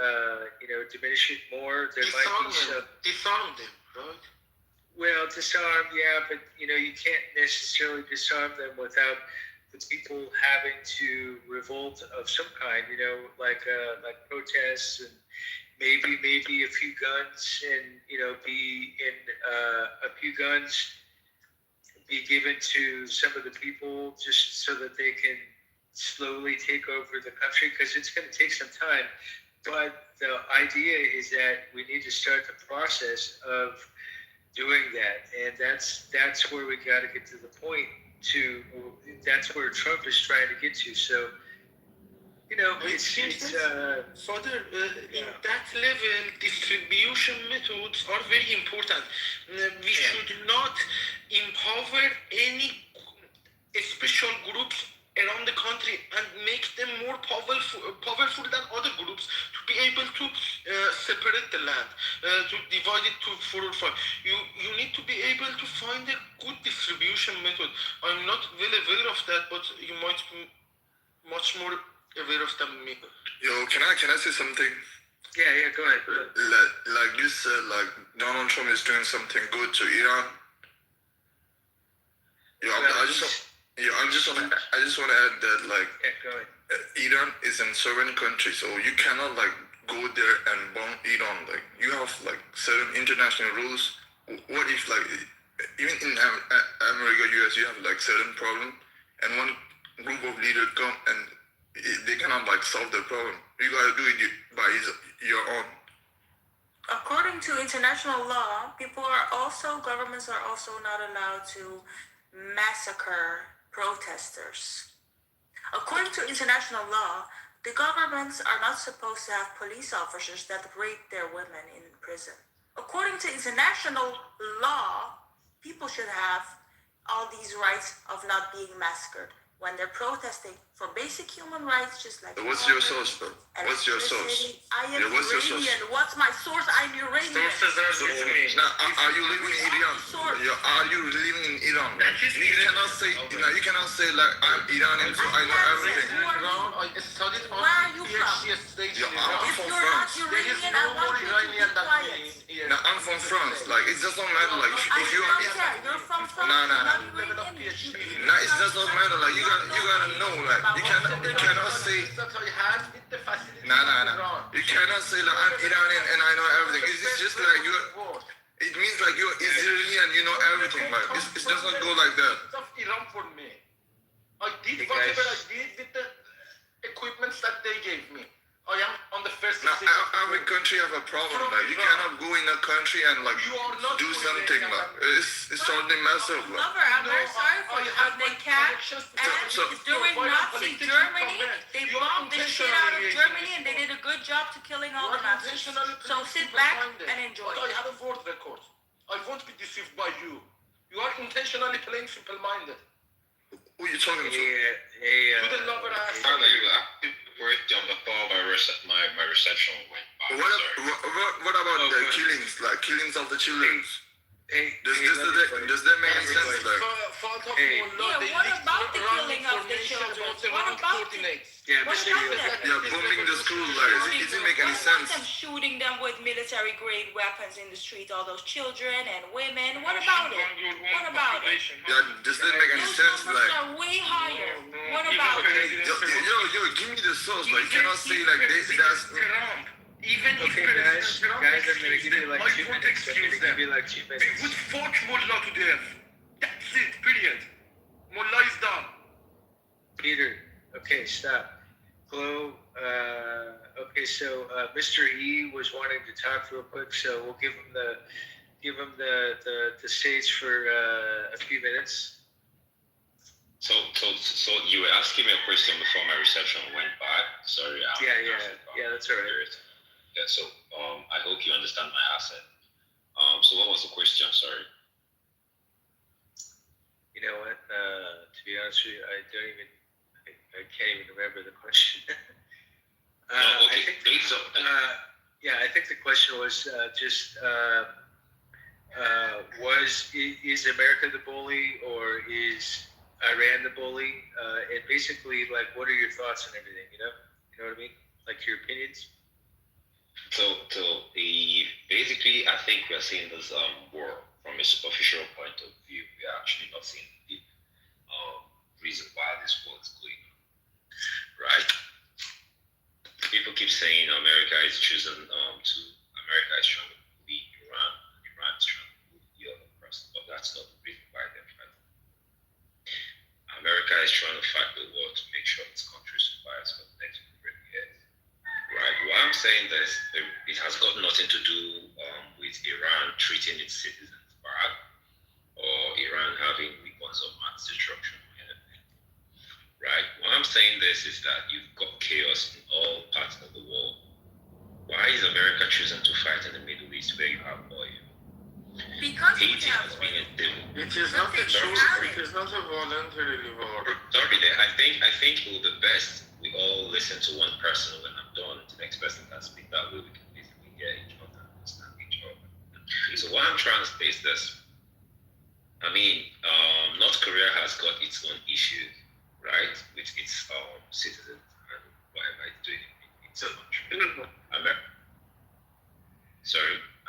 diminish it more. There might be some... Disarm them, right? Well, disarm, yeah, but you can't necessarily disarm them without the people having to revolt of some kind. Like protests, and maybe a few guns, and be given to some of the people, just so that they can slowly take over the country, because it's going to take some time. But the idea is that we need to start the process of doing that, and that's where we got to get to the point. That's where Trump is trying to get to. So, it's further in that level, distribution methods are very important. We should not empower any special groups around the country and make them more powerful than other groups, to be able to separate the land, to divide it to 4 or 5. You need to be able to find a good distribution method. I'm not well aware of that, but you might be much more aware of than me. Yo, can I say something? Yeah, go ahead. Like you said, like Donald Trump is doing something good to Iran. I just want to add that, like, Iran is a sovereign country, so you cannot like go there and bomb Iran. Like, you have like certain international rules. What if, like, even in America, US, you have like certain problem, and one group of leaders come and they cannot like solve the problem. You gotta do it by your own. According to international law, governments are also not allowed to massacre protesters. According to international law, the governments are not supposed to have police officers that rape their women in prison. According to international law, people should have all these rights of not being massacred when they're protesting for basic human rights, just like... What's your source, bro? What's your source? I am Iranian. What's my source? I'm Iranian. Now, are you living in Iran? Are you living in Iran? You cannot say like, I'm Iranian, so I know everything. I studied on PhD station. I'm from France. Now, I'm from France. Like, it doesn't matter. Like, if you are... You're from France. No, it doesn't matter. Like, you gotta know. Like, you cannot say... You cannot say like, I'm Iranian and I know everything. It's just like it means like you're Israeli and you know everything. Like, it doesn't go like that. Iran for me. I did whatever I did with the equipments that they gave me. I am on the first Now, stage of every country have a problem. Like you cannot go in a country and like do something. Like it's totally messed up. Like. Lover, I'm very sorry for you, but they can't. And during Nazi Germany, they bombed the shit out of Germany, and they did a good job to killing all the Nazis. So sit back and enjoy. But I have a word record. I won't be deceived by you. You are intentionally playing simple-minded. Who are you talking to? To the lover ass. Father, you active birthday on the call my reception went by. What about the killings, like killings of the children? Does that make any sense? Like, what about the killing of the children? What about it? What about them? bombing the schools, like, it doesn't make any sense. Them shooting them with military-grade weapons in the street, all those children and women. What about it? What about it? Yeah, does that make any sense? Like, are way higher. What about it? Yo, give me the source. Like, you cannot say like this. That's. Even okay, guys, I'm gonna give you like 2 minutes. I'm gonna give you like 2 minutes. We would fuck Mullah to death. That's it, period. Mullah is done. Peter, okay, stop. Chloe, okay, so Mr. E was wanting to talk real quick, so we'll give him the stage for a few minutes. So you were asking me a question before my reception went by. Sorry. Yeah, that's all right. Yeah, so I hope you understand my accent. So what was the question? Sorry. You know what? To be honest with you, I can't even remember the question. I think the question was is America the bully or is Iran the bully? And basically, like, what are your thoughts and everything? You know what I mean? Like your opinions. So basically, I think we are seeing this war from a superficial point of view. We are actually not seeing the reason why this war is going on, right? People keep saying America is trying to bully Iran, and Iran is trying to bully the other person, but that's not the reason why they're fighting. America is trying to fight the war to make sure its country survives for the next 100 years. Right. Why I'm saying this, it has got nothing to do with Iran treating its citizens bad or Iran having weapons of mass destruction or anything. Right. Why I'm saying this is that you've got chaos in all parts of the world. Why is America choosing to fight in the Middle East where you have oil? Because Haiti has been a It is not a choice. It is not a voluntary war. Sorry, I think it will be best we all listen to one person when I'm done. The next person can speak. That way we can basically hear each other and understand each other. So why I'm trying to space this, I mean, North Korea has got its own issues, right, with its citizens and whatever it's doing in its country.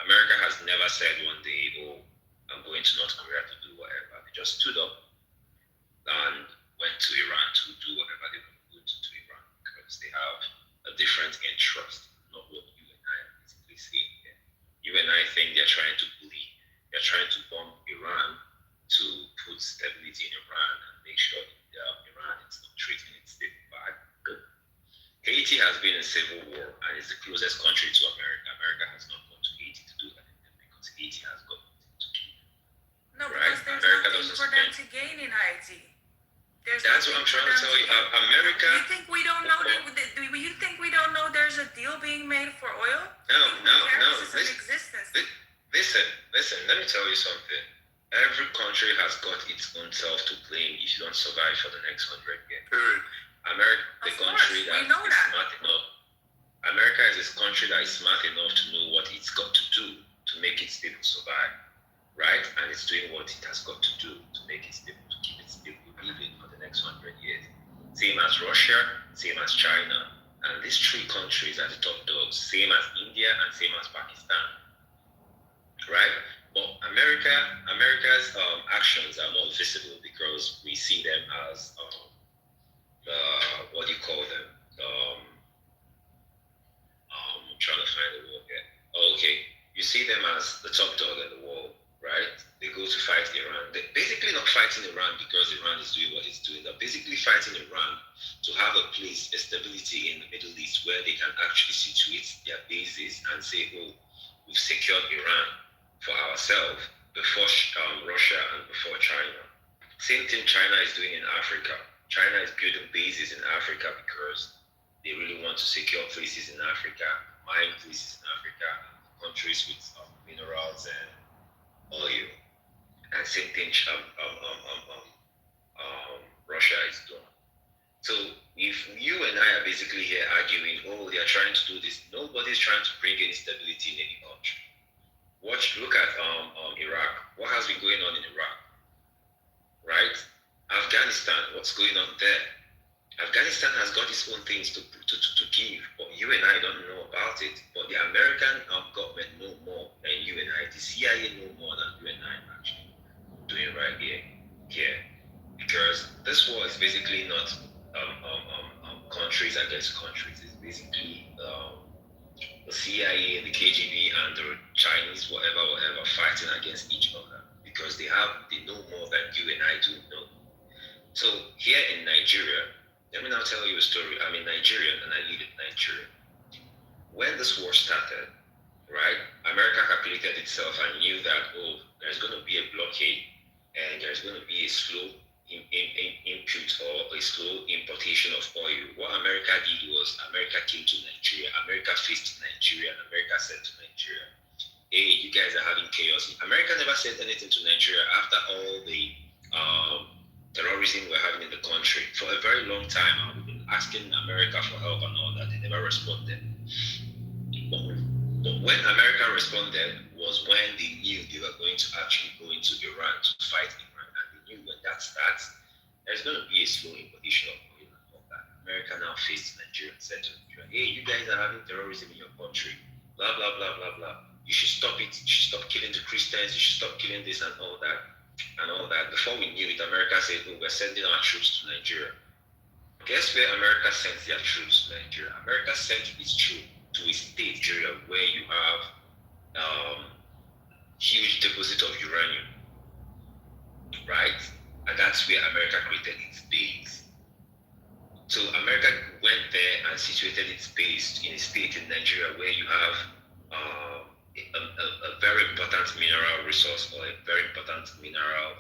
America has never said one day, oh, I'm going to North Korea to do whatever. They just stood up and went to Iran to do whatever they were going to do Iran because they have a different interest, not what you and I are basically saying here. You and I think they're trying to bully, they're trying to bomb Iran to put stability in Iran and make sure Iran is not treating its people bad. Haiti has been in civil war and is the closest country to America. America has not gone to Haiti to do anything because Haiti has got nothing to do. No, right? because there's America nothing for them to gain in Haiti. That's what I'm trying to tell you. America. You think we don't know? You think we don't know there's a deal being made for oil? No. Listen. Listen. Let me tell you something. Every country has got its own self to blame if you don't survive for the next 100 years. America, the country that is smart enough. America is a country that is smart enough to know what it's got to do to make its people survive, right? And it's doing what it has got to do to make its people, to keep its people living for the next 100 years. Same as Russia, same as China, and these three countries are the top dogs. Same as India and same as Pakistan, right? But America's actions are more visible because we see them as what do you call them? I'm trying to find the word here. Oh, okay, you see them as the top dog in the world, right? They go to fight Iran. they're basically not fighting Iran because Iran is doing what it's doing. They're basically fighting Iran to have a place, a stability in the Middle East where they can actually situate their bases and say, oh, we've secured Iran for ourselves before Russia and before China. Same thing China is doing in Africa. China is building bases in Africa because they really want to secure places in Africa, mine places in Africa, countries with minerals and oil. And same thing Russia is doing. So if you and I are basically here arguing, oh, they are trying to do this, nobody's trying to bring any stability in any country. Look at Iraq. What has been going on in Iraq? Right? Afghanistan, what's going on there? Afghanistan has got its own things to give, but you and I don't know about it. But the American government know more than you and I. The CIA know more than you and I actually doing right here. Because this war is basically not countries against countries. It's basically the CIA, the KGB, and the Chinese, whatever, fighting against each other because they know more than you and I do know. So here in Nigeria, let me now tell you a story. I'm a Nigerian and I live in Nigeria. When this war started, right, America calculated itself and knew that, oh, there's going to be a blockade and there's going to be a slow input or a slow importation of oil. What America did was America came to Nigeria. America faced Nigeria and America said to Nigeria, hey, you guys are having chaos. America never said anything to Nigeria after all the terrorism we're having in the country. For a very long time, we've been asking America for help and all that. They never responded. But when America responded was when they knew they were going to actually go into Iran to fight Iran. And they knew when that starts, there's going to be a slow importation of oil and all that. America now faced Nigeria and said to Nigeria, hey, you guys are having terrorism in your country. Blah, blah, blah, blah, blah. You should stop it. You should stop killing the Christians. You should stop killing this and all that. And all that. Before we knew it, America said, oh, we're sending our troops to Nigeria. Guess where America sends their troops to Nigeria? America sent its troops to a state, Nigeria, where you have huge deposit of uranium, right? And that's where America created its base. So America went there and situated its base in a state in Nigeria where you have a very important mineral resource or a very important mineral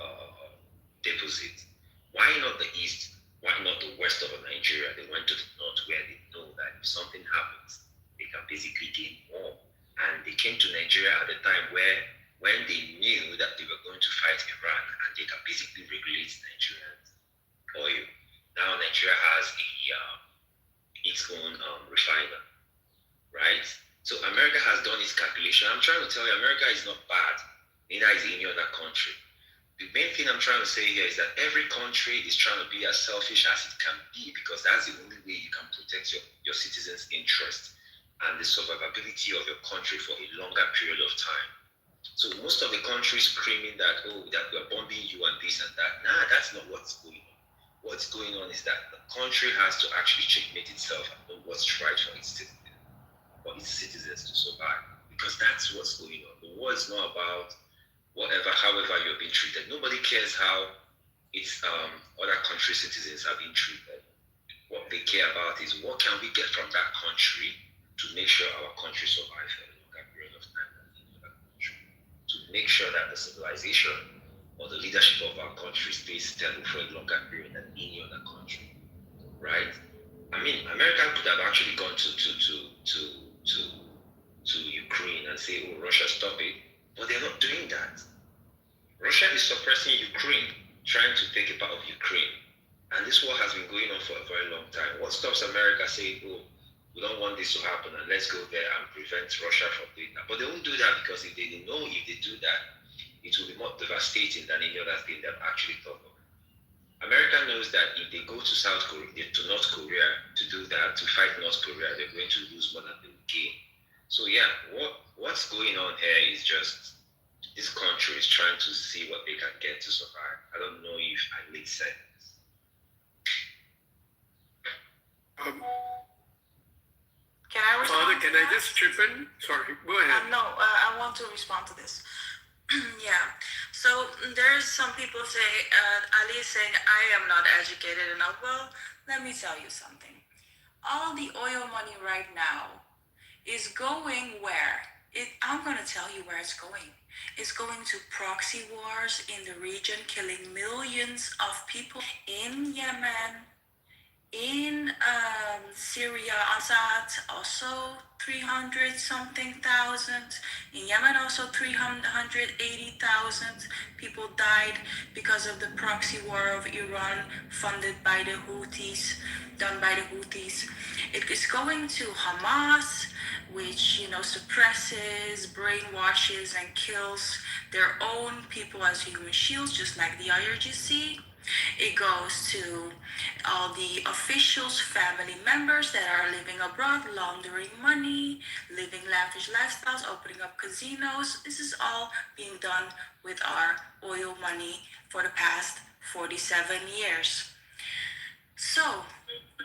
deposit. Why not the east? Why not the west of Nigeria? They went to the north where they know that if something happens, they can basically gain more. And they came to Nigeria at the time when they knew that they were going to fight Iran and they can basically regulate Nigerian oil. Now Nigeria has its own refiner, right? So America has done its calculation. I'm trying to tell you, America is not bad. Neither is any other country. The main thing I'm trying to say here is that every country is trying to be as selfish as it can be because that's the only way you can protect your citizens' interests and the survivability of your country for a longer period of time. So most of the countries screaming that, oh, that we're bombing you and this and that. Nah, that's not what's going on. What's going on is that the country has to actually checkmate itself and know what's right for its citizens to survive, because that's what's going on. The war is not about however you're being treated. Nobody cares how its other country citizens are being treated. What they care about is what can we get from that country to make sure our country survives for a longer period of time than any other country, to make sure that the civilization or the leadership of our country stays stable for a longer period than any other country, right? I mean, America could have actually gone to Ukraine and say, oh, Russia, stop it. But they're not doing that. Russia is suppressing Ukraine, trying to take a part of Ukraine. And this war has been going on for a very long time. What stops America saying, oh, we don't want this to happen and let's go there and prevent Russia from doing that? But they won't do that because if they know if they do that, it will be more devastating than any other thing they've actually thought of. America knows that if they go to North Korea to do that, to fight North Korea, they're going to lose more than they will gain. So yeah, what's going on here is just this country is trying to see what they can get to survive. I don't know if I made sense. Can I respond? Father, can I just chip in? Sorry, go ahead. No, I want to respond to this. Yeah. So there's some people say, Ali is saying, I am not educated enough. Well, let me tell you something. All the oil money right now is going where? I'm going to tell you where it's going. It's going to proxy wars in the region, killing millions of people in Yemen, in Syria, Assad, also 300 something thousand. In Yemen, also 380,000 people died because of the proxy war of Iran, funded by the Houthis, done by the Houthis. It is going to Hamas, which, suppresses, brainwashes, and kills their own people as human shields, just like the IRGC. It goes to all the officials, family members that are living abroad, laundering money, living lavish lifestyles, opening up casinos. This is all being done with our oil money for the past 47 years. So,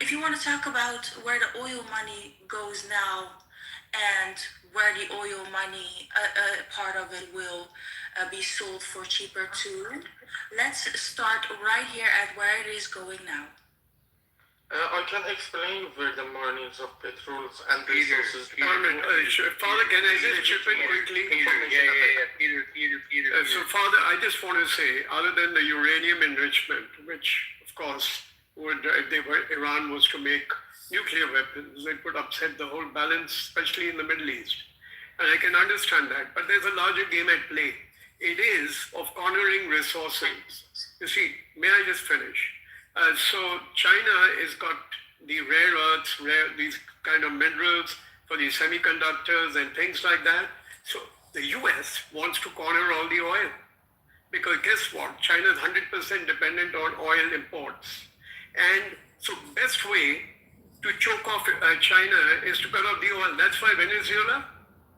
if you want to talk about where the oil money goes now and where the oil money, part of it will be sold for cheaper too, let's start right here at where it is going now. I can explain where the mines of petrols and resources. Father, can I just chip in quickly? Peter. So, Father, I just want to say, other than the uranium enrichment, which, of course, would, if Iran was to make nuclear weapons, it would upset the whole balance, especially in the Middle East. And I can understand that. But there's a larger game at play. It is of cornering resources. You see, may I just finish? So China has got the rare earths, these kind of minerals for the semiconductors and things like that. So the US wants to corner all the oil. Because guess what? China is 100% dependent on oil imports. And so best way to choke off China is to cut off the oil. That's why Venezuela,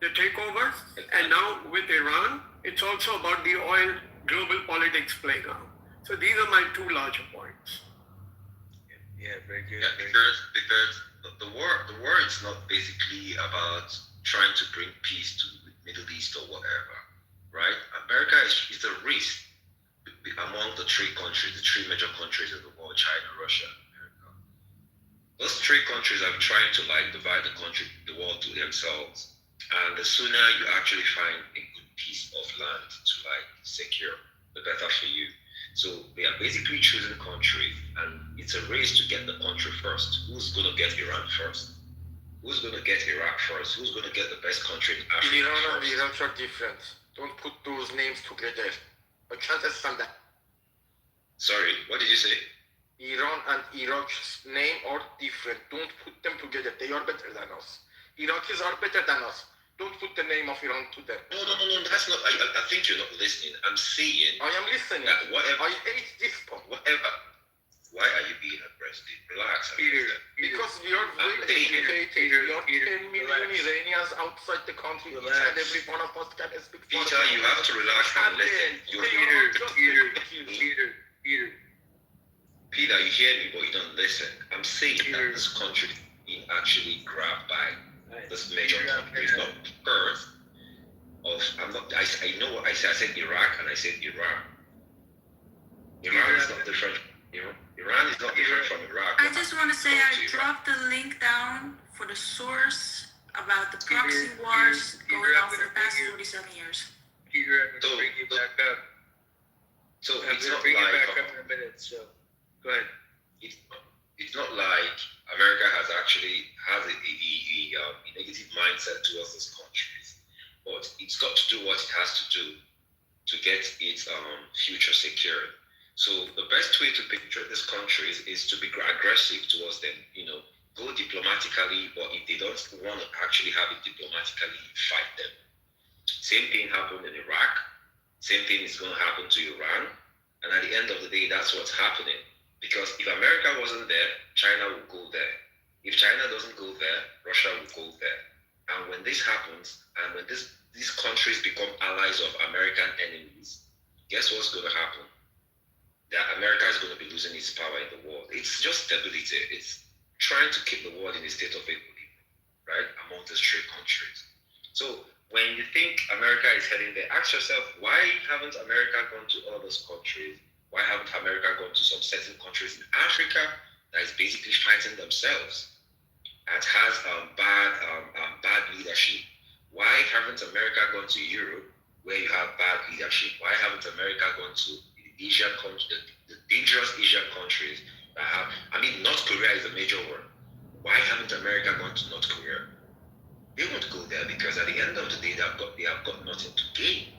the takeover, and now with Iran, it's also about the oil global politics playing out. So these are my two larger points. Yeah, very good. Yeah, because the war is not basically about trying to bring peace to the Middle East or whatever, right? America is a risk among the three major countries in the world: China, Russia, America. Those three countries are trying to divide the world to themselves, and the sooner you actually find a good piece of land to secure, the better for you. So they are basically choosing countries, and it's a race to get the country first. Who's going to get Iran first? Who's going to get Iraq first? Who's going to get the best country in Africa Iran first? and Iraq are different. Don't put those names together. I can't understand that. Sorry, what did you say? Iran and Iraq's name are different. Don't put them together. They are better than us. Iraqis are better than us. Don't put the name of Iran to them. No, that's not. I think you're not listening. I'm saying. I am listening. That whatever. I hate this point. Whatever. Why are you being aggressive? Relax. Peter, because we are very educated. We are 10 million Iranians outside the country. Each and every one of us can speak. Peter, you have to relax and listen. Peter, you hear me, but you don't listen. I'm saying that this country is being actually grabbed by this major country. It's not because of. I know what I said. I said Iraq and I said Iran. Iran is not different. Iran is not different from Iraq. I just want to say I dropped the link down for the source about the proxy wars going on for the past 47 years. Peter, I'm going to bring you back up. So I'm it's going to not bring you like back up in a minute. So go ahead. It's not like America has a negative mindset towards those countries, but it's got to do what it has to do to get its future secured. So the best way to penetrate these countries is to be aggressive towards them. Go diplomatically, but if they don't want to actually have it diplomatically, fight them. Same thing happened in Iraq. Same thing is going to happen to Iran. And at the end of the day, that's what's happening. Because if America wasn't there, China will go there. If China doesn't go there, Russia will go there. And when this happens, and when these countries become allies of American enemies, guess what's going to happen? That America is going to be losing its power in the world. It's just stability. It's trying to keep the world in a state of equilibrium, right, among these three countries. So when you think America is heading there, ask yourself, why haven't America gone to all those countries? Why haven't America gone to some certain countries in Africa that is basically fighting themselves and has bad leadership? Why haven't America gone to Europe where you have bad leadership? Why haven't America gone to the Asian countries, the dangerous Asian countries that have? I mean, North Korea is a major one. Why haven't America gone to North Korea? They won't go there because at the end of the day, they have got nothing to gain,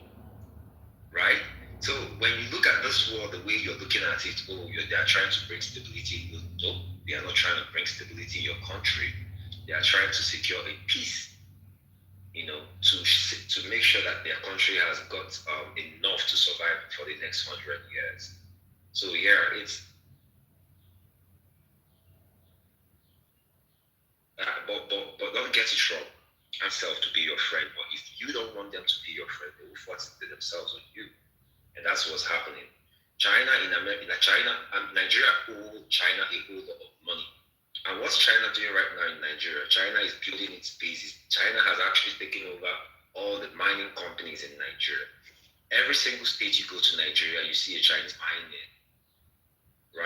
right? So when you look at this war, the way you're looking at it, they are trying to bring stability. No, they are not trying to bring stability in your country. They are trying to secure a peace, to make sure that their country has got enough to survive for the next 100 years. So yeah, it's. But don't get it wrong. Themselves to be your friend, but if you don't want them to be your friend, they will force themselves on you, and that's what's happening. China Nigeria owe China a whole lot of money. And what's China doing right now in Nigeria? China is building its bases. China has actually taken over all the mining companies in Nigeria. Every single state you go to Nigeria, you see a Chinese mine there,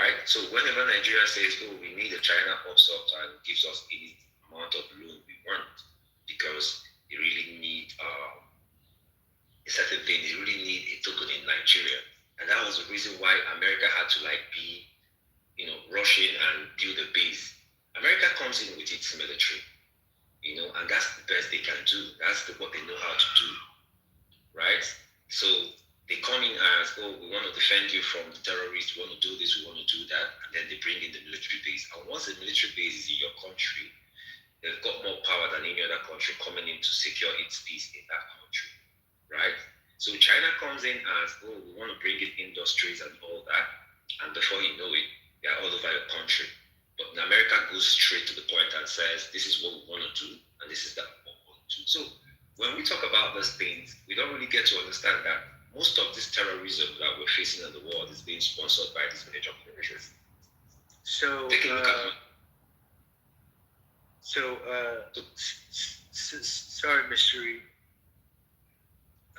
right? So whenever Nigeria says, "Oh, we need a China pops up and gives us any amount of loan we want," because they really need a certain thing. They really need a token in Nigeria, and that was the reason why America had to be, rush in and build a base. America comes in with its military, and that's the best they can do. That's what they know how to do, right? So they come in as, "Oh, we want to defend you from the terrorists. We want to do this. We want to do that," and then they bring in the military base. And once the military base is in your country, they've got more power than any other country coming in to secure its peace in that country, right? So China comes in as, "Oh, we want to bring in industries and all that," and before you know it, they're all over your country. But America goes straight to the point and says, "This is what we want to do, and this is what we want to do." So when we talk about those things, we don't really get to understand that most of this terrorism that we're facing in the world is being sponsored by these major countries. So, take a look at sorry, Mr. Reed.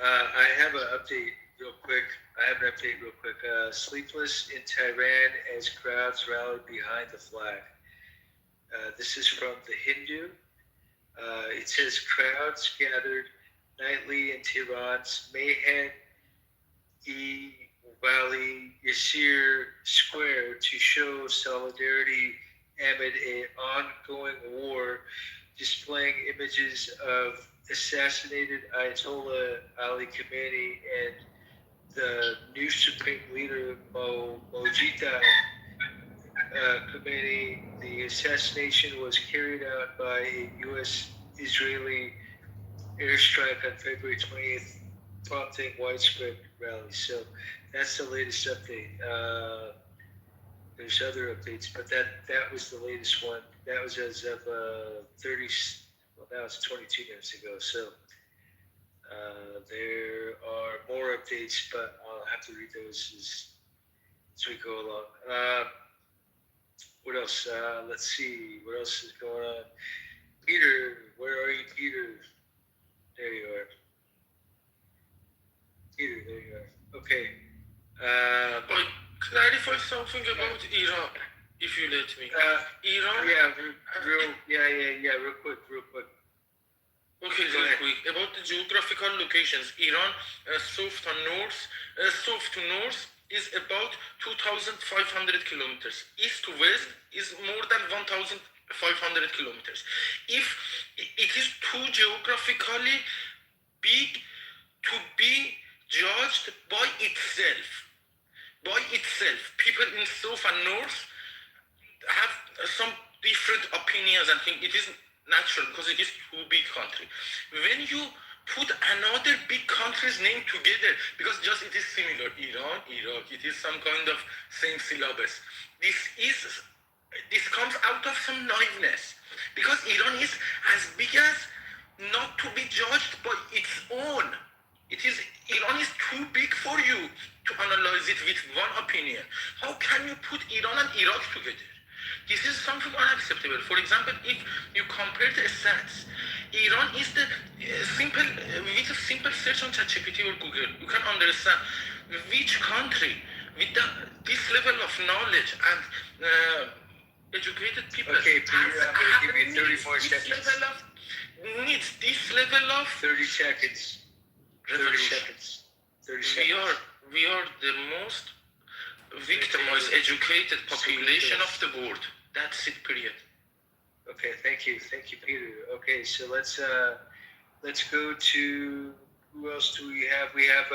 I have an update real quick. Sleepless in Tehran as crowds rallied behind the flag. This is from the Hindu. It says crowds gathered nightly in Tehran's Valley Yasir Square to show solidarity amid an ongoing war, displaying images of assassinated Ayatollah Ali Khamenei and the new supreme leader Mojtaba Khamenei. The assassination was carried out by a U.S.-Israeli airstrike on February 20th, prompting widespread rallies. So that's the latest update. There's other updates, but that was the latest one. That was as of now it's 22 minutes ago. So there are more updates, but I'll have to read those as we go along. What else? Let's see. What else is going on? Peter, where are you, Peter? There you are. Peter, there you are. Okay. But clarify something about Iran, if you let me. Iran. Real quick. Okay, real quick. About the geographical locations, Iran, south to north is about 2,500 kilometers. East to west is more than 1,500 kilometers. If it is too geographically big to be judged by itself. People in south and north have some different opinions and think it is natural because it is too big country. When you put another big country's name together, because just it is similar, Iran, Iraq, it is some kind of same syllabus. This comes out of some naiveness, because Iran is as big as not to be judged by its own. Iran is too big for you to analyze it with one opinion. How can you put Iran and Iraq together? This is something unacceptable. For example, if you compare the stats, Iran is the simple, with a simple search on ChatGPT or Google, you can understand which country with this level of knowledge and educated people. Okay, Peter, I'm going to give you 30 more seconds. Needs this level of 30 seconds. 30 seconds. 30 seconds. We are the most victimized, educated population of the world. That's it, period. Okay, thank you, Peter. Okay, so let's go to, who else do we have? We have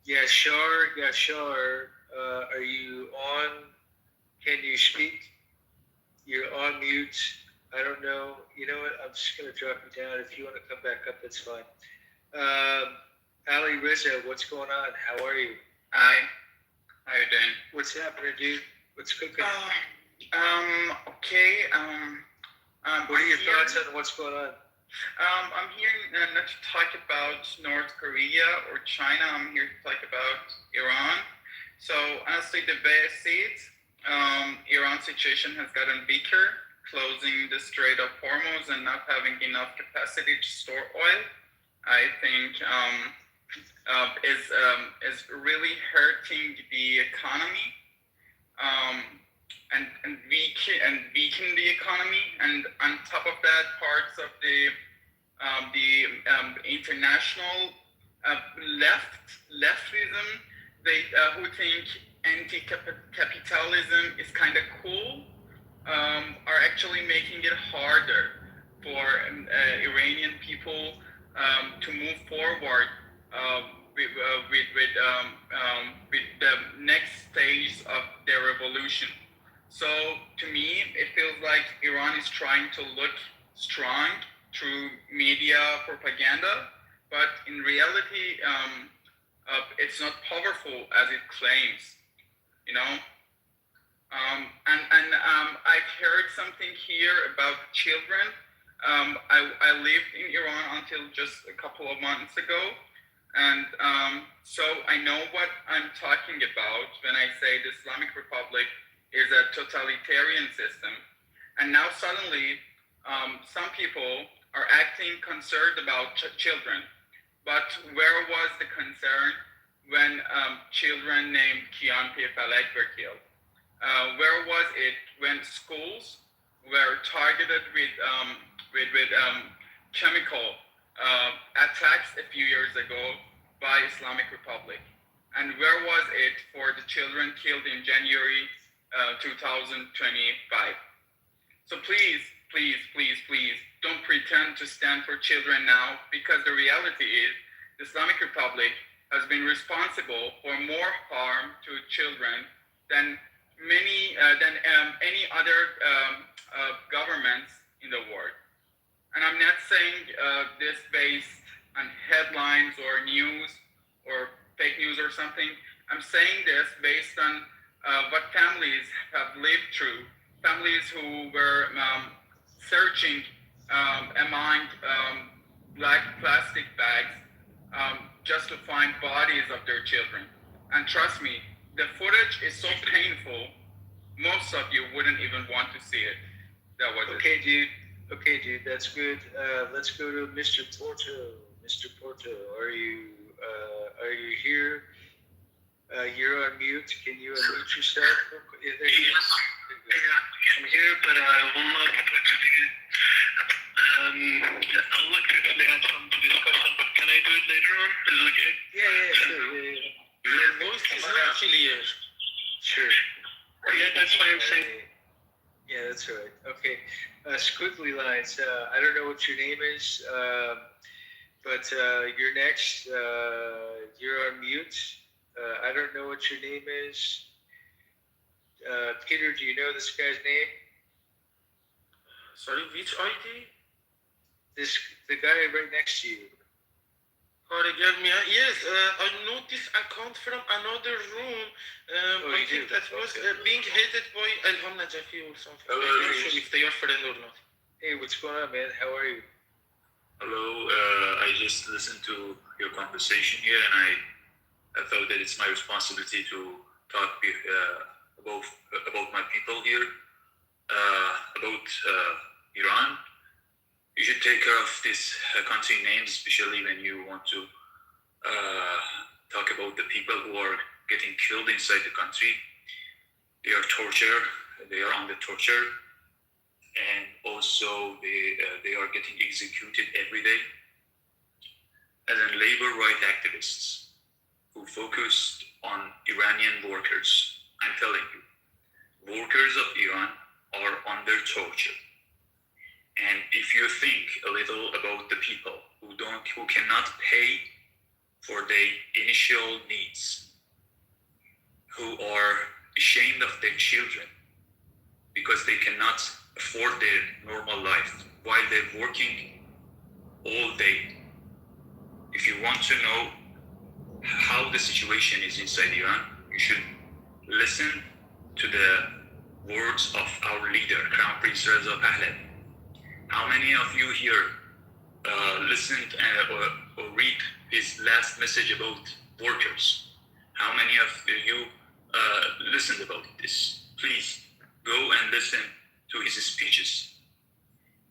Yashar. Are you on? Can you speak? You're on mute. I don't know. You know what? I'm just gonna drop you down. If you want to come back up, that's fine. Ali Rizzo, what's going on? How are you? Hi. How you doing? What's happening, dude? What's cooking? Okay. What are your thoughts on what's going on? I'm here not to talk about North Korea or China. I'm here to talk about Iran. So honestly, the way I see it, Iran's situation has gotten weaker, closing the Strait of Hormuz and not having enough capacity to store oil. I think is really hurting the economy. And weaken the economy, and on top of that, parts of the international leftism, they who think anti-capitalism is kind of cool, are actually making it harder for Iranian people to move forward with the next stage of their revolution. So to me, it feels like Iran is trying to look strong through media propaganda, but in reality, it's not powerful as it claims, you know. I've heard something here about children. I lived in Iran until just a couple of months ago, and so I know what I'm talking about when I say the Islamic Republic is a totalitarian system. And now suddenly, some people are acting concerned about children. But where was the concern when children named Kian Falek were killed? Where was it when schools were targeted with chemical attacks a few years ago by Islamic Republic? And where was it for the children killed in January 2025? So please, don't pretend to stand for children now, because the reality is the Islamic Republic has been responsible for more harm to children than any other governments in the world. And I'm not saying this based on headlines or news or fake news or something. I'm saying this based on what families have lived through, families who were searching among black plastic bags just to find bodies of their children. And trust me, the footage is so painful, most of you wouldn't even want to see it. That was okay, dude. Okay, dude, that's good. Let's go to Mr. Porto. Mr. Porto, are you here? You're on mute. Can you unmute yourself? Yeah, there you yes. I'm here, but I will not actually. I'll look actually add some to discussion, but can I do it later on? Is it okay? Yeah, sure. Your voice is not clear. Sure. Yeah, that's why I'm saying. Yeah, that's right. Okay. Squiggly lines. I don't know what your name is, but you're next. You're on mute. I don't know what your name is. Peter, do you know this guy's name? Sorry, which ID? The guy right next to you. Yes, I know this account from another room. I think that was being headed by Elham Najafi or something. I'm not sure if they are friends or not. Hey, what's going on, man? How are you? Hello, I just listened to your conversation here, and I thought that it's my responsibility to talk about my people here, about Iran. you should take care of this country names, especially when you want to talk about the people who are getting killed inside the country. They are tortured. They are under torture, and also they are getting executed every day. As in labor rights activists who focused on Iranian workers, I'm telling you, workers of Iran are under torture. And if you think a little about the people who cannot pay for their initial needs, who are ashamed of their children because they cannot afford their normal life while they're working all day. If you want to know how the situation is inside Iran, you should listen to the words of our leader, Crown Prince Reza Pahlavi. How many of you here listened or read his last message about workers? How many of you listened about this? Please go and listen to his speeches.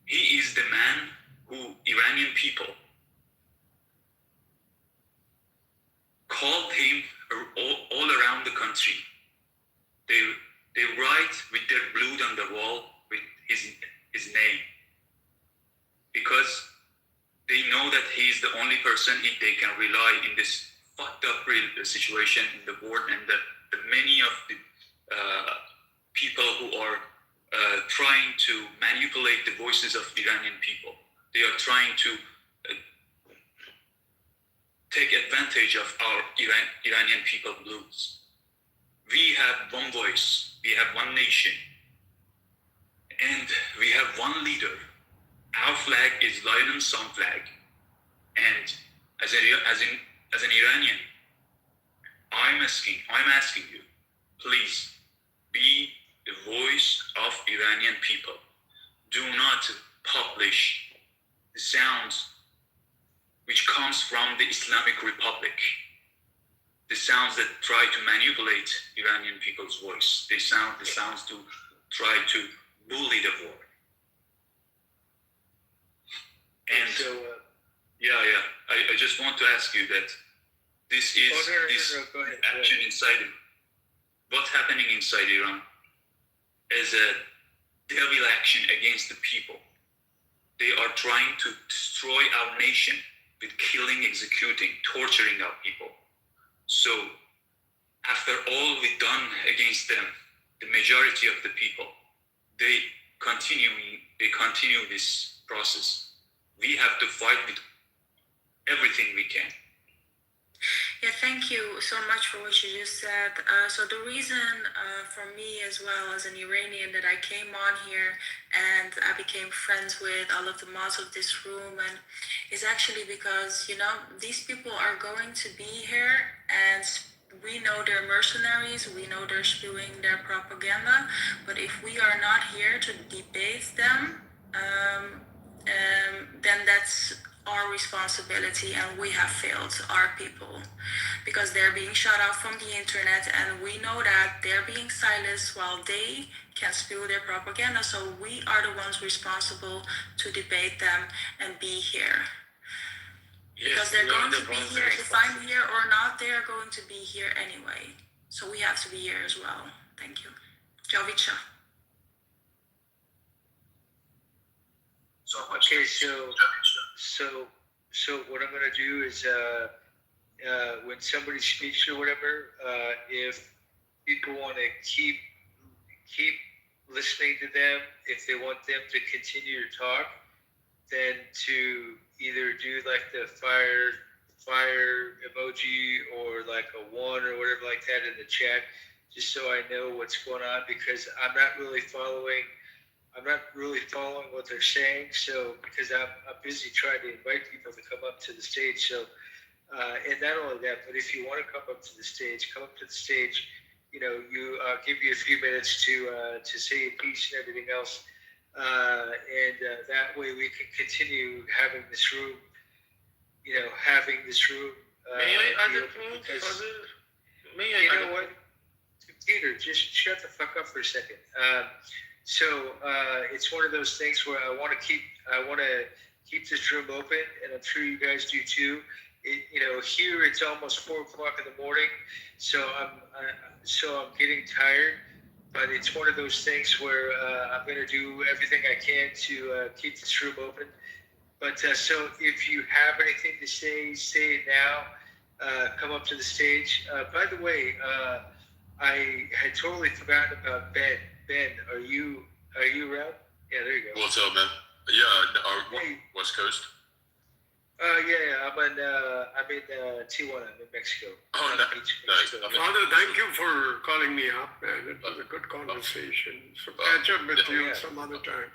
He is the man who Iranian people called him all around the country. They write with their blood on the wall with his name, because they know that he is the only person they can rely in this fucked up situation in the world, and the many of the people who are trying to manipulate the voices of Iranian people. They are trying to take advantage of our Iranian people blues. We have one voice, we have one nation, and we have one leader. Our flag is lion and sun flag. And as an Iranian, I'm asking you, please be the voice of Iranian people. Do not publish the sounds which comes from the Islamic Republic, the sounds that try to manipulate Iranian people's voice, the sounds to try to bully the war. And so, I just want to ask you that this is action inside it. What's happening inside Iran is a devil action against the people. They are trying to destroy our nation with killing, executing, torturing our people. So after all we've done against them, the majority of the people, they continue this process. We have to fight with everything we can. Yeah, thank you so much for what you just said. So the reason for me as well as an Iranian that I came on here and I became friends with all of the mods of this room and is actually because, these people are going to be here and we know they're mercenaries, we know they're spewing their propaganda, but if we are not here to debate them, then that's our responsibility and we have failed our people because they're being shut out from the internet and we know that they're being silenced while they can spew their propaganda, so we are the ones responsible to debate them and be here. Because they're going to be here, if I'm here or not, they are going to be here anyway. So we have to be here as well. Thank you. Jovica. So much. Okay, so what I'm gonna do is when somebody speaks or whatever, if people want to keep listening to them, if they want them to continue to talk, then to either do like the fire emoji or like a 1 or whatever like that in the chat, just so I know what's going on, because I'm not really following what they're saying. So because I'm busy trying to invite people to come up to the stage. So and not only that, but if you want to come up to the stage, come up to the stage. I'll give you a few minutes to say a piece and everything else, and that way we can continue having this room. May I add a point? May I? You know what? Peter, just shut the fuck up for a second. So it's one of those things where I want to keep this room open, and I'm sure you guys do too. Here it's almost 4 o'clock in the morning, so I'm getting tired. But it's one of those things where I'm going to do everything I can to keep this room open. But so if you have anything to say it now. Come up to the stage. By the way, I had totally forgotten about Ben. Ben, are you around? Yeah, there you go. What's up, man? Yeah, West Coast. Yeah, I'm in Tijuana, in Mexico. Oh, nice. Father, thank you for calling me up, man. It was a good conversation. So catch up with you some other time.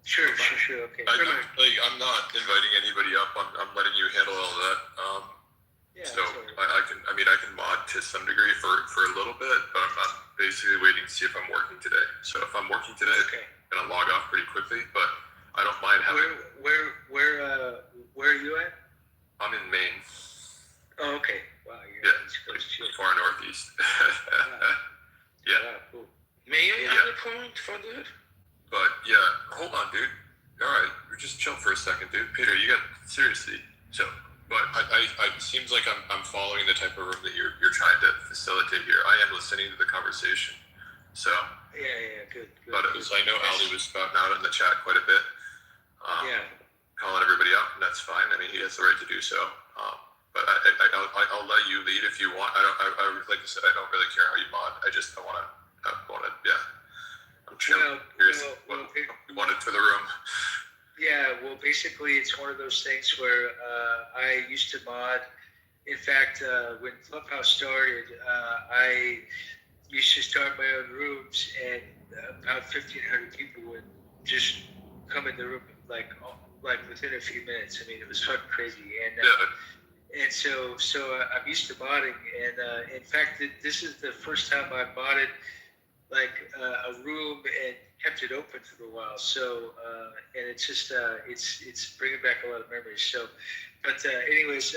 Sure. Okay. I'm not inviting anybody up. I'm letting you handle all of that. So I can mod to some degree for a little bit, but I'm basically waiting to see if I'm working today. So if I'm working today, I'm gonna log off pretty quickly. But I don't mind having. Where are you at? I'm in Maine. Oh, okay. Wow, you're East Coast. Far northeast. Yeah. Cool. May I add a point for that? But yeah, hold on, dude. All right, just chill for a second, dude. Peter, you got seriously. So, but I seems like I'm following the type of room that you're trying to facilitate here. I am listening to the conversation. So. Yeah, good. But I know Ali was spouting out in the chat quite a bit. Calling everybody out, and that's fine. I mean, he has the right to do so. But I'll let you lead if you want. I like I said, I don't really care how you mod. I just don't want to. Yeah. I'm curious what you wanted for the room. Yeah, well, basically, it's one of those things where I used to mod. In fact, when Clubhouse started, I used to start my own rooms, and about 1,500 people would just come in the room like within a few minutes. I mean, it was fucking crazy, and so I'm used to modding, and in fact, this is the first time I've modded like a room and kept it open for a while. So and it's just it's bringing back a lot of memories. So, but anyways,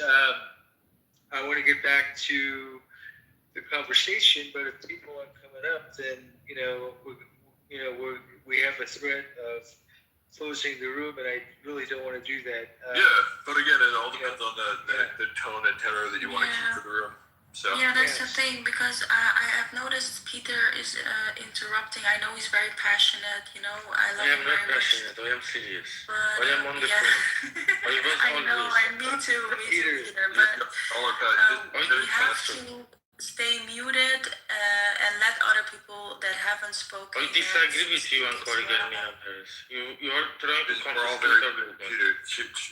I want to get back to the conversation. But if people aren't coming up, then we have a threat of closing the room, and I really don't want to do that. But again, it all depends on the tone and tenor that you want to keep for the room. So. Yeah, that's the thing, because I have noticed Peter is interrupting. I know he's very passionate, I love him very much. Passionate, I am serious. But, I am on the phone. I know, me too, Peter. But we have to stay muted and let other people that haven't spoken. I disagree with you on corrigami others. You are trying to we're all very Peter.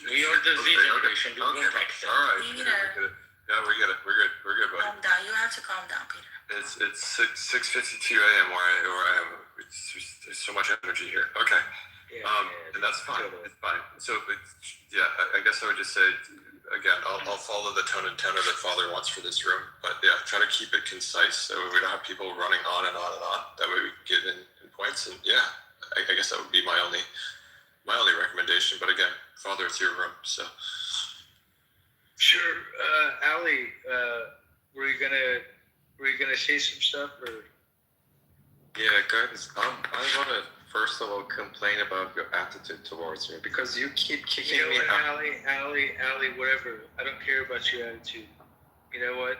We are the Z generation. We won't accept. All right. Yeah, we get it. We're good, buddy. Calm down. You have to calm down, Peter. It's 6:52 a.m. where I am. There's so much energy here. Okay. And that's fine. It's fine. So, I guess I would just say, again, I'll follow the tone and tenor that Father wants for this room. But yeah, try to keep it concise so we don't have people running on and on and on. That way we can get in points. And yeah, I guess that would be my only recommendation. But again, Father, it's your room, so. Sure, Ali, were you gonna say some stuff, or? Yeah, guys, I want to first of all complain about your attitude towards me, because you keep kicking me out. Ali, whatever. I don't care about your attitude. You know what?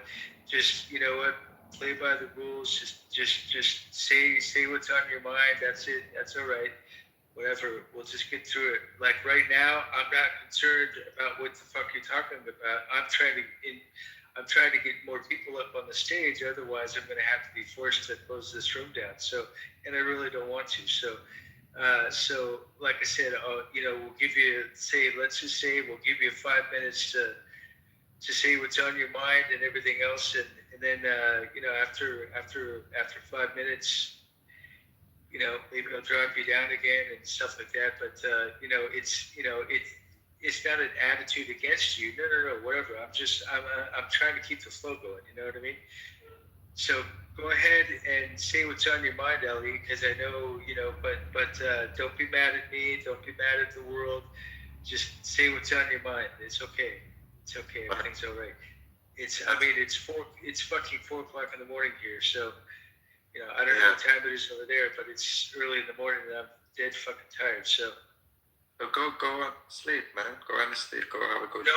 Just play by the rules. Just say what's on your mind. That's it. That's all right. Whatever, we'll just get through it. Like right now, I'm not concerned about what the fuck you're talking about. I'm trying to get more people up on the stage. Otherwise, I'm going to have to be forced to close this room down. So, and I really don't want to. So, like I said, we'll give you we'll give you 5 minutes to say what's on your mind and everything else, and then after 5 minutes. Maybe I'll drop you down again and stuff like that. But it's not an attitude against you. No, whatever. I'm trying to keep the flow going. You know what I mean? So go ahead and say what's on your mind, Ellie, because I know But don't be mad at me. Don't be mad at the world. Just say what's on your mind. It's okay. It's okay. Everything's all right. It's fucking 4 o'clock in the morning here. So. You know, I don't know what time it is over there, but it's early in the morning and I'm dead fucking tired. So go on sleep, man. Go on to sleep. Go have a good no.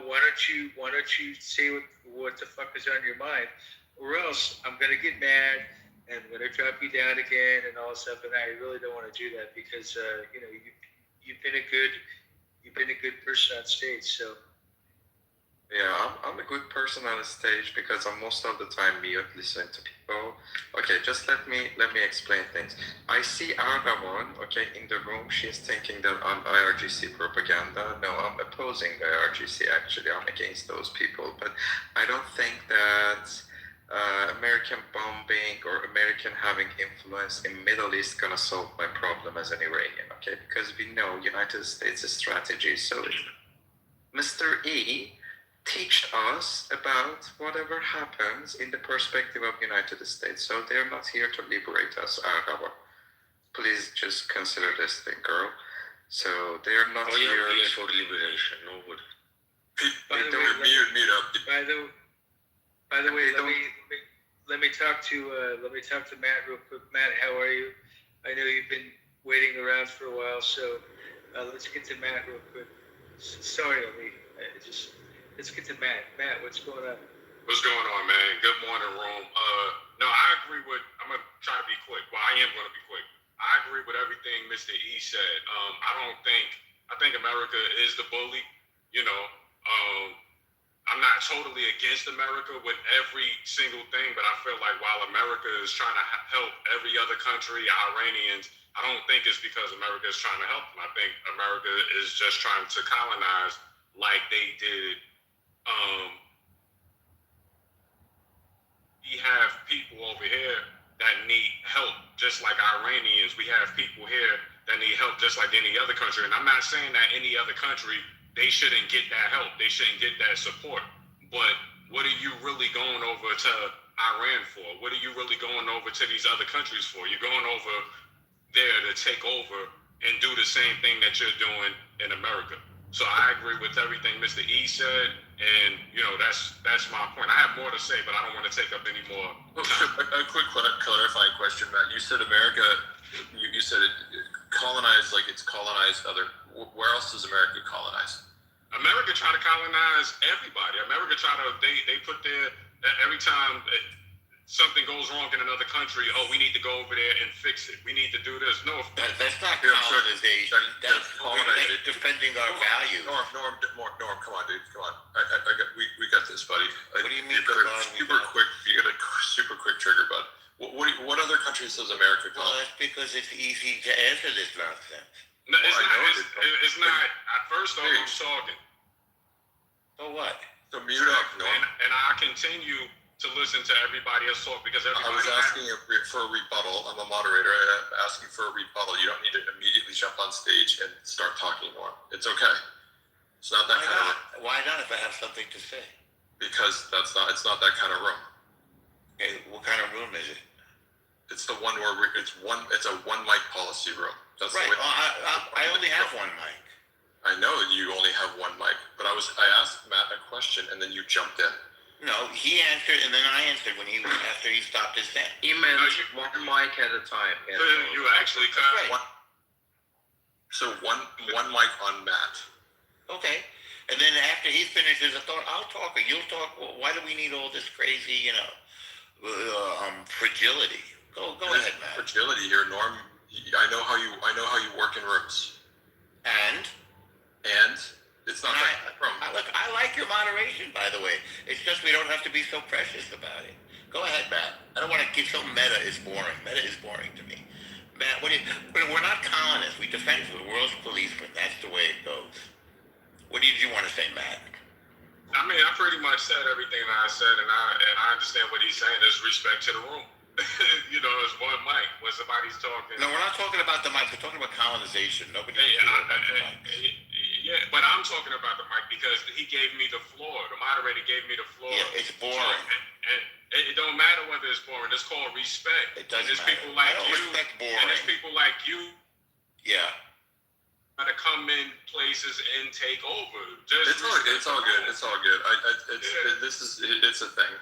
Why don't you say what the fuck is on your mind, or else I'm gonna get mad and I'm gonna drop you down again and all stuff. And I really don't want to do that because you know you've been a good person on stage. So yeah, I'm a good person on the stage because I'm most of the time mute listening to people. Okay, just let me explain things. I see Argavon, okay, in the room. She's thinking that I'm IRGC propaganda. No, I'm opposing the IRGC. Actually, I'm against those people. But I don't think that American bombing or American having influence in Middle East gonna solve my problem as an Iranian. Okay, because we know United States strategy. So, Mr. E teach us about whatever happens in the perspective of United States. So they're not here to liberate us, Araba. Please just consider this thing, girl. So they're not here here for liberation. Nobody. By the way, let me talk to Matt real quick. Matt, how are you? I know you've been waiting around for a while, so let's get to Matt real quick. Sorry, Ali. Let's get to Matt. Matt, what's going on? What's going on, man? Good morning, room. No, I agree with. I'm gonna try to be quick. Well, I am gonna be quick. I agree with everything Mr. E said. I think America is the bully. You know, I'm not totally against America with every single thing, but I feel like while America is trying to help every other country, Iranians, I don't think it's because America is trying to help them. I think America is just trying to colonize like they did. We have people over here that need help, just like Iranians. We have people here that need help, just like any other country. And I'm not saying that any other country, they shouldn't get that help. They shouldn't get that support. But what are you really going over to Iran for? What are you really going over to these other countries for? You're going over there to take over and do the same thing that you're doing in America. So I agree with everything Mr. E said, and you know that's my point. I have more to say, but I don't want to take up any more time. A quick clarifying question, Matt. You said America. You said it colonized, like it's colonized other. Where else does America colonize? America try to colonize everybody. America try to they put their every time something goes wrong in another country, oh, we need to go over there and fix it. We need to do this. No, that's not colonization. That's defending our values. Norm, come on, dude, come on. We got this, buddy. What do you mean? You got a super quick trigger, bud. What other countries does America colonize? Well, that's because it's easy to answer this nonsense. No, it's not. At first, I was talking. So what? So mute up, Norm. And I continue to listen to everybody else talk because everybody. I was asking for a rebuttal. I'm a moderator. I'm asking for a rebuttal. You don't need to immediately jump on stage and start talking more. It's okay. It's not that kind of room. Why not if I have something to say? Because it's not that kind of room. Okay, what kind of room is it? It's the one where it's a one mic policy room. That's right. The way I only have one mic. I know you only have one mic, but I asked Matt a question and then you jumped in. No, he answered, and then I answered after he stopped his thing. He meant one mic at a time. You actually cut. Right. So one mic on Matt. Okay, and then after he finishes, I thought I'll talk or you'll talk. Well, why do we need all this crazy, fragility? Go ahead, Matt. Fragility here, Norm. I know how you work in rooms. And it's not that problem. Look, I like your moderation, by the way. It's just we don't have to be so precious about it. Go ahead, Matt. I don't want to get so meta is boring. Meta is boring to me. Matt, we're not colonists. We defend the world's policemen. That's the way it goes. What did you want to say, Matt? I mean, I pretty much said everything that I said, and I understand what he's saying. There's respect to the room. It's one mic when somebody's talking. No, we're not talking about the mic. We're talking about colonization. Nobody. Yeah, but I'm talking about the mic because he gave me the floor. The moderator gave me the floor. Yeah, it's boring. And it don't matter whether it's boring. It's called respect. It doesn't matter. People like I don't respect boring. And there's people like you. Yeah. To come in places and take over. It's all good. It's all good. It's a thing.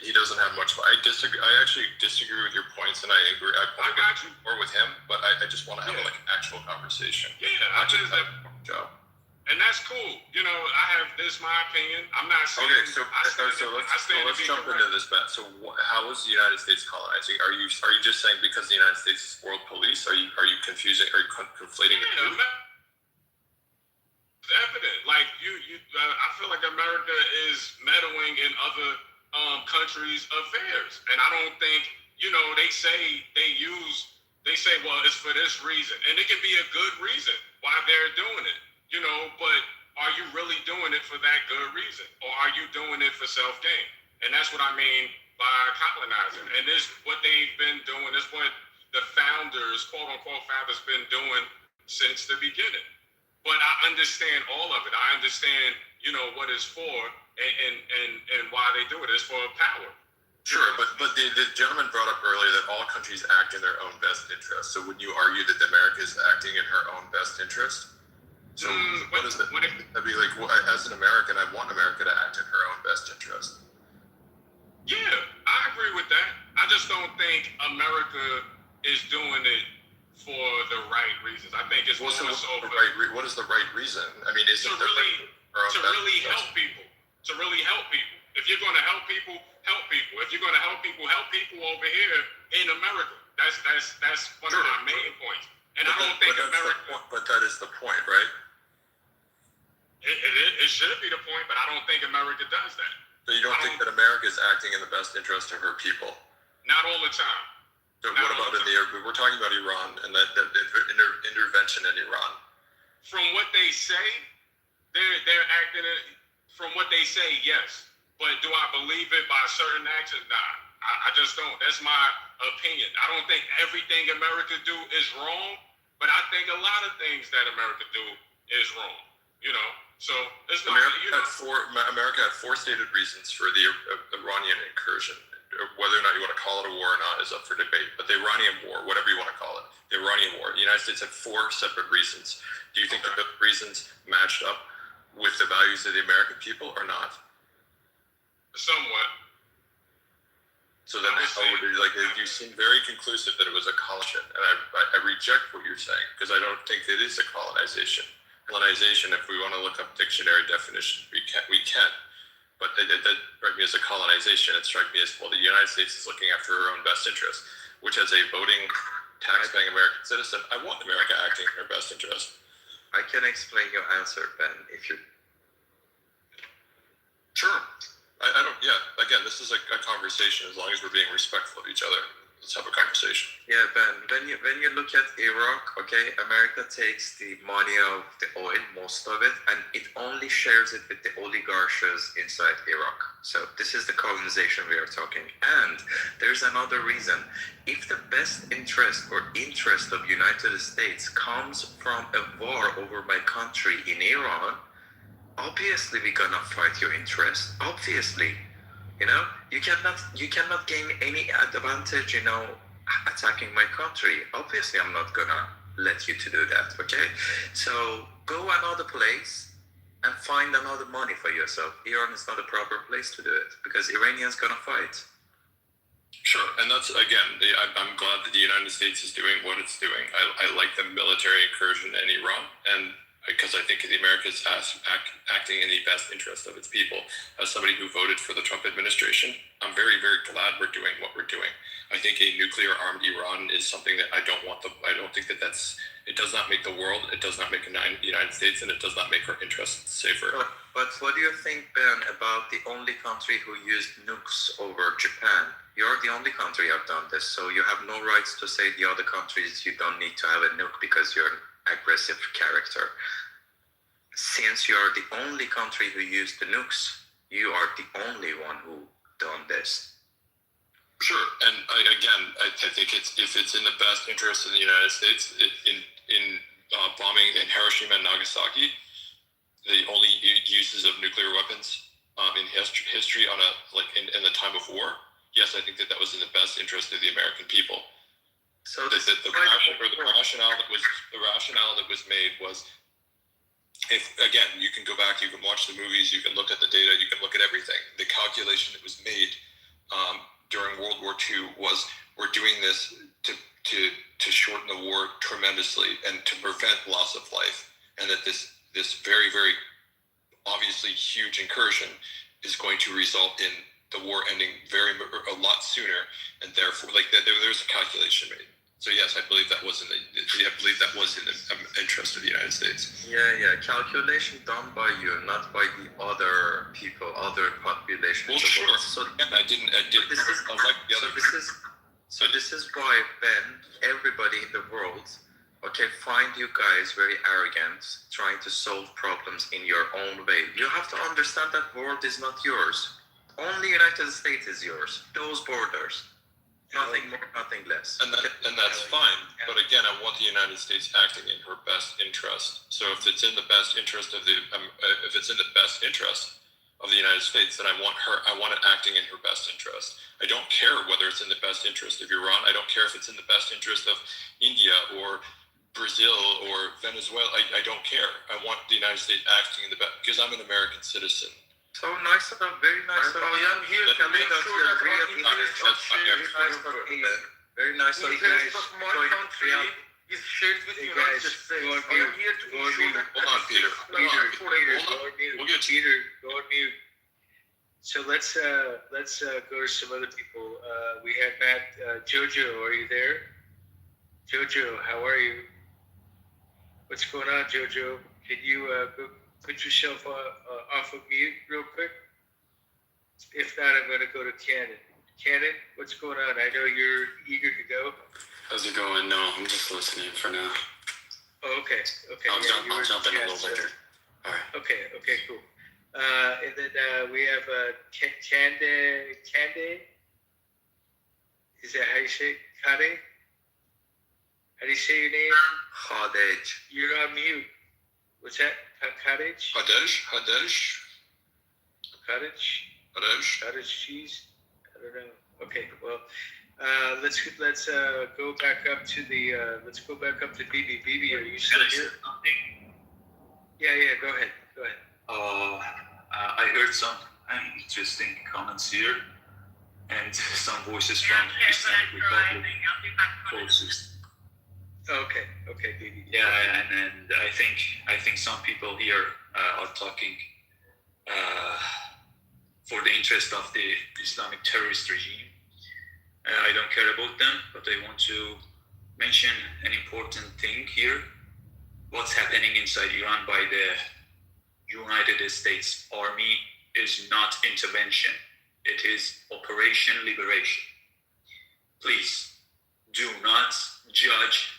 He doesn't have much. I disagree. actually disagree with your points, and I agree. I got you more with him, but I just want to have a, like actual conversation. Yeah, I just Joe. And that's cool. You know, I have this my opinion. I'm not saying. Okay, so let's jump into this, Matt. So how was the United States colonizing? Are you just saying because the United States is world police? Are you confusing? Are you conflating the two? It's evident. Like I feel like America is meddling in other countries' affairs, and I don't think they say well it's for this reason, and it can be a good reason why they're doing it. But are you really doing it for that good reason? Or are you doing it for self-gain? And that's what I mean by colonizing. And this what they've been doing, is what the founders, quote-unquote founders, been doing since the beginning. But I understand all of it. I understand, what it's for and why they do it. It's for power. Sure, but the gentleman brought up earlier that all countries act in their own best interest. So would you argue that America is acting in her own best interest? So what is it? I'd be like, well, as an American, I want America to act in her own best interest. Yeah, I agree with that. I just don't think America is doing it for the right reasons. I think it's what is the right reason? I mean, is to really help people. To really help people. If you're going to help people, help people. If you're going to help people over here in America. That's one of my main points. And I don't think America. But that is the point, right? It should be the point, but I don't think America does that. So you don't think that America is acting in the best interest of her people? Not all the time. So what about we're talking about Iran and that intervention in Iran? From what they say, they're acting it. From what they say, yes. But do I believe it by certain actions? Nah, I just don't. That's my opinion. I don't think everything America do is wrong, but I think a lot of things that America do is wrong. So it's not. America had four stated reasons for the Iranian incursion. Whether or not you want to call it a war or not is up for debate. But the Iranian war, whatever you want to call it, the Iranian war, the United States had four separate reasons. Do you think that the reasons matched up with the values of the American people or not? Somewhat. So then, you seem very conclusive that it was a colonization, and I reject what you're saying because I don't think it is a colonization. Colonization, if we want to look up dictionary definitions, we can. But that struck me as a colonization. It struck me as, well, the United States is looking after her own best interest, which as a voting, tax-paying American citizen, I want America acting in her best interest. I can explain your answer, Ben, if you... Sure. I don't, again, this is a conversation as long as we're being respectful of each other. Let's have a conversation. Yeah, Ben, when you look at Iraq, okay, America takes the money of the oil, most of it, and it only shares it with the oligarchs inside Iraq. So this is the colonization we are talking. And there's another reason. If the best interest or interest of United States comes from a war over my country in Iran, obviously we're gonna fight your interest. Obviously. You cannot gain any advantage, attacking my country. Obviously, I'm not gonna let you to do that, okay? So go another place and find another money for yourself. Iran is not a proper place to do it because Iranians gonna fight. Sure, and that's, again, I'm glad that the United States is doing what it's doing. I like the military incursion in Iran, and because I think America is acting in the best interest of its people. As somebody who voted for the Trump administration, I'm very, very glad we're doing what we're doing. I think a nuclear-armed Iran is something that I don't think that it does not make the world, it does not make the United States, and it does not make our interests safer. But what do you think, Ben, about the only country who used nukes over Japan? You're the only country who have done this, so you have no rights to say the other countries you don't need to have a nuke because you're an aggressive character. Since you are the only country who used the nukes, you are the only one who done this. Sure, and I think if it's in the best interest of the United States, in bombing in Hiroshima and Nagasaki, the only uses of nuclear weapons in history in the time of war. Yes, I think that was in the best interest of the American people. So the rationale that was made was, if again, you can go back, you can watch the movies, you can look at the data, you can look at everything. The calculation that was made during World War II to was, we're doing this to shorten the war tremendously and to prevent loss of life, and that this very, very obviously huge incursion is going to result in the war ending a lot sooner, and therefore, like there's a calculation made. So yes, I believe that was in the interest of the United States. Yeah, calculation done by you, not by the other people, other population. Well, sure. So this is why then everybody in the world, find you guys very arrogant, trying to solve problems in your own way. You have to understand that world is not yours. Only United States is yours. Those borders. Nothing more, nothing less. And that's fine. But again, I want the United States acting in her best interest. So if it's in the best interest of the United States, then I want it acting in her best interest. I don't care whether it's in the best interest of Iran. I don't care if it's in the best interest of India or Brazil or Venezuela. I don't care. I want the United States acting in the best, because I'm an American citizen. So nice, very nice. I'm here to make sure that very nice of you guys. My country is shared with the United States. I am here to ensure that. Hold on, Peter. Peter, go on mute. So let's go to some other people. We have Matt. Jojo, are you there? Jojo, how are you? What's going on, Jojo? Can you go put yourself off of mute real quick? If not, I'm going to go to Cannon. Cannon, what's going on? I know you're eager to go. How's it going? No, I'm just listening for now. Oh, okay. I'll jump in a little later. All right. Okay, cool. And then we have Kande. Is that how you say it? Kade? How do you say your name? Khadej. You're on mute. What's that? Cottage? Cottage cheese? I don't know. Okay, well, let's go back up to Bibi. Bibi, are you still here? Yeah, go ahead. I heard some interesting comments here and some voices from Islamic Republic forces. Okay, Bibi. Yeah, and I think some people here are talking for the interest of the Islamic terrorist regime. I don't care about them, but I want to mention an important thing here. What's happening inside Iran by the United States Army is not intervention. It is Operation Liberation. Please do not judge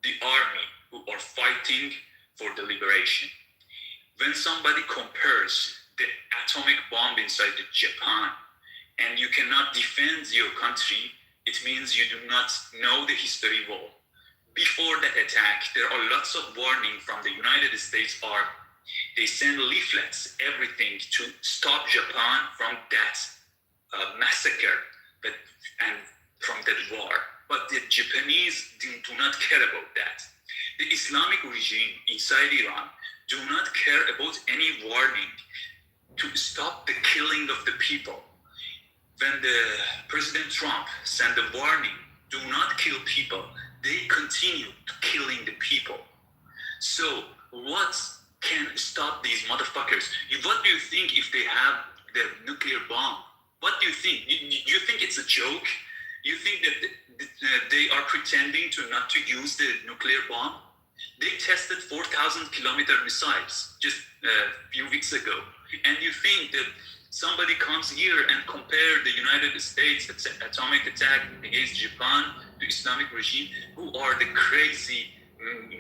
the army who are fighting for the liberation. When somebody compares the atomic bomb inside Japan and you cannot defend your country, it means you do not know the history well. Before that attack, there are lots of warning from the United States Army. They send leaflets, everything to stop Japan from that massacre and from that war. But the Japanese do not care about that. The Islamic regime inside Iran do not care about any warning to stop the killing of the people. When the President Trump sent a warning, do not kill people, they continue killing the people. So what can stop these motherfuckers? What do you think if they have the nuclear bomb? What do you think? You think it's a joke? You think that they are pretending to not to use the nuclear bomb? They tested 4,000-kilometer missiles just a few weeks ago. And you think that somebody comes here and compare the United States atomic attack against Japan, the Islamic regime, who are the crazy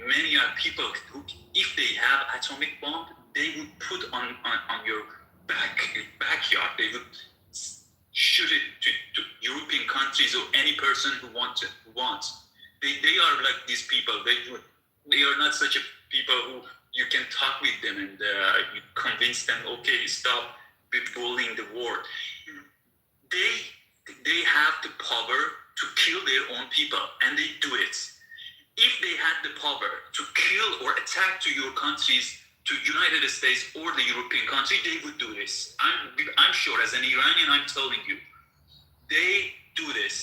many people who, if they have atomic bomb, they would put on your backyard. They would shoot it to European countries or any person who wants. They are like these people. They are not such a people who you can talk with them and you convince them, okay, stop bullying the world. They have the power to kill their own people, and they do it. If they had the power to kill or attack to your countries, to United States or the European country, they would do this. I'm sure, as an Iranian, I'm telling you, they do this.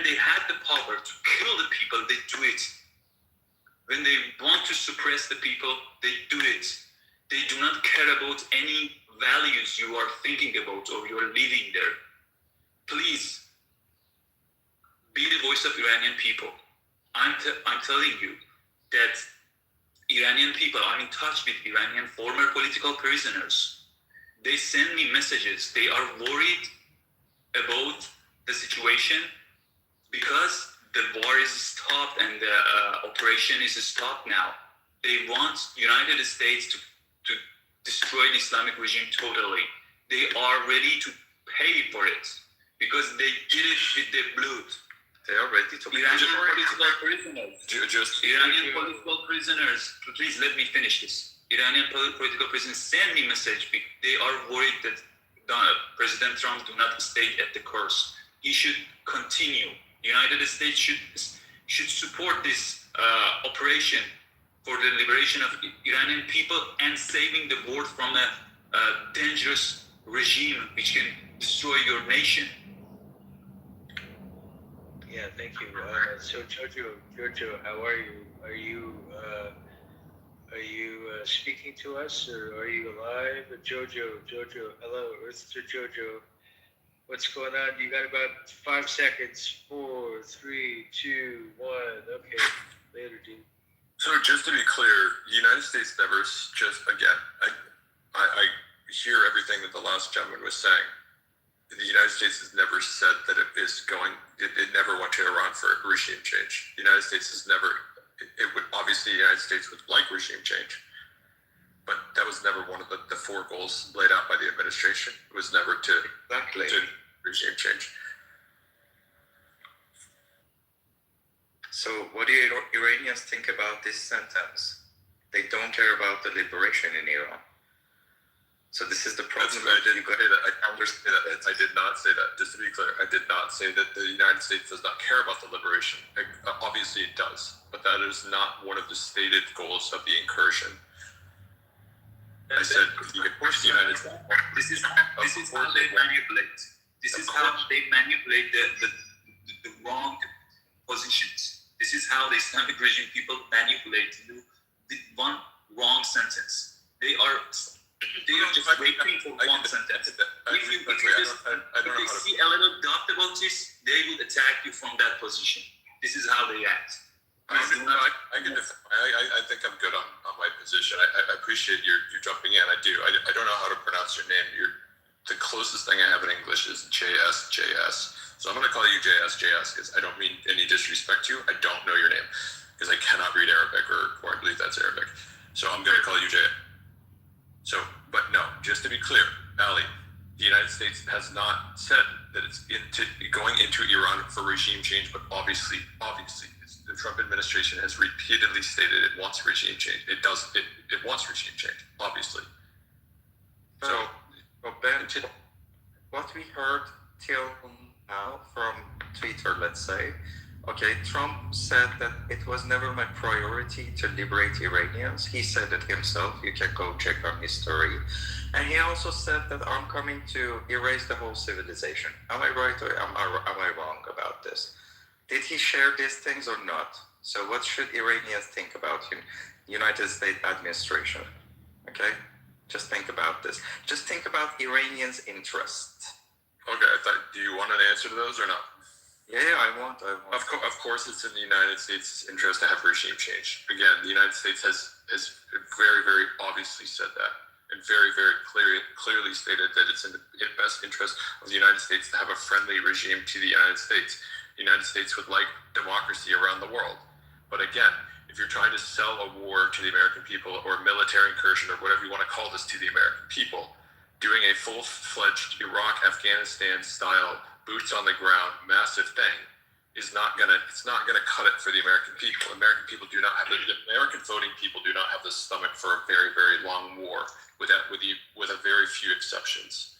when they had the power to kill the people, they do it. When they want to suppress the people, they do it. They do not care about any values you are thinking about or you are living there. Please, be the voice of Iranian people. I'm telling you that Iranian people, I'm in touch with Iranian former political prisoners. They send me messages. They are worried about the situation because the war is stopped and the operation is stopped now. They want United States to destroy the Islamic regime totally. They are ready to pay for it because they did it with their blood. They are ready to pay. Iranian political prisoners. Iranian political prisoners. Please let me finish this. Iranian political prisoners send me message. They are worried that President Trump do not stay at the course. He should continue. United States should support this operation for the liberation of Iranian people and saving the world from a dangerous regime which can destroy your nation. Yeah, thank you. So Jojo, how are you? Are you speaking to us, or are you alive? Jojo, hello, Earth to Jojo. What's going on? You got about 5 seconds. 4, 3, 2, 1. Okay, later, dude. So just to be clear, the United States never I hear everything that the last gentleman was saying. The United States has never said that it never went to Iran for regime change. The United States has never, obviously the United States would like regime change, but that was never one of the 4 goals laid out by the administration. It was never to regime change. So what do Iranians think about this sentence? They don't care about the liberation in Iran. So this is the problem. I didn't say that. I understand that. I did not say that. Just to be clear, I did not say that the United States does not care about the liberation. Obviously it does, but that is not one of the stated goals of the incursion. I said, of course, the United States. This is how they manipulate. This is how they manipulate the wrong positions. This is how the Islamic regime people manipulate you with one wrong sentence. They are just waiting for one sentence. If they see a little doubt about this, they will attack you from that position. This is how they act. I think I'm good on my position. I appreciate you jumping in. I do. I don't know how to pronounce your name. The closest thing I have in English is JS. So I'm going to call you JS because I don't mean any disrespect to you. I don't know your name because I cannot read Arabic or I believe that's Arabic. So I'm going to call you JS. So, but no, just to be clear, Ali, the United States has not said that it's going into Iran for regime change, but obviously, the Trump administration has repeatedly stated it wants regime change. It wants regime change, obviously. So Ben, what we heard till now from Twitter, let's say, okay, Trump said that it was never my priority to liberate Iranians. He said it himself. You can go check on his story. And he also said that I'm coming to erase the whole civilization. Am I right or am I wrong about this? Did he share these things or not? So what should Iranians think about him? United States administration, okay? Just think about this. Just think about Iranians' interest. Okay, do you want an answer to those or not? Yeah, I want. Of course, it's in the United States' interest to have regime change. Again, the United States has very, very obviously said that, and very, very clearly stated that it's in the best interest of the United States to have a friendly regime to the United States. The United States would like democracy around the world. But again, if you're trying to sell a war to the American people or military incursion or whatever you want to call this to the American people, doing a full-fledged Iraq, Afghanistan style, boots on the ground, massive thing it's not gonna cut it for the American people. American people do not have the American voting people do not have the stomach for a very, very long war with a very few exceptions.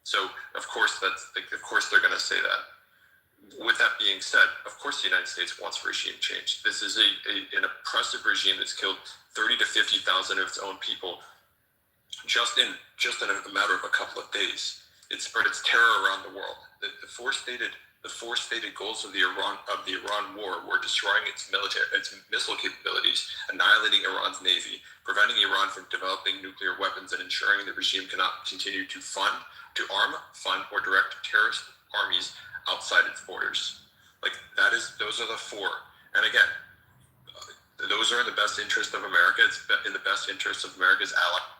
So of course they're gonna say that. With that being said, of course the United States wants regime change. This is an oppressive regime that's killed 30 to 50,000 of its own people just in a matter of a couple of days. It spread its terror around the world. The four stated goals of the Iran war were destroying its missile capabilities, annihilating Iran's navy, preventing Iran from developing nuclear weapons, and ensuring the regime cannot continue to arm, fund, or direct terrorist armies outside its borders. Those are the four. And again, those are in the best interest of America. It's in the best interest of America's allies.